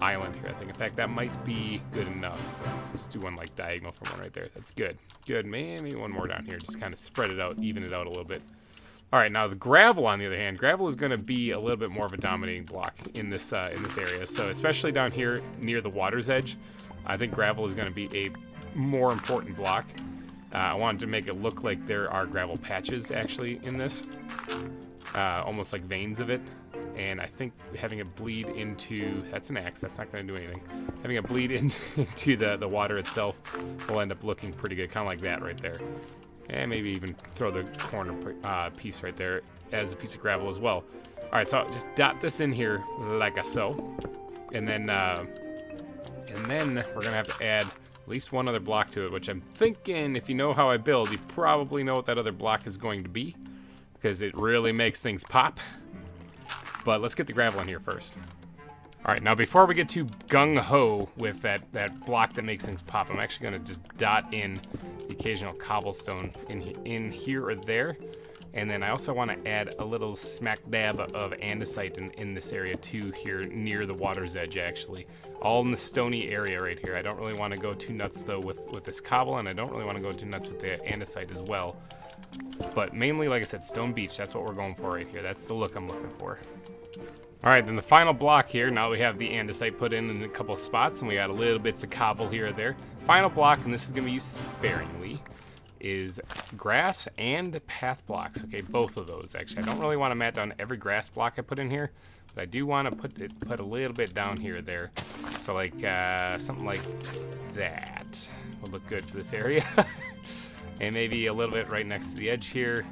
island here, I think. In fact, that might be good enough. Let's just do one like diagonal from one right there. That's good. Good. Maybe one more down here. Just kind of spread it out, even it out a little bit. All right, now the gravel, on the other hand, gravel is going to be a little bit more of a dominating block in this area. So especially down here near the water's edge, I think gravel is going to be a more important block. I wanted to make it look like there are gravel patches actually in this, almost like veins of it. And I think having it bleed into, that's an axe, that's not going to do anything. Having it bleed into the water itself will end up looking pretty good, kind of like that right there. And maybe even throw the corner piece right there as a piece of gravel as well. All right, so just dot this in here like so. And then we're gonna have to add at least one other block to it, which I'm thinking, if you know how I build, you probably know what that other block is going to be, because it really makes things pop. But let's get the gravel in here first. All right, now before we get too gung-ho with that block that makes things pop, I'm actually gonna just dot in the occasional cobblestone in here or there. And then I also want to add a little smack dab of andesite in this area too, here near the water's edge actually. All in the stony area right here. I don't really want to go too nuts though with this cobble, and I don't really want to go too nuts with the andesite as well. But mainly, like I said, stone beach, that's what we're going for right here. That's the look I'm looking for. All right, then the final block here, now we have the andesite put in a couple of spots, and we got a little bits of cobble here or there. Final block, and this is going to be used sparingly, is grass and path blocks. Okay, both of those actually. I don't really want to mat down every grass block I put in here, but I do want to put a little bit down here or there. So like something like that will look good for this area. And maybe a little bit right next to the edge here.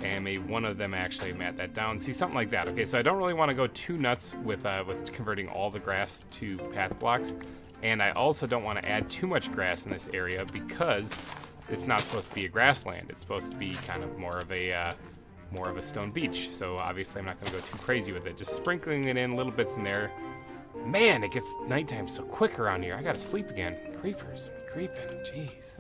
And maybe one of them actually mat that down. See, something like that. Okay, so I don't really want to go too nuts with converting all the grass to path blocks. And I also don't want to add too much grass in this area because it's not supposed to be a grassland. It's supposed to be kind of more of a stone beach. So obviously I'm not going to go too crazy with it. Just sprinkling it in little bits in there. Man, it gets nighttime so quick around here. I got to sleep again. Creepers, creeping, jeez.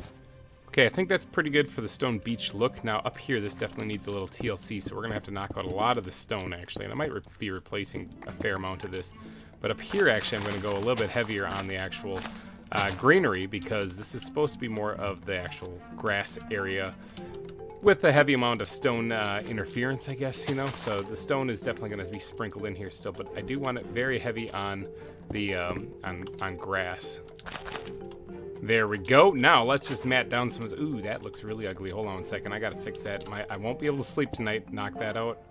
Okay, I think that's pretty good for the stone beach look. Now up here, this definitely needs a little TLC, so we're gonna have to knock out a lot of the stone actually, and I might be replacing a fair amount of this. But up here, actually, I'm gonna go a little bit heavier on the actual greenery, because this is supposed to be more of the actual grass area with a heavy amount of stone interference, I guess, you know. So the stone is definitely gonna be sprinkled in here still, but I do want it very heavy on the on grass. There we go. Now let's just mat down some. Ooh, that looks really ugly. Hold on a second. I gotta fix that. I won't be able to sleep tonight. Knock that out.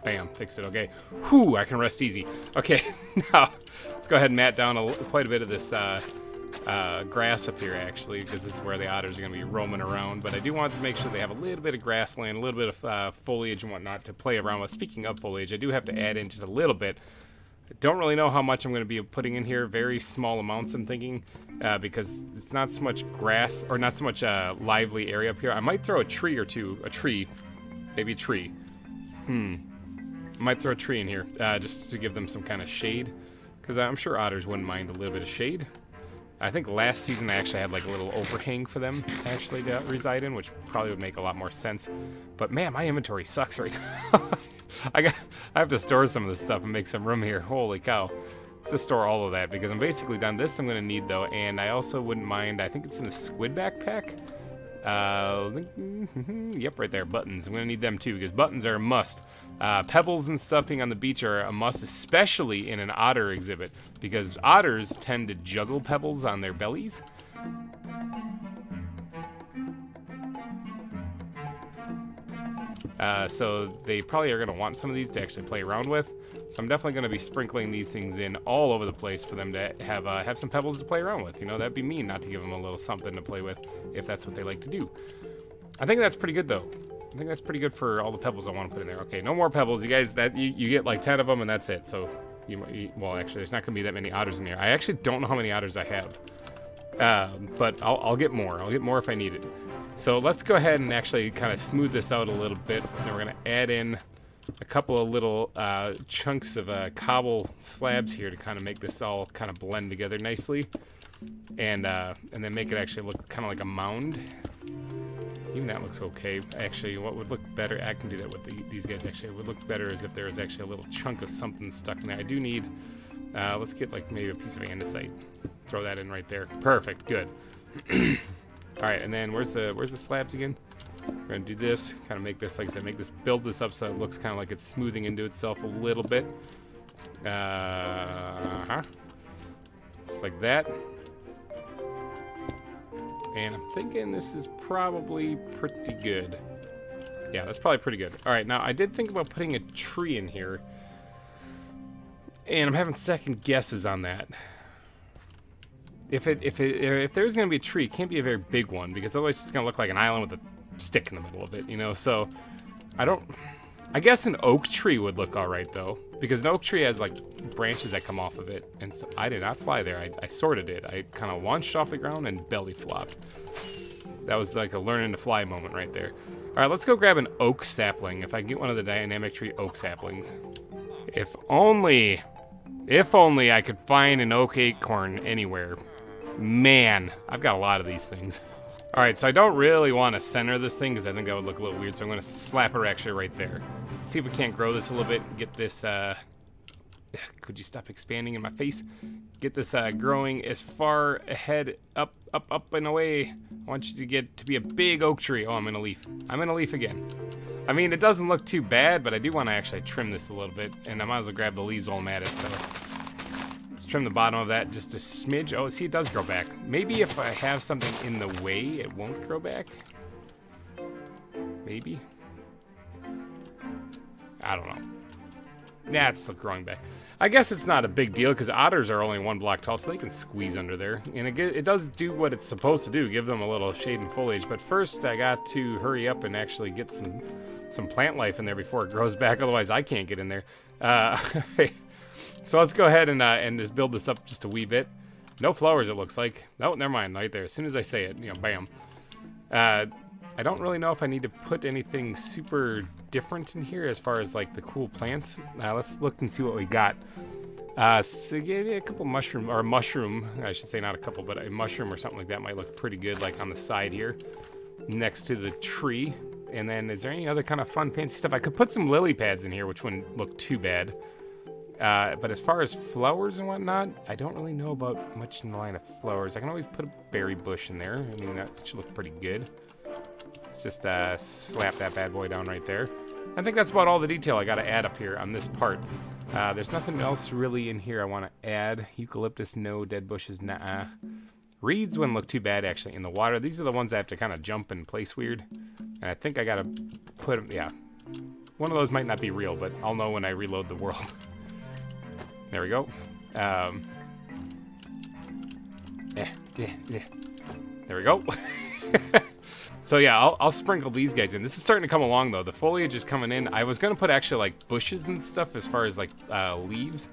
Bam, fix it. Okay. Whew, I can rest easy. Okay, now let's go ahead and mat down quite a bit of this grass up here actually, because this is where the otters are gonna be roaming around. But I do want to make sure they have a little bit of grassland, a little bit of foliage and whatnot to play around with. Speaking of foliage, I do have to add in just a little bit. I don't really know how much I'm going to be putting in here. Very small amounts, I'm thinking, because it's not so much grass, or not so much lively area up here. I might throw a tree or two. Maybe a tree. I might throw a tree in here, just to give them some kind of shade, because I'm sure otters wouldn't mind a little bit of shade. I think last season I actually had like a little overhang for them actually to reside in, which probably would make a lot more sense. But man, my inventory sucks right now. I have to store some of this stuff and make some room here. Holy cow. Let's just store all of that, because I'm basically done. This I'm going to need, though, and I also wouldn't mind, I think it's in the squid backpack. Yep, right there, buttons. I'm going to need them, too, because buttons are a must. Pebbles and stuff being on the beach are a must, especially in an otter exhibit, because otters tend to juggle pebbles on their bellies. So they probably are going to want some of these to actually play around with. So I'm definitely going to be sprinkling these things in all over the place for them to have some pebbles to play around with. You know, that'd be mean not to give them a little something to play with if that's what they like to do. I think that's pretty good, though. I think that's pretty good for all the pebbles I want to put in there. Okay, no more pebbles. You guys, you get like 10 of them and that's it. So, well, actually, there's not going to be that many otters in here. I actually don't know how many otters I have. But I'll get more. I'll get more if I need it. So let's go ahead and actually kind of smooth this out a little bit. And we're going to add in a couple of little chunks of cobble slabs here to kind of make this all kind of blend together nicely. And then make it actually look kind of like a mound. Even that looks okay. Actually, what would look better, I can do that with these guys actually. It would look better as if there was actually a little chunk of something stuck in there. I do need, let's get like maybe a piece of andesite. Throw that in right there. Perfect, good. All right, and then where's the slabs again? We're gonna do this, kind of make this, like I said, build this up so it looks kind of like it's smoothing into itself a little bit. Just like that. And I'm thinking this is probably pretty good. Yeah, that's probably pretty good. All right, now I did think about putting a tree in here. And I'm having second guesses on that. If there's gonna be a tree, it can't be a very big one, because otherwise it's just gonna look like an island with a stick in the middle of it, you know. So I guess an oak tree would look all right though, because an oak tree has like branches that come off of it, and so I did not fly there. I sort of did. I kind of launched off the ground and belly flopped. That was like a learning to fly moment right there. All right, let's go grab an oak sapling. If I can get one of the dynamic tree oak saplings. If only I could find an oak acorn anywhere. Man, I've got a lot of these things. All right, so I don't really want to center this thing because I think that would look a little weird, so I'm going to slap her actually right there. See if we can't grow this a little bit and get this, could you stop expanding in my face? Get this growing as far ahead, up and away. I want you to get to be a big oak tree. Oh, I'm in a leaf. I'm in a leaf again. I mean, it doesn't look too bad, but I do want to actually trim this a little bit, and I might as well grab the leaves while I'm at it, so. Let's trim the bottom of that just a smidge. Oh, see, it does grow back. Maybe if I have something in the way, it won't grow back. Maybe. I don't know. Nah, it's still growing back. I guess it's not a big deal because otters are only 1 block tall, so they can squeeze under there. And it does do what it's supposed to do, give them a little shade and foliage. But first, I got to hurry up and actually get some plant life in there before it grows back. Otherwise, I can't get in there. So let's go ahead and just build this up just a wee bit. No flowers, it looks like. No, never mind. Right there. As soon as I say it, you know, bam. I don't really know if I need to put anything super different in here as far as like the cool plants. Let's look and see what we got. So give me a couple mushroom, I should say, not a couple, but a mushroom or something like that might look pretty good, like on the side here, next to the tree. And then is there any other kind of fun fancy stuff? I could put some lily pads in here, which wouldn't look too bad. But as far as flowers and whatnot, I don't really know about much in the line of flowers. I can always put a berry bush in there. I mean, that should look pretty good. Let's just slap that bad boy down right there. I think that's about all the detail I got to add up here on this part. There's nothing else really in here I want to add. Eucalyptus, no. Dead bushes, nah. Reeds wouldn't look too bad, actually, in the water. These are the ones that have to kind of jump and place weird. And I think I got to put them, yeah. One of those might not be real, but I'll know when I reload the world. There we go. There we go. So yeah, I'll sprinkle these guys in. This is starting to come along though. The foliage is coming in. I was gonna put actually like bushes and stuff as far as like leaves.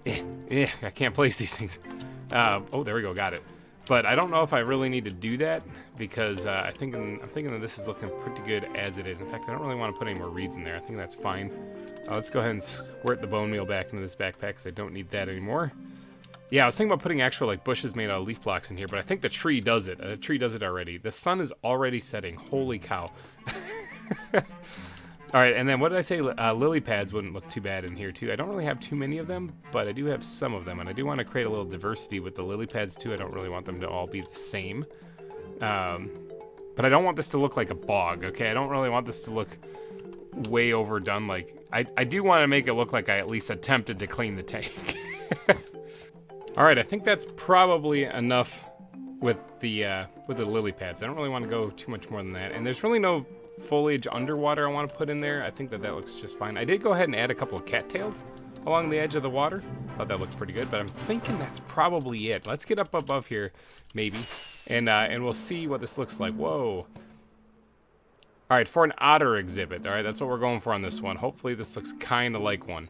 I can't place these things. Oh, there we go. Got it. But I don't know if I really need to do that because I'm thinking that this is looking pretty good as it is. In fact, I don't really want to put any more reeds in there. I think that's fine. Let's go ahead and squirt the bone meal back into this backpack because I don't need that anymore. Yeah, I was thinking about putting actual like bushes made out of leaf blocks in here, but I think the tree does it. The tree does it already. The sun is already setting. Holy cow. All right, and then what did I say? Lily pads wouldn't look too bad in here too. I don't really have too many of them, but I do have some of them, and I do want to create a little diversity with the lily pads too. I don't really want them to all be the same. But I don't want this to look like a bog, okay? I don't really want this to look way overdone. Like I do want to make it look like I at least attempted to clean the tank. All right, I think that's probably enough with the lily pads. I don't really want to go too much more than that. And there's really no foliage underwater I want to put in there. I think that looks just fine. I did go ahead and add a couple of cattails along the edge of the water. Thought that looked pretty good, but I'm thinking that's probably it. Let's get up above here, maybe, and we'll see what this looks like. Whoa. All right, for an otter exhibit. All right, that's what we're going for on this one. Hopefully this looks kind of like one.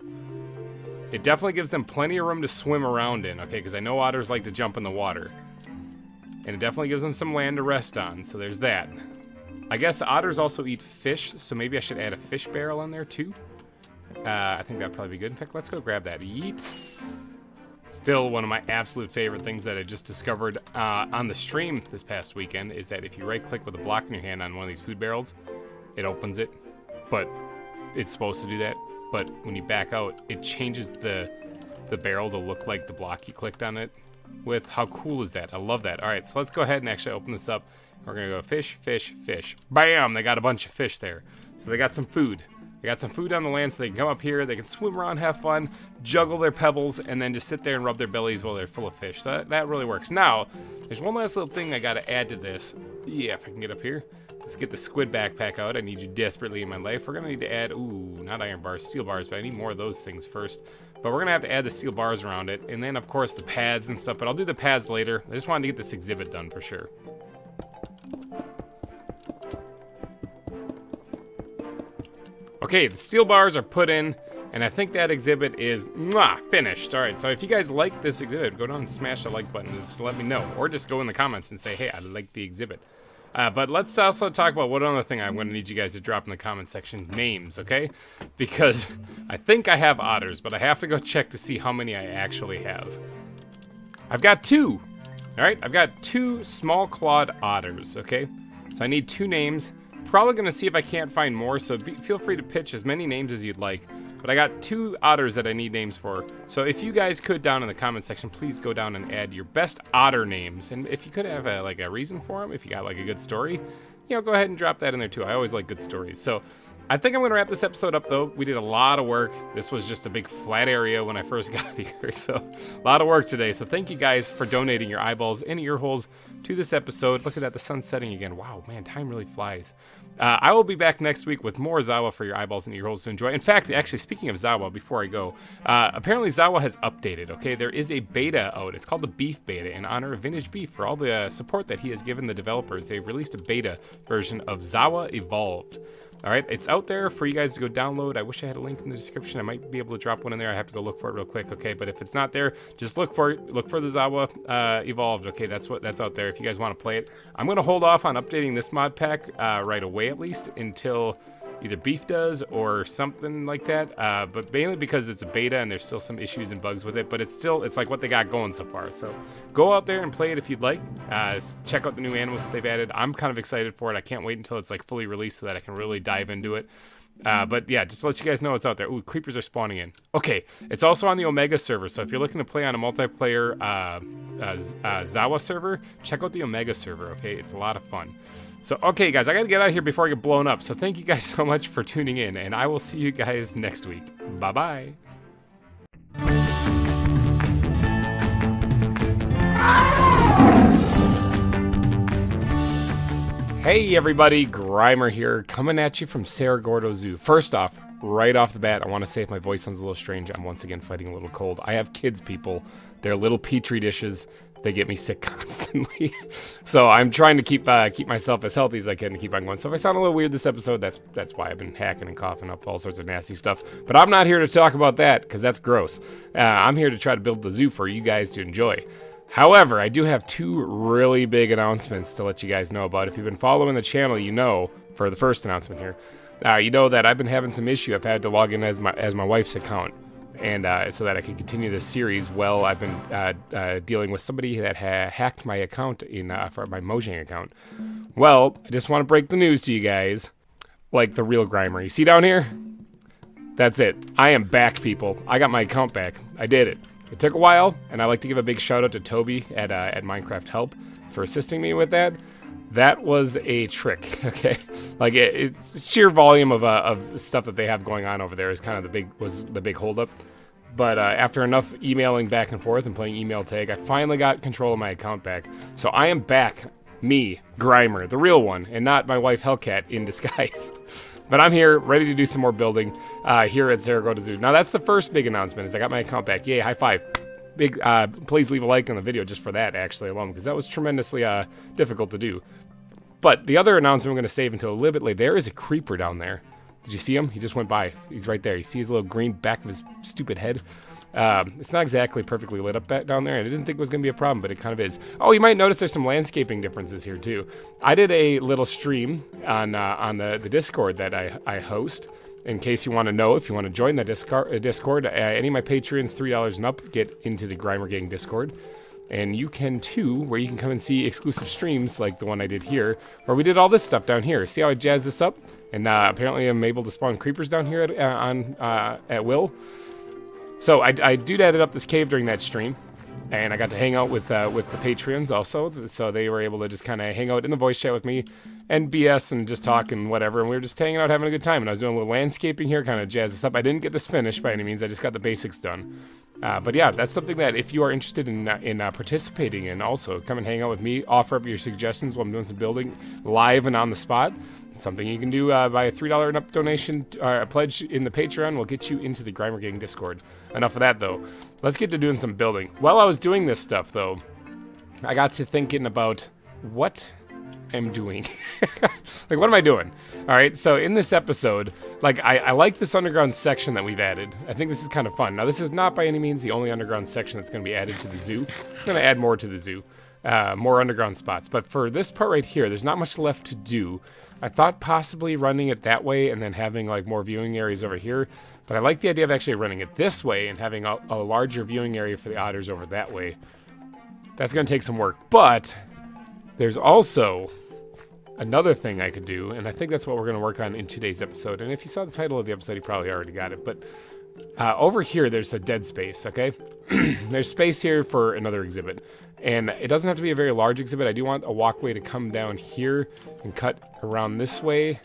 It definitely gives them plenty of room to swim around in, okay, because I know otters like to jump in the water. And it definitely gives them some land to rest on, so there's that. I guess otters also eat fish, so maybe I should add a fish barrel in there too. I think that'd probably be good. In fact, let's go grab that. Yeet. Still one of my absolute favorite things that I just discovered on the stream this past weekend is that if you right-click with a block in your hand on one of these food barrels, it opens it. But it's supposed to do that. But when you back out, it changes the barrel to look like the block you clicked on it with. How cool is that? I love that. All right, so let's go ahead and actually open this up. We're going to go fish, fish, fish. Bam! They got a bunch of fish there. So they got some food. They got some food on the land so they can come up here, they can swim around, have fun, juggle their pebbles, and then just sit there and rub their bellies while they're full of fish. So that really works. Now, there's one last little thing I got to add to this. Yeah, if I can get up here. Let's get the squid backpack out. I need you desperately in my life. We're gonna need to add, ooh, not iron bars, steel bars, but I need more of those things first. But we're gonna have to add the steel bars around it, and then of course the pads and stuff, but I'll do the pads later. I just wanted to get this exhibit done for sure. Okay, the steel bars are put in, and I think that exhibit is finished. All right, so if you guys like this exhibit, go down and smash the like button and just let me know. Or just go in the comments and say, hey, I like the exhibit. But let's also talk about one other thing I'm going to need you guys to drop in the comment section. Names, okay? Because I think I have otters, but I have to go check to see how many I actually have. I've got 2. All right, I've got 2 small clawed otters, okay? So I need 2 names. Probably going to see if I can't find more, so feel free to pitch as many names as you'd like. But I got 2 otters that I need names for. So if you guys could, down in the comment section, please go down and add your best otter names. And if you could have a reason for them, if you got like a good story, go ahead and drop that in there too. I always like good stories. So I think I'm going to wrap this episode up though. We did a lot of work. This was just a big flat area when I first got here. So a lot of work today. So thank you guys for donating your eyeballs and ear holes to this episode. Look at that, the sun's setting again. Wow, man, time really flies. I will be back next week with more ZAWA for your eyeballs and ear holes to enjoy. In fact, actually, speaking of ZAWA, before I go, apparently ZAWA has updated, okay? There is a beta out. It's called the Beef Beta in honor of VintageBeef. For all the support that he has given the developers, they released a beta version of ZAWA Evolved. All right, it's out there for you guys to go download. I wish I had a link in the description. I might be able to drop one in there. I have to go look for it real quick, okay? But if it's not there, just look for it. Look for the ZAWA Evolved, okay? That's out there if you guys want to play it. I'm going to hold off on updating this mod pack right away, at least, until either Beef does or something like that. But mainly because it's a beta and there's still some issues and bugs with it. But it's like what they got going so far. So go out there and play it if you'd like. Check out the new animals that they've added. I'm kind of excited for it. I can't wait until it's like fully released so that I can really dive into it. But yeah, just to let you guys know it's out there. Ooh, creepers are spawning in. Okay, it's also on the Omega server. So if you're looking to play on a multiplayer ZAWA server, check out the Omega server, okay? It's a lot of fun. So, okay, guys, I got to get out of here before I get blown up. So thank you guys so much for tuning in, and I will see you guys next week. Bye-bye. Hey, everybody, GReimer here, coming at you from Cerro Gordo Zoo. First off, right off the bat, I want to say if my voice sounds a little strange, I'm once again fighting a little cold. I have kids, people. They're little petri dishes. They get me sick constantly. So I'm trying to keep myself as healthy as I can to keep on going. So if I sound a little weird this episode, that's why I've been hacking and coughing up all sorts of nasty stuff. But I'm not here to talk about that because that's gross. I'm here to try to build the zoo for you guys to enjoy. However, I do have 2 really big announcements to let you guys know about. If you've been following the channel, you know, for the first announcement here, you know that I've been having some issue. I've had to log in as my wife's account. And so that I can continue this series, well, I've been dealing with somebody that hacked my account for my Mojang account. Well, I just want to break the news to you guys, like the real GReimer. You see down here? That's it. I am back, people. I got my account back. I did it. It took a while, and I'd like to give a big shout out to Toby at Minecraft Help for assisting me with that. That was a trick, okay? Like it's sheer volume of stuff that they have going on over there is kind of the big holdup. But after enough emailing back and forth and playing email tag, I finally got control of my account back. So I am back, me, GReimer, the real one, and not my wife Hellcat in disguise. But I'm here, ready to do some more building here at Cerro Gordo Zoo. Now that's the first big announcement, is I got my account back. Yay, high five. Big, please leave a like on the video just for that, actually, alone, because that was tremendously difficult to do. But the other announcement I'm going to save until a little bit later. There is a creeper down there. Did you see him? He just went by. He's right there. You see his little green back of his stupid head? It's not exactly perfectly lit up back down there, and I didn't think it was going to be a problem, but it kind of is. Oh, you might notice there's some landscaping differences here, too. I did a little stream on the Discord that I host. In case you want to know, if you want to join the Discord, any of my Patreons, $3 and up, get into the GReimer Gang Discord. And you can too, where you can come and see exclusive streams like the one I did here, where we did all this stuff down here. See how I jazzed this up? And apparently I'm able to spawn creepers down here at will. So I doodadded up this cave during that stream, and I got to hang out with the Patreons also. So they were able to just kind of hang out in the voice chat with me and BS and just talk and whatever. And we were just hanging out, having a good time. And I was doing a little landscaping here, kind of jazz this up. I didn't get this finished by any means. I just got the basics done. But yeah, that's something that if you are interested in participating in, also come and hang out with me, offer up your suggestions while I'm doing some building live and on the spot. Something you can do by a $3 and up donation, a pledge in the Patreon will get you into the GReimer Gang Discord. Enough of that, though. Let's get to doing some building. While I was doing this stuff, though, I got to thinking about what I'm doing. Like, what am I doing? All right, so in this episode, like, I like this underground section that we've added. I think this is kind of fun. Now, this is not by any means the only underground section that's going to be added to the zoo. I'm going to add more to the zoo, more underground spots. But for this part right here, there's not much left to do. I thought possibly running it that way and then having like more viewing areas over here, but I like the idea of actually running it this way and having a larger viewing area for the otters over that way. That's going to take some work, but there's also another thing I could do, and I think that's what we're going to work on in today's episode. And if you saw the title of the episode, you probably already got it, but over here there's a dead space, okay? There's space here for another exhibit. And it doesn't have to be a very large exhibit. I do want a walkway to come down here and cut around this way.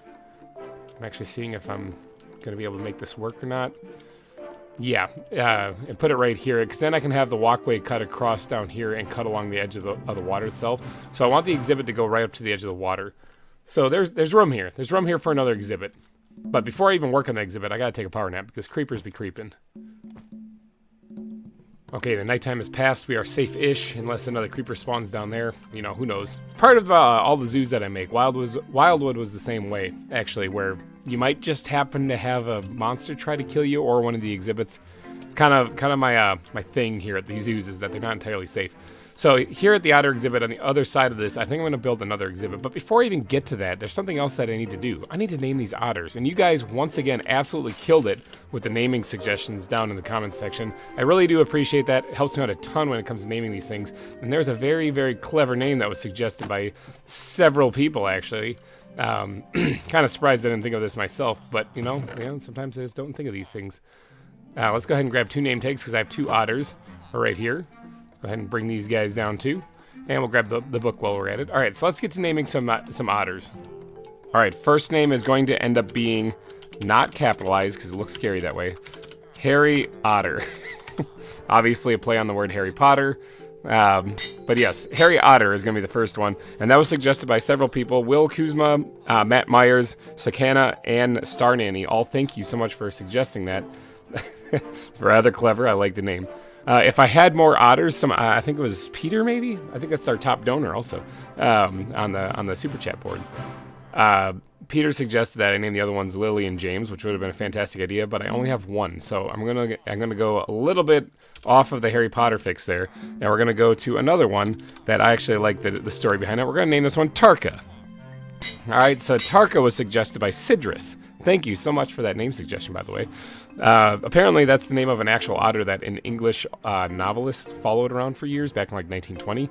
I'm actually seeing if I'm going to be able to make this work or not. Yeah, and put it right here, because then I can have the walkway cut across down here and cut along the edge of the water itself. So I want the exhibit to go right up to the edge of the water. So there's room here. There's room here for another exhibit. But before I even work on the exhibit, I got to take a power nap because creepers be creeping. Okay, the nighttime has passed. We are safe-ish, unless another creeper spawns down there. You know, who knows. Part of all the zoos that I make, Wildwood was the same way, actually, where you might just happen to have a monster try to kill you or one of the exhibits. It's kind of my my thing here at these zoos is that they're not entirely safe. So here at the otter exhibit on the other side of this, I think I'm going to build another exhibit. But before I even get to that, there's something else that I need to do. I need to name these otters. And you guys, once again, absolutely killed it with the naming suggestions down in the comments section. I really do appreciate that. It helps me out a ton when it comes to naming these things. And there's a very, very clever name that was suggested by several people, actually. Kind of surprised I didn't think of this myself. But, you know, sometimes I just don't think of these things. Let's go ahead and grab 2 name tags because I have 2 otters right here. Go ahead and bring these guys down too. And we'll grab the book while we're at it. All right, so let's get to naming some otters. All right, first name is going to end up being not capitalized because it looks scary that way. Harry Otter. Obviously a play on the word Harry Potter. But yes, Harry Otter is going to be the first one. And that was suggested by several people. Will Kuzma, Matt Myers, Sakana, and Star Nanny. All thank you so much for suggesting that. It's rather clever. I like the name. If I had more otters, I think it was Peter, maybe. I think that's our top donor, also, on the super chat board. Peter suggested that I name the other ones Lily and James, which would have been a fantastic idea, but I only have one, so I'm gonna go a little bit off of the Harry Potter fix there, and we're gonna go to another one that I actually like the story behind it. We're gonna name this one Tarka. All right, so Tarka was suggested by Sidrus. Thank you so much for that name suggestion, by the way. Apparently, that's the name of an actual otter that an English novelist followed around for years, back in like 1920.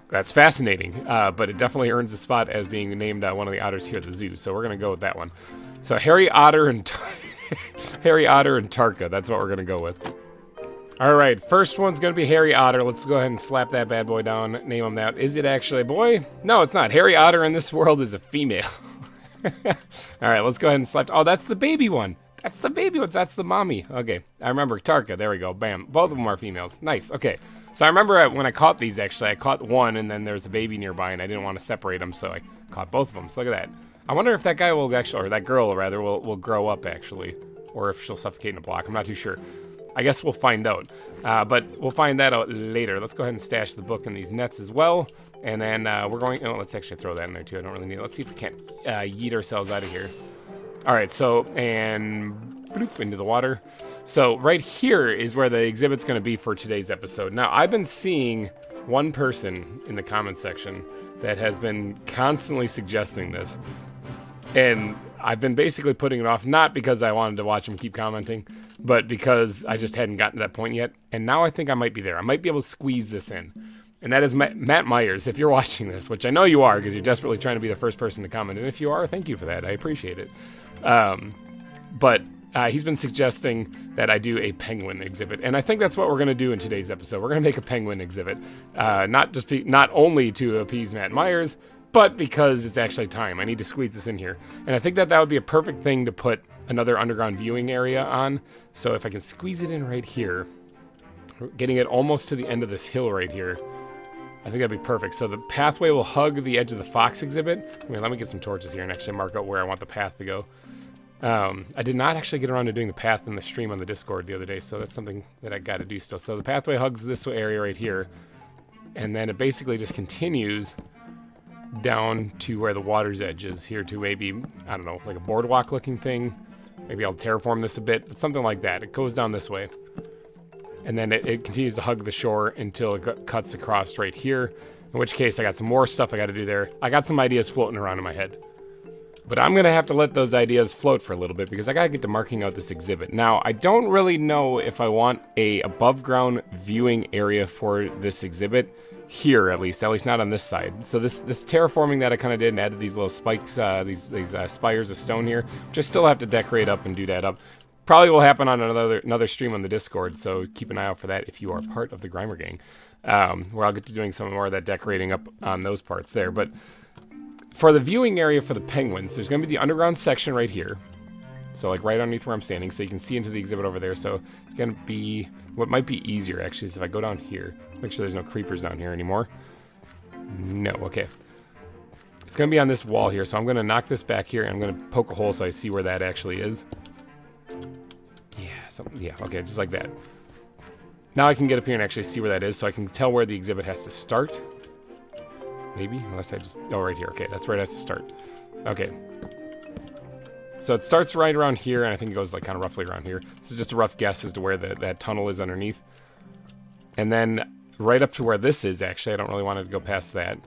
That's fascinating, but it definitely earns a spot as being named one of the otters here at the zoo. So we're gonna go with that one. So Harry Otter and Harry Otter and Tarka. That's what we're gonna go with. All right, first one's gonna be Harry Otter. Let's go ahead and slap that bad boy down. Name him that. Is it actually a boy? No, it's not. Harry Otter in this world is a female. All right, let's go ahead and slap. Oh, that's the baby one. That's the baby one. That's the mommy. Okay, I remember Tarka. There we go. Bam. Both of them are females. Nice. Okay. So I remember when I caught these, actually, I caught one, and then there's a baby nearby, and I didn't want to separate them, so I caught both of them. So look at that. I wonder if that guy will actually, or that girl, rather, will grow up, actually, or if she'll suffocate in a block. I'm not too sure. I guess we'll find out. But we'll find that out later. Let's go ahead and stash the book in these nets as well. And then we're going... Oh, let's actually throw that in there, too. I don't really need it. Let's see if we can't yeet ourselves out of here. All right, so... And... Bloop, into the water. So right here is where the exhibit's going to be for today's episode. Now, I've been seeing one person in the comments section that has been constantly suggesting this. And I've been basically putting it off, not because I wanted to watch him keep commenting, but because I just hadn't gotten to that point yet. And now I think I might be there. I might be able to squeeze this in. And that is Matt Myers, if you're watching this, which I know you are because you're desperately trying to be the first person to comment. And if you are, thank you for that. I appreciate it. But he's been suggesting that I do a penguin exhibit. And I think that's what we're going to do in today's episode. We're going to make a penguin exhibit. Not only to appease Matt Myers, but because it's actually time. I need to squeeze this in here. And I think that would be a perfect thing to put another underground viewing area on. So if I can squeeze it in right here, getting it almost to the end of this hill right here. I think that'd be perfect. So the pathway will hug the edge of the fox exhibit. I mean, let me get some torches here and actually mark out where I want the path to go. I did not actually get around to doing the path in the stream on the Discord the other day, so that's something that I got to do still. So the pathway hugs this area right here, and then it basically just continues down to where the water's edge is here to maybe, I don't know, like a boardwalk looking thing. Maybe I'll terraform this a bit, but something like that. It goes down this way. And then it continues to hug the shore until it cuts across right here. In which case, I got some more stuff I got to do there. I got some ideas floating around in my head. But I'm going to have to let those ideas float for a little bit because I got to get to marking out this exhibit. Now, I don't really know if I want a above ground viewing area for this exhibit. Here, at least not on this side. So this terraforming that I kind of did and added these little spikes, these spires of stone here, just still have to decorate up and do that up. Probably will happen on another stream on the Discord, so keep an eye out for that if you are part of the GReimer gang, where I'll get to doing some more of that decorating up on those parts there. But for the viewing area for the penguins, there's going to be the underground section right here. So like right underneath where I'm standing, so you can see into the exhibit over there. So it's going to be, what might be easier actually is if I go down here, make sure there's no creepers down here anymore. No, okay. It's going to be on this wall here, so I'm going to knock this back here, and I'm going to poke a hole so I see where that actually is. Yeah, okay, just like that. Now I can get up here and actually see where that is, so I can tell where the exhibit has to start. Maybe, unless I just, oh, right here. Okay, that's where it has to start. Okay. So it starts right around here, and I think it goes like kind of roughly around here. This is just a rough guess as to where that tunnel is underneath. And then right up to where this is, actually, I don't really want it to go past that.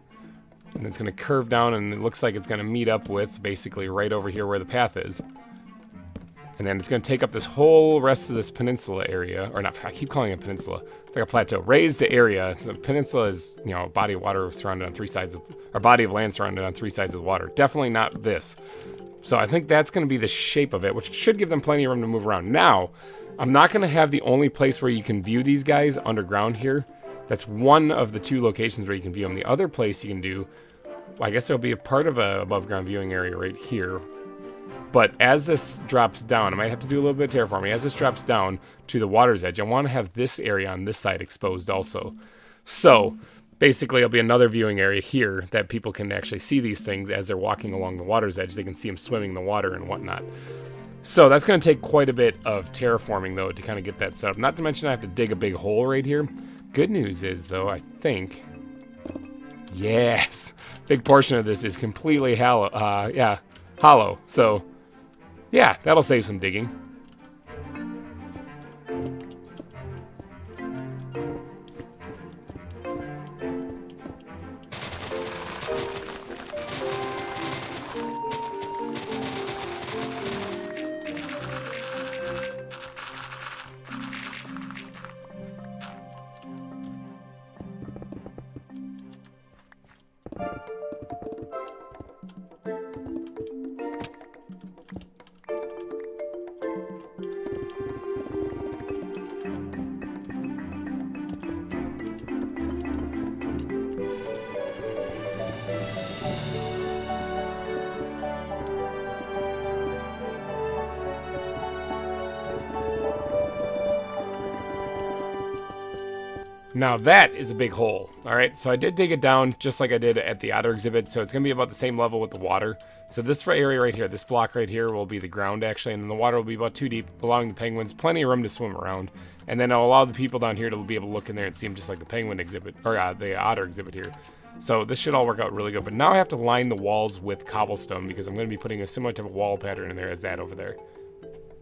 And it's going to curve down, and it looks like it's going to meet up with basically right over here where the path is. And then it's going to take up this whole rest of this peninsula area, or not, I keep calling it a peninsula. It's like a plateau. Raised area. So a peninsula is, you know, a body of water surrounded on three sides of, or body of land surrounded on three sides of water. Definitely not this. So I think that's going to be the shape of it, which should give them plenty of room to move around. Now, I'm not going to have the only place where you can view these guys underground here. That's one of the two locations where you can view them. The other place you can do, well, I guess there'll be a part of a above ground viewing area right here. But as this drops down, I might have to do a little bit of terraforming. As this drops down to the water's edge, I want to have this area on this side exposed also. So basically, it'll be another viewing area here that people can actually see these things as they're walking along the water's edge. They can see them swimming in the water and whatnot. So that's going to take quite a bit of terraforming, though, to kind of get that set up. Not to mention I have to dig a big hole right here. Good news is, though, I think... Yes! Big portion of this is completely hollow. Hollow. So... yeah, that'll save some digging. Now that is a big hole. All right, so I did dig it down just like I did at the otter exhibit, so it's gonna be about the same level with the water. So this area right here, this block right here will be the ground actually, and then the water will be about 2 deep, allowing the penguins plenty of room to swim around. And then I'll allow the people down here to be able to look in there and see them just like the penguin exhibit, or the otter exhibit here. So this should all work out really good, but now I have to line the walls with cobblestone because I'm gonna be putting a similar type of wall pattern in there as that over there.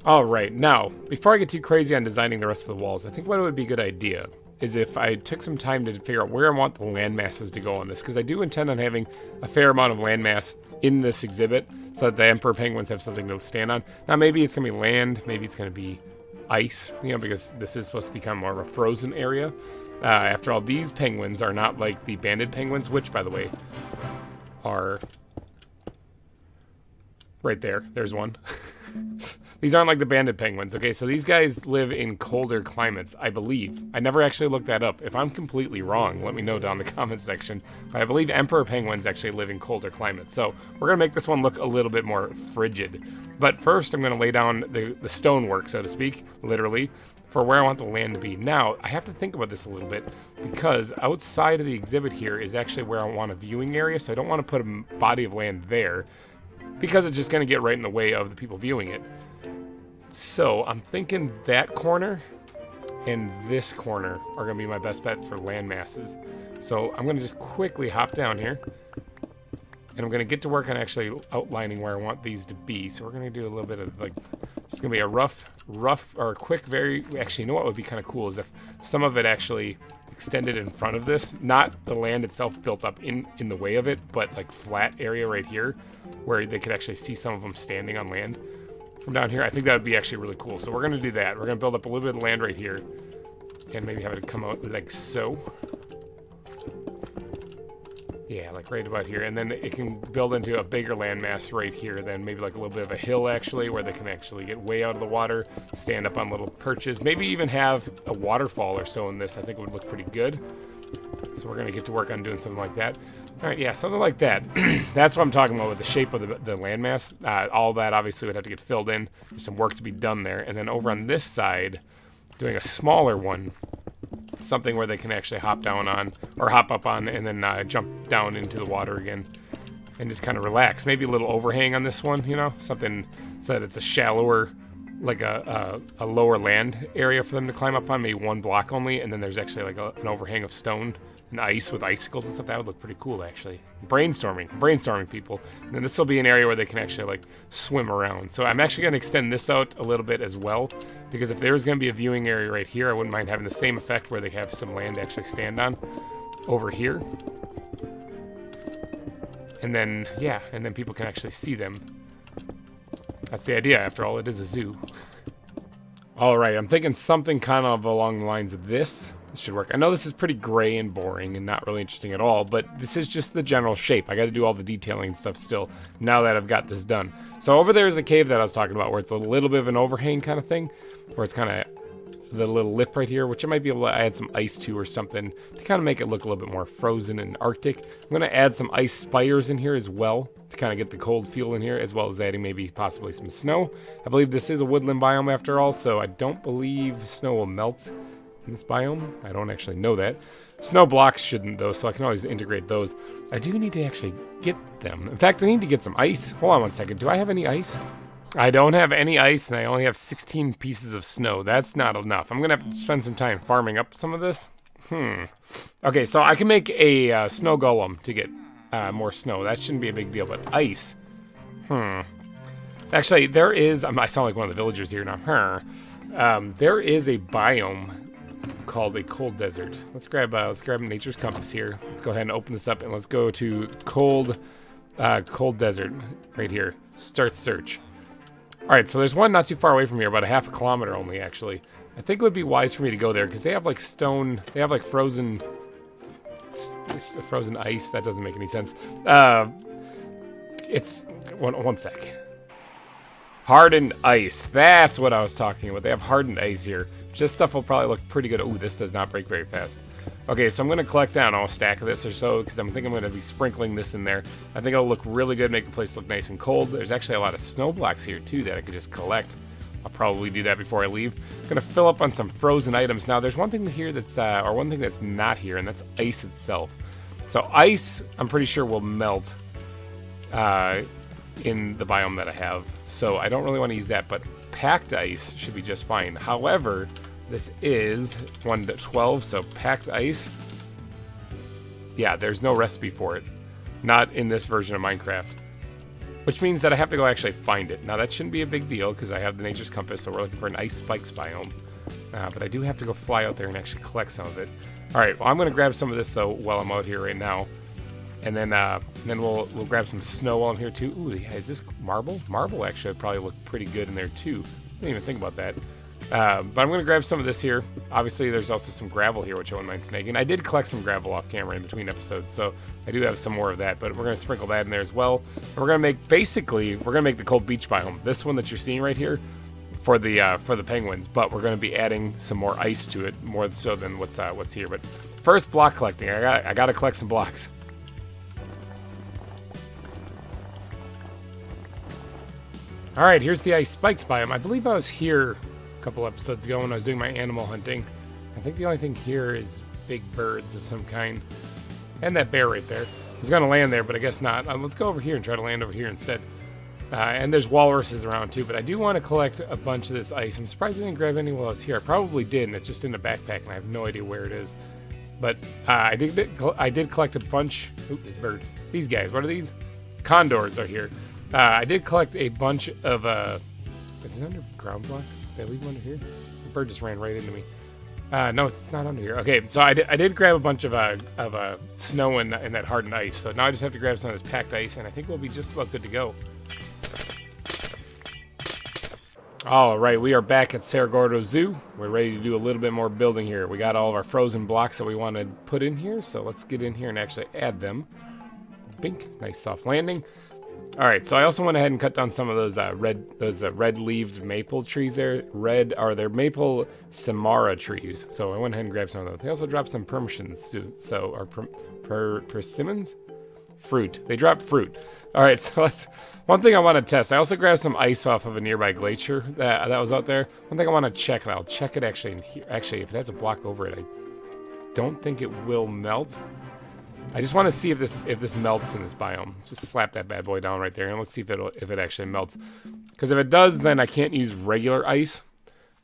Alright, now, before I get too crazy on designing the rest of the walls, I think what would be a good idea is if I took some time to figure out where I want the land masses to go on this, because I do intend on having a fair amount of land mass in this exhibit so that the emperor penguins have something to stand on. Now maybe it's going to be land, maybe it's going to be ice, you know, because this is supposed to become more of a frozen area. After all, these penguins are not like the banded penguins, which, by the way, are right there. There's one. These aren't like the banded penguins. Okay, so these guys live in colder climates, I believe. I never actually looked that up. If I'm completely wrong, let me know down in the comments section. But I believe emperor penguins actually live in colder climates. So we're going to make this one look a little bit more frigid. But first, I'm going to lay down the stonework, so to speak, literally, for where I want the land to be. Now, I have to think about this a little bit, because outside of the exhibit here is actually where I want a viewing area, so I don't want to put a body of land there, because it's just going to get right in the way of the people viewing it. So I'm thinking that corner and this corner are going to be my best bet for land masses. So I'm going to just quickly hop down here, and I'm going to get to work on actually outlining where I want these to be. So we're going to do a little bit of, like, it's going to be a rough, or a quick, actually, you know what would be kind of cool is if some of it actually extended in front of this, not the land itself built up in the way of it, but like flat area right here where they could actually see some of them standing on land from down here. I think that would be actually really cool. So we're going to do that. We're going to build up a little bit of land right here and maybe have it come out like so. Yeah, like right about here. And then it can build into a bigger landmass right here, then maybe like a little bit of a hill actually, where they can actually get way out of the water, stand up on little perches, maybe even have a waterfall or so in this. I think it would look pretty good. So we're going to get to work on doing something like that. All right, yeah, something like that. That's what I'm talking about with the shape of the landmass. All that obviously would have to get filled in. There's some work to be done there. And then over on this side, doing a smaller one, something where they can actually hop down on, or hop up on, and then jump down into the water again and just kind of relax. Maybe a little overhang on this one, you know, something so that it's a shallower, like a lower land area for them to climb up on, maybe one block only, and then there's actually like an overhang of stone and ice with icicles and stuff. That would look pretty cool, actually. Brainstorming, people. And then this will be an area where they can actually like swim around. So I'm actually going to extend this out a little bit as well, because if there's going to be a viewing area right here, I wouldn't mind having the same effect where they have some land to actually stand on over here. And then, yeah, and then people can actually see them. That's the idea. After all, it is a zoo. All right, I'm thinking something kind of along the lines of this. This should work. I know this is pretty gray and boring and not really interesting at all, but this is just the general shape. I got to do all the detailing and stuff still now that I've got this done. So over there is the cave that I was talking about, where it's a little bit of an overhang kind of thing, where it's kind of the little lip right here, which I might be able to add some ice to or something to kind of make it look a little bit more frozen and Arctic. I'm going to add some ice spires in here as well to kind of get the cold feel in here, as well as adding maybe possibly some snow. I believe this is a woodland biome after all, so I don't believe snow will melt in this biome. I don't actually know that. Snow blocks shouldn't though, so I can always integrate those. I do need to actually get them. In fact, I need to get some ice. Hold on one second. Do I have any ice? I don't have any ice, and I only have 16 pieces of snow. That's not enough. I'm going to have to spend some time farming up some of this. Okay, so I can make a snow golem to get more snow. That shouldn't be a big deal, but ice. Actually, there is... I sound like one of the villagers here now. There is a biome called a cold desert. Let's grab nature's compass here. Let's go ahead and open this up, and let's go to cold desert right here. Start search. All right, so there's one not too far away from here, about a half a kilometer only, actually. I think it would be wise for me to go there, because they have, like, stone... They have, like, frozen ice. That doesn't make any sense. It's... One sec. Hardened ice. That's what I was talking about. They have hardened ice here. This stuff will probably look pretty good. Ooh, this does not break very fast. Okay, so I'm going to collect down a stack of this or so, because I'm going to be sprinkling this in there. I think it'll look really good, make the place look nice and cold. There's actually a lot of snow blocks here, too, that I could just collect. I'll probably do that before I leave. I'm going to fill up on some frozen items. Now, there's one thing here that's, or one thing that's not here, and that's ice itself. So ice, I'm pretty sure, will melt in the biome that I have. So I don't really want to use that, but packed ice should be just fine. However, this is 1 to 12, so packed ice. Yeah, there's no recipe for it. Not in this version of Minecraft. Which means that I have to go actually find it. Now, that shouldn't be a big deal, because I have the nature's compass, so we're looking for an ice spikes biome. But I do have to go fly out there and actually collect some of it. Alright, well, I'm going to grab some of this, though, while I'm out here right now. And then we'll grab some snow while I'm here, too. Ooh, yeah, is this marble? Marble actually would probably look pretty good in there, too. I didn't even think about that. But I'm going to grab some of this here. Obviously, there's also some gravel here, which I wouldn't mind snagging. I did collect some gravel off camera in between episodes, so I do have some more of that. But we're going to sprinkle that in there as well. And we're going to make, basically, we're going to make the cold beach biome. This one that you're seeing right here, for the penguins, but we're going to be adding some more ice to it, more so than what's here. But first, block collecting. I got to collect some blocks. All right, here's the ice spikes biome. I believe I was here a couple episodes ago when I was doing my animal hunting. I think the only thing here is big birds of some kind, and that bear right there. I was going to land there, but I guess not. Let's go over here and try to land over here instead. And there's walruses around too, but I do want to collect a bunch of this ice. I'm surprised I didn't grab any while I was here. I probably did, and it's just in the backpack, and I have no idea where it is. But I did collect a bunch. Oop, this bird. These guys, what are these? Condors are here. I did collect a bunch of, is it under ground blocks? Did I leave one under here? The bird just ran right into me. No, it's not under here. Okay, so I did grab a bunch of snow and that hardened ice. So now I just have to grab some of this packed ice, and I think we'll be just about good to go. All right, we are back at Cerro Gordo Zoo. We're ready to do a little bit more building here. We got all of our frozen blocks that we want to put in here, so let's get in here and actually add them. Bink, nice soft landing. All right, so I also went ahead and cut down some of those red-leaved maple trees there. They're maple samara trees. So I went ahead and grabbed some of those. They also dropped some persimmons too. Persimmons? Fruit. They dropped fruit. All right, so one thing I want to test. I also grabbed some ice off of a nearby glacier that was out there. One thing I want to check, and I'll check it actually in here. Actually, if it has a block over it, I don't think it will melt. I just want to see if this melts in this biome. Let's just slap that bad boy down right there, and let's see if it actually melts. Because if it does, then I can't use regular ice.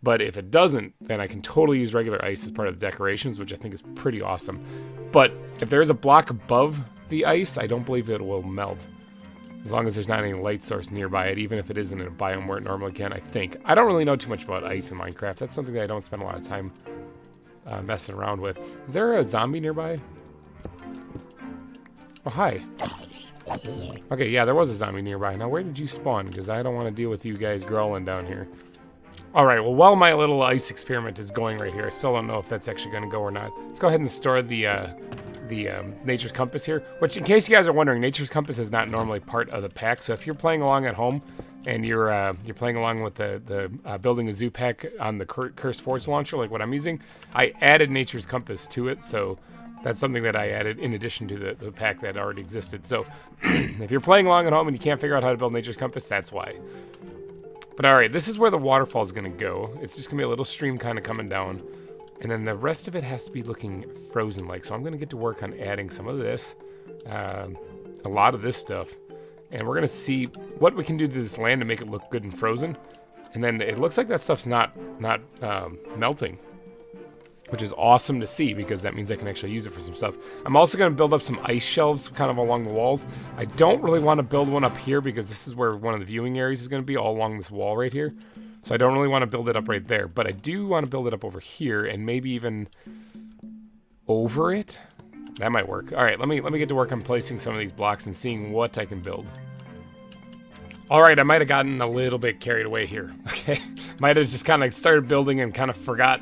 But if it doesn't, then I can totally use regular ice as part of the decorations, which I think is pretty awesome. But if there is a block above the ice, I don't believe it will melt. As long as there's not any light source nearby it, even if it isn't in a biome where it normally can, I think. I don't really know too much about ice in Minecraft. That's something that I don't spend a lot of time messing around with. Is there a zombie nearby? Oh, hi. Okay, yeah, there was a zombie nearby. Now, where did you spawn? Because I don't want to deal with you guys growling down here. All right, well, while my little ice experiment is going right here, I still don't know if that's actually going to go or not. Let's go ahead and store the Nature's Compass here, which, in case you guys are wondering, Nature's Compass is not normally part of the pack. So if you're playing along at home and you're playing along with the Building a Zoo pack on the Cursed Forge launcher, like what I'm using, I added Nature's Compass to it, so that's something that I added in addition to the pack that already existed. So if you're playing along at home and you can't figure out how to build Nature's Compass, that's why. But all right, this is where the waterfall is going to go. It's just going to be a little stream kind of coming down. And then the rest of it has to be looking frozen-like. So I'm going to get to work on adding some of this, a lot of this stuff. And we're going to see what we can do to this land to make it look good and frozen. And then it looks like that stuff's not melting, which is awesome to see because that means I can actually use it for some stuff. I'm also going to build up some ice shelves kind of along the walls. I don't really want to build one up here because this is where one of the viewing areas is going to be, all along this wall right here. So I don't really want to build it up right there, but I do want to build it up over here and maybe even over it. That might work. All right, let me get to work on placing some of these blocks and seeing what I can build. All right, I might have gotten a little bit carried away here. Okay, might have just kind of started building and kind of forgot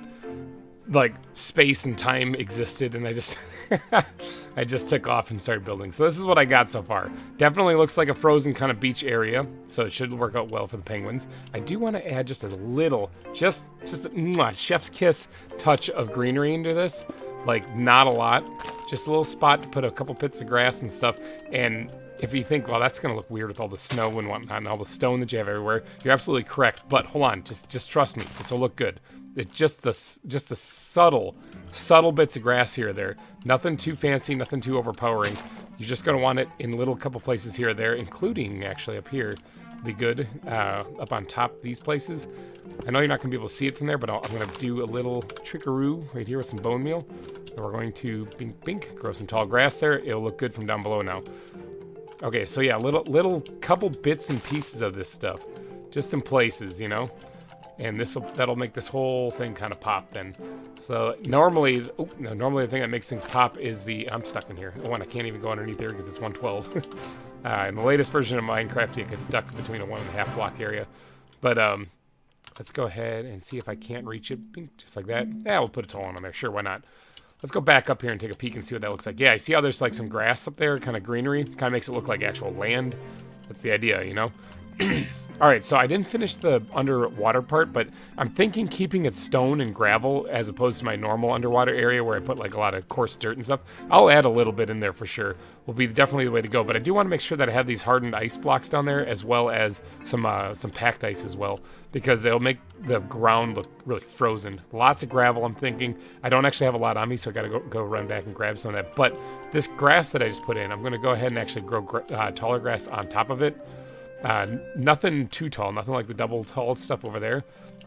like space and time existed, and I just took off and started building. So this is what I got so far. Definitely looks like a frozen kind of beach area, so it should work out well for the penguins. I do want to add just a little, just a chef's kiss touch of greenery into this. Like, not a lot, just a little spot to put a couple bits of grass and stuff. And if you think, well, that's gonna look weird with all the snow and whatnot and all the stone that you have everywhere, you're absolutely correct. But hold on, just trust me, this will look good. It's just the subtle bits of grass here or there. Nothing too fancy, nothing too overpowering. You're just gonna want it in little couple places here or there, including actually up here. Be good up on top of these places. I know you're not gonna be able to see it from there, but I'm gonna do a little trickaroo right here with some bone meal. And we're going to bink, grow some tall grass there. It'll look good from down below now. Okay, so yeah, little couple bits and pieces of this stuff, just in places, you know. And that'll make this whole thing kind of pop then. So normally the thing that makes things pop is I'm stuck in here. Oh, and I can't even go underneath here because it's 112. In the latest version of Minecraft, you can duck between a 1.5 block area. But let's go ahead and see if I can't reach it, just like that. Yeah, we'll put a toll on there. Sure, why not? Let's go back up here and take a peek and see what that looks like. Yeah, I see how there's like some grass up there, kind of greenery. Kind of makes it look like actual land. That's the idea, you know? All right, so I didn't finish the underwater part, but I'm thinking keeping it stone and gravel as opposed to my normal underwater area where I put like a lot of coarse dirt and stuff. I'll add a little bit in there for sure. Will be definitely the way to go. But I do want to make sure that I have these hardened ice blocks down there as well as some packed ice as well, because they'll make the ground look really frozen. Lots of gravel, I'm thinking. I don't actually have a lot on me, so I got to go run back and grab some of that. But this grass that I just put in, I'm going to go ahead and actually grow taller grass on top of it. Nothing too tall, nothing like the double tall stuff over there.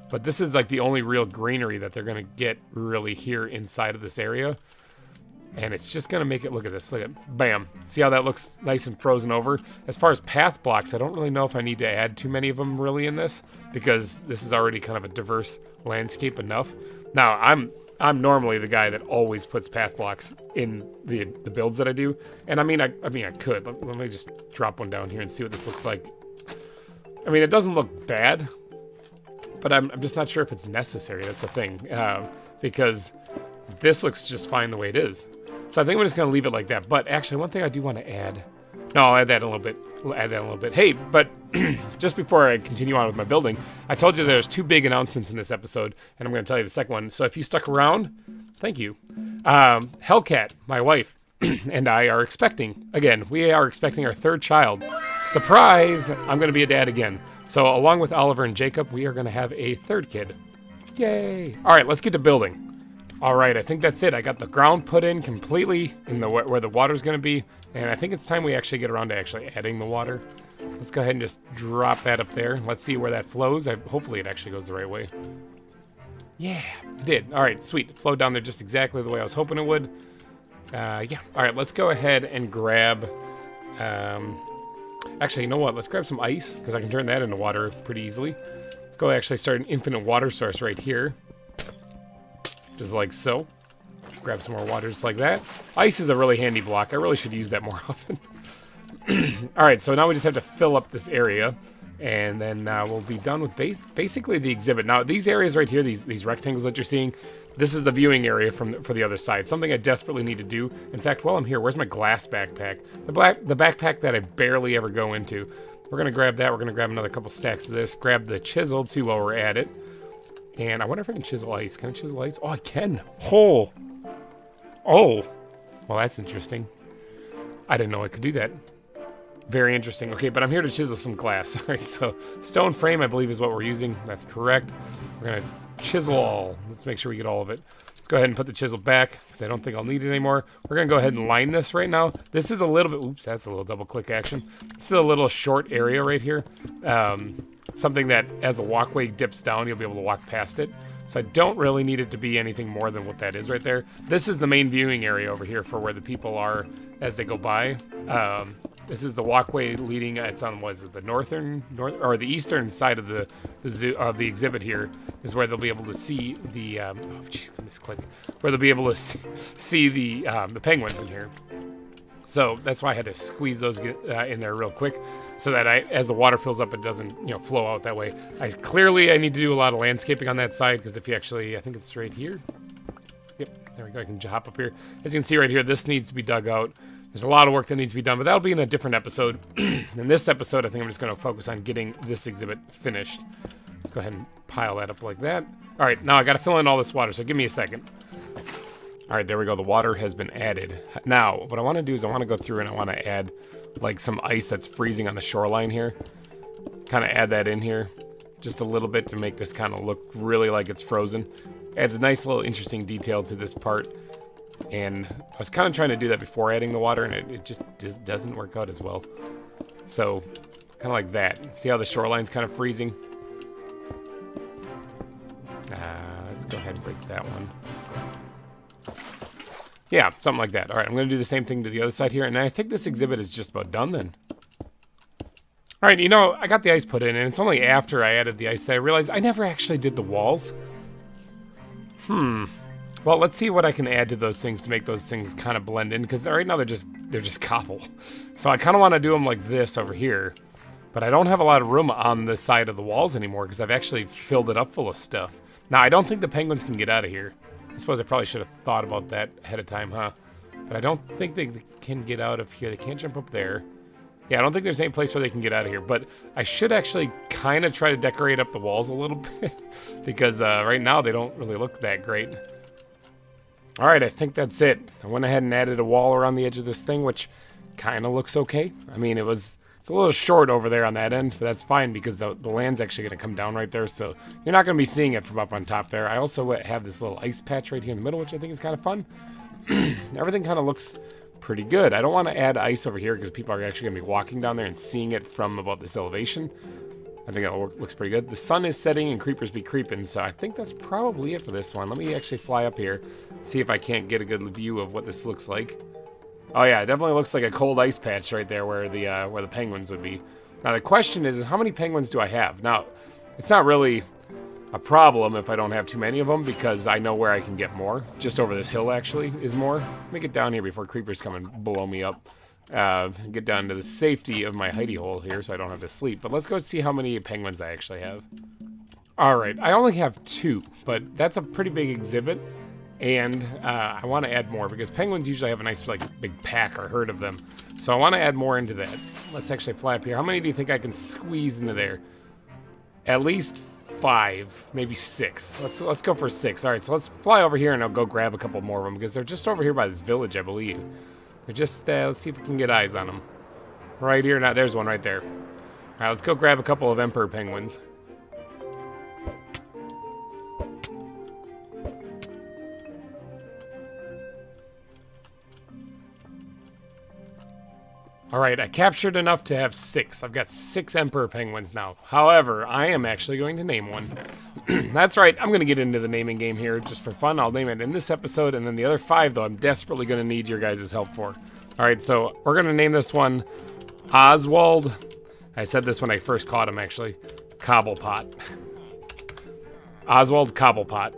But this is like the only real greenery that they're going to get really here inside of this area. And it's just going to make it, look at this, look at, bam. See how that looks nice and frozen over? As far as path blocks, I don't really know if I need to add too many of them really in this, because this is already kind of a diverse landscape enough. Now, I'm normally the guy that always puts path blocks in the builds that I do. And I mean I could. Let me just drop one down here and see what this looks like. I mean, it doesn't look bad, but I'm just not sure if it's necessary. That's the thing, because this looks just fine the way it is. So I think I'm just going to leave it like that. But actually, one thing I do want to add... No, I'll add that in a little bit. We'll add that in a little bit. Hey, but just before I continue on with my building, I told you there's 2 big announcements in this episode, and I'm going to tell you the second one. So if you stuck around, thank you. Hellcat, my wife, and I are expecting. Again, we are expecting our 3rd child. Surprise! I'm going to be a dad again. So along with Oliver and Jacob, we are going to have a 3rd kid. Yay! All right, let's get to building. All right, I think that's it. I got the ground put in completely in the where the water's going to be, and I think it's time we actually get around to actually adding the water. Let's go ahead and just drop that up there. Let's see where that flows. Hopefully it actually goes the right way. Yeah, it did. All right, sweet. It flowed down there just exactly the way I was hoping it would. Yeah. All right, let's go ahead and grab... actually, you know what? Let's grab some ice, because I can turn that into water pretty easily. Let's go actually start an infinite water source right here. Just like so. Grab some more water just like that. Ice is a really handy block. I really should use that more often. Alright, so now we just have to fill up this area. And then we'll be done with basically the exhibit. Now, these areas right here, these rectangles that you're seeing, this is the viewing area for the other side. Something I desperately need to do. In fact, while I'm here, where's my glass backpack? The backpack that I barely ever go into. We're going to grab that. We're going to grab another couple stacks of this. Grab the chisel, too, while we're at it. And I wonder if I can chisel ice. Can I chisel ice? Oh, I can. Oh. Oh. Well, that's interesting. I didn't know I could do that. Very interesting. Okay, but I'm here to chisel some glass. All right, so stone frame, I believe, is what we're using. That's correct. We're going to chisel all. Let's make sure we get all of it. Let's go ahead and put the chisel back, because I don't think I'll need it anymore. We're going to go ahead and line this right now. This is a little bit... Oops, that's a little double-click action. This is a little short area right here. Something that, as the walkway dips down, you'll be able to walk past it. So I don't really need it to be anything more than what that is right there. This is the main viewing area over here for where the people are as they go by. This is the walkway leading. It's on, what is it, the the eastern side of the zoo, of the exhibit here, is where they'll be able to see the. Oh, jeez, misclick. Where they'll be able to see the penguins in here. So that's why I had to squeeze those in there real quick, so that as the water fills up, it doesn't, flow out that way. Clearly I need to do a lot of landscaping on that side, because if you actually, I think it's right here. Yep, there we go. I can hop up here. As you can see right here, this needs to be dug out. There's a lot of work that needs to be done, but that'll be in a different episode. In this episode, I think I'm just going to focus on getting this exhibit finished. Let's go ahead and pile that up like that. All right, now I got to fill in all this water, so give me a second. All right, there we go. The water has been added. Now, what I want to do is I want to go through and I want to add like some ice that's freezing on the shoreline here. Kind of add that in here just a little bit to make this kind of look really like it's frozen. Adds a nice little interesting detail to this part. And I was kind of trying to do that before adding the water, and it just doesn't work out as well. So, kind of like that. See how the shoreline's kind of freezing? Let's go ahead and break that one. Yeah, something like that. All right, I'm going to do the same thing to the other side here, and I think this exhibit is just about done then. All right, I got the ice put in, and it's only after I added the ice that I realized I never actually did the walls. Well, let's see what I can add to those things to make those things kind of blend in, because right now they're just cobble. So I kind of want to do them like this over here, but I don't have a lot of room on the side of the walls anymore because I've actually filled it up full of stuff. Now, I don't think the penguins can get out of here. I suppose I probably should have thought about that ahead of time, huh? But I don't think they can get out of here. They can't jump up there. Yeah, I don't think there's any place where they can get out of here, but I should actually kind of try to decorate up the walls a little bit because right now they don't really look that great. All right, I think that's it. I went ahead and added a wall around the edge of this thing, which kind of looks okay. I mean, it's a little short over there on that end, but that's fine because the land's actually going to come down right there, so you're not going to be seeing it from up on top there. I also have this little ice patch right here in the middle, which I think is kind of fun. Everything kind of looks pretty good. I don't want to add ice over here because people are actually going to be walking down there and seeing it from about this elevation. I think it looks pretty good. The sun is setting and creepers be creeping, so I think that's probably it for this one. Let me actually fly up here, see if I can't get a good view of what this looks like. Oh yeah, it definitely looks like a cold ice patch right there where the penguins would be. Now the question is how many penguins do I have? Now, it's not really a problem if I don't have too many of them because I know where I can get more. Just over this hill actually is more. Let me get down here before creepers come and blow me up. Get down to the safety of my hidey hole here so I don't have to sleep. But let's go see how many penguins I actually have. Alright, I only have 2, but that's a pretty big exhibit. And I want to add more because penguins usually have a nice like big pack or herd of them. So I want to add more into that. Let's actually fly up here. How many do you think I can squeeze into there? At least 5, maybe 6. Let's go for 6. All right, so let's fly over here and I'll go grab a couple more of them because they're just over here by this village, I believe. They're just let's see if we can get eyes on them. Right here, now there's one right there. All right, let's go grab a couple of emperor penguins. Alright, I captured enough to have 6. I've got 6 emperor penguins now. However, I am actually going to name one. That's right, I'm going to get into the naming game here just for fun. I'll name it in this episode, and then the other 5, though, I'm desperately going to need your guys' help for. Alright, so we're going to name this one Oswald. I said this when I first caught him, actually. Cobblepot. Oswald Cobblepot.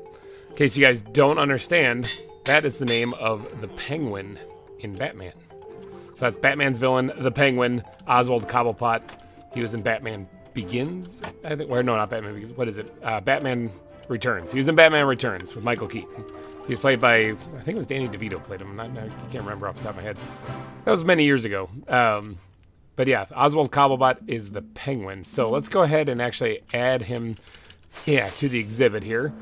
In case you guys don't understand, that is the name of the penguin in Batman. So that's Batman's villain, the Penguin, Oswald Cobblepot. He was in Batman Begins, I think. Or no, not Batman Begins. What is it? Batman Returns. He was in Batman Returns with Michael Keaton. He was played by, I think it was Danny DeVito played him. I can't remember off the top of my head. That was many years ago. But yeah, Oswald Cobblepot is the Penguin. So let's go ahead and actually add him, to the exhibit here.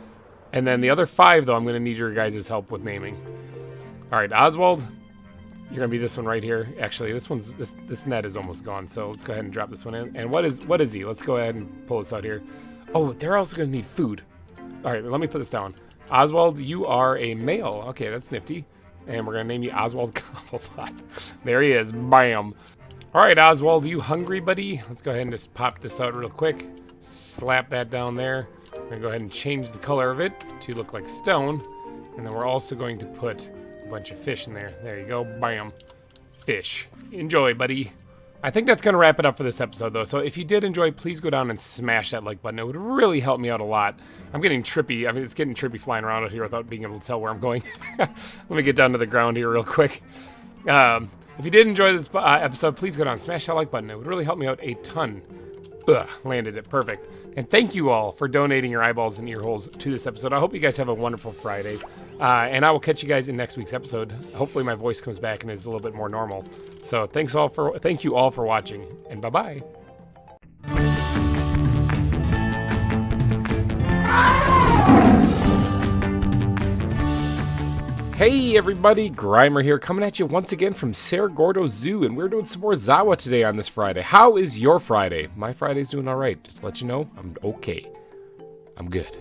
And then the other 5, though, I'm going to need your guys' help with naming. All right, Oswald. You're gonna be this one right here. Actually, this net is almost gone, so let's go ahead and drop this one in. And what is he? Let's go ahead and pull this out here. Oh, they're also gonna need food. All right, let me put this down. Oswald, you are a male. Okay, that's nifty. And we're gonna name you Oswald Cobblepot. There he is. Bam. All right, Oswald, you hungry, buddy? Let's go ahead and just pop this out real quick. Slap that down there. We're gonna go ahead and change the color of it to look like stone. And then we're also going to put a bunch of fish in there. There you go. Bam. Fish. Enjoy, buddy. I think that's going to wrap it up for this episode, though. So if you did enjoy, please go down and smash that like button. It would really help me out a lot. I'm getting trippy. I mean, it's getting trippy flying around out here without being able to tell where I'm going. Let me get down to the ground here real quick. If you did enjoy this episode, please go down and smash that like button. It would really help me out a ton. Landed it. Perfect. And thank you all for donating your eyeballs and ear holes to this episode. I hope you guys have a wonderful Friday. And I will catch you guys in next week's episode. Hopefully my voice comes back and is a little bit more normal. So thank you all for watching, and bye-bye. Hey everybody, GReimer here, coming at you once again from Cerro Gordo Zoo, and we're doing some more ZAWA today on this Friday. How is your Friday? My Friday's doing all right. Just to let you know, I'm okay. I'm good.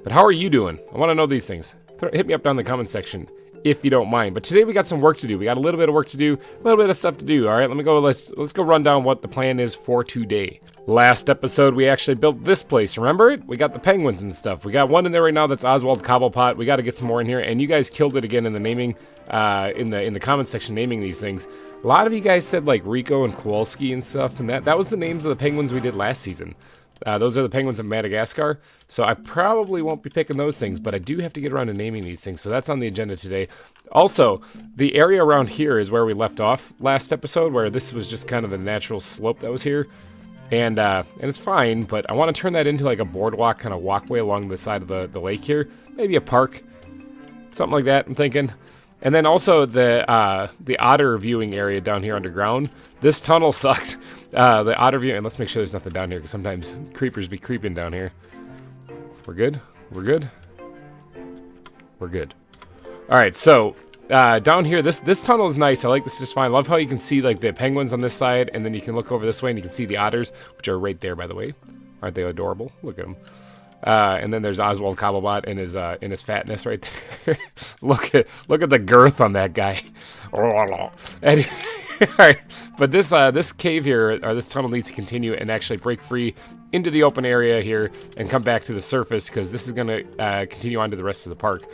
But how are you doing? I want to know these things. Hit me up down in the comment section if you don't mind. But today we got some work to do. We got a little bit of work to do, a little bit of stuff to do. All right, let's go run down what the plan is for today. Last episode, we actually built this place. Remember it? We got the penguins and stuff. We got one in there right now that's Oswald Cobblepot. We got to get some more in here. And you guys killed it again in the naming, in the comment section naming these things. A lot of you guys said like Rico and Kowalski and stuff. And that was the names of the penguins we did last season. Those are the penguins of Madagascar. So I probably won't be picking those things, but I do have to get around to naming these things. So that's on the agenda today. Also, the area around here is where we left off last episode, where this was just kind of the natural slope that was here. And it's fine, but I want to turn that into like a boardwalk kind of walkway along the side of the lake here. Maybe a park. Something like that, I'm thinking. And then also the otter viewing area down here underground. This tunnel sucks. The otter view, and let's make sure there's nothing down here because sometimes creepers be creeping down here. We're good. We're good. We're good. All right, so down here, this tunnel is nice. I like this just fine. I love how you can see like the penguins on this side, and then you can look over this way and you can see the otters, which are right there, by the way. Aren't they adorable? Look at them. And then there's Oswald Cobblepot in his fatness right there. look at the girth on that guy. Anyway, all right, but this cave here, or this tunnel, needs to continue and actually break free into the open area here and come back to the surface because this is going to continue on to the rest of the park.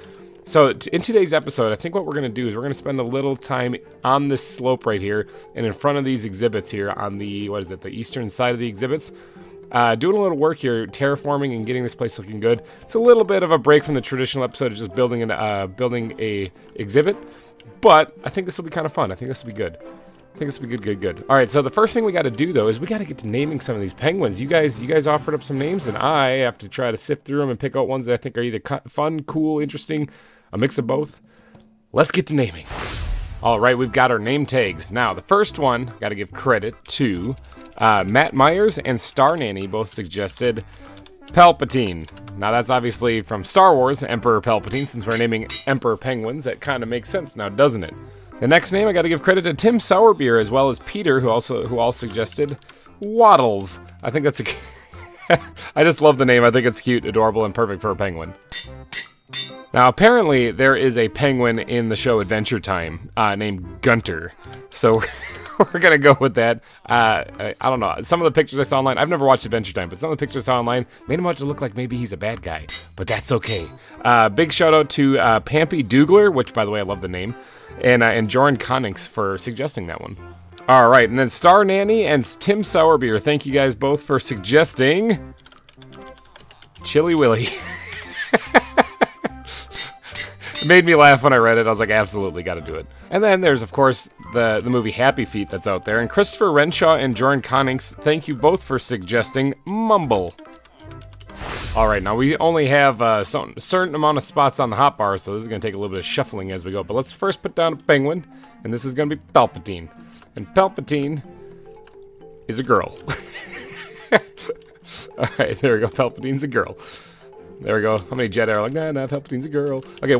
So in today's episode, I think what we're going to do is we're going to spend a little time on this slope right here and in front of these exhibits here on the, what is it, the eastern side of the exhibits. Doing a little work here, terraforming and getting this place looking good. It's a little bit of a break from the traditional episode of just building a exhibit, but I think this will be kind of fun. I think this will be good. I think this will be good. All right, so the first thing we got to do though is we got to get to naming some of these penguins. You guys offered up some names, and I have to try to sift through them and pick out ones that I think are either fun, cool, interesting, a mix of both. Let's get to naming. All right, we've got our name tags. Now, the first one, got to give credit to Matt Myers and Star Nanny both suggested Palpatine. Now, that's obviously from Star Wars, Emperor Palpatine. Since we're naming Emperor penguins, that kind of makes sense now, doesn't it? The next name, I got to give credit to Tim Sourbeer as well as Peter, who all suggested Waddles. I think that's I just love the name. I think it's cute, adorable, and perfect for a penguin. Now, apparently, there is a penguin in the show Adventure Time named Gunter. So we're going to go with that. I don't know. Some of the pictures I saw online, I've never watched Adventure Time, but some of the pictures I saw online made him out to look like maybe he's a bad guy. But that's okay. Big shout out to Pampy Dougler, which, by the way, I love the name, and Joran Connings for suggesting that one. All right, and then Star Nanny and Tim Sourbeer. Thank you guys both for suggesting Chili Willy. It made me laugh when I read it. I was like, absolutely, got to do it. And then there's, of course, the movie Happy Feet that's out there. And Christopher Renshaw and Joran Connings, thank you both for suggesting Mumble. All right, now we only have a certain amount of spots on the hotbar, so this is going to take a little bit of shuffling as we go. But let's first put down a penguin, and this is going to be Palpatine. And Palpatine is a girl. All right, there we go. Palpatine's a girl. There we go. How many Jedi are like, nah, Palpatine's a girl. Okay,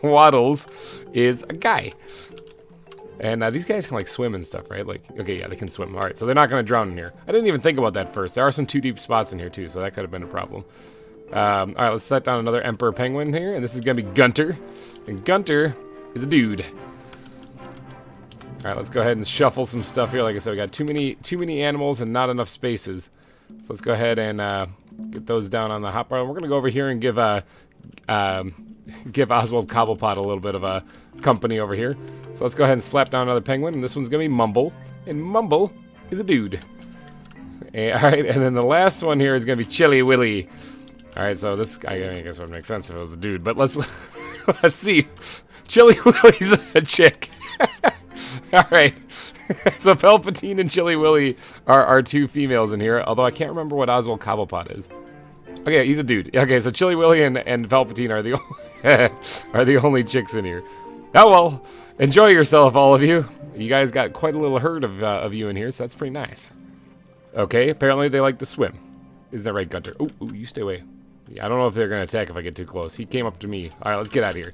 Waddles is a guy. And these guys can, like, swim and stuff, right? Like, okay, yeah, they can swim. All right, so they're not going to drown in here. I didn't even think about that first. There are some too deep spots in here, too, so that could have been a problem. All right, let's set down another Emperor Penguin here, and this is going to be Gunter. And Gunter is a dude. All right, let's go ahead and shuffle some stuff here. Like I said, we got too many animals and not enough spaces. So let's go ahead and get those down on the hotbar. We're going to go over here and give Oswald Cobblepot a little bit of a company over here. So let's go ahead and slap down another penguin, and this one's going to be Mumble. And Mumble is a dude. All right, and then the last one here is going to be Chili Willy. All right, so this, I guess would make sense if it was a dude, but let's see. Chili Willy's a chick. All right. So Palpatine and Chili Willy are two females in here, although I can't remember what Oswald Cobblepot is. Okay, he's a dude. Okay, so Chili Willy and Palpatine are the only chicks in here. Oh well, enjoy yourself, all of you. You guys got quite a little herd of you in here, so that's pretty nice. Okay, apparently they like to swim. Isn't that right, Gunter? Ooh, you stay away. Yeah, I don't know if they're going to attack if I get too close. He came up to me. All right, let's get out of here.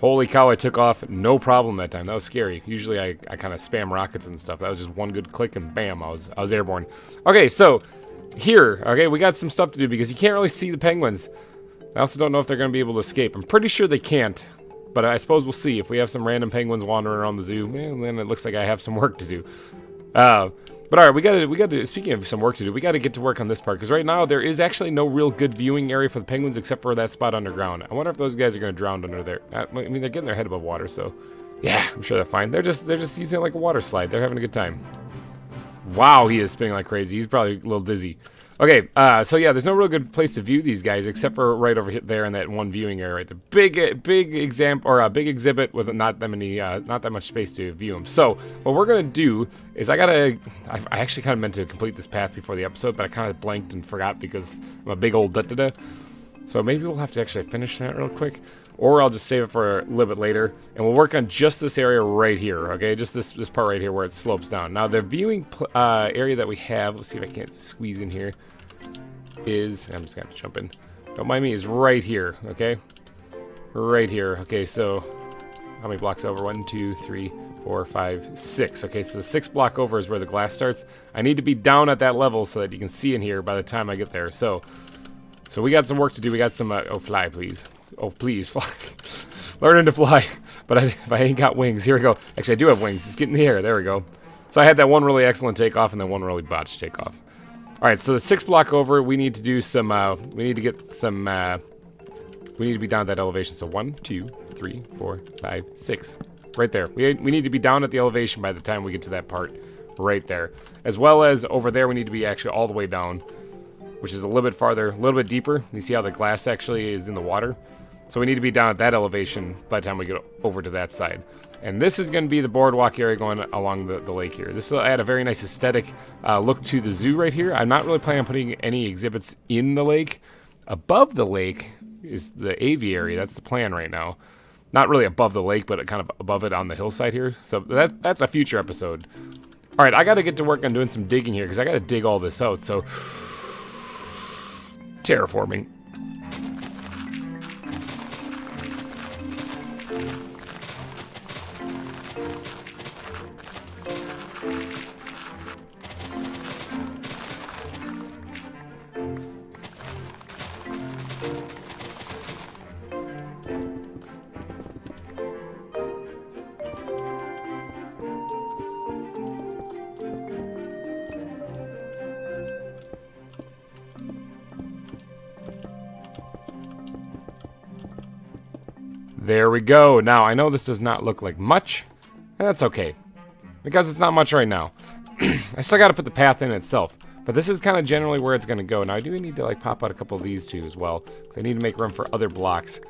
Holy cow, I took off no problem that time. That was scary. Usually I kind of spam rockets and stuff. That was just one good click and bam, I was airborne. Okay, so here, okay, we got some stuff to do because you can't really see the penguins. I also don't know if they're going to be able to escape. I'm pretty sure they can't, but I suppose we'll see. If we have some random penguins wandering around the zoo, then it looks like I have some work to do. But all right, we got to. Speaking of some work to do, we got to get to work on this part because right now there is actually no real good viewing area for the penguins except for that spot underground. I wonder if those guys are going to drown under there. I mean, they're getting their head above water, so yeah, I'm sure they're fine. They're just using it like a water slide. They're having a good time. Wow, he is spinning like crazy. He's probably a little dizzy. Okay, so yeah, there's no real good place to view these guys except for right over there in that one viewing area right there. Big exhibit with not that much space to view them. So what we're gonna do is I actually kind of meant to complete this path before the episode, but I kind of blanked and forgot because I'm a big old da-da-da. So maybe we'll have to actually finish that real quick. or I'll just save it for a little bit later, and we'll work on just this area right here, okay? Just this part right here where it slopes down. Now, the viewing area that we have, let's see if I can't squeeze in here, is, I'm just going to jump in. Don't mind me, is right here, okay? Right here. Okay, so how many blocks over? 1, 2, 3, 4, 5, 6. Okay, so the 6th block over is where the glass starts. I need to be down at that level so that you can see in here by the time I get there. So we got some work to do. We got some, oh, fly, please. Oh, please, fly. Learning to fly. But if I ain't got wings, here we go. Actually, I do have wings. Let's get in the air. There we go. So I had that one really excellent takeoff and then one really botched takeoff. All right, so the 6th block over, we need to do some, we need to get some, we need to be down at that elevation. So 1, 2, 3, 4, 5, 6. Right there. We need to be down at the elevation by the time we get to that part. Right there. As well as over there, we need to be actually all the way down, which is a little bit farther, a little bit deeper. You see how the glass actually is in the water? So we need to be down at that elevation by the time we get over to that side. And this is going to be the boardwalk area going along the lake here. This will add a very nice aesthetic look to the zoo right here. I'm not really planning on putting any exhibits in the lake. Above the lake is the aviary. That's the plan right now. Not really above the lake, but kind of above it on the hillside here. So that's a future episode. All right, I got to get to work on doing some digging here because I got to dig all this out. So terraforming. There we go. Now, I know this does not look like much, and that's okay, because it's not much right now. I still got to put the path in itself, but this is kind of generally where it's going to go. Now, I do need to like pop out a couple of these too as well, because I need to make room for other blocks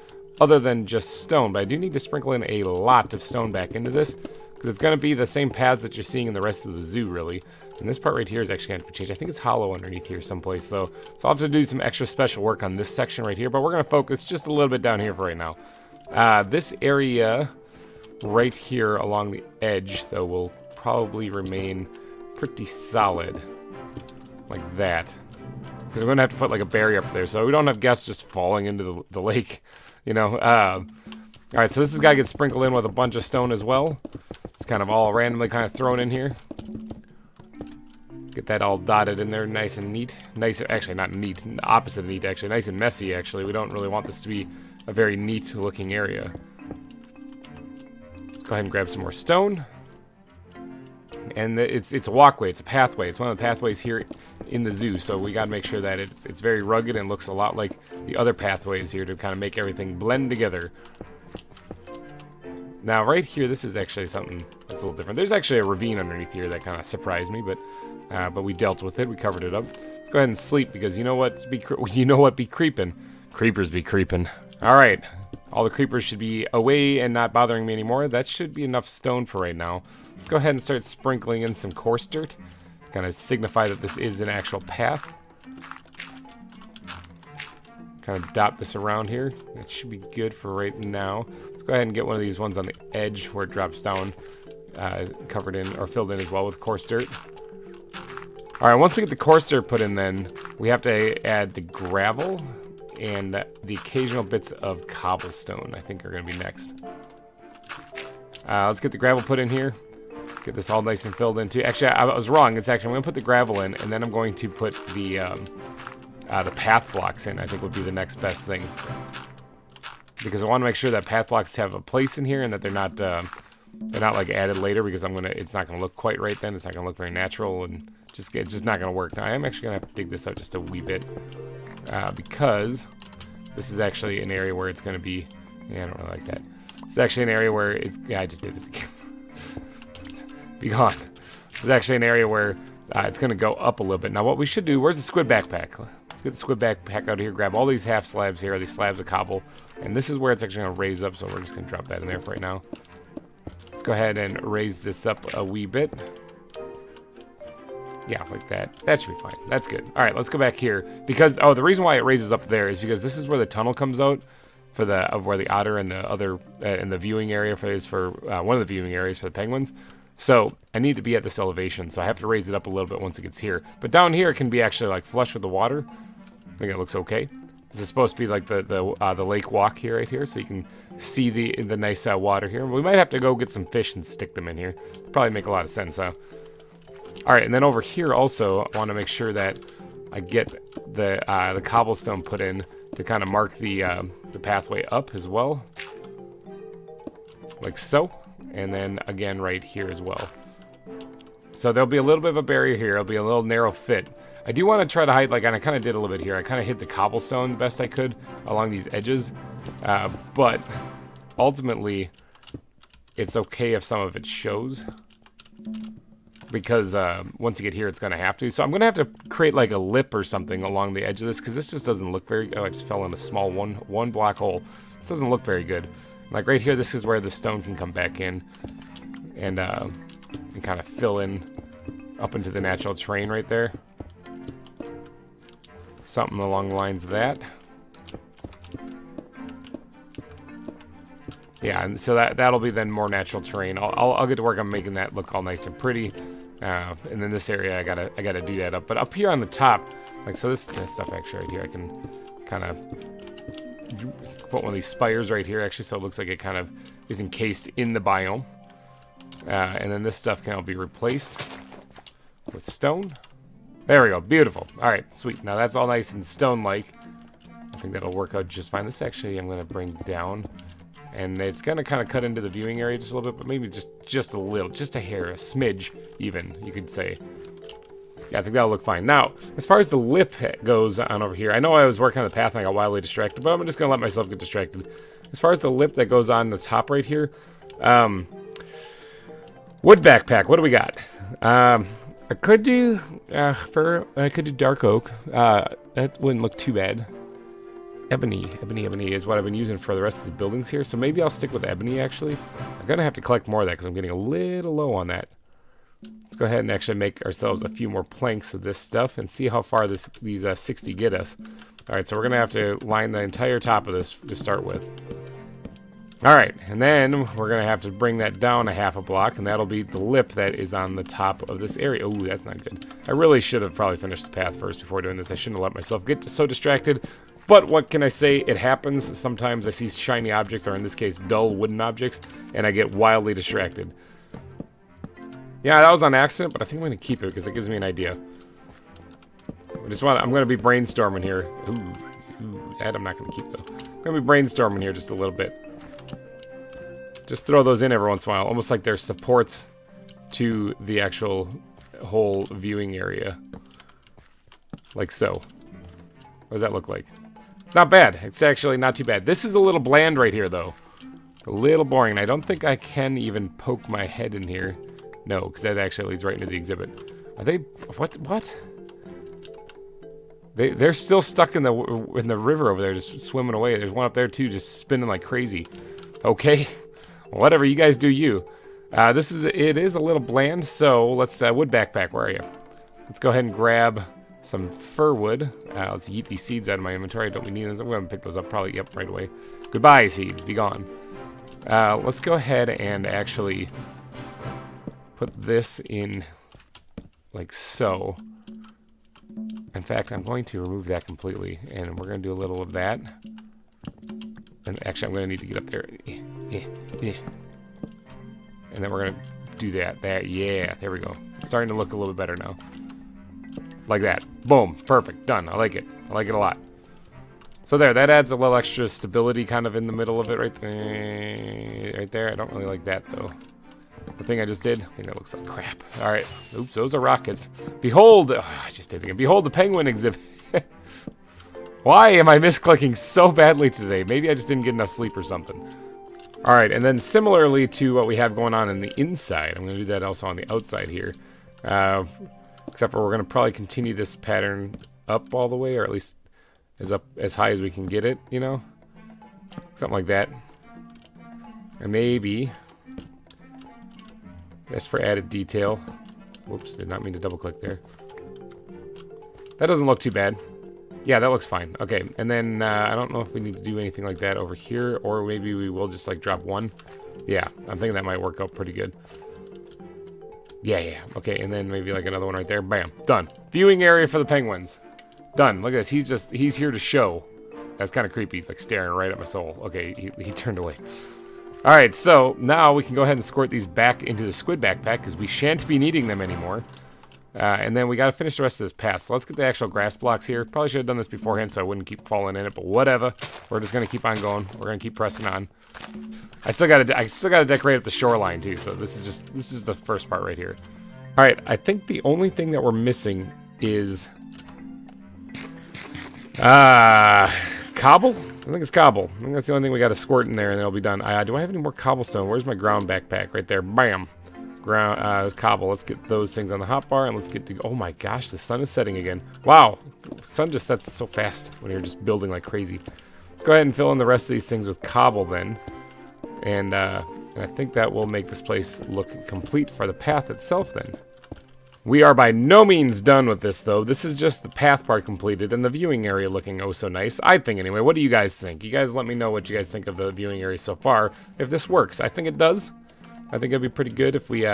other than just stone, but I do need to sprinkle in a lot of stone back into this, because it's going to be the same paths that you're seeing in the rest of the zoo, really. And this part right here is actually going to change. I think it's hollow underneath here someplace, though, so I'll have to do some extra special work on this section right here, but we're going to focus just a little bit down here for right now. This area right here along the edge, though, will probably remain pretty solid, like that. Because we're going to have to put like a barrier up there, so we don't have guests just falling into the lake, you know. Alright, so this has got to get sprinkled in with a bunch of stone as well. It's kind of all randomly kind of thrown in here. Get that all dotted in there nice and neat. Nice, actually not neat, opposite of neat actually, nice and messy actually. We don't really want this to be a very neat looking area. Let's go ahead and grab some more stone. And it's a walkway, it's a pathway. It's one of the pathways here in the zoo, so we gotta make sure that it's very rugged and looks a lot like the other pathways here to kind of make everything blend together. Now right here, this is actually something that's a little different. There's actually a ravine underneath here that kind of surprised me, but we dealt with it, we covered it up. Let's go ahead and sleep, because you know what be creeping. Creepers be creeping. Alright, all the creepers should be away and not bothering me anymore. That should be enough stone for right now. Let's go ahead and start sprinkling in some coarse dirt, kind of signify that this is an actual path. Kind of dot this around here. That should be good for right now. Let's go ahead and get one of these ones on the edge where it drops down, covered in or filled in as well with coarse dirt. Alright, once we get the coarse dirt put in, then we have to add the gravel and the occasional bits of cobblestone, I think, are going to be next. Let's get the gravel put in here. Get this all nice and filled in too. Actually, I was wrong. It's actually, I'm going to put the gravel in, and then I'm going to put the path blocks in, I think would be the next best thing. Because I want to make sure that path blocks have a place in here and that they're not like added later, because it's not going to look quite right then. It's not going to look very natural, and it's just not going to work. Now, I am actually going to have to dig this out just a wee bit. Because this is actually an area where it's going to be... Yeah, I don't really like that. It's actually an area where it's... Yeah, I just did it again. Be gone. This is actually an area where it's going to go up a little bit. Now, what we should do... Where's the squid backpack? Let's get the squid backpack out here. Grab all these half slabs here, these slabs of cobble. And this is where it's actually going to raise up, so we're just going to drop that in there for right now. Let's go ahead and raise this up a wee bit. Yeah, like that. That should be fine. That's good. All right, let's go back here. Because, the reason why it raises up there is because this is where the tunnel comes out. for the of where the otter and the other and the viewing area is for one of the viewing areas for the penguins. So I need to be at this elevation, so I have to raise it up a little bit once it gets here. But down here it can be actually like flush with the water. I think it looks okay. This is supposed to be like the lake walk here, right here, so you can see the nice water here. We might have to go get some fish and stick them in here. Probably make a lot of sense, huh? All right, and then over here also, I want to make sure that I get the cobblestone put in to kind of mark the pathway up as well, like so. And then again right here as well. So there'll be a little bit of a barrier here. It'll be a little narrow fit. I do want to try to hide, like, and I kind of did a little bit here. I kind of hid the cobblestone the best I could along these edges. But ultimately, it's okay if some of it shows. Because once you get here, it's going to have to. So I'm going to have to create like a lip or something along the edge of this. Because this just doesn't look very... Oh, I just fell in a small one block hole. This doesn't look very good. Like right here, this is where the stone can come back in. And kind of fill in up into the natural terrain right there. Something along the lines of that. Yeah, and so that'll be then more natural terrain. I'll get to work on making that look all nice and pretty. And then this area, I gotta do that up. But up here on the top, like so, this stuff actually right here, I can kind of put one of these spires right here, actually, so it looks like it kind of is encased in the biome. And then this stuff can all be replaced with stone. There we go, beautiful. All right, sweet. Now that's all nice and stone-like. I think that'll work out just fine. This actually I'm gonna bring down. And it's gonna kind of cut into the viewing area just a little bit, but maybe just a little, just a hair, a smidge even, you could say. Yeah, I think that'll look fine. Now, as far as the lip goes on over here, I know I was working on the path and I got wildly distracted, but I'm just gonna let myself get distracted. As far as the lip that goes on the top right here, wood backpack, what do we got? I could do I could do dark oak. That wouldn't look too bad. Ebony is what I've been using for the rest of the buildings here, so maybe I'll stick with ebony, actually. I'm gonna have to collect more of that because I'm getting a little low on that. Let's go ahead and actually make ourselves a few more planks of this stuff and see how far these 60 get us. Alright, so we're gonna have to line the entire top of this to start with. Alright, and then we're gonna have to bring that down a half a block, and that'll be the lip that is on the top of this area. Ooh, that's not good. I really should have probably finished the path first before doing this. I shouldn't have let myself get so distracted. But what can I say? It happens. Sometimes I see shiny objects, or in this case, dull wooden objects, and I get wildly distracted. Yeah, that was on accident, but I think I'm going to keep it because it gives me an idea. I'm going to be brainstorming here. Ooh, that I'm not going to keep, though. I'm going to be brainstorming here just a little bit. Just throw those in every once in a while, almost like they're supports to the actual whole viewing area. Like so. What does that look like? It's not bad. It's actually not too bad. This is a little bland right here, though. A little boring. I don't think I can even poke my head in here. No, because that actually leads right into the exhibit. Are they... What? They're still stuck in the river over there, just swimming away. There's one up there, too, just spinning like crazy. Okay. Whatever. You guys do you. It is a little bland, so let's... wood backpack, where are you? Let's go ahead and grab... some fir wood. Let's yeet these seeds out of my inventory. Don't we need those? I'm going to pick those up probably, yep, right away. Goodbye, seeds. Be gone. Let's go ahead and actually put this in like so. In fact, I'm going to remove that completely, and we're going to do a little of that. And actually, I'm going to need to get up there. And then we're going to do that. Yeah, there we go. It's starting to look a little bit better now. Like that. Boom. Perfect. Done. I like it. I like it a lot. So there, that adds a little extra stability kind of in the middle of it right there. I don't really like that, though. The thing I just did, I think that looks like crap. All right. Oops, those are rockets. Behold, I just did it again. Behold the penguin exhibit. Why am I misclicking so badly today? Maybe I just didn't get enough sleep or something. All right, and then similarly to what we have going on in the inside, I'm going to do that also on the outside here. Except for we're going to probably continue this pattern up all the way, or at least as high as we can get it, you know? Something like that. And maybe, just for added detail. Whoops, did not mean to double click there. That doesn't look too bad. Yeah, that looks fine. Okay, and then I don't know if we need to do anything like that over here, or maybe we will just like drop one. Yeah, I'm thinking that might work out pretty good. Yeah. Okay, and then maybe like another one right there. Bam, done. Viewing area for the penguins. Done. Look at this. He's here to show. That's kind of creepy. He's like staring right at my soul. Okay, he turned away. All right, so now we can go ahead and squirt these back into the squid backpack because we shan't be needing them anymore. And then we got to finish the rest of this path. So let's get the actual grass blocks here. Probably should have done this beforehand so I wouldn't keep falling in it, but whatever. We're just going to keep on going. We're going to keep pressing on. I still got to decorate up the shoreline too. So this is the first part right here. All right, I think the only thing that we're missing is cobble. I think it's cobble. I think that's the only thing we got to squirt in there and it'll be done. Do I have any more cobblestone? Where's my ground backpack? Right there. Bam. Ground cobble. Let's get those things on the hotbar and let's get to. Oh my gosh, the sun is setting again. Wow, sun just sets so fast when you're just building like crazy. Let's go ahead and fill in the rest of these things with cobble then, and I think that will make this place look complete for the path itself. Then we are by no means done with this though. This is just the path part completed and the viewing area looking oh so nice. I think anyway. What do you guys think? You guys let me know what you guys think of the viewing area so far. If this works, I think it does. I think it'd be pretty good if we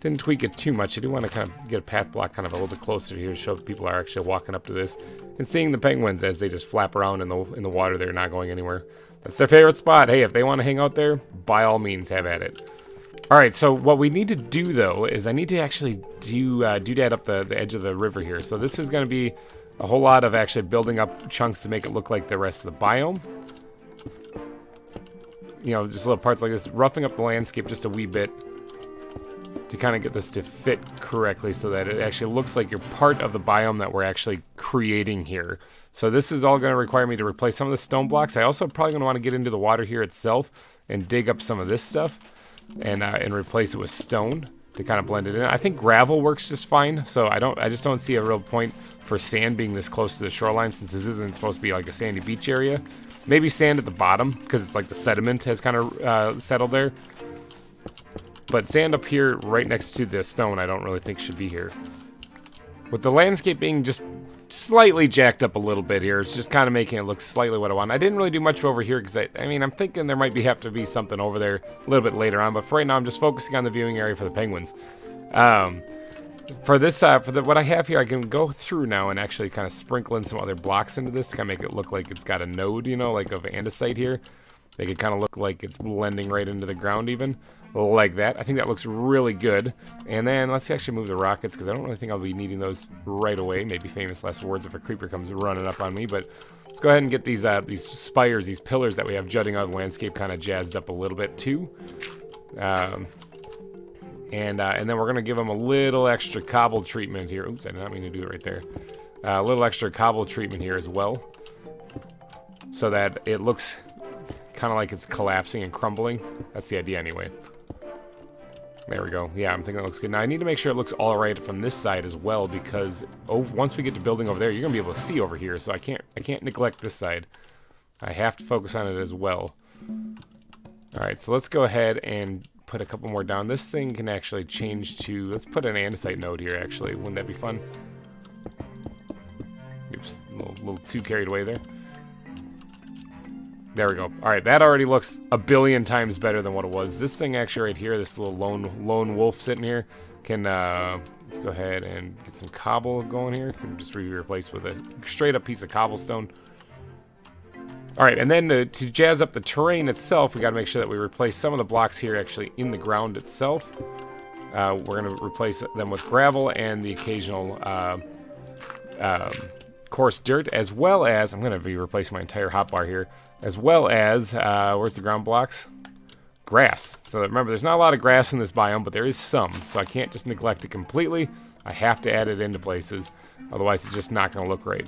didn't tweak it too much. I do want to kind of get a path block kind of a little bit closer here to show that people are actually walking up to this and seeing the penguins as they just flap around in the water. They're not going anywhere. That's their favorite spot. Hey, if they want to hang out there, by all means, have at it. All right, so what we need to do though is I need to actually do that up the edge of the river here. So this is going to be a whole lot of actually building up chunks to make it look like the rest of the biome. You know, just little parts like this, roughing up the landscape just a wee bit to kind of get this to fit correctly so that it actually looks like you're part of the biome that we're actually creating here. So this is all going to require me to replace some of the stone blocks. I also probably going to want to get into the water here itself and dig up some of this stuff and replace it with stone to kind of blend it in. I think gravel works just fine, so I just don't see a real point for sand being this close to the shoreline since this isn't supposed to be like a sandy beach area. Maybe sand at the bottom, because it's like the sediment has kind of settled there. But sand up here right next to the stone I don't really think should be here. With the landscape being just slightly jacked up a little bit here, it's just kind of making it look slightly what I want. I didn't really do much over here, because I mean, I'm thinking there might have to be something over there a little bit later on. But for right now, I'm just focusing on the viewing area for the penguins. For this, what I have here, I can go through now and actually kind of sprinkle in some other blocks into this to kind of make it look like it's got a node, you know, like of andesite here. Make it kind of look like it's blending right into the ground even, like that. I think that looks really good. And then let's actually move the rockets because I don't really think I'll be needing those right away. Maybe famous last words if a creeper comes running up on me. But let's go ahead and get these spires, these pillars that we have jutting out of the landscape kind of jazzed up a little bit too. And then we're going to give them a little extra cobble treatment here. Oops, I did not mean to do it right there. A little extra cobble treatment here as well. So that it looks kind of like it's collapsing and crumbling. That's the idea anyway. There we go. Yeah, I'm thinking it looks good. Now I need to make sure it looks all right from this side as well because once we get to building over there, you're going to be able to see over here. So I can't neglect this side. I have to focus on it as well. All right, so let's go ahead and put a couple more down. This thing can actually change to, let's put an andesite node here actually. Wouldn't that be fun? Oops, a little too carried away there. There we go. All right, that already looks a billion times better than what it was. This thing actually right here, this little lone wolf sitting here, can, let's go ahead and get some cobble going here. Can just replace with a straight up piece of cobblestone. All right, and then to jazz up the terrain itself, we got to make sure that we replace some of the blocks here actually in the ground itself. We're going to replace them with gravel and the occasional coarse dirt, as well as, I'm going to be replacing my entire hotbar here, as well as, where's the ground blocks? Grass. So remember, there's not a lot of grass in this biome, but there is some, so I can't just neglect it completely. I have to add it into places, otherwise it's just not going to look right.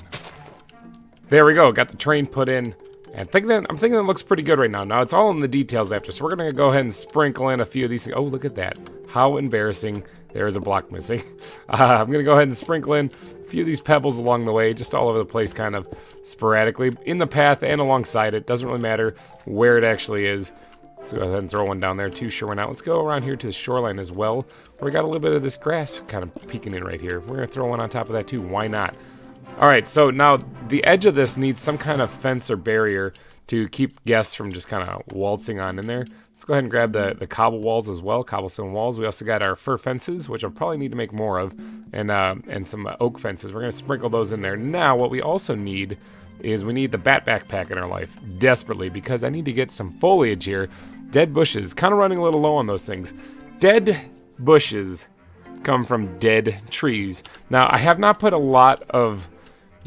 There we go, got the terrain put in. And I'm thinking that looks pretty good right now. Now, it's all in the details after, so we're going to go ahead and sprinkle in a few of these things. Oh, look at that. How embarrassing. There is a block missing. I'm going to go ahead and sprinkle in a few of these pebbles along the way, just all over the place, kind of sporadically, in the path and alongside it. Doesn't really matter where it actually is. Let's go ahead and throw one down there too. Sure, why not? Let's go around here to the shoreline as well, where we got a little bit of this grass kind of peeking in right here. We're going to throw one on top of that too. Why not? All right, so now the edge of this needs some kind of fence or barrier to keep guests from just kind of waltzing on in there. Let's go ahead and grab the cobble walls as well, cobblestone walls. We also got our fir fences, which I'll probably need to make more of, and some oak fences. We're going to sprinkle those in there. Now, what we also need is we need the bat backpack in our life, desperately, because I need to get some foliage here. Dead bushes, kind of running a little low on those things. Dead bushes come from dead trees. Now, I have not put a lot of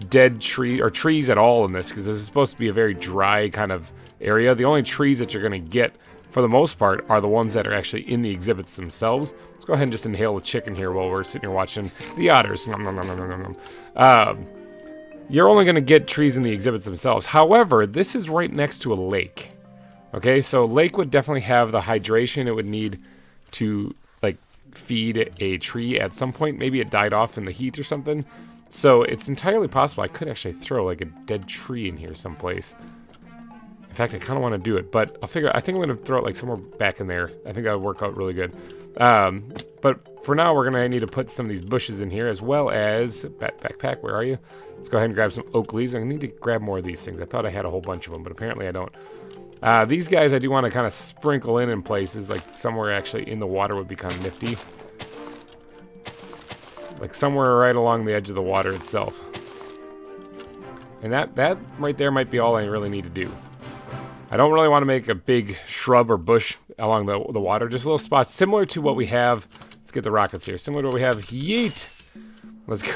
dead tree or trees at all in this because this is supposed to be a very dry kind of area. The only trees that you're going to get for the most part are the ones that are actually in the exhibits themselves. Let's go ahead and just inhale the chicken here while we're sitting here watching the otters. Nom, nom, nom, nom, nom, nom. You're only going to get trees in the exhibits themselves. However, this is right next to a lake. Okay, so lake would definitely have the hydration it would need to like feed a tree at some point. Maybe it died off in the heat or something. So it's entirely possible I could actually throw like a dead tree in here someplace. In fact, I kind of want to do it, but I think I'm going to throw it like somewhere back in there. I think that would work out really good. But for now, we're going to need to put some of these bushes in here, as well as backpack. Where are you? Let's go ahead and grab some oak leaves. I need to grab more of these things. I thought I had a whole bunch of them, but apparently I don't. These guys I do want to kind of sprinkle in places, like somewhere actually in the water would be kind of nifty. Like somewhere right along the edge of the water itself. And that right there might be all I really need to do. I don't really want to make a big shrub or bush along the water. Just little spots similar to what we have. Let's get the rockets here. Similar to what we have. Yeet! Let's go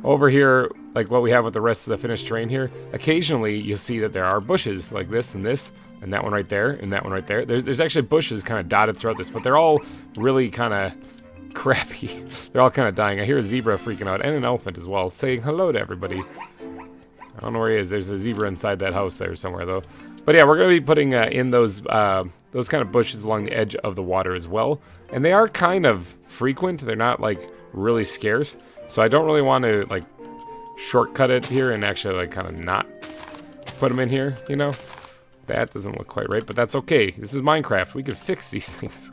over here, like what we have with the rest of the finished terrain here. Occasionally, you'll see that there are bushes like this, and that one right there, and that one right there. There's actually bushes kind of dotted throughout this, but they're all really kind of crappy. They're all kind of dying. I hear a zebra freaking out, and an elephant as well, saying hello to everybody. I don't know where he is. There's a zebra inside that house there somewhere, though. But yeah, we're going to be putting in those kind of bushes along the edge of the water as well. And they are kind of frequent. They're not, like, really scarce. So I don't really want to, like, shortcut it here and actually, like, kind of not put them in here, you know? That doesn't look quite right, but that's okay. This is Minecraft. We can fix these things.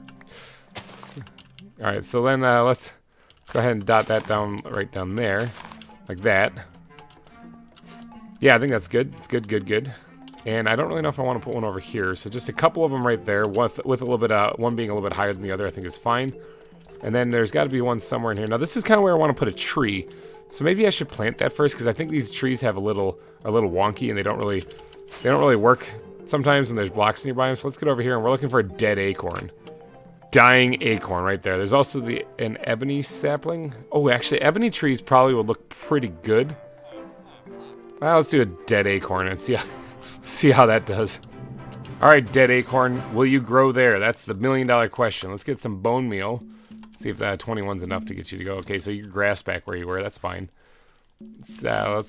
Alright, so then let's go ahead and dot that down right down there. Like that. Yeah, I think that's good. It's good, good, good. And I don't really know if I want to put one over here. So just a couple of them right there, with a little bit, one being a little bit higher than the other, I think is fine. And then there's got to be one somewhere in here. Now this is kind of where I want to put a tree. So maybe I should plant that first, because I think these trees have are a little wonky, and they don't really work sometimes when there's blocks nearby them. So let's get over here, and we're looking for a dead acorn. Dying acorn right there. There's also an ebony sapling. Oh, actually, ebony trees probably would look pretty good. Well, let's do a dead acorn and see how that does. All right, dead acorn, will you grow there? That's the million-dollar question. Let's get some bone meal. See if that 21's enough to get you to go. Okay, so your grass back where you were. That's fine. Yeah,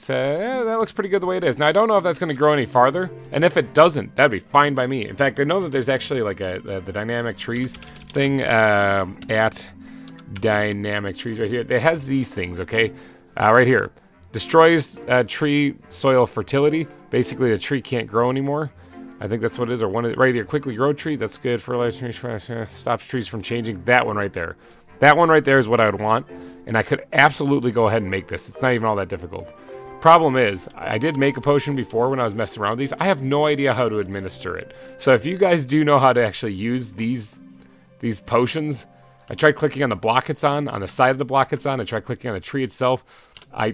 that looks pretty good the way it is. Now, I don't know if that's going to grow any farther. And if it doesn't, that'd be fine by me. In fact, I know that there's actually like the dynamic trees thing at dynamic trees right here. It has these things, okay? Right here. Destroys tree soil fertility. Basically, the tree can't grow anymore. I think that's what it is. Or one of right here. Quickly grow tree. That's good. Fertilizer stops trees from changing. That one right there. That one right there is what I would want. And I could absolutely go ahead and make this. It's not even all that difficult. Problem is, I did make a potion before when I was messing around with these. I have no idea how to administer it. So if you guys do know how to actually use these potions, I tried clicking on the block it's on the side of the block it's on. I tried clicking on the tree itself. I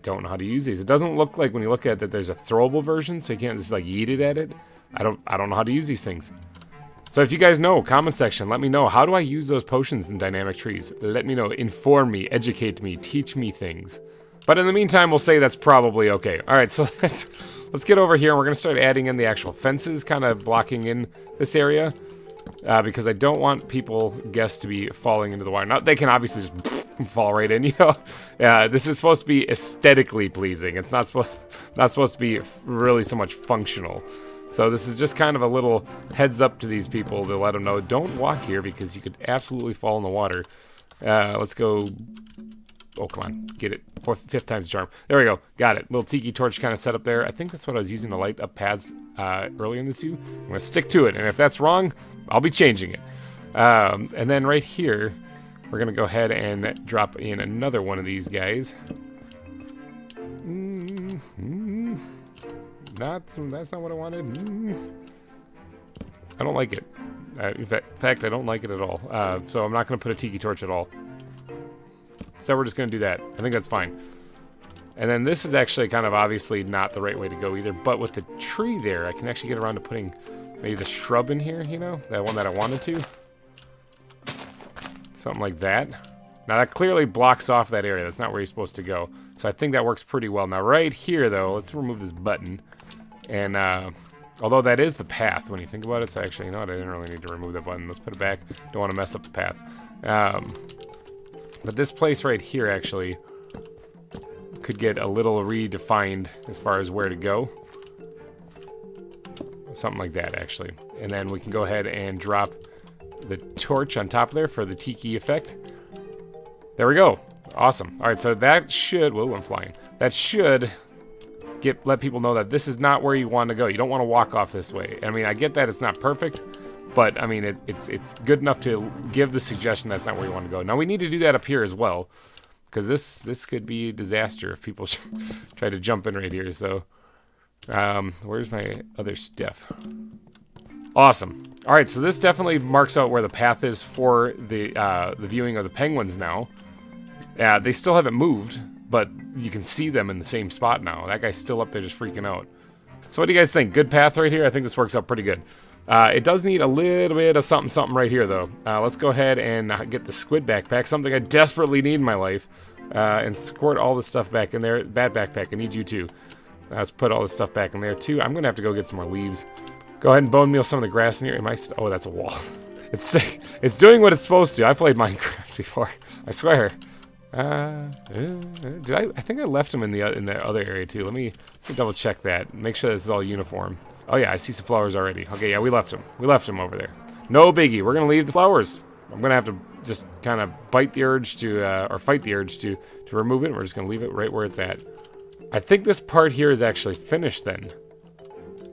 don't know how to use these. It doesn't look like when you look at it that there's a throwable version, so you can't just like yeet it at it. I don't know how to use these things. So if you guys know, comment section, let me know. How do I use those potions in dynamic trees? Let me know. Inform me, educate me, teach me things. But in the meantime, we'll say that's probably okay. All right, so let's get over here, and we're going to start adding in the actual fences, kind of blocking in this area, because I don't want guests to be falling into the water. Now, they can obviously just fall right in, you know. This is supposed to be aesthetically pleasing. It's not supposed to be really so much functional. So this is just kind of a little heads up to these people to let them know, don't walk here because you could absolutely fall in the water. Let's go. Oh, come on. Get it. Fifth time's charm. There we go. Got it. Little tiki torch kind of set up there. I think that's what I was using to light up paths earlier in the zoo. I'm going to stick to it. And if that's wrong, I'll be changing it. And then right here, we're going to go ahead and drop in another one of these guys. That's not what I wanted. I don't like it. In fact, I don't like it at all. So I'm not going to put a tiki torch at all. So we're just going to do that. I think that's fine. And then this is actually kind of obviously not the right way to go either. But with the tree there, I can actually get around to putting maybe the shrub in here, you know? That one that I wanted to. Something like that. Now that clearly blocks off that area. That's not where you're supposed to go. So I think that works pretty well. Now right here, though, let's remove this button. And although that is the path when you think about it, so actually, you know what? I didn't really need to remove that button. Let's put it back. Don't want to mess up the path. But this place right here actually could get a little redefined as far as where to go. Something like that, actually. And then we can go ahead and drop the torch on top of there for the tiki effect. There we go. Awesome. All right, so that should... Whoa, I'm flying. That should let people know that this is not where you want to go. You don't want to walk off this way. I mean, I get that it's not perfect, but, I mean, it's good enough to give the suggestion that's not where you want to go. Now, we need to do that up here as well, because this could be a disaster if people try to jump in right here. So, where's my other stuff? Awesome. All right, so this definitely marks out where the path is for the viewing of the penguins now. Yeah, they still haven't moved, but you can see them in the same spot now. That guy's still up there just freaking out. So what do you guys think? Good path right here? I think this works out pretty good. It does need a little bit of something right here, though. Let's go ahead and get the squid backpack, something I desperately need in my life, and squirt all the stuff back in there. Bad backpack, I need you too. Let's put all this stuff back in there too. I'm going to have to go get some more leaves. Go ahead and bone meal some of the grass in here. Oh, that's a wall. It's doing what it's supposed to. I played Minecraft before. I swear. I think I left them in the other area too. Let me double check that. Make sure this is all uniform. Oh yeah, I see some flowers already. Okay, yeah, we left them. We left them over there. No biggie. We're gonna leave the flowers. I'm gonna have to just kind of bite the urge to, or fight the urge to remove it. We're just gonna leave it right where it's at. I think this part here is actually finished then.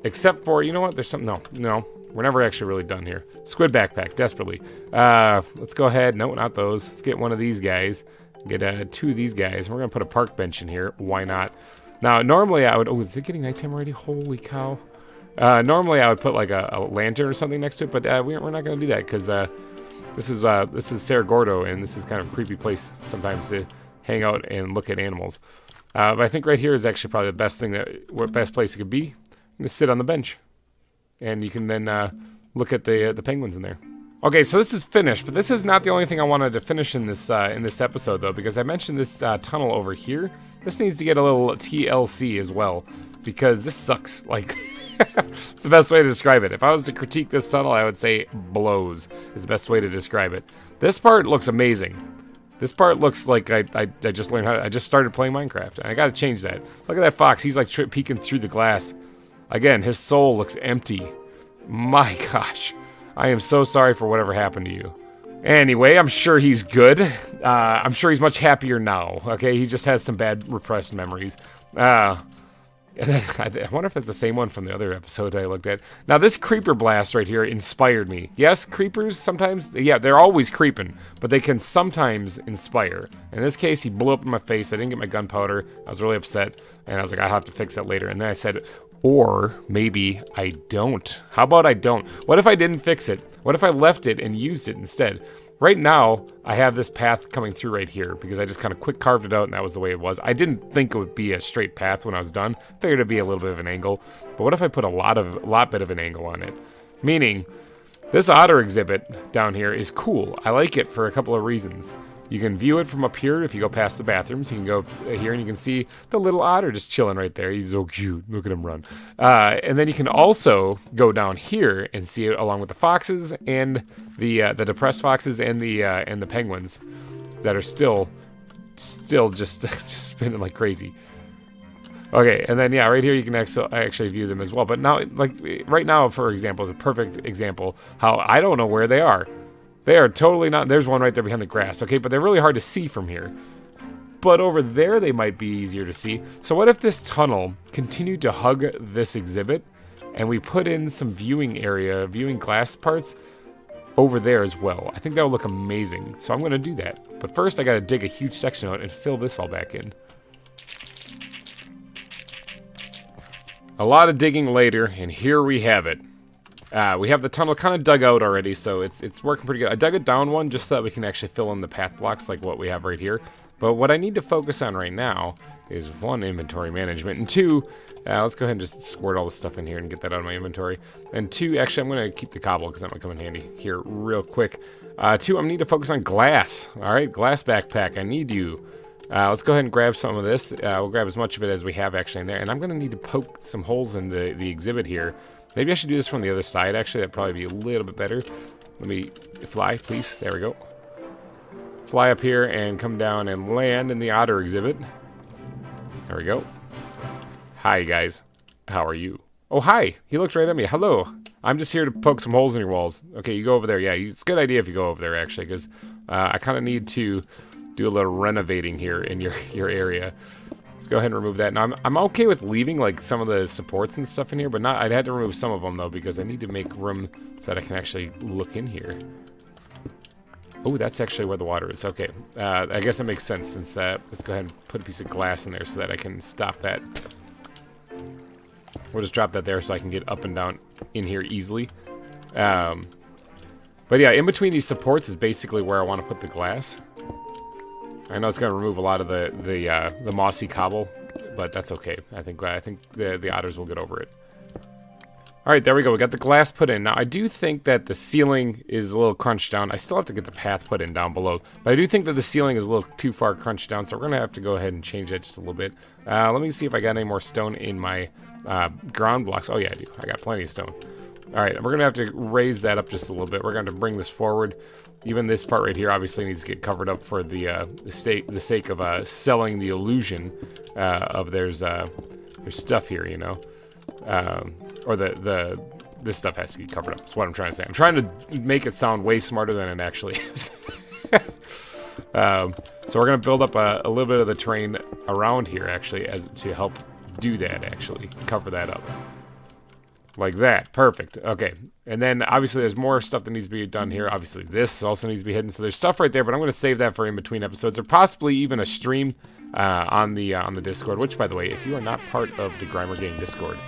Except for, you know what? There's something. No, we're never actually really done here. Squid backpack, desperately. Let's go ahead. No, not those. Let's get one of these guys. Get two of these guys. We're gonna put a park bench in here. Why not? Now, normally I would. Oh, is it getting nighttime already? Holy cow! Normally I would put like a lantern or something next to it, but we're not gonna do that because this is Cerro Gordo, and this is kind of a creepy place sometimes to hang out and look at animals. But I think right here is actually probably the best place it could be. I'm gonna sit on the bench, and you can then look at the penguins in there. Okay, so this is finished, but this is not the only thing I wanted to finish in this episode, though, because I mentioned this tunnel over here. This needs to get a little TLC as well, because this sucks. Like, it's the best way to describe it. If I was to critique this tunnel, I would say blows is the best way to describe it. This part looks amazing. This part looks like I just learned I just started playing Minecraft, and I gotta change that. Look at that fox. He's like peeking through the glass. Again, his soul looks empty. My gosh. I am so sorry for whatever happened to you. Anyway, I'm sure he's good. I'm sure he's much happier now. Okay, he just has some bad repressed memories. I wonder if that's the same one from the other episode I looked at. Now, this creeper blast right here inspired me. Yes, creepers sometimes, yeah, they're always creeping, but they can sometimes inspire. In this case, he blew up in my face. I didn't get my gunpowder. I was really upset, and I was like, I'll have to fix that later. And then I said, or maybe I don't. How about I don't? What if I didn't fix it? What if I left it and used it instead? Right now, I have this path coming through right here because I just kind of quick carved it out and that was the way it was. I didn't think it would be a straight path when I was done. Figured it'd be a little bit of an angle. But what if I put a lot bit of an angle on it? Meaning, this otter exhibit down here is cool. I like it for a couple of reasons. You can view it from up here if you go past the bathrooms. You can go here and you can see the little otter just chilling right there. He's so cute. Look at him run. And then you can also go down here and see it along with the foxes and the depressed foxes and the penguins that are still just spinning like crazy. Okay, and then yeah, right here you can actually view them as well. But now, like right now, for example, is a perfect example how I don't know where they are. They are totally not. There's one right there behind the grass, okay? But they're really hard to see from here. But over there, they might be easier to see. So what if this tunnel continued to hug this exhibit, and we put in some viewing glass parts over there as well? I think that would look amazing. So I'm going to do that. But first, I got to dig a huge section out and fill this all back in. A lot of digging later, and here we have it. We have the tunnel kind of dug out already, so it's working pretty good. I dug it down one just so that we can actually fill in the path blocks like what we have right here. But what I need to focus on right now is 1, inventory management, and 2, let's go ahead and just squirt all the stuff in here and get that out of my inventory. And 2, actually I'm going to keep the cobble because that might come in handy here real quick. 2, I need to focus on glass. All right, glass backpack, I need you. Let's go ahead and grab some of this. We'll grab as much of it as we have actually in there. And I'm going to need to poke some holes in the exhibit here. Maybe I should do this from the other side, actually. That'd probably be a little bit better. Let me fly, please. There we go. Fly up here and come down and land in the otter exhibit. There we go. Hi, guys. How are you? Oh, hi. He looked right at me. Hello. I'm just here to poke some holes in your walls. Okay, you go over there. Yeah, it's a good idea if you go over there, actually, because I kind of need to do a little renovating here in your area. Let's go ahead and remove that. Now, I'm okay with leaving, like, some of the supports and stuff in here, but I'd had to remove some of them, though, because I need to make room so that I can actually look in here. Oh, that's actually where the water is. Okay, I guess that makes sense since let's go ahead and put a piece of glass in there so that I can stop that. We'll just drop that there so I can get up and down in here easily. But yeah, in between these supports is basically where I want to put the glass. I know it's going to remove a lot of the mossy cobble, but that's okay. I think the otters will get over it. All right, there we go. We got the glass put in. Now, I do think that the ceiling is a little crunched down. I still have to get the path put in down below, but I do think that the ceiling is a little too far crunched down, so we're going to have to go ahead and change that just a little bit. Let me see if I got any more stone in my ground blocks. Oh, yeah, I do. I got plenty of stone. All right, we're going to have to raise that up just a little bit. We're going to bring this forward. Even this part right here obviously needs to get covered up for the sake of selling the illusion of there's stuff here, you know. Or this stuff has to get covered up. That's what I'm trying to say. I'm trying to make it sound way smarter than it actually is. So we're going to build up a little bit of the terrain around here, actually, to help do that, actually. Cover that up. Like that. Perfect. Okay. And then, obviously, there's more stuff that needs to be done here. Obviously, this also needs to be hidden. So there's stuff right there, but I'm going to save that for in-between episodes, or possibly even a stream on the Discord, which, by the way, if you are not part of the GReimer Gang Discord,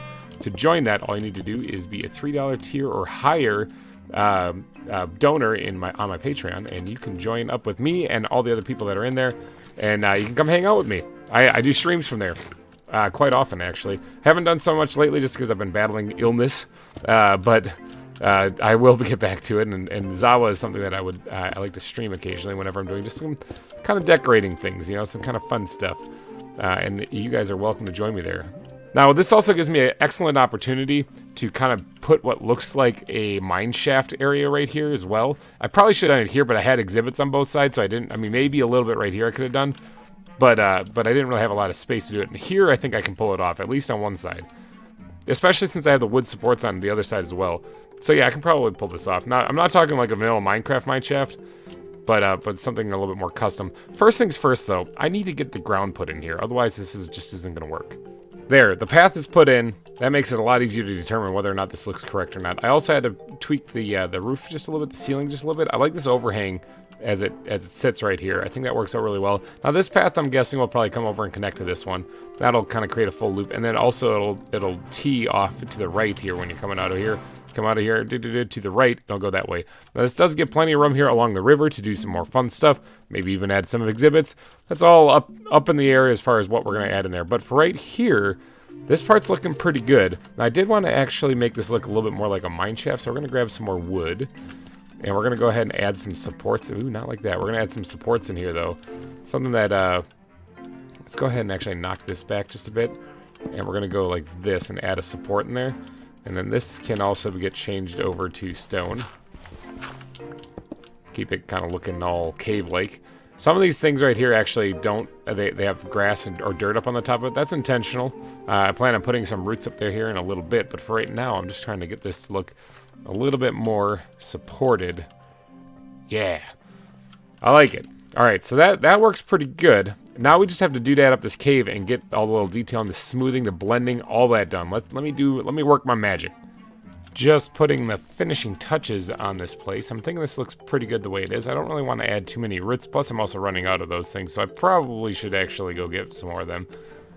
to join that, all you need to do is be a $3 tier or higher donor on my Patreon, and you can join up with me and all the other people that are in there, and you can come hang out with me. I do streams from there quite often, actually. Haven't done so much lately just because I've been battling illness, but I will get back to it, and ZAWA is something that I like to stream occasionally whenever I'm doing just some kind of decorating things, you know, some kind of fun stuff, and you guys are welcome to join me there. Now, this also gives me an excellent opportunity to kind of put what looks like a mine shaft area right here as well. I probably should have done it here, but I had exhibits on both sides, so I didn't. I mean, maybe a little bit right here I could have done, but I didn't really have a lot of space to do it. And here, I think I can pull it off, at least on one side, especially since I have the wood supports on the other side as well. So yeah, I can probably pull this off. Now, I'm not talking like a vanilla Minecraft mine shaft, but something a little bit more custom. First things first, though, I need to get the ground put in here. Otherwise, this just isn't going to work. There, the path is put in. That makes it a lot easier to determine whether or not this looks correct or not. I also had to tweak the roof just a little bit, the ceiling just a little bit. I like this overhang as it sits right here. I think that works out really well. Now this path, I'm guessing, will probably come over and connect to this one. That'll kind of create a full loop, and then also it'll tee off to the right here when you're coming out of here. Come out of here to the right, it'll go that way. Now this does give plenty of room here along the river to do some more fun stuff, maybe even add some exhibits. That's all up in the air as far as what we're going to add in there. But for right here, this part's looking pretty good. Now I did want to actually make this look a little bit more like a mine shaft, so we're going to grab some more wood, and we're going to go ahead and add some supports. Ooh, not like that. We're going to add some supports in here, though. Something that, let's go ahead and actually knock this back just a bit, and we're going to go like this and add a support in there. And then this can also get changed over to stone. Keep it kind of looking all cave-like. Some of these things right here actually don't, they have grass or dirt up on the top of it. That's intentional. I plan on putting some roots up there here in a little bit, but for right now, I'm just trying to get this to look a little bit more supported. Yeah, I like it. All right, so that works pretty good. Now we just have to doodad up this cave and get all the little detail and the smoothing, the blending, all that done. Let me work my magic. Just putting the finishing touches on this place. I'm thinking this looks pretty good the way it is. I don't really want to add too many roots, plus I'm also running out of those things, so I probably should actually go get some more of them.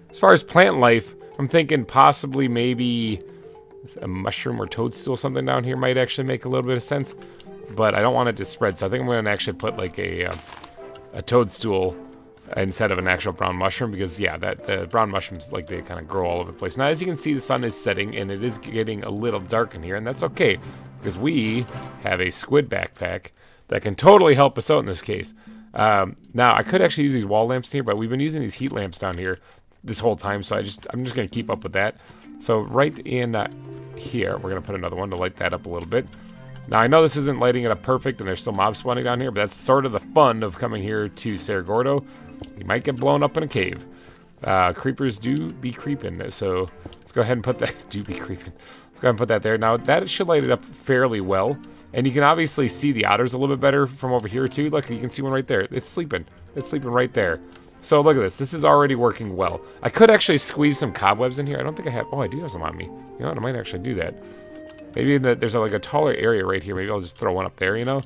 As far as plant life, I'm thinking possibly maybe a mushroom or toadstool, something down here might actually make a little bit of sense. But I don't want it to spread, so I think I'm going to actually put like a toadstool instead of an actual brown mushroom, because yeah, the brown mushrooms, like, they kind of grow all over the place. Now, as you can see, the sun is setting and it is getting a little dark in here, and that's okay because we have a squid backpack that can totally help us out in this case. Now, I could actually use these wall lamps here, but we've been using these heat lamps down here this whole time, so I'm just going to keep up with that. So right in here, we're going to put another one to light that up a little bit. Now, I know this isn't lighting it up perfect, and there's still mobs spawning down here, but that's sort of the fun of coming here to Cerro Gordo. You might get blown up in a cave. Creepers do be creeping, so let's go ahead and put that... do be creeping. Let's go ahead and put that there. Now, that should light it up fairly well, and you can obviously see the otters a little bit better from over here, too. Look, you can see one right there. It's sleeping. It's sleeping right there. So, look at this. This is already working well. I could actually squeeze some cobwebs in here. I don't think I have... oh, I do have some on me. You know what? I might actually do that. Maybe there's like a taller area right here. Maybe I'll just throw one up there, you know?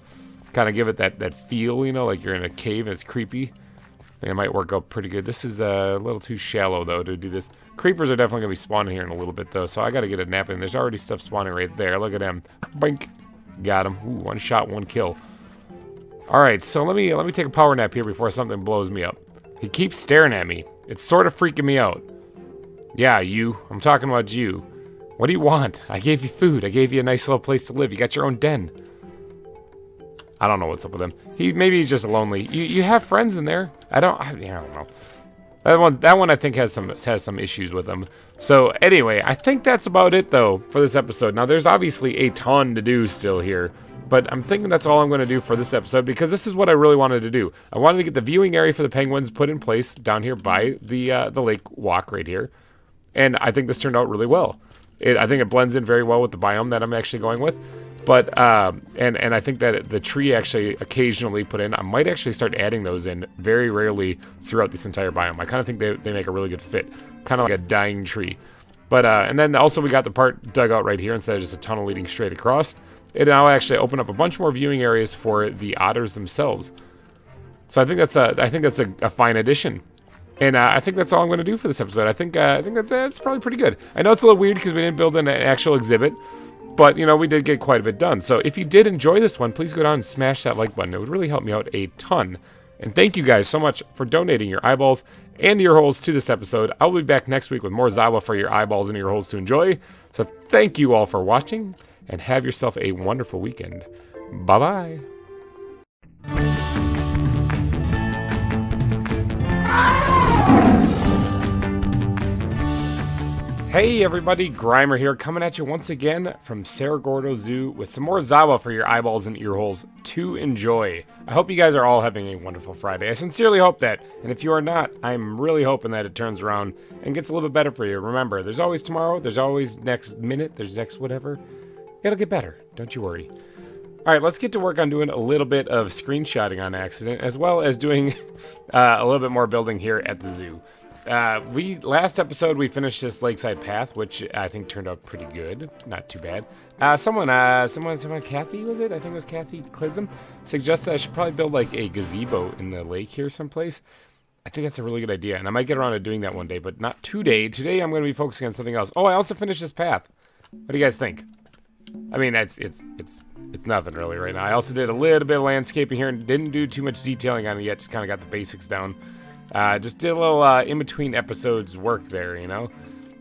Kind of give it that feel, you know, like you're in a cave and it's creepy. I think it might work out pretty good. This is a little too shallow, though, to do this. Creepers are definitely going to be spawning here in a little bit, though, so I got to get a nap in. There's already stuff spawning right there. Look at them. Boink. Got him. Ooh, one shot, one kill. All right, so let me take a power nap here before something blows me up. He keeps staring at me. It's sort of freaking me out. Yeah, you. I'm talking about you. What do you want? I gave you food. I gave you a nice little place to live. You got your own den. I don't know what's up with him. Maybe he's just lonely. You have friends in there. I don't know. That one I think has some issues with him. So anyway, I think that's about it though for this episode. Now there's obviously a ton to do still here, but I'm thinking that's all I'm going to do for this episode because this is what I really wanted to do. I wanted to get the viewing area for the penguins put in place down here by the lake walk right here, and I think this turned out really well. I think it blends in very well with the biome that I'm actually going with. But, and I think that the tree actually occasionally put in, I might actually start adding those in very rarely throughout this entire biome. I kind of think they make a really good fit. Kind of like a dying tree. But, and then also we got the part dug out right here instead of just a tunnel leading straight across. It now actually opened up a bunch more viewing areas for the otters themselves. So I think that's a fine addition. And I think that's all I'm going to do for this episode. I think that's probably pretty good. I know it's a little weird because we didn't build an actual exhibit, but you know we did get quite a bit done. So if you did enjoy this one, please go down and smash that like button. It would really help me out a ton. And thank you guys so much for donating your eyeballs and ear holes to this episode. I'll be back next week with more ZAWA for your eyeballs and ear holes to enjoy. So thank you all for watching and have yourself a wonderful weekend. Bye bye. Hey everybody, GReimer here, coming at you once again from Cerro Gordo Zoo with some more ZAWA for your eyeballs and ear holes to enjoy. I hope you guys are all having a wonderful Friday. I sincerely hope that, and if you are not, I'm really hoping that it turns around and gets a little bit better for you. Remember, there's always tomorrow, there's always next minute, there's next whatever. It'll get better, don't you worry. Alright, let's get to work on doing a little bit of screenshotting on accident, as well as doing a little bit more building here at the zoo. Last episode we finished this lakeside path, which I think turned out pretty good. Not too bad. Someone, Kathy, was it? I think it was Kathy Clism, suggested I should probably build like a gazebo in the lake here someplace. I think that's a really good idea, and I might get around to doing that one day, but not today. Today I'm going to be focusing on something else. Oh, I also finished this path. What do you guys think? I mean, it's nothing really right now. I also did a little bit of landscaping here and didn't do too much detailing on it yet. Just kind of got the basics down. Just did a little in-between episodes work there, you know?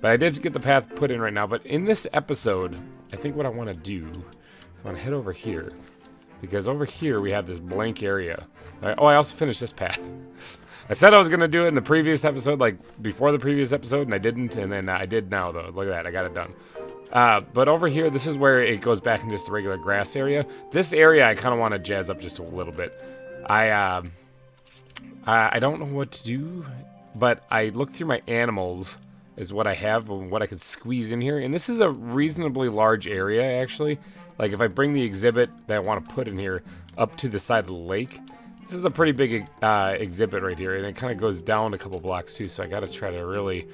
But I did get the path put in right now. But in this episode, I think what I want to do is I want to head over here. Because over here we have this blank area. Oh, I also finished this path. I said I was going to do it in the previous episode, like before the previous episode, and I didn't. And then I did now, though. Look at that. I got it done. But over here, this is where it goes back into just the regular grass area. This area I kind of want to jazz up just a little bit. I don't know what to do, but I looked through my animals is what I have and what I could squeeze in here. And this is a reasonably large area, actually. Like, if I bring the exhibit that I want to put in here up to the side of the lake, this is a pretty big exhibit right here. And it kind of goes down a couple blocks, too. So I got to try to really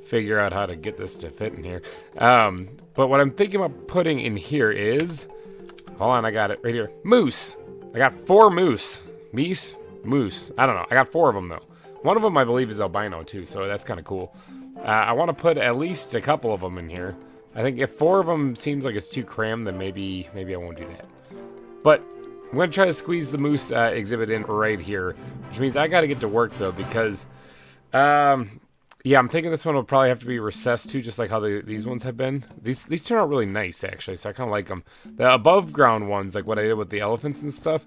figure out how to get this to fit in here. But what I'm thinking about putting in here is... Hold on, I got it right here. Moose. I got 4 moose. Moose? I don't know. I got 4 of them, though. One of them, I believe, is albino, too, so that's kind of cool. I want to put at least a couple of them in here. I think if 4 of them seems like it's too crammed, then maybe I won't do that. But I'm going to try to squeeze the moose exhibit in right here, which means I got to get to work, though, because, yeah, I'm thinking this one will probably have to be recessed, too, just like how these ones have been. These turn out really nice, actually, so I kind of like them. The above-ground ones, like what I did with the elephants and stuff,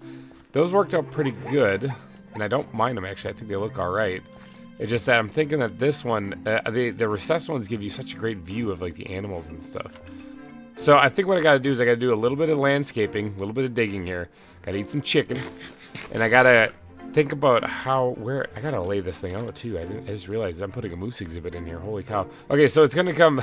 those worked out pretty good, and I don't mind them, actually. I think they look all right. It's just that I'm thinking that this one, the recessed ones give you such a great view of, like, the animals and stuff. So I think what I got to do is I got to do a little bit of landscaping, a little bit of digging here. Got to eat some chicken, and I got to think about where I got to lay this thing out too. I just realized I'm putting a moose exhibit in here. Holy cow. Okay, so it's going to come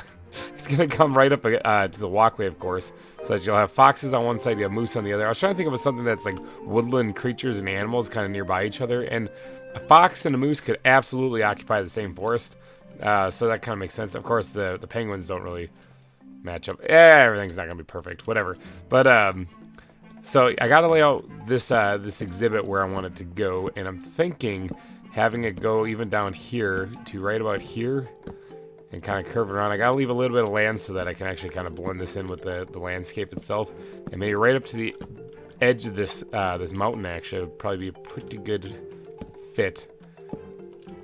right up to the walkway, of course, so that you'll have foxes on one side, you have moose on the other. I was trying to think of something that's like woodland creatures and animals kind of nearby each other, and a fox and a moose could absolutely occupy the same forest. So that kind of makes sense. Of course, the penguins don't really match up. Everything's not gonna be perfect, whatever. But so I gotta lay out this exhibit where I want it to go, and I'm thinking having it go even down here to right about here and kind of curve it around. I gotta leave a little bit of land so that I can actually kind of blend this in with the landscape itself, and maybe right up to the edge of this mountain actually would probably be a pretty good fit.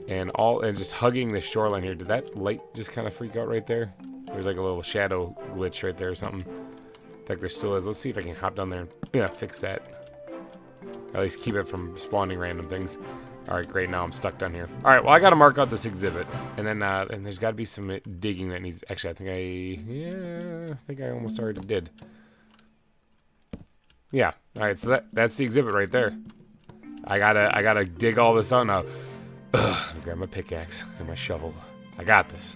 And just hugging the shoreline here. Did that light just kind of freak out right there? There's like a little shadow glitch right there or something. In fact, there still is. Let's see if I can hop down there and fix that. At least keep it from spawning random things. Alright, great. Now I'm stuck down here. Alright, well, I got to mark out this exhibit. And then and there's got to be some digging that needs... Actually, I think I almost already did. Yeah. Alright, so that's the exhibit right there. I gotta dig all this out now. Grab my pickaxe and my shovel. I got this.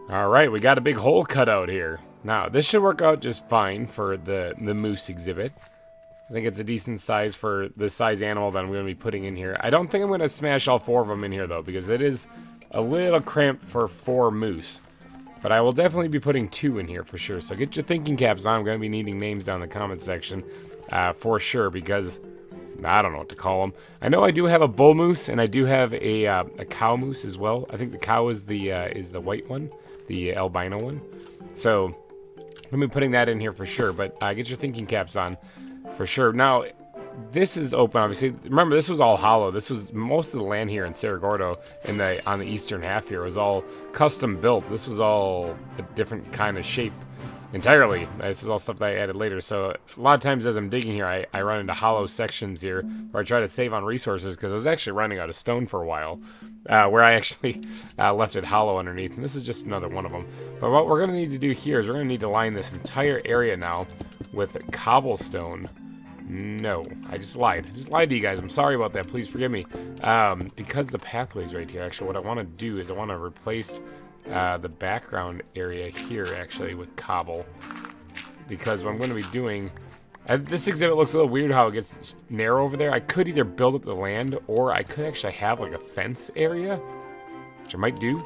Alright, we got a big hole cut out here. Now, this should work out just fine for the moose exhibit. I think it's a decent size for the size animal that I'm going to be putting in here. I don't think I'm going to smash all 4 of them in here, though, because it is a little cramped for 4 moose. But I will definitely be putting 2 in here for sure. So get your thinking caps on. I'm going to be needing names down in the comment section for sure, because I don't know what to call them. I know I do have a bull moose, and I do have a cow moose as well. I think the cow is the white one, the albino one. So I'm going to be putting that in here for sure, but get your thinking caps on for sure. Now, this is open, obviously. Remember, this was all hollow. This was most of the land here in Cerro Gordo on the eastern half here was all custom built. This was all a different kind of shape entirely. This is all stuff that I added later. So a lot of times as I'm digging here, I run into hollow sections here where I try to save on resources because I was actually running out of stone for a while, where I actually left it hollow underneath. And this is just another one of them. But what we're going to need to do here is we're going to need to line this entire area now with cobblestone. No, I just lied. I just lied to you guys. I'm sorry about that. Please forgive me. Because the pathway's right here, actually, what I want to do is I want to replace the background area here, actually, with cobble. Because what I'm going to be doing... this exhibit looks a little weird how it gets narrow over there. I could either build up the land, or I could actually have, like, a fence area, which I might do.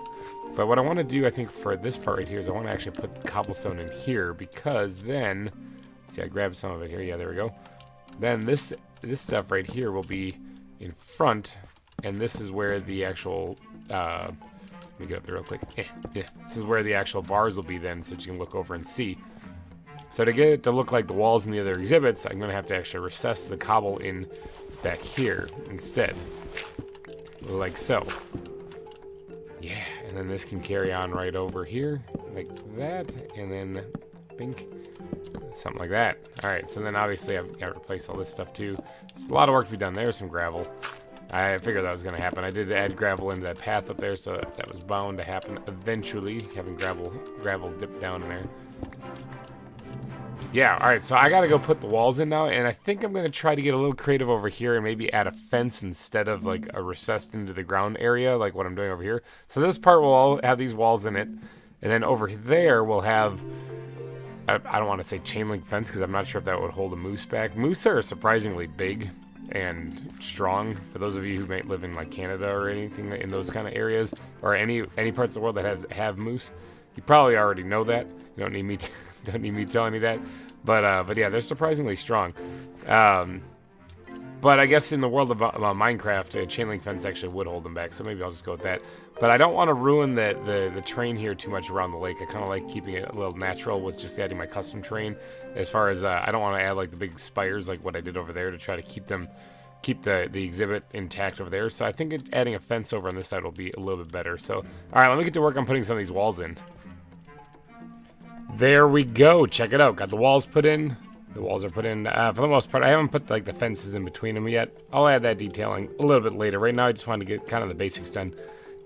But what I want to do, I think, for this part right here is I want to actually put cobblestone in here, because then... See, I grabbed some of it here. Yeah, there we go. Then this stuff right here will be in front, and this is where the actual, let me get up there real quick. This is where the actual bars will be then, so that you can look over and see. So to get it to look like the walls in the other exhibits, I'm going to have to actually recess the cobble in back here instead. like so. Yeah, and then this can carry on right over here, like that, and then pink, something like that. All right, so then obviously I've got to replace all this stuff too. There's a lot of work to be done. There's some gravel. I figured that was going to happen. I did add gravel into that path up there, so that was bound to happen eventually, having gravel dip down in there. Yeah, all right, so I got to go put the walls in now, and I think I'm going to try to get a little creative over here and maybe add a fence instead of like a recessed into the ground area like what I'm doing over here. So this part will all have these walls in it, and then over there we'll have, I don't want to say chain link fence because I'm not sure if that would hold a moose back. Moose are surprisingly big and strong. For those of you who might live in like Canada or anything in those kind of areas, or any parts of the world that have moose, you probably already know that. You don't need me telling you that. But yeah, they're surprisingly strong. But I guess in the world of Minecraft, a chain link fence actually would hold them back. So maybe I'll just go with that. But I don't want to ruin the terrain here too much around the lake. I kind of like keeping it a little natural with just adding my custom terrain. As far as I don't want to add like the big spires like what I did over there to try to keep the exhibit intact over there. So I think adding a fence over on this side will be a little bit better. So all right, let me get to work on putting some of these walls in. There we go. Check it out. Got the walls put in. The walls are put in for the most part. I haven't put like the fences in between them yet. I'll add that detailing a little bit later. Right now I just wanted to get kind of the basics done.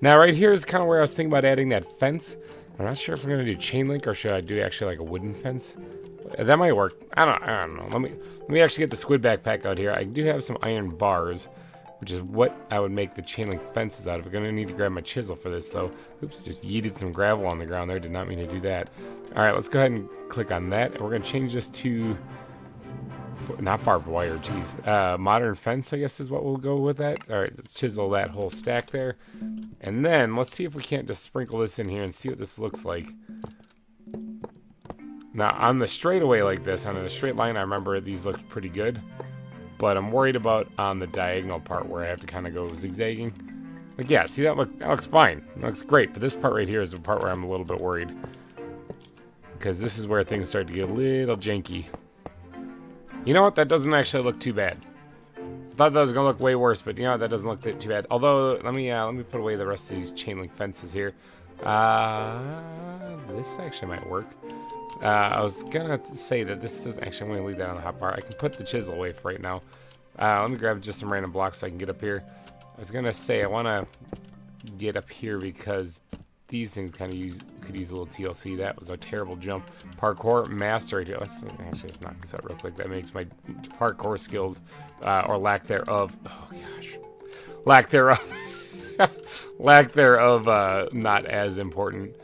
Now right here is kind of where I was thinking about adding that fence. I'm not sure if I'm going to do chain link or should I do actually like a wooden fence. That might work. I don't know. Let me actually get the squid backpack out here. I do have some iron bars, which is what I would make the chain link fences out of. I'm going to need to grab my chisel for this though. Oops, just yeeted some gravel on the ground there. Did not mean to do that. All right, let's go ahead and click on that. And we're going to change this to, not barbed wire, geez. Modern fence, I guess is what we'll go with that. All right, let's chisel that whole stack there. And then let's see if we can't just sprinkle this in here and see what this looks like. Now, on the straightaway like this, on a straight line, I remember these looked pretty good. But I'm worried about on the diagonal part where I have to kind of go zigzagging. Like, yeah, see, that looks fine. That looks great. But this part right here is the part where I'm a little bit worried. Because this is where things start to get a little janky. You know what? That doesn't actually look too bad. I thought that was going to look way worse, but you know what? That doesn't look too bad. Although, let me put away the rest of these chain link fences here. This actually might work. I was gonna say that this doesn't actually. I'm gonna leave that on the hotbar. I can put the chisel away for right now. Let me grab just some random blocks so I can get up here. I was gonna say I want to get up here because these things kind of could use a little TLC. That was a terrible jump. Parkour master right here. Let's knock this out real quick. That makes my parkour skills or lack thereof. Oh gosh, lack thereof. Lack thereof not as important.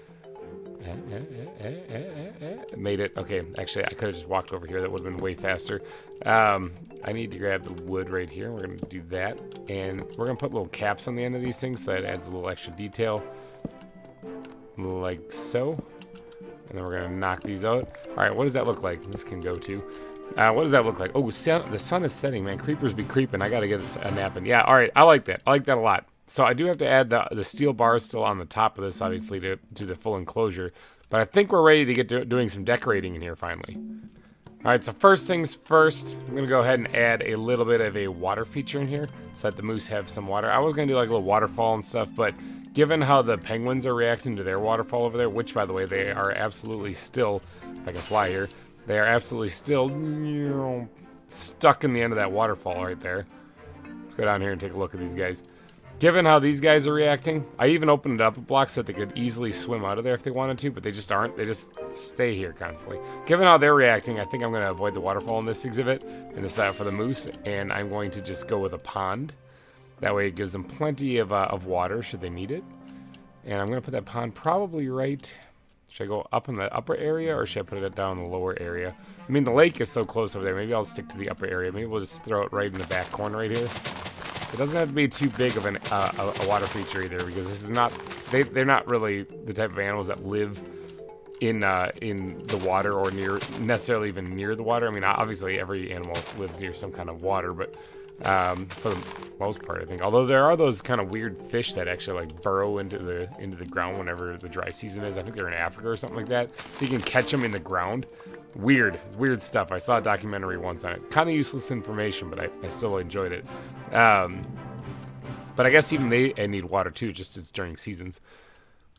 Made it. Okay, actually, I could have just walked over here. That would have been way faster. I need to grab the wood right here. We're going to do that. And we're going to put little caps on the end of these things so that adds a little extra detail. Like so. And then we're going to knock these out. All right, what does that look like? This can go too. What does that look like? Oh, the sun is setting, man. Creepers be creeping. I got to get a nap in. Yeah, all right. I like that. I like that a lot. So I do have to add the steel bars still on the top of this, obviously, to the full enclosure. But I think we're ready to get doing some decorating in here finally. All right, so first things first, I'm going to go ahead and add a little bit of a water feature in here so that the moose have some water. I was going to do like a little waterfall and stuff, but given how the penguins are reacting to their waterfall over there, which, by the way, they are absolutely still, if I can fly here, they are absolutely still stuck in the end of that waterfall right there. Let's go down here and take a look at these guys. Given how these guys are reacting, I even opened it up a block so that they could easily swim out of there if they wanted to, but they just aren't. They just stay here constantly. Given how they're reacting, I think I'm going to avoid the waterfall in this exhibit and decide for the moose, and I'm going to just go with a pond. That way it gives them plenty of water should they need it. And I'm going to put that pond probably right... Should I go up in the upper area, or should I put it down in the lower area? I mean, the lake is so close over there. Maybe I'll stick to the upper area. Maybe we'll just throw it right in the back corner right here. It doesn't have to be too big of a water feature either, because this is not they're not really the type of animals that live in the water or necessarily even near the water. I mean, obviously every animal lives near some kind of water, but for the most part, I think. Although there are those kind of weird fish that actually like burrow into the ground whenever the dry season is. I think they're in Africa or something like that, so you can catch them in the ground. Weird stuff. I saw a documentary once on it. Kind of useless information, but I still enjoyed it. But I guess even they need water too, just as during seasons.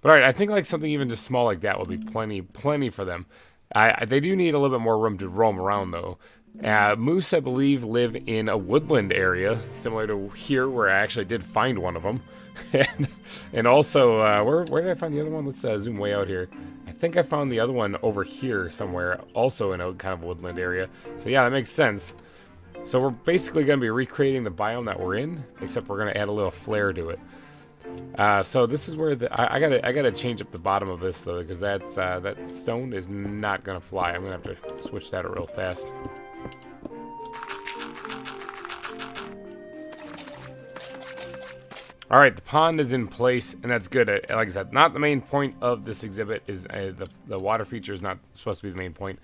But all right, I think like something even just small like that will be plenty for them. They do need a little bit more room to roam around though. Moose, I believe, live in a woodland area similar to here, where I actually did find one of them. and also, where did I find the other one? Let's zoom way out here. I think I found the other one over here somewhere, also in a kind of woodland area. So yeah, that makes sense. So we're basically going to be recreating the biome that we're in, except we're going to add a little flair to it. So this is where I gotta change up the bottom of this though, because that stone is not gonna fly. I'm gonna have to switch that real fast. All right, the pond is in place, and that's good. Like I said, not the main point of this exhibit. Is the water feature is not supposed to be the main point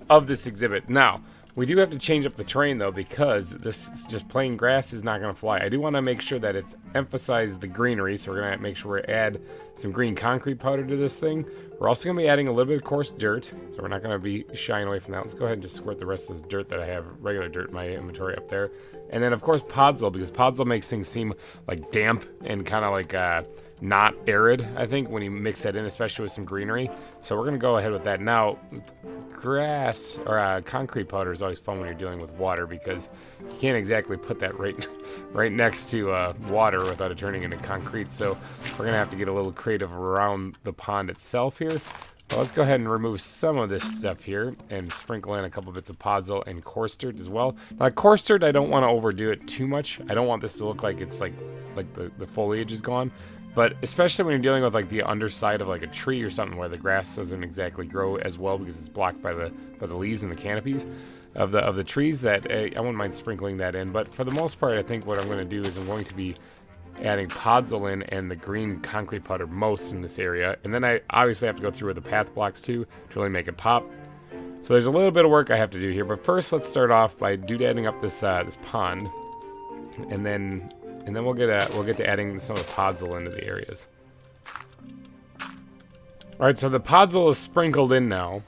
of this exhibit. Now, we do have to change up the terrain though, because this is just plain grass is not going to fly. I do want to make sure that it's emphasized the greenery, so we're going to make sure we add some green concrete powder to this thing. We're also going to be adding a little bit of coarse dirt, so we're not going to be shying away from that. Let's go ahead and just squirt the rest of this dirt that I have, regular dirt in my inventory up there. And then of course podzol, because podzol makes things seem like damp and kind of like not arid, I think, when you mix that in, especially with some greenery. So we're going to go ahead with that. Now, grass or concrete powder is always fun when you're dealing with water, because you can't exactly put that right next to water without it turning into concrete. So we're going to have to get a little creative around the pond itself here. Well, let's go ahead and remove some of this stuff here and sprinkle in a couple bits of podzol and coarse dirt as well. Now, coarse dirt, I don't want to overdo it too much. I don't want this to look like it's like the foliage is gone. But especially when you're dealing with like the underside of like a tree or something where the grass doesn't exactly grow as well because it's blocked by the leaves and the canopies of the trees, that I wouldn't mind sprinkling that in. But for the most part, I think what I'm going to do is I'm going to be adding podzol in and the green concrete powder most in this area. And then I obviously have to go through with the path blocks too to really make it pop. So there's a little bit of work I have to do here. But first, let's start off by doodading up this pond, and then we'll get to adding some of the podzol into the areas. All right, so the podzol is sprinkled in now,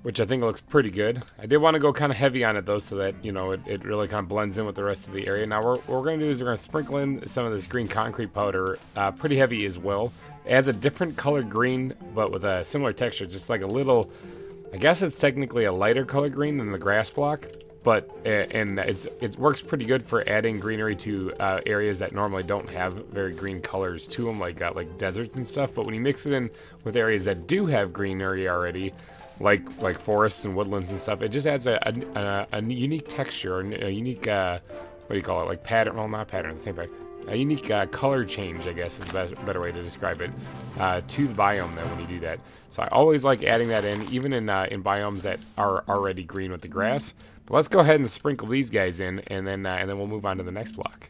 which I think looks pretty good. I did want to go kind of heavy on it though, so that, you know, it really kind of blends in with the rest of the area. Now what we're going to do is we're going to sprinkle in some of this green concrete powder, pretty heavy as well. It adds a different colored green, but with a similar texture, just like a little, I guess it's technically a lighter color green than the grass block. But and it works pretty good for adding greenery to areas that normally don't have very green colors to them, like deserts and stuff. But when you mix it in with areas that do have greenery already, like forests and woodlands and stuff, it just adds a unique texture, a unique what do you call it? Like pattern? Well, not pattern. Same thing. A unique color change, I guess, is a better way to describe it, to the biome. Then when you do that, so I always like adding that in, even in biomes that are already green with the grass. But let's go ahead and sprinkle these guys in, and then we'll move on to the next block.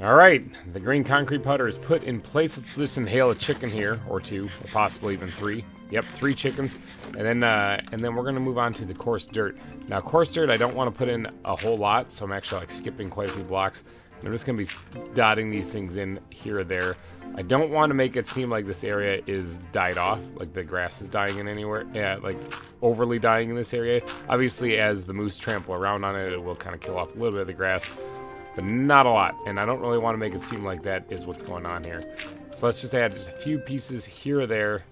All right, the green concrete powder is put in place. Let's just inhale a chicken here, or two, or possibly even three. Yep, 3 chickens, and then we're gonna move on to the coarse dirt. Now, coarse dirt, I don't want to put in a whole lot, so I'm actually like skipping quite a few blocks. I'm just gonna be dotting these things in here or there. I don't want to make it seem like this area is died off, like the grass is dying in anywhere, like overly dying in this area. Obviously, as the moose trample around on it, it will kind of kill off a little bit of the grass, but not a lot. And I don't really want to make it seem like that is what's going on here. So let's just add just a few pieces here or there.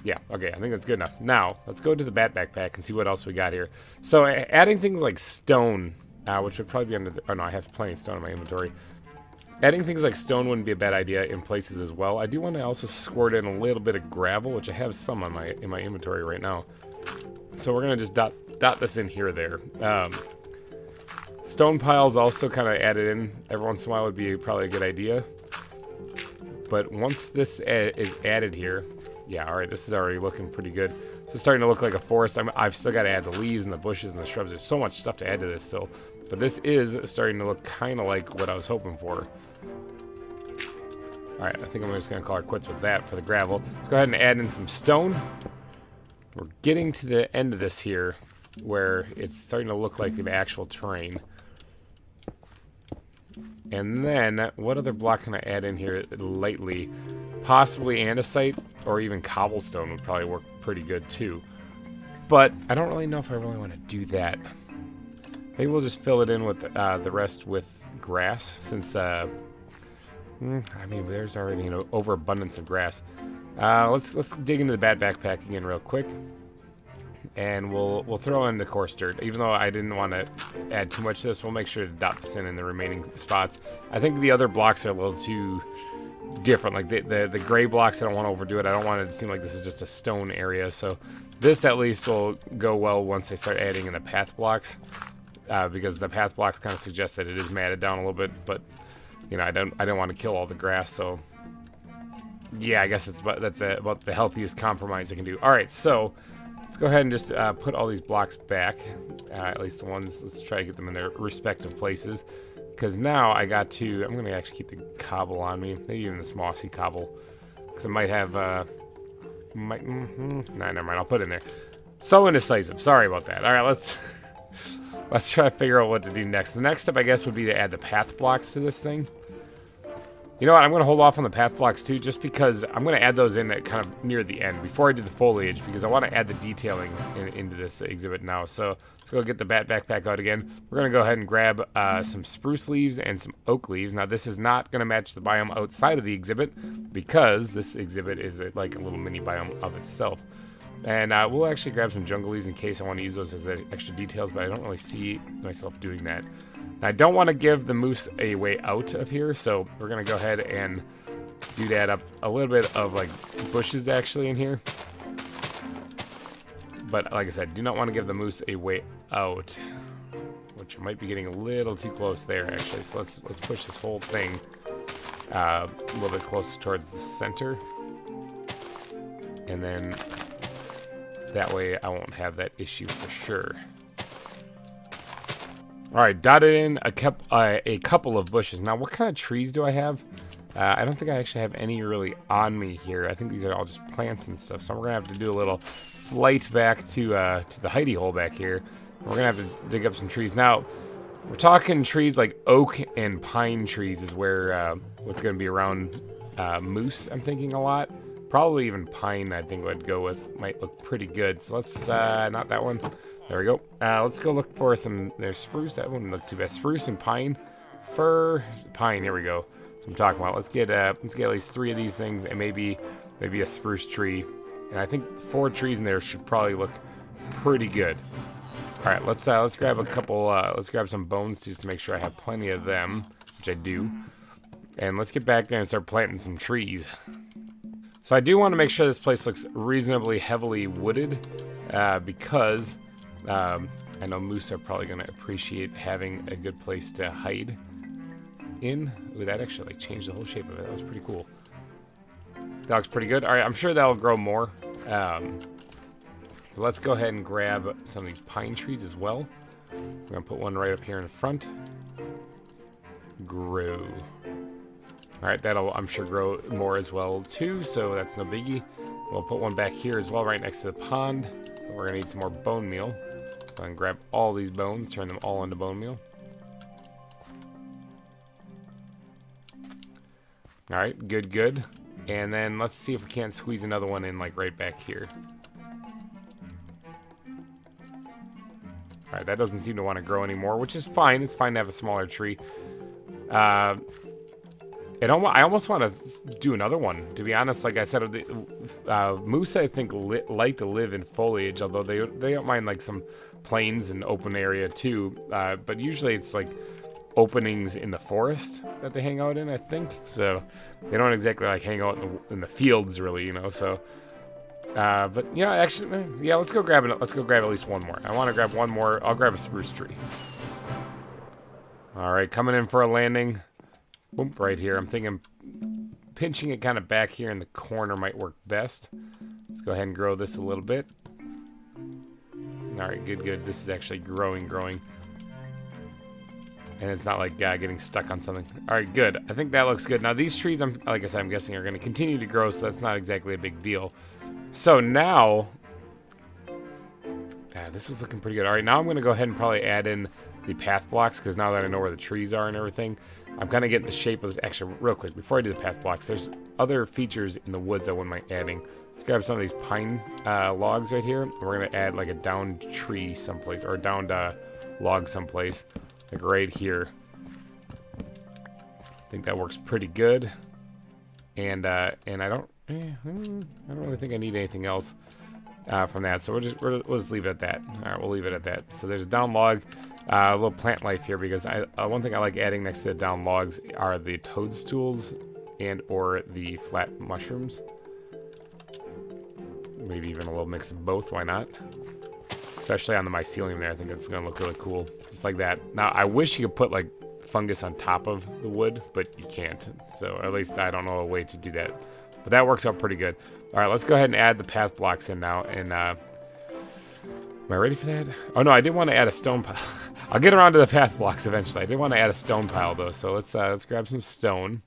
Yeah, okay, I think that's good enough. Now, let's go to the bat backpack and see what else we got here. So adding things like stone, which would probably be under the, oh no, I have plenty of stone in my inventory. Adding things like stone wouldn't be a bad idea in places as well. I do want to also squirt in a little bit of gravel, which I have some on in my inventory right now. So we're gonna just dot this in here or there. Stone piles also kind of added in every once in a while would be probably a good idea. But once this is added here, yeah, all right, this is already looking pretty good. It's starting to look like a forest. I've still got to add the leaves and the bushes and the shrubs. There's so much stuff to add to this still. But this is starting to look kind of like what I was hoping for. Alright, I think I'm just going to call it quits with that for the gravel. Let's go ahead and add in some stone. We're getting to the end of this here, where it's starting to look like the actual terrain. And then, what other block can I add in here lightly? Possibly andesite, or even cobblestone would probably work pretty good too. But I don't really know if I really want to do that. Maybe we'll just fill it in with the rest with grass since, I mean, there's already an overabundance of grass. Let's dig into the bat backpack again real quick. And we'll throw in the coarse dirt. Even though I didn't want to add too much to this, we'll make sure to dot this in the remaining spots. I think the other blocks are a little too different. Like the gray blocks, I don't want to overdo it. I don't want it to seem like this is just a stone area. So this at least will go well once I start adding in the path blocks. Because the path blocks kind of suggest that it is matted down a little bit. But, you know, I don't want to kill all the grass. So, yeah, I guess that's about the healthiest compromise I can do. All right, so let's go ahead and just put all these blocks back, at least the ones. Let's try to get them in their respective places. Because now I got to, I'm going to actually keep the cobble on me, maybe even this mossy cobble. Because I might have, nah, never mind, I'll put it in there. So indecisive, sorry about that. All right, let's try to figure out what to do next. The next step, I guess, would be to add the path blocks to this thing. You know what? I'm going to hold off on the path blocks too, just because I'm going to add those in at kind of near the end before I do the foliage, because I want to add the detailing into this exhibit now. So let's go get the bat backpack out again. We're going to go ahead and grab some spruce leaves and some oak leaves. Now this is not going to match the biome outside of the exhibit, because this exhibit is like a little mini biome of itself. And we'll actually grab some jungle leaves in case I want to use those as extra details, but I don't really see myself doing that. Now, I don't want to give the moose a way out of here, so we're going to go ahead and do that up a little bit of like bushes actually in here. But like I said, do not want to give the moose a way out, which might be getting a little too close there actually. So let's push this whole thing a little bit closer towards the center. And then that way I won't have that issue for sure. Alright, dotted in a couple of bushes. Now, what kind of trees do I have? I don't think I actually have any really on me here. I think these are all just plants and stuff. So we're going to have to do a little flight back to the hidey hole back here. We're going to have to dig up some trees. Now, we're talking trees like oak and pine trees is where what's going to be around moose, I'm thinking a lot. Probably even pine, I think would go with. Might look pretty good. So let's, not that one. There we go. Let's go look for some, there's spruce. That wouldn't look too bad. Spruce and pine. Fir, pine, here we go. That's what I'm talking about. Let's get at least 3 of these things and maybe a spruce tree. And I think 4 trees in there should probably look pretty good. All right, let's grab a couple, let's grab some bones just to make sure I have plenty of them, which I do. And let's get back there and start planting some trees. So I do want to make sure this place looks reasonably heavily wooded, because I know moose are probably going to appreciate having a good place to hide in. Ooh, that actually like changed the whole shape of it. That was pretty cool. That looks pretty good. All right, I'm sure that'll grow more. Let's go ahead and grab some of these pine trees as well. We're going to put one right up here in the front. Grow. All right, that'll, I'm sure, grow more as well, too, so that's no biggie. We'll put one back here as well, right next to the pond. We're going to need some more bone meal. Go ahead and grab all these bones, turn them all into bone meal. All right, good, good. And then let's see if we can't squeeze another one in, like, right back here. All right, that doesn't seem to want to grow anymore, which is fine. It's fine to have a smaller tree. I almost want to do another one, to be honest. Like I said, moose, I think, like to live in foliage, although they don't mind like some plains and open area too. But usually it's like openings in the forest that they hang out in, I think. So they don't exactly like hang out in the fields, really, you know. So, but yeah, actually, yeah, let's go grab it. Let's go grab at least one more. I want to grab one more. I'll grab a spruce tree. All right, coming in for a landing. Boom, right here. I'm thinking pinching it kind of back here in the corner might work best. Let's go ahead and grow this a little bit. All right, good, good. This is actually growing. And it's not like getting stuck on something. All right, good. I think that looks good. Now, these trees, like I said, I'm guessing are going to continue to grow, so that's not exactly a big deal. So now, this is looking pretty good. All right, now I'm going to go ahead and probably add in the path blocks, because now that I know where the trees are and everything, I'm kind of getting the shape of this. Actually, real quick, before I do the path blocks, there's other features in the woods I wouldn't mind adding. Let's grab some of these pine logs right here. And we're going to add like a downed tree someplace, or a downed log someplace, like right here. I think that works pretty good. And I don't really think I need anything else from that. So we'll just leave it at that. All right, we'll leave it at that. So there's down log, a little plant life here because one thing I like adding next to the down logs are the toadstools and or the flat mushrooms. Maybe even a little mix of both. Why not? Especially on the mycelium there. I think it's gonna look really cool, just like that. Now I wish you could put like fungus on top of the wood, but you can't. So at least I don't know a way to do that. But that works out pretty good. All right, let's go ahead and add the path blocks in now. And am I ready for that? Oh no, I did want to add a stone pile. I'll get around to the path blocks eventually. I did want to add a stone pile though, so let's grab some stone.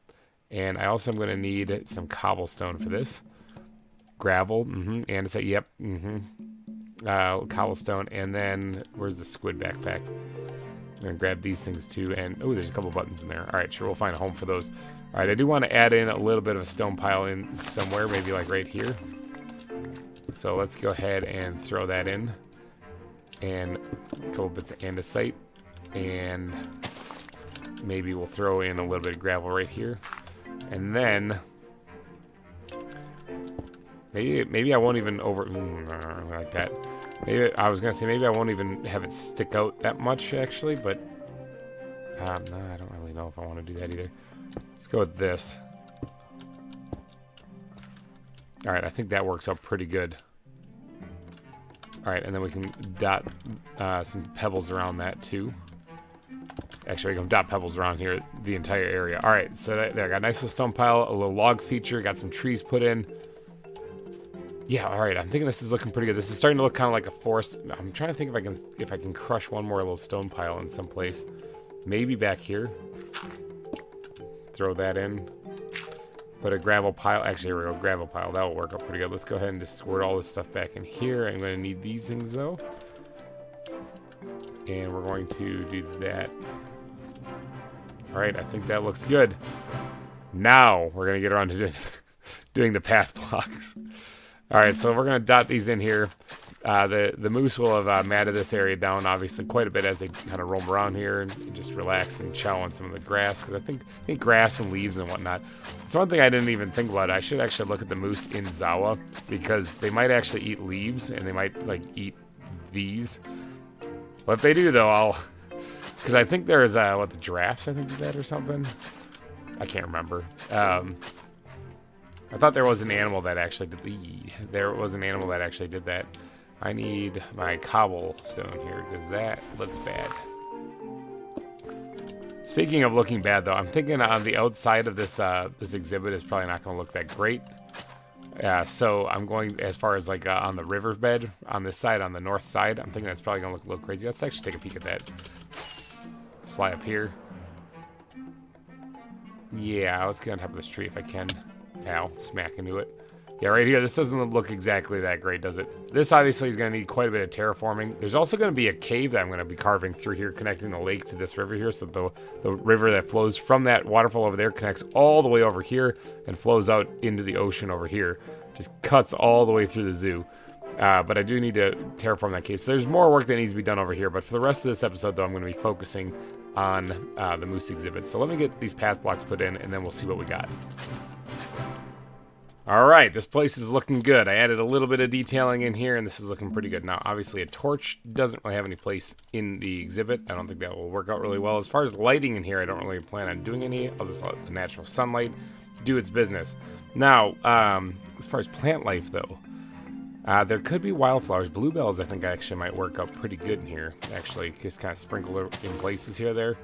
And I also am going to need some cobblestone for this. Gravel, and say yep, cobblestone, and then where's the squid backpack? I'm gonna grab these things too, and oh, there's a couple buttons in there. All right, sure, we'll find a home for those. All right, I do want to add in a little bit of a stone pile in somewhere, maybe like right here. So let's go ahead and throw that in, and a couple bits of andesite, and maybe we'll throw in a little bit of gravel right here, and then maybe I won't even like that. Maybe I was gonna say maybe I won't even have it stick out that much actually, but no, I don't really know if I want to do that either. Let's go with this. All right, I think that works out pretty good. All right, and then we can dot some pebbles around that too. Actually, we can dot pebbles around here, the entire area. All right, so there, I got a nice little stone pile, a little log feature, got some trees put in. Yeah, all right. I'm thinking this is looking pretty good. This is starting to look kind of like a forest. I'm trying to think if I can crush one more little stone pile in some place. Maybe back here. Throw that in. Put a gravel pile. Actually, here we go. Gravel pile. That will work out pretty good. Let's go ahead and just squirt all this stuff back in here. I'm going to need these things though. And we're going to do that. All right. I think that looks good. Now we're going to get around to doing the path blocks. All right, so we're going to dot these in here. The moose will have matted this area down, obviously, quite a bit as they kind of roam around here and just relax and chow on some of the grass, because I think grass and leaves and whatnot. It's one thing I didn't even think about. I should actually look at the moose in ZAWA, because they might actually eat leaves, and they might, like, eat these. Well, if they do, though, because I think there's, the giraffes, I think, do that or something? I can't remember. I thought there was an animal that actually did that. I need my cobblestone here because that looks bad. Speaking of looking bad, though, I'm thinking on the outside of this this exhibit is probably not going to look that great. So I'm going as far as like on the riverbed on this side, on the north side. I'm thinking that's probably going to look a little crazy. Let's actually take a peek at that. Let's fly up here. Yeah, let's get on top of this tree if I can. Ow, smack into it. Yeah, right here, this doesn't look exactly that great, does it? This obviously is going to need quite a bit of terraforming. There's also going to be a cave that I'm going to be carving through here, connecting the lake to this river here. So the river that flows from that waterfall over there connects all the way over here and flows out into the ocean over here. Just cuts all the way through the zoo. But I do need to terraform that cave. So there's more work that needs to be done over here. But for the rest of this episode, though, I'm going to be focusing on the moose exhibit. So let me get these path blocks put in, and then we'll see what we got. All right, this place is looking good. I added a little bit of detailing in here, and this is looking pretty good. Now, obviously, a torch doesn't really have any place in the exhibit. I don't think that will work out really well. As far as lighting in here, I don't really plan on doing any. I'll just let the natural sunlight do its business. Now, as far as plant life, though, there could be wildflowers. Bluebells, I think, actually might work out pretty good in here. Actually, just kind of sprinkle in places here or there.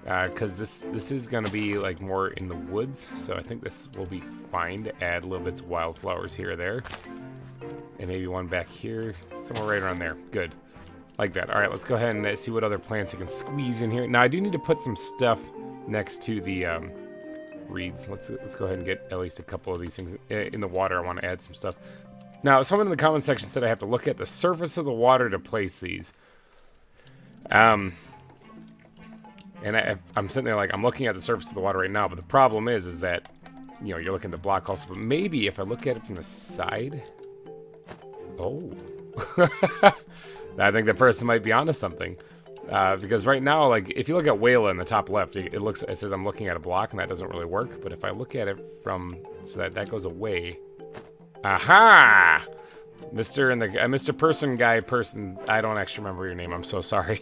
Because this is going to be like more in the woods, so I think this will be fine to add little bits of wildflowers here or there. And maybe one back here, somewhere right around there. Good. Like that. All right, let's go ahead and see what other plants I can squeeze in here. Now, I do need to put some stuff next to the reeds. Let's go ahead and get at least a couple of these things in the water. I want to add some stuff. Now, someone in the comment section said I have to look at the surface of the water to place these. And I'm sitting there like, I'm looking at the surface of the water right now, but the problem is that, you know, you're looking at the block also, but maybe if I look at it from the side, oh, I think that person might be onto something. Because right now, like, if you look at Wayla in the top left, it says I'm looking at a block, and that doesn't really work. But if I look at it so that goes away. Aha! Mr. Person, I don't actually remember your name. I'm so sorry.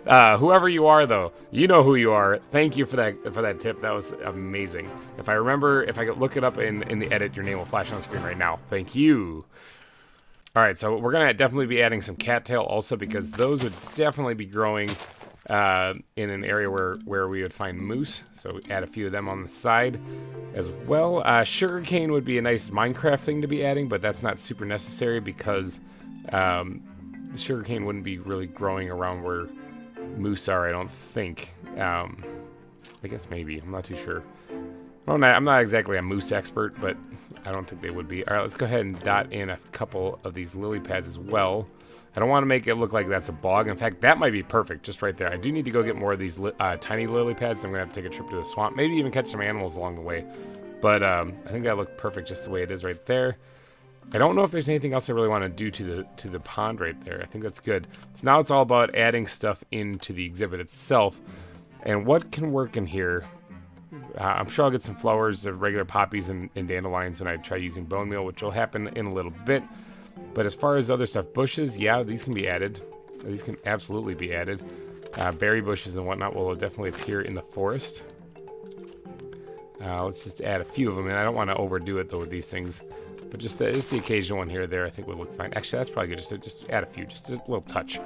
Whoever you are, though, you know who you are. Thank you for that tip. That was amazing. If I could look it up in the edit, your name will flash on the screen right now. Thank you. All right, so we're gonna definitely be adding some cattail also, because those would definitely be growing in an area where we would find moose. So add a few of them on the side as well. Sugarcane would be a nice Minecraft thing to be adding, but that's not super necessary because the sugarcane wouldn't be really growing around where moose are, I don't think. I guess maybe. I'm not too sure. I'm not exactly a moose expert, but I don't think they would be. All right, let's go ahead and dot in a couple of these lily pads as well. I don't want to make it look like that's a bog. In fact, that might be perfect just right there. I do need to go get more of these tiny lily pads. I'm going to have to take a trip to the swamp. Maybe even catch some animals along the way. But I think that looked perfect just the way it is right there. I don't know if there's anything else I really want to do to the pond right there. I think that's good. So now it's all about adding stuff into the exhibit itself. And what can work in here? I'm sure I'll get some flowers of regular poppies and dandelions when I try using bone meal, which will happen in a little bit. But as far as other stuff, bushes, yeah, these can be added. These can absolutely be added. Berry bushes and whatnot will definitely appear in the forest. Let's just add a few of them, and I don't want to overdo it though with these things. But just the occasional one here or there, I think would look fine. Actually, that's probably good. Just add a few, just a little touch.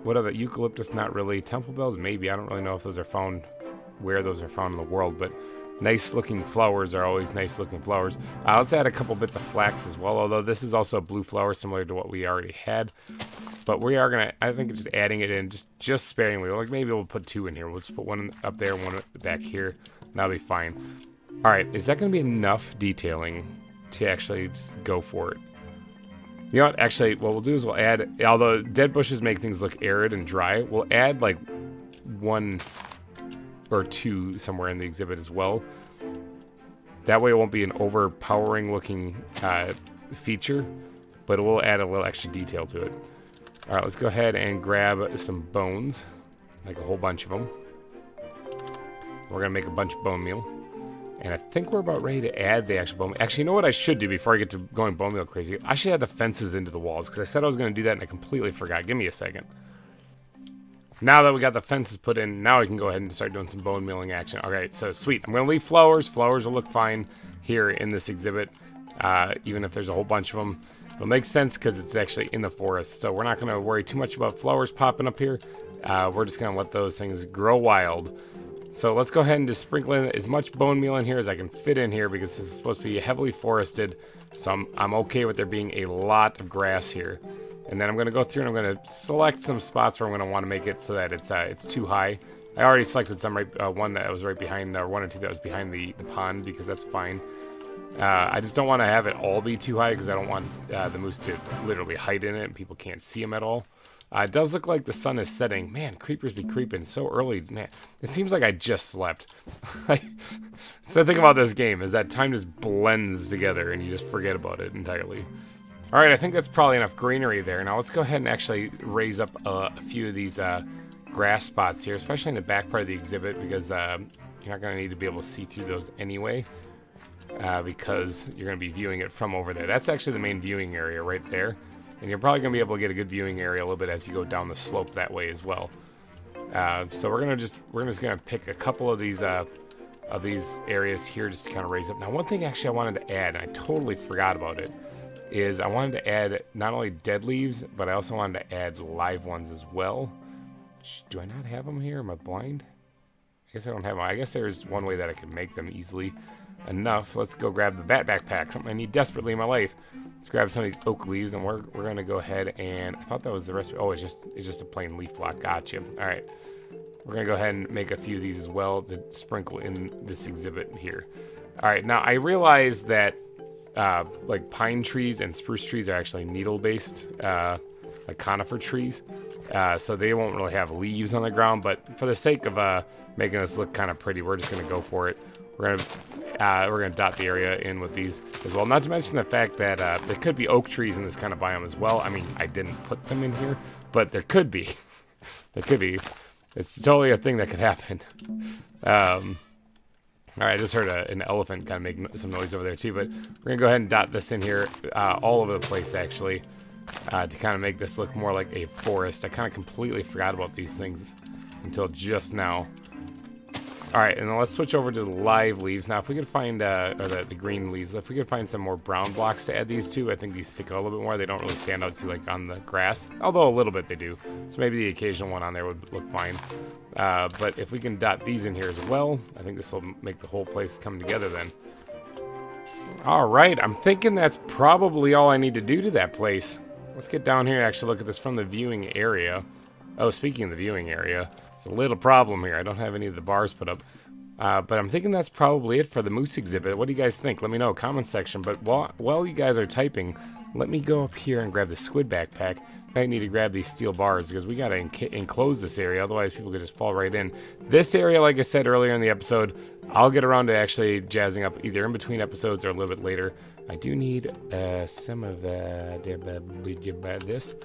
What other eucalyptus? Not really. Temple bells, maybe. I don't really know if those are found, where those are found in the world, but nice looking flowers are always nice looking flowers. Let's add a couple bits of flax as well, although this is also a blue flower similar to what we already had. But we are gonna, I think, just adding it in just sparingly. Like maybe we'll put two in here. We'll just put one up there and one back here. That'll be fine. All right, is that gonna be enough detailing to actually just go for it? You know what? Actually, what we'll do is we'll add, although dead bushes make things look arid and dry, we'll add like one or two somewhere in the exhibit as well. That way it won't be an overpowering looking feature, but it will add a little extra detail to it. All right, let's go ahead and grab some bones, like a whole bunch of them. We're gonna make a bunch of bone meal. And I think we're about ready to add the actual bone meal. Actually, you know what I should do before I get to going bone meal crazy? I should add the fences into the walls, because I said I was going to do that and I completely forgot. Give me a second. Now that we got the fences put in, now we can go ahead and start doing some bone mealing action. Okay, so sweet. I'm going to leave flowers. Flowers will look fine here in this exhibit, even if there's a whole bunch of them. It'll make sense because it's actually in the forest, so we're not going to worry too much about flowers popping up here. We're just going to let those things grow wild. So let's go ahead and just sprinkle in as much bone meal in here as I can fit in here, because this is supposed to be heavily forested. So I'm okay with there being a lot of grass here. And then I'm going to go through and I'm going to select some spots where I'm going to want to make it so that it's too high. I already selected some one that was right behind, or one or two that was behind the pond, because that's fine. I just don't want to have it all be too high, because I don't want the moose to literally hide in it and people can't see them at all. It does look like the sun is setting. Man, creepers be creeping so early. Man, it seems like I just slept. That's the thing about this game, is that time just blends together and you just forget about it entirely. All right, I think that's probably enough greenery there. Now let's go ahead and actually raise up a few of these grass spots here, especially in the back part of the exhibit, because you're not going to need to be able to see through those anyway, because you're going to be viewing it from over there. That's actually the main viewing area right there. And you're probably going to be able to get a good viewing area a little bit as you go down the slope that way as well. So we're just going to pick a couple of these areas here just to kind of raise up. Now, one thing actually I wanted to add, and I totally forgot about it, is I wanted to add not only dead leaves, but I also wanted to add live ones as well. Do I not have them here? Am I blind? I guess I don't have them. I guess there's one way that I can make them easily enough. Let's go grab the bat backpack, something I need desperately in my life. Let's grab some of these oak leaves, and we're gonna go ahead and, I thought that was the recipe. Oh, it's just a plain leaf block. Gotcha. All right, we're gonna go ahead and make a few of these as well to sprinkle in this exhibit here. All right, now I realize that like pine trees and spruce trees are actually needle based, like conifer trees, so they won't really have leaves on the ground. But for the sake of making this look kind of pretty, we're just gonna go for it. We're gonna dot the area in with these as well. Not to mention the fact that there could be oak trees in this kind of biome as well. I mean, I didn't put them in here, but there could be. There could be. It's totally a thing that could happen. All right, I just heard an elephant kind of make some noise over there too, but we're gonna go ahead and dot this in here all over the place actually, to kind of make this look more like a forest. I kind of completely forgot about these things until just now. All right, and then let's switch over to the live leaves. Now, if we could find, or the green leaves, if we could find some more brown blocks to add these to, I think these stick out a little bit more. They don't really stand out too, like, on the grass, although a little bit they do. So maybe the occasional one on there would look fine. But if we can dot these in here as well, I think this will make the whole place come together then. All right, I'm thinking that's probably all I need to do to that place. Let's get down here and actually look at this from the viewing area. Oh, speaking of the viewing area, it's a little problem here. I don't have any of the bars put up. But I'm thinking that's probably it for the moose exhibit. What do you guys think? Let me know, comment section. But while you guys are typing, let me go up here and grab the squid backpack. I need to grab these steel bars because we got to enclose this area. Otherwise, people could just fall right in. This area, like I said earlier in the episode, I'll get around to actually jazzing up either in between episodes or a little bit later. I do need some of this.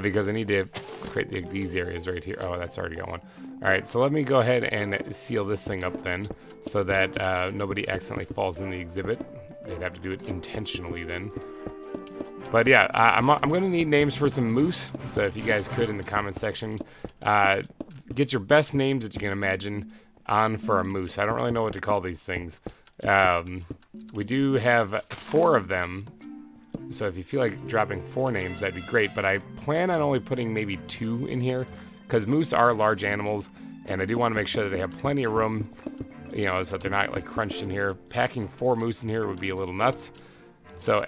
Because I need to create these areas right here. Oh, that's already got one. All right, so let me go ahead and seal this thing up then, so that nobody accidentally falls in the exhibit. They'd have to do it intentionally then. But yeah, I'm going to need names for some moose. So if you guys could in the comment section, get your best names that you can imagine on for a moose. I don't really know what to call these things. We do have 4 of them. So if you feel like dropping 4 names, that'd be great. But I plan on only putting maybe 2 in here, because moose are large animals, and I do want to make sure that they have plenty of room, you know, so that they're not like crunched in here. Packing 4 moose in here would be a little nuts. So,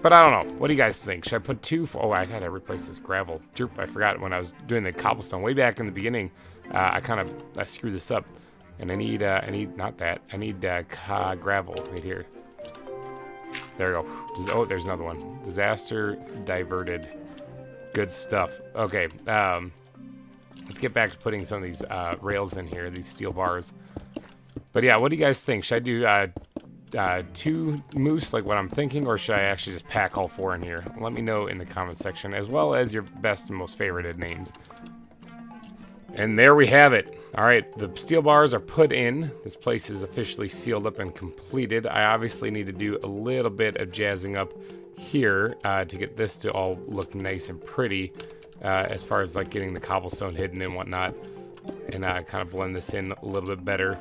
but I don't know. What do you guys think? Should I put 2? Oh, I gotta replace this gravel. Derp, I forgot when I was doing the cobblestone way back in the beginning. I screwed this up, and I need not that. I need gravel right here. There we go. Oh, there's another one. Disaster diverted. Good stuff. Okay, let's get back to putting some of these rails in here, these steel bars. But yeah, what do you guys think? Should I do 2 moose, like what I'm thinking, or should I actually just pack all 4 in here? Let me know in the comment section, as well as your best and most favorited names. And there we have it. All right, the steel bars are put in. This place is officially sealed up and completed. I obviously need to do a little bit of jazzing up here to get this to all look nice and pretty, as far as like getting the cobblestone hidden and whatnot, and kind of blend this in a little bit better.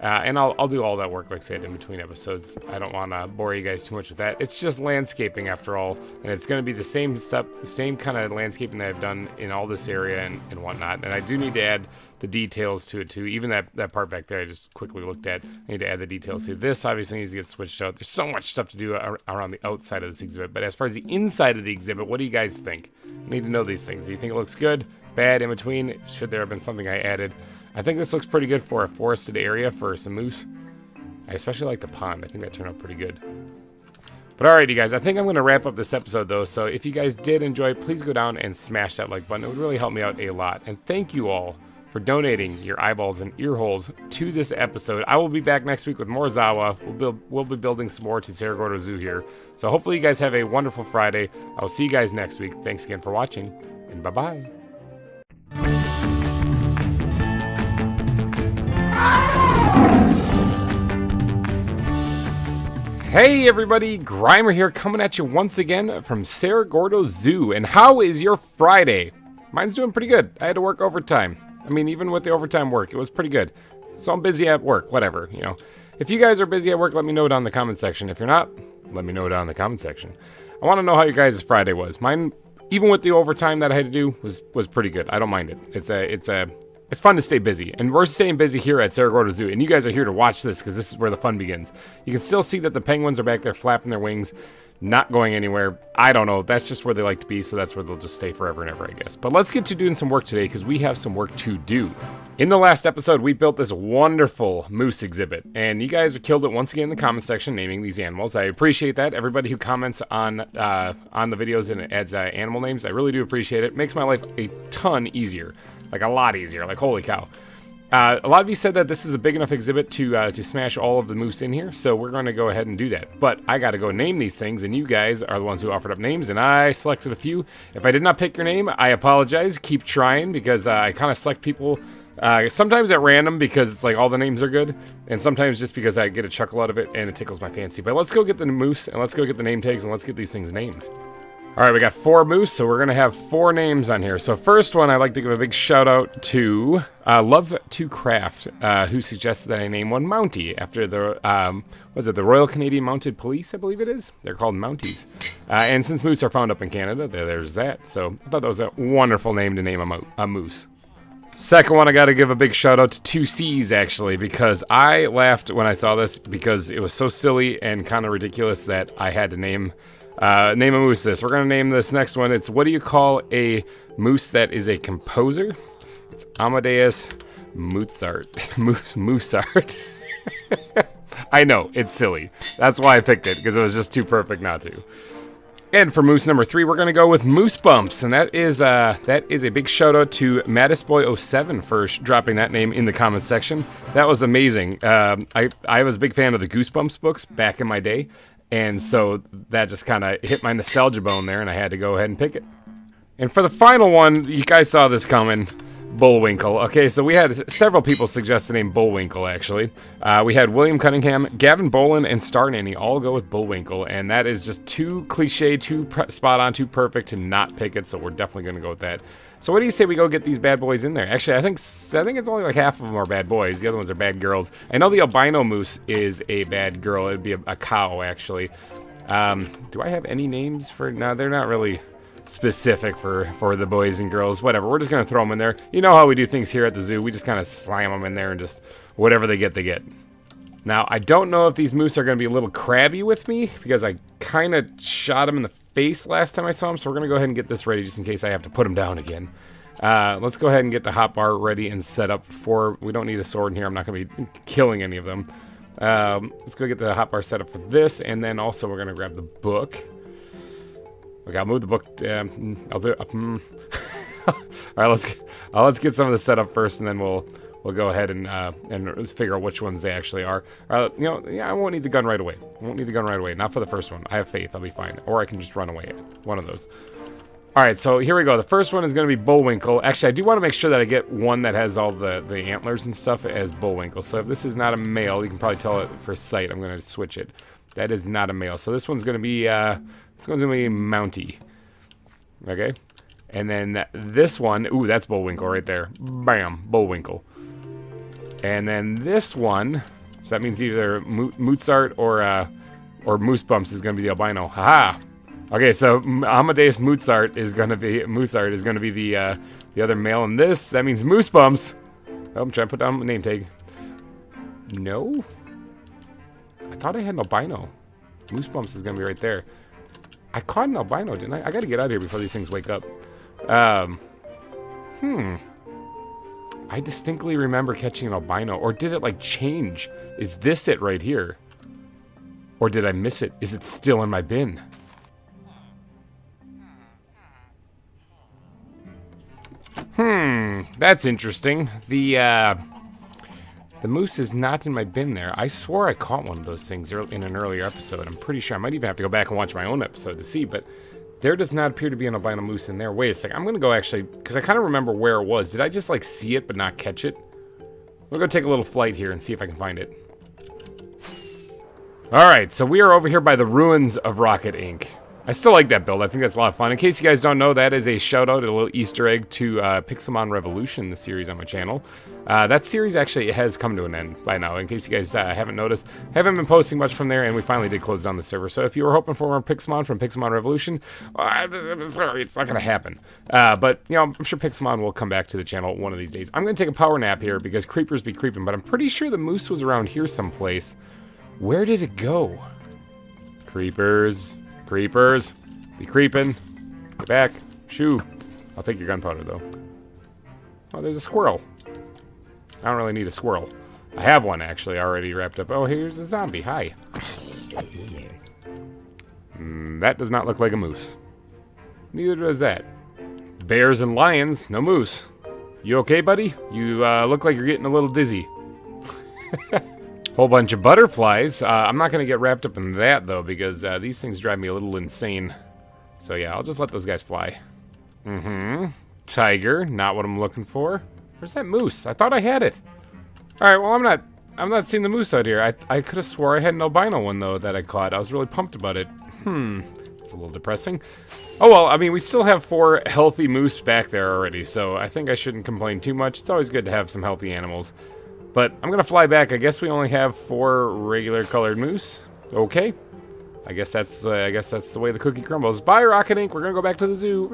And I'll do all that work, like I said, in between episodes. I don't want to bore you guys too much with that. It's just landscaping after all, and it's going to be the same stuff, the same kind of landscaping that I've done in all this area and whatnot. And I do need to add the details to it too. Even that part back there I just quickly looked at. I need to add the details to this. Obviously needs to get switched out. There's so much stuff to do around the outside of this exhibit. But as far as the inside of the exhibit, what do you guys think? I need to know these things. Do you think it looks good, bad, in between? Should there have been something I added? I think this looks pretty good for a forested area for some moose. I especially like the pond. I think that turned out pretty good. But alright, you guys, I think I'm going to wrap up this episode though. So if you guys did enjoy, please go down and smash that like button. It would really help me out a lot. And thank you all for donating your eyeballs and ear holes to this episode. I will be back next week with more ZAWA. We'll be building some more to Cerro Gordo Zoo here. So hopefully you guys have a wonderful Friday. I will see you guys next week. Thanks again for watching, and bye-bye. Hey everybody, GReimer here, coming at you once again from Cerro Gordo Zoo. And how is your Friday? Mine's doing pretty good. I had to work overtime. I mean, even with the overtime work, it was pretty good. So I'm busy at work, whatever, you know. If you guys are busy at work, let me know down in the comment section. If you're not, let me know down in the comment section. I want to know how your guys' Friday was. Mine, even with the overtime that I had to do, was pretty good. I don't mind it. It's fun to stay busy, and we're staying busy here at Cerro Gordo Zoo, and you guys are here to watch this because this is where the fun begins. You can still see that the penguins are back there flapping their wings, not going anywhere. I don't know. That's just where they like to be, so that's where they'll just stay forever and ever, I guess. But let's get to doing some work today because we have some work to do. In the last episode, we built this wonderful moose exhibit, and you guys have killed it once again in the comment section naming these animals. I appreciate that. Everybody who comments on the videos and adds animal names, I really do appreciate it. It makes my life a ton easier. Like a lot easier, like holy cow. A lot of you said that this is a big enough exhibit to smash all of the moose in here, so we're going to go ahead and do that. But I got to go name these things, and you guys are the ones who offered up names, and I selected a few. If I did not pick your name, I apologize. Keep trying, because I kind of select people sometimes at random because it's like all the names are good, and sometimes just because I get a chuckle out of it and it tickles my fancy. But let's go get the moose, and let's go get the name tags, and let's get these things named. All right, we got 4 moose, so we're going to have 4 names on here. So first one, I'd like to give a big shout out to Love to Craft, who suggested that I name one Mountie after the, was it the Royal Canadian Mounted Police, I believe it is? They're called Mounties. And since moose are found up in Canada, there's that. So I thought that was a wonderful name to name a moose. Second one, I got to give a big shout out to 2 C's, actually, because I laughed when I saw this because it was so silly and kind of ridiculous that I had to name a moose this. We're going to name this next one. It's, what do you call a moose that is a composer? It's Amadeus Mozart. Mozart. I know, it's silly. That's why I picked it, because it was just too perfect not to. And for moose number 3, we're going to go with Moose Bumps. And that is a big shout out to Mattisboy07 for dropping that name in the comments section. That was amazing. I was a big fan of the Goosebumps books back in my day. And so that just kind of hit my nostalgia bone there, and I had to go ahead and pick it. And for the final one, you guys saw this coming, Bullwinkle. Okay, so we had several people suggest the name Bullwinkle, actually. We had William Cunningham, Gavin Boland, and Star Nanny all go with Bullwinkle, and that is just too cliche, too spot on, too perfect to not pick it, so we're definitely going to go with that. So what do you say we go get these bad boys in there? Actually, I think it's only like half of them are bad boys. The other ones are bad girls. I know the albino moose is a bad girl. It'd be a cow, actually. Do I have any names for... No, they're not really specific for the boys and girls. Whatever, we're just going to throw them in there. You know how we do things here at the zoo. We just kind of slam them in there and just whatever they get, they get. Now, I don't know if these moose are going to be a little crabby with me because I kind of shot them in the face last time I saw them, so we're going to go ahead and get this ready just in case I have to put them down again. Let's go ahead and get the hot bar ready and set up for... We don't need a sword in here. I'm not going to be killing any of them. Let's go get the hot bar set up for this, and then also we're going to grab the book. Okay, I'll move the book. I'll do it. All right, let's get some of this set up first, and then we'll go ahead and let's figure out which ones they actually are. You know, yeah, I won't need the gun right away. I won't need the gun right away. Not for the first one. I have faith. I'll be fine. Or I can just run away. One of those. All right, so here we go. The first one is going to be Bullwinkle. Actually, I do want to make sure that I get one that has all the antlers and stuff as Bullwinkle. So if this is not a male, you can probably tell it for sight. I'm going to switch it. That is not a male. So this one's going to be Mountie. Okay. And then this one, ooh, that's Bullwinkle right there. Bam, Bullwinkle. And then this one, so that means either Mozart or Moose Bumps is going to be the albino. Haha. Okay, so Amadeus Mozart is going to be the other male in this. That means Moose Bumps. Oh, I'm trying to put down the name tag. No, I thought I had an albino. Moose Bumps is going to be right there. I caught an albino, didn't I? I got to get out of here before these things wake up. I distinctly remember catching an albino. Or did it, like, change? Is this it right here? Or did I miss it? Is it still in my bin? That's interesting. The moose is not in my bin there. I swore I caught one of those things in an earlier episode. I'm pretty sure. I might even have to go back and watch my own episode to see, but there does not appear to be an albino moose in there. Wait a second. I'm going to go actually, because I kind of remember where it was. Did I just, like, see it but not catch it? We'll go take a little flight here and see if I can find it. All right, so we are over here by the ruins of Rocket Inc. I still like that build. I think that's a lot of fun. In case you guys don't know, that is a shout-out, a little Easter egg to Pixelmon Revolution, the series on my channel. That series actually has come to an end by now, in case you guys haven't noticed. Haven't been posting much from there, and we finally did close down the server. So if you were hoping for more Pixelmon from Pixelmon Revolution, sorry, it's not going to happen. But, you know, I'm sure Pixelmon will come back to the channel one of these days. I'm going to take a power nap here, because creepers be creeping, but I'm pretty sure the moose was around here someplace. Where did it go? Creepers... Creepers, be creeping. Get back. Shoo. I'll take your gunpowder, though. Oh, there's a squirrel. I don't really need a squirrel. I have one, actually, already wrapped up. Oh, here's a zombie. Hi. That does not look like a moose. Neither does that. Bears and lions, no moose. You okay, buddy? You look like you're getting a little dizzy. Whole bunch of butterflies. I'm not going to get wrapped up in that, though, because these things drive me a little insane. So, yeah, I'll just let those guys fly. Tiger, not what I'm looking for. Where's that moose? I thought I had it. All right, well, I'm not seeing the moose out here. I could have swore I had an albino one, though, that I caught. I was really pumped about it. It's a little depressing. Oh, well, I mean, we still have 4 healthy moose back there already, so I think I shouldn't complain too much. It's always good to have some healthy animals. But I'm going to fly back. I guess we only have 4 regular colored moose. Okay. I guess that's the way the cookie crumbles. Bye, Rocket Inc. We're going to go back to the zoo.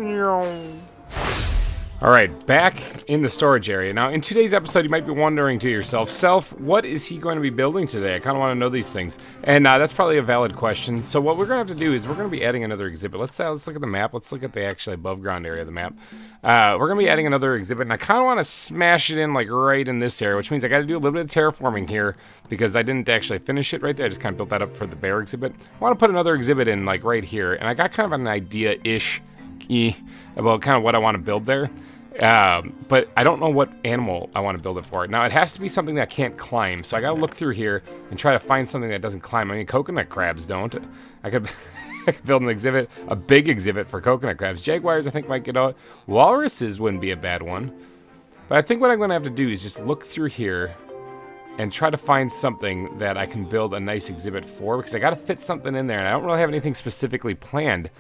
All right, back in the storage area. Now, in today's episode, you might be wondering to yourself, Self, what is he going to be building today? I kind of want to know these things. And that's probably a valid question. So what we're going to have to do is we're going to be adding another exhibit. Let's look at the map. Let's look at the actually above ground area of the map. We're going to be adding another exhibit, and I kind of want to smash it in like right in this area, which means I got to do a little bit of terraforming here because I didn't actually finish it right there. I just kind of built that up for the bear exhibit. I want to put another exhibit in like right here, and I got kind of an idea-ish about kind of what I want to build there. But I don't know what animal I want to build it for. Now, it has to be something that can't climb, so I gotta look through here and try to find something that doesn't climb. I mean, coconut crabs don't. I could build an exhibit, a big exhibit for coconut crabs. Jaguars, I think, might get out. Walruses wouldn't be a bad one. But I think what I'm gonna have to do is just look through here and try to find something that I can build a nice exhibit for, because I gotta fit something in there, and I don't really have anything specifically planned.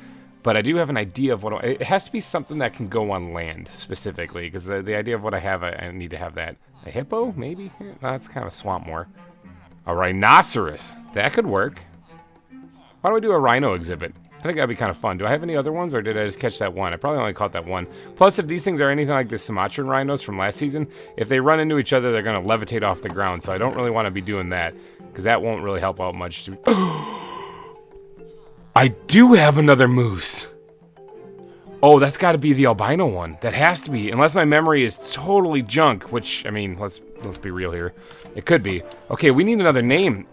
But I do have an idea of what it has to be something that can go on land specifically, because the idea of what I have, I need to have that. A hippo, maybe? No, that's kind of a swamp more. A rhinoceros, that could work. Why don't we do a rhino exhibit? I think that'd be kind of fun. Do I have any other ones, or did I just catch that one? I probably only caught that one. Plus, if these things are anything like the Sumatran rhinos from last season, if they run into each other, they're going to levitate off the ground. So I don't really want to be doing that, because that won't really help out much. I do have another moose. Oh, that's got to be the albino one. That has to be, unless my memory is totally junk. Which, I mean, let's be real here. It could be. Okay, we need another name.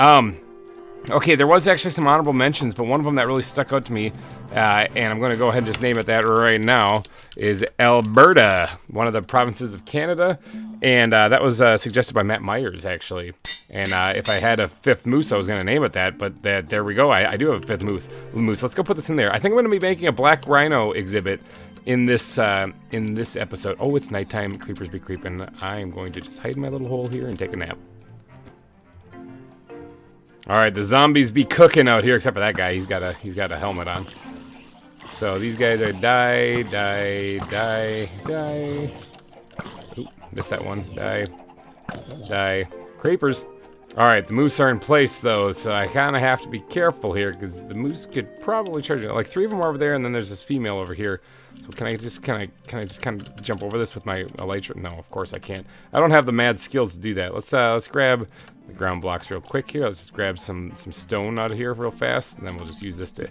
Okay, there was actually some honorable mentions, but one of them that really stuck out to me, and I'm going to go ahead and just name it that right now, is Alberta, one of the provinces of Canada, and that was suggested by Matt Myers, actually. And if I had a 5th moose, I was going to name it that, but there we go. I do have a 5th moose. Let's go put this in there. I think I'm going to be making a black rhino exhibit in this episode. Oh, it's nighttime. Creepers be creeping. I'm going to just hide in my little hole here and take a nap. All right, the zombies be cooking out here, except for that guy. He's got a helmet on. So these guys are die. Ooh, missed that one. Die. Creepers. All right, the moose are in place though, so I kind of have to be careful here because the moose could probably charge it. Like 3 of them are over there, and then there's this female over here. So can I just kind of jump over this with my elytra? No, of course I can't. I don't have the mad skills to do that. Let's grab the ground blocks real quick here. Let's just grab some stone out of here real fast, and then we'll just use this to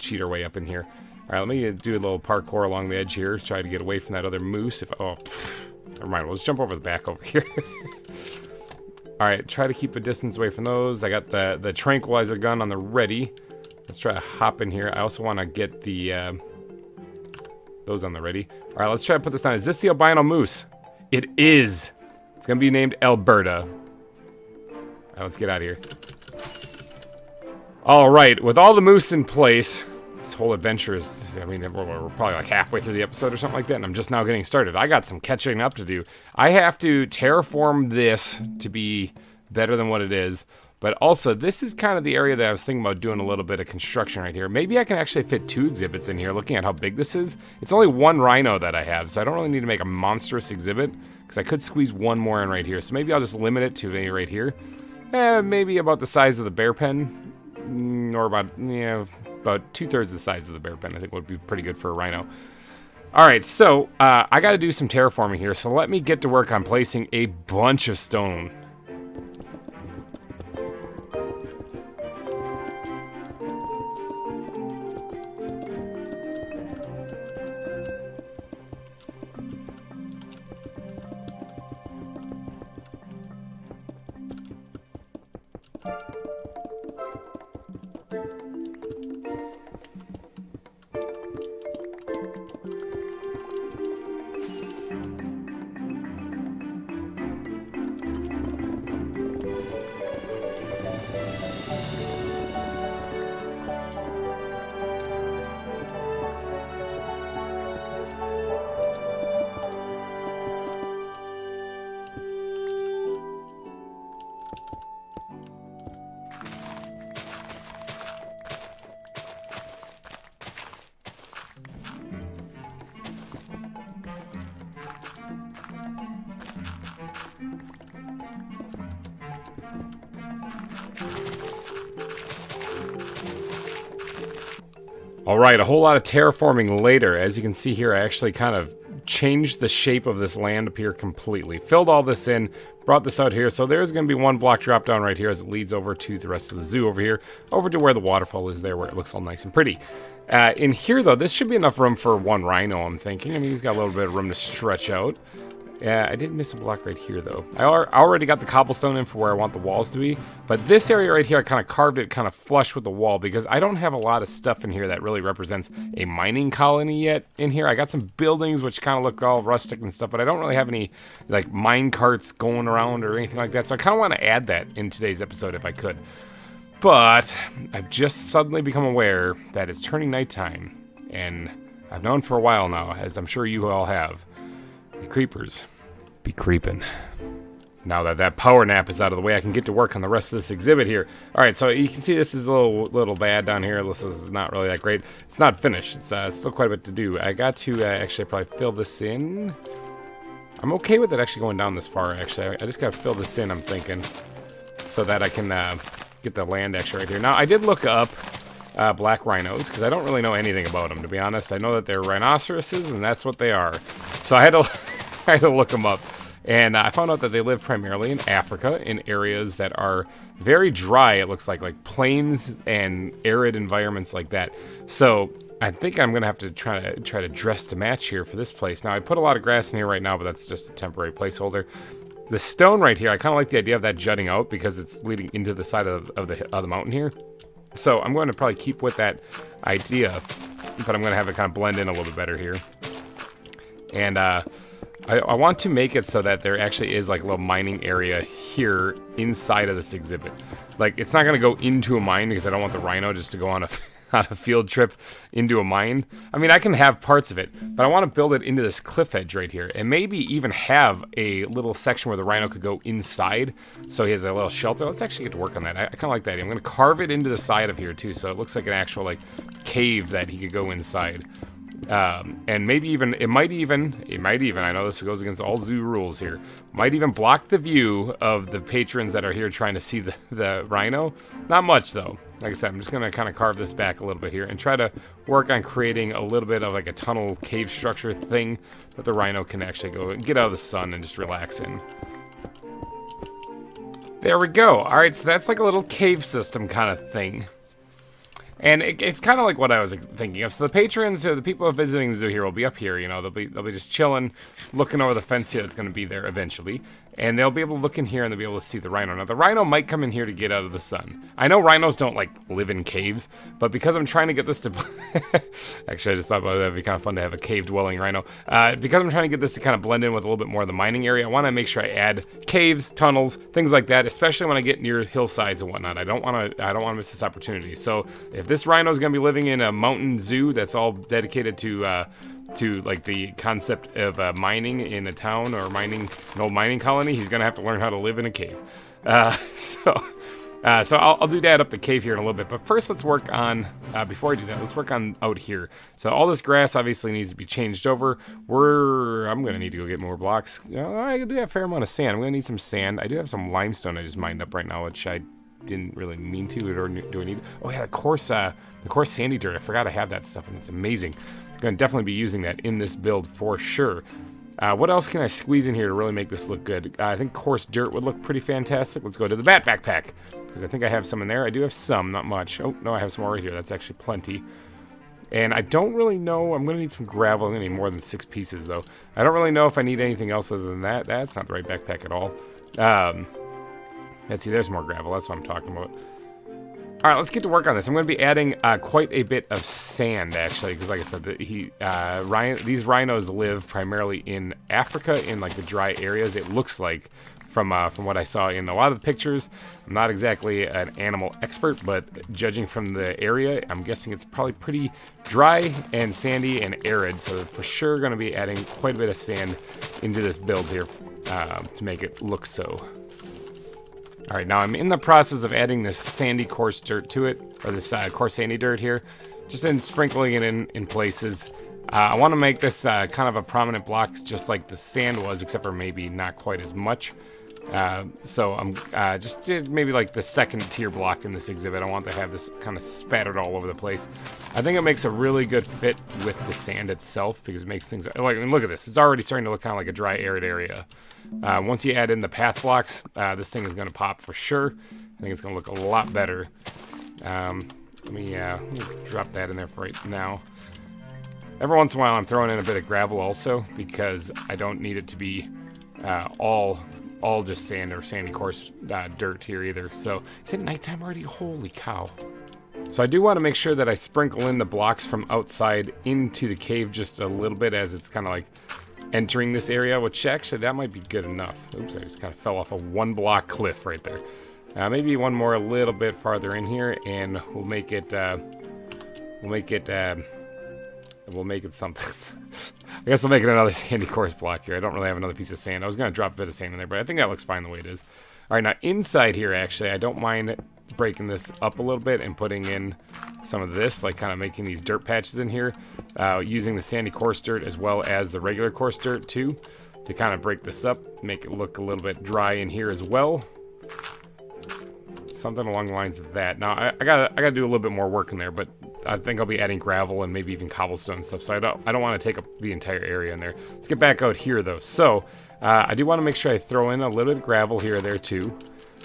cheat our way up in here. All right, let me do a little parkour along the edge here, try to get away from that other moose. Never mind. We'll just jump over the back over here. All right, try to keep a distance away from those. I got the tranquilizer gun on the ready. Let's try to hop in here. I also want to get the those on the ready. All right, let's try to put this down. Is this the albino moose? It is. It's gonna be named Alberta. All right, let's get out of here. All right, with all the moose in place, this whole adventure is, I mean, we're probably like halfway through the episode or something like that, and I'm just now getting started. I got some catching up to do. I have to terraform this to be better than what it is, but also this is kind of the area that I was thinking about doing a little bit of construction right here. Maybe I can actually fit 2 exhibits in here, looking at how big this is. It's only 1 rhino that I have, so I don't really need to make a monstrous exhibit, because I could squeeze 1 more in right here. So maybe I'll just limit it to maybe right here. Maybe about the size of the bear pen, or about 2/3 the size of the bear pen. I think would be pretty good for a rhino. All right, so I got to do some terraforming here, so let me get to work on placing a bunch of stone. All right, a whole lot of terraforming later. As you can see here, I actually kind of changed the shape of this land up here completely. Filled all this in, brought this out here. So there's going to be one block drop down right here as it leads over to the rest of the zoo over here, over to where the waterfall is there, where it looks all nice and pretty. In here, though, this should be enough room for one rhino, I'm thinking. I mean, he's got a little bit of room to stretch out. Yeah, I did miss a block right here, though. I already got the cobblestone in for where I want the walls to be. But this area right here, I kind of carved it kind of flush with the wall because I don't have a lot of stuff in here that really represents a mining colony yet in here. I got some buildings which kind of look all rustic and stuff, but I don't really have any, like, mine carts going around or anything like that. So I kind of want to add that in today's episode if I could. But I've just suddenly become aware that it's turning nighttime. And I've known for a while now, as I'm sure you all have. The creepers be creeping. Now that that power nap is out of the way, I can get to work on the rest of this exhibit here. All right, so you can see this is a little bad down here. This is not really that great. It's not finished. It's still quite a bit to do. I got to actually probably fill this in. I'm okay with it actually going down this far, actually. I just got to fill this in, I'm thinking, so that I can get the land actually right here. Now, I did look up black rhinos, because I don't really know anything about them, to be honest. I know that they're rhinoceroses, and that's what they are. So I had to, I had to look them up. And I found out that they live primarily in Africa, in areas that are very dry, it looks like plains and arid environments like that. So I think I'm going to have to try to dress to match here for this place. Now, I put a lot of grass in here right now, but that's just a temporary placeholder. The stone right here, I kind of like the idea of that jutting out because it's leading into the side of the mountain here. So I'm going to probably keep with that idea, but I'm going to have it kind of blend in a little bit better here. And I want to make it so that there actually is like a little mining area here inside of this exhibit. Like, it's not going to go into a mine because I don't want the rhino just to go on a field trip into a mine. I mean, I can have parts of it, but I want to build it into this cliff edge right here, and maybe even have a little section where the rhino could go inside, so he has a little shelter. Let's actually get to work on that. I kind of like that idea. I'm going to carve it into the side of here too, so it looks like an actual like cave that he could go inside. And maybe even, it might even, I know this goes against all zoo rules here, might even block the view of the patrons that are here trying to see the rhino. Not much though. Like I said, I'm just going to kind of carve this back a little bit here and try to work on creating a little bit of like a tunnel cave structure thing that the rhino can actually go and get out of the sun and just relax in. There we go. All right, so that's like a little cave system kind of thing. And it's kind of like what I was thinking of. So the patrons, the people visiting the zoo here will be up here, you know, they'll be just chilling, looking over the fence here that's going to be there eventually. And they'll be able to look in here and they'll be able to see the rhino. Now, the rhino might come in here to get out of the sun. I know rhinos don't, like, live in caves, but because I'm trying to get this to... Actually, I just thought about it. That'd be kind of fun to have a cave-dwelling rhino. Because I'm trying to get this to kind of blend in with a little bit more of the mining area, I want to make sure I add caves, tunnels, things like that, especially when I get near hillsides and whatnot. I don't want to miss this opportunity. So if this rhino is going to be living in a mountain zoo that's all dedicated to like the concept of mining in a town or an old mining colony, he's going to have to learn how to live in a cave. So I'll do that up the cave here in a little bit. But first, let's work on, before I do that, let's work on out here. So all this grass obviously needs to be changed over. I'm going to need to go get more blocks. I do have a fair amount of sand. I'm going to need some sand. I do have some limestone I just mined up right now, which I didn't really mean to, or do I need? Oh yeah, the coarse sandy dirt. I forgot I have that stuff, and it's amazing. I'm going to definitely be using that in this build for sure. What else can I squeeze in here to really make this look good? I think coarse dirt would look pretty fantastic. Let's go to the bat backpack, because I think I have some in there. I do have some, not much. Oh, no, I have some more right here. That's actually plenty. And I don't really know. I'm going to need some gravel. I'm going to need more than 6 pieces, though. I don't really know if I need anything else other than that. That's not the right backpack at all. Let's see, there's more gravel. That's what I'm talking about. All right, let's get to work on this. I'm going to be adding quite a bit of sand, actually, because like I said, these rhinos live primarily in Africa, in like the dry areas. It looks like from what I saw in a lot of the pictures. I'm not exactly an animal expert, but judging from the area, I'm guessing it's probably pretty dry and sandy and arid. So for sure, going to be adding quite a bit of sand into this build here to make it look so. All right, now I'm in the process of adding this sandy coarse dirt to it, or this coarse sandy dirt here, just in sprinkling it in places. I want to make this kind of a prominent block, just like the sand was, except for maybe not quite as much. So I'm just did maybe like the second tier block in this exhibit. I want to have this kind of spattered all over the place. I think it makes a really good fit with the sand itself because it makes things like, I mean, look at this. It's already starting to look kind of like a dry, arid area. Once you add in the path blocks, this thing is going to pop for sure. I think it's going to look a lot better. Let me drop that in there for right now. Every once in a while, I'm throwing in a bit of gravel also because I don't need it to be all just sand or sandy coarse dirt here either. So is it nighttime already? Holy cow. So I do want to make sure that I sprinkle in the blocks from outside into the cave just a little bit as it's kind of like entering this area, which actually that might be good enough. Oops, I just kind of fell off a 1 block cliff right there. Maybe one more a little bit farther in here, and we'll make it something. I guess I'll make it another sandy coarse block here. I don't really have another piece of sand. I was going to drop a bit of sand in there, but I think that looks fine the way it is. All right, now inside here, actually, I don't mind breaking this up a little bit and putting in some of this, like kind of making these dirt patches in here, using the sandy coarse dirt as well as the regular coarse dirt too, to kind of break this up, make it look a little bit dry in here as well. Something along the lines of that. Now, I gotta do a little bit more work in there, but I think I'll be adding gravel and maybe even cobblestone and stuff, so I don't want to take up the entire area in there. Let's get back out here, though. So, I do want to make sure I throw in a little bit of gravel here or there, too,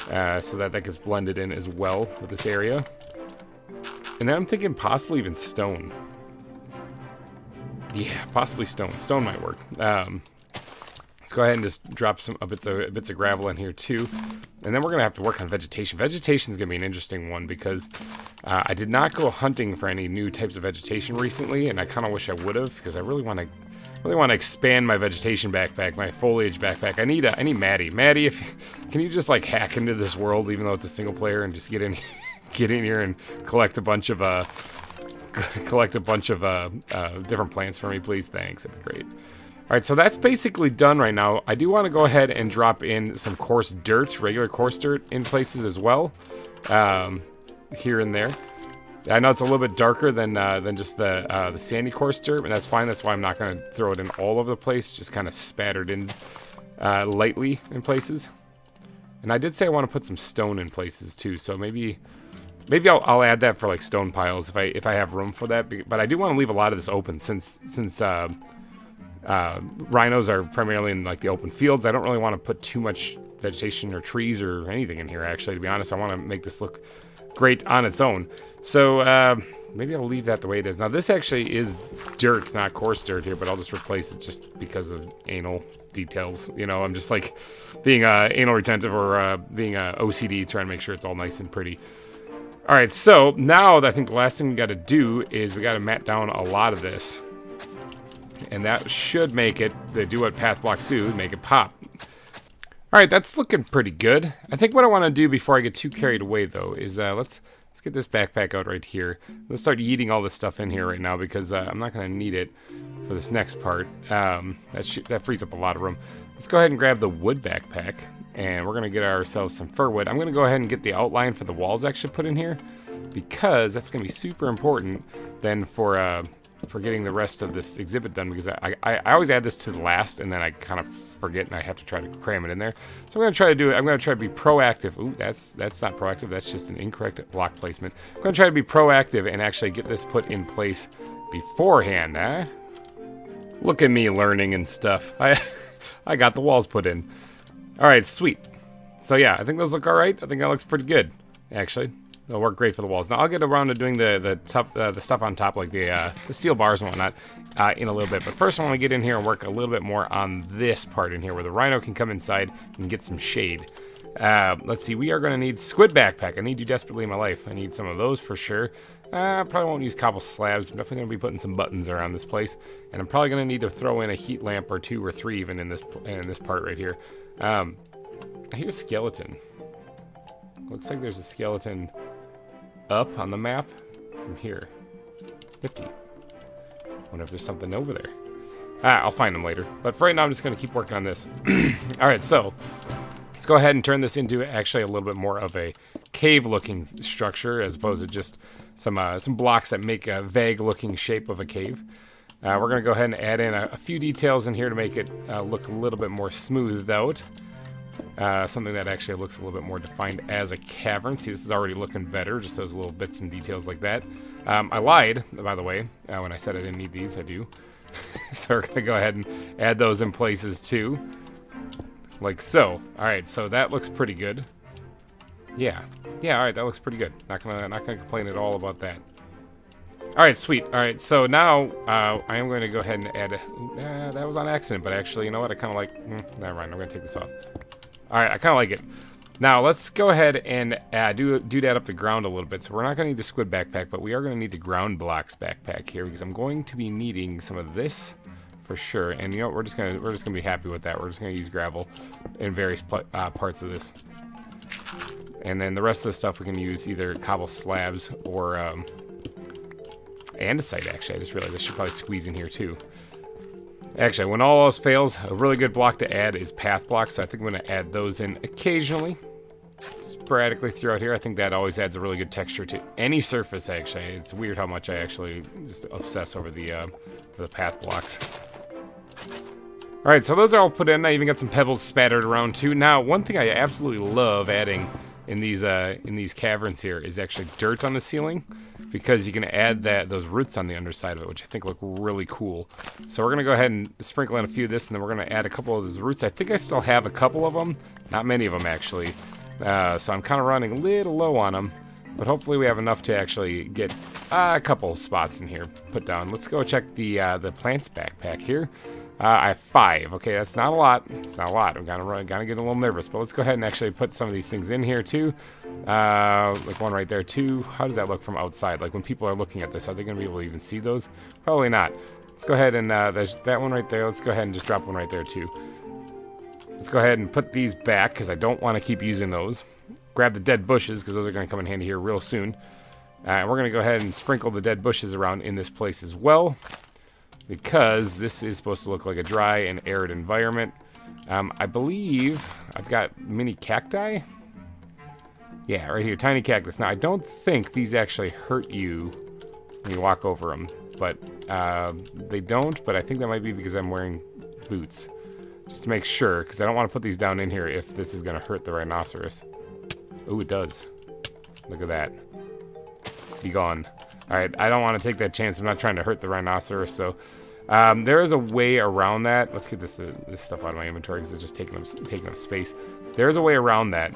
so that gets blended in as well with this area. And then I'm thinking possibly even stone. Yeah, possibly stone. Stone might work. Let's go ahead and just drop some bits of gravel in here too. And then we're going to have to work on vegetation. Vegetation is going to be an interesting one because I did not go hunting for any new types of vegetation recently, and I kind of wish I would have because I really want to expand my vegetation backpack, my foliage backpack. I need Maddie. Maddie, can you just like hack into this world even though it's a single player and just get in here and collect a bunch of different plants for me, please? Thanks. That'd be great. All right, so that's basically done right now. I do want to go ahead and drop in some coarse dirt, regular coarse dirt in places as well, here and there. I know it's a little bit darker than just the sandy coarse dirt, but that's fine. That's why I'm not going to throw it in all over the place, just kind of spattered in lightly in places. And I did say I want to put some stone in places too, so maybe I'll add that for like stone piles if I have room for that. But I do want to leave a lot of this open since rhinos are primarily in like the open fields. I don't really want to put too much vegetation or trees or anything in here, actually, to be honest. I want to make this look great on its own. So maybe I'll leave that the way it is. Now this actually is dirt, not coarse dirt here, but I'll just replace it just because of anal details. You know, I'm just like being anal retentive or being OCD, trying to make sure it's all nice and pretty. All right, so now I think the last thing we got to do is we got to mat down a lot of this. And that should make it, they do what path blocks do, make it pop. Alright, that's looking pretty good. I think what I want to do before I get too carried away, though, is let's get this backpack out right here. Let's start yeeting all this stuff in here right now because I'm not going to need it for this next part. That frees up a lot of room. Let's go ahead and grab the wood backpack, and we're going to get ourselves some fir wood. I'm going to go ahead and get the outline for the walls actually put in here because that's going to be super important then for getting the rest of this exhibit done, because I always add this to the last and then I kind of forget and I have to try to cram it in there. So I'm going to try to do it. I'm going to try to be proactive. Ooh, that's not proactive. That's just an incorrect block placement. I'm going to try to be proactive and actually get this put in place beforehand. Look at me learning and stuff. I got the walls put in. All right, sweet. So yeah, I think those look all right. I think that looks pretty good, actually. They'll work great for the walls. Now I'll get around to doing the stuff on top, like the steel bars and whatnot, in a little bit. But first I want to get in here and work a little bit more on this part in here where the rhino can come inside and get some shade. Let's see, we are going to need squid backpack. I need you desperately in my life. I need some of those for sure. Probably won't use cobble slabs. I'm definitely going to be putting some buttons around this place. And I'm probably going to need to throw in a heat lamp or 2 or 3 even in this part right here. I hear a skeleton. Looks like there's a skeleton up on the map from here. 50. Wonder if there's something over there. I'll find them later. But for right now, I'm just going to keep working on this. Alright, so let's go ahead and turn this into actually a little bit more of a cave-looking structure as opposed to just some blocks that make a vague-looking shape of a cave. We're going to go ahead and add in a few details in here to make it look a little bit more smoothed out. Something that actually looks a little bit more defined as a cavern. See, this is already looking better, just those little bits and details like that. I lied, by the way, when I said I didn't need these. I do. So we're going to go ahead and add those in places too. Like so. Alright, so that looks pretty good. Yeah. Yeah, alright, that looks pretty good. Not gonna complain at all about that. Alright, sweet. Alright, so now I am going to go ahead and add... that was on accident, but actually, you know what? I kind of like... never mind, I'm going to take this off. Alright, I kind of like it. Now, let's go ahead and do that up the ground a little bit. So we're not going to need the squid backpack, but we are going to need the ground blocks backpack here, because I'm going to be needing some of this for sure. And you know what? We're just gonna be happy with that. We're just going to use gravel in various parts of this. And then the rest of the stuff we can use either cobble slabs or andesite, actually. I just realized I should probably squeeze in here too. Actually, when all else fails, a really good block to add is path blocks. So I think I'm going to add those in occasionally, sporadically throughout here. I think that always adds a really good texture to any surface, actually. It's weird how much I actually just obsess over the path blocks. Alright, so those are all put in. I even got some pebbles spattered around too. Now, one thing I absolutely love adding in these caverns here is actually dirt on the ceiling, because you can add those roots on the underside of it, which I think look really cool. So we're going to go ahead and sprinkle in a few of this, and then we're going to add a couple of those roots. I think I still have a couple of them. Not many of them, actually. So I'm kind of running a little low on them, but hopefully we have enough to actually get a couple spots in here put down. Let's go check the plants backpack here. I have 5. Okay, that's not a lot. It's not a lot. I'm gonna get a little nervous, but let's go ahead and actually put some of these things in here too. Like one right there too. How does that look from outside? Like when people are looking at this, are they gonna be able to even see those? Probably not. Let's go ahead and there's that one right there. Let's go ahead and just drop one right there too. Let's go ahead and put these back because I don't want to keep using those. Grab the dead bushes because those are gonna come in handy here real soon. And we're gonna go ahead and sprinkle the dead bushes around in this place as well, because this is supposed to look like a dry and arid environment. I believe I've got mini cacti. Yeah, right here, tiny cactus. Now, I don't think these actually hurt you when you walk over them, but they don't, but I think that might be because I'm wearing boots. Just to make sure, because I don't want to put these down in here if this is going to hurt the rhinoceros. Oh, it does. Look at that. Be gone. Alright, I don't want to take that chance. I'm not trying to hurt the rhinoceros, so... there is a way around that. Let's get this stuff out of my inventory because it's just taking up space. There's a way around that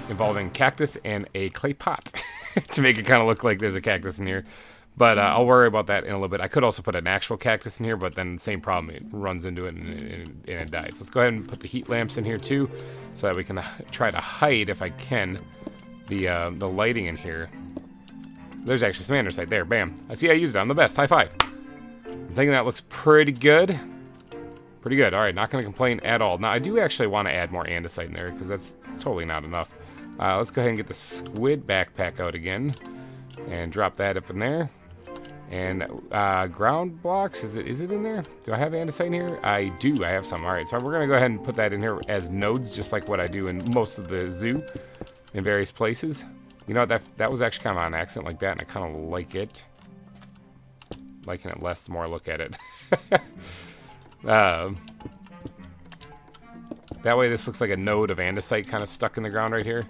involving cactus and a clay pot to make it kind of look like there's a cactus in here. But I'll worry about that in a little bit. I could also put an actual cactus in here, but then the same problem. It runs into it and it dies. Let's go ahead and put the heat lamps in here too so that we can try to hide, if I can, the lighting in here. There's actually some andesite there. Bam. I see I used it. I'm the best. High five. I'm thinking that looks pretty good. Pretty good. Alright, not going to complain at all. Now, I do actually want to add more andesite in there because that's totally not enough. Let's go ahead and get the squid backpack out again and drop that up in there. And ground blocks, is it in there? Do I have andesite in here? I do. I have some. Alright, so we're going to go ahead and put that in here as nodes, just like what I do in most of the zoo in various places. You know, that was actually kind of on accident like that, and I kind of like it. Liking it less the more I look at it. That way this looks like a node of andesite kind of stuck in the ground right here.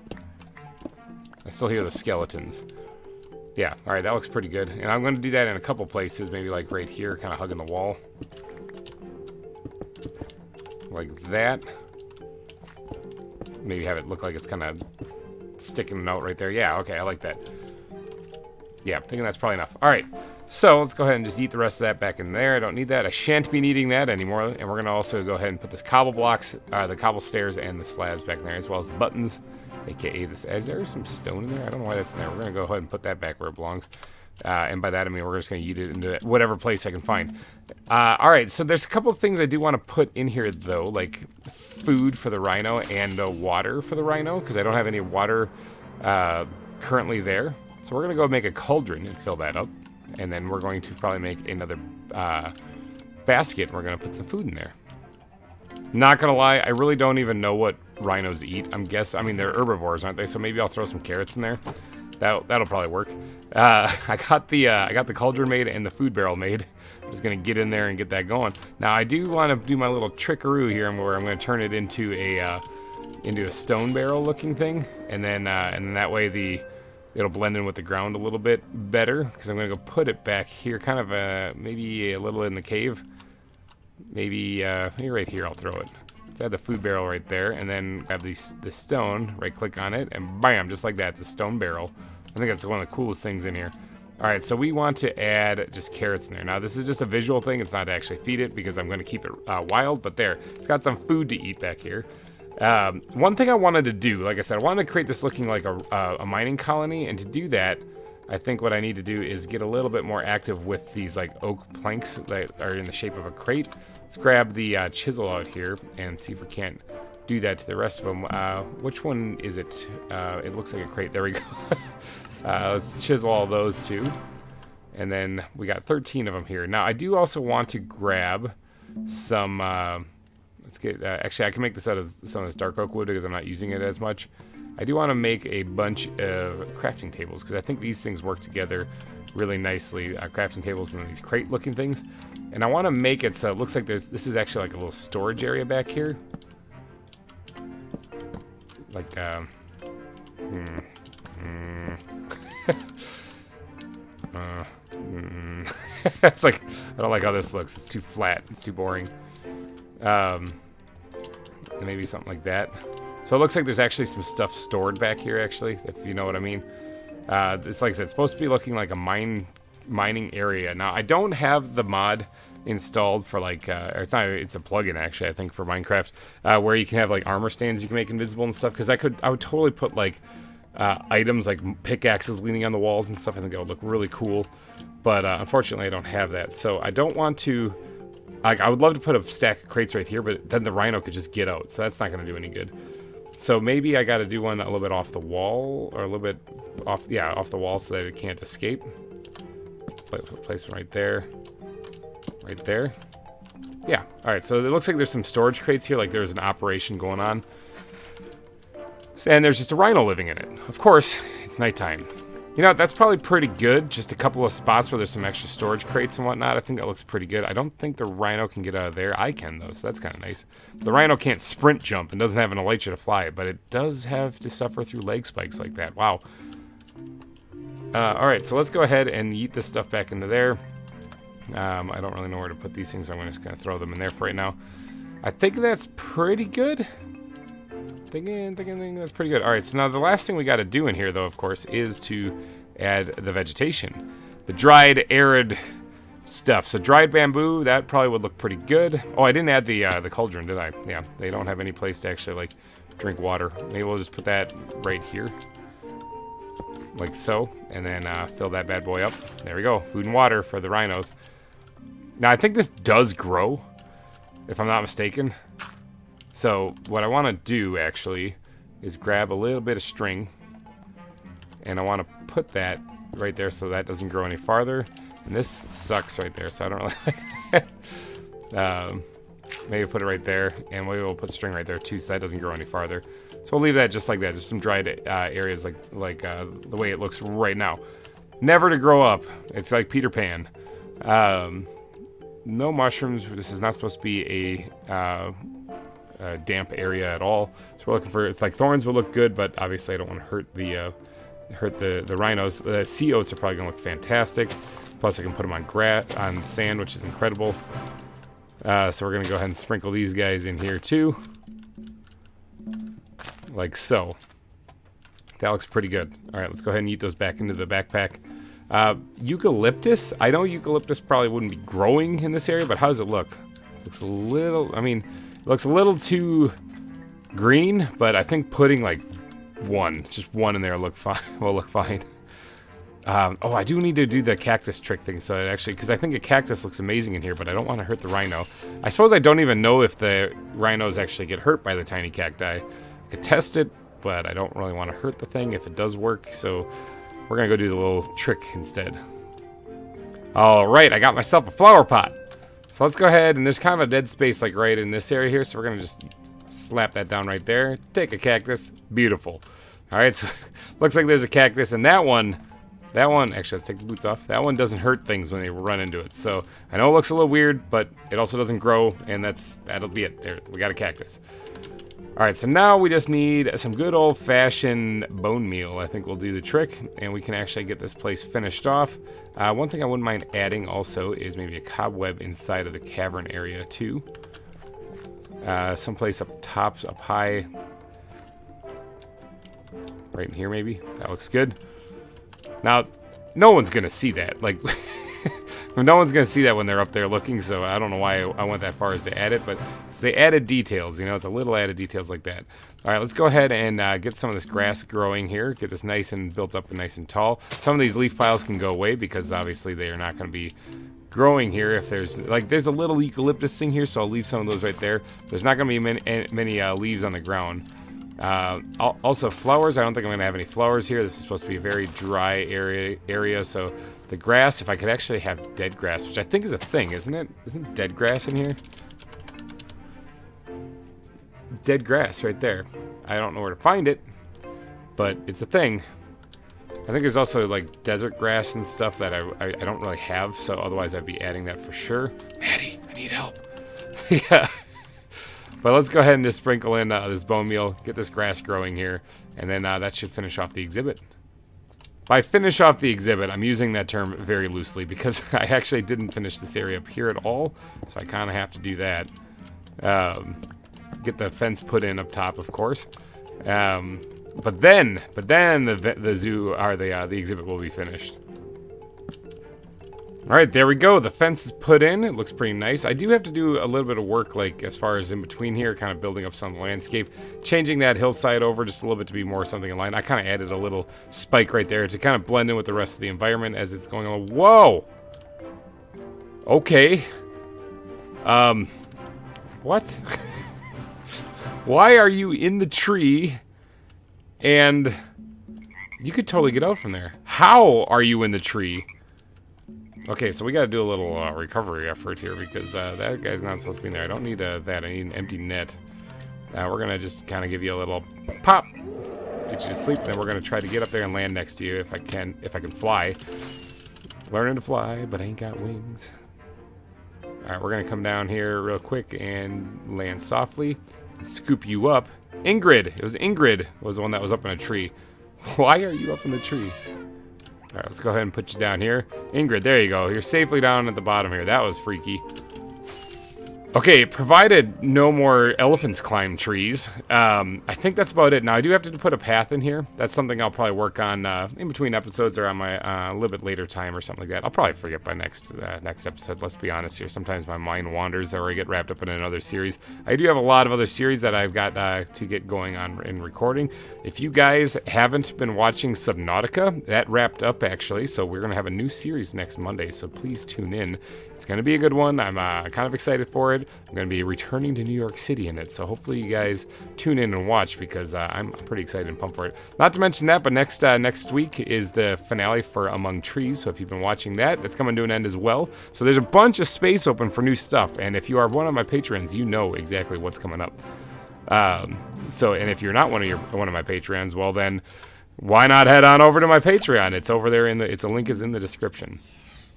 I still hear the skeletons. Yeah, alright, that looks pretty good. And I'm going to do that in a couple places, maybe like right here, kind of hugging the wall. Like that. Maybe have it look like it's kind of sticking a note right there. Yeah, okay, I like that. Yeah, I'm thinking that's probably enough. Alright, so let's go ahead and just eat the rest of that back in there. I don't need that. I shan't be needing that anymore. And we're going to also go ahead and put this cobble blocks, the cobble stairs and the slabs back in there, as well as the buttons, aka this. Is there some stone in there? I don't know why that's in there. We're going to go ahead and put that back where it belongs. And by that I mean we're just going to eat it into whatever place I can find. Alright, so there's a couple of things I do want to put in here though, like food for the rhino and water for the rhino, because I don't have any water currently there. So we're going to go make a cauldron and fill that up. And then we're going to probably make another basket. And we're going to put some food in there. Not going to lie, I really don't even know what rhinos eat. I mean, they're herbivores, aren't they? So maybe I'll throw some carrots in there. That'll probably work. I got the cauldron made and the food barrel made. I'm just gonna get in there and get that going. Now I do want to do my little trickaroo here, where I'm gonna turn it into a stone barrel looking thing, and then that way it'll blend in with the ground a little bit better, because I'm gonna go put it back here, kind of maybe a little in the cave. Maybe right here I'll throw it. So I have the food barrel right there, and then grab the stone, right click on it, and bam, just like that, it's a stone barrel. I think that's one of the coolest things in here. Alright, so we want to add just carrots in there. Now this is just a visual thing, it's not to actually feed it, because I'm going to keep it wild, but there, it's got some food to eat back here. One thing I wanted to do, like I said, I wanted to create this looking like a mining colony, and to do that, I think what I need to do is get a little bit more active with these like oak planks that are in the shape of a crate. Let's grab the chisel out here and see if we can't do that to the rest of them. Which one is it? It looks like a crate. There we go. Let's chisel all those two. And then we got 13 of them here. Now, I do also want to grab some... let's get... actually, I can make this out of some of this dark oak wood because I'm not using it as much. I do want to make a bunch of crafting tables because I think these things work together really nicely. Crafting tables and these crate-looking things. And I want to make it so it looks like this is actually like a little storage area back here. Like, it's like, I don't like how this looks. It's too flat. It's too boring. Maybe something like that. So it looks like there's actually some stuff stored back here, actually, if you know what I mean. It's like I said, it's supposed to be looking like a mining area. Now, I don't have the mod installed for like, it's a plugin actually, I think, for Minecraft, where you can have like armor stands you can make invisible and stuff, because I would totally put like items like pickaxes leaning on the walls and stuff. I think that would look really cool, but unfortunately I don't have that, so I don't want to, like, I would love to put a stack of crates right here, but then the rhino could just get out, so that's not going to do any good. So maybe I got to do one a little bit off the wall, or a little bit off the wall, so that it can't escape. Place one right there. Right there. Yeah. Alright, so it looks like there's some storage crates here, like there's an operation going on. And there's just a rhino living in it. Of course, it's nighttime. You know, that's probably pretty good. Just a couple of spots where there's some extra storage crates and whatnot. I think that looks pretty good. I don't think the rhino can get out of there. I can, though, so that's kind of nice. The rhino can't sprint jump and doesn't have an elytra to fly it, but it does have to suffer through leg spikes like that. Wow. Alright, so let's go ahead and yeet this stuff back into there. I don't really know where to put these things. I'm just going to throw them in there for right now. I think that's pretty good. Thinking that's pretty good. Alright, so now the last thing we got to do in here, though, of course, is to add the vegetation. The dried, arid stuff. So dried bamboo, that probably would look pretty good. Oh, I didn't add the cauldron, did I? Yeah, they don't have any place to actually, like, drink water. Maybe we'll just put that right here. Like so. And then fill that bad boy up. There we go. Food and water for the rhinos. Now, I think this does grow, if I'm not mistaken. So, what I want to do, actually, is grab a little bit of string. And I want to put that right there so that doesn't grow any farther. And this sucks right there, so I don't really like that. Maybe put it right there. And maybe we'll put string right there, too, so that doesn't grow any farther. So we'll leave that just like that. Just some dried areas like the way it looks right now. Never to grow up. It's like Peter Pan. No mushrooms. This is not supposed to be a damp area at all. So we're looking for, it's like thorns will look good, but obviously I don't want to hurt the rhinos. The sea oats are probably gonna look fantastic. Plus I can put them on sand, which is incredible. So we're gonna go ahead and sprinkle these guys in here too, like so. That looks pretty good. All right, let's go ahead and eat those back into the backpack. Eucalyptus. I know eucalyptus probably wouldn't be growing in this area, but how does it look? Looks a little. I mean, it looks a little too green, but I think putting like just one in there will look fine. Oh, I do need to do the cactus trick thing, so it actually, because I think a cactus looks amazing in here, but I don't want to hurt the rhino. I suppose I don't even know if the rhinos actually get hurt by the tiny cacti. I could test it, but I don't really want to hurt the thing if it does work, so we're going to go do the little trick instead. Alright, I got myself a flower pot. So let's go ahead, and there's kind of a dead space like right in this area here, so we're going to just slap that down right there. Take a cactus. Beautiful. All right, so looks like there's a cactus, and that one, actually, let's take the boots off. That one doesn't hurt things when they run into it. So I know it looks a little weird, but it also doesn't grow, and that'll be it. There, we got a cactus. All right, so now we just need some good old-fashioned bone meal. I think we'll do the trick, and we can actually get this place finished off. One thing I wouldn't mind adding also is maybe a cobweb inside of the cavern area too. Someplace up top, up high. Right in here maybe. That looks good. Now, no one's going to see that. Like, no one's going to see that when they're up there looking, so I don't know why I went that far as to add it, but it's the added details, you know, it's a little added details like that. All right, let's go ahead and get some of this grass growing here, get this nice and built up and nice and tall. Some of these leaf piles can go away because obviously they are not going to be growing here. If there's a little eucalyptus thing here, so I'll leave some of those right there. There's not going to be many leaves on the ground. Also flowers, I don't think I'm going to have any flowers here. This is supposed to be a very dry area, so the grass, if I could actually have dead grass, which I think is a thing, isn't it? Isn't dead grass in here? Dead grass right there. I don't know where to find it, but it's a thing. I think there's also like desert grass and stuff that I don't really have, so otherwise I'd be adding that for sure. Maddie, I need help. Yeah. But let's go ahead and just sprinkle in this bone meal, get this grass growing here, and then that should finish off the exhibit. By finish off the exhibit, I'm using that term very loosely because I actually didn't finish this area up here at all, so I kind of have to do that. Get the fence put in up top, of course. But then the zoo or the exhibit will be finished. All right, there we go. The fence is put in. It looks pretty nice. I do have to do a little bit of work, like as far as in between here, kind of building up some landscape, changing that hillside over just a little bit to be more something in line. I kind of added a little spike right there to kind of blend in with the rest of the environment as it's going on. Whoa. Okay. What? Why are you in the tree? And you could totally get out from there. How are you in the tree? Okay, so we got to do a little recovery effort here because that guy's not supposed to be in there. I don't need that. I need an empty net. We're going to just kind of give you a little pop. Get you to sleep. Then we're going to try to get up there and land next to you if I can fly. Learning to fly, but I ain't got wings. All right, we're going to come down here real quick and land softly. Scoop you up. Ingrid. It was Ingrid was the one that was up in a tree. Why are you up in the tree? All right, let's go ahead and put you down here. Ingrid, there you go. You're safely down at the bottom here. That was freaky. Okay, provided no more elephants climb trees. I think that's about it. Now, I do have to put a path in here. That's something I'll probably work on in between episodes or on my a little bit later time or something like that. I'll probably forget by next episode. Let's be honest here. Sometimes my mind wanders or I get wrapped up in another series. I do have a lot of other series that I've got to get going on in recording. If you guys haven't been watching Subnautica, that wrapped up actually. So we're going to have a new series next Monday. So please tune in. It's going to be a good one. I'm kind of excited for it. I'm going to be returning to New York City in it, so hopefully you guys tune in and watch because I'm pretty excited and pumped for it. Not to mention that, but next week is the finale for Among Trees, so if you've been watching that, it's coming to an end as well. So there's a bunch of space open for new stuff, and if you are one of my patrons, you know exactly what's coming up. And if you're not one of my patrons, well then, why not head on over to my Patreon? It's over there the link is in the description.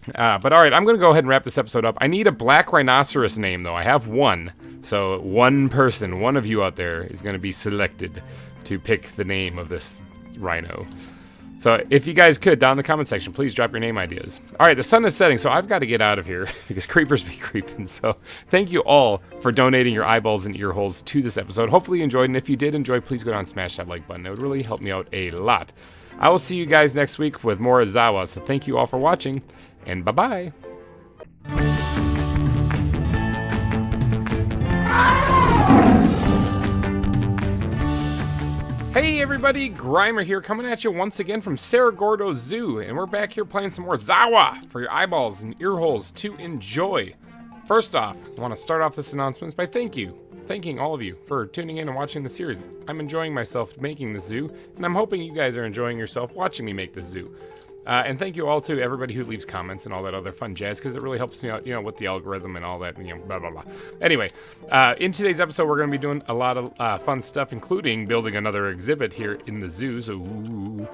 But all right, I'm going to go ahead and wrap this episode up. I need a black rhinoceros name, though. I have one. So one of you out there is going to be selected to pick the name of this rhino. So if you guys could, down in the comment section, please drop your name ideas. All right, the sun is setting, so I've got to get out of here because creepers be creeping. So thank you all for donating your eyeballs and ear holes to this episode. Hopefully you enjoyed, and if you did enjoy, please go down and smash that like button. It would really help me out a lot. I will see you guys next week with more ZAWA, so thank you all for watching. And bye-bye. Hey everybody, GReimer here coming at you once again from Cerro Gordo Zoo, and we're back here playing some more ZAWA for your eyeballs and ear holes to enjoy. First off, I want to start off this announcement by thanking all of you for tuning in and watching the series. I'm enjoying myself making the zoo, and I'm hoping you guys are enjoying yourself watching me make the zoo. And thank you all to everybody who leaves comments and all that other fun jazz, because it really helps me out, with the algorithm and all that, blah, blah, blah. Anyway, in today's episode, we're going to be doing a lot of fun stuff, including building another exhibit here in the zoo. So, ooh.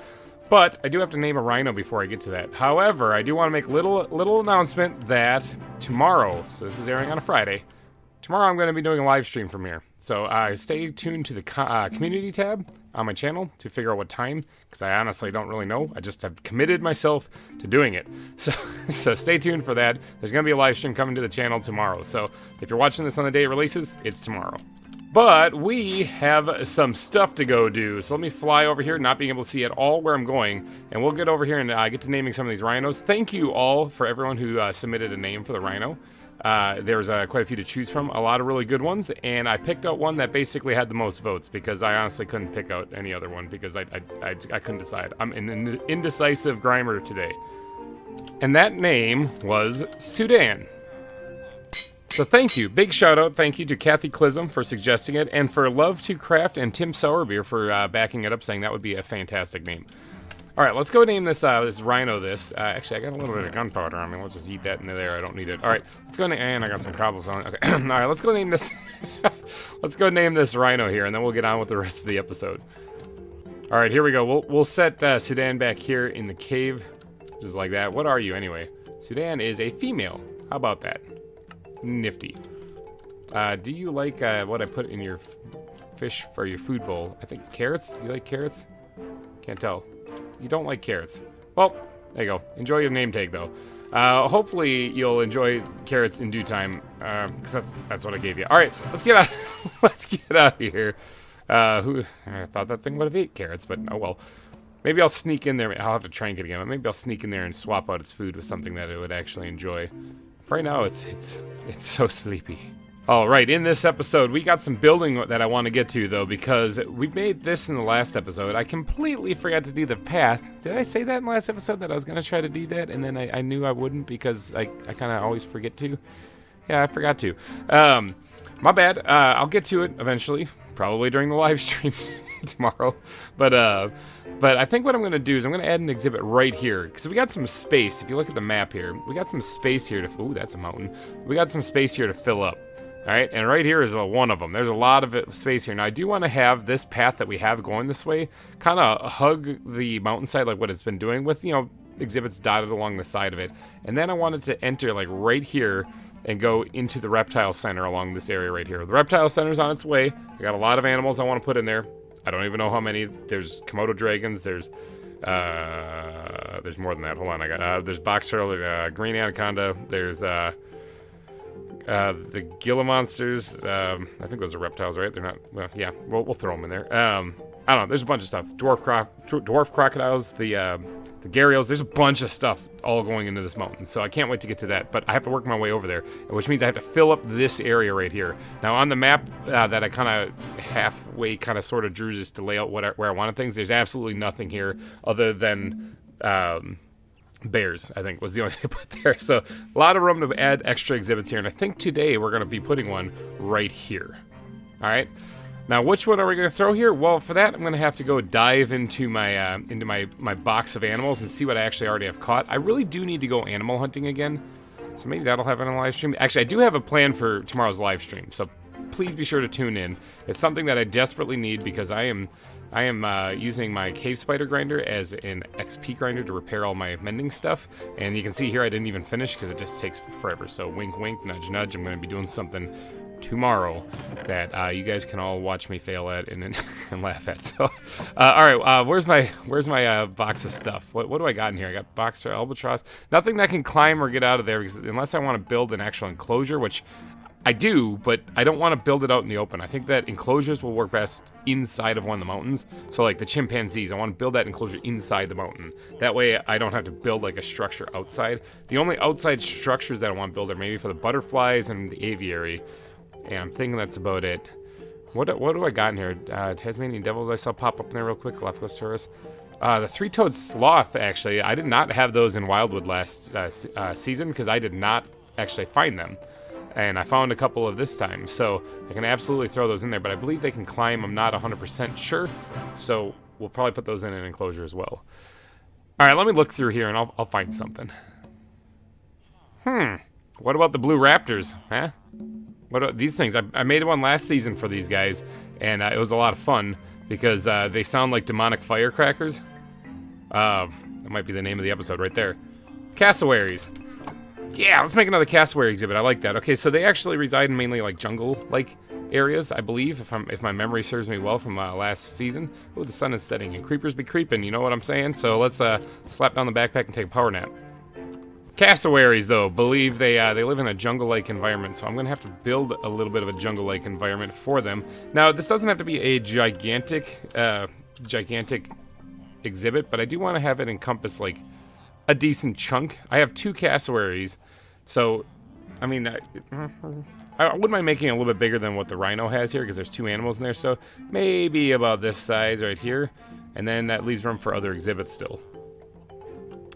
But I do have to name a rhino before I get to that. However, I do want to make a little announcement that tomorrow, so this is airing on a Friday, tomorrow I'm going to be doing a live stream from here. So stay tuned to the community tab on my channel to figure out what time, because I honestly don't really know. I just have committed myself to doing it. So stay tuned for that. There's going to be a live stream coming to the channel tomorrow. So if you're watching this on the day it releases, it's tomorrow. But we have some stuff to go do. So let me fly over here, not being able to see at all where I'm going, and we'll get over here and get to naming some of these rhinos. Thank you all for everyone who submitted a name for the rhino. There's quite a few to choose from, a lot of really good ones, and I picked out one that basically had the most votes because I honestly couldn't pick out any other one because I couldn't decide. I'm an indecisive GReimer today. And that name was Sudan. So thank you. Big shout out. Thank you to Kathy Clism for suggesting it, and for Love to Craft and Tim Sourbeer for backing it up, saying that would be a fantastic name. All right, let's go name this this rhino this. Actually, I got a little bit of gunpowder on me. Let's just eat that into there. I don't need it. All right, let's go name, and I got some cobblestone. Okay, all right, let's go name this. Let's go name this rhino here, and then we'll get on with the rest of the episode. All right, here we go. We'll set Sudan back here in the cave, just like that. What are you anyway? Sudan is a female. How about that? Nifty. Do you like what I put in your fish for your food bowl? I think carrots. Do you like carrots? Can't tell. You don't like carrots. Well, there you go. Enjoy your name tag, though. Hopefully, you'll enjoy carrots in due time, because that's what I gave you. All right, let's get out. Let's get out of here. I thought that thing would have ate carrots, but oh well. Maybe I'll sneak in there. I'll have to try and get it again. But maybe I'll sneak in there and swap out its food with something that it would actually enjoy. Right now, it's so sleepy. All right, in this episode, we got some building that I want to get to, though, because we made this in the last episode. I completely forgot to do the path. Did I say that in the last episode, that I was going to try to do that, and then I knew I wouldn't because I kind of always forget to? Yeah, I forgot to. My bad. I'll get to it eventually, probably during the live stream tomorrow. But I think what I'm going to do is I'm going to add an exhibit right here, because we got some space. If you look at the map here, we got some space here to... Ooh, that's a mountain. We got some space here to fill up. All right, and right here is one of them. There's a lot of space here. Now, I do want to have this path that we have going this way kind of hug the mountainside like what it's been doing with, exhibits dotted along the side of it. And then I wanted to enter like right here and go into the reptile center along this area right here. The reptile center's on its way. I got a lot of animals I want to put in there. I don't even know how many. There's Komodo dragons. There's more than that. Hold on, I got there's box turtle, green anaconda. There's the Gila monsters, I think those are reptiles, right? They're not, well, yeah, we'll throw them in there. I don't know, there's a bunch of stuff. Dwarf crocodiles, the gharials, there's a bunch of stuff all going into this mountain, so I can't wait to get to that, but I have to work my way over there, which means I have to fill up this area right here. Now, on the map that I kind of halfway kind of sort of drew just to lay out where I wanted things, there's absolutely nothing here other than... bears, I think, was the only thing I put there. So a lot of room to add extra exhibits here, and I think today we're going to be putting one right here. All right. Now, which one are we going to throw here? Well, for that, I'm going to have to go dive into my box of animals and see what I actually already have caught. I really do need to go animal hunting again, so maybe that'll happen on a live stream. Actually, I do have a plan for tomorrow's live stream, so please be sure to tune in. It's something that I desperately need because I am using my cave spider grinder as an XP grinder to repair all my mending stuff. And you can see here I didn't even finish because it just takes forever. So wink, wink, nudge, nudge. I'm going to be doing something tomorrow that you guys can all watch me fail at and laugh at. So, all right, where's my box of stuff? What do I got in here? I got boxer, albatross. Nothing that can climb or get out of there because unless I want to build an actual enclosure, which I do, but I don't want to build it out in the open. I think that enclosures will work best inside of one of the mountains. So like the chimpanzees, I want to build that enclosure inside the mountain. That way I don't have to build like a structure outside. The only outside structures that I want to build are maybe for the butterflies and the aviary. And I'm thinking that's about it. What do I got in here? Tasmanian devils I saw pop up in there real quick. Galapagos tourists. The three-toed sloth, actually, I did not have those in Wildwood last season because I did not actually find them. And I found a couple of this time, so I can absolutely throw those in there, but I believe they can climb. I'm not 100% sure, so we'll probably put those in an enclosure as well. All right, let me look through here and I'll find something. What about the blue raptors, huh? What are these things? I made one last season for these guys, and it was a lot of fun because they sound like demonic firecrackers. That might be the name of the episode right there. Cassowaries. Yeah, let's make another cassowary exhibit. I like that. Okay, so they actually reside in mainly like jungle-like areas, I believe, if my memory serves me well from last season. Oh, the sun is setting and creepers be creeping. You know what I'm saying? So let's slap down the backpack and take a power nap. Cassowaries, though, believe they live in a jungle-like environment, so I'm going to have to build a little bit of a jungle-like environment for them. Now, this doesn't have to be a gigantic exhibit, but I do want to have it encompass, like, a decent chunk. I have 2 cassowaries, so, I mean, I wouldn't mind making it a little bit bigger than what the rhino has here, because there's 2 animals in there, so maybe about this size right here, and then that leaves room for other exhibits still.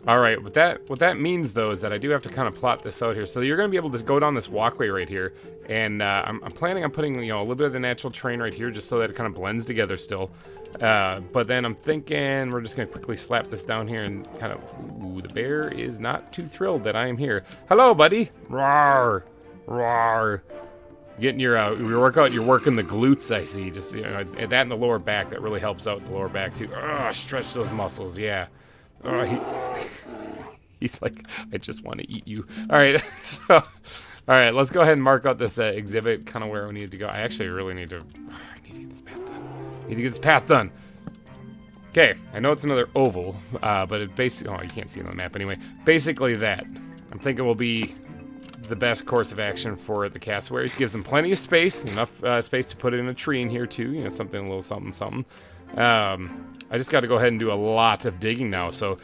All right, what that means, though, is that I do have to kind of plot this out here. So you're going to be able to go down this walkway right here, and I'm planning on putting, you know, a little bit of the natural terrain right here just so that it kind of blends together still. But then I'm thinking we're just going to quickly slap this down here and kind of... Ooh, the bear is not too thrilled that I am here. Hello, buddy. Roar. Roar. Getting your workout, you're working the glutes, I see. Just, you know, that and the lower back, that really helps out the lower back, too. Stretch those muscles, yeah. He's like, I just want to eat you. All right, so, all right, let's go ahead and mark out this exhibit, kind of where we need to go. I actually really need to, I need to get this path done. Need to get this path done. Okay, I know it's another oval, but it basically, oh, you can't see it on the map anyway. Basically that, I'm thinking will be the best course of action for the cassowaries. Gives them plenty of space, enough space to put it in a tree in here too, you know, something, a little something, something. I just got to go ahead and do a lot of digging now, so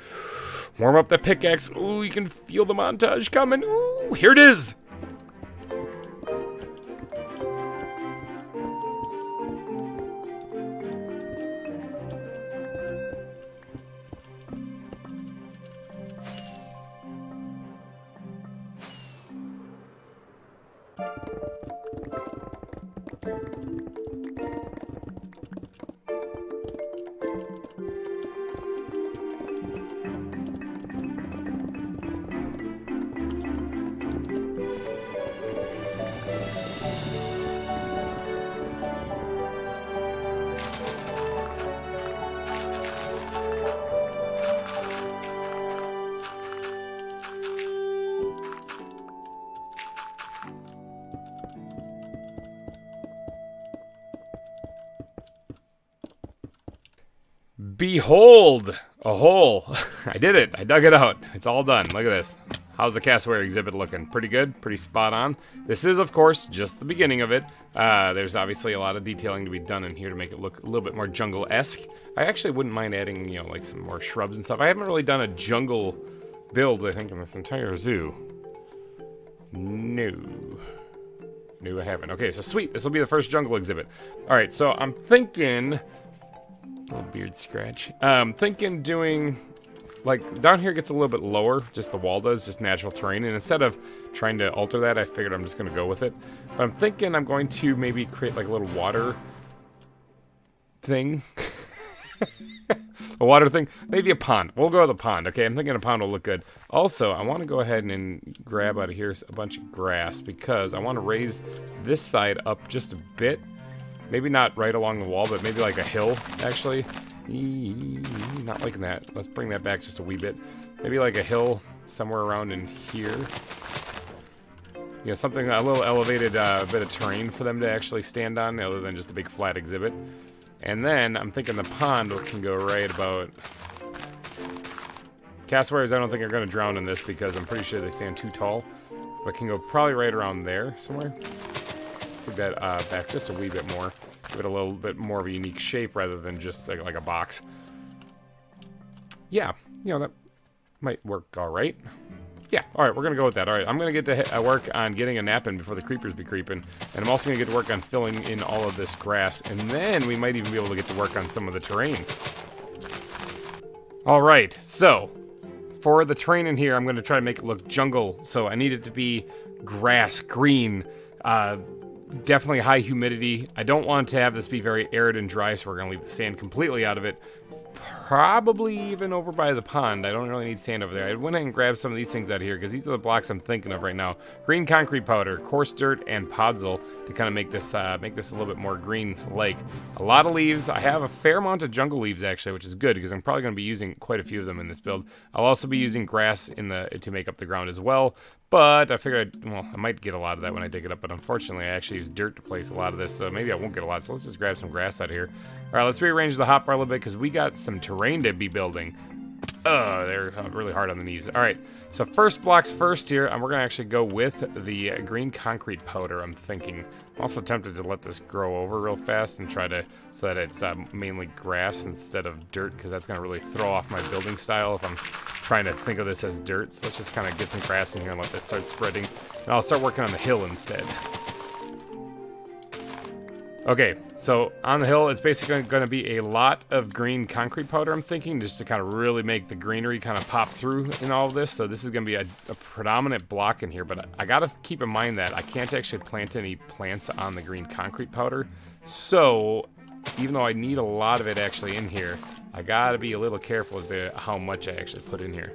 warm up the pickaxe. Ooh, you can feel the montage coming. Ooh, here it is. Behold, a hole. I did it. I dug it out. It's all done. Look at this. How's the cassowary exhibit looking? Pretty good? Pretty spot on? This is, of course, just the beginning of it. There's obviously a lot of detailing to be done in here to make it look a little bit more jungle-esque. I actually wouldn't mind adding, you know, like some more shrubs and stuff. I haven't really done a jungle build, I think, in this entire zoo. No, I haven't. Okay, so sweet. This will be the first jungle exhibit. All right, so I'm thinking... Little beard scratch. Thinking doing, like, down here gets a little bit lower, just the wall does, just natural terrain, and instead of trying to alter that, I figured I'm just going to go with it. But I'm thinking I'm going to maybe create, like, a little water thing. A water thing. Maybe a pond. We'll go with a pond, okay? I'm thinking a pond will look good. Also, I want to go ahead and grab out of here a bunch of grass, because I want to raise this side up just a bit. Maybe not right along the wall, but maybe like a hill, actually. Not liking that. Let's bring that back just a wee bit. Maybe like a hill somewhere around in here. You know, something, a little elevated bit of terrain for them to actually stand on, other than just a big flat exhibit. And then, I'm thinking the pond can go right about... Cassowaries, I don't think are going to drown in this, because I'm pretty sure they stand too tall. But can go probably right around there, somewhere. Take that back just a wee bit more. Give it a little bit more of a unique shape rather than just like a box. Yeah, you know, that might work all right. Yeah, all right, we're going to go with that. All right, I'm going to get to work on getting a nap in before the creepers be creeping. And I'm also going to get to work on filling in all of this grass. And then we might even be able to get to work on some of the terrain. All right, so for the terrain in here, I'm going to try to make it look jungle. So I need it to be grass, green, definitely high humidity. I don't want to have this be very arid and dry, so we're going to leave the sand completely out of it. probably even over by the pond. I don't really need sand over there. I went ahead and grabbed some of these things out of here because these are the blocks I'm thinking of right now. Green concrete powder, coarse dirt, and podzol to kind of make this a little bit more green lake. A lot of leaves. I have a fair amount of jungle leaves actually, which is good because I'm probably going to be using quite a few of them in this build. I'll also be using grass to make up the ground as well. But I figured, I might get a lot of that when I dig it up. But unfortunately, I actually use dirt to place a lot of this, so maybe I won't get a lot. So let's just grab some grass out of here. All right, let's rearrange the hotbar a little bit because we got some terrain to be building. They're really hard on the knees. All right, so first blocks first here, and we're going to actually go with the green concrete powder, I'm thinking. I'm also tempted to let this grow over real fast and try to, so that it's mainly grass instead of dirt, because that's going to really throw off my building style if I'm trying to think of this as dirt. So let's just kind of get some grass in here and let this start spreading. And I'll start working on the hill instead. Okay, so on the hill, it's basically going to be a lot of green concrete powder, I'm thinking, just to kind of really make the greenery kind of pop through in all of this. So this is going to be a predominant block in here, but I got to keep in mind that I can't actually plant any plants on the green concrete powder. So even though I need a lot of it actually in here, I got to be a little careful as to how much I actually put in here.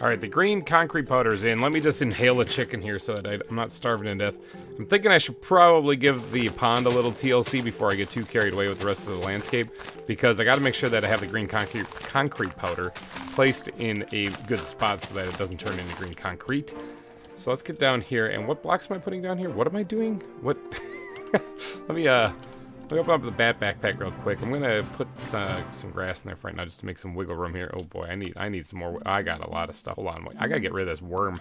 All right, the green concrete powder is in. Let me just inhale a chicken here so that I'm not starving to death. I'm thinking I should probably give the pond a little TLC before I get too carried away with the rest of the landscape, because I got to make sure that I have the green concrete powder placed in a good spot so that it doesn't turn into green concrete. So let's get down here. And what blocks am I putting down here? What am I doing? What? Let me open up the bat backpack real quick. I'm gonna put some grass in there for right now just to make some wiggle room here. Oh boy, I need some more. I got a lot of stuff. Hold on, I gotta get rid of this worm.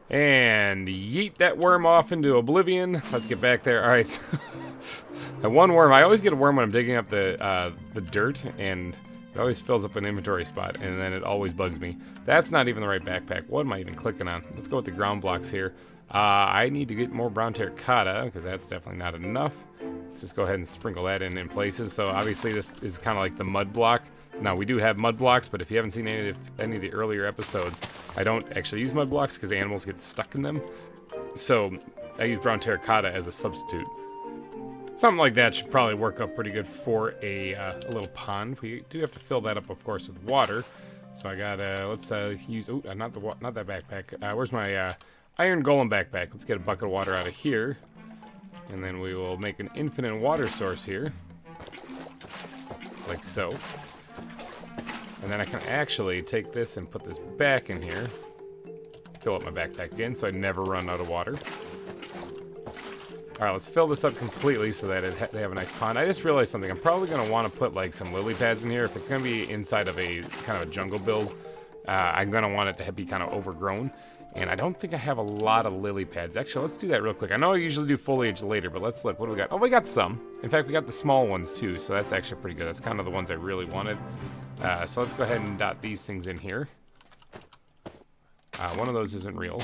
And yeet that worm off into oblivion. Let's get back there. All right. That one worm. I always get a worm when I'm digging up the dirt, and it always fills up an inventory spot, and then it always bugs me. That's not even the right backpack. What am I even clicking on? Let's go with the ground blocks here. I need to get more brown terracotta because that's definitely not enough. Let's just go ahead and sprinkle that in places. So obviously this is kind of like the mud block. Now we do have mud blocks, but if you haven't seen any of the earlier episodes, I don't actually use mud blocks because the animals get stuck in them. So I use brown terracotta as a substitute. Something like that should probably work out pretty good for a little pond. We do have to fill that up, of course, with water. So I got let's use not that backpack. Where's my iron golem backpack? Let's get a bucket of water out of here. And then we will make an infinite water source here. Like so. And then I can actually take this and put this back in here. Fill up my backpack again so I never run out of water. Alright, let's fill this up completely so that they have a nice pond. I just realized something. I'm probably going to want to put like some lily pads in here. If it's going to be inside of a kind of a jungle build, I'm going to want it to be kind of overgrown. And I don't think I have a lot of lily pads. Actually, let's do that real quick. I know I usually do foliage later, but let's look. What do we got? Oh, we got some. In fact, we got the small ones too, so that's actually pretty good. That's kind of the ones I really wanted. So let's go ahead and dot these things in here. One of those isn't real.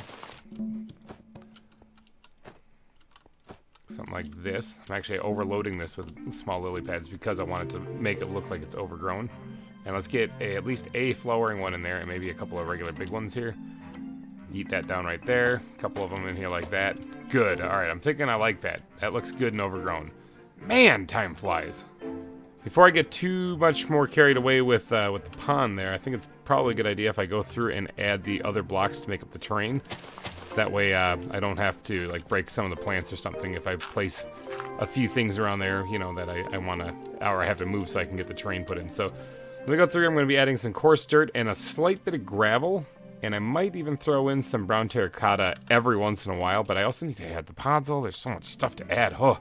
Something like this. I'm actually overloading this with small lily pads because I wanted to make it look like it's overgrown. And let's get at least a flowering one in there and maybe a couple of regular big ones here. Eat that down right there. A couple of them in here like that. Good. All right, I'm thinking I like that. That looks good and overgrown. Man, time flies. Before I get too much more carried away with the pond there, I think it's probably a good idea if I go through and add the other blocks to make up the terrain. That way I don't have to like break some of the plants or something if I place a few things around there, you know, that I want to, or I have to move so I can get the terrain put in. So let me go through. I'm going to be adding some coarse dirt and a slight bit of gravel. And I might even throw in some brown terracotta every once in a while, but I also need to add the podzol. There's so much stuff to add. Oh,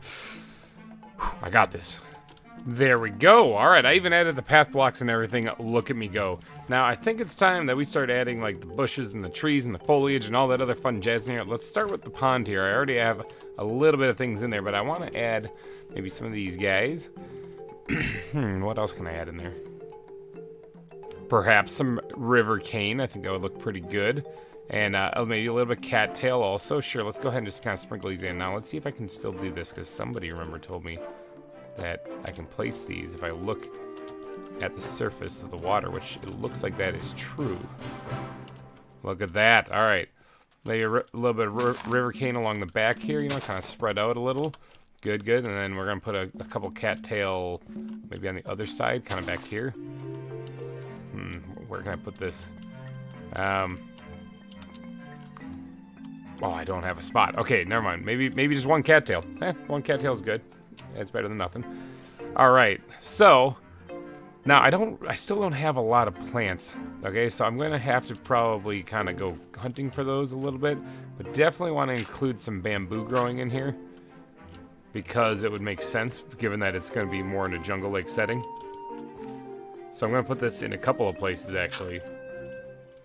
I got this. There we go. All right, I even added the path blocks and everything. Look at me go. Now, I think it's time that we start adding like the bushes and the trees and the foliage and all that other fun jazz in here. Let's start with the pond here. I already have a little bit of things in there, but I want to add maybe some of these guys. What else can I add in there? Perhaps some river cane. I think that would look pretty good. And maybe a little bit cattail also. Sure, let's go ahead and just kind of sprinkle these in. Now, let's see if I can still do this, because somebody, remember, told me that I can place these if I look at the surface of the water, which it looks like that is true. Look at that. All right. Maybe a little bit of river cane along the back here, you know, kind of spread out a little. Good, good. And then we're going to put a couple cattail maybe on the other side, kind of back here. Where can I put this? Oh, I don't have a spot. Okay, never mind. Maybe just one cattail. One cattail is good. It's better than nothing. All right. So now I still don't have a lot of plants. Okay, so I'm going to have to probably kind of go hunting for those a little bit, but definitely want to include some bamboo growing in here because it would make sense given that it's going to be more in a jungle-like setting. So I'm going to put this in a couple of places, actually.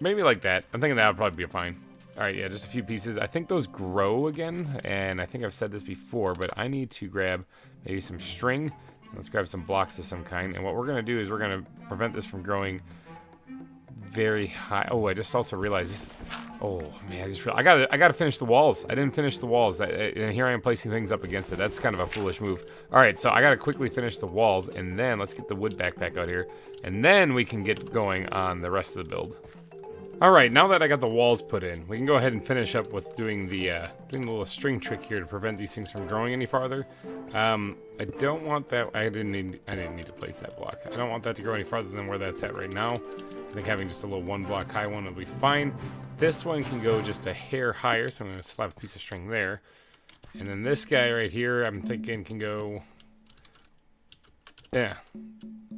Maybe like that. I'm thinking that would probably be fine. All right, yeah, just a few pieces. I think those grow again, and I think I've said this before, but I need to grab maybe some string. Let's grab some blocks of some kind. And what we're going to do is we're going to prevent this from growing very high. Oh, I just also realized this. Oh, man, I gotta finish the walls. I didn't finish the walls. And here I am placing things up against it. That's kind of a foolish move. All right, so I got to quickly finish the walls, and then let's get the wood backpack out here. And then we can get going on the rest of the build. All right, now that I got the walls put in, we can go ahead and finish up with doing the little string trick here to prevent these things from growing any farther. I don't want that. I didn't need to place that block. I don't want that to grow any farther than where that's at right now. I think having just a little one block high one will be fine. This one can go just a hair higher, so I'm going to slap a piece of string there. And then this guy right here, I'm thinking can go, yeah,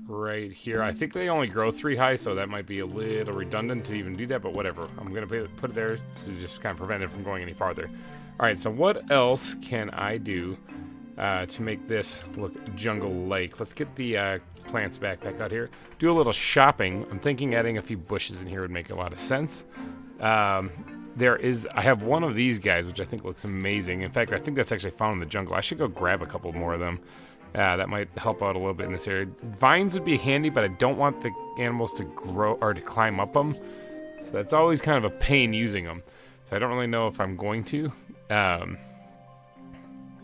right here. I think they only grow 3 high, so that might be a little redundant to even do that, but whatever. I'm going to put it there to just kind of prevent it from going any farther. All right, so what else can I do to make this look jungle-like? Let's get the plants back out here. Do a little shopping. I'm thinking adding a few bushes in here would make a lot of sense. I have one of these guys, which I think looks amazing. In fact, I think that's actually found in the jungle. I should go grab a couple more of them. That might help out a little bit in this area. Vines would be handy, but I don't want the animals to grow or to climb up them. So that's always kind of a pain using them. So I don't really know if I'm going to.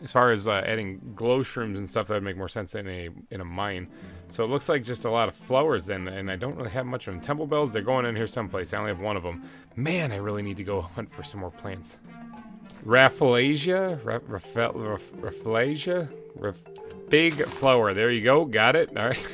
As far as adding glow shrooms and stuff, that would make more sense in a mine. So it looks like just a lot of flowers then, and I don't really have much of them. Temple bells, they're going in here someplace. I only have one of them. Man, I really need to go hunt for some more plants. Rafflesia? Rafflesia? Big flower. There you go. Got it. All right.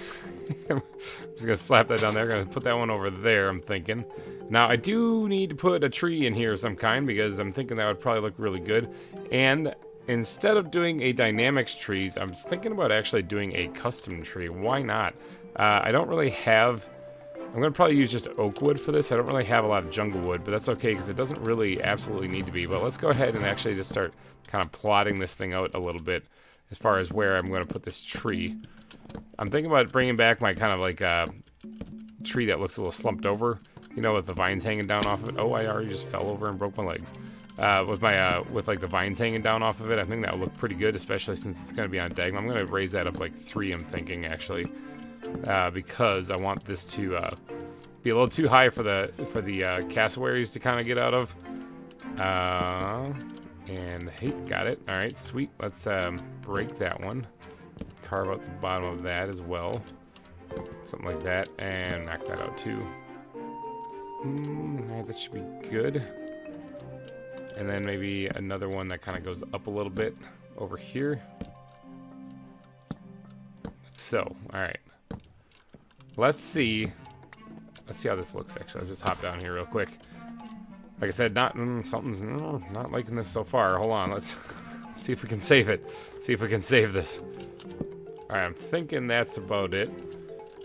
I'm just going to slap that down there. Going to put that one over there, I'm thinking. Now, I do need to put a tree in here of some kind because I'm thinking that would probably look really good. And instead of doing a dynamics trees, I'm thinking about actually doing a custom tree. Why not? I don't really have... I'm going to probably use just oak wood for this. I don't really have a lot of jungle wood, but that's okay because it doesn't really absolutely need to be. But let's go ahead and actually just start kind of plotting this thing out a little bit as far as where I'm going to put this tree. I'm thinking about bringing back my kind of like tree that looks a little slumped over, you know, with the vines hanging down off of it. Oh, I already just fell over and broke my legs. With like the vines hanging down off of it, I think that would look pretty good, especially since it's going to be on diagonal. I'm going to raise that up like 3, I'm thinking, actually. Because I want this to be a little too high for the cassowaries to kind of get out of. And hey, got it. All right, sweet. Let's break that one. Carve out the bottom of that as well. Something like that, and knock that out too. Right, that should be good. And then maybe another one that kind of goes up a little bit over here. So, all right. Let's see how this looks, actually. Let's just hop down here real quick. Like I said, something's not liking this so far. Hold on, let's see if we can save it. See if we can save this. All right, I'm thinking that's about it.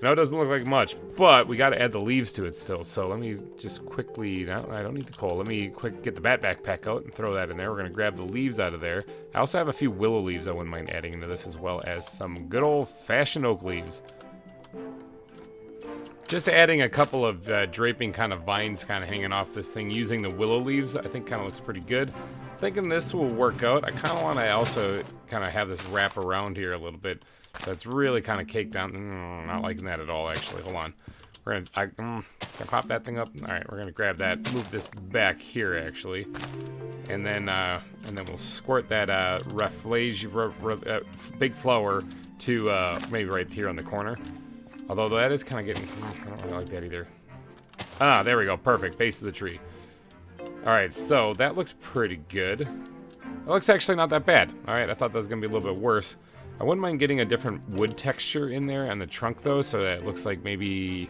No, it doesn't look like much, but we got to add the leaves to it still. So let me just quickly, no, I don't need the coal. Let me get the bat backpack out and throw that in there. We're going to grab the leaves out of there. I also have a few willow leaves I wouldn't mind adding into this, as well as some good old-fashioned oak leaves. Just adding a couple of draping kind of vines kind of hanging off this thing using the willow leaves, I think kind of looks pretty good. Thinking this will work out. I kind of want to also kind of have this wrap around here a little bit. That's really kind of caked down. Not liking that at all, actually. Hold on. We're gonna, can I pop that thing up? All right, we're gonna grab that, move this back here, actually, and then we'll squirt that big flower to maybe right here on the corner. Although that is kind of getting, I don't really like that either. Ah, there we go, perfect, base of the tree. All right, so that looks pretty good. That looks actually not that bad. All right, I thought that was going to be a little bit worse. I wouldn't mind getting a different wood texture in there on the trunk, though, so that it looks like maybe,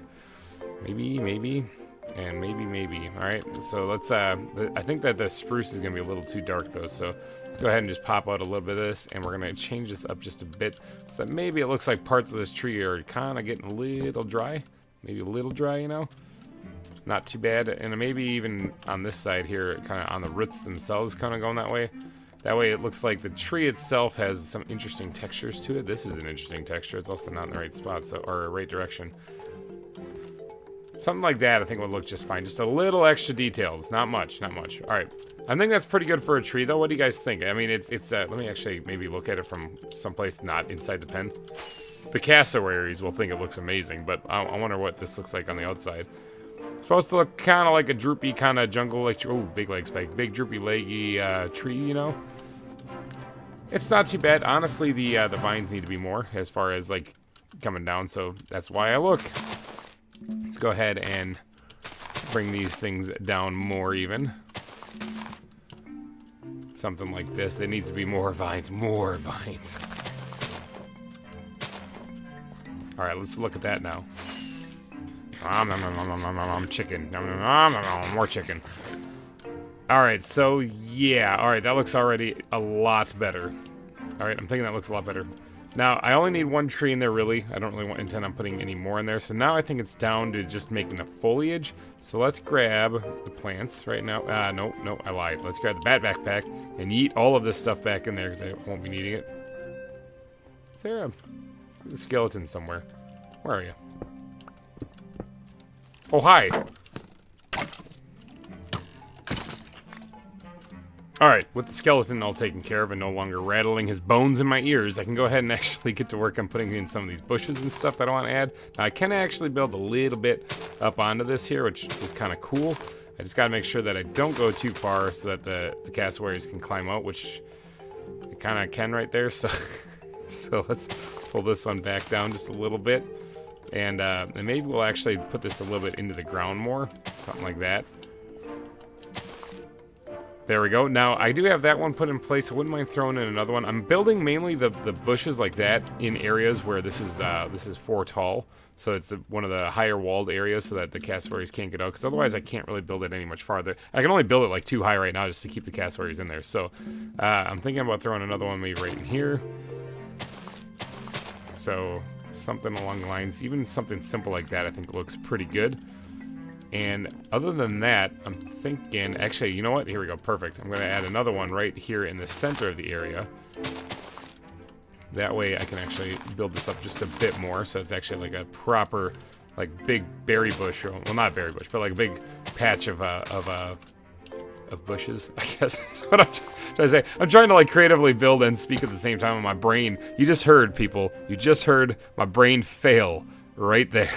and maybe. All right, so let's, I think that the spruce is going to be a little too dark, though, so let's go ahead and just pop out a little bit of this, and we're going to change this up just a bit, so that maybe it looks like parts of this tree are kind of getting a little dry. Maybe a little dry, you know? Not too bad, and maybe even on this side here, kind of on the roots themselves, kind of going that way. That way it looks like the tree itself has some interesting textures to it. This is an interesting texture. It's also not in the right spot, so, or right direction. Something like that I think would look just fine. Just a little extra details. Not much, not much. All right. I think that's pretty good for a tree, though. What do you guys think? I mean, it's let me actually maybe look at it from someplace not inside the pen. The cassowaries will think it looks amazing, but I wonder what this looks like on the outside. It's supposed to look kind of like a droopy kind of jungle, like, oh, big leg spike, big droopy leggy tree, you know? It's not too bad. Honestly, the vines need to be more as far as like coming down, so that's why I look. Let's go ahead and bring these things down more even. Something like this. There needs to be more vines, more vines. All right, let's look at that now. Chicken. More chicken. All right, so yeah. All right, that looks already a lot better. All right, I'm thinking that looks a lot better. Now, I only need one tree in there, really. I don't really intend on putting any more in there. So now I think it's down to just making the foliage. So let's grab the plants right now. No, I lied. Let's grab the bat backpack and yeet all of this stuff back in there because I won't be needing it. Is there a skeleton somewhere? Where are you? Oh, hi. Alright, with the skeleton all taken care of and no longer rattling his bones in my ears, I can go ahead and actually get to work on putting in some of these bushes and stuff that I want to add. Now, I can actually build a little bit up onto this here, which is kind of cool. I just got to make sure that I don't go too far so that the cassowaries can climb out, which they kind of can right there. So, so let's pull this one back down just a little bit. And maybe we'll actually put this a little bit into the ground more, something like that. There we go. Now, I do have that one put in place. I wouldn't mind throwing in another one. I'm building mainly the bushes like that in areas where this is 4 tall. So it's one of the higher walled areas so that the cassowaries can't get out. Because otherwise, I can't really build it any much farther. I can only build it like too high right now just to keep the cassowaries in there. So I'm thinking about throwing another one maybe right in here. So something along the lines, even something simple like that I think looks pretty good. And other than that, I'm thinking, actually, you know what? Here we go. Perfect. I'm going to add another one right here in the center of the area. That way I can actually build this up just a bit more. So it's actually like a proper, like big berry bush. Or, well, not berry bush, but like a big patch of bushes, I guess. That's what I'm trying to say. I'm trying to like creatively build and speak at the same time on my brain. You just heard, people. You just heard my brain fail right there.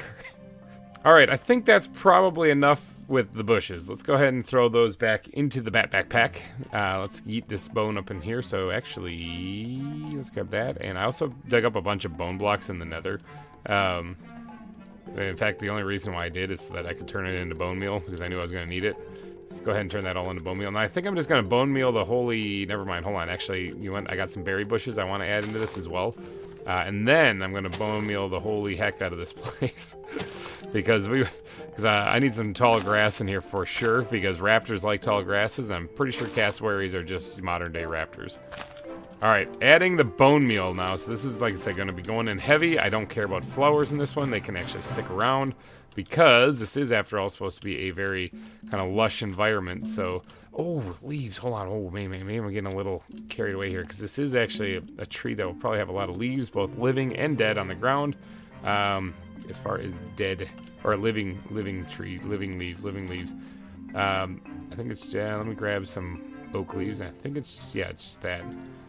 All right, I think that's probably enough with the bushes. Let's go ahead and throw those back into the bat backpack. Let's eat this bone up in here. So actually, let's grab that. And I also dug up a bunch of bone blocks in the nether. In fact, the only reason why I did is so that I could turn it into bone meal because I knew I was going to need it. Let's go ahead and turn that all into bone meal. Now, I think I'm just going to bone meal the holy... Never mind, hold on. Actually, I got some berry bushes I want to add into this as well. And then I'm going to bone meal the holy heck out of this place. because I need some tall grass in here for sure. Because raptors like tall grasses. And I'm pretty sure cassowaries are just modern day raptors. Alright, adding the bone meal now. So this is, like I said, going to be going in heavy. I don't care about flowers in this one. They can actually stick around. Because this is, after all, supposed to be a very kind of lush environment. So, oh, leaves. Hold on. Oh, maybe I'm getting a little carried away here. Because this is actually a tree that will probably have a lot of leaves, both living and dead on the ground. As far as dead, or living leaves. I think it's, let me grab some oak leaves. I think it's, it's just that.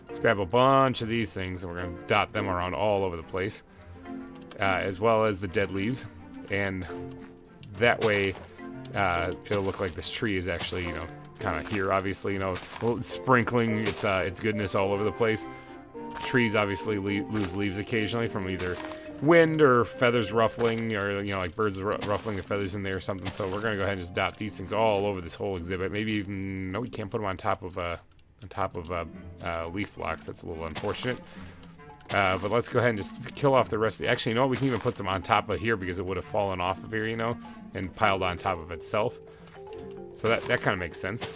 Let's grab a bunch of these things, and we're going to dot them around all over the place. As well as the dead leaves. And that way, it'll look like this tree is actually, kind of here, obviously, sprinkling its goodness all over the place. Trees obviously lose leaves occasionally from either wind or feathers ruffling, or, like birds ruffling the feathers in there or something. So we're going to go ahead and just dot these things all over this whole exhibit. Maybe even, no, we can't put them on top of, on top of leaf blocks. That's a little unfortunate. But let's go ahead and just kill off the rest of the... Actually, you know what? We can even put some on top of here because it would have fallen off of here, you know, and piled on top of itself. So that kind of makes sense.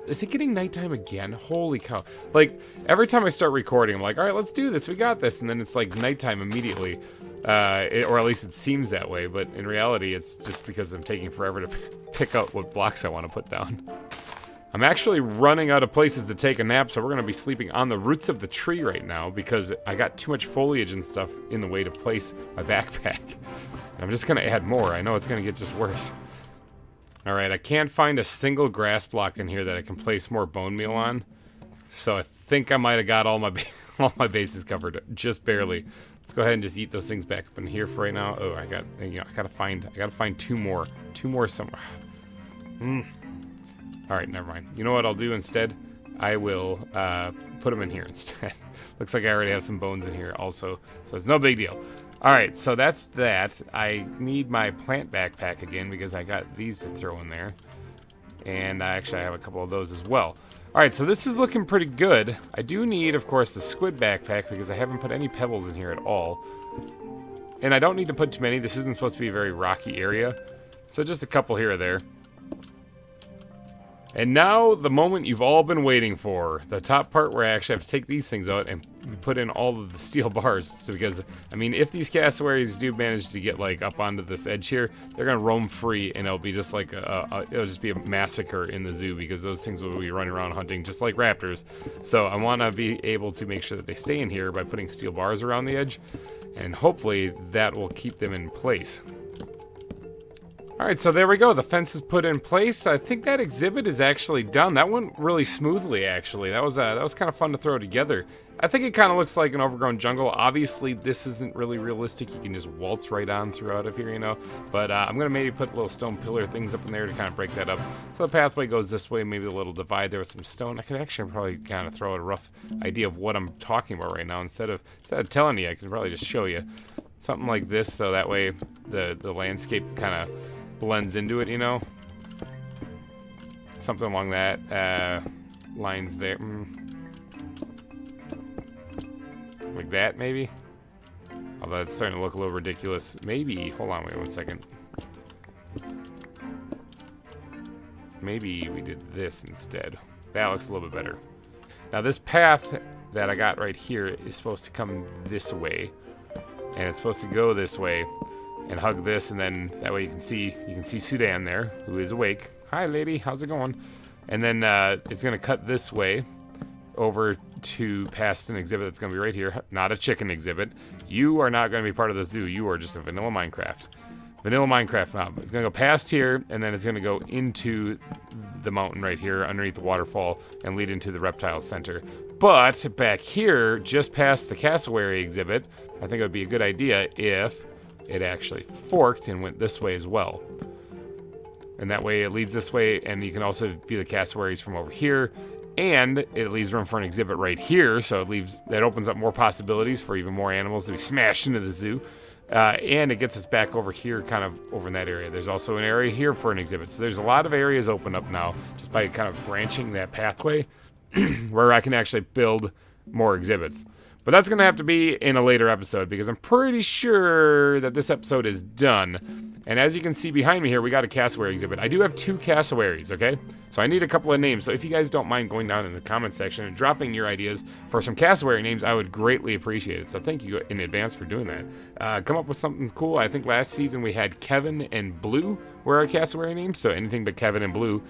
Is it getting nighttime again? Holy cow. Like, every time I start recording, I'm like, all right, let's do this. We got this. And then it's like nighttime immediately. Or at least it seems that way. But in reality, it's just because I'm taking forever to pick out what blocks I want to put down. I'm actually running out of places to take a nap, so we're going to be sleeping on the roots of the tree right now because I got too much foliage and stuff in the way to place my backpack. And I'm just going to add more. I know it's going to get just worse. Alright, I can't find a single grass block in here that I can place more bone meal on. So I think I might have got all my bases covered, just barely. Let's go ahead and just eat those things back up in here for right now. Oh, I gotta find two more somewhere. Alright, never mind. You know what I'll do instead? I will put them in here instead. Looks like I already have some bones in here also, so it's no big deal. Alright, so that's that. I need my plant backpack again because I got these to throw in there. And actually I have a couple of those as well. Alright, so this is looking pretty good. I do need, of course, the squid backpack because I haven't put any pebbles in here at all. And I don't need to put too many. This isn't supposed to be a very rocky area. So just a couple here or there. And now, the moment you've all been waiting for. The top part where I actually have to take these things out and put in all of the steel bars. So because, I mean, if these cassowaries do manage to get, like, up onto this edge here, they're going to roam free, and it'll be just like, it'll just be a massacre in the zoo, because those things will be running around hunting just like raptors. So I want to be able to make sure that they stay in here by putting steel bars around the edge, and hopefully that will keep them in place. Alright, so there we go. The fence is put in place. I think that exhibit is actually done. That went really smoothly, actually. That was kind of fun to throw together. I think it kind of looks like an overgrown jungle. Obviously, this isn't really realistic. You can just waltz right on through out of here, you know. But I'm going to maybe put little stone pillar things up in there to kind of break that up. So the pathway goes this way, maybe a little divide there with some stone. I could actually probably kind of throw out a rough idea of what I'm talking about right now. Instead of telling you, I could probably just show you. Something like this, so that way the landscape kind of blends into it, you know. Something along that lines there. Like that, maybe. Although it's starting to look a little ridiculous. Maybe, hold on, wait 1 second. Maybe we did this instead. That looks a little bit better. Now this path that I got right here is supposed to come this way. And it's supposed to go this way and hug this, and then that way you can see Sudan there, who is awake. Hi, lady, how's it going? And then it's gonna cut this way over to past an exhibit that's gonna be right here. Not a chicken exhibit. You are not gonna be part of the zoo. You are just a vanilla Minecraft. Vanilla Minecraft mob. It's gonna go past here, and then it's gonna go into the mountain right here, underneath the waterfall, and lead into the reptile center. But back here, just past the cassowary exhibit, I think it would be a good idea if it actually forked and went this way as well. And that way it leads this way, and you can also view the cassowaries from over here, and it leaves room for an exhibit right here, so that opens up more possibilities for even more animals to be smashed into the zoo. And it gets us back over here, kind of over in that area. There's also an area here for an exhibit. So there's a lot of areas open up now just by kind of branching that pathway where I can actually build more exhibits. But that's going to have to be in a later episode because I'm pretty sure that this episode is done. And as you can see behind me here, we got a cassowary exhibit. I do have 2 cassowaries, okay? So I need a couple of names. So if you guys don't mind going down in the comment section and dropping your ideas for some cassowary names, I would greatly appreciate it. So thank you in advance for doing that. Come up with something cool. I think last season we had Kevin and Blue were our cassowary names. So anything but Kevin and Blue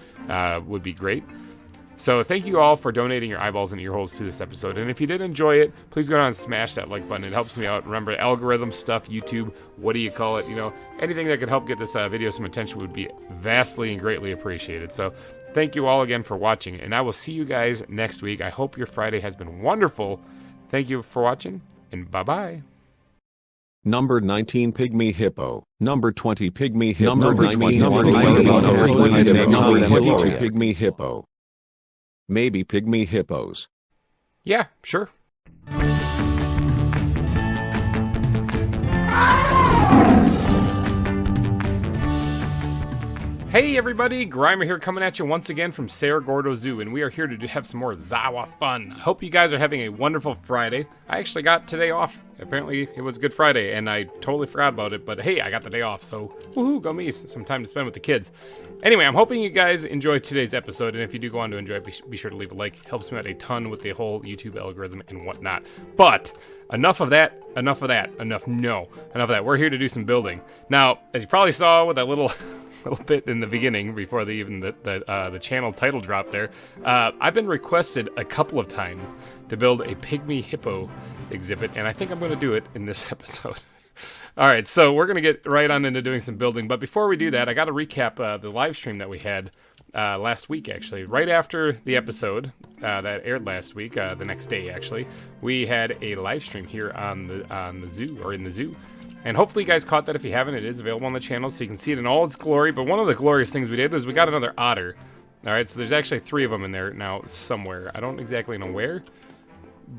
would be great. So thank you all for donating your eyeballs and ear holes to this episode. And if you did enjoy it, please go down and smash that like button. It helps me out. Remember, algorithm stuff, YouTube, what do you call it? You know, anything that could help get this video some attention would be vastly and greatly appreciated. So thank you all again for watching, and I will see you guys next week. I hope your Friday has been wonderful. Thank you for watching, and bye-bye. Number 19 Pygmy Hippo. Number 20 Pygmy Hippo. Number 22 Pygmy Hippo. Maybe pygmy hippos. Yeah, sure. Hey everybody, GReimer here coming at you once again from Cerro Gordo Zoo, and we are here to have some more ZAWA fun. I hope you guys are having a wonderful Friday. I actually got today off. Apparently it was Good Friday, and I totally forgot about it, but hey, I got the day off, so woohoo, go me, some time to spend with the kids. Anyway, I'm hoping you guys enjoyed today's episode, and if you do go on to enjoy it, be sure to leave a like. Helps me out a ton with the whole YouTube algorithm and whatnot. But enough of that. Enough of that. We're here to do some building. Now, as you probably saw with that little bit in the beginning before the channel title drop there, I've been requested a couple of times to build a pygmy hippo exhibit, and I think I'm going to do it in this episode. All right, so we're going to get right on into doing some building, but before we do that, I got to recap the live stream that we had last week, actually. Right after the episode that aired last week, the next day, actually, we had a live stream here on the zoo, or in the zoo. And hopefully you guys caught that. If you haven't, it is available on the channel, so you can see it in all its glory. But one of the glorious things we did was we got another otter. All right, so there's actually 3 of them in there now somewhere. I don't exactly know where,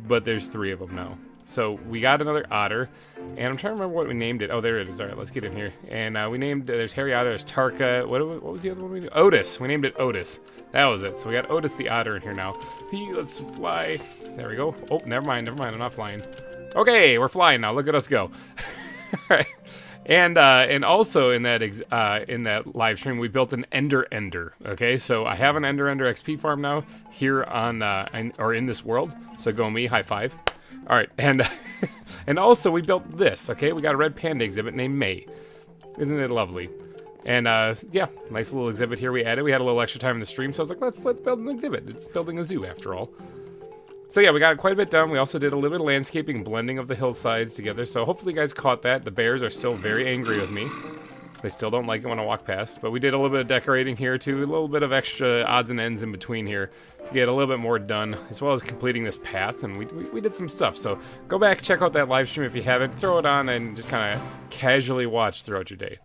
but there's 3 of them now. So we got another otter, and I'm trying to remember what we named it. Oh, there it is. All right, let's get in here. And we named, there's Harry Otter, there's Tarka. What was the other one we named? Otis. We named it Otis. That was it. So we got Otis the otter in here now. Let's fly. There we go. Oh, never mind. I'm not flying. Okay, we're flying now. Look at us go. All right. And also in that live stream, we built an Ender. Okay, so I have an Ender XP farm now here on or in this world. So go me, high five. All right, and and also we built this. Okay, we got a red panda exhibit named May. Isn't it lovely? And yeah, nice little exhibit here we added. We had a little extra time in the stream, so I was like, let's build an exhibit. It's building a zoo after all. So yeah, we got quite a bit done. We also did a little bit of landscaping and blending of the hillsides together. So hopefully you guys caught that. The bears are still very angry with me. They still don't like it when I walk past. But we did a little bit of decorating here too. A little bit of extra odds and ends in between here to get a little bit more done, as well as completing this path. And we did some stuff. So go back, check out that live stream if you haven't. Throw it on and just kind of casually watch throughout your day.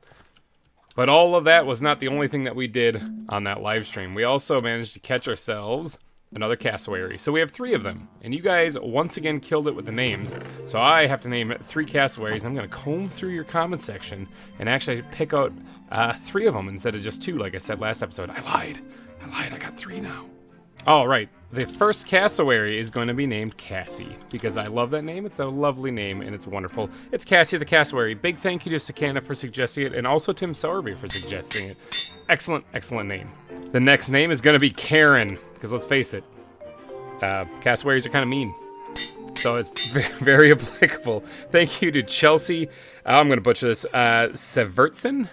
But all of that was not the only thing that we did on that live stream. We also managed to catch ourselves another cassowary. So we have 3 of them, and you guys once again killed it with the names. So I have to name 3 cassowaries. I'm going to comb through your comment section and actually pick out 3 of them instead of just 2, like I said last episode. I lied. I got 3 now. All right, the first cassowary is going to be named Cassie because I love that name. It's a lovely name and it's wonderful. It's Cassie the cassowary. Big thank you to Sakana for suggesting it, and also Tim Sowerby for suggesting it. Excellent name. The next name is going to be Karen, because let's face it, cassowaries are kind of mean. So it's very applicable. Thank you to Chelsea. I'm going to butcher this. Severtson?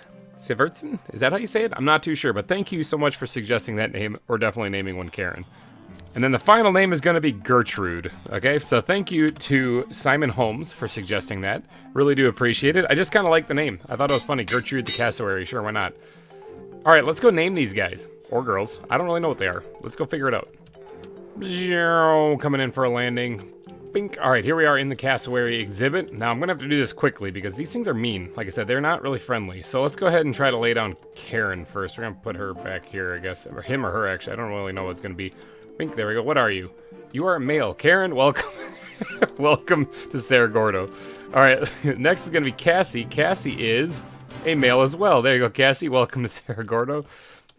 Is that how you say it? I'm not too sure, but thank you so much for suggesting that name. We're definitely naming one Karen. And then the final name is going to be Gertrude. Okay, so thank you to Simon Holmes for suggesting that. Really do appreciate it. I just kind of like the name. I thought it was funny. Gertrude the cassowary. Sure, why not? All right, let's go name these guys. Or girls. I don't really know what they are. Let's go figure it out. Coming in for a landing. Bink. All right, here we are in the cassowary exhibit. Now, I'm going to have to do this quickly because these things are mean. Like I said, they're not really friendly. So let's go ahead and try to lay down Karen first. We're going to put her back here, I guess. Or him or her, actually. I don't really know what it's going to be. Bink, there we go. What are you? You are a male. Karen, welcome. Welcome to Cerro Gordo. All right, next is going to be Cassie. Cassie is a male as well. There you go, Cassie. Welcome to Cerro Gordo.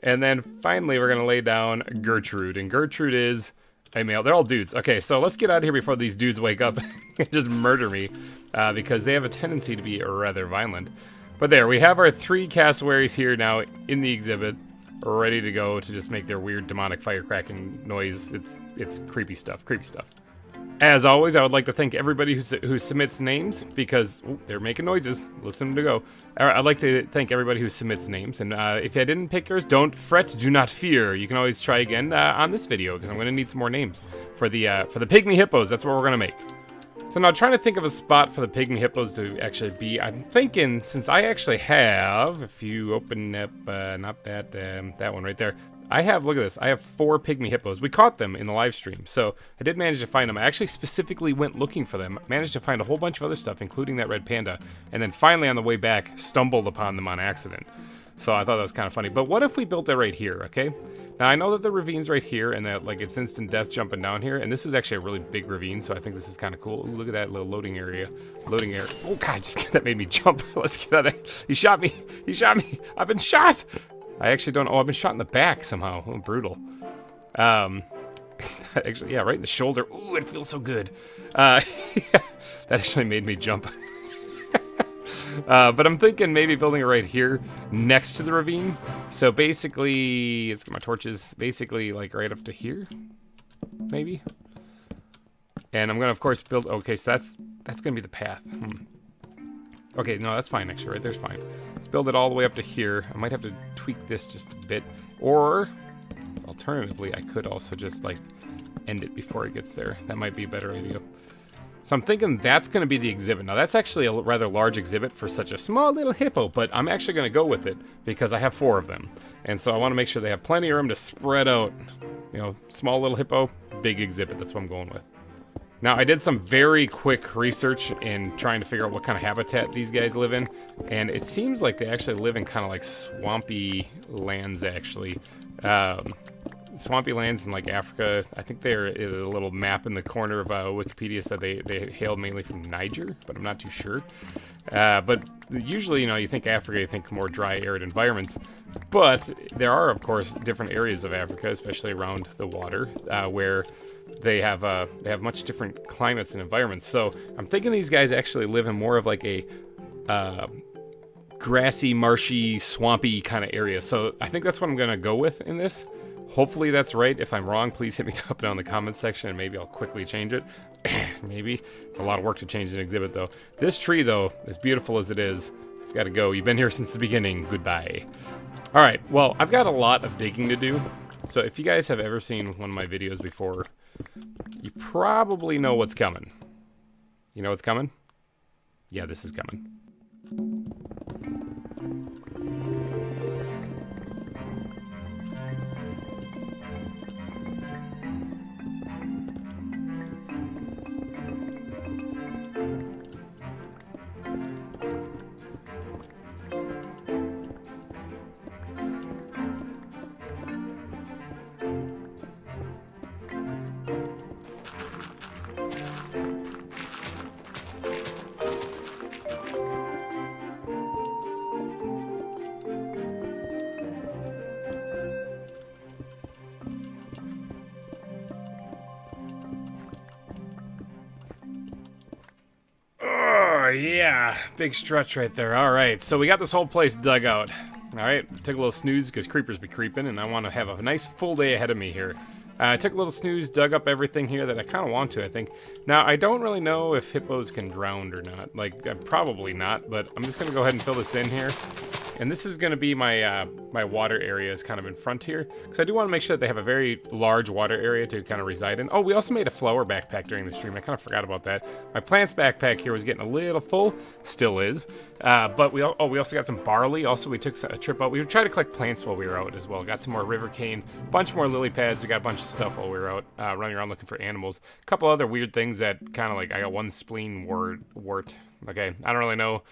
And then finally, we're going to lay down Gertrude. And Gertrude is a male. They're all dudes. Okay, so let's get out of here before these dudes wake up and just murder me. Because they have a tendency to be rather violent. But there, we have our 3 cassowaries here now in the exhibit. Ready to go to just make their weird demonic firecracking noise. It's creepy stuff. As always, I would like to thank everybody who submits names because they're making noises. Listen to them to go. I'd like to thank everybody who submits names. And if I didn't pick yours, don't fret, do not fear. You can always try again on this video because I'm going to need some more names for the pygmy hippos. That's what we're going to make. So now trying to think of a spot for the pygmy hippos to actually be. I'm thinking since I actually have, if you open up, not that, that one right there. I have, look at this, I have 4 pygmy hippos. We caught them in the live stream, so I did manage to find them. I actually specifically went looking for them, managed to find a whole bunch of other stuff, including that red panda, and then finally on the way back, stumbled upon them on accident. So I thought that was kind of funny. But what if we built it right here, okay? Now, I know that the ravine's right here, and that, like, it's instant death jumping down here, and this is actually a really big ravine, so I think this is kind of cool. Ooh, look at that little loading area. Oh, God, that made me jump. Let's get out of there. He shot me. I've been shot. I actually don't... Oh, I've been shot in the back somehow. Oh, brutal. Actually, yeah, right in the shoulder. Ooh, it feels so good. That actually made me jump. But I'm thinking maybe building it right here next to the ravine. So basically, let's get my torches. Basically, like right up to here, maybe. And I'm gonna, of course, build. Okay, so that's gonna be the path. Okay, no, that's fine actually. Right there's fine. Let's build it all the way up to here. I might have to tweak this just a bit, or alternatively, I could also just like end it before it gets there. That might be a better idea. So I'm thinking that's going to be the exhibit. Now, that's actually a rather large exhibit for such a small little hippo, but I'm actually going to go with it because I have 4 of them. And so I want to make sure they have plenty of room to spread out. You know, small little hippo, big exhibit. That's what I'm going with. Now, I did some very quick research in trying to figure out what kind of habitat these guys live in. And it seems like they actually live in kind of like swampy lands, actually. Swampy lands in like Africa. I think they're a little map in the corner of Wikipedia said they hail mainly from Niger, but I'm not too sure. But usually, you know, you think Africa, you think more dry, arid environments. But there are, of course, different areas of Africa, especially around the water, where they have much different climates and environments. So I'm thinking these guys actually live in more of like a grassy, marshy, swampy kind of area. So I think that's what I'm gonna go with in this. Hopefully that's right. If I'm wrong, please hit me up down in the comments section and maybe I'll quickly change it. Maybe. It's a lot of work to change an exhibit though. This tree though, as beautiful as it is, it's gotta go. You've been here since the beginning. Goodbye. Alright, well, I've got a lot of digging to do. So if you guys have ever seen one of my videos before, you probably know what's coming. You know what's coming? Yeah, this is coming. Yeah, big stretch right there. All right, so we got this whole place dug out. All right, took a little snooze because creepers be creeping, and I want to have a nice full day ahead of me here. I took a little snooze, dug up everything here that I kind of want to, I think. Now, I don't really know if hippos can drown or not. Like, probably not, but I'm just going to go ahead and fill this in here. And this is going to be my my water area is kind of in front here. Because I do want to make sure that they have a very large water area to kind of reside in. Oh, we also made a flower backpack during the stream. I kind of forgot about that. My plants backpack here was getting a little full. Still is. But we also got some barley. Also, we took a trip out. We tried to collect plants while we were out as well. Got some more river cane. A bunch more lily pads. We got a bunch of stuff while we were out running around looking for animals. A couple other weird things that kind of like, I got one spleen wart. Okay, I don't really know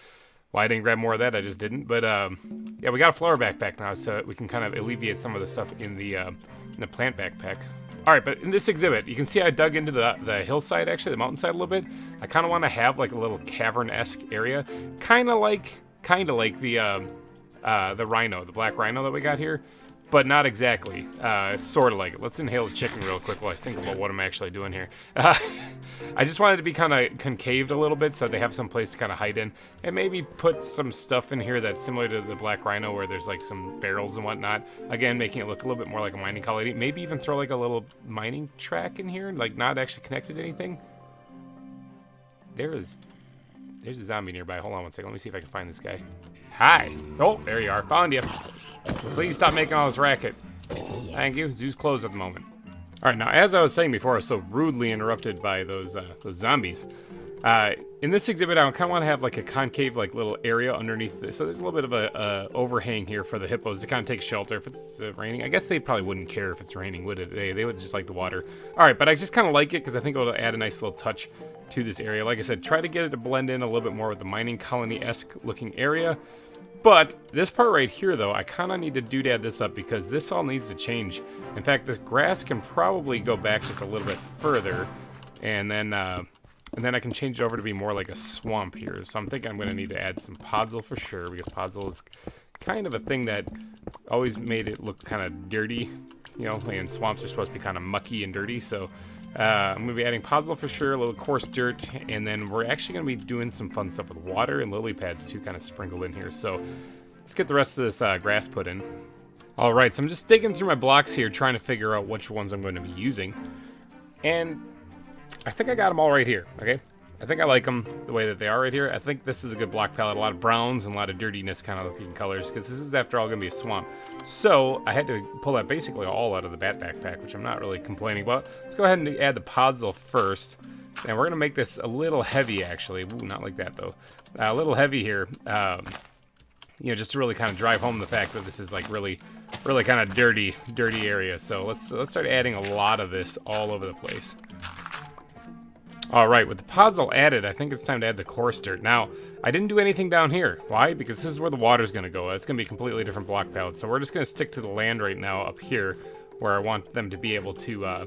why I didn't grab more of that. I just didn't. But yeah, we got a flower backpack now, so we can kind of alleviate some of the stuff in the plant backpack. All right, but in this exhibit, you can see I dug into the hillside, actually, the mountainside a little bit. I kind of want to have like a little cavern-esque area, kind of like the rhino, the black rhino that we got here, but not exactly. Sort of like it. Let's inhale the chicken real quick while I think about what I'm actually doing here. I just wanted to be kind of concaved a little bit so they have some place to kind of hide in, and maybe put some stuff in here that's similar to the black rhino where there's like some barrels and whatnot. Again, making it look a little bit more like a mining colony. Maybe even throw like a little mining track in here, like not actually connected to anything. There's a zombie nearby. Hold on one second. Let me see if I can find this guy. Hi. Oh, there you are. Found you. Please stop making all this racket. Thank you. Zoo's closed at the moment. All right, now as I was saying before, I was so rudely interrupted by those zombies. In this exhibit, I kind of want to have like a concave, like little area underneath this. So there's a little bit of a overhang here for the hippos to kind of take shelter if it's raining. I guess they probably wouldn't care if it's raining, would it? They would just like the water. All right, but I just kind of like it because I think it'll add a nice little touch to this area. Like I said, try to get it to blend in a little bit more with the mining colony-esque looking area. But this part right here, though, I kind of need to doodad this up because this all needs to change. In fact, this grass can probably go back just a little bit further, and then I can change it over to be more like a swamp here. So I'm thinking I'm going to need to add some podzol for sure, because podzol is kind of a thing that always made it look kind of dirty. You know, and swamps are supposed to be kind of mucky and dirty, so I'm going to be adding podzol for sure, a little coarse dirt, and then we're actually going to be doing some fun stuff with water and lily pads too, kind of sprinkled in here. So let's get the rest of this grass put in. All right, so I'm just digging through my blocks here, trying to figure out which ones I'm going to be using, and I think I got them all right here, okay? I think I like them the way that they are right here. I think this is a good block palette, a lot of browns and a lot of dirtiness kind of looking colors, because this is, after all, going to be a swamp. So I had to pull that basically all out of the bat backpack, which I'm not really complaining about. Let's go ahead and add the podzol first, and we're going to make this a little heavy, actually. Ooh, not like that, though. A little heavy here, you know, just to really kind of drive home the fact that this is like really kind of dirty area. So let's start adding a lot of this all over the place. All right, with the podzol added, I think it's time to add the coarse dirt. Now, I didn't do anything down here. Why? Because this is where the water's going to go. It's going to be a completely different block palette. So we're just going to stick to the land right now up here, where I want them to be able to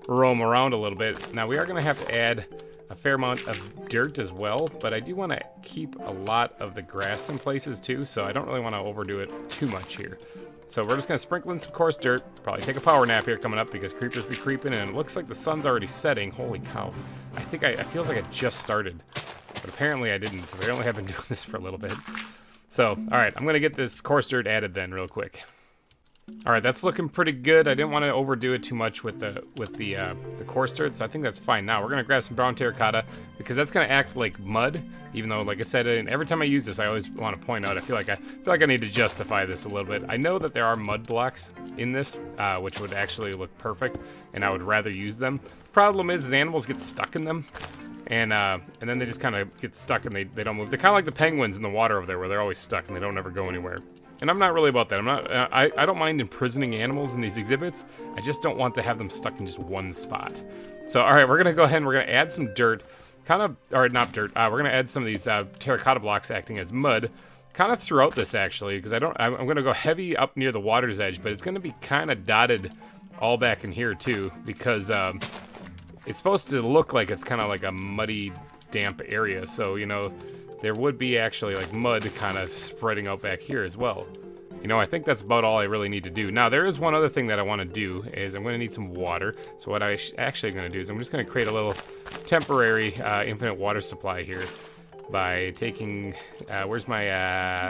roam around a little bit. Now, we are going to have to add a fair amount of dirt as well, but I do want to keep a lot of the grass in places too, so I don't really want to overdo it too much here. So we're just going to sprinkle in some coarse dirt, probably take a power nap here coming up because creepers be creeping, and it looks like the sun's already setting. Holy cow. I think it feels like I just started, but apparently I didn't. I only have been doing this for a little bit. So, all right, I'm going to get this coarse dirt added then real quick. All right, that's looking pretty good. I didn't want to overdo it too much with the coarse dirt, so I think that's fine. Now we're gonna grab some brown terracotta because that's gonna act like mud. Even though, like I said, and every time I use this, I always want to point out. I feel like I need to justify this a little bit. I know that there are mud blocks in this, which would actually look perfect, and I would rather use them. Problem is animals get stuck in them, and then they just kind of get stuck and they don't move. They're kind of like the penguins in the water over there, where they're always stuck and they don't ever go anywhere. And I'm not really about that. I don't mind imprisoning animals in these exhibits. I just don't want to have them stuck in just one spot. So, all right, we're gonna go ahead and we're gonna add some dirt, or not dirt. We're gonna add some of these terracotta blocks acting as mud, kind of throughout this actually, because I'm gonna go heavy up near the water's edge, but it's gonna be kind of dotted all back in here too, because it's supposed to look like it's kind of like a muddy, damp area. So, you know, there would be actually like mud kind of spreading out back here as well. You know, I think that's about all I really need to do. Now, there is one other thing that I want to do, is I'm going to need some water. So what I actually going to do is I'm just going to create a little temporary infinite water supply here by taking, where's my,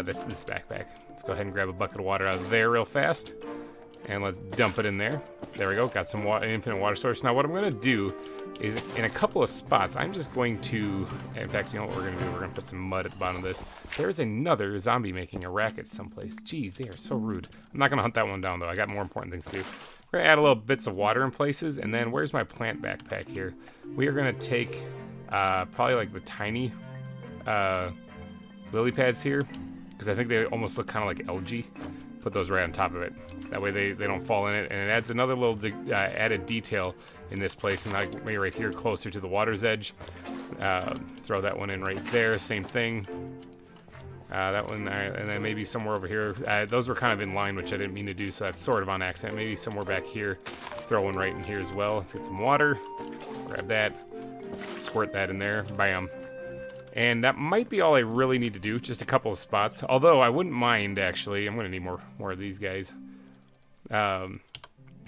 this backpack. Let's go ahead and grab a bucket of water out of there real fast. And let's dump it in there. There we go, got some infinite water source. Now what I'm gonna do is, in a couple of spots, I'm just going to, in fact, you know what we're gonna do? We're gonna put some mud at the bottom of this. There's another zombie making a racket someplace. Jeez, they are so rude. I'm not gonna hunt that one down though, I got more important things to do. We're gonna add a little bits of water in places, and then where's my plant backpack here? We are gonna take probably like the tiny lily pads here, because I think they almost look kind of like algae. Put those right on top of it. That way they don't fall in it, and it adds another little added detail in this place. And like maybe right here, closer to the water's edge, throw that one in right there. Same thing. That one, and then maybe somewhere over here. Those were kind of in line, which I didn't mean to do, so that's sort of on accident. Maybe somewhere back here. Throw one right in here as well. Let's get some water. Grab that. Squirt that in there. Bam. And that might be all I really need to do, just a couple of spots. Although I wouldn't mind, actually, I'm going to need more of these guys. I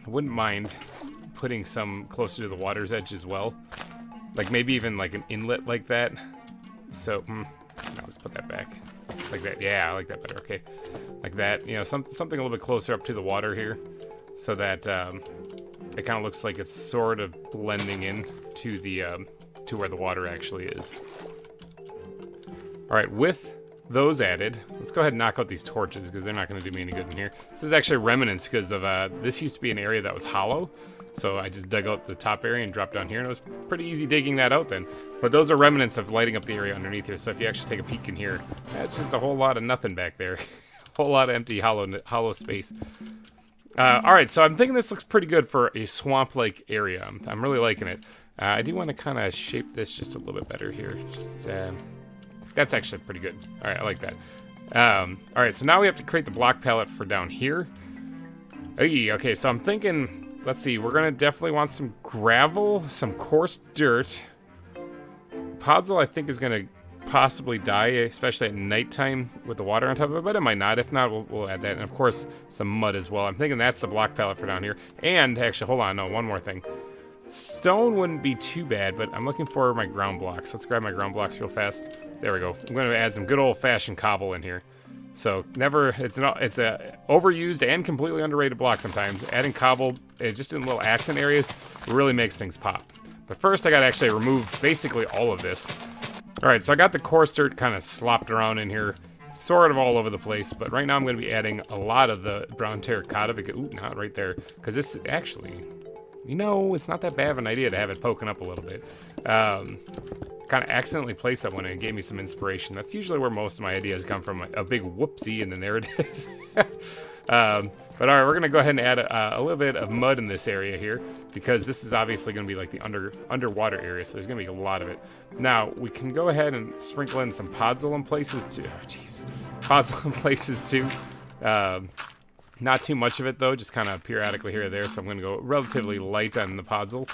wouldn't mind putting some closer to the water's edge as well. Like maybe even like an inlet like that. So, no, let's put that back. Like that, yeah, I like that better, okay. Like that, you know, something a little bit closer up to the water here. So that it kind of looks like it's sort of blending in to the, to where the water actually is. All right, with those added, let's go ahead and knock out these torches because they're not going to do me any good in here. This is actually remnants because of this used to be an area that was hollow, so I just dug out the top area and dropped down here, and it was pretty easy digging that out then. But those are remnants of lighting up the area underneath here, so if you actually take a peek in here, that's just a whole lot of nothing back there. A whole lot of empty hollow space. All right, so I'm thinking this looks pretty good for a swamp-like area. I'm really liking it. I do want to kind of shape this just a little bit better here. Just that's actually pretty good. All right, I like that. All right, so now we have to create the block palette for down here. Okay, so I'm thinking, let's see, we're gonna definitely want some gravel, some coarse dirt. Podzol, I think, is gonna possibly die, especially at nighttime with the water on top of it, but it might not. If not, we'll add that. And of course, some mud as well. I'm thinking that's the block pallet for down here. And actually, hold on, no, one more thing. Stone wouldn't be too bad, but I'm looking for my ground blocks. Let's grab my ground blocks real fast. There we go. I'm going to add some good old-fashioned cobble in here. So it's a overused and completely underrated block sometimes. Adding cobble, just in little accent areas, really makes things pop. But first, I got to actually remove basically all of this. All right, so I got the coarse dirt kind of slopped around in here, sort of all over the place. But right now, I'm going to be adding a lot of the brown terracotta. Ooh, not right there, because this is actually, you know, it's not that bad of an idea to have it poking up a little bit. Kind of accidentally placed that one, and it gave me some inspiration. That's usually where most of my ideas come from. A big whoopsie, and then there it is. But all right, we're gonna go ahead and add a little bit of mud in this area here, because this is obviously gonna be like the underwater area, so there's gonna be a lot of it. Now we can go ahead and sprinkle in some podzol in places too. Oh, jeez, podzol in places too. Not too much of it though, just kind of periodically here or there. So I'm gonna go relatively light on the podzol,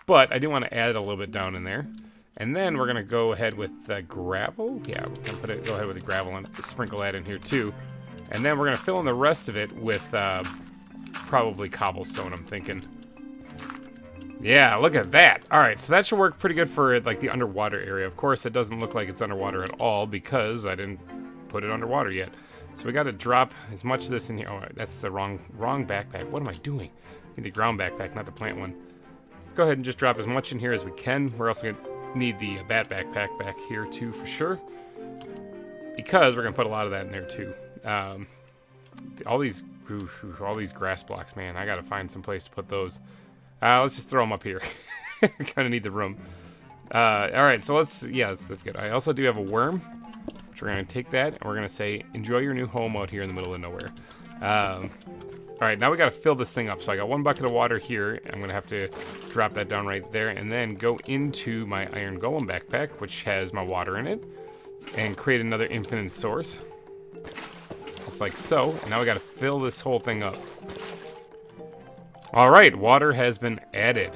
but I do want to add a little bit down in there. And then we're gonna go ahead with gravel. Yeah, we're gonna go ahead with the gravel and sprinkle that in here too. And then we're gonna fill in the rest of it with probably cobblestone, I'm thinking. Yeah, look at that. All right, so that should work pretty good for like the underwater area. Of course, it doesn't look like it's underwater at all because I didn't put it underwater yet. So we got to drop as much of this in here. Oh, that's the wrong backpack. What am I doing? I need the ground backpack, not the plant one. Let's go ahead and just drop as much in here as we can. We're also going to need the bat backpack back here too for sure, because we're going to put a lot of that in there too. All these grass blocks, man, I got to find some place to put those. Let's just throw them up here. Kind of need the room. All right, so that's good. I also do have a worm, which we're going to take that, and we're going to say, enjoy your new home out here in the middle of nowhere. All right, now we got to fill this thing up. So I got one bucket of water here. I'm going to have to drop that down right there, and then go into my iron golem backpack, which has my water in it, and create another infinite source. Just like so. And now we got to fill this whole thing up. All right, water has been added.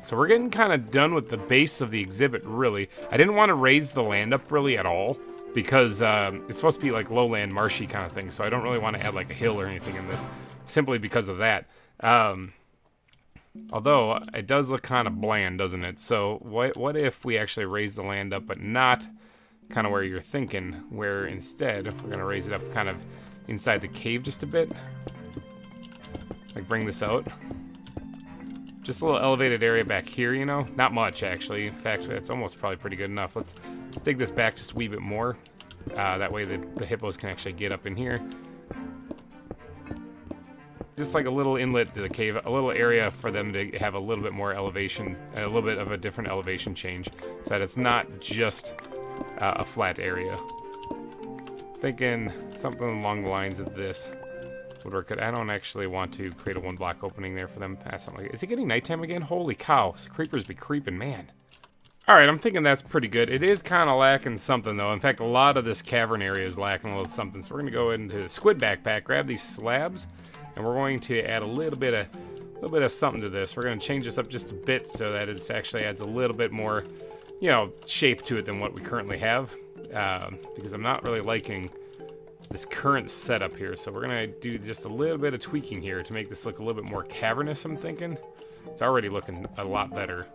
So we're getting kind of done with the base of the exhibit, really. I didn't want to raise the land up really at all, because it's supposed to be like lowland, marshy kind of thing. So I don't really want to add like a hill or anything in this, simply because of that. Although it does look kind of bland, doesn't it? So what if we actually raise the land up, but not kind of where you're thinking, where instead we're going to raise it up kind of inside the cave just a bit. Like bring this out. Just a little elevated area back here, you know? Not much, actually. In fact, it's almost probably pretty good enough. Let's dig this back just a wee bit more. That way the hippos can actually get up in here. Just like a little inlet to the cave, a little area for them to have a little bit more elevation, a little bit of a different elevation change, so that it's not just a flat area. Thinking something along the lines of this would work. I don't actually want to create a one block opening there for them. Is it getting nighttime again? Holy cow, so creepers be creeping, man. Alright, I'm thinking that's pretty good. It is kind of lacking something though. In fact, a lot of this cavern area is lacking a little something. So we're going to go into the squid backpack, grab these slabs, and we're going to add a little bit of something to this. We're going to change this up just a bit so that it actually adds a little bit more, you know, shape to it than what we currently have. Because I'm not really liking this current setup here, so we're gonna do just a little bit of tweaking here to make this look a little bit more cavernous. I'm thinking it's already looking a lot better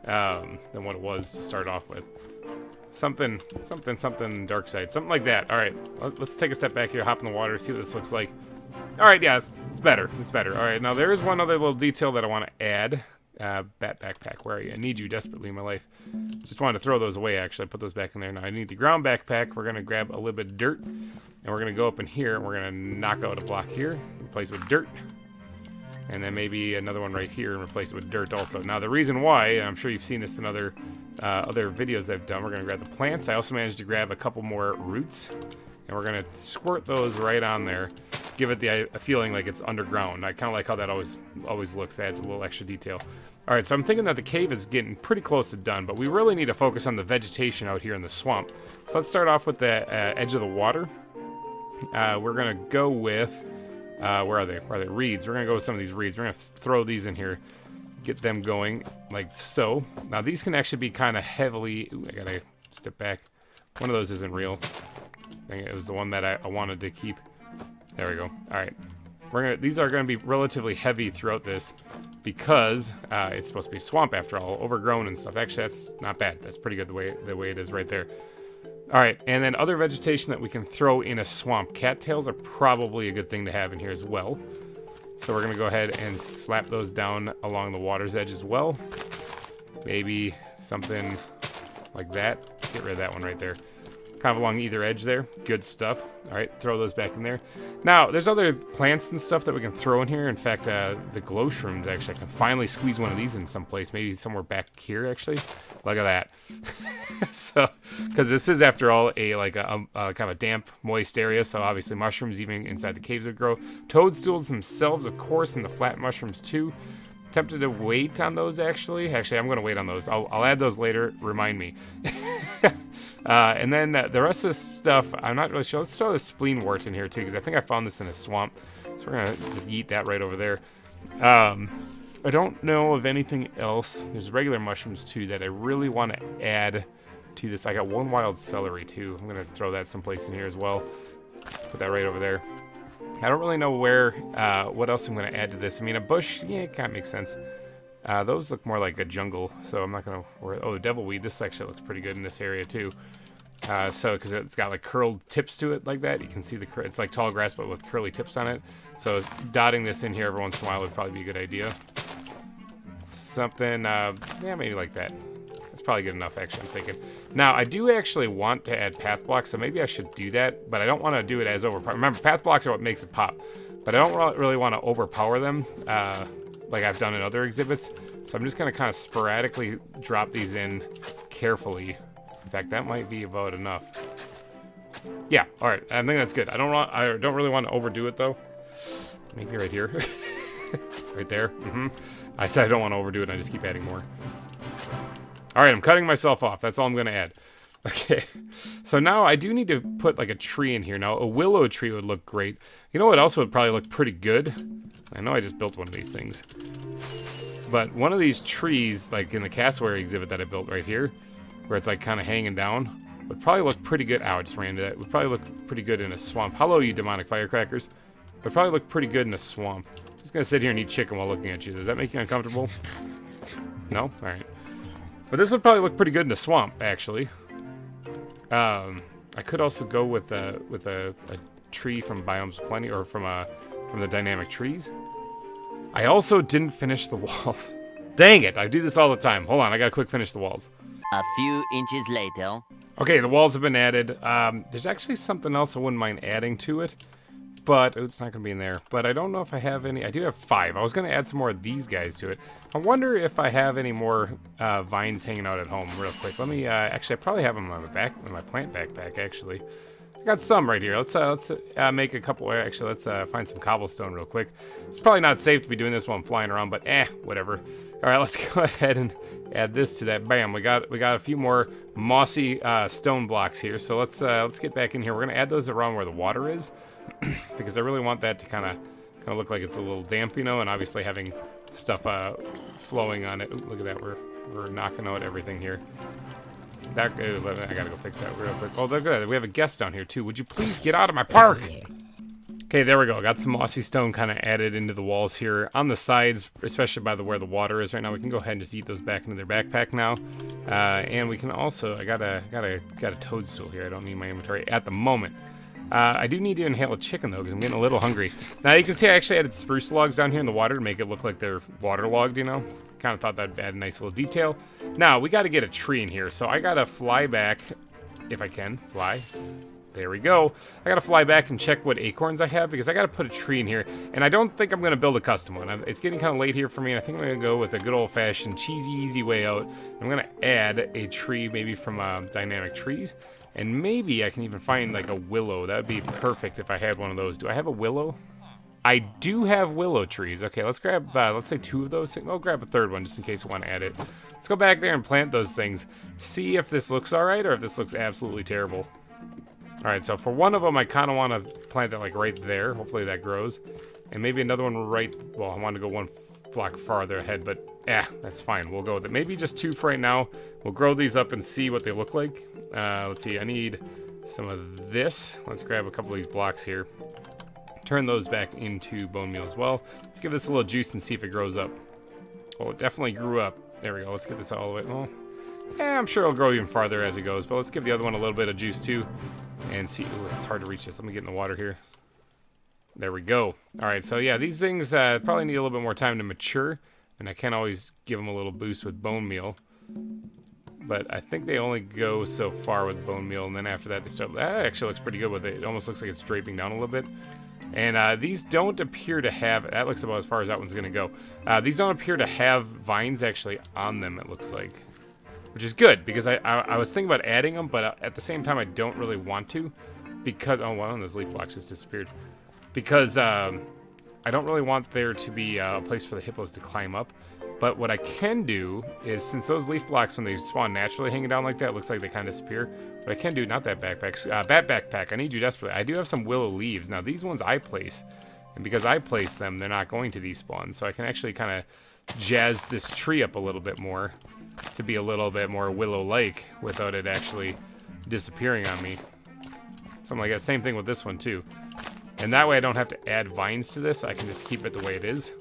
than what it was to start off with. Something dark side, something like that. All right, let's take a step back here, hop in the water, see what this looks like. All right, yeah, it's better. It's better. All right, now there is one other little detail that I want to add. Bat backpack, where are you? I need you desperately in my life. Just wanted to throw those away, actually. Put those back in there. Now I need the ground backpack. We're going to grab a little bit of dirt, and we're going to go up in here, and we're going to knock out a block here, replace it with dirt, and then maybe another one right here, and replace it with dirt also. Now the reason why, and I'm sure you've seen this in other videos I've done, we're going to grab the plants. I also managed to grab a couple more roots, and we're going to squirt those right on there. Give it a feeling like it's underground. I kind of like how that always looks. It adds a little extra detail. All right, so I'm thinking that the cave is getting pretty close to done, but we really need to focus on the vegetation out here in the swamp. So let's start off with the edge of the water. We're gonna go with where are they? Where are they? Reeds. We're gonna go with some of these reeds. We're gonna throw these in here, get them going like so. Now these can actually be kind of heavily. Ooh, I gotta step back. One of those isn't real. I think it was the one that I wanted to keep. There we go. All right. These are gonna be relatively heavy throughout this because it's supposed to be swamp after all, overgrown and stuff. Actually, that's not bad. That's pretty good the way it is right there. All right, and then other vegetation that we can throw in a swamp. Cattails are probably a good thing to have in here as well. So we're gonna go ahead and slap those down along the water's edge as well. Maybe something like that. Get rid of that one right there. Kind of along either edge there. Good stuff. All right, throw those back in there. Now, there's other plants and stuff that we can throw in here. In fact, the glow shrooms, actually, I can finally squeeze one of these in someplace. Maybe somewhere back here, actually. Look at that. So, because this is, after all, a kind of a damp, moist area. So, obviously, mushrooms even inside the caves would grow. Toadstools themselves, of course, and the flat mushrooms, too. Tempted to wait on those, actually. Actually, I'm going to wait on those. I'll add those later. Remind me. And then the rest of this stuff, I'm not really sure. Let's throw the spleen wort in here, too, because I think I found this in a swamp. So we're going to just eat that right over there. I don't know of anything else. There's regular mushrooms, too, that I really want to add to this. I got one wild celery, too. I'm going to throw that someplace in here as well. Put that right over there. I don't really know what else I'm going to add to this. I mean, a bush, yeah, it kind of makes sense. Those look more like a jungle, so I'm not going to worry. Oh, devilweed, this actually looks pretty good in this area, too. Because it's got, like, curled tips to it like that. You can see it's like tall grass, but with curly tips on it. So dotting this in here every once in a while would probably be a good idea. Something, yeah, maybe like that. That's probably good enough, actually, I'm thinking. Now, I do actually want to add path blocks, so maybe I should do that, but I don't want to do it as overpower. Remember, path blocks are what makes it pop, but I don't really want to overpower them like I've done in other exhibits. So I'm just going to kind of sporadically drop these in carefully. In fact, that might be about enough. Yeah, all right, I think that's good. I don't really want to overdo it, though. Maybe right here. Right there. I said I don't want to overdo it, I just keep adding more. All right, I'm cutting myself off. That's all I'm going to add. Okay, so now I do need to put like a tree in here. Now, a willow tree would look great. You know what else would probably look pretty good? I know I just built one of these things. But one of these trees, like in the cassowary exhibit that I built right here, where it's like kind of hanging down, would probably look pretty good. Ow, I just ran into that. Would probably look pretty good in a swamp. Hello, you demonic firecrackers. Would probably look pretty good in a swamp. Just going to sit here and eat chicken while looking at you. Does that make you uncomfortable? No? All right. But this would probably look pretty good in the swamp, actually. I could also go with a tree from Biomes Plenty, or from the dynamic trees. I also didn't finish the walls. Dang it! I do this all the time. Hold on, I gotta quick finish the walls. A few inches later. Okay, the walls have been added. There's actually something else I wouldn't mind adding to it, but it's not gonna be in there. But I don't know if I have any. I do have 5. I was gonna add some more of these guys to it. I wonder if I have any more vines hanging out at home. Real quick, let me. Actually, I probably have them on the back in my plant backpack. Actually, I got some right here. Let's make a couple. Actually, let's find some cobblestone real quick. It's probably not safe to be doing this while I'm flying around, but whatever. All right, let's go ahead and add this to that. Bam, we got a few more mossy stone blocks here. So let's get back in here. We're gonna add those around where the water is, because I really want that to kind of look like it's a little damp, you know, and obviously having stuff flowing on it. Ooh, look at that, we're knocking out everything here. I gotta go fix that real quick. Oh, look at that, we have a guest down here too. Would you please get out of my park? Okay, there we go. Got some mossy stone kind of added into the walls here on the sides, especially by where the water is right now. We can go ahead and just eat those back into their backpack now. And we can also, I got a toadstool here. I don't need my inventory at the moment. I do need to inhale a chicken, though, because I'm getting a little hungry. Now, you can see I actually added spruce logs down here in the water to make it look like they're waterlogged, you know? Kind of thought that'd add a nice little detail. Now, we got to get a tree in here, so I got to fly back, if I can. Fly. There we go. I got to fly back and check what acorns I have, because I got to put a tree in here, and I don't think I'm going to build a custom one. It's getting kind of late here for me, and I think I'm going to go with a good old-fashioned, cheesy, easy way out. I'm going to add a tree, maybe from Dynamic Trees. And maybe I can even find like a willow. That would be perfect if I had one of those. Do I have a willow? I do have willow trees. Okay, let's grab, let's say 2 of those. I'll grab a 3rd one just in case I want to add it. Let's go back there and plant those things. See if this looks all right or if this looks absolutely terrible. All right, so for one of them, I kind of want to plant it like right there. Hopefully that grows. And maybe another one right, well, I want to go one block farther ahead, but that's fine. We'll go with it. Maybe just 2 for right now. We'll grow these up and see what they look like. Let's see, I need some of this. Let's grab a couple of these blocks here. Turn those back into bone meal as well. Let's give this a little juice and see if it grows up. Oh, it definitely grew up. There we go. Let's get this all the way. Well, I'm sure it'll grow even farther as it goes, but let's give the other one a little bit of juice too and see. Ooh, it's hard to reach this. Let me get in the water here. There we go. All right, so yeah, these things probably need a little bit more time to mature, and I can't always give them a little boost with bone meal. But I think they only go so far with bone meal, and then after that they start. That actually looks pretty good with it. It almost looks like it's draping down a little bit. And these don't appear to have. That looks about as far as that one's going to go. These don't appear to have vines actually on them, it looks like. Which is good, because I was thinking about adding them, but at the same time I don't really want to. Because, oh, one of those leaf blocks just disappeared. Because I don't really want there to be a place for the hippos to climb up. But what I can do is, since those leaf blocks, when they spawn naturally hanging down like that, it looks like they kind of disappear. What I can do, not that backpack, bat backpack, I need you desperately. I do have some willow leaves. Now, these ones I place, and because I place them, they're not going to despawn. So I can actually kind of jazz this tree up a little bit more to be a little bit more willow-like without it actually disappearing on me. Something like that. Same thing with this one, too. And that way I don't have to add vines to this. I can just keep it the way it is.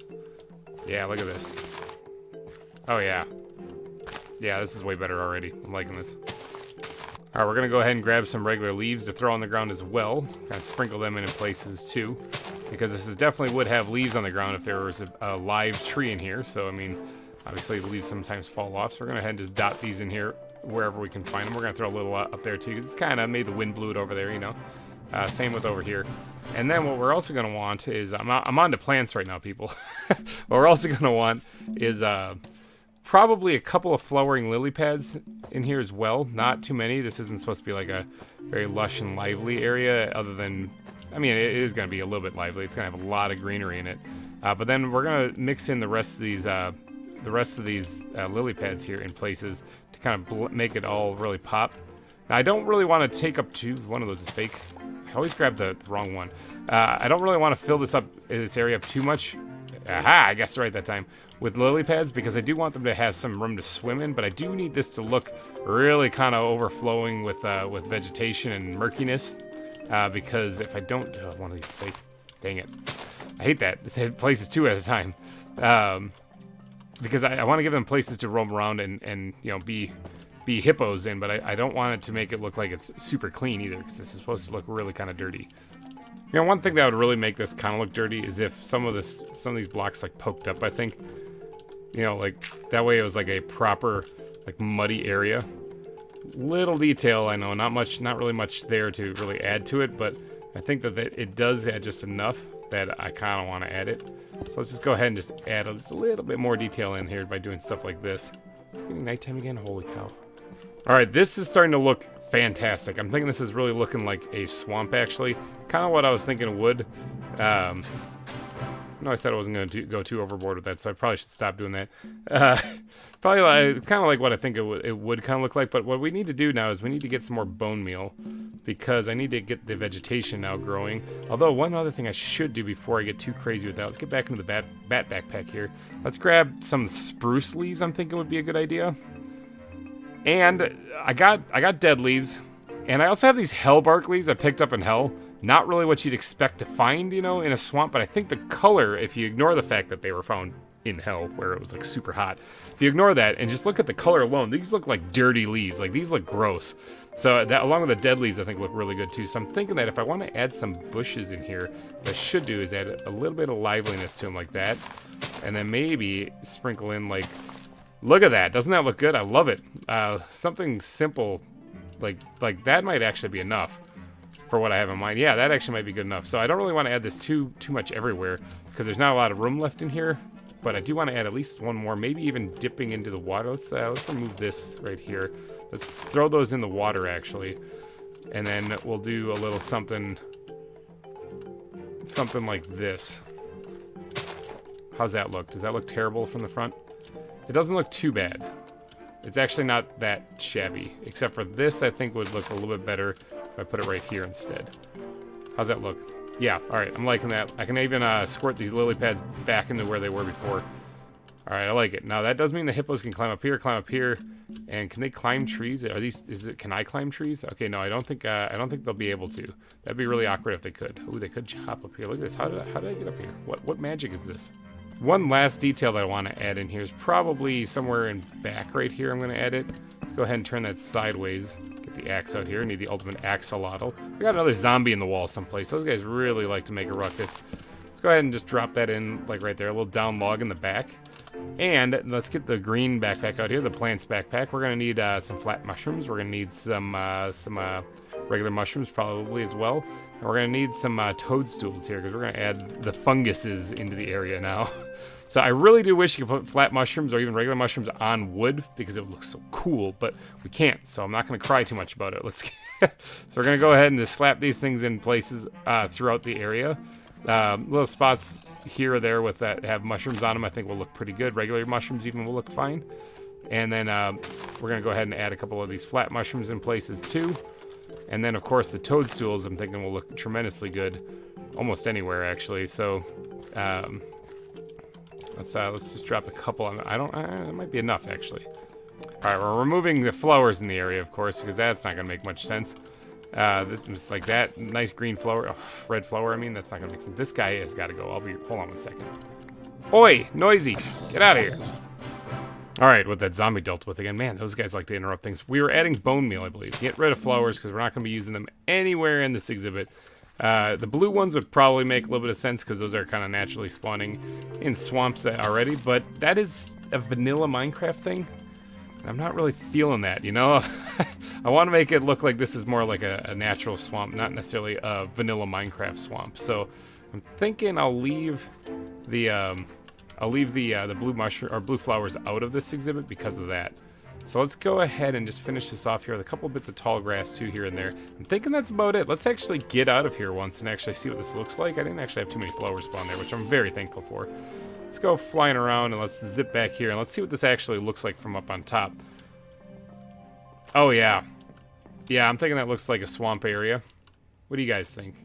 Yeah, look at this. Oh, yeah. Yeah, this is way better already. I'm liking this. All right, we're going to go ahead and grab some regular leaves to throw on the ground as well. Kind of sprinkle them in places, too. Because this is definitely would have leaves on the ground if there was a live tree in here. So, I mean, obviously the leaves sometimes fall off. So we're going to go ahead and just dot these in here wherever we can find them. We're going to throw a little up there, too. It's kind of made the wind blew it over there, you know. Same with over here. And then what we're also going to want is, I'm on to plants right now, people. What we're also going to want is probably a couple of flowering lily pads in here as well. Not too many. This isn't supposed to be like a very lush and lively area, other than, I mean, it is going to be a little bit lively. It's going to have a lot of greenery in it. But then we're going to mix in the rest of these lily pads here in places to kind of make it all really pop. Now, I don't really want to take up one of those is fake. I always grab the wrong one. I don't really want to fill this area up too much. Aha, I guessed right that time. With lily pads, because I do want them to have some room to swim in, but I do need this to look really kind of overflowing with vegetation and murkiness. Because if I don't, one of these fake, dang it. I hate that. It's places 2 at a time. Because I want to give them places to roam around and you know, be hippos in, but I don't want it to make it look like it's super clean either, because this is supposed to look really kind of dirty. You know, one thing that would really make this kind of look dirty is if some of these blocks like poked up, I think. You know, like that way it was like a proper like muddy area. Little detail, I know, not really much there to really add to it, but I think that it does add just enough that I kind of want to add it. So let's just go ahead and just add just a little bit more detail in here by doing stuff like this. It's getting nighttime again, holy cow. All right, this is starting to look fantastic. I'm thinking this is really looking like a swamp, actually. Kind of what I was thinking it would. No, I said I wasn't going to go too overboard with that, so I probably should stop doing that. Probably kind of like what I think it would kind of look like, but what we need to do now is we need to get some more bone meal, because I need to get the vegetation now growing. Although, one other thing I should do before I get too crazy with that, let's get back into the bat backpack here. Let's grab some spruce leaves, I'm thinking would be a good idea. And I got dead leaves, and I also have these hellbark leaves I picked up in hell. Not really what you'd expect to find, you know, in a swamp, but I think the color, if you ignore the fact that they were found in hell, where it was like super hot, if you ignore that and just look at the color alone, these look like dirty leaves. Like, these look gross. So that, along with the dead leaves, I think look really good too. So I'm thinking that if I want to add some bushes in here, what I should do is add a little bit of liveliness to them like that, and then maybe sprinkle in like, look at that. Doesn't that look good? I love it. Something simple like that might actually be enough for what I have in mind. Yeah, that actually might be good enough. So I don't really want to add this too much everywhere, because there's not a lot of room left in here. But I do want to add at least one more, maybe even dipping into the water. Let's remove this right here. Let's throw those in the water, actually. And then we'll do a little something like this. How's that look? Does that look terrible from the front? It doesn't look too bad. It's actually not that shabby, except for this I think would look a little bit better if I put it right here instead. How's that look? Yeah, all right, I'm liking that. I can even squirt these lily pads back into where they were before. All right, I like it. Now that does mean the hippos can climb up here, and can they climb trees? Are these? Can I climb trees? Okay, no, I don't think they'll be able to. That'd be really awkward if they could. Ooh, they could hop up here. Look at this. How did I get up here? What magic is this? One last detail that I want to add in here is probably somewhere in back right here. I'm going to add it. Let's go ahead and turn that sideways. Get the axe out here. I need the ultimate axolotl. We got another zombie in the wall someplace. Those guys really like to make a ruckus. Let's go ahead and just drop that in like right there. A little down log in the back. And let's get the green backpack out here, the plants backpack. We're going to need some flat mushrooms. We're going to need some regular mushrooms probably as well. And we're going to need some toadstools here because we're going to add the funguses into the area now. So I really do wish you could put flat mushrooms or even regular mushrooms on wood because it looks so cool, but we can't. So I'm not going to cry too much about it. So we're going to go ahead and just slap these things in places throughout the area. Little spots here or there with that have mushrooms on them I think will look pretty good. Regular mushrooms even will look fine. And then we're going to go ahead and add a couple of these flat mushrooms in places too. And then of course the toadstools I'm thinking will look tremendously good almost anywhere actually. So let's just drop a couple on. It might be enough actually. All right, we're removing the flowers in the area of course because that's not going to make much sense. This was like that nice green flower, red flower. I mean, that's not gonna make sense. This guy has got to go. Hold on 1 second. Oi, noisy, get out of here. All right, what that zombie dealt with again. Man, those guys like to interrupt things. We were adding bone meal, I believe. Get rid of flowers because we're not gonna be using them anywhere in this exhibit. The blue ones would probably make a little bit of sense because those are kind of naturally spawning in swamps already. But that is a vanilla Minecraft thing. I'm not really feeling that, you know? I want to make it look like this is more like a natural swamp, not necessarily a vanilla Minecraft swamp. So I'm thinking I'll leave the blue mushroom or blue flowers out of this exhibit because of that. So let's go ahead and just finish this off here with a couple bits of tall grass too here and there. I'm thinking that's about it. Let's actually get out of here once and actually see what this looks like. I didn't actually have too many flowers spawn there, which I'm very thankful for. Let's go flying around and let's zip back here and let's see what this actually looks like from up on top. Oh yeah. Yeah, I'm thinking that looks like a swamp area. What do you guys think?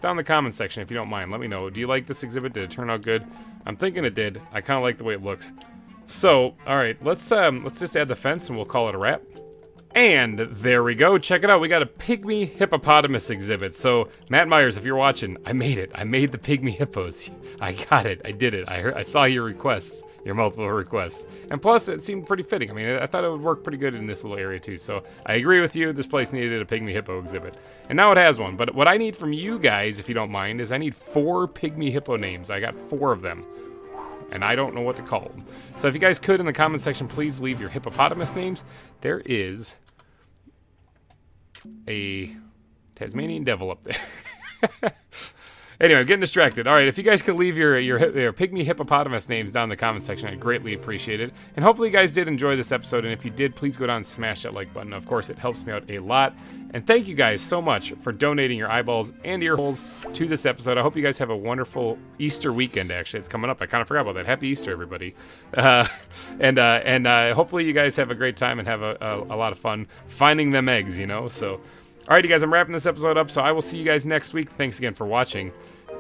Down in the comment section if you don't mind. Let me know. Do you like this exhibit? Did it turn out good? I'm thinking it did. I kind of like the way it looks. So, all right, let's just add the fence and we'll call it a wrap. And there we go. Check it out. We got a pygmy hippopotamus exhibit. So, Matt Myers, if you're watching, I made it. I made the pygmy hippos. I got it. I did it. I saw your requests, your multiple requests. And plus, it seemed pretty fitting. I mean, I thought it would work pretty good in this little area too. So, I agree with you. This place needed a pygmy hippo exhibit. And now it has one. But what I need from you guys, if you don't mind, is I need 4 pygmy hippo names. I got 4 of them. And I don't know what to call them. So if you guys could, in the comment section, please leave your hippopotamus names. There is a Tasmanian devil up there. Anyway, I'm getting distracted. All right, if you guys could leave your pygmy hippopotamus names down in the comment section, I'd greatly appreciate it. And hopefully you guys did enjoy this episode. And if you did, please go down and smash that like button. Of course, it helps me out a lot. And thank you guys so much for donating your eyeballs and ear holes to this episode. I hope you guys have a wonderful Easter weekend, actually. It's coming up. I kind of forgot about that. Happy Easter, everybody. And hopefully you guys have a great time and have a lot of fun finding them eggs, you know? So, all right, you guys, I'm wrapping this episode up, so I will see you guys next week. Thanks again for watching.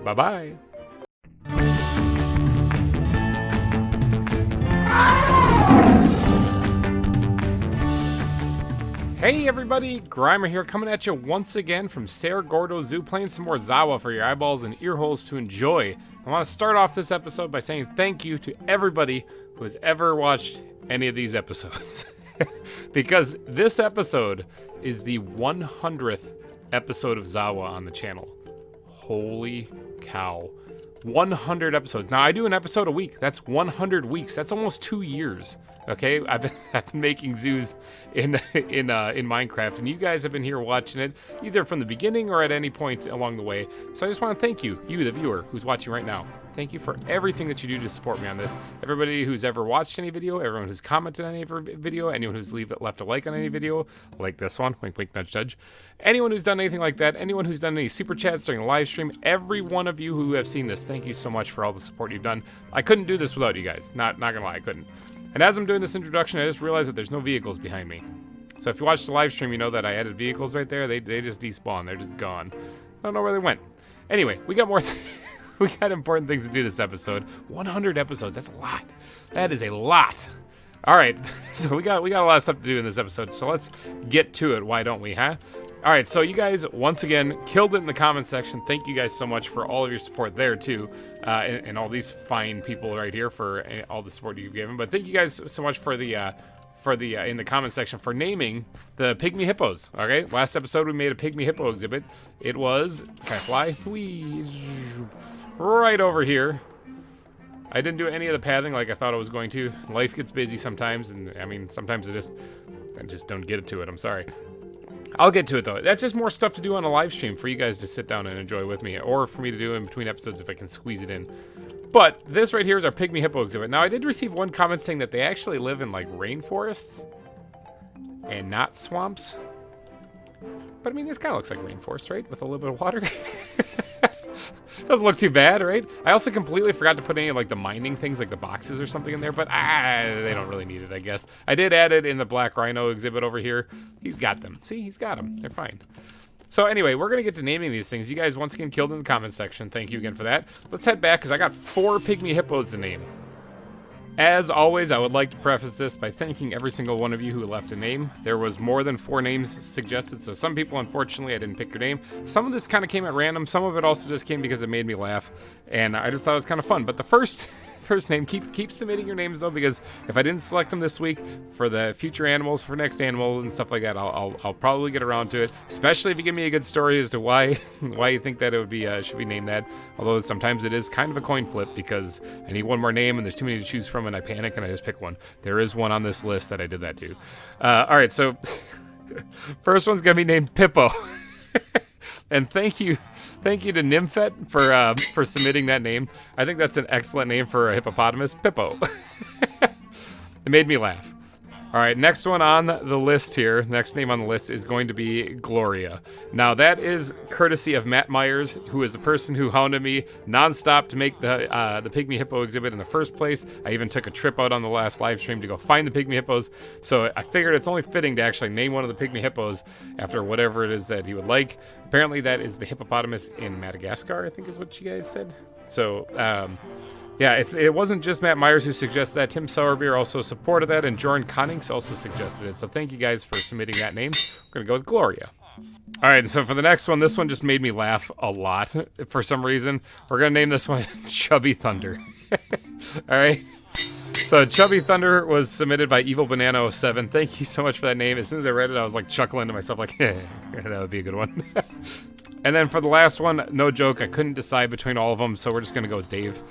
Bye-bye. Hey everybody, GReimer here, coming at you once again from Cerro Gordo Zoo, playing some more ZAWA for your eyeballs and ear holes to enjoy. I want to start off this episode by saying thank you to everybody who has ever watched any of these episodes. Because this episode is the 100th episode of ZAWA on the channel. Holy cow. 100 episodes. Now, I do an episode a week. That's 100 weeks. That's almost 2 years. Okay, I've been making zoos in Minecraft, and you guys have been here watching it either from the beginning or at any point along the way. So I just want to thank you, the viewer who's watching right now. Thank you for everything that you do to support me on this. Everybody who's ever watched any video, everyone who's commented on any video, anyone who's left a like on any video, like this one, wink, wink, nudge, nudge. Anyone who's done anything like that, anyone who's done any super chats during the live stream, every one of you who have seen this, thank you so much for all the support you've done. I couldn't do this without you guys. Not gonna lie, I couldn't. And as I'm doing this introduction, I just realized that there's no vehicles behind me. So if you watched the live stream, you know that I added vehicles right there. They just despawned. They're just gone. I don't know where they went. Anyway, we got more we got important things to do this episode. 100 episodes, that's a lot. That is a lot. All right, so we got a lot of stuff to do in this episode, so let's get to it. Why don't we, huh? All right, so you guys, once again, killed it in the comment section. Thank you guys so much for all of your support there, too, and all these fine people right here for all the support you've given. But thank you guys so much for the in the comment section for naming the pygmy hippos. Okay, last episode we made a pygmy hippo exhibit. It was, can I fly? Whee, right over here. I didn't do any of the pathing like I thought I was going to. Life gets busy sometimes, and I mean, sometimes I just don't get to it. I'm sorry. I'll get to it, though. That's just more stuff to do on a live stream for you guys to sit down and enjoy with me, or for me to do in between episodes if I can squeeze it in. But this right here is our pygmy hippo exhibit. Now, I did receive one comment saying that they actually live in, like, rainforests and not swamps. But, I mean, this kind of looks like rainforest, right? With a little bit of water. Doesn't look too bad, right? I also completely forgot to put any of, like, the mining things, like the boxes or something in there, but they don't really need it, I guess. I did add it in the black rhino exhibit over here. He's got them. See, he's got them. They're fine. So anyway, we're going to get to naming these things. You guys once again killed in the comment section. Thank you again for that. Let's head back, because I got 4 pygmy hippos to name. As always, I would like to preface this by thanking every single one of you who left a name. There was more than 4 names suggested, so some people, unfortunately, I didn't pick your name. Some of this kind of came at random. Some of it also just came because it made me laugh, and I just thought it was kind of fun. But the first name, keep submitting your names, though, because if I didn't select them this week for the future animals, for next animals and stuff like that, I'll probably get around to it, especially if you give me a good story as to why you think that it would be should be named that. Although sometimes it is kind of a coin flip because I need one more name and there's too many to choose from and I panic and I just pick one. There is one on this list that I did that to. All right, so first one's gonna be named Pippo. And thank you to Nymphet for submitting that name. I think that's an excellent name for a hippopotamus, Pippo. It made me laugh. All right, next one on the list here, next name on the list is going to be Gloria. Now, that is courtesy of Matt Myers, who is the person who hounded me nonstop to make the Pygmy Hippo exhibit in the first place. I even took a trip out on the last live stream to go find the Pygmy Hippos, so I figured it's only fitting to actually name one of the Pygmy Hippos after whatever it is that he would like. Apparently, that is the hippopotamus in Madagascar, I think is what you guys said. So, yeah, it wasn't just Matt Myers who suggested that. Tim Sauerbeer also supported that, and Jordan Connings also suggested it. So thank you guys for submitting that name. We're going to go with Gloria. All right, so for the next one, this one just made me laugh a lot for some reason. We're going to name this one Chubby Thunder. All right. So Chubby Thunder was submitted by Evil Banana 07. Thank you so much for that name. As soon as I read it, I was like chuckling to myself like, that would be a good one. And then for the last one, no joke, I couldn't decide between all of them, so we're just going to go with Dave.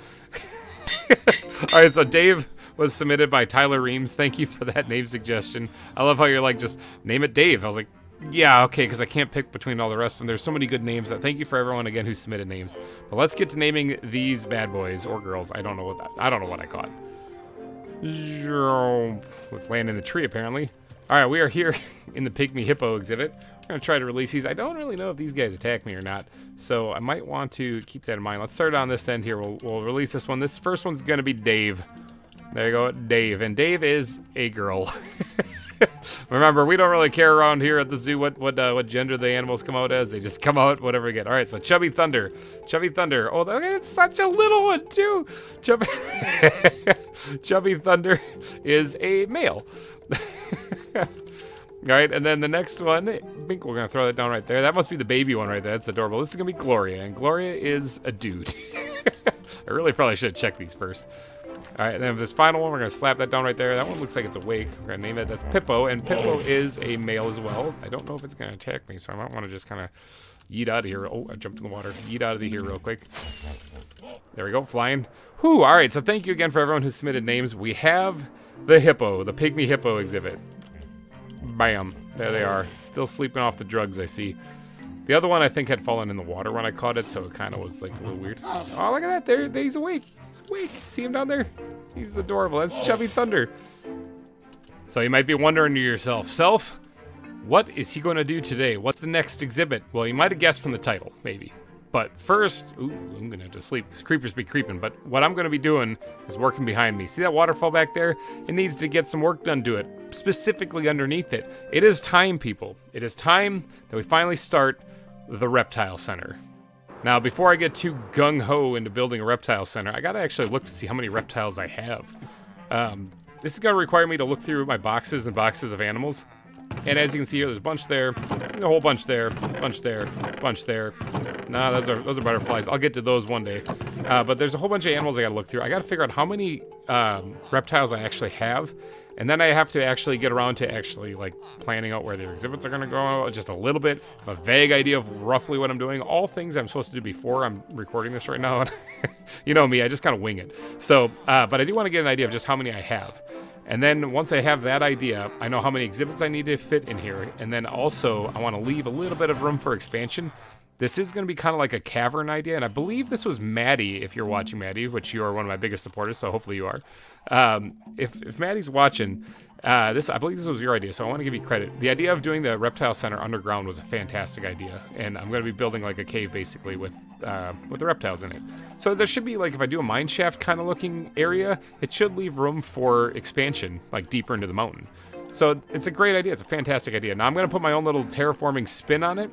All right, so Dave was submitted by Tyler Reams. Thank you for that name suggestion. I love how you're like, just name it Dave. I was like, yeah, okay, because I can't pick between all the rest of them. There's so many good names. Thank you for everyone again who submitted names. But let's get to naming these bad boys or girls. I don't know what I caught. Let's land in the tree apparently. All right, we are here in the Pygmy Hippo exhibit. We're going to try to release these. I don't really know if these guys attack me or not, so I might want to keep that in mind. Let's start on this end here. We'll release this one. This first one's going to be Dave. There you go, Dave. And Dave is a girl. Remember, we don't really care around here at the zoo what gender the animals come out as. They just come out whatever we get. All right, so Chubby Thunder. Chubby Thunder. Oh, it's such a little one, too. Chubby Thunder is a male. All right, and then the next one, I think we're going to throw that down right there. That must be the baby one right there. That's adorable. This is going to be Gloria, and Gloria is a dude. I really probably should have checked these first. All right, and then this final one, we're going to slap that down right there. That one looks like it's awake. We're going to name it. That's Pippo, and Pippo is a male as well. I don't know if it's going to attack me, so I might want to just kind of yeet out of here. Oh, I jumped in the water. Yeet out of here real quick. There we go, flying. Whew, all right, so thank you again for everyone who submitted names. We have the hippo, the Pygmy Hippo exhibit. Bam. There they are. Still sleeping off the drugs, I see. The other one, I think, had fallen in the water when I caught it, so it kind of was, like, a little weird. Oh, look at that. He's awake. He's awake. See him down there? He's adorable. That's Chubby Thunder. So you might be wondering to yourself, Self, what is he going to do today? What's the next exhibit? Well, you might have guessed from the title, maybe. But first, ooh, I'm going to have to sleep because creepers be creeping. But what I'm going to be doing is working behind me. See that waterfall back there? It needs to get some work done to it, specifically underneath it. It is time, people. It is time that we finally start the Reptile Center. Now, before I get too gung-ho into building a reptile center, I gotta actually look to see how many reptiles I have. This is gonna require me to look through my boxes and boxes of animals. And as you can see here, there's a bunch there, a whole bunch there, bunch there, bunch there. Nah, those are butterflies. I'll get to those one day. But there's a whole bunch of animals I gotta look through. I gotta figure out how many reptiles I actually have. And then I have to actually get around to actually like planning out where their exhibits are gonna go, just a little bit, a vague idea of roughly what I'm doing. All things I'm supposed to do before I'm recording this right now. You know me, I just kind of wing it. So, but I do want to get an idea of just how many I have. And then once I have that idea, I know how many exhibits I need to fit in here. And then also I want to leave a little bit of room for expansion. This is going to be kind of like a cavern idea, and I believe this was Maddie, if you're watching, Maddie, which you are one of my biggest supporters, so hopefully you are. If Maddie's watching, I believe this was your idea, so I want to give you credit. The idea of doing the reptile center underground was a fantastic idea, and I'm going to be building like a cave basically with the reptiles in it. So there should be, like, if I do a mine shaft kind of looking area, it should leave room for expansion, like deeper into the mountain. So it's a great idea. It's a fantastic idea. Now I'm going to put my own little terraforming spin on it.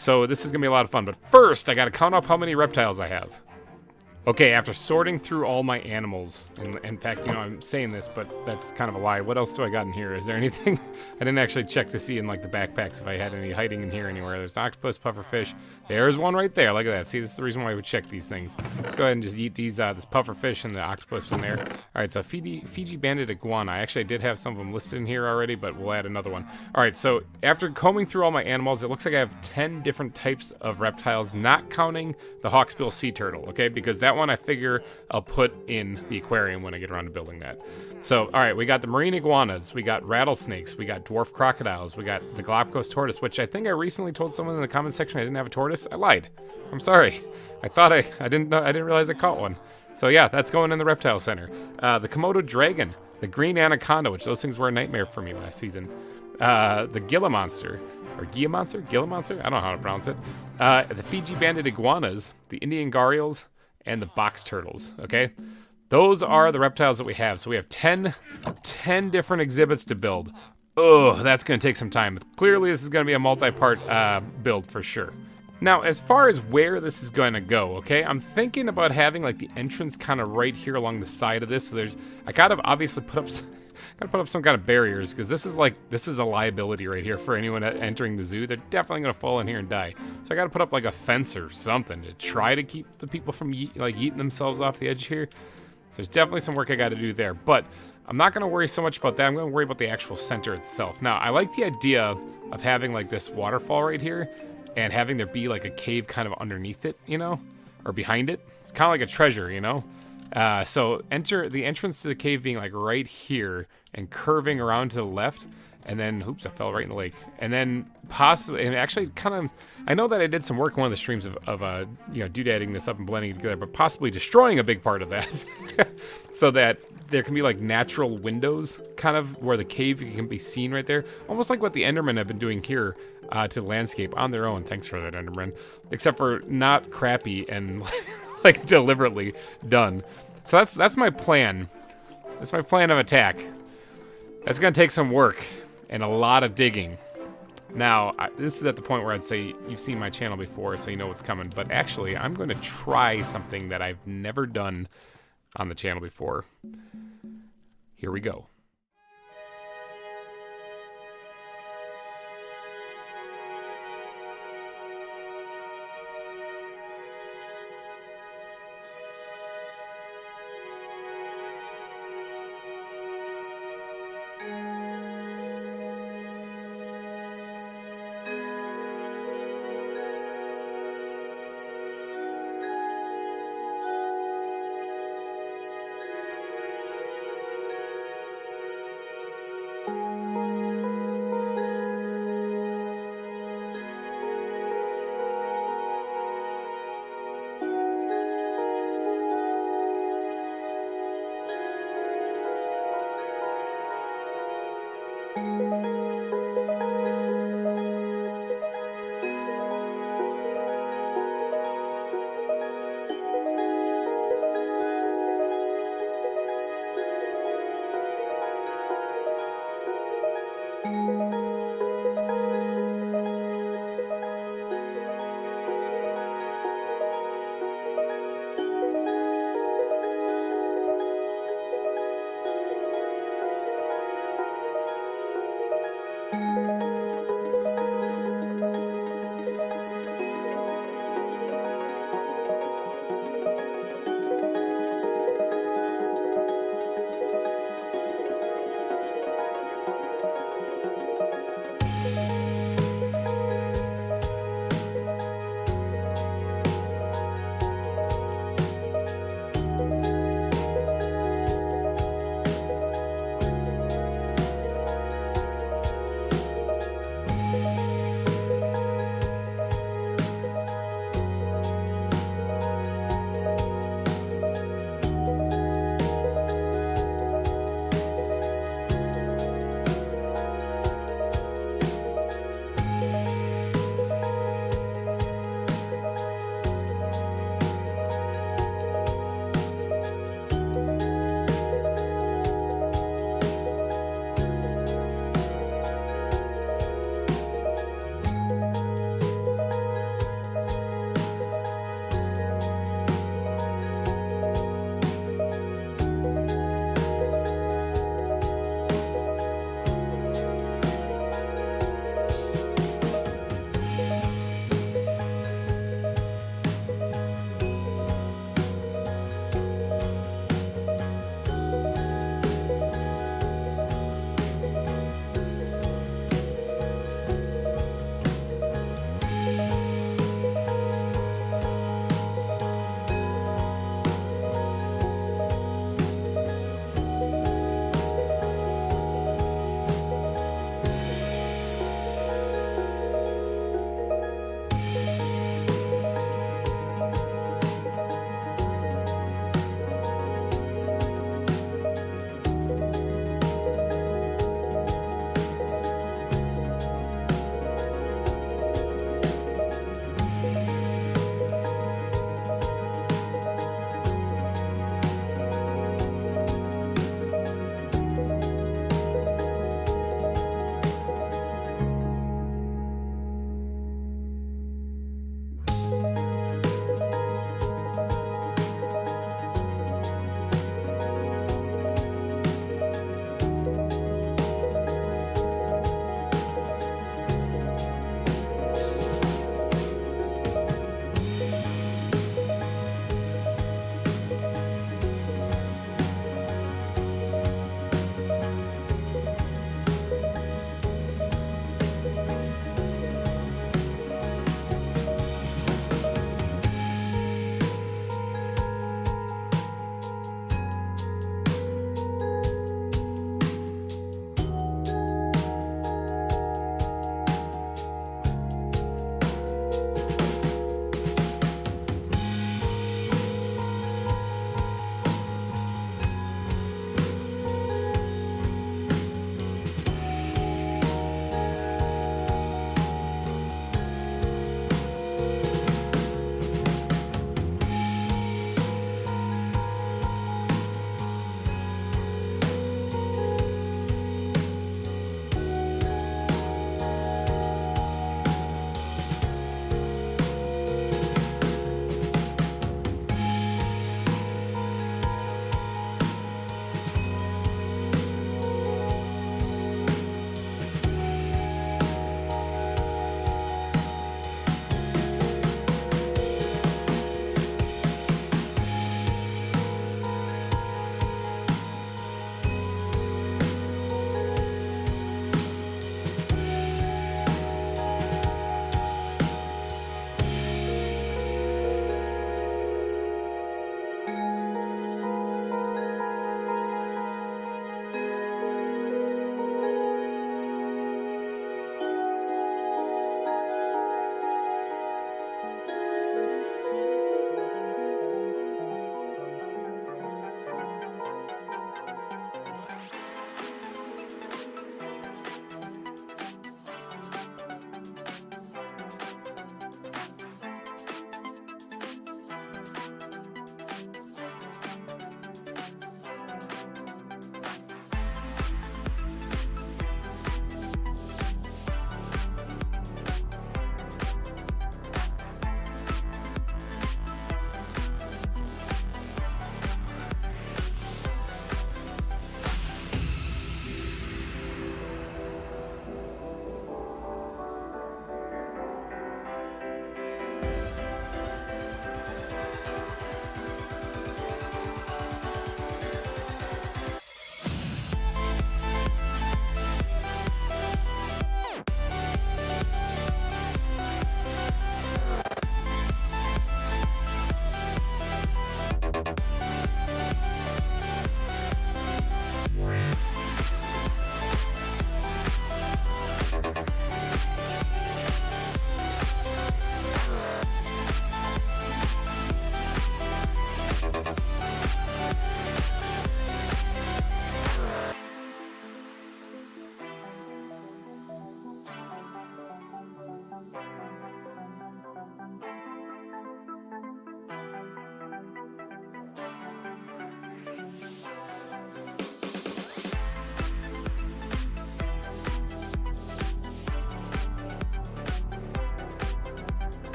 So this is going to be a lot of fun. But first, I got to count up how many reptiles I have. Okay, after sorting through all my animals, and in fact, you know, I'm saying this, but that's kind of a lie. What else do I got in here? Is there anything? I didn't actually check to see in, like, the backpacks if I had any hiding in here anywhere. There's an octopus, pufferfish. There's one right there. Look at that. See, this is the reason why I would check these things. Let's go ahead and just eat these, this pufferfish and the octopus in there. All right, so Fiji banded iguana. I actually did have some of them listed in here already, but we'll add another one. All right, so after combing through all my animals, it looks like I have 10 different types of reptiles, not counting the hawksbill sea turtle, okay? Because that one I figure I'll put in the aquarium when I get around to building that. So, all right, we got the marine iguanas, we got rattlesnakes, we got dwarf crocodiles, we got the Galapagos tortoise, which I think I recently told someone in the comment section I didn't have a tortoise. I lied. I'm sorry. I thought I didn't know. I didn't realize I caught one. So yeah, that's going in the reptile center. The Komodo dragon, the green anaconda, which those things were a nightmare for me last season. The Gila monster. Or Gila monster? I don't know how to pronounce it. The Fiji banded iguanas, the Indian gharials, and the box turtles, okay? Those are the reptiles that we have. So we have 10 different exhibits to build. Oh, that's going to take some time. Clearly, this is going to be a multi-part build for sure. Now, as far as where this is going to go, okay, I'm thinking about having like the entrance kind of right here along the side of this. So I gotta obviously put up some kind of barriers, because this is a liability right here for anyone entering the zoo. They're definitely gonna fall in here and die. So I gotta put up like a fence or something to try to keep the people from yeeting themselves off the edge here. So there's definitely some work I got to do there, but I'm not gonna worry so much about that. I'm gonna worry about the actual center itself. Now, I like the idea of having like this waterfall right here, and having there be like a cave kind of underneath it, you know, or behind it. It's kind of like a treasure, you know. So the entrance to the cave being like right here and curving around to the left, and then oops, I fell right in the lake. And then possibly, and actually kind of, I know that I did some work in one of the streams of you know, doodadding this up and blending it together, but possibly destroying a big part of that, so that there can be like natural windows kind of where the cave can be seen right there, almost like what the Endermen have been doing here to the landscape on their own. Thanks for that, Enderman. Except for not crappy and like deliberately done. So that's my plan. That's my plan of attack. That's gonna take some work and a lot of digging. Now, this is at the point where I'd say you've seen my channel before, so you know what's coming. But actually, I'm going to try something that I've never done on the channel before. Here we go.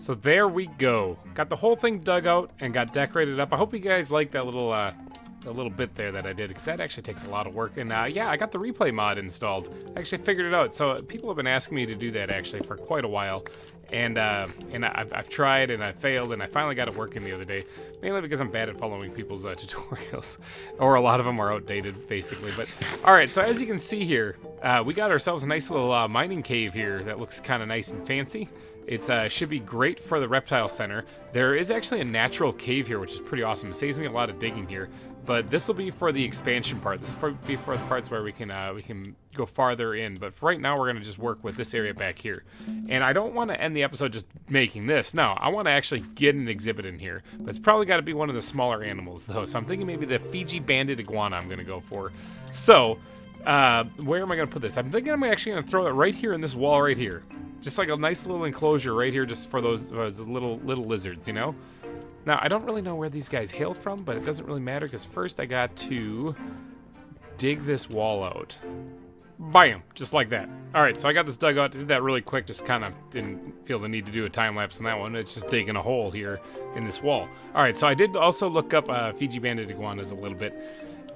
So there we go. Got the whole thing dug out and got decorated up. I hope you guys like that little bit there that I did, because that actually takes a lot of work. And yeah, I got the replay mod installed. I actually figured it out. So people have been asking me to do that actually for quite a while. And I've tried and I failed, and I finally got it working the other day, mainly because I'm bad at following people's tutorials, or a lot of them are outdated, basically. But all right, so as you can see here, we got ourselves a nice little mining cave here that looks kind of nice and fancy. It's should be great for the reptile center. There is actually a natural cave here, which is pretty awesome. It saves me a lot of digging here. But this will be for the expansion part. This will be for the parts where we can go farther in. But for right now, we're going to just work with this area back here. And I don't want to end the episode just making this. No, I want to actually get an exhibit in here. But it's probably got to be one of the smaller animals, though. So I'm thinking maybe the Fiji banded iguana I'm going to go for. So, where am I going to put this? I'm thinking I'm actually going to throw it right here in this wall right here. Just like a nice little enclosure right here just for those little lizards, you know? Now, I don't really know where these guys hail from, but it doesn't really matter, because first I got to dig this wall out. Bam! Just like that. Alright, so I got this dug out. I did that really quick, just kind of didn't feel the need to do a time-lapse on that one. It's just digging a hole here in this wall. Alright, so I did also look up Fiji banded iguanas a little bit.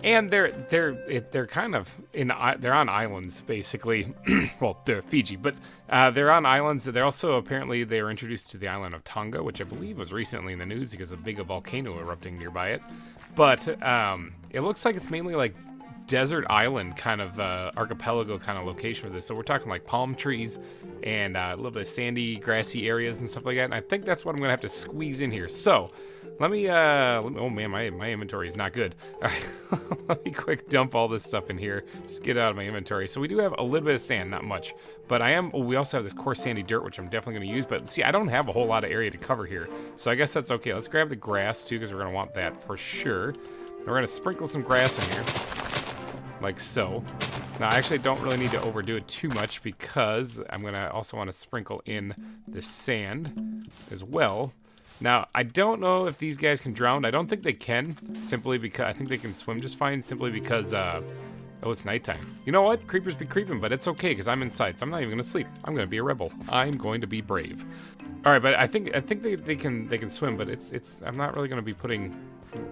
And they're kind of they're on islands, basically. Well, they're Fiji, but they're on islands. They're also apparently they were introduced to the island of Tonga, which I believe was recently in the news because of a big volcano erupting nearby it. But it looks like it's mainly like desert island kind of archipelago kind of location for this. So we're talking like palm trees and a little bit of sandy, grassy areas and stuff like that. And I think that's what I'm gonna have to squeeze in here. So. Let me, oh man, my inventory is not good. All right, let me quick dump all this stuff in here. Just get it out of my inventory. So we do have a little bit of sand, not much. But we also have this coarse sandy dirt, which I'm definitely gonna use. But see, I don't have a whole lot of area to cover here. So I guess that's okay. Let's grab the grass too, because we're gonna want that for sure. And we're gonna sprinkle some grass in here, like so. Now, I actually don't really need to overdo it too much, because I'm gonna also wanna sprinkle in the sand as well. Now, I don't know if these guys can drown. I don't think they can, simply because I think they can swim just fine, simply because, oh, it's nighttime. You know what? Creepers be creeping, but it's okay, because I'm inside, so I'm not even going to sleep. I'm going to be a rebel. I'm going to be brave. All right, but I think they can swim, but I'm not really going to be putting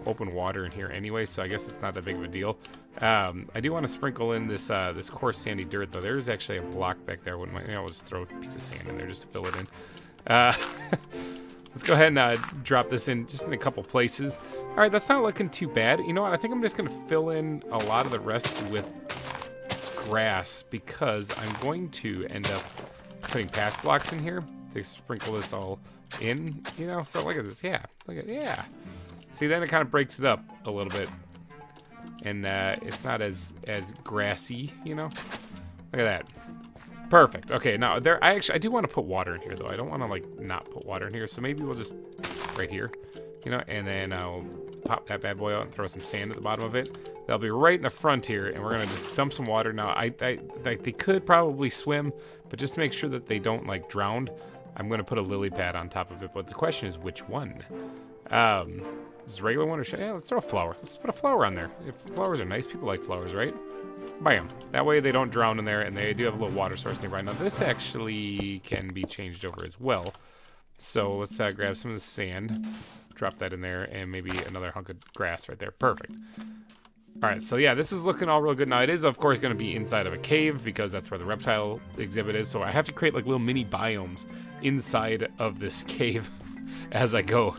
open water in here anyway, so I guess it's not that big of a deal. I do want to sprinkle in this coarse sandy dirt, though. There's actually a block back there. I'll just throw a piece of sand in there just to fill it in. Let's go ahead and drop this in just in a couple places. All right, that's not looking too bad. You know what? I think I'm just going to fill in a lot of the rest with this grass, because I'm going to end up putting path blocks in here to sprinkle this all in, you know? So look at this. Yeah, yeah. See, then it kind of breaks it up a little bit. And it's not as grassy, you know? Look at that. Perfect. Okay, now I do want to put water in here, though. I don't want to like not put water in here, so maybe we'll just right here, you know, and then I'll pop that bad boy out and throw some sand at the bottom of it. That'll be right in the front here, and we're gonna just dump some water. Now, they could probably swim, but just to make sure that they don't like drown, I'm gonna put a lily pad on top of it. But the question is, which one? Is regular one or yeah? Let's throw a flower. Let's put a flower on there. If flowers are nice, people like flowers, right? Bam. That way they don't drown in there, and they do have a little water source nearby. Now this actually can be changed over as well. So let's grab some of the sand, drop that in there, and maybe another hunk of grass right there. Perfect. All right, so yeah, this is looking all real good. Now it is, of course, going to be inside of a cave, because that's where the reptile exhibit is. So I have to create like little mini biomes inside of this cave as I go.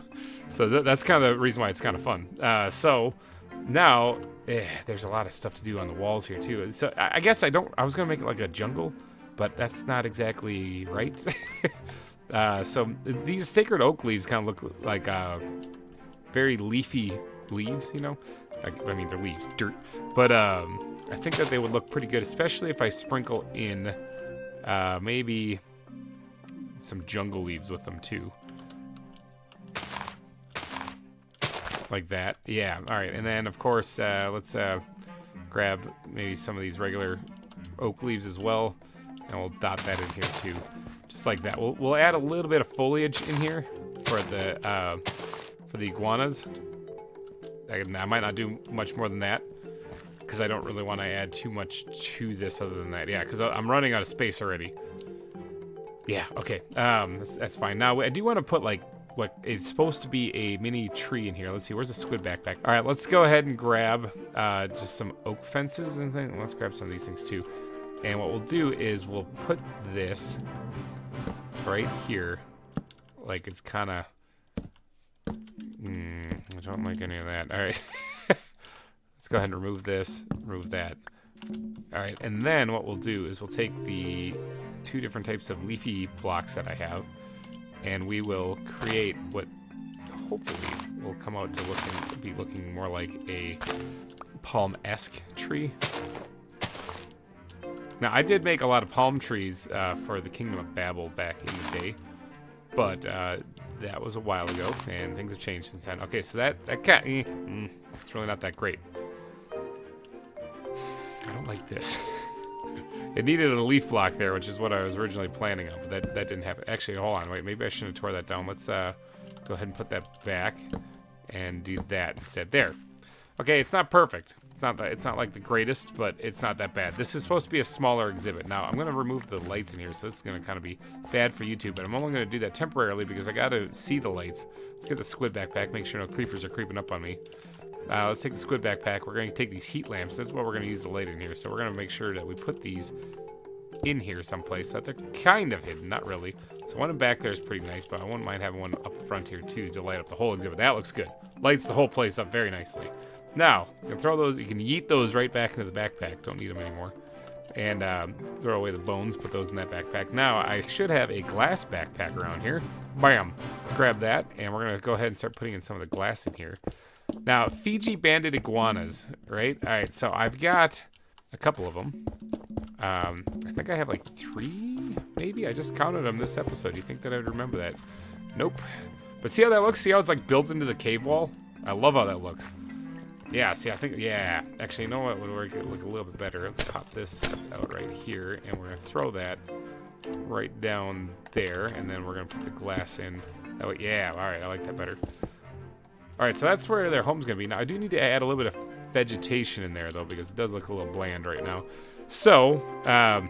So that's kind of the reason why it's kind of fun. So now there's a lot of stuff to do on the walls here too. So I guess I was gonna make it like a jungle, but that's not exactly right. So these sacred oak leaves kind of look like very leafy leaves, you know? I mean, they're leaves, dirt. But I think that they would look pretty good, especially if I sprinkle in maybe some jungle leaves with them too. Like that. Yeah, all right. And then, of course, let's grab maybe some of these regular oak leaves as well, and we'll dot that in here too. Just like that. We'll add a little bit of foliage in here for the iguanas. I might not do much more than that, because I don't really want to add too much to this other than that. Yeah, because I'm running out of space already. Yeah, okay. That's fine. Now, I do want to put, like, what it's supposed to be a mini tree in here. Let's see, where's the squid backpack? All right, let's go ahead and grab just some oak fences and things. Let's grab some of these things, too. And what we'll do is we'll put this right here. Like, it's kind of... I don't like any of that. All right. Let's go ahead and remove this, remove that. All right, and then what we'll do is we'll take the 2 different types of leafy blocks that I have, and we will create what hopefully will come out to be looking more like a palm-esque tree. Now, I did make a lot of palm trees for the Kingdom of Babel back in the day, but that was a while ago, and things have changed since then. Okay, so that cat, it's really not that great. I don't like this. It needed a leaf block there, which is what I was originally planning on, but that didn't happen. Actually, hold on, wait, maybe I shouldn't have tore that down. Let's go ahead and put that back and do that instead. There. Okay, it's not perfect. It's not like the greatest, but it's not that bad. This is supposed to be a smaller exhibit. Now, I'm going to remove the lights in here, so this is going to kind of be bad for YouTube, but I'm only going to do that temporarily because I got to see the lights. Let's get the squid backpack, make sure no creepers are creeping up on me. Let's take the squid backpack. We're going to take these heat lamps. That's what we're going to use to light in here. So we're going to make sure that we put these in here someplace so that they're kind of hidden, not really. So one in back there is pretty nice, but I wouldn't mind having one up front here too to light up the whole exhibit. That looks good. Lights the whole place up very nicely. Now, you can throw those, you can yeet those right back into the backpack. Don't need them anymore. And throw away the bones, put those in that backpack. Now, I should have a glass backpack around here. Bam! Let's grab that, and we're going to go ahead and start putting in some of the glass in here. Now, Fiji banded iguanas, right? All right, so I've got a couple of them. I think I have like 3, maybe? I just counted them this episode. You think that I'd remember that? Nope. But see how that looks? See how it's like built into the cave wall? I love how that looks. Yeah, see, I think, yeah. Actually, you know what would look a little bit better? Let's pop this out right here, and we're going to throw that right down there, and then we're going to put the glass in. That way, yeah, all right, I like that better. All right, so that's where their home's going to be. Now, I do need to add a little bit of vegetation in there, though, because it does look a little bland right now. So, I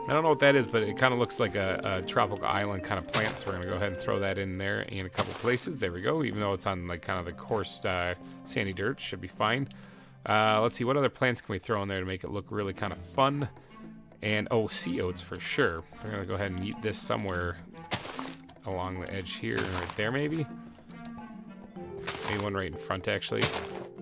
don't know what that is, but it kind of looks like a tropical island kind of plant, so we're going to go ahead and throw that in there in a couple places. There we go, even though it's on, like, kind of the coarse sandy dirt. Should be fine. Let's see, what other plants can we throw in there to make it look really kind of fun? And, oh, sea oats for sure. We're going to go ahead and eat this somewhere along the edge here, right there, maybe? Maybe one right in front, actually.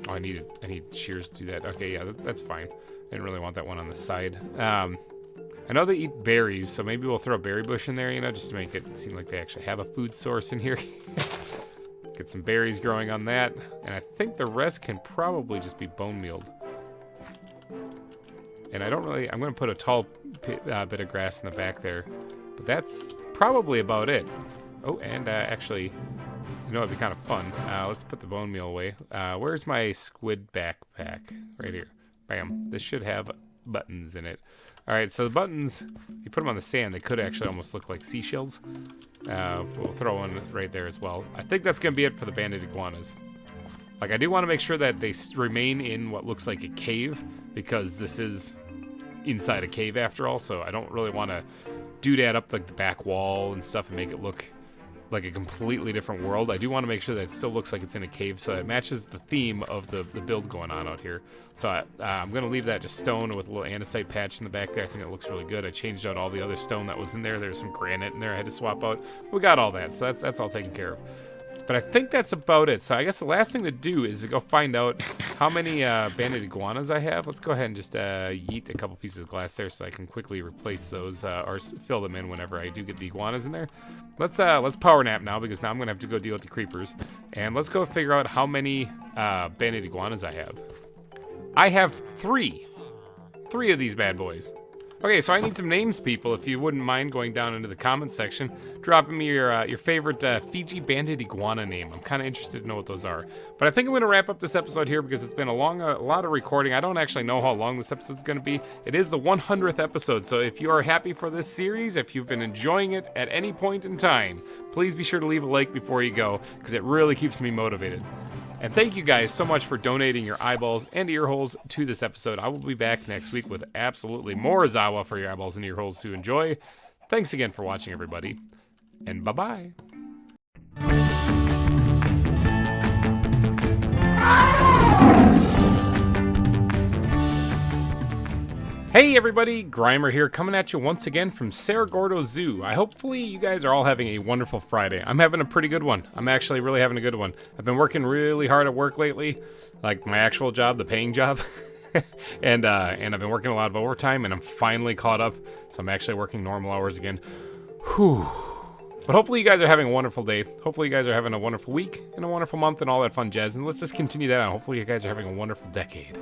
Oh, I need shears to do that. Okay, yeah, that's fine. I didn't really want that one on the side. I know they eat berries, so maybe we'll throw a berry bush in there, you know, just to make it seem like they actually have a food source in here. Get some berries growing on that. And I think the rest can probably just be bone mealed. And I'm going to put a tall bit of grass in the back there. But that's probably about it. Oh, and actually... You know, it'd be kind of fun. Let's put the bone meal away. Where's my squid backpack? Right here. Bam. This should have buttons in it. All right, so the buttons, you put them on the sand, they could actually almost look like seashells. We'll throw one right there as well. I think that's going to be it for the banded iguanas. Like, I do want to make sure that they remain in what looks like a cave, because this is inside a cave after all, so I don't really want to do that up like the back wall and stuff and make it look like a completely different world. I do want to make sure that it still looks like it's in a cave, so it matches the theme of the build going on out here. So I'm going to leave that just stone with a little andesite patch in the back there. I think it looks really good. I changed out all the other stone that was in there. There's some granite in there I had to swap out. We got all that, so that's all taken care of. But I think that's about it. So I guess the last thing to do is to go find out how many banded iguanas I have. Let's go ahead and just yeet a couple pieces of glass there so I can quickly replace those or fill them in whenever I do get the iguanas in there. Let's power nap now, because now I'm going to have to go deal with the creepers. And let's go figure out how many banded iguanas I have. I have 3. 3 of these bad boys. Okay, so I need some names, people. If you wouldn't mind going down into the comment section, dropping me your favorite Fiji banded iguana name. I'm kind of interested to know what those are. But I think I'm going to wrap up this episode here, because it's been a lot of recording. I don't actually know how long this episode's going to be. It is the 100th episode, so if you are happy for this series, if you've been enjoying it at any point in time, please be sure to leave a like before you go, because it really keeps me motivated. And thank you guys so much for donating your eyeballs and ear holes to this episode. I will be back next week with absolutely more ZAWA for your eyeballs and ear holes to enjoy. Thanks again for watching, everybody, and bye-bye. Hey everybody, GReimer here, coming at you once again from Cerro Gordo Zoo. Hopefully you guys are all having a wonderful Friday. I'm having a pretty good one. I'm actually really having a good one. I've been working really hard at work lately, like my actual job, the paying job. and I've been working a lot of overtime, and I'm finally caught up, so I'm actually working normal hours again. Whew. But hopefully you guys are having a wonderful day. Hopefully you guys are having a wonderful week and a wonderful month and all that fun jazz. And let's just continue that on. Hopefully you guys are having a wonderful decade.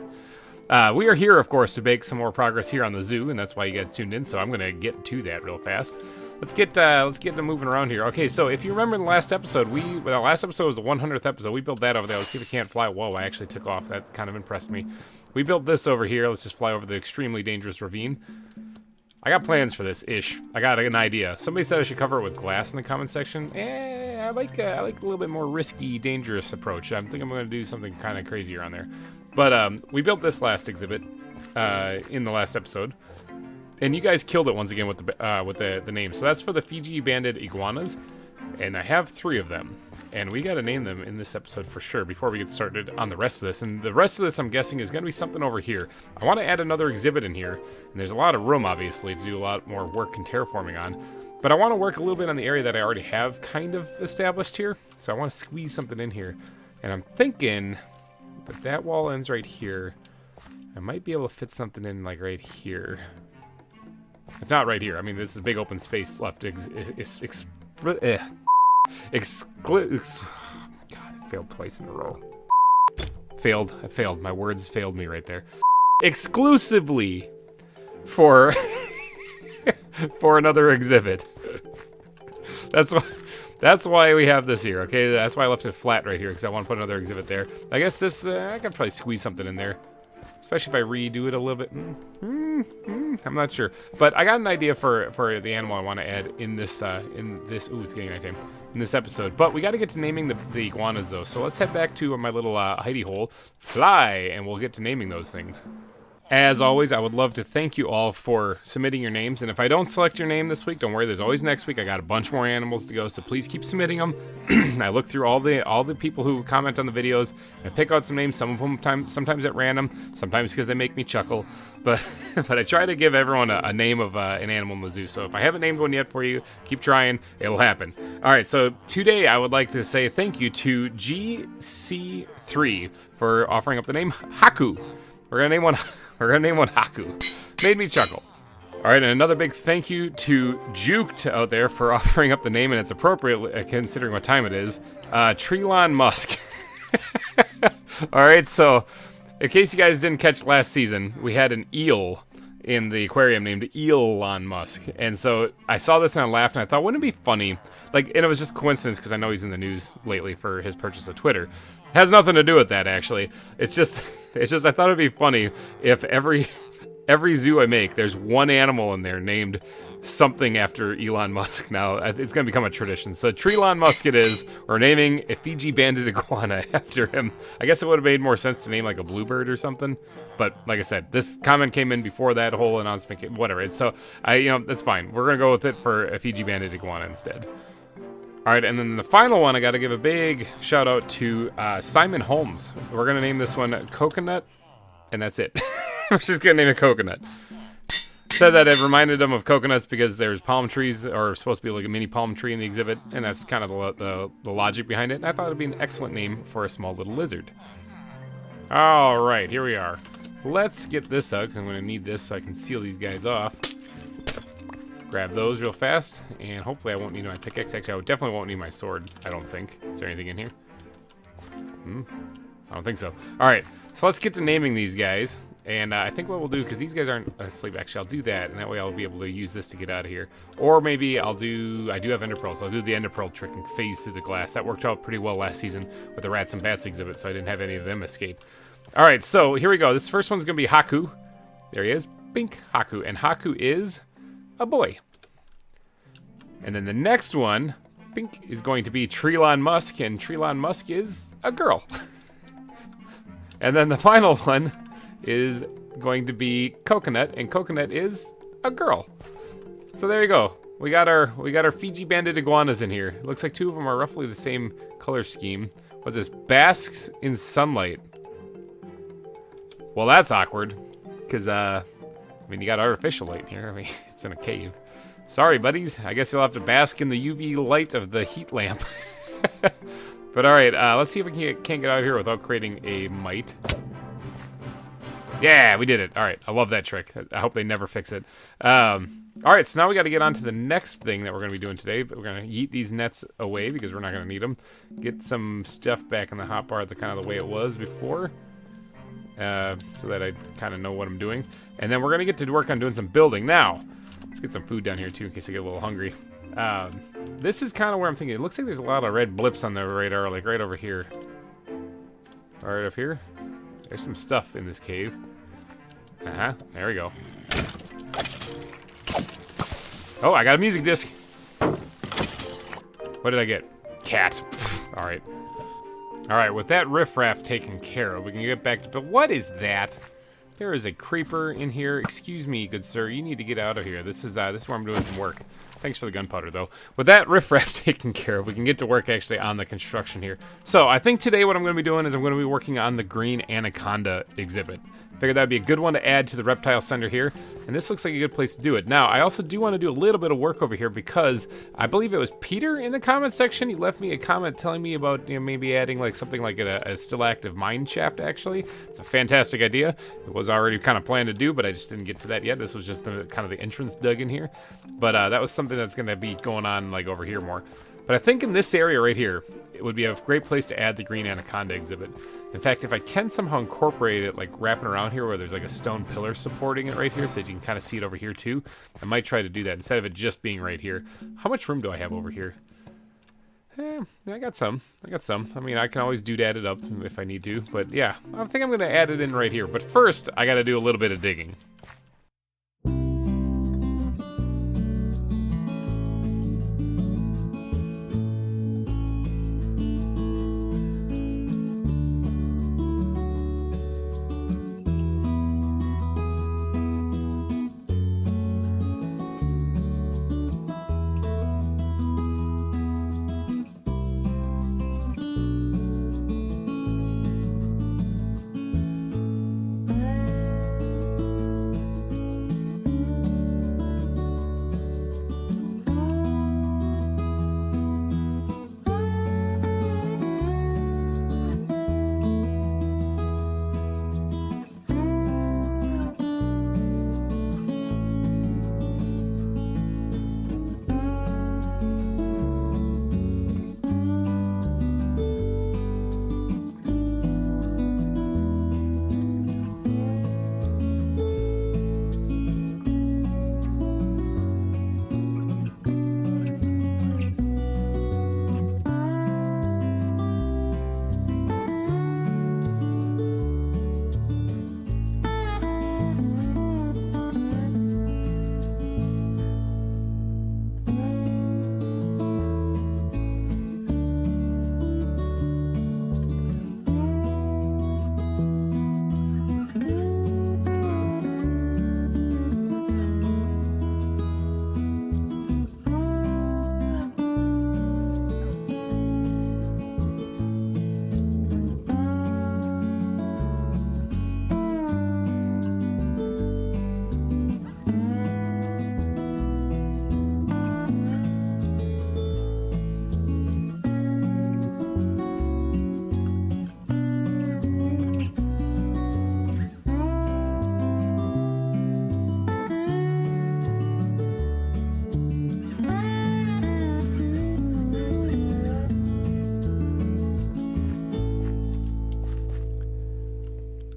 We are here, of course, to make some more progress here on the zoo, and that's why you guys tuned in. So I'm going to get to that real fast. Let's get to moving around here. Okay, so if you remember in the last episode, the last episode was the 100th episode. We built that over there. Let's see if it can't fly. Whoa, I actually took off. That kind of impressed me. We built this over here. Let's just fly over the extremely dangerous ravine. I got plans for this ish. I got an idea. Somebody said I should cover it with glass in the comment section. I like a little bit more risky, dangerous approach. I think I'm going to do something kind of crazier on there. But we built this last exhibit in the last episode, and you guys killed it once again with the name. So that's for the Fiji banded iguanas, and I have 3 of them, and we got to name them in this episode for sure before we get started on the rest of this. And the rest of this, I'm guessing, is going to be something over here. I want to add another exhibit in here, and there's a lot of room, obviously, to do a lot more work and terraforming on. But I want to work a little bit on the area that I already have kind of established here. So I want to squeeze something in here, and I'm thinking that wall ends right here. I might be able to fit something in like right here. If not right here. I mean, this is a big open space left. God, I failed twice in a row. I failed. My words failed me right there. Exclusively for for another exhibit. That's why we have this here, okay? That's why I left it flat right here, because I want to put another exhibit there. I guess this, I could probably squeeze something in there. Especially if I redo it a little bit. I'm not sure. But I got an idea for the animal I want to add in this, ooh, it's getting nighttime, in this episode. But we got to get to naming the iguanas, though. So let's head back to my little hidey hole, fly, and we'll get to naming those things. As always, I would love to thank you all for submitting your names. And if I don't select your name this week, don't worry, there's always next week. I got a bunch more animals to go, so please keep submitting them. I look through all the people who comment on the videos and pick out some names, some of them sometimes at random, sometimes because they make me chuckle. But I try to give everyone a name of an animal in the zoo. So if I haven't named one yet for you, keep trying. It'll happen. All right, so today I would like to say thank you to GC3 for offering up the name Haku. We're gonna name one Haku. Made me chuckle. All right, and another big thank you to Juked out there for offering up the name, and it's appropriate considering what time it is. Treelon Musk. All right, so in case you guys didn't catch last season, we had an eel in the aquarium named Elon Musk, and so I saw this and I laughed, and I thought, wouldn't it be funny? Like, and it was just coincidence because I know he's in the news lately for his purchase of Twitter. Has nothing to do with that, actually. It's just I thought it'd be funny if every zoo I make, there's one animal in there named something after Elon Musk. Now, it's going to become a tradition. So, Treelon Musk it is. We're naming a Fiji banded iguana after him. I guess it would have made more sense to name like a bluebird or something. But, like I said, this comment came in before that whole announcement. Whatever. So, that's fine. We're going to go with it for a Fiji banded iguana instead. All right, and then the final one, I got to give a big shout out to Simon Holmes. We're going to name this one Coconut, and that's it. We're just going to name it Coconut. Said that it reminded him of coconuts because there's palm trees, or supposed to be like a mini palm tree in the exhibit, and that's kind of the logic behind it. And I thought it would be an excellent name for a small little lizard. All right, here we are. Let's get this out, because I'm going to need this so I can seal these guys off. Grab those real fast, and hopefully I won't need my pickaxe. Actually, I definitely won't need my sword, I don't think. Is there anything in here? I don't think so. All right, so let's get to naming these guys. And I think what we'll do, because these guys aren't asleep, actually, I'll do that, and that way I'll be able to use this to get out of here. Or maybe I do have ender pearls, so I'll do the ender pearl trick and phase through the glass. That worked out pretty well last season with the rats and bats exhibit, so I didn't have any of them escape. All right, so here we go. This first one's going to be Haku. There he is. Bink, Haku. And Haku is a boy. And then the next one, Bink, is going to be Treelon Musk, and Treelon Musk is a girl. And then the final one is going to be Coconut, and Coconut is a girl. So there you go. we got our Fiji banded iguanas in here. It looks like 2 of them are roughly the same color scheme. What's this? Basks in sunlight. Well, that's awkward. Because, I mean, you got artificial light in here. I mean, it's in a cave. Sorry, buddies. I guess you'll have to bask in the UV light of the heat lamp. But alright, let's see if we can't get out of here without creating a mite. Yeah, we did it. Alright, I love that trick. I hope they never fix it. Alright, so now we got to get on to the next thing that we're going to be doing today. We're going to yeet these nets away because we're not going to need them. Get some stuff back in the hotbar the kind of the way it was before. So that I kind of know what I'm doing. And then we're going to get to work on doing some building. Now, let's get some food down here too in case I get a little hungry. This is kind of where I'm thinking. It looks like there's a lot of red blips on the radar, like right over here. Right up here. There's some stuff in this cave. There we go. Oh, I got a music disc. What did I get? Cat. Alright. Alright, with that riffraff taken care of, we can get back to... But what is that? There is a creeper in here. Excuse me, good sir. You need to get out of here. This is where I'm doing some work. Thanks for the gunpowder, though. With that riffraff taken care of, we can get to work actually on the construction here. So, I think today what I'm going to be doing is I'm going to be working on the green anaconda exhibit. Figured that would be a good one to add to the reptile center here, and this looks like a good place to do it. Now, I also do want to do a little bit of work over here because I believe it was Peter in the comment section. He left me a comment telling me about maybe adding like something like a still active mine shaft. Actually, it's a fantastic idea. It was already kind of planned to do, but I just didn't get to that yet. This was just kind of the entrance dug in here, but that was something that's going to be going on like over here more. But I think in this area right here, it would be a great place to add the green anaconda exhibit. In fact, if I can somehow incorporate it, like wrapping around here where there's like a stone pillar supporting it right here so that you can kind of see it over here too, I might try to do that instead of it just being right here. How much room do I have over here? I got some. I mean, I can always doodad it up if I need to, but yeah, I think I'm going to add it in right here. But first, I got to do a little bit of digging.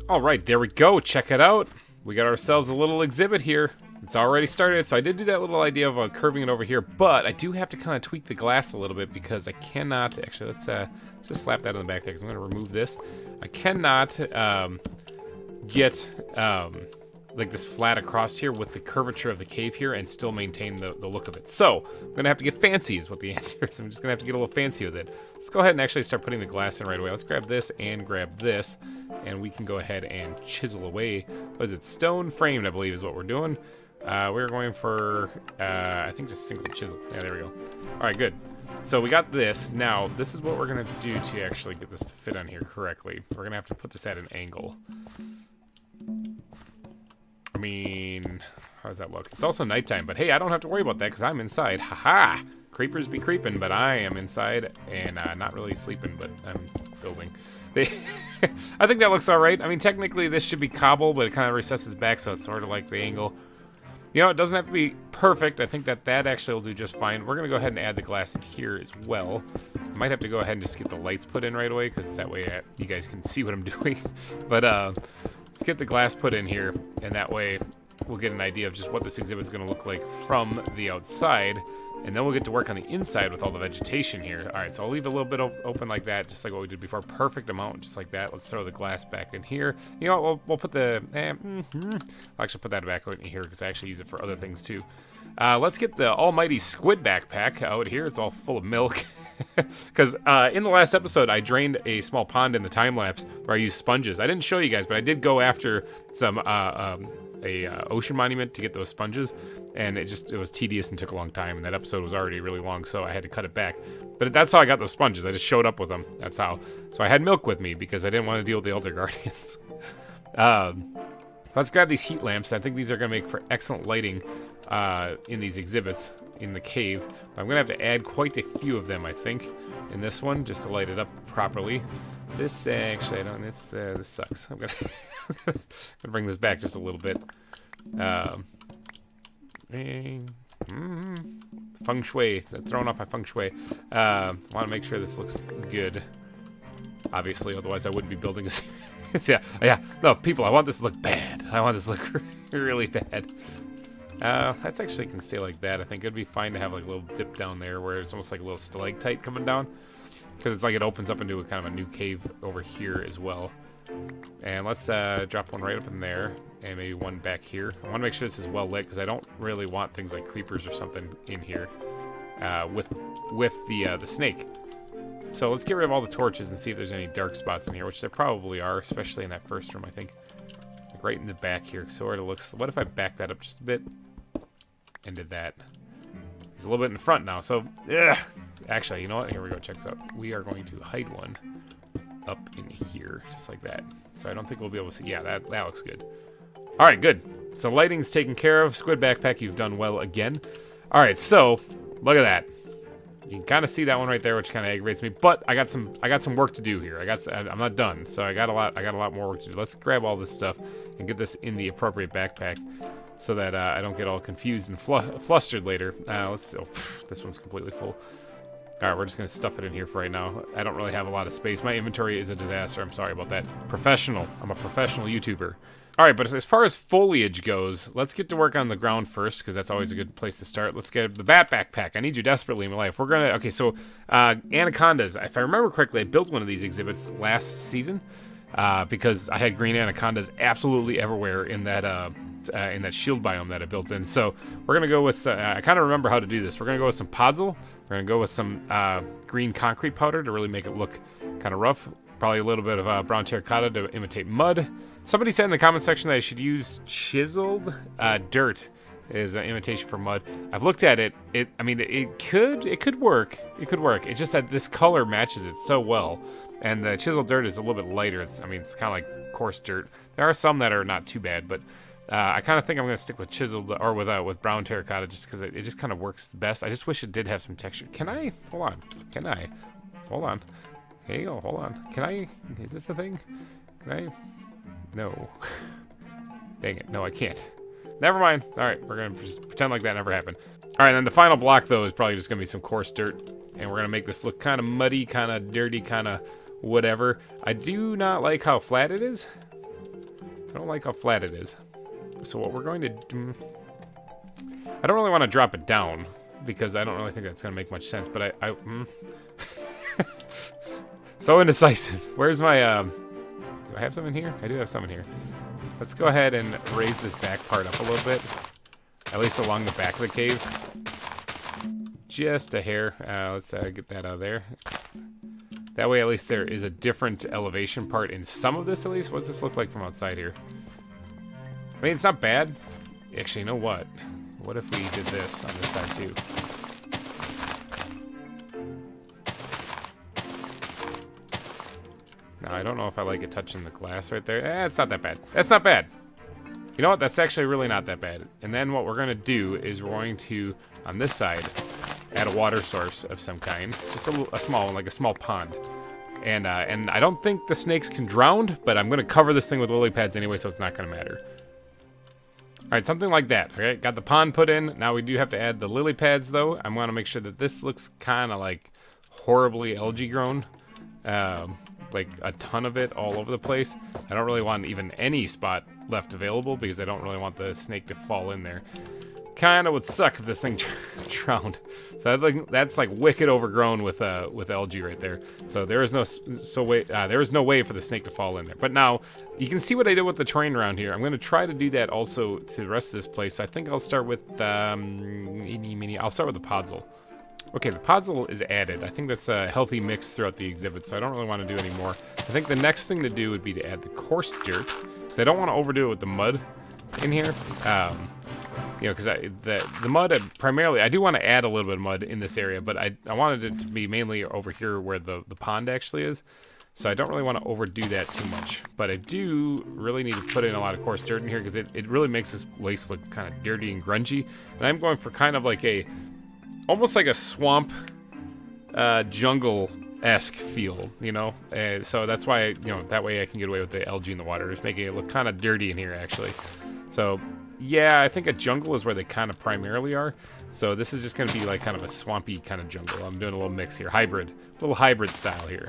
All right, there we go. Check it out. We got ourselves a little exhibit here. It's already started, so I did do that little idea of curving it over here, but I do have to kind of tweak the glass a little bit because I cannot... Actually, let's just slap that on the back there because I'm going to remove this. I cannot get like this flat across here with the curvature of the cave here and still maintain the look of it. So I'm going to have to get fancy is what the answer is. I'm just going to have to get a little fancy with it. Let's go ahead and actually start putting the glass in right away. Let's grab this and grab this, and we can go ahead and chisel away. What is it? Stone framed, I believe, is what we're doing. We're going for, I think just single chisel. Yeah, there we go. All right, good. So we got this. Now, this is what we're going to do to actually get this to fit on here correctly. We're going to have to put this at an angle. I mean, how does that look? It's also nighttime, but hey, I don't have to worry about that because I'm inside. Haha! Creepers be creeping, but I am inside and not really sleeping, but I'm building. I think that looks all right. I mean, technically this should be cobble, but it kind of recesses back, so it's sort of like the angle. You know, it doesn't have to be perfect. I think that actually will do just fine. We're going to go ahead and add the glass in here as well. I might have to go ahead and just get the lights put in right away, because that way you guys can see what I'm doing. But let's get the glass put in here, and that way we'll get an idea of just what this exhibit's going to look like from the outside. And then we'll get to work on the inside with all the vegetation here. All right, so I'll leave a little bit open like that, just like what we did before. Perfect amount, just like that. Let's throw the glass back in here. You know what, we'll put the... I'll actually put that back in here because I actually use it for other things too. Let's get the almighty squid backpack out here. It's all full of milk. Because in the last episode, I drained a small pond in the time-lapse where I used sponges. I didn't show you guys, but I did go after some... ocean monument to get those sponges, and it was tedious and took a long time, and that episode was already really long, so I had to cut it back. But that's how I got those sponges. I just showed up with them. That's how. So I had milk with me because I didn't want to deal with the Elder Guardians. Let's grab these heat lamps. I think these are going to make for excellent lighting in these exhibits in the cave. I'm going to have to add quite a few of them, I think, in this one, just to light it up properly. This actually, I don't. This sucks. I'm gonna bring this back just a little bit. Feng shui. It's thrown off my feng shui. Want to make sure this looks good. Obviously, otherwise I wouldn't be building this. yeah. No, people, I want this to look bad. I want this to look really bad. That's actually can stay like that. I think it'd be fine to have like a little dip down there where it's almost like a little stalactite coming down. Because it's like it opens up into a kind of a new cave over here as well. And let's drop one right up in there, and maybe one back here. I want to make sure this is well lit, because I don't really want things like creepers or something in here with the snake. So let's get rid of all the torches and see if there's any dark spots in here, which there probably are, especially in that first room, I think. Like right in the back here, so it looks... What if I back that up just a bit and did that? It's a little bit in the front now, so... Ugh. Actually, you know what? Here we go. Check this out. We are going to hide one up in here, just like that. So I don't think we'll be able to see. Yeah, that looks good. All right, good. So lighting's taken care of. Squid backpack, you've done well again. All right, so look at that. You can kind of see that one right there, which kind of aggravates me. But I got some work to do here. I'm not done, so I got a lot more work to do. Let's grab all this stuff and get this in the appropriate backpack, so that I don't get all confused and flustered later. Let's. Oh, this one's completely full. All right, we're just going to stuff it in here for right now. I don't really have a lot of space. My inventory is a disaster. I'm sorry about that. Professional. I'm a professional YouTuber. All right, but as far as foliage goes, let's get to work on the ground first, because that's always a good place to start. Let's get the bat backpack. I need you desperately in my life. We're going to... Okay, so anacondas. If I remember correctly, I built one of these exhibits last season because I had green anacondas absolutely everywhere in that shield biome that I built in. So we're going to go with... I kind of remember how to do this. We're going to go with some podzol. We're going to go with some green concrete powder to really make it look kind of rough. Probably a little bit of brown terracotta to imitate mud. Somebody said in the comment section that I should use chiseled dirt as an imitation for mud. I've looked at it. I mean, it could work. It could work. It's just that this color matches it so well. And the chiseled dirt is a little bit lighter. It's kind of like coarse dirt. There are some that are not too bad, but I kind of think I'm going to stick with chiseled or with brown terracotta just because it just kind of works best. I just wish it did have some texture. Can I? Hold on. Can I? Hold on. Here you go. Hold on. Can I? Is this a thing? Can I? No. Dang it. No, I can't. Never mind. All right. We're going to just pretend like that never happened. All right. And the final block, though, is probably just going to be some coarse dirt. And we're going to make this look kind of muddy, kind of dirty, kind of whatever. I do not like how flat it is. I don't like how flat it is. So what we're going to do... I don't really want to drop it down because I don't really think that's going to make much sense. But So indecisive. Where's my... Do I have some in here? I do have some in here. Let's go ahead and raise this back part up a little bit. At least along the back of the cave. Just a hair. Let's get that out of there. That way at least there is a different elevation part in some of this at least. What does this look like from outside here? I mean, it's not bad. Actually, you know what? What if we did this on this side too? Now, I don't know if I like it touching the glass right there. It's not that bad. That's not bad. You know what? That's actually really not that bad. And then what we're going to do is we're going to, on this side, add a water source of some kind. Just a small one, like a small pond. And I don't think the snakes can drown, but I'm going to cover this thing with lily pads anyway, so it's not going to matter. All right, something like that. Okay, got the pond put in. Now we do have to add the lily pads, though. I want to make sure that this looks kind of like horribly algae grown. Like a ton of it all over the place. I don't really want even any spot left available because I don't really want the snake to fall in there. Kind of would suck if this thing drowned. So I think that's like wicked overgrown with algae right there. So there is no way for the snake to fall in there. But now you can see what I did with the terrain around here. I'm going to try to do that also to the rest of this place. I think I'll start with I'll start with the podzol. Okay, the podzol is added. I think that's a healthy mix throughout the exhibit, so I don't really want to do any more. I think the next thing to do would be to add the coarse dirt, because I don't want to overdo it with the mud in here. You know, because the mud, primarily, I do want to add a little bit of mud in this area, but I wanted it to be mainly over here where the pond actually is. So I don't really want to overdo that too much. But I do really need to put in a lot of coarse dirt in here, because it really makes this place look kind of dirty and grungy. And I'm going for kind of like almost like a swamp, jungle-esque feel, you know? So that's why, you know, that way I can get away with the algae in the water. Just making it look kind of dirty in here, actually. So, yeah, I think a jungle is where they kind of primarily are. So this is just going to be like kind of a swampy kind of jungle. I'm doing a little mix here. A little hybrid style here.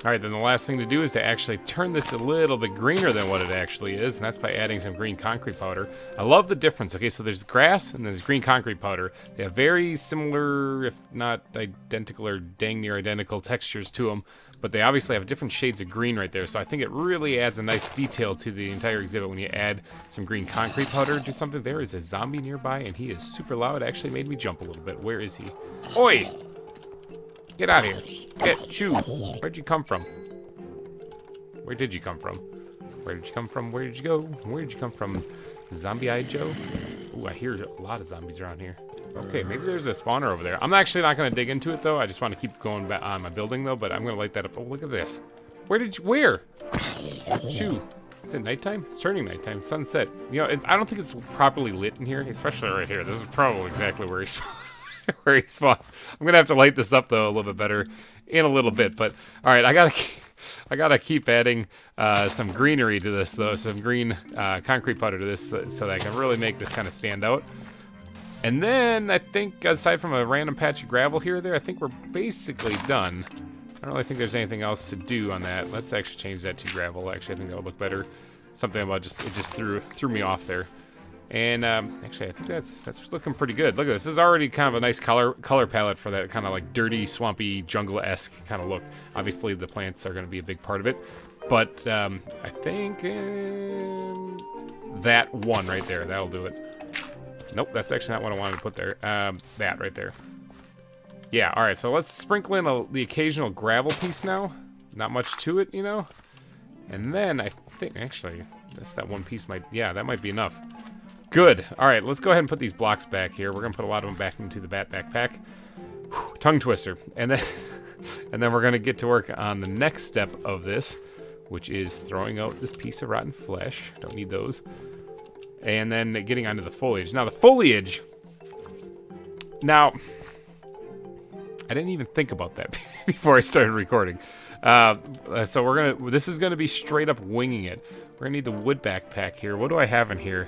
All right, then the last thing to do is to actually turn this a little bit greener than what it actually is, and that's by adding some green concrete powder. I love the difference. Okay, so there's grass and there's green concrete powder. They have very similar, if not identical or dang near identical textures to them, but they obviously have different shades of green right there, so I think it really adds a nice detail to the entire exhibit when you add some green concrete powder to something. There is a zombie nearby, and he is super loud. It actually made me jump a little bit. Where is he? Oi! Get out of here. Get, shoo. Where'd you come from? Where did you come from? Where did you come from? Where did you go? Where did you come from? Zombie-eyed Joe? Ooh, I hear a lot of zombies around here. Okay, maybe there's a spawner over there. I'm actually not going to dig into it, though. I just want to keep going back on my building, though, but I'm going to light that up. Oh, look at this. Where? Shoo. Is it nighttime? It's turning nighttime. Sunset. You know, I don't think it's properly lit in here, especially right here. This is probably exactly where he spawned. Where he spawned. I'm gonna have to light this up though a little bit better in a little bit. But all right, I gotta keep adding some greenery to this though, some green concrete powder to this, so that I can really make this kind of stand out. And then I think aside from a random patch of gravel here or there, I think we're basically done. I don't really think there's anything else to do on that. Let's actually change that to gravel. Actually, I think that would look better. Something about it just threw me off there. And actually, I think that's looking pretty good. Look at this. This is already kind of a nice color palette for that kind of like dirty, swampy, jungle-esque kind of look. Obviously, the plants are going to be a big part of it. But I think that one right there, that'll do it. Nope, that's actually not what I wanted to put there. That right there. Yeah, all right. So let's sprinkle in the occasional gravel piece now. Not much to it, you know. And then I think, actually, just that one piece that might be enough. Good. All right, let's go ahead and put these blocks back here. We're going to put a lot of them back into the bat backpack. Whew, tongue twister. And then we're going to get to work on the next step of this, which is throwing out this piece of rotten flesh. Don't need those. And then getting onto the foliage. Now, the foliage... Now, I didn't even think about that before I started recording. So this is going to be straight up winging it. We're going to need the wood backpack here. What do I have in here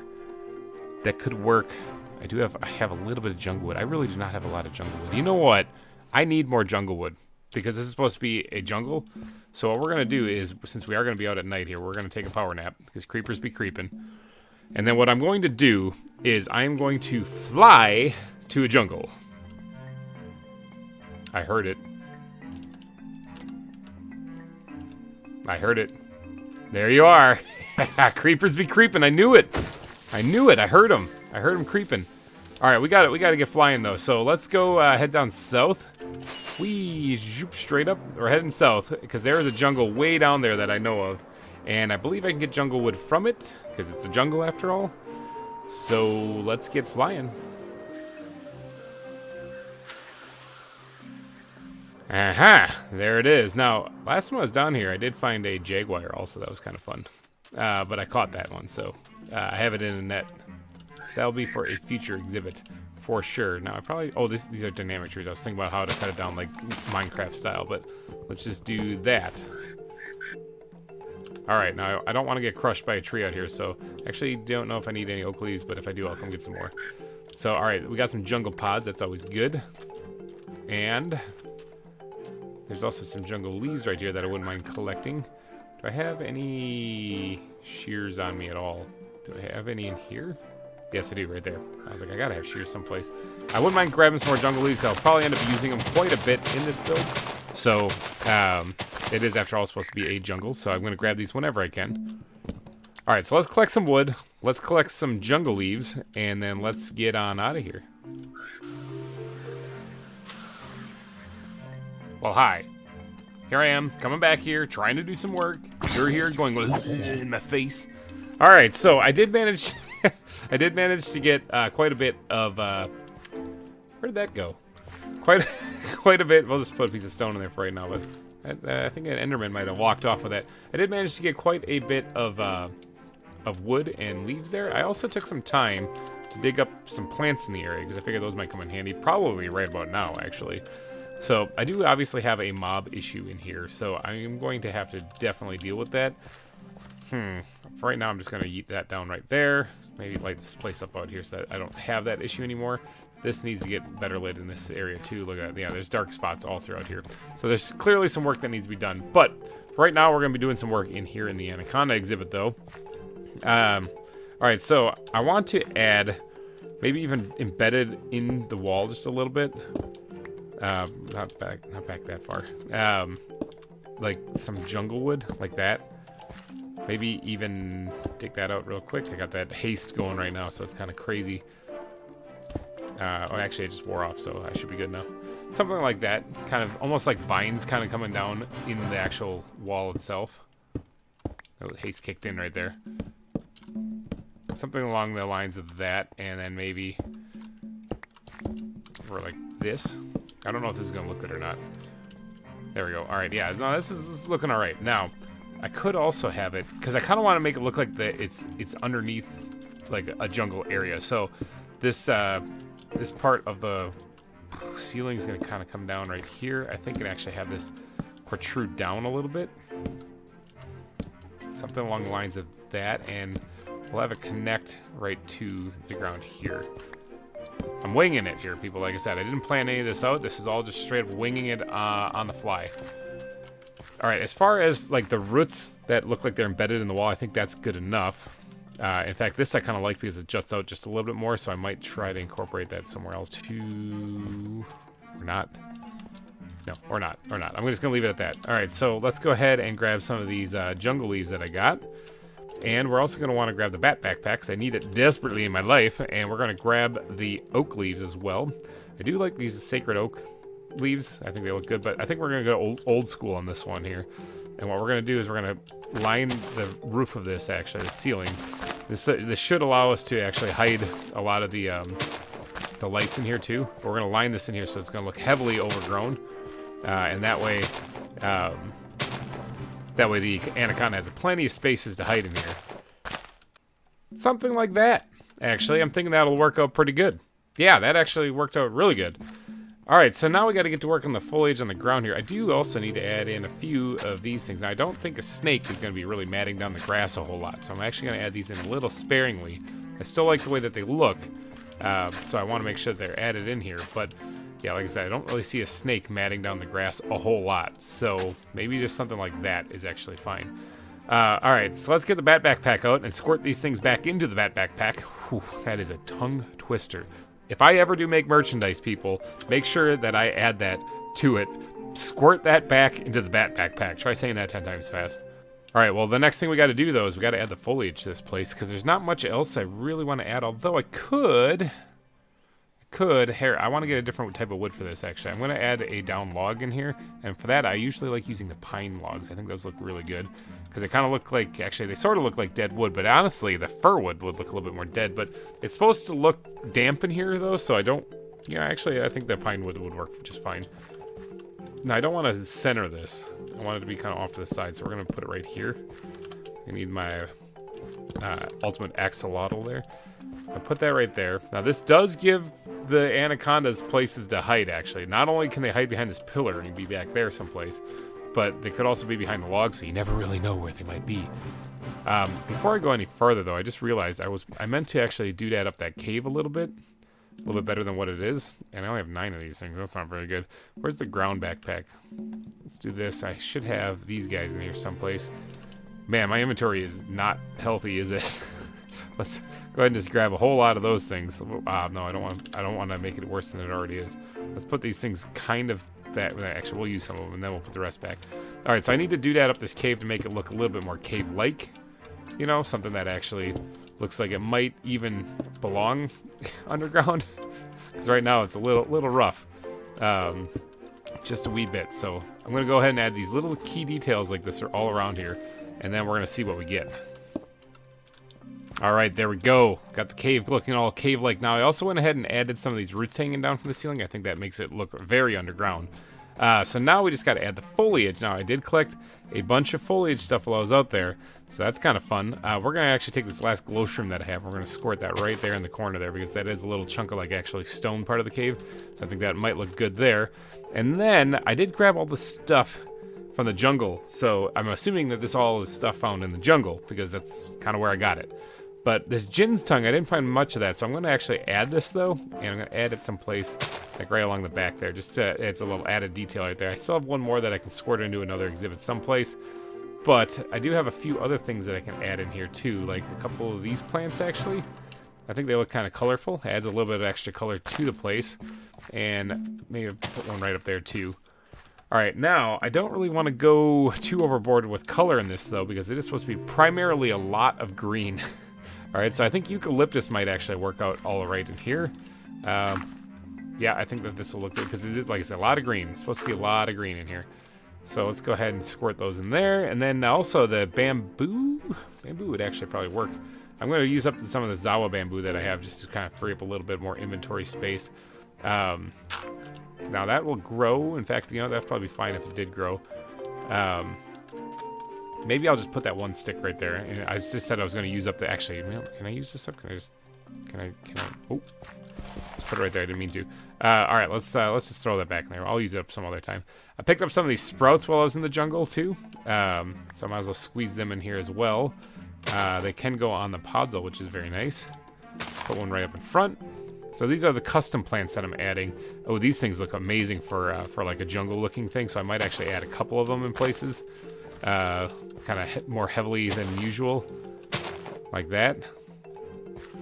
that could work? I have a little bit of jungle wood. I really do not have a lot of jungle wood. You know what? I need more jungle wood because this is supposed to be a jungle. So what we're going to do is, since we are going to be out at night here, we're going to take a power nap because creepers be creeping. And then what I'm going to do is I'm going to fly to a jungle. I heard it. I heard it. There you are. Creepers be creeping. I knew it. I heard them. I heard them creeping. All right, we got it. We got to get flying though. So let's go head down south. We zoop straight up. We're heading south because there is a jungle way down there that I know of, and I believe I can get jungle wood from it because it's a jungle after all. So let's get flying. Aha! There it is. Now, last time I was down here, I did find a jaguar also. That was kind of fun. But I caught that one, so I have it in a net. That'll be for a future exhibit, for sure. Now, I probably... Oh, these are dynamic trees. I was thinking about how to cut it down like Minecraft style, but let's just do that. Alright, now, I don't want to get crushed by a tree out here, so... Actually, don't know if I need any oak leaves, but if I do, I'll come get some more. So, alright, we got some jungle pods. That's always good. And... there's also some jungle leaves right here that I wouldn't mind collecting. Do I have any shears on me at all? Do I have any in here? Yes, I do, right there. I was like, I gotta have shears someplace. I wouldn't mind grabbing some more jungle leaves, because I'll probably end up using them quite a bit in this build. So, it is, after all, supposed to be a jungle, so I'm gonna grab these whenever I can. Alright, so let's collect some wood, let's collect some jungle leaves, and then let's get on out of here. Well, hi. Here I am, coming back here, trying to do some work. You're here going in my face. All right, so I did manage. I did manage to get quite a bit of. Where did that go? Quite a bit. We'll just put a piece of stone in there for right now. But I think an Enderman might have walked off with that. I did manage to get quite a bit of wood and leaves there. I also took some time to dig up some plants in the area because I figured those might come in handy. Probably right about now, actually. So I do obviously have a mob issue in here, so I am going to have to definitely deal with that. For right now, I'm just going to yeet that down right there. Maybe light this place up out here so that I don't have that issue anymore. This needs to get better lit in this area too. Look at that. Yeah, there's dark spots all throughout here. So there's clearly some work that needs to be done. But right now, we're going to be doing some work in here in the Anaconda exhibit, though. All right, so I want to add, maybe even embedded in the wall just a little bit. Not back that far. Like some jungle wood, like that. Maybe even take that out real quick. I got that haste going right now, so it's kind of crazy. Oh, actually, it just wore off, so I should be good now. Something like that, kind of almost like vines kind of coming down in the actual wall itself. Oh, haste kicked in right there. Something along the lines of that, and then maybe for like this. I don't know if this is going to look good or not. There we go. All right, yeah. No, this is looking all right. Now, I could also have it, because I kind of want to make it look like it's underneath like a jungle area. So this this part of the ceiling is going to kind of come down right here. I think it actually have this protrude down a little bit. Something along the lines of that, and we'll have it connect right to the ground here. I'm winging it here, people. Like I said, I didn't plan any of this out. This is all just straight up winging it on the fly. All right, as far as like the roots that look like they're embedded in the wall, I think that's good enough. In fact, this I kind of like because it juts out just a little bit more, so I might try to incorporate that somewhere else too. Or not. No, or not. I'm just going to leave it at that. All right, so let's go ahead and grab some of these jungle leaves that I got. And we're also going to want to grab the bat backpacks. I need it desperately in my life. And we're going to grab the oak leaves as well. I do like these sacred oak leaves. I think they look good, but I think we're going to go old school on this one here. And what we're going to do is we're going to line the roof of this, actually, the ceiling. This should allow us to actually hide a lot of the lights in here too. But we're going to line this in here so it's going to look heavily overgrown. And that way the Anaconda has plenty of spaces to hide in here. Something like that. Actually, I'm thinking that'll work out pretty good. Yeah, that actually worked out really good. Alright, so now we got to get to work on the foliage on the ground here. I do also need to add in a few of these things. Now, I don't think a snake is going to be really matting down the grass a whole lot, so I'm actually going to add these in a little sparingly. I still like the way that they look, so I want to make sure they're added in here, but yeah, like I said, I don't really see a snake matting down the grass a whole lot, so maybe just something like that is actually fine. Alright, so let's get the bat backpack out and squirt these things back into the bat backpack. Whew, that is a tongue twister. If I ever do make merchandise, people, make sure that I add that to it. Squirt that back into the bat backpack. Try saying that 10 times fast. Alright, well, the next thing we got to do, though, is we got to add the foliage to this place, because there's not much else I really want to add, although I could... Here, I want to get a different type of wood for this, actually. I'm going to add a down log in here, and for that, I usually like using the pine logs. I think those look really good, because they kind of look like, actually, they sort of look like dead wood, but honestly, the fir wood would look a little bit more dead, but it's supposed to look damp in here, though, so I don't, yeah, actually, I think the pine wood would work just fine. Now, I don't want to center this. I want it to be kind of off to the side, so we're going to put it right here. I need my ultimate axolotl there. I put that right there. Now, this does give the anacondas places to hide, actually. Not only can they hide behind this pillar and be back there someplace, but they could also be behind the log, so you never really know where they might be. Before I go any further, though, I just realized I meant to actually doodad up that cave a little bit better than what it is, and I only have 9 of these things. That's not very good. Where's the ground backpack? Let's do this. I should have these guys in here someplace. Man, my inventory is not healthy, is it? Let's go ahead and just grab a whole lot of those things. No, I don't want to make it worse than it already is. Let's put these things kind of back. Actually, we'll use some of them, and then we'll put the rest back. All right, so I need to do that up this cave to make it look a little bit more cave-like. You know, something that actually looks like it might even belong underground. Because right now it's a little rough. Just a wee bit. So I'm going to go ahead and add these little key details like this are all around here. And then we're going to see what we get. All right, there we go. Got the cave looking all cave-like. Now, I also went ahead and added some of these roots hanging down from the ceiling. I think that makes it look very underground. So now we just got to add the foliage. Now, I did collect a bunch of foliage stuff while I was out there. So that's kind of fun. We're going to actually take this last glow shroom that I have. We're going to squirt that right there in the corner there because that is a little chunk of, like, actually stone part of the cave. So I think that might look good there. And then I did grab all the stuff from the jungle. So I'm assuming that this all is stuff found in the jungle because that's kind of where I got it. But this Jin's tongue, I didn't find much of that. So I'm going to actually add this, though. And I'm going to add it someplace, like right along the back there. Just it's a little added detail right there. I still have one more that I can squirt into another exhibit someplace. But I do have a few other things that I can add in here, too. Like a couple of these plants, actually. I think they look kind of colorful. Adds a little bit of extra color to the place. And maybe put one right up there, too. Alright, now, I don't really want to go too overboard with color in this, though, because it is supposed to be primarily a lot of green. Alright, so I think eucalyptus might actually work out all right in here. Yeah, I think that this will look good, because it is, like I said, a lot of green. It's supposed to be a lot of green in here. So let's go ahead and squirt those in there. And then also the bamboo. Bamboo would actually probably work. I'm going to use up some of the ZAWA bamboo that I have just to kind of free up a little bit more inventory space. Now that will grow. In fact, you know, that'd probably be fine if it did grow. Maybe I'll just put that one stick right there. And I just said I was going to use up the, actually, can I use this up? Can I, oh, just put it right there. I didn't mean to. All right, let's just throw that back in there. I'll use it up some other time. I picked up some of these sprouts while I was in the jungle too. So I might as well squeeze them in here as well. They can go on the podzol, which is very nice. Put one right up in front. So these are the custom plants that I'm adding. Oh, these things look amazing for like a jungle-looking thing. So I might actually add a couple of them in places, kind of more heavily than usual, like that.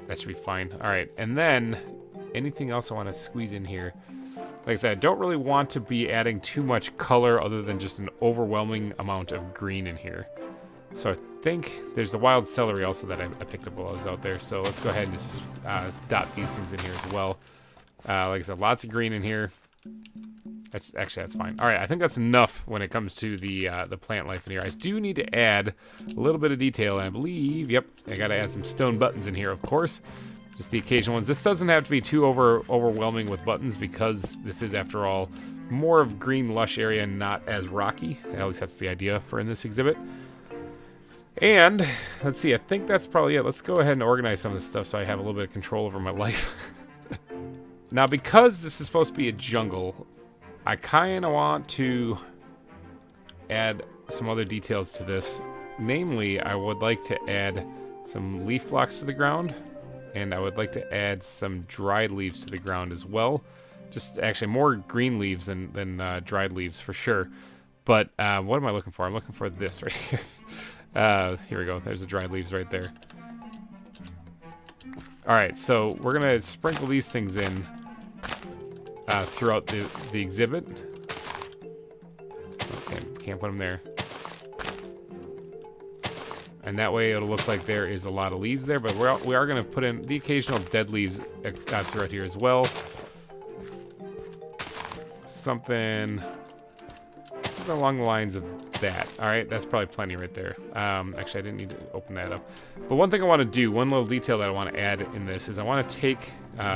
That should be fine. All right, and then anything else I want to squeeze in here? Like I said, I don't really want to be adding too much color other than just an overwhelming amount of green in here. So I think there's the wild celery also that I picked up while I was out there. So let's go ahead and just dot these things in here as well. Like I said, lots of green in here. That's fine. All right, I think that's enough when it comes to the plant life in here. I do need to add a little bit of detail, and I believe, yep, I got to add some stone buttons in here, of course. Just the occasional ones. This doesn't have to be too overwhelming with buttons because this is, after all, more of green lush area and not as rocky. At least that's the idea for in this exhibit. And let's see, I think that's probably it. Let's go ahead and organize some of this stuff so I have a little bit of control over my life. Now, because this is supposed to be a jungle, I kind of want to add some other details to this. Namely, I would like to add some leaf blocks to the ground. And I would like to add some dried leaves to the ground as well. Just actually more green leaves than dried leaves for sure. But what am I looking for? I'm looking for this right here. Here we go. There's the dried leaves right there. All right, so we're going to sprinkle these things in throughout the exhibit. Okay, can't put them there. And that way it'll look like there is a lot of leaves there, but we are going to put in the occasional dead leaves throughout here as well. Something something along the lines of that. All right, that's probably plenty right there. Actually, I didn't need to open that up. But one thing I want to do, one little detail that I want to add in this is I want to take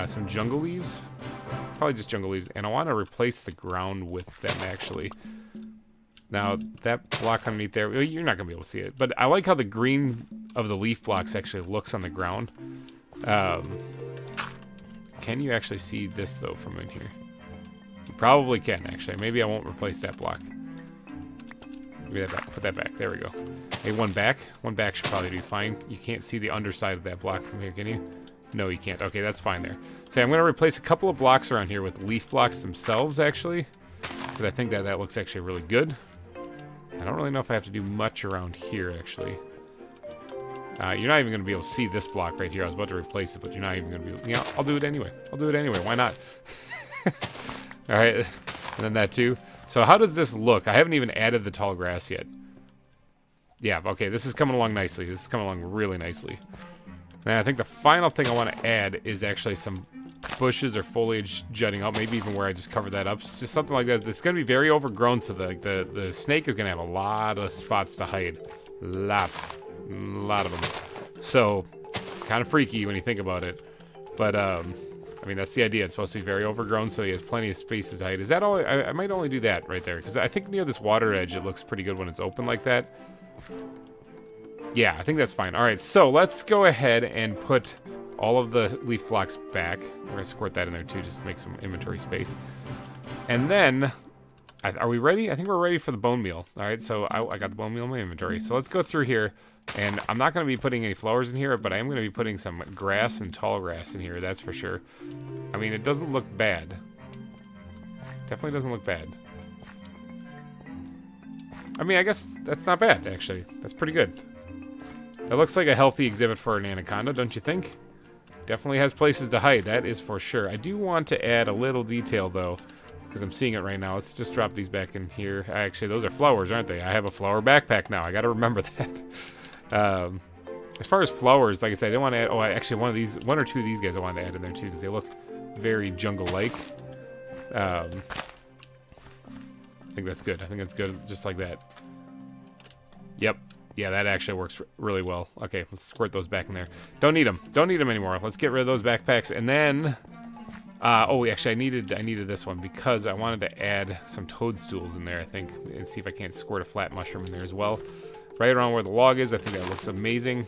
some jungle leaves, probably just jungle leaves, and I want to replace the ground with them, actually. Now, that block underneath there, well, you're not going to be able to see it, but I like how the green of the leaf blocks actually looks on the ground. Can you actually see this, though, from in here? You probably can, actually. Maybe I won't replace that block. Maybe that back. Put that back. There we go. Hey, one back. One back should probably be fine. You can't see the underside of that block from here, can you? No, you can't. Okay, that's fine there. So I'm going to replace a couple of blocks around here with leaf blocks themselves, actually, because I think that that looks actually really good. I don't really know if I have to do much around here, actually. You're not even going to be able to see this block right here. I was about to replace it, but you're not even going to be able to... Yeah, I'll do it anyway. I'll do it anyway. Why not? All right. And then that too. So how does this look? I haven't even added the tall grass yet. Yeah, okay. This is coming along nicely. This is coming along really nicely. And I think the final thing I want to add is actually some bushes or foliage jutting out, maybe even where I just covered that up. It's just something like that. It's going to be very overgrown, so the snake is going to have a lot of spots to hide. Lots. A lot of them. So, kind of freaky when you think about it. But, I mean, that's the idea. It's supposed to be very overgrown, so he has plenty of spaces to hide. Is that all? I might only do that right there, because I think near this water edge, it looks pretty good when it's open like that. Yeah, I think that's fine. All right, so let's go ahead and put all of the leaf blocks back. We're going to squirt that in there, too, just to make some inventory space. And then... are we ready? I think we're ready for the bone meal. All right, so I got the bone meal in my inventory. So let's go through here, and I'm not going to be putting any flowers in here, but I am going to be putting some grass and tall grass in here, that's for sure. I mean, it doesn't look bad. Definitely doesn't look bad. I mean, I guess that's not bad, actually. That's pretty good. That looks like a healthy exhibit for an anaconda, don't you think? Definitely has places to hide, that is for sure. I do want to add a little detail, though, because I'm seeing it right now. Let's just drop these back in here. Actually, those are flowers, aren't they? I have a flower backpack now. I got to remember that. As far as flowers, like I said, I didn't want to add... Oh, actually, one or two of these guys I wanted to add in there, too, because they look very jungle-like. I think that's good. I think that's good, just like that. Yep. Yeah, that actually works really well. Okay, let's squirt those back in there. Don't need them. Don't need them anymore. Let's get rid of those backpacks, and then... oh, actually, I needed this one because I wanted to add some toadstools in there, I think, and see if I can't squirt a flat mushroom in there as well. Right around where the log is, I think that looks amazing.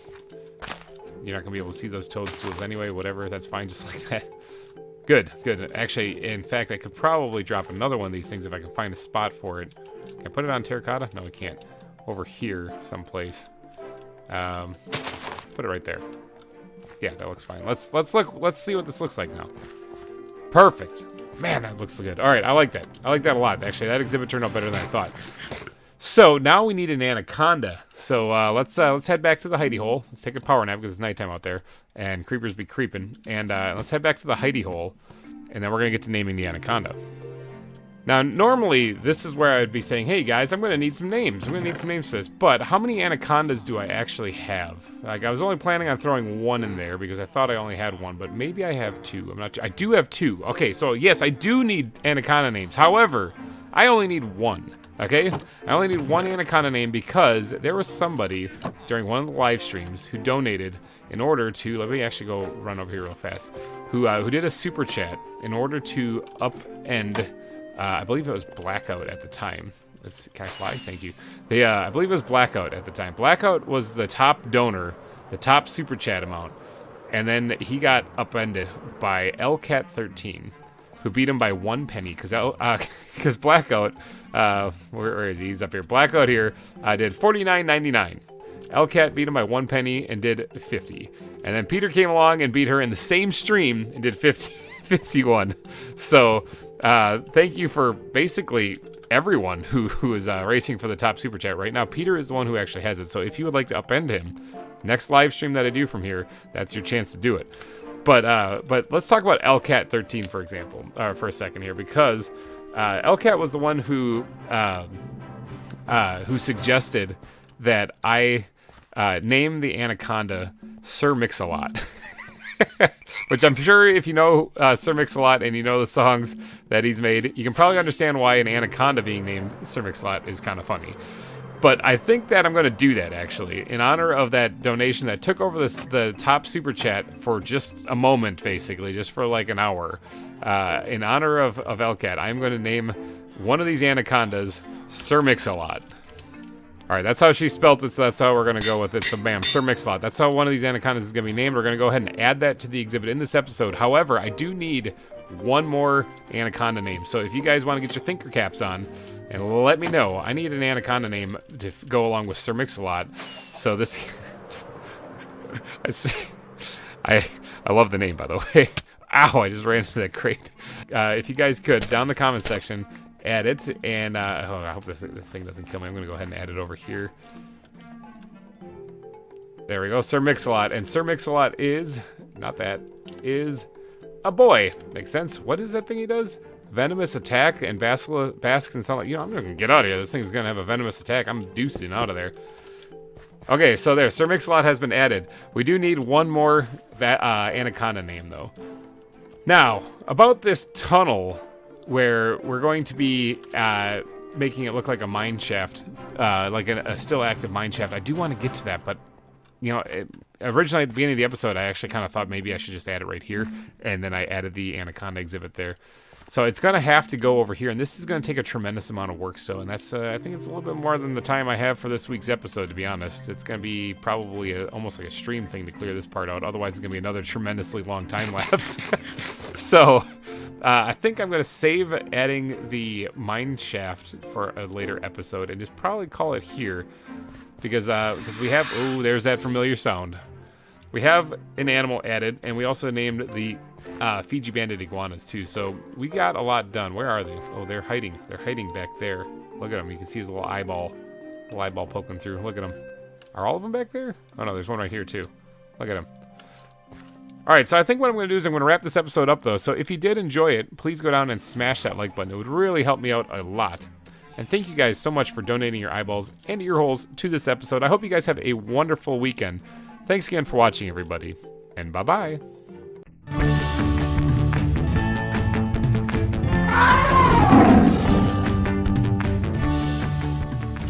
You're not going to be able to see those toadstools anyway, whatever, that's fine, just like that. Good, good. Actually, in fact, I could probably drop another one of these things if I can find a spot for it. Can I put it on terracotta? No, I can't. Over here, someplace. Put it right there. Yeah, that looks fine. Let's see what this looks like now. Perfect. Man, that looks good. All right, I like that. I like that a lot. Actually, that exhibit turned out better than I thought. So now we need an anaconda. So let's head back to the hidey hole. Let's take a power nap because it's nighttime out there, and creepers be creeping. And let's head back to the hidey hole, and then we're gonna get to naming the anaconda. Now, normally, this is where I would be saying, hey, guys, I'm going to need some names. I'm going to need some names for this. But how many anacondas do I actually have? Like, I was only planning on throwing one in there because I thought I only had one. But maybe I have two. I'm not sure. I do have two. Okay, so, yes, I do need anaconda names. However, I only need one. Okay? I only need one anaconda name because there was somebody during one of the live streams who donated in order to... Let me actually go run over here real fast. Who did a super chat in order to upend... I believe it was Blackout at the time. Can I fly? Thank you. I believe it was Blackout at the time. Blackout was the top donor, the top super chat amount, and then he got upended by LCat13, who beat him by 1 penny because Blackout, where is he? He's up here. Blackout here did $49.99. LCat beat him by 1 penny and did 50, and then Peter came along and beat her in the same stream and did 51. So. Thank you for basically everyone who is racing for the top super chat right now. Peter is the one who actually has it. So if you would like to upend him, next live stream that I do from here, that's your chance to do it. But let's talk about LCat13 for example, for a second here, because LCat was the one who suggested that I name the anaconda Sir Mix-a-Lot. Which I'm sure if you know Sir Mix-a-Lot and you know the songs that he's made, you can probably understand why an anaconda being named Sir Mix-a-Lot is kind of funny. But I think that I'm going to do that, actually, in honor of that donation that took over the top super chat for just a moment, basically, just for like an hour. In honor of Elcat, I'm going to name one of these anacondas Sir Mix-a-Lot. All right, that's how she spelt it, so that's how we're going to go with it. So, bam, Sir Mix-a-Lot. That's how one of these anacondas is going to be named. We're going to go ahead and add that to the exhibit in this episode. However, I do need one more anaconda name. So if you guys want to get your thinker caps on, and let me know. I need an anaconda name to go along with Sir Mix-a-Lot. So this... I love the name, by the way. Ow, I just ran into that crate. If you guys could, down in the comment section, add it. And I hope this thing doesn't kill me. I'm going to go ahead and add it over here. There we go, Sir Mix-a-Lot. And Sir Mix-a-Lot is... Not that. Is a boy. Makes sense. What is that thing he does? Venomous attack and basks and something. You know, I'm gonna get out of here. This thing's gonna have a venomous attack. I'm deucing out of there. Okay, so there. Sir Mix-a-Lot has been added. We do need one more anaconda name, though. Now, about this tunnel where we're going to be making it look like a mine shaft, like a still active mine shaft. I do want to get to that, but you know, originally at the beginning of the episode, I actually kind of thought maybe I should just add it right here, and then I added the anaconda exhibit there. So it's going to have to go over here, and this is going to take a tremendous amount of work, so, and that's, I think it's a little bit more than the time I have for this week's episode, to be honest. It's going to be probably almost like a stream thing to clear this part out, otherwise it's going to be another tremendously long time lapse. So, I think I'm going to save adding the mine shaft for a later episode, and just probably call it here, because we have, oh, there's that familiar sound. We have an animal added, and we also named the Fiji banded iguanas too, so we got a lot done. Where are they? Oh, they're hiding. They're hiding back there. Look at them. You can see his little eyeball poking through. Look at them. Are all of them back there? Oh no, there's one right here too. Look at him. All right, so I think what I'm going to do is I'm going to wrap this episode up though. So if you did enjoy it, please go down and smash that like button. It would really help me out a lot. And thank you guys so much for donating your eyeballs and ear holes to this episode. I hope you guys have a wonderful weekend. Thanks again for watching, everybody, and bye-bye.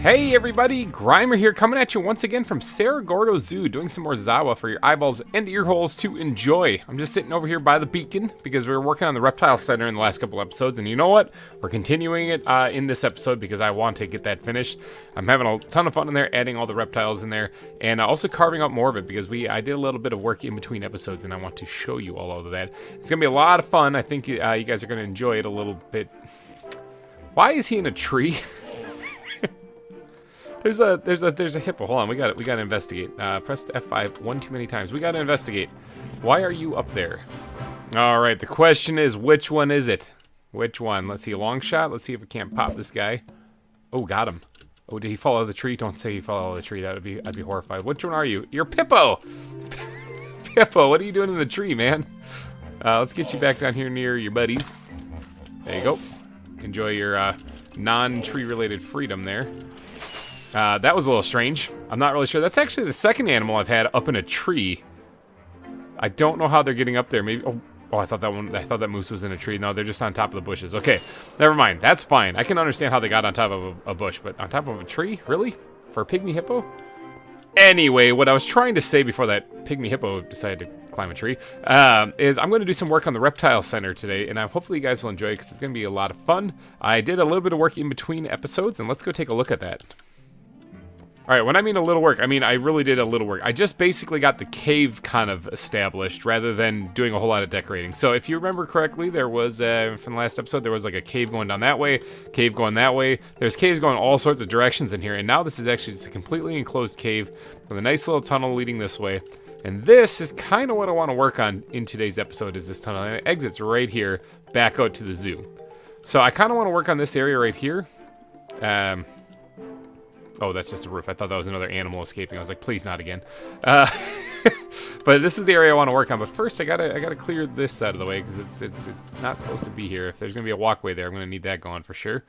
Hey everybody, GReimer here, coming at you once again from Cerro Gordo Zoo, doing some more ZAWA for your eyeballs and ear holes to enjoy. I'm just sitting over here by the beacon because we were working on the reptile center in the last couple episodes, and you know what? We're continuing it in this episode because I want to get that finished. I'm having a ton of fun in there, adding all the reptiles in there, and also carving out more of it because I did a little bit of work in between episodes, and I want to show you all of that. It's going to be a lot of fun. I think you guys are going to enjoy it a little bit. Why is he in a tree? There's a hippo. Hold on, we got to investigate. Press F5 one too many times. We got to investigate. Why are you up there? All right, the question is, which one is it? Which one? Let's see, a long shot. Let's see if we can't pop this guy. Oh, got him. Oh, did he fall out of the tree? Don't say he fell out of the tree. I'd be horrified. Which one are you? You're Pippo. Pippo, what are you doing in the tree, man? Let's get you back down here near your buddies. There you go. Enjoy your non-tree related freedom there. That was a little strange. I'm not really sure. That's actually the second animal I've had up in a tree. I don't know how they're getting up there. Maybe. Oh, I thought that moose was in a tree. No, they're just on top of the bushes. Okay, never mind. That's fine. I can understand how they got on top of a bush, but on top of a tree? Really? For a pygmy hippo? Anyway, what I was trying to say before that pygmy hippo decided to climb a tree is I'm going to do some work on the reptile center today, and hopefully you guys will enjoy it because it's going to be a lot of fun. I did a little bit of work in between episodes, and let's go take a look at that. Alright, when I mean a little work, I mean I really did a little work. I just basically got the cave kind of established rather than doing a whole lot of decorating. So if you remember correctly, there was, from the last episode, there was like a cave going down that way, cave going that way. There's caves going all sorts of directions in here, and now this is actually just a completely enclosed cave with a nice little tunnel leading this way. And this is kind of what I want to work on in today's episode, is this tunnel. And it exits right here, back out to the zoo. So I kind of want to work on this area right here. Oh, that's just a roof. I thought that was another animal escaping. I was like, please not again. But this is the area I want to work on. But first, I gotta clear this side of the way because it's not supposed to be here. If there's gonna be a walkway there, I'm gonna need that going for sure.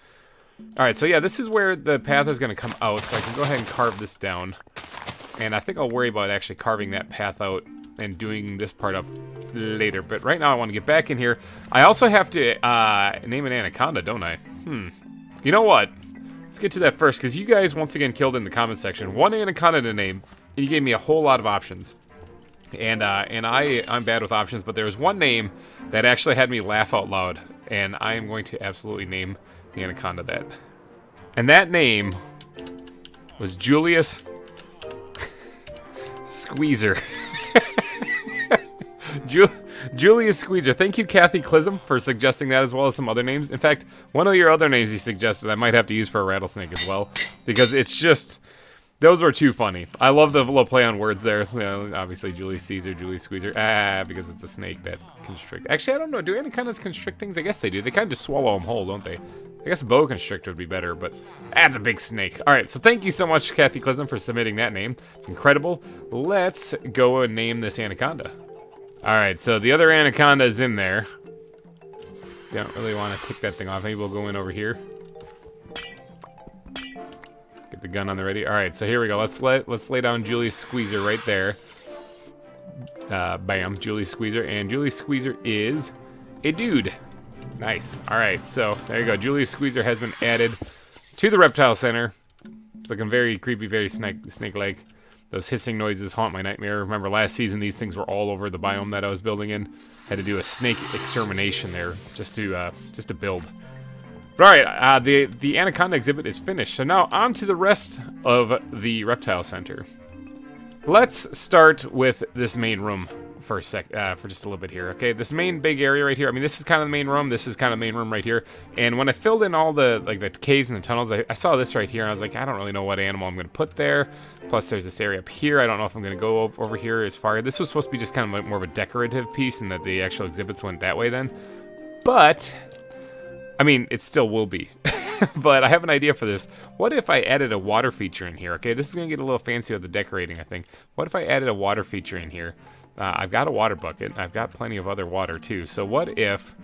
All right, so yeah, this is where the path is gonna come out. So I can go ahead and carve this down, and I think I'll worry about actually carving that path out and doing this part up later. But right now I want to get back in here. I also have to name an anaconda, don't I? You know what? Let's get to that first, because you guys once again killed in the comment section. One anaconda to name. You gave me a whole lot of options. And I'm bad with options, but there was one name that actually had me laugh out loud. And I am going to absolutely name the anaconda that. And that name was Julius Squeezer. Julius Squeezer. Thank you, Kathy Clism, for suggesting that, as well as some other names. In fact, one of your other names you suggested I might have to use for a rattlesnake as well, because it's just, those were too funny. I love the little play on words there. You know, obviously, Julius Caesar, Julius Squeezer. Because it's a snake that constrict. Actually, I don't know. Do anacondas constrict things? I guess they do. They kind of just swallow them whole, don't they? I guess a boa constrictor would be better, but that's a big snake. All right, so thank you so much, Kathy Clism, for submitting that name. It's incredible. Let's go and name this anaconda. All right, so the other anaconda is in there. Don't really want to kick that thing off. Maybe we'll go in over here. Get the gun on the ready. All right, so here we go. Let's lay down Julius Squeezer right there. Bam, Julius Squeezer, and Julius Squeezer is a dude. Nice. All right, so there you go. Julius Squeezer has been added to the reptile center. It's looking very creepy, very snake-like. Those hissing noises haunt my nightmare. Remember last season, these things were all over the biome that I was building in. Had to do a snake extermination there just to build. But all right, the anaconda exhibit is finished. So now on to the rest of the reptile center. Let's start with this main room for just a little bit here. Okay, this main big area right here. I mean, this is kind of the main room. This is kind of the main room right here. And when I filled in all the the caves and the tunnels, I saw this right here, and I was like, I don't really know what animal I'm going to put there. Plus, there's this area up here. I don't know if I'm going to go over here as far. This was supposed to be just kind of like more of a decorative piece, and that the actual exhibits went that way then. But I mean, it still will be. But I have an idea for this. What if I added a water feature in here? Okay, this is going to get a little fancy with the decorating, I think. What if I added a water feature in here? I've got a water bucket. I've got plenty of other water, too. So what if,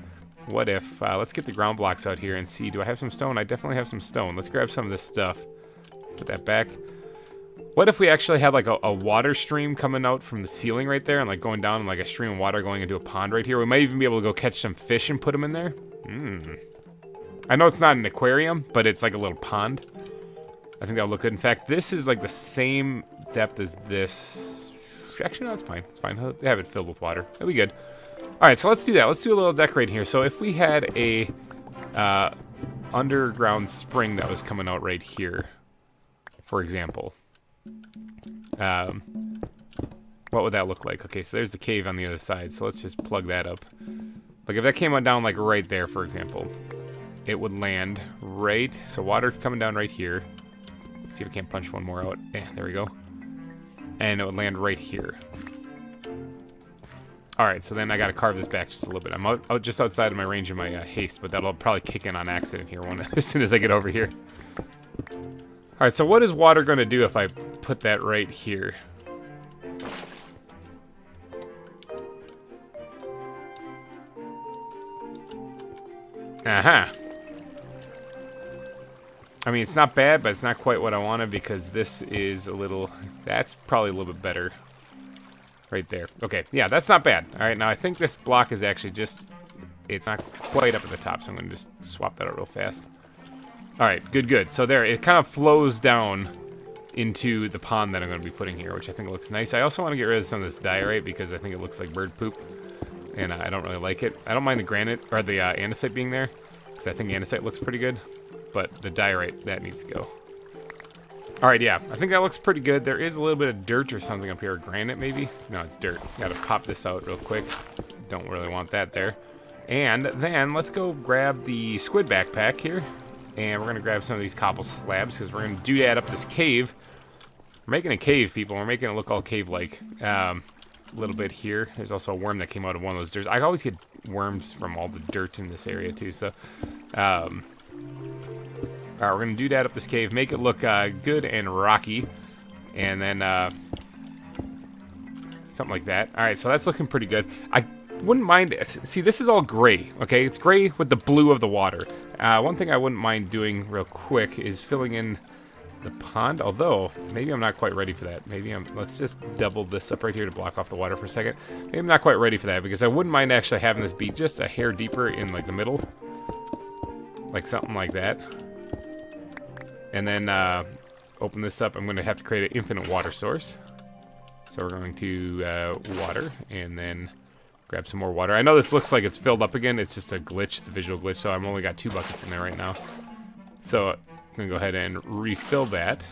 let's get the ground blocks out here and see. Do I have some stone? I definitely have some stone. Let's grab some of this stuff. Put that back. What if we actually had like a water stream coming out from the ceiling right there and like going down like a stream of water going into a pond right here? We might even be able to go catch some fish and put them in there. I know it's not an aquarium, but it's like a little pond. I think that'll look good. In fact, this is like the same depth as this. Actually, no, it's fine. It's fine. I'll have it filled with water. That'll be good. All right, so let's do that. Let's do a little decorating here. So if we had a underground spring that was coming out right here, for example, what would that look like? Okay, so there's the cave on the other side. So let's just plug that up. Like if that came on down like right there, for example, it would land right. So water coming down right here. Let's see if I can't punch one more out. There we go. And it would land right here. Alright, so then I gotta carve this back just a little bit. I'm out just outside of my range of my haste, but that'll probably kick in on accident here as soon as I get over here. Alright, so what is water gonna do if I put that right here? Aha! I mean, it's not bad, but it's not quite what I wanted because this is a little... That's probably a little bit better. Right there. Okay, yeah, that's not bad. All right, now I think this block is actually just... It's not quite up at the top, so I'm going to just swap that out real fast. All right, good, good. So there, it kind of flows down into the pond that I'm going to be putting here, which I think looks nice. I also want to get rid of some of this diorite because I think it looks like bird poop, and I don't really like it. I don't mind the granite, or the andesite being there, because I think andesite looks pretty good. But the diorite, that needs to go. Alright, yeah. I think that looks pretty good. There is a little bit of dirt or something up here. Granite, maybe? No, it's dirt. Gotta pop this out real quick. Don't really want that there. And then, let's go grab the squid backpack here. And we're gonna grab some of these cobble slabs, because we're gonna do-dad up this cave. We're making a cave, people. We're making it look all cave-like. A little bit here. There's also a worm that came out of one of those. I always get worms from all the dirt in this area, too, so... Alright, we're going to do that up this cave, make it look good and rocky, and then something like that. Alright, so that's looking pretty good. I wouldn't mind it. See, this is all gray, okay? It's gray with the blue of the water. One thing I wouldn't mind doing real quick is filling in the pond, although maybe I'm not quite ready for that. Let's just double this up right here to block off the water for a second. Maybe I'm not quite ready for that because I wouldn't mind actually having this be just a hair deeper in like the middle. Like something like that. And then open this up. I'm going to have to create an infinite water source. So we're going to water and then grab some more water. I know this looks like it's filled up again. It's just a glitch. It's a visual glitch. So I've only got 2 buckets in there right now. So I'm going to go ahead and refill that.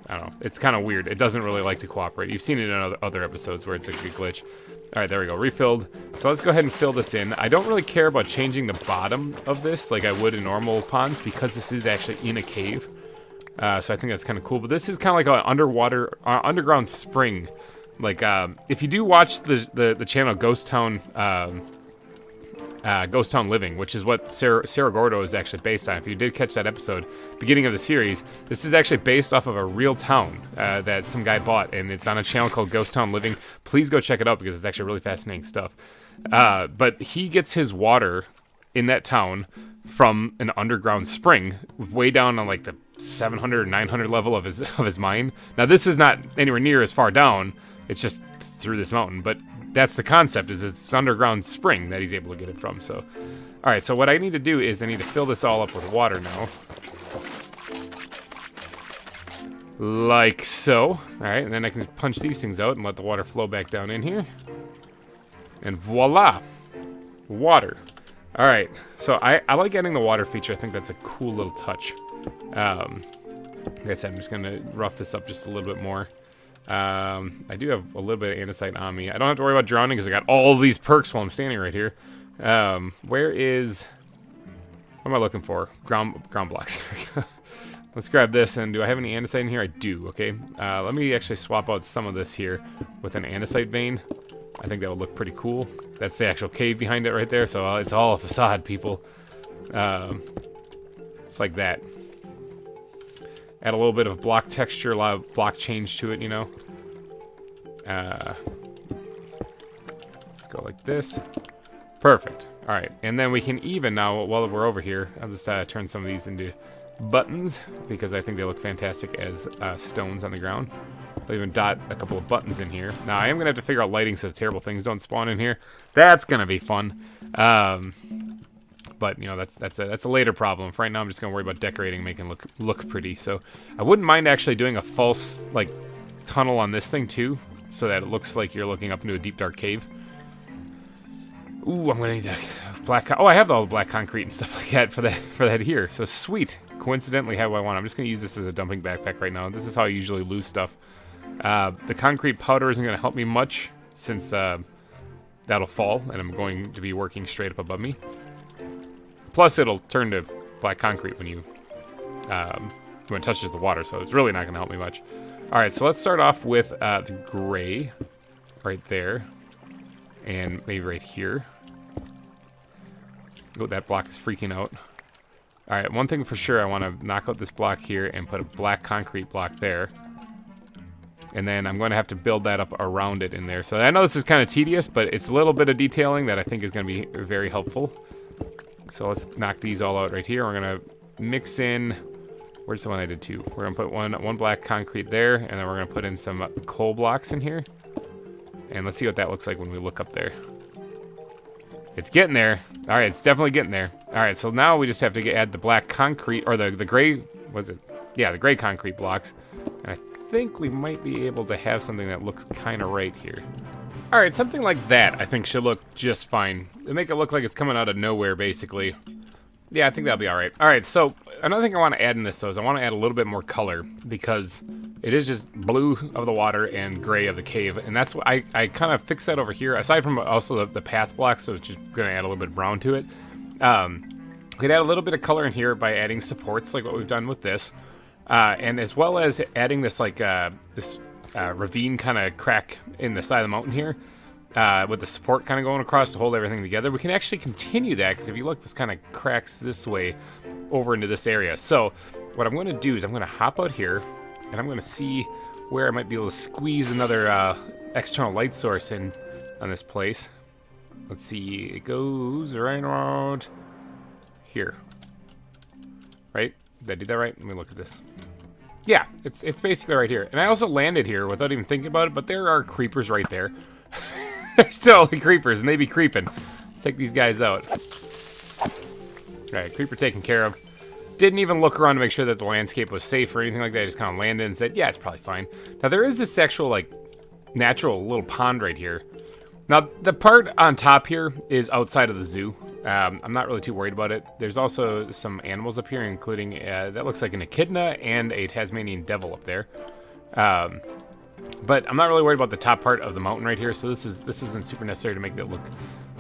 I don't know. It's kind of weird. It doesn't really like to cooperate. You've seen it in other episodes where it's a glitch. All right, there we go. Refilled. So let's go ahead and fill this in. I don't really care about changing the bottom of this like I would in normal ponds because this is actually in a cave. So I think that's kind of cool. But this is kind of like an underground spring. Like, if you do watch the channel Ghost Town Living, which is what Cerro Gordo is actually based on. If you did catch that episode, beginning of the series, this is actually based off of a real town that some guy bought, and it's on a channel called Ghost Town Living. Please go check it out because it's actually really fascinating stuff. But he gets his water in that town from an underground spring, way down on like the 700 or 900 level of his mine. Now this is not anywhere near as far down. It's just through this mountain, but that's the concept, is it's underground spring that he's able to get it from. So, all right, so what I need to do is I need to fill this all up with water now. Like so. All right, and then I can punch these things out and let the water flow back down in here. And voila, water. All right, so I like adding the water feature. I think that's a cool little touch. Like I said, I'm just gonna rough this up just a little bit more. I do have a little bit of andesite on me. I don't have to worry about drowning because I got all of these perks while I'm standing right here. What am I looking for? Ground blocks. Let's grab this, and do I have any andesite in here? I do, okay. Let me actually swap out some of this here with an andesite vein. I think that would look pretty cool. That's the actual cave behind it right there, so it's all a facade, people. It's like that. Add a little bit of block texture, a lot of block change to it, you know. Let's go like this. Perfect. All right, and then we can even now, while we're over here, I'll just turn some of these into buttons because I think they look fantastic as stones on the ground. I'll even dot a couple of buttons in here. Now I am gonna have to figure out lighting so terrible things don't spawn in here. That's gonna be fun. But you know, that's a later problem. For right now, I'm just gonna worry about decorating, making it look pretty. So I wouldn't mind actually doing a false like tunnel on this thing too, so that it looks like you're looking up into a deep dark cave. Ooh, I'm gonna need that black. Oh, I have all the black concrete and stuff like that for that here. So sweet. Coincidentally, have what I want. I'm just gonna use this as a dumping backpack right now. This is how I usually lose stuff. The concrete powder isn't gonna help me much since that'll fall, and I'm going to be working straight up above me. Plus, it'll turn to black concrete when it touches the water, so it's really not going to help me much. All right, so let's start off with the gray right there, and maybe right here. Oh, that block is freaking out. All right, one thing for sure, I want to knock out this block here and put a black concrete block there. And then I'm going to have to build that up around it in there. So I know this is kind of tedious, but it's a little bit of detailing that I think is going to be very helpful. So let's knock these all out right here. We're going to mix in... Where's the one I did too? We're going to put one black concrete there, and then we're going to put in some coal blocks in here. And let's see what that looks like when we look up there. It's getting there. All right, it's definitely getting there. All right, so now we just have to add the black concrete, or the gray... Was it? Yeah, the gray concrete blocks. And I think we might be able to have something that looks kind of right here. All right, something like that I think should look just fine. It'll make it look like it's coming out of nowhere, basically. Yeah, I think that'll be all right. All right, so another thing I want to add in this, though, is I want to add a little bit more color because it is just blue of the water and gray of the cave, and that's what I kind of fixed that over here, aside from also the path blocks, so it's just going to add a little bit of brown to it. We could add a little bit of color in here by adding supports, like what we've done with this, and as well as adding this, like, this ravine kind of crack in the side of the mountain here. With the support kind of going across to hold everything together. We can actually continue that, because if you look, this kind of cracks this way over into this area. So what I'm going to do is I'm going to hop out here, and I'm going to see where I might be able to squeeze another external light source in on this place. Let's see, it goes right around here. Right? Did I do that right? Let me look at this. Yeah, it's basically right here. And I also landed here without even thinking about it, but there are creepers right there. There's totally creepers, and they be creeping. Let's take these guys out. Alright, creeper taken care of. Didn't even look around to make sure that the landscape was safe or anything like that. I just kind of landed and said, yeah, it's probably fine. Now, there is this actual, like, natural little pond right here. Now, the part on top here is outside of the zoo. I'm not really too worried about it. There's also some animals up here, including, that looks like an echidna and a Tasmanian devil up there. But I'm not really worried about the top part of the mountain right here, so this isn't super necessary to make that look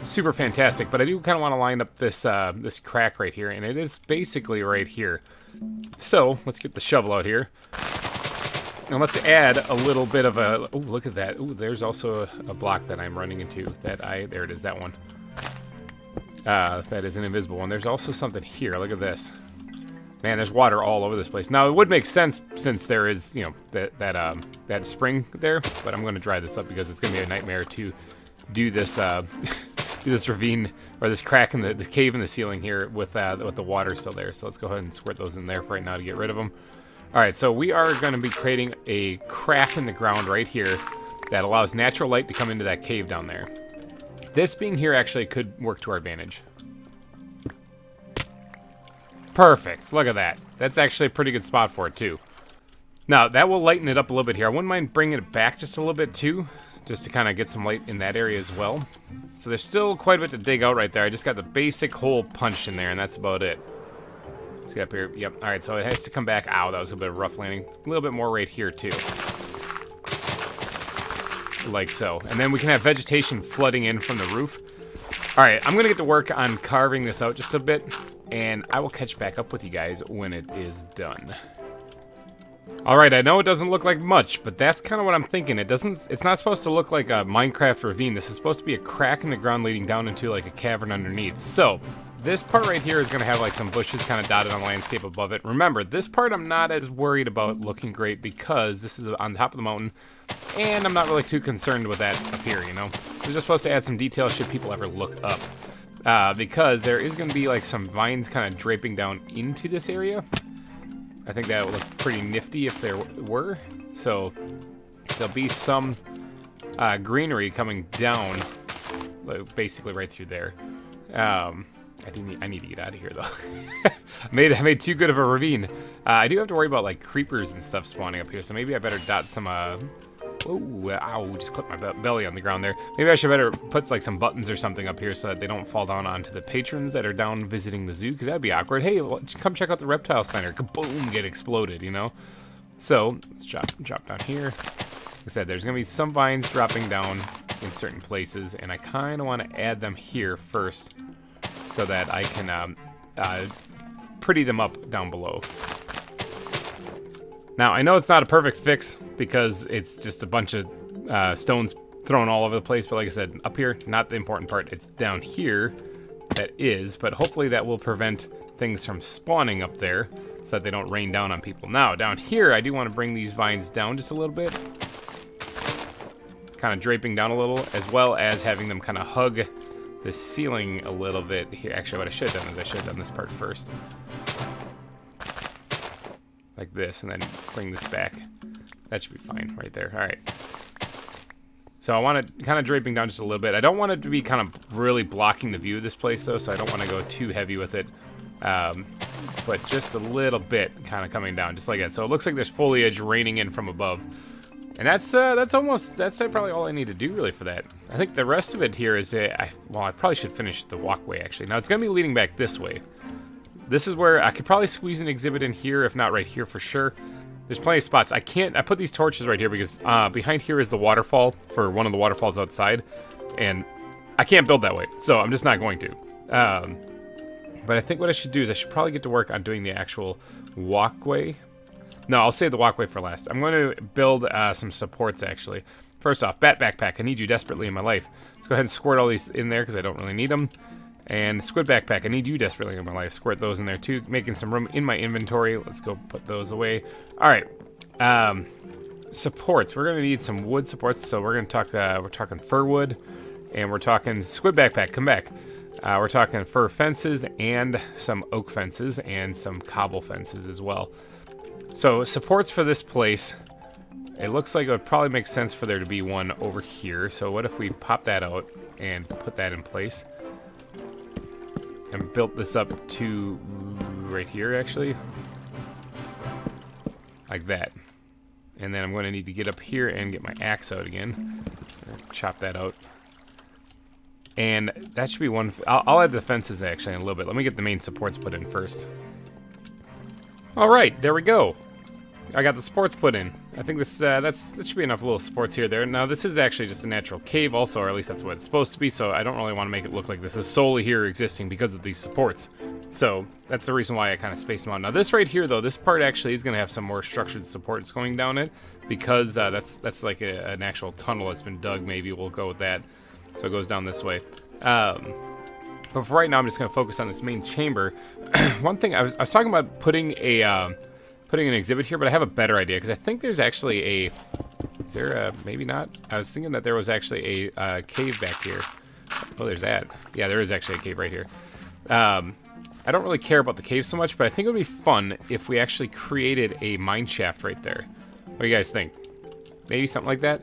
super fantastic. But I do kind of want to line up this this crack right here, and it is basically right here. So let's get the shovel out here. And let's add a little bit of a... Oh, look at that. Oh, there's also a block that I'm running into. There it is, that one. That is an invisible one. There's also something here. Look at this. Man, there's water all over this place. Now, it would make sense since there is, you know, that spring there. But I'm going to dry this up because it's going to be a nightmare to do this do this ravine or this crack in the cave in the ceiling here with the water still there. So let's go ahead and squirt those in there for right now to get rid of them. All right, so we are going to be creating a crack in the ground right here that allows natural light to come into that cave down there. This being here actually could work to our advantage. Perfect. Look at that. That's actually a pretty good spot for it, too. Now, that will lighten it up a little bit here. I wouldn't mind bringing it back just a little bit, too, just to kind of get some light in that area as well. So there's still quite a bit to dig out right there. I just got the basic hole punched in there, and that's about it. Let's get up here. Yep. All right, so it has to come back. Ow, that was a bit of a rough landing. A little bit more right here, too. Like so. And then we can have vegetation flooding in from the roof. All right, I'm going to get to work on carving this out just a bit, and I will catch back up with you guys when it is done. All right, I know it doesn't look like much, but that's kind of what I'm thinking. It's not supposed to look like a Minecraft ravine. This is supposed to be a crack in the ground leading down into like a cavern underneath. So this part right here is going to have like some bushes kind of dotted on the landscape above it. Remember, this part I'm not as worried about looking great because this is on top of the mountain, and I'm not really too concerned with that up here, you know? We're just supposed to add some detail should people ever look up. Because there is going to be like some vines kind of draping down into this area. I think that would look pretty nifty if there were. So there'll be some greenery coming down, basically right through there. I need to get out of here though. I made too good of a ravine. I do have to worry about like creepers and stuff spawning up here, so maybe I better dot some. Oh, ow! Just clipped my belly on the ground there. Maybe I should better put like some buttons or something up here so that they don't fall down onto the patrons that are down visiting the zoo, because that'd be awkward. Hey, come check out the reptile center. Kaboom! Get exploded, you know. So let's drop down here. Like I said, there's gonna be some vines dropping down in certain places, and I kind of want to add them here first, so that I can pretty them up down below. Now, I know it's not a perfect fix because it's just a bunch of stones thrown all over the place, but like I said, up here, not the important part. It's down here that is, but hopefully that will prevent things from spawning up there so that they don't rain down on people. Now, down here, I do want to bring these vines down just a little bit, kind of draping down a little, as well as having them kind of hug the ceiling a little bit here. Actually, what I should have done is I should have done this part first. Like this, and then bring this back. That should be fine right there. All right. So I want it kind of draping down just a little bit. I don't want it to be kind of really blocking the view of this place, though, so I don't want to go too heavy with it. But just a little bit kind of coming down, just like that. So it looks like there's foliage raining in from above. And that's probably all I need to do really for that. I think the rest of it here is, I probably should finish the walkway, actually. Now, it's going to be leading back this way. This is where I could probably squeeze an exhibit in here, if not right here for sure. There's plenty of spots. I put these torches right here because behind here is the waterfall for one of the waterfalls outside. And I can't build that way, so I'm just not going to. But I think what I should do is I should probably get to work on doing the actual walkway. No, I'll save the walkway for last. I'm going to build some supports, actually. First off, bat backpack. I need you desperately in my life. Let's go ahead and squirt all these in there because I don't really need them. And squid backpack, I need you desperately in my life. Squirt those in there too, making some room in my inventory. Let's go put those away. All right, supports. We're gonna need some wood supports, so we're gonna talk. We're talking fir wood, and we're talking squid backpack. Come back. We're talking fir fences and some oak fences and some cobble fences as well. So supports for this place, it looks like it would probably make sense for there to be one over here. So what if we pop that out and put that in place? And built this up to right here, actually. Like that. And then I'm going to need to get up here and get my axe out again. Chop that out. And that should be one. I'll add the fences actually in a little bit. Let me get the main supports put in first. All right, there we go. I got the supports put in. I think this that should be enough little supports here. There. Now this is actually just a natural cave, also, or at least that's what it's supposed to be. So I don't really want to make it look like this is solely here existing because of these supports. So that's the reason why I kind of spaced them out. Now this right here, though, this part actually is going to have some more structured supports going down it because that's like an actual tunnel that's been dug. Maybe we'll go with that. So it goes down this way. But for right now, I'm just going to focus on this main chamber. One thing I was talking about putting an exhibit here, but I have a better idea because I think there's actually a. Is there a, maybe not? I was thinking that there was actually a cave back here. Oh, there's that. Yeah, there is actually a cave right here. I don't really care about the cave so much, but I think it would be fun if we actually created a mine shaft right there. What do you guys think? Maybe something like that?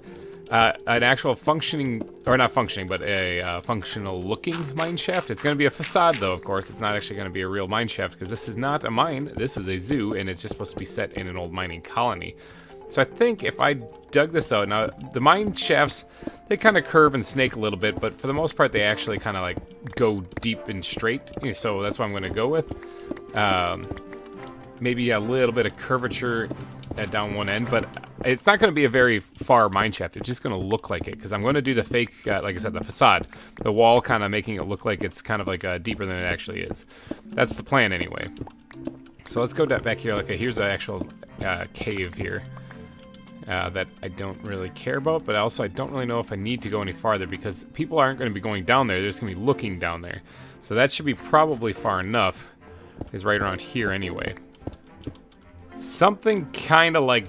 An actual functioning, or not functioning, but a functional looking mine shaft. It's going to be a facade though, of course. It's not actually going to be a real mine shaft because this is not a mine. This is a zoo and it's just supposed to be set in an old mining colony. So I think if I dug this out, now the mine shafts, they kind of curve and snake a little bit, but for the most part they actually kind of like go deep and straight. So that's what I'm going to go with. Maybe a little bit of curvature down one end, but it's not going to be a very far mine shaft. It's just going to look like it because I'm going to do the fake, like I said, the facade, the wall kind of making it look like it's kind of like deeper than it actually is. That's the plan anyway. So let's go back here. Okay, here's the actual cave here that I don't really care about, but also I don't really know if I need to go any farther because people aren't going to be going down there. They're just going to be looking down there. So that should be probably far enough. Is right around here anyway. Something kind of like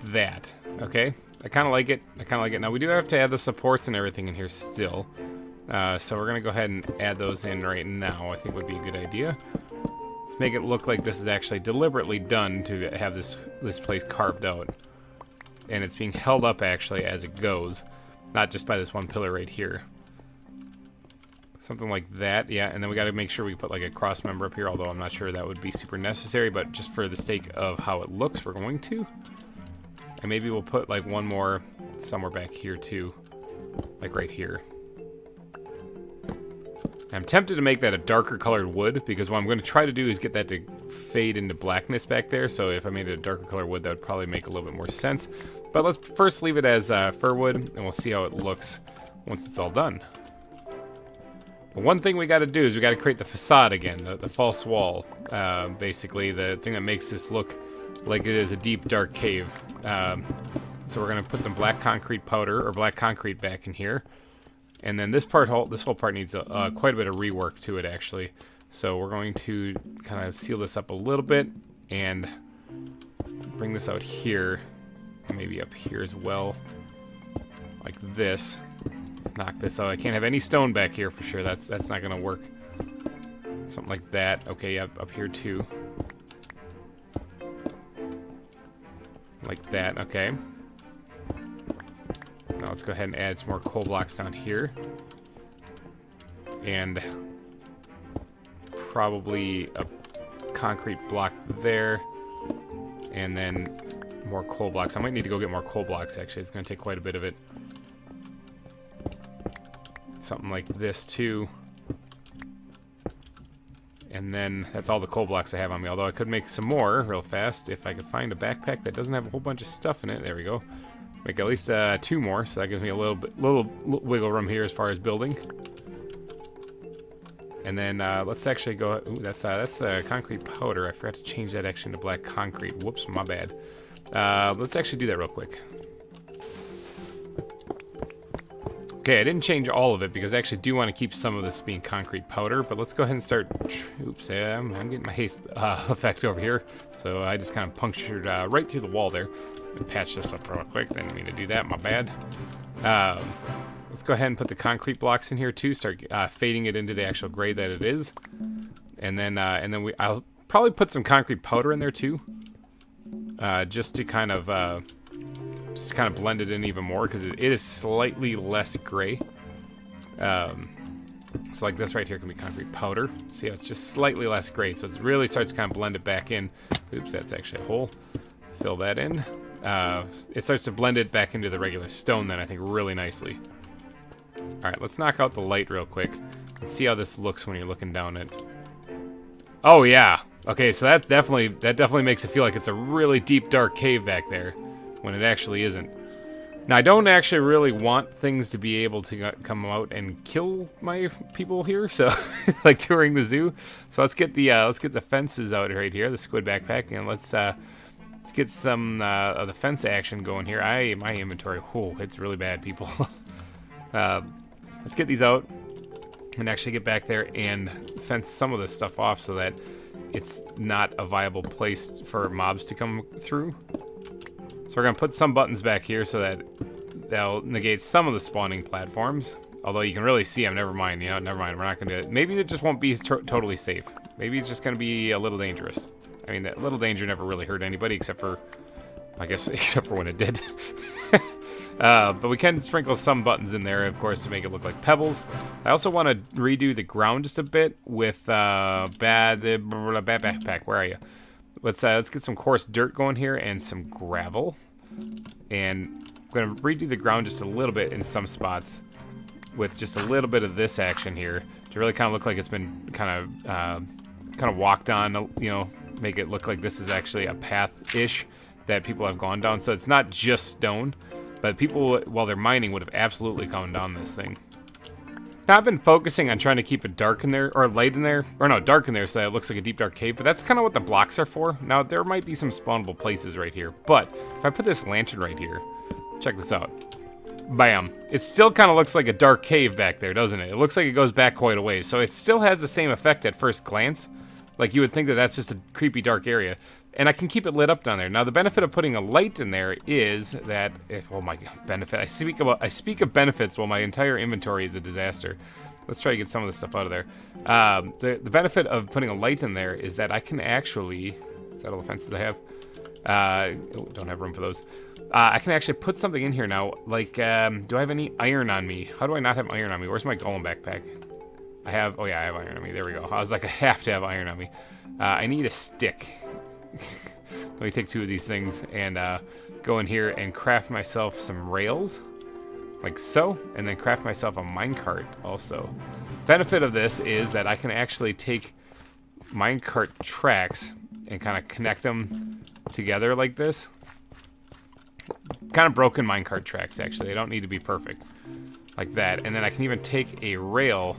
that, okay? I kind of like it. I kind of like it. Now, we do have to add the supports and everything in here still. So we're going to go ahead and add those in right now. I think would be a good idea. Let's make it look like this is actually deliberately done to have this place carved out. And it's being held up, actually, as it goes. Not just by this one pillar right here. Something like that, yeah. And then we got to make sure we put like a cross member up here, although I'm not sure that would be super necessary, but just for the sake of how it looks, we're going to. And maybe we'll put like one more somewhere back here too, like right here. I'm tempted to make that a darker colored wood because what I'm going to try to do is get that to fade into blackness back there. So if I made it a darker colored wood, that would probably make a little bit more sense. But let's first leave it as fir wood, and we'll see how it looks once it's all done. But one thing we got to do is we got to create the facade again, the false wall. Basically, the thing that makes this look like it is a deep, dark cave. So we're going to put some black concrete powder or black concrete back in here. And then this whole part needs quite a bit of rework to it, actually. So we're going to kind of seal this up a little bit and bring this out here and maybe up here as well, like this. Let's knock this out. I can't have any stone back here for sure. That's not going to work. Something like that. Okay, yep, up here too. Like that, okay. Now let's go ahead and add some more coal blocks down here. And probably a concrete block there. And then more coal blocks. I might need to go get more coal blocks, actually. It's going to take quite a bit of it. Something like this, too. And then that's all the coal blocks I have on me. Although I could make some more real fast if I could find a backpack that doesn't have a whole bunch of stuff in it. There we go. Make at least 2 more, so that gives me a little wiggle room here as far as building. And then let's actually go. Ooh, that's concrete powder. I forgot to change that actually into black concrete. Whoops, my bad. Let's actually do that real quick. Okay, I didn't change all of it because I actually do want to keep some of this being concrete powder, but let's go ahead and start. Oops, I'm getting my haste effect over here. So I just kind of punctured right through the wall there. And patch this up real quick. Didn't mean to do that, my bad. Let's go ahead and put the concrete blocks in here too. Start fading it into the actual grade that it is. And then I'll probably put some concrete powder in there too. just to kind of blend it in even more, because it is slightly less gray. So like this right here can be concrete powder. See how it's just slightly less gray, so it really starts to kind of blend it back in. Oops, that's actually a hole. Fill that in. It starts to blend it back into the regular stone then, I think, really nicely. Alright, let's knock out the light real quick and see how this looks when you're looking down it. Oh yeah! Okay, so that definitely makes it feel like it's a really deep, dark cave back there, when it actually isn't. Now, I don't actually really want things to be able to come out and kill my people here, so like touring the zoo. So let's get the fences out right here, the squid backpack, and let's get some of the fence action going here. My inventory, whoa, it's really bad, people. Let's get these out and actually get back there and fence some of this stuff off so that it's not a viable place for mobs to come through. So we're going to put some buttons back here so that they'll negate some of the spawning platforms. Although you can really see them. Never mind. You know, never mind. We're not going to do it. Maybe it just won't be totally safe. Maybe it's just going to be a little dangerous. I mean, that little danger never really hurt anybody except for, I guess, except for when it did. But we can sprinkle some buttons in there, of course, to make it look like pebbles. I also want to redo the ground just a bit with bad backpack. Where are you? Let's get some coarse dirt going here and some gravel. And I'm going to redo the ground just a little bit in some spots with just a little bit of this action here to really kind of look like it's been kind of walked on, you know, make it look like this is actually a path-ish that people have gone down. So it's not just stone, but people, while they're mining, would have absolutely gone down this thing. Now, I've been focusing on trying to keep it dark in there, or light in there, or no, dark in there so that it looks like a deep, dark cave, but that's kind of what the blocks are for. Now, there might be some spawnable places right here, but if I put this lantern right here, check this out. Bam. It still kind of looks like a dark cave back there, doesn't it? It looks like it goes back quite a ways, so it still has the same effect at first glance. Like, you would think that that's just a creepy, dark area. And I can keep it lit up down there. Now, the benefit of putting a light in there is that, oh my god, benefit. I speak of benefits while my entire inventory is a disaster. Let's try to get some of this stuff out of there. The benefit of putting a light in there is that I can actually, is that all the fences I have? Don't have room for those. I can actually put something in here now. Like, do I have any iron on me? How do I not have iron on me? Where's my golem backpack? I have, oh yeah, I have iron on me. There we go. I was like, I have to have iron on me. I need a stick. Let me take two of these things and go in here and craft myself some rails, like so, and then craft myself a minecart also. Benefit of this is that I can actually take minecart tracks and kind of connect them together like this. Kind of broken minecart tracks, actually. They don't need to be perfect. Like that. And then I can even take a rail,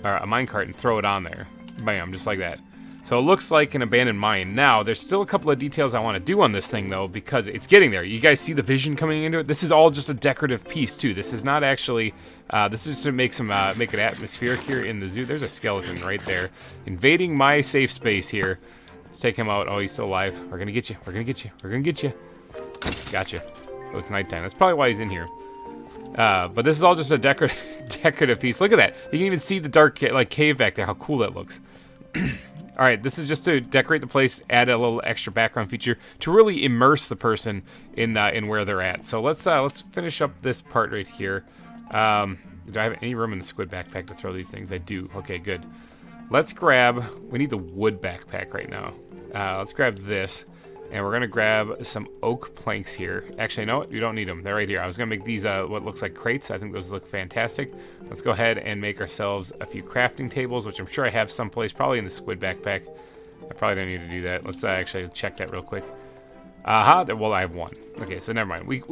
or a minecart, and throw it on there. Bam, just like that. So it looks like an abandoned mine. Now, there's still a couple of details I want to do on this thing, though, because it's getting there. You guys see the vision coming into it? This is all just a decorative piece, too. This is not actually... this is to make it atmospheric here in the zoo. There's a skeleton right there, invading my safe space here. Let's take him out. Oh, he's still alive. We're going to get you. We're going to get you. We're going to get you. Gotcha. So it's nighttime. That's probably why he's in here. But this is all just a decorative piece. Look at that. You can even see the dark cave back there. How cool that looks. All right, this is just to decorate the place, add a little extra background feature to really immerse the person in where they're at. So let's finish up this part right here. Do I have any room in the squid backpack to throw these things? I do. Okay, good. Let's grab. We need the wood backpack right now. Let's grab this, and we're gonna grab some oak planks here. Actually, no, you don't need them. They're right here. I was gonna make these what looks like crates. I think those look fantastic. Let's go ahead and make ourselves a few crafting tables, which I'm sure I have someplace, probably in the squid backpack. I probably don't need to do that. Let's actually check that real quick. Well, I have one. Okay, so never mind. We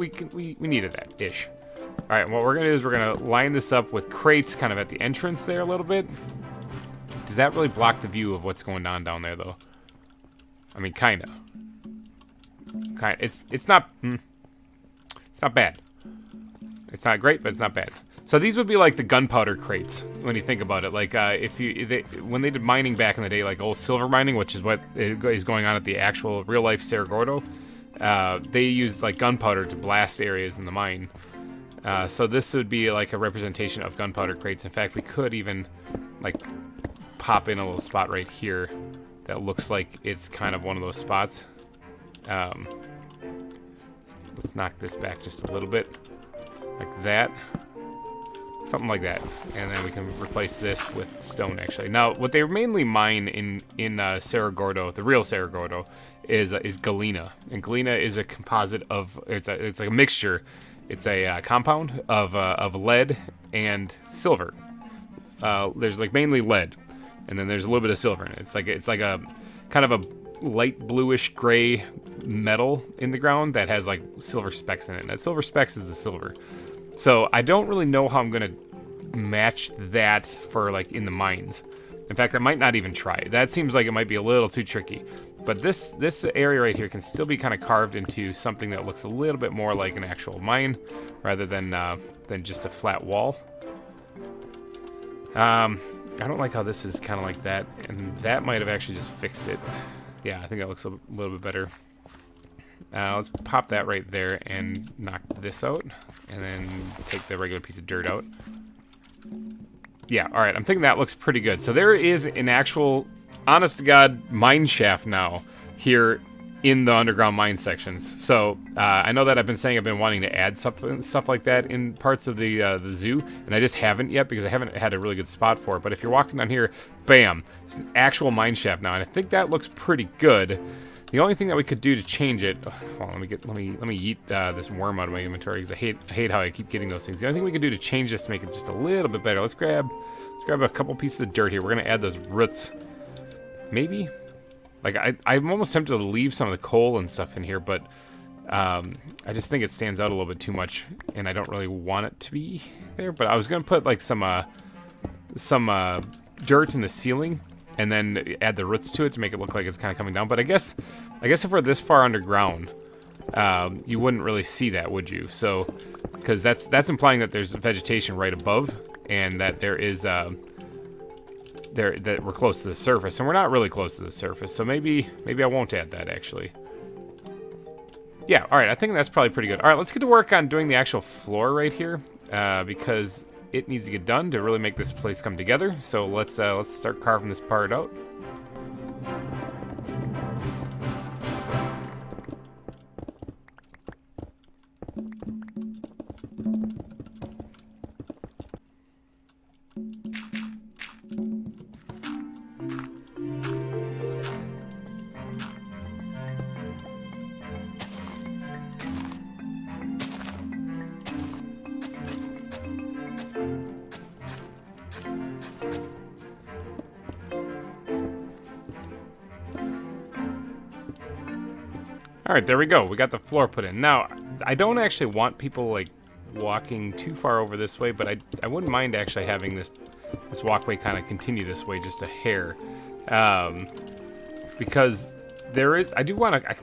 needed that ish. All right, what we're gonna do is we're gonna line this up with crates, kind of at the entrance there a little bit. Does that really block the view of what's going on down there, though? I mean, kinda. It's not bad. It's not great, but it's not bad. So these would be like the gunpowder crates when you think about it. Like when they did mining back in the day, like old silver mining, which is what is going on at the actual real life Cerro Gordo, they used like gunpowder to blast areas in the mine. So this would be like a representation of gunpowder crates. In fact, we could even like pop in a little spot right here that looks like it's kind of one of those spots. Let's knock this back just a little bit, like that. Something like that, and then we can replace this with stone. Actually, now what they mainly mine in Cerro Gordo, the real Cerro Gordo, is galena, and galena is a composite of it's like a mixture. It's a compound of lead and silver. There's like mainly lead, and then there's a little bit of silver in it. It's like a kind of a light bluish gray metal in the ground that has like silver specks in it, and that silver specks is the silver. So I don't really know how I'm gonna match that for like in the mines. In fact, I might not even try. That seems like it might be a little too tricky. But this area right here can still be kind of carved into something that looks a little bit more like an actual mine rather than just a flat wall. I don't like how this is kind of like that, and that might have actually just fixed it. Yeah, I think that looks a little bit better. Let's pop that right there and knock this out, and then take the regular piece of dirt out. Yeah, all right, I'm thinking that looks pretty good. So there is an actual, honest to God, mine shaft now here in the underground mine sections. So I know that I've been saying I've been wanting to add stuff like that in parts of the zoo, and I just haven't yet because I haven't had a really good spot for it. But if you're walking down here, bam, it's an actual mine shaft now, and I think that looks pretty good. The only thing that we could do to change it, well, let me yeet this worm out of my inventory because I hate how I keep getting those things. The only thing we could do to change this to make it just a little bit better, let's grab a couple pieces of dirt here. We're gonna add those roots, maybe. Like I'm almost tempted to leave some of the coal and stuff in here, but I just think it stands out a little bit too much, and I don't really want it to be there. But I was gonna put like some dirt in the ceiling, and then add the roots to it to make it look like it's kind of coming down. But I guess if we're this far underground, you wouldn't really see that, would you? So, because that's implying that there's vegetation right above, and that there is that we're close to the surface, and we're not really close to the surface. So maybe I won't add that actually. Yeah, all right. I think that's probably pretty good. All right, let's get to work on doing the actual floor right here, because it needs to get done to really make this place come together. So let's start carving this part out. All right, there we go. We got the floor put in. Now, I don't actually want people like walking too far over this way, but I wouldn't mind actually having this walkway kind of continue this way just a hair, because there is. I do want to. I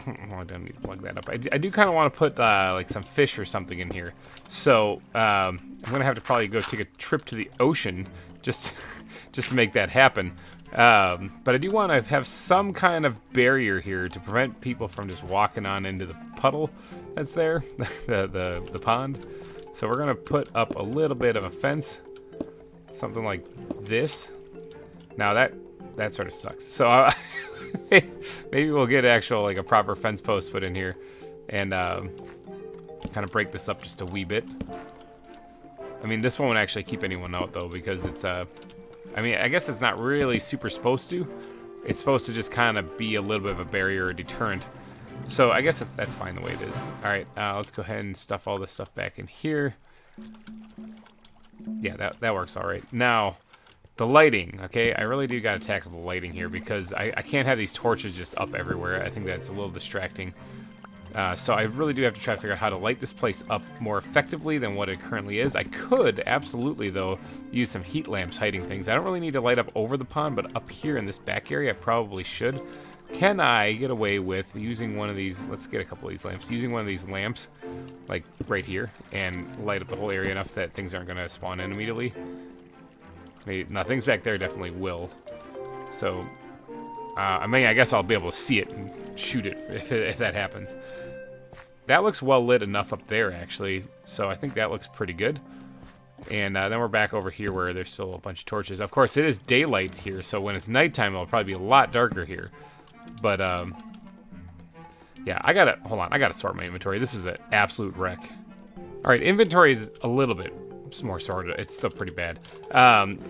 don't need to plug that up. I do kind of want to put like some fish or something in here. So I'm gonna have to probably go take a trip to the ocean just to make that happen. But I do want to have some kind of barrier here to prevent people from just walking on into the puddle that's there, the pond. So we're gonna put up a little bit of a fence, something like this. Now that sort of sucks. So maybe we'll get actual like a proper fence post put in here, and kind of break this up just a wee bit. I mean, this won't actually keep anyone out though, because it's I mean, I guess it's not really super supposed to. It's supposed to just kind of be a little bit of a barrier or deterrent. So I guess that's fine the way it is. All right, let's go ahead and stuff all this stuff back in here. Yeah, that works all right. Now, the lighting, okay? I really do got to tackle the lighting here because I can't have these torches just up everywhere. I think that's a little distracting. So I really do have to try to figure out how to light this place up more effectively than what it currently is. I could absolutely, though, use some heat lamps hiding things. I don't really need to light up over the pond, but up here in this back area, I probably should. Can I get away with using one of these? Let's get a couple of these lamps. Using one of these lamps, like right here, and light up the whole area enough that things aren't going to spawn in immediately. Maybe, now, things back there definitely will. So, I mean, I guess I'll be able to see it and shoot it if that happens. That looks well lit enough up there, actually. So I think that looks pretty good. And then we're back over here where there's still a bunch of torches. Of course, it is daylight here, so when it's nighttime, it'll probably be a lot darker here. But Yeah, hold on, I gotta sort my inventory. This is an absolute wreck. All right, inventory is a little bit more sorted. It's still pretty bad.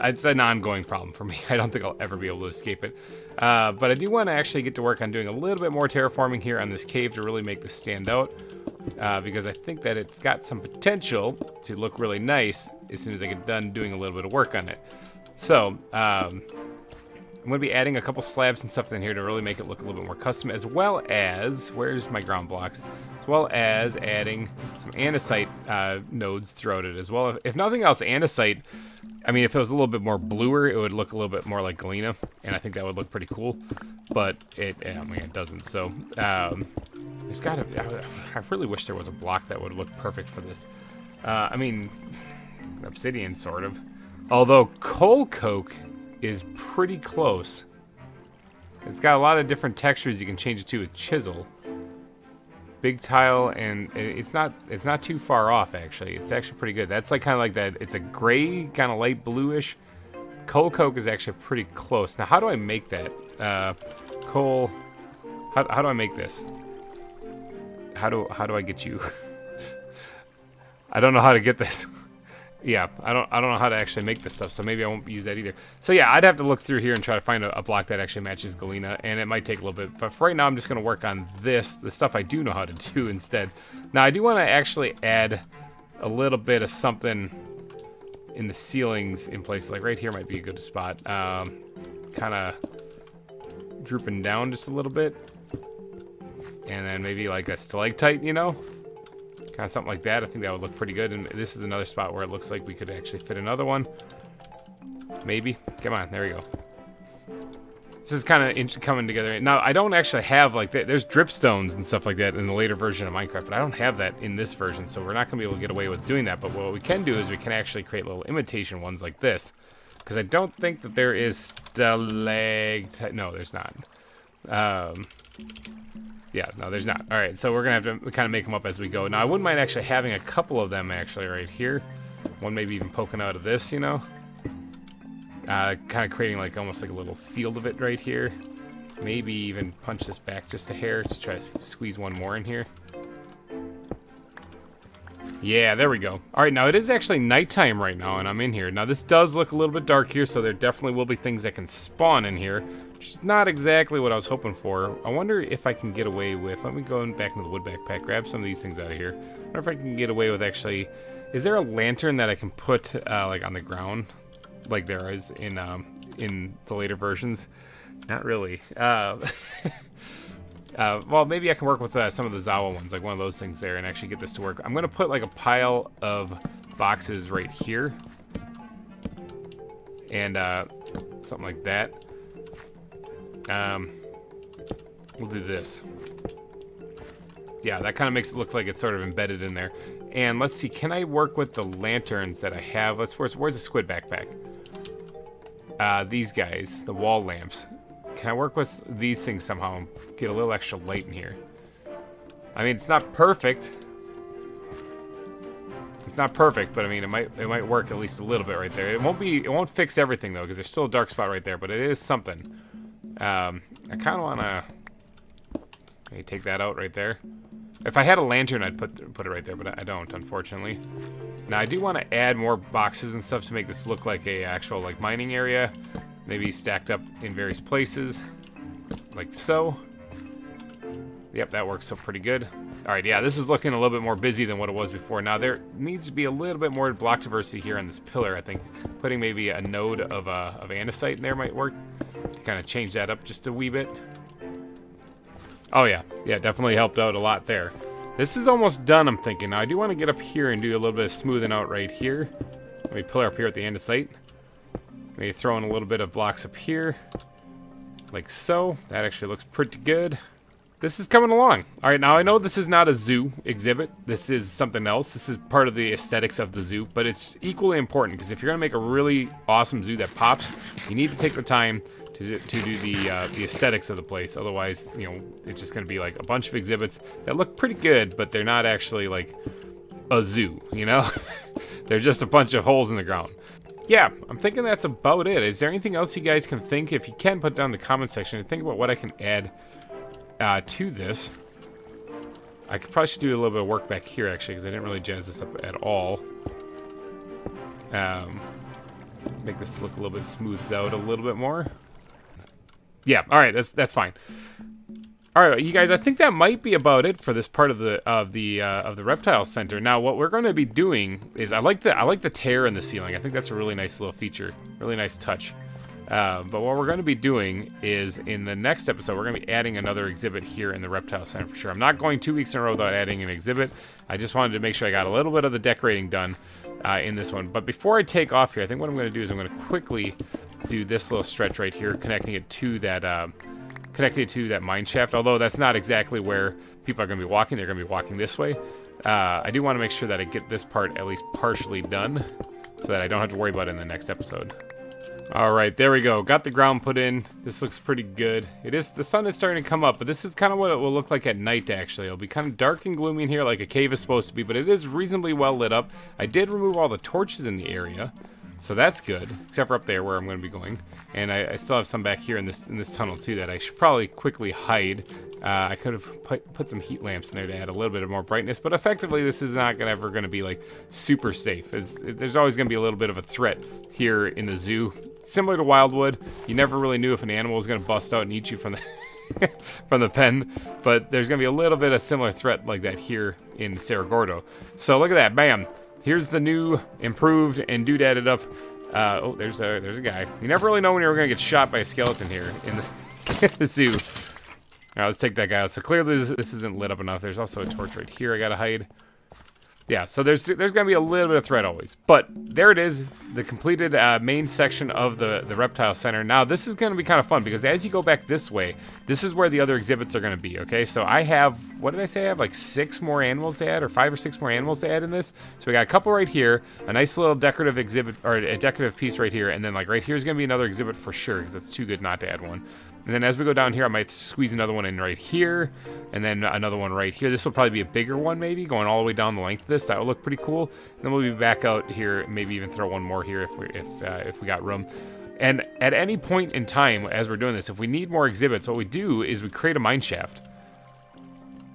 It's an ongoing problem for me. I don't think I'll ever be able to escape it. But I do want to actually get to work on doing a little bit more terraforming here on this cave to really make this stand out. Because I think that it's got some potential to look really nice as soon as I get done doing a little bit of work on it. So, I'm going to be adding a couple slabs and stuff in here to really make it look a little bit more custom, as well as, where's my ground blocks? As well as adding some andesite nodes throughout it as well. If nothing else, andesite, I mean, if it was a little bit more bluer, it would look a little bit more like galena, and I think that would look pretty cool, but it doesn't, so, there's gotta, I really wish there was a block that would look perfect for this. I mean, obsidian, sort of. Although coal coke is pretty close. It's got a lot of different textures you can change it to with chisel. Big tile, and it's not too far off, actually. It's actually pretty good. That's like kind of like that. It's a gray, kind of light bluish. Coal coke is actually pretty close. Now, how do I make that? Coal. How do I make this? How do I get you? I don't know how to get this. Yeah, I don't know how to actually make this stuff, so maybe I won't use that either. So yeah, I'd have to look through here and try to find a block that actually matches galena, and it might take a little bit. But for right now, I'm just going to work on the stuff I do know how to do instead. Now, I do want to actually add a little bit of something in the ceilings in places. Like right here might be a good spot. Kind of drooping down just a little bit. And then maybe like a stalactite, you know? Kind of something like that. I think that would look pretty good. And this is another spot where it looks like we could actually fit another one. Maybe. Come on, there we go. This is kind of coming together. Now, I don't actually have, like, there's dripstones and stuff like that in the later version of Minecraft, but I don't have that in this version, so we're not going to be able to get away with doing that. But what we can do is we can actually create little imitation ones like this. Because I don't think that there is stalactite. No, there's not. Yeah, no, there's not. All right, so we're going to have to kind of make them up as we go. Now, I wouldn't mind actually having a couple of them actually right here. One maybe even poking out of this, you know? Kind of creating like almost like a little field of it right here. Maybe even punch this back just a hair to try to squeeze one more in here. Yeah, there we go. All right, now it is actually nighttime right now, and I'm in here. Now, this does look a little bit dark here, so there definitely will be things that can spawn in here, which is not exactly what I was hoping for. I wonder if I can get away with... Let me go back into the wood backpack, grab some of these things out of here. I wonder if I can get away with actually... Is there a lantern that I can put, like, on the ground? Like there is in the later versions? Not really. Well, maybe I can work with some of the ZAWA ones, like one of those things there, and actually get this to work. I'm going to put like a pile of boxes right here. And something like that. We'll do this. Yeah, that kind of makes it look like it's sort of embedded in there. And let's see, can I work with the lanterns that I have? Where's the squid backpack? These guys, the wall lamps. Can I work with these things somehow and get a little extra light in here? I mean, it's not perfect. It's not perfect, but I mean, it might work at least a little bit right there. It won't fix everything though, because there's still a dark spot right there, but it is something. I kind of want to maybe take that out right there. If I had a lantern, I'd put it right there, but I don't, unfortunately. Now, I do want to add more boxes and stuff to make this look like a actual like mining area. Maybe stacked up in various places, like so. Yep, that works so pretty good. All right, yeah, this is looking a little bit more busy than what it was before. Now, there needs to be a little bit more block diversity here on this pillar, I think. Putting maybe a node of andesite in there might work to kind of change that up just a wee bit. Oh, yeah. Yeah, definitely helped out a lot there. This is almost done, I'm thinking. Now, I do want to get up here and do a little bit of smoothing out right here. Let me pillar up here at the andesite. Maybe throw in a little bit of blocks up here. Like so. That actually looks pretty good. This is coming along. All right, now I know this is not a zoo exhibit. This is something else. This is part of the aesthetics of the zoo, but it's equally important because if you're going to make a really awesome zoo that pops, you need to take the time to do the aesthetics of the place. Otherwise, you know, it's just going to be like a bunch of exhibits that look pretty good, but they're not actually like a zoo, you know? They're just a bunch of holes in the ground. Yeah, I'm thinking that's about it. Is there anything else you guys can think? If you can, put down in the comment section and think about what I can add to this. I probably should do a little bit of work back here, actually, because I didn't really jazz this up at all. Make this look a little bit smoothed out a little bit more. Yeah, all right, that's fine. All right, you guys, I think that might be about it for this part of the reptile center. Now, what we're going to be doing is I like the tear in the ceiling. I think that's a really nice little feature, really nice touch. But what we're going to be doing is in the next episode, we're going to be adding another exhibit here in the reptile center for sure. I'm not going 2 weeks in a row without adding an exhibit. I just wanted to make sure I got a little bit of the decorating done in this one. But before I take off here, I think what I'm going to do is I'm going to quickly do this little stretch right here, connecting it to that mine shaft. Although that's not exactly where people are going to be walking. They're going to be walking this way. I do want to make sure that I get this part at least partially done so that I don't have to worry about it in the next episode. All right, there we go. Got the ground put in. This looks pretty good. The sun is starting to come up, but this is kind of what it will look like at night, actually. It'll be kind of dark and gloomy in here like a cave is supposed to be, but it is reasonably well lit up. I did remove all the torches in the area, so that's good, except for up there where I'm going to be going. And I still have some back here in this tunnel, too, that I should probably quickly hide. I could have put some heat lamps in there to add a little bit of more brightness, but effectively this is not ever going to be like super safe. There's always going to be a little bit of a threat here in the zoo. Similar to Wildwood, you never really knew if an animal was going to bust out and eat you from the from the pen, but there's going to be a little bit of similar threat like that here in Cerro Gordo. So look at that, bam! Here's the new, improved, and doodadded up. Oh, there's a guy. You never really know when you're going to get shot by a skeleton here in the zoo. All right, let's take that guy out. So clearly this isn't lit up enough. There's also a torch right here I gotta hide. Yeah, so there's gonna be a little bit of threat always. But there it is, the completed main section of the reptile center. Now this is gonna be kind of fun because as you go back this way, this is where the other exhibits are gonna be, okay? So I have, what did I say? I have like 6 more animals to add, or 5 or 6 more animals to add in this. So we got a couple right here, a nice little decorative exhibit, or a decorative piece right here, and then like right here is gonna be another exhibit for sure, because it's too good not to add one. And then as we go down here, I might squeeze another one in right here, and then another one right here. This will probably be a bigger one, maybe, going all the way down the length of this. That will look pretty cool. And then we'll be back out here, maybe even throw one more here if we got room. And at any point in time, as we're doing this, if we need more exhibits, what we do is we create a mine shaft.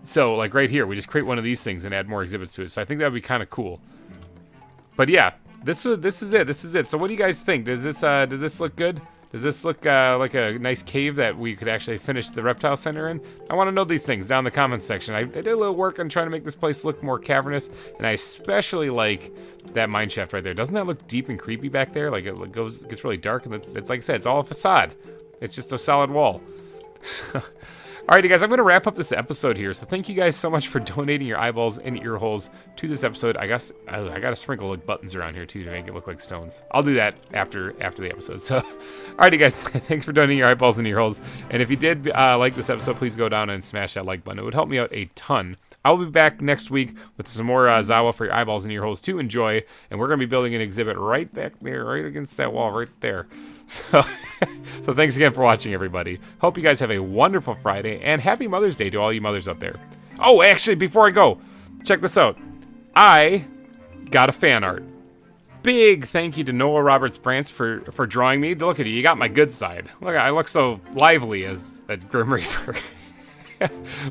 So, like right here, we just create one of these things and add more exhibits to it. So I think that would be kind of cool. But yeah, this is it. This is it. So what do you guys think? Does this look good? Does this look like a nice cave that we could actually finish the reptile center in? I want to know these things down in the comments section. I did a little work on trying to make this place look more cavernous, and I especially like that mine shaft right there. Doesn't that look deep and creepy back there? Like it gets really dark, and it's like I said, it's all a facade. It's just a solid wall. Alrighty guys, I'm going to wrap up this episode here. So thank you guys so much for donating your eyeballs and ear holes to this episode. I guess I got to sprinkle like buttons around here too to make it look like stones. I'll do that after the episode. So alrighty guys, thanks for donating your eyeballs and ear holes. And if you did like this episode, please go down and smash that like button. It would help me out a ton. I'll be back next week with some more ZAWA for your eyeballs and ear holes to enjoy. And we're going to be building an exhibit right back there, right against that wall right there. So thanks again for watching, everybody. Hope you guys have a wonderful Friday, and happy Mother's Day to all you mothers out there. Oh, actually, before I go, check this out. I got a fan art. Big thank you to Noah Roberts Brantz for drawing me. Look at you got my good side. Look, I look so lively as a Grim Reaper.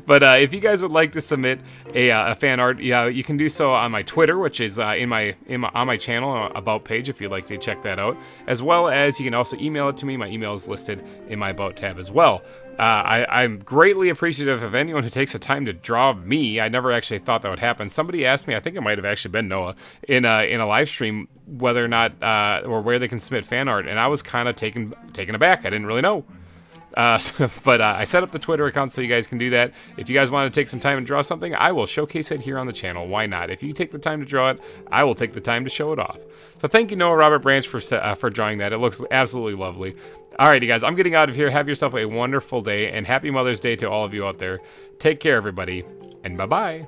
But if you guys would like to submit a fan art, you can do so on my Twitter, which is on my channel about page if you'd like to check that out, as well as you can also email it to me. My email is listed in my about tab as well. I'm greatly appreciative of anyone who takes the time to draw me. I never actually thought that would happen. Somebody asked me, I think it might have actually been Noah, in a live stream, whether or not or where they can submit fan art, and I was kind of taken aback. I didn't really know. But I set up the Twitter account so you guys can do that. If you guys want to take some time and draw something, I will showcase it here on the channel. Why not? If you take the time to draw it, I will take the time to show it off. So thank you, Noah Robert Branch, for drawing that. It looks absolutely lovely. Alrighty, guys, I'm getting out of here. Have yourself a wonderful day, and happy Mother's Day to all of you out there. Take care, everybody, and bye-bye.